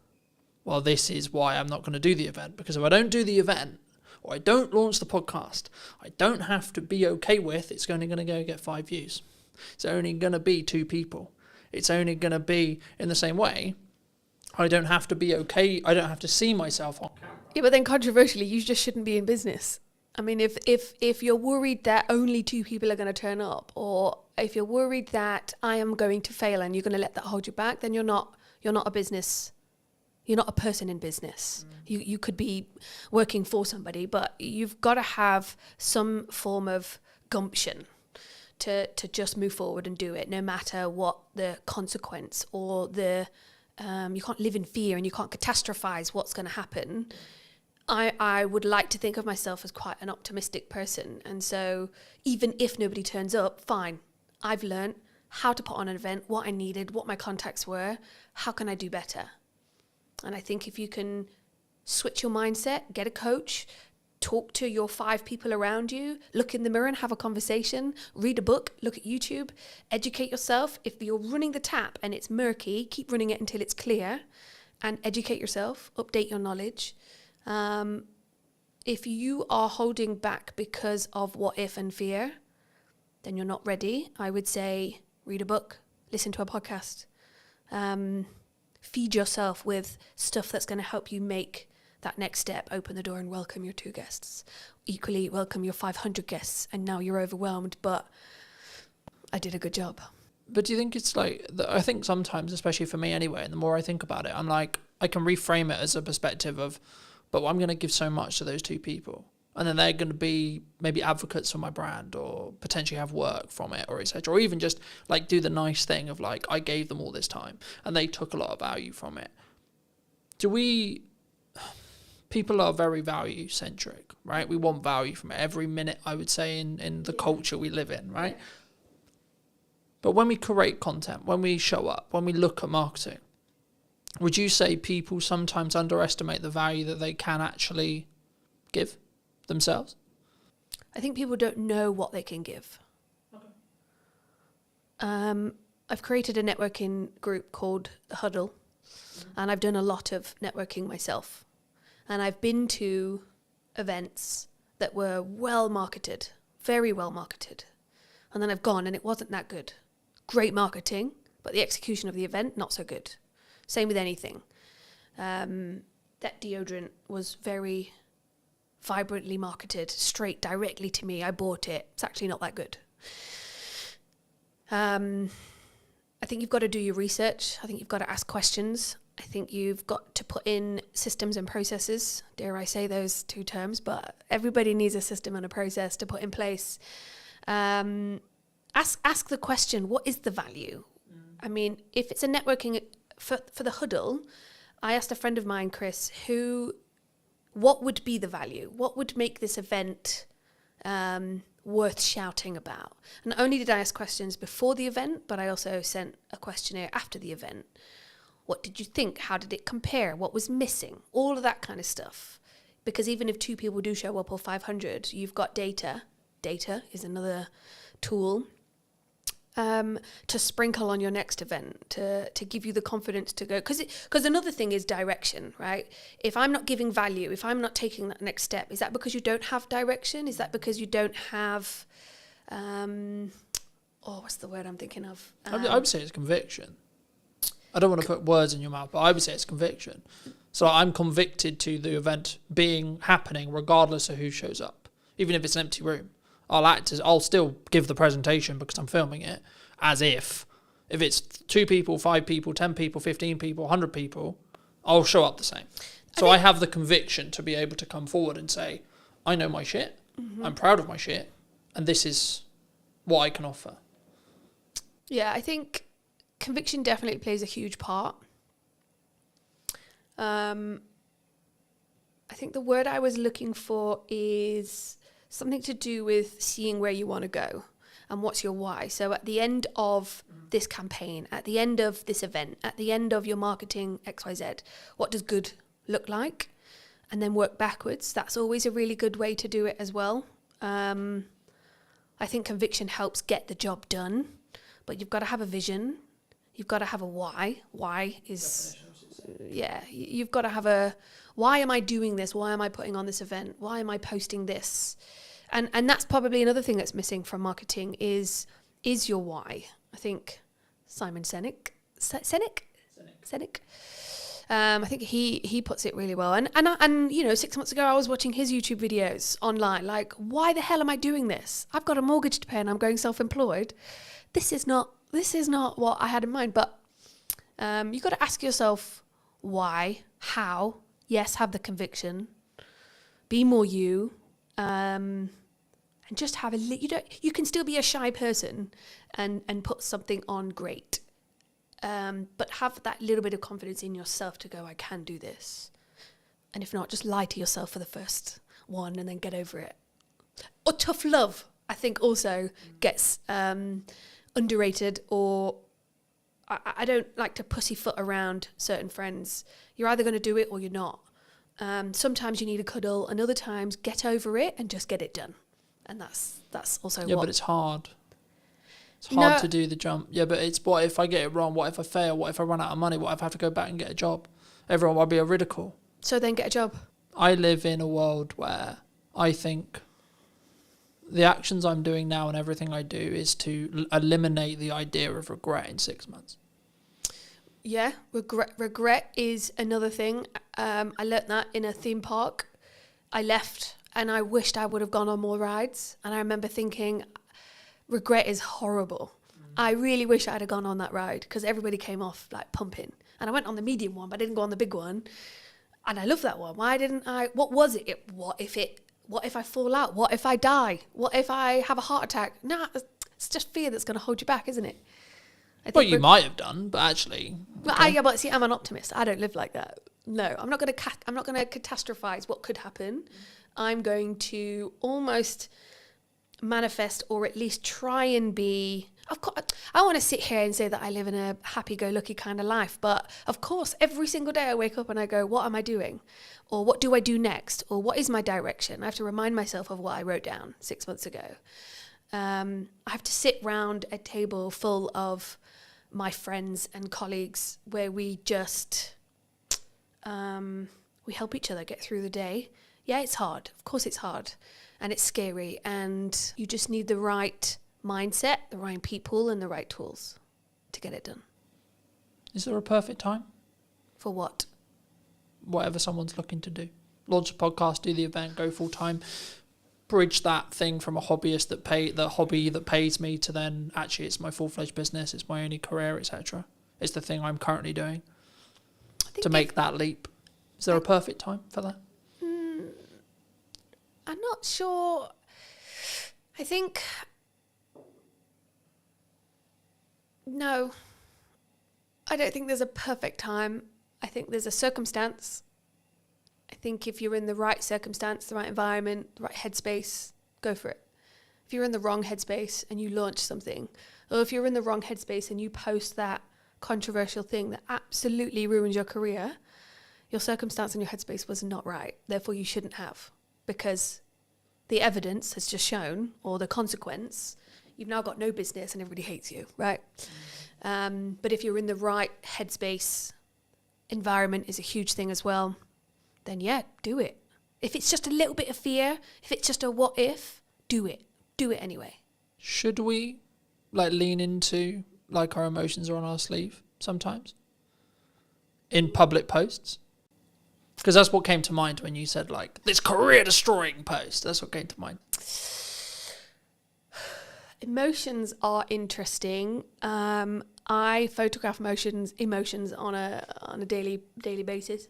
well, this is why I'm not going to do the event. Because if I don't do the event, or I don't launch the podcast, I don't have to be okay with it's only going to go get 5 views. It's only going to be 2 people. It's only going to be in the same way. I don't have to be okay. I don't have to see myself on camera. Yeah, but then controversially, you just shouldn't be in business. I mean, if you're worried that only 2 people are going to turn up, or if you're worried that I am going to fail and you're going to let that hold you back, then you're not a business. You're not a person in business. You could be working for somebody, but you've got to have some form of gumption to just move forward and do it, no matter what the consequence or the you can't live in fear and you can't catastrophize what's going to happen. I would like to think of myself as quite an optimistic person. And so even if nobody turns up, fine. I've learned how to put on an event, what I needed, what my contacts were, how can I do better? And I think if you can switch your mindset, get a coach, talk to your 5 people around you, look in the mirror and have a conversation, read a book, look at YouTube, educate yourself. If you're running the tap and it's murky, keep running it until it's clear and educate yourself, update your knowledge. If you are holding back because of what if and fear, then you're not ready. I would say read a book, listen to a podcast, feed yourself with stuff that's going to help you make that next step, open the door and welcome your 2 guests. Equally, welcome your 500 guests, and now you're overwhelmed, but I did a good job. But do you think it's like, I think sometimes, especially for me anyway, and the more I think about it, I'm like, I can reframe it as a perspective of, but I'm going to give so much to those 2 people. And then they're going to be maybe advocates for my brand or potentially have work from it or etc. Or even just like do the nice thing of like, I gave them all this time and they took a lot of value from it. People are very value centric, right? We want value from it every minute, I would say, in the culture we live in, right? But when we create content, when we show up, when we look at marketing, would you say people sometimes underestimate the value that they can actually give themselves? I think people don't know what they can give. Okay. I've created a networking group called The Huddle, and I've done a lot of networking myself. And I've been to events that were well marketed, very well marketed. And then I've gone and it wasn't that good. Great marketing, but the execution of the event, not so good. Same with anything. That deodorant was very vibrantly marketed, straight directly to me. I bought it. It's actually not that good. I think you've got to do your research. I think you've got to ask questions. I think you've got to put in systems and processes. Dare I say those 2 terms, but everybody needs a system and a process to put in place. Ask the question, what is the value? I mean, if it's a networking for the huddle, I asked a friend of mine, Chris, what would be the value? What would make this event worth shouting about? And not only did I ask questions before the event, but I also sent a questionnaire after the event. What did you think? How did it compare? What was missing? All of that kind of stuff. Because even if 2 people do show up or 500, you've got data. Data is another tool to sprinkle on your next event, to give you the confidence to go. Because another thing is direction, right? If I'm not giving value, if I'm not taking that next step, is that because you don't have direction? Is that because you don't have, what's the word I'm thinking of? I would say it's conviction. I don't want to put words in your mouth, but I would say it's conviction. So I'm convicted to the event happening regardless of who shows up. Even if it's an empty room. I'll still give the presentation because I'm filming it as if it's 2 people, 5 people, 10 people, 15 people, 100 people, I'll show up the same. So I have the conviction to be able to come forward and say, I know my shit, I'm proud of my shit, and this is what I can offer. Yeah, I think conviction definitely plays a huge part. I think the word I was looking for is something to do with seeing where you want to go. and what's your why. So at the end of this campaign, at the end of this event, at the end of your marketing XYZ, what does good look like? And then work backwards. That's always a really good way to do it as well. I think conviction helps get the job done, but you've got to have a vision. You've got to have a why. Why is, you've got to have a, why am I doing this? Why am I putting on this event? Why am I posting this? And that's probably another thing that's missing from marketing is your why. I think Simon Sinek, I think he puts it really well. And you know, 6 months ago, I was watching his YouTube videos online. Like, why the hell am I doing this? I've got a mortgage to pay and I'm going self-employed. This is not what I had in mind. But you've got to ask yourself why, how. Yes, have the conviction. Be more you. And just have you can still be a shy person and put something on great. But have that little bit of confidence in yourself to go, I can do this. And if not, just lie to yourself for the first one and then get over it. Or tough love, I think also gets underrated, or I don't like to pussyfoot around certain friends. You're either going to do it or you're not. Sometimes you need a cuddle, and other times get over it and just get it done. And that's also but it's hard. It's hard to do the jump. Yeah, but it's what if I get it wrong? What if I fail? What if I run out of money? What if I have to go back and get a job? Everyone will be a ridicule. So then get a job. I live in a world where I think the actions I'm doing now and everything I do is to eliminate the idea of regret in 6 months. Yeah, regret is another thing. I learnt that in a theme park. I left and I wished I would have gone on more rides. And I remember thinking, regret is horrible. I really wish I'd have gone on that ride because everybody came off like pumping. And I went on the medium one, but I didn't go on the big one. And I love that one. Why didn't I? What was it? What if I fall out? What if I die? What if I have a heart attack? Nah, it's just fear that's going to hold you back, isn't it? Well, you might have done, but actually. But see, I'm an optimist. I don't live like that. No, I'm not going to catastrophize what could happen. I'm going to almost manifest, or at least try and be. Of course, I want to sit here and say that I live in a happy-go-lucky kind of life, but of course, every single day I wake up and I go, "What am I doing?" Or "What do I do next?" Or "What is my direction?" I have to remind myself of what I wrote down 6 months ago. I have to sit round a table full of my friends and colleagues where we just we help each other get through the day. Yeah, it's hard. Of course it's hard. And it's scary. And you just need the right mindset, the right people, and the right tools to get it done. Is there a perfect time? For what? Whatever someone's looking to do. Launch a podcast, do the event, go full time. Bridge that thing from a hobbyist the hobby that pays me to then actually it's my full-fledged business, it's my only career, etc. It's the thing I'm currently doing to make that leap. Is there a perfect time for that? I'm not sure. I think no. I don't think there's a perfect time. I think there's a circumstance. I think if you're in the right circumstance, the right environment, the right headspace, go for it. If you're in the wrong headspace and you launch something, or if you're in the wrong headspace and you post that controversial thing that absolutely ruins your career, your circumstance and your headspace was not right. Therefore, you shouldn't have, because the evidence has just shown, or the consequence, you've now got no business and everybody hates you, right? But if you're in the right headspace, environment is a huge thing as well, then yeah, do it. If it's just a little bit of fear, if it's just a what if, do it. Do it anyway. Should we lean into our emotions are on our sleeve sometimes in public posts? Because that's what came to mind when you said this career destroying post. That's what came to mind. Emotions are interesting. I photograph emotions on a daily basis.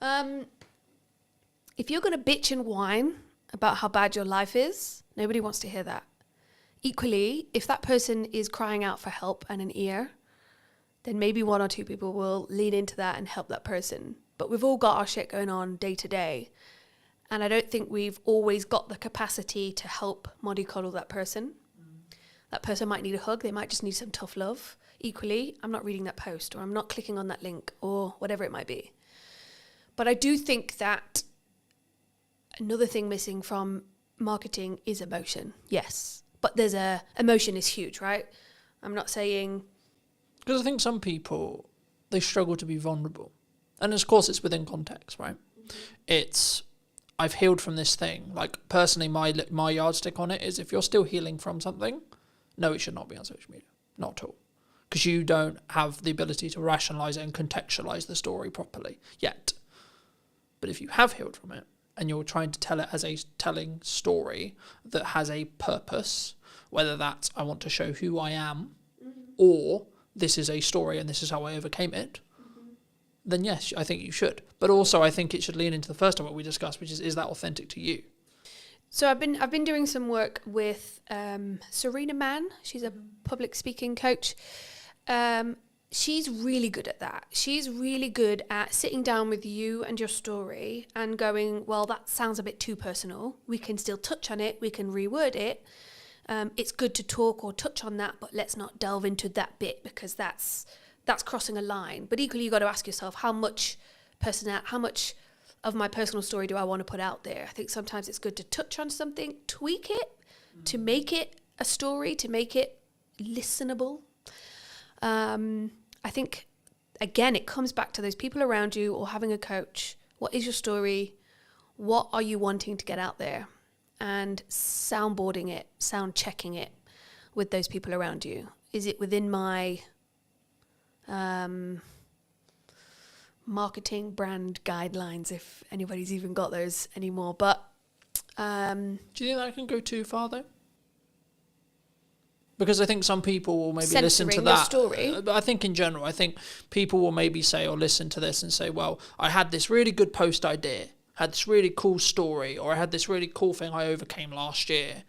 If you're going to bitch and whine about how bad your life is, nobody wants to hear that. Equally, if that person is crying out for help and an ear, then maybe one or two people will lean into that and help that person. But we've all got our shit going on day to day. And I don't think we've always got the capacity to help mollycoddle that person. That person might need a hug. They might just need some tough love. Equally, I'm not reading that post, or I'm not clicking on that link, or whatever it might be. But I do think that another thing missing from marketing is emotion. Yes. But emotion is huge, right? I'm not saying... Because I think some people, they struggle to be vulnerable. And of course it's within context, right? Mm-hmm. It's, I've healed from this thing. Like, personally, my yardstick on it is, if you're still healing from something, no, it should not be on social media. Not at all. Because you don't have the ability to rationalise it and contextualise the story properly yet. But if you have healed from it, and you're trying to tell it as a telling story that has a purpose, whether that's I want to show who I am, or this is a story and this is how I overcame it, then yes, I think you should. But also I think it should lean into the first of what we discussed, which is that authentic to you? So I've been doing some work with Serena Mann. She's a public speaking coach. She's really good at that. She's really good at sitting down with you and your story and going, well, that sounds a bit too personal. We can still touch on it. We can reword it. It's good to talk or touch on that, but let's not delve into that bit, because that's crossing a line. But equally, you've got to ask yourself, how much of my personal story do I want to put out there? I think sometimes it's good to touch on something, tweak it, to make it a story, to make it listenable. I think, again, it comes back to those people around you or having a coach. What is your story? What are you wanting to get out there? And soundboarding it, sound checking it with those people around you. Is it within my marketing brand guidelines, if anybody's even got those anymore? But do you think that can go too far, though? Because I think some people will maybe listen to that. Story. But I think in general, I think people will maybe say or listen to this and say, well, I had this really good post idea, had this really cool story, or I had this really cool thing I overcame last year,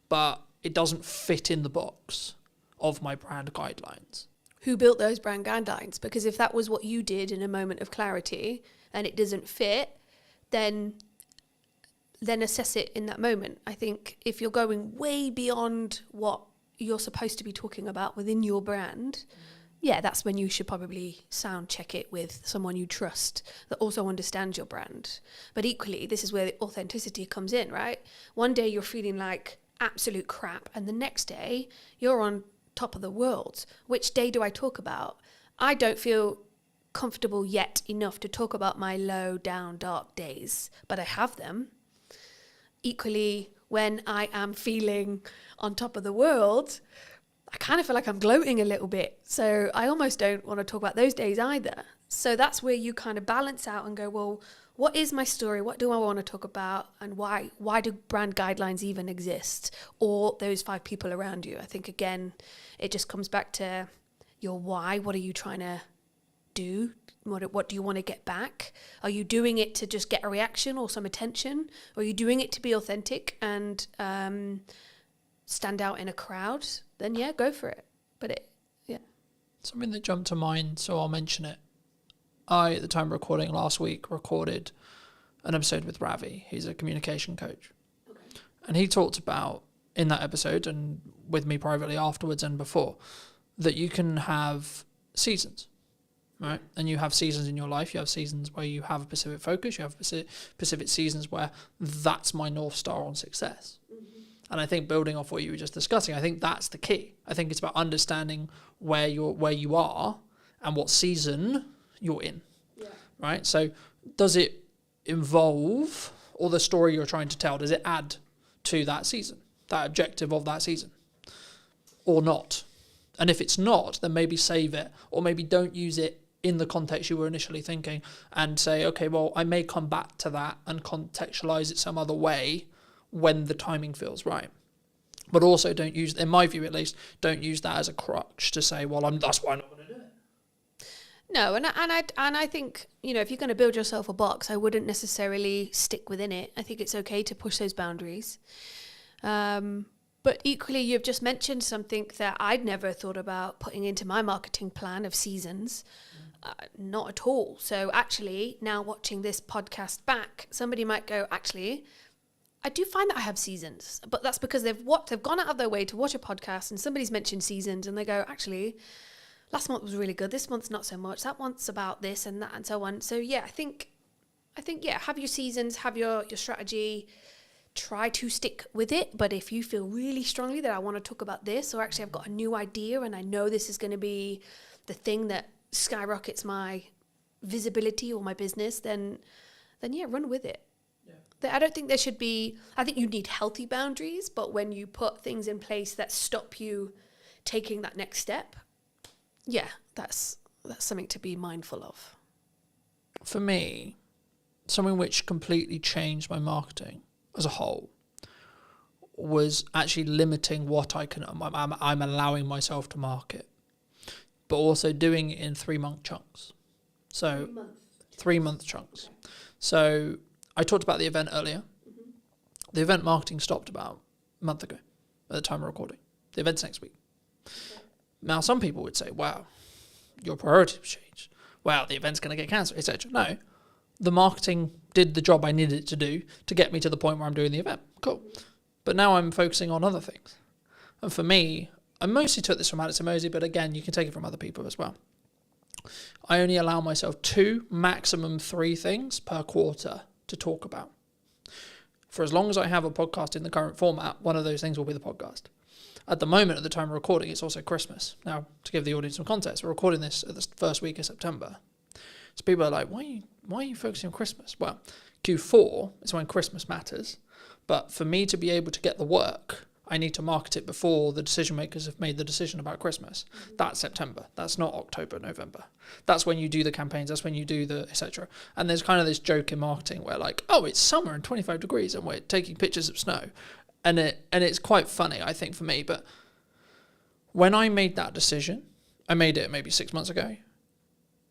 but it doesn't fit in the box of my brand guidelines. Who built those brand guidelines? Because if that was what you did in a moment of clarity and it doesn't fit, then assess it in that moment. I think if you're going way beyond what you're supposed to be talking about within your brand, yeah, that's when you should probably sound check it with someone you trust that also understands your brand. But equally, this is where the authenticity comes in, right? One day you're feeling like absolute crap, and the next day you're on top of the world. Which day do I talk about? I don't feel comfortable yet enough to talk about my low, down, dark days, but I have them. Equally, when I am feeling on top of the world, I kind of feel like I'm gloating a little bit. So I almost don't want to talk about those days either. So that's where you kind of balance out and go, well, what is my story? What do I want to talk about? And why do brand guidelines even exist? Or those 5 people around you? I think, again, it just comes back to your why. What are you trying to do? What do you want to get back? Are you doing it to just get a reaction or some attention? Or are you doing it to be authentic and stand out in a crowd? Then yeah, go for it. But something that jumped to mind, so I'll mention it. I, at the time of recording last week, recorded an episode with Ravi. He's a communication coach. Okay. And he talked about, in that episode, and with me privately afterwards and before, that you can have seasons, right? And you have seasons in your life. You have seasons where you have a specific focus. You have specific seasons where that's my North Star on success. Mm-hmm. And I think building off what you were just discussing, I think that's the key. I think it's about understanding where you are and what season you're in, right? So does it involve, or the story you're trying to tell, does it add to that season, that objective of that season, or not? And if it's not, then maybe save it, or maybe don't use it in the context you were initially thinking, and say, okay, well, I may come back to that and contextualize it some other way when the timing feels right. But also don't use, in my view at least, don't use that as a crutch to say, well, that's why I'm not going to do it. No, and I think, if you're going to build yourself a box, I wouldn't necessarily stick within it. I think it's okay to push those boundaries. But equally, you've just mentioned something that I'd never thought about putting into my marketing plan of seasons. Not at all. So actually, now watching this podcast back, somebody might go, actually, I do find that I have seasons, but that's because they've gone out of their way to watch a podcast and somebody's mentioned seasons and they go, actually, last month was really good. This month's not so much. That month's about this and that and so on. So yeah, I think have your seasons, have your strategy, try to stick with it. But if you feel really strongly that I want to talk about this, or actually I've got a new idea and I know this is going to be the thing that skyrockets my visibility or my business, then yeah, run with it. I don't think there should be, I think you need healthy boundaries, but when you put things in place that stop you taking that next step, yeah, that's something to be mindful of. For me, something which completely changed my marketing as a whole was actually limiting what I'm allowing myself to market, but also doing it in 3-month chunks. So 3-month chunks. So I talked about the event earlier. Mm-hmm. The event marketing stopped about a month ago at the time of recording. The event's next week. Okay. Now, some people would say, wow, your priorities changed. Wow, the event's going to get cancelled, etc. No, the marketing did the job I needed it to do to get me to the point where I'm doing the event. Cool. But now I'm focusing on other things. And for me, I mostly took this from Alex Hormozi, but again, you can take it from other people as well. I only allow myself 2, maximum 3 things per quarter to talk about. For as long as I have a podcast in the current format, one of those things will be the podcast. At the moment, at the time of recording, it's also Christmas. Now, to give the audience some context, we're recording this at the first week of September. So people are like, why are you focusing on Christmas? Well, Q4 is when Christmas matters. But for me to be able to get the work, I need to market it before the decision makers have made the decision about Christmas. Mm-hmm. That's September. That's not October, November. That's when you do the campaigns. That's when you do the etc. And there's kind of this joke in marketing where like, oh, it's summer and 25 degrees and we're taking pictures of snow. And it's quite funny, I think, for me. But when I made that decision, I made it maybe 6 months ago,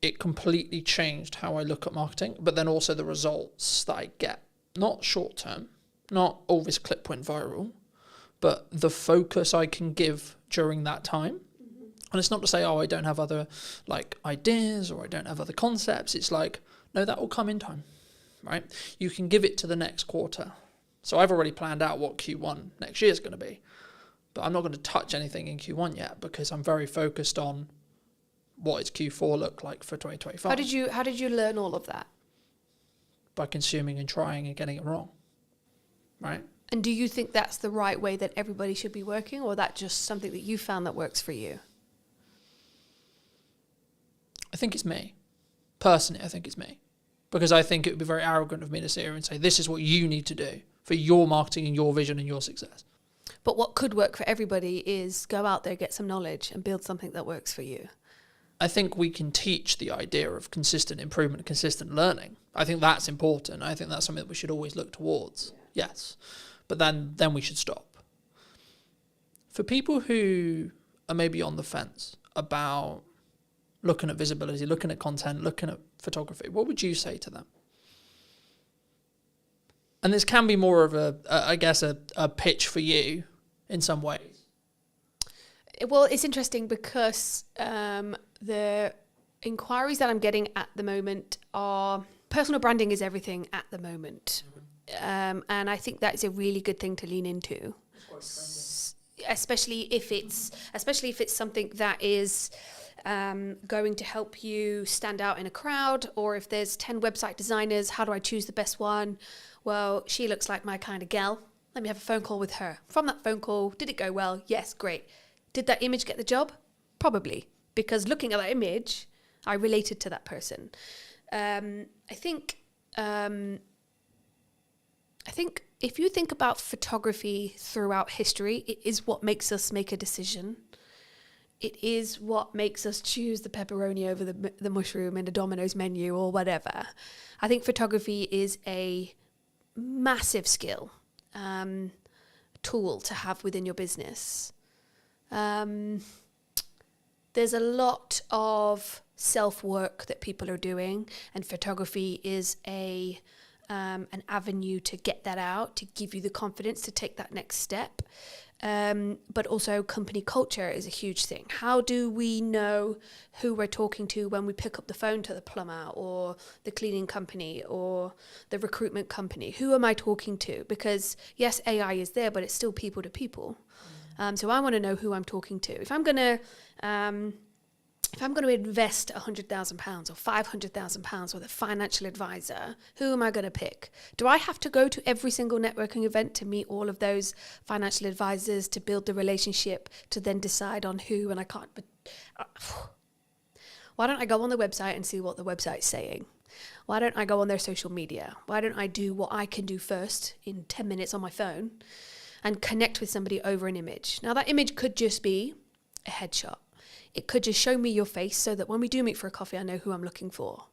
it completely changed how I look at marketing, but then also the results that I get. Not short term, not all this clip went viral, but the focus I can give during that time. Mm-hmm. And it's not to say, oh, I don't have other like ideas or I don't have other concepts. It's like, no, that will come in time, right? You can give it to the next quarter. So I've already planned out what Q1 next year is going to be, but I'm not going to touch anything in Q1 yet because I'm very focused on what does Q4 look like for 2025. How did you learn all of that? By consuming and trying and getting it wrong, right? And do you think that's the right way that everybody should be working, or that just something that you found that works for you? I think it's me. Personally, I think it's me. Because I think it would be very arrogant of me to sit here and say, this is what you need to do for your marketing and your vision and your success. But what could work for everybody is go out there, get some knowledge and build something that works for you. I think we can teach the idea of consistent improvement, consistent learning. I think that's important. I think that's something that we should always look towards. Yeah. Yes. But then we should stop. For people who are maybe on the fence about looking at visibility, looking at content, looking at photography, what would you say to them? And this can be more of a pitch for you in some ways. Well, it's interesting because the inquiries that I'm getting at the moment are personal branding is everything at the moment. And I think that is a really good thing to lean into, especially if it's something that is going to help you stand out in a crowd, or if there's 10 website designers, how do I choose the best one? Well, she looks like my kind of gal. Let me have a phone call with her. From that phone call, did it go well? Yes, great. Did that image get the job? Probably, because looking at that image, I related to that person. I think if you think about photography throughout history, it is what makes us make a decision. It is what makes us choose the pepperoni over the mushroom in a Domino's menu or whatever. I think photography is a massive skill, tool to have within your business. There's a lot of self-work that people are doing, and photography is an avenue to get that out, to give you the confidence to take that next step. but also company culture is a huge thing. How do we know who we're talking to when we pick up the phone to the plumber or the cleaning company or the recruitment company? Who am I talking to? Because yes, AI is there, but it's still people to people. So I want to know who I'm talking to. If I'm going to invest £100,000 or £500,000 with a financial advisor, who am I going to pick? Do I have to go to every single networking event to meet all of those financial advisors to build the relationship to then decide on who? And I can't. But why don't I go on the website and see what the website's saying? Why don't I go on their social media? Why don't I do what I can do first in 10 minutes on my phone and connect with somebody over an image? Now, that image could just be a headshot. It could just show me your face so that when we do meet for a coffee, I know who I'm looking for.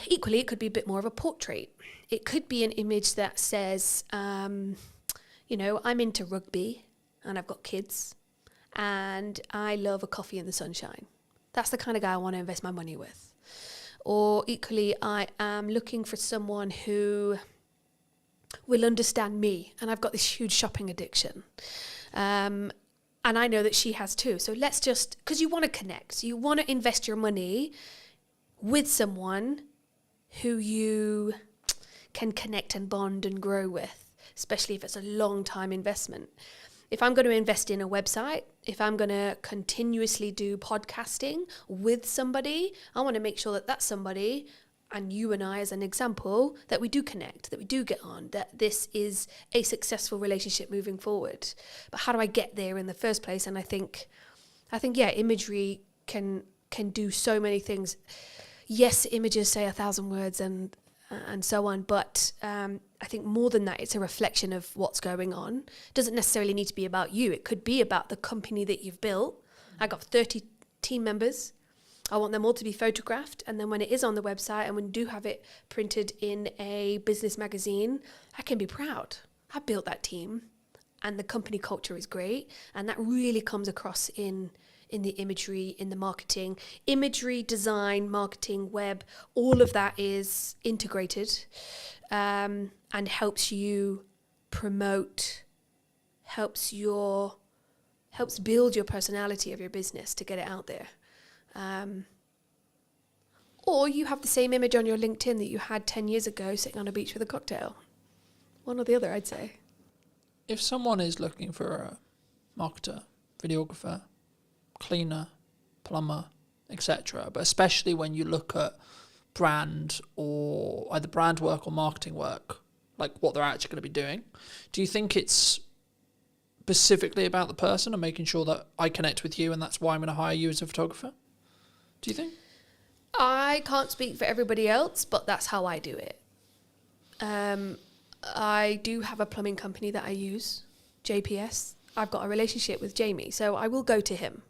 Equally, it could be a bit more of a portrait. It could be an image that says, I'm into rugby and I've got kids and I love a coffee in the sunshine. That's the kind of guy I want to invest my money with. Or equally, I am looking for someone who will understand me and I've got this huge shopping addiction. And I know that she has too. So let's just, because you want to connect. You want to invest your money with someone who you can connect and bond and grow with, especially if it's a long time investment. If I'm going to invest in a website, if I'm going to continuously do podcasting with somebody, I want to make sure that that's somebody, and you and I as an example, that we do connect, that we do get on, that this is a successful relationship moving forward. But how do I get there in the first place? And I think imagery can do so many things. Yes, images say 1,000 words and so on, but I think more than that, it's a reflection of what's going on. It doesn't necessarily need to be about you. It could be about the company that you've built. I got 30 team members. I want them all to be photographed, and then when it is on the website and when we do have it printed in a business magazine, I can be proud. I built that team and the company culture is great, and that really comes across in the imagery, in the marketing. Imagery, design, marketing, web, all of that is integrated and helps you promote, helps build your personality of your business to get it out there. Or you have the same image on your LinkedIn that you had 10 years ago sitting on a beach with a cocktail. One or the other, I'd say. If someone is looking for a marketer, videographer, cleaner, plumber, etc., but especially when you look at brand or either brand work or marketing work, like what they're actually going to be doing, do you think it's specifically about the person and making sure that I connect with you and that's why I'm going to hire you as a photographer? Do you think? I can't speak for everybody else, but that's how I do it. I do have a plumbing company that I use, JPS. I've got a relationship with Jamie, so I will go to him.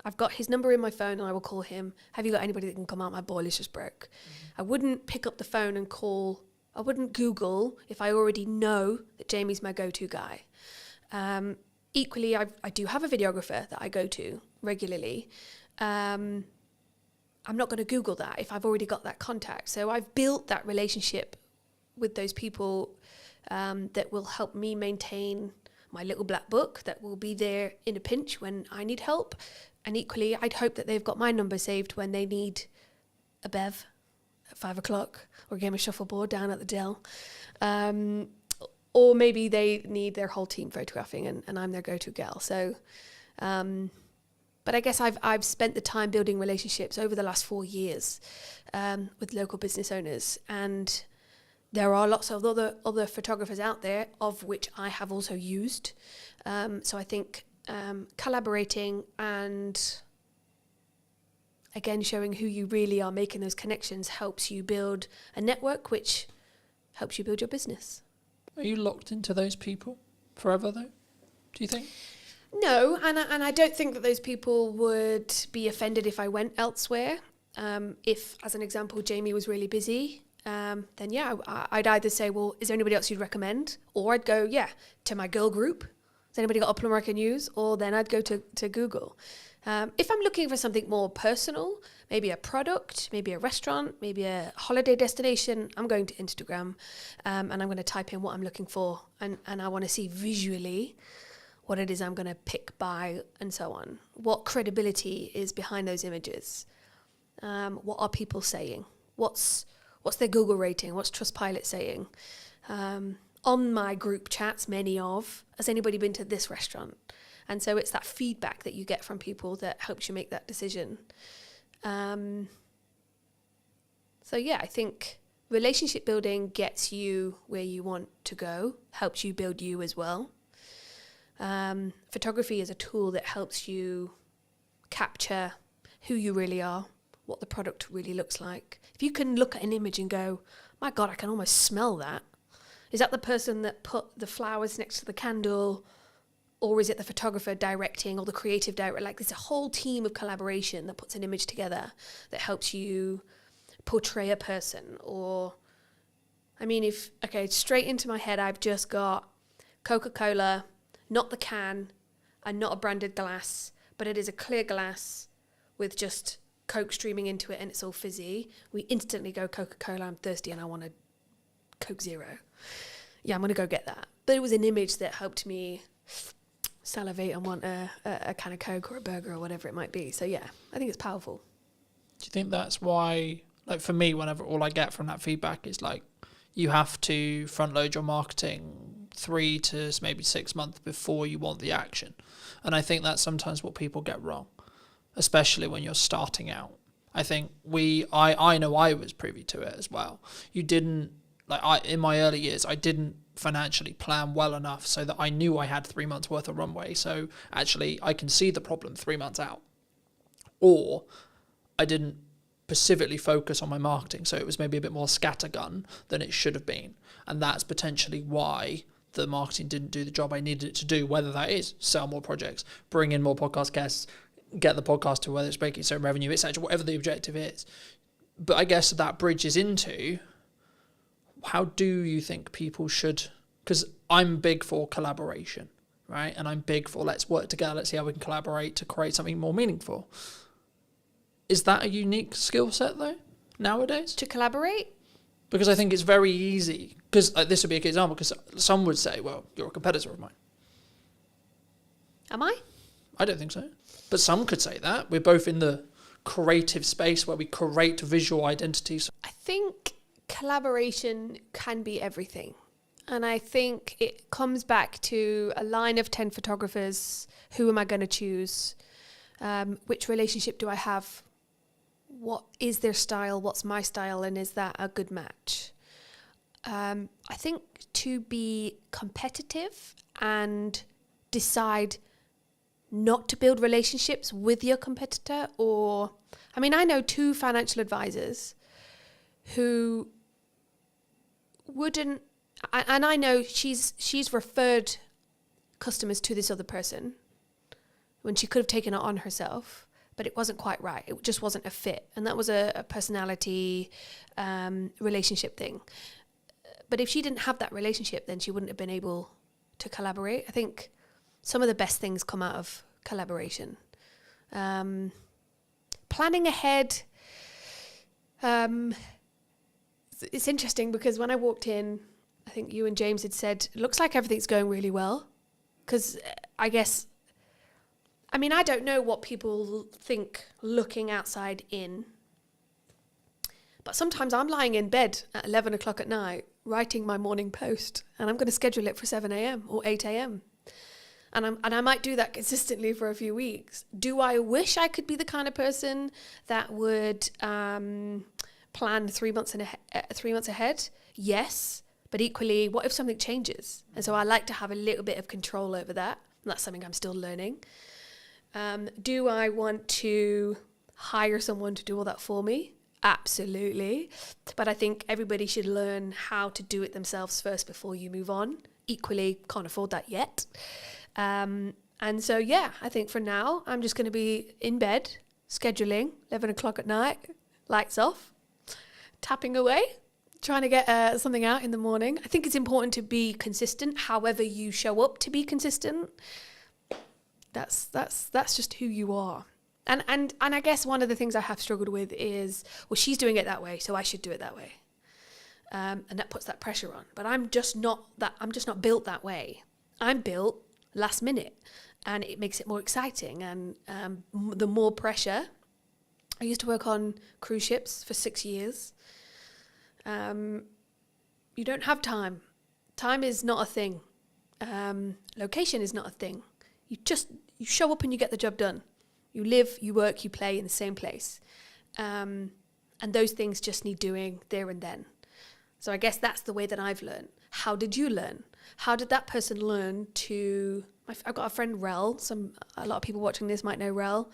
I've got his number in my phone and I will call him. Have you got anybody that can come out? My boiler's just broke. I wouldn't pick up the phone and call. I wouldn't Google if I already know that Jamie's my go-to guy. Equally, I do have a videographer that I go to regularly. I'm not going to Google that if I've already got that contact. So I've built that relationship with those people that will help me maintain my little black book, that will be there in a pinch when I need help. And equally, I'd hope that they've got my number saved when they need a bev at 5 o'clock or a game of shuffleboard down at the Dell. Or maybe they need their whole team photographing and I'm their go-to gal. So, but I guess I've spent the time building relationships over the last 4 years with local business owners, and there are lots of other photographers out there, of which I have also used. So I think collaborating and again showing who you really are, making those connections, helps you build a network, which helps you build your business. Are you locked into those people forever, though? Do you think? No, and I don't think that those people would be offended if I went elsewhere. If, as an example, Jamie was really busy, then yeah, I'd either say, well, is there anybody else you'd recommend? Or I'd go, yeah, to my girl group. Has anybody got a plumber I can use? Or then I'd go to Google. If I'm looking for something more personal, maybe a product, maybe a restaurant, maybe a holiday destination, I'm going to Instagram and I'm going to type in what I'm looking for, and I want to see visually what it is I'm going to pick, buy, and so on. What credibility is behind those images? What are people saying? What's their Google rating? What's Trustpilot saying? On my group chats, has anybody been to this restaurant? And so it's that feedback that you get from people that helps you make that decision. So yeah, I think relationship building gets you where you want to go, helps you build you as well. Photography is a tool that helps you capture who you really are, what the product really looks like. If you can look at an image and go, my God, I can almost smell that. Is that the person that put the flowers next to the candle? Or is it the photographer directing, or the creative director? Like, there's a whole team of collaboration that puts an image together that helps you portray a person. Or, I mean, straight into my head, I've just got Coca-Cola, not the can, and not a branded glass, but it is a clear glass with just Coke streaming into it and it's all fizzy. We instantly go, Coca-Cola, I'm thirsty and I want a Coke Zero. Yeah, I'm going to go get that. But it was an image that helped me salivate and want a can of Coke or a burger or whatever it might be. So yeah, I think it's powerful. Do you think that's why, like for me, whenever all I get from that feedback is like, you have to front load your marketing 3 to maybe 6 months before you want the action? And I think that's sometimes what people get wrong, especially when you're starting out. I think I know I was privy to it as well. You didn't, in my early years, I didn't financially plan well enough so that I knew I had 3 months worth of runway. So actually I can see the problem 3 months out. Or I didn't specifically focus on my marketing, so it was maybe a bit more scattergun than it should have been. And that's potentially why the marketing didn't do the job I needed it to do, whether that is sell more projects, bring in more podcast guests, get the podcast to whether it's making some revenue, etc., whatever the objective is. But I guess that bridges into, how do you think people should, because I'm big for collaboration, right? And I'm big for let's work together, let's see how we can collaborate to create something more meaningful. Is that a unique skill set though, nowadays? To collaborate? Because I think it's very easy, because this would be a good example, because some would say, well, you're a competitor of mine. Am I? I don't think so. But some could say that. We're both in the creative space where we create visual identities. I think collaboration can be everything. And I think it comes back to a line of 10 photographers. Who am I going to choose? Which relationship do I have? What is their style? What's my style? And is that a good match? I think to be competitive and decide not to build relationships with your competitor, or, I mean, I know 2 financial advisors who wouldn't, and I know she's referred customers to this other person when she could have taken it on herself, but it wasn't quite right. It just wasn't a fit. And that was a personality relationship thing. But if she didn't have that relationship, then she wouldn't have been able to collaborate. I think some of the best things come out of collaboration. Planning ahead. It's interesting because when I walked in, I think you and James had said, it looks like everything's going really well. Because I guess, I mean, I don't know what people think looking outside in. But sometimes I'm lying in bed at 11 o'clock at night writing my morning post, and I'm going to schedule it for 7 a.m. or 8 a.m. And I might do that consistently for a few weeks. Do I wish I could be the kind of person that would plan 3 months ahead? Yes. But equally, what if something changes? And so I like to have a little bit of control over that. And that's something I'm still learning. Do I want to hire someone to do all that for me? Absolutely. But I think everybody should learn how to do it themselves first before you move on. Equally, can't afford that yet. And so, yeah, I think for now, I'm just going to be in bed, scheduling, 11 o'clock at night, lights off, tapping away, trying to get something out in the morning. I think it's important to be consistent, however you show up to be consistent. That's just who you are. And I guess one of the things I have struggled with is, well, she's doing it that way, so I should do it that way. And that puts that pressure on. But I'm just not built that way. I'm built last minute, and it makes it more exciting. And the more pressure, I used to work on cruise ships for 6 years. You don't have time. Time is not a thing. Location is not a thing. You show up and you get the job done. You live, you work, you play in the same place. And those things just need doing there and then. So I guess that's the way that I've learned. How did you learn? How did that person learn to... I've got a friend, Rel. A lot of people watching this might know Rel.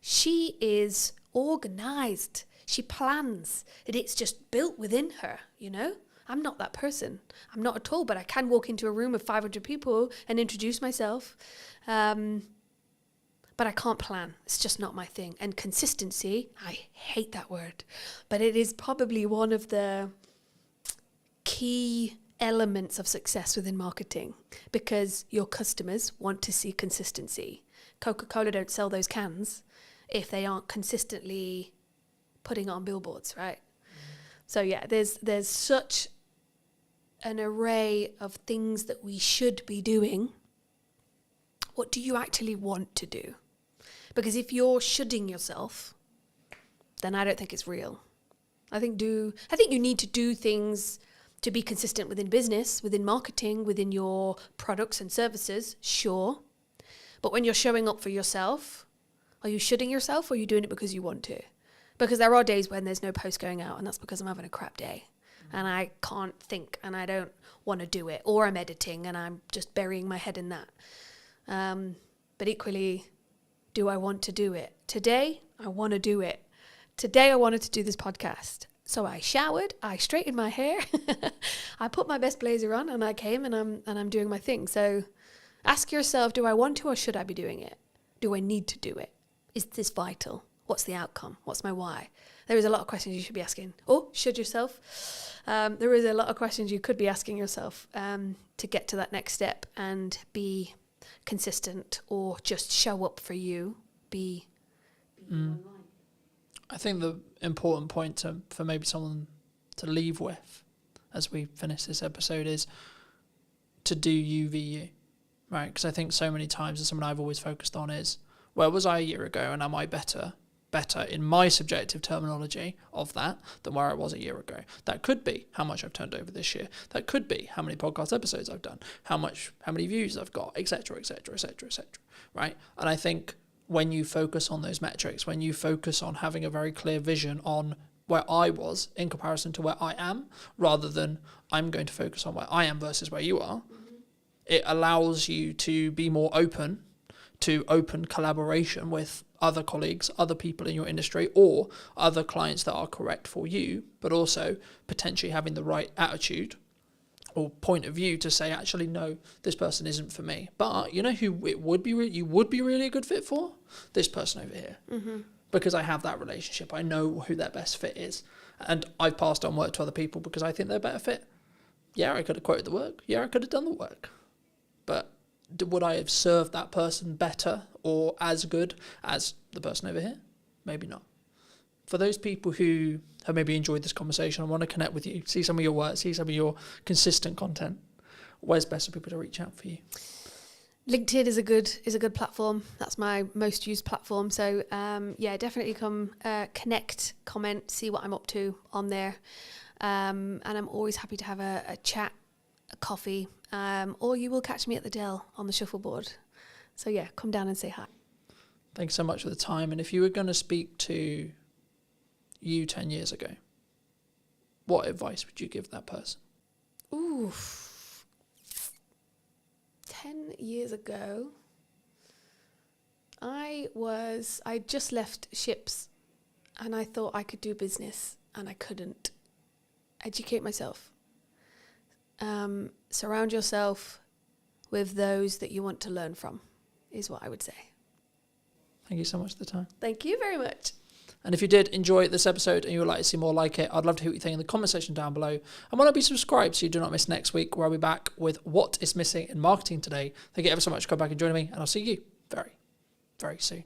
She is organised. She plans. It's just built within her, you know? I'm not that person. I'm not at all, but I can walk into a room of 500 people and introduce myself. But I can't plan. It's just not my thing. And consistency, I hate that word, but it is probably one of the key elements of success within marketing, because your customers want to see consistency. Coca-Cola don't sell those cans if they aren't consistently putting it on billboards, right? So yeah, there's such an array of things that we should be doing. What do you actually want to do? Because if you're shoulding yourself, then I don't think it's real. I think you need to do things to be consistent within business, within marketing, within your products and services, sure. But when you're showing up for yourself, are you shoulding yourself, or are you doing it because you want to? Because there are days when there's no post going out, and that's because I'm having a crap day. And I can't think, and I don't want to do it. Or I'm editing, and I'm just burying my head in that. But equally, do I want to do it? Today, I want to do it. Today, I wanted to do this podcast. So I showered, I straightened my hair, I put my best blazer on, and I came, and I'm doing my thing. So ask yourself, do I want to, or should I be doing it? Do I need to do it? Is this vital? What's the outcome? What's my why? There is a lot of questions you should be asking. Or should yourself? There is a lot of questions you could be asking yourself to get to that next step and be consistent, or just show up for you. I think the important point for maybe someone to leave with as we finish this episode is to do you v you, right? Because I think so many times, and something I've always focused on is, where was I a year ago, and am I better in my subjective terminology of that than where I was a year ago? That could be how much I've turned over this year. That could be how many podcast episodes I've done, how many views I've got, etc., etc., etc., etc. Right? And I think when you focus on those metrics, when you focus on having a very clear vision on where I was in comparison to where I am, rather than I'm going to focus on where I am versus where you are, it allows you to be more open to open collaboration with other colleagues, other people in your industry, or other clients that are correct for you, but also potentially having the right attitude or point of view to say, actually, no, this person isn't for me. But you know who you would be really a good fit for? This person over here. Mm-hmm. Because I have that relationship. I know who their best fit is. And I've passed on work to other people because I think they're a better fit. Yeah, I could have quoted the work. Yeah, I could have done the work. But would I have served that person better or as good as the person over here? Maybe not. For those people who have maybe enjoyed this conversation and want to connect with you, see some of your work, see some of your consistent content, where's best for people to reach out for you? LinkedIn is a good platform. That's my most used platform. So yeah, definitely come connect, comment, see what I'm up to on there. And I'm always happy to have a chat, a coffee, or you will catch me at the Dell on the shuffleboard. So yeah, come down and say hi. Thanks so much for the time. And if you were going to speak to you 10 years ago, what advice would you give that person? Ooh, 10 years ago, I just left ships and I thought I could do business and I couldn't. Educate myself. Surround yourself with those that you want to learn from is what I would say. Thank you so much for the time. Thank you very much. And if you did enjoy this episode and you would like to see more like it, I'd love to hear what you think in the comment section down below. And why not be subscribed so you do not miss next week, where I'll be back with what is missing in marketing today. Thank you ever so much for coming back and joining me, and I'll see you very, very soon.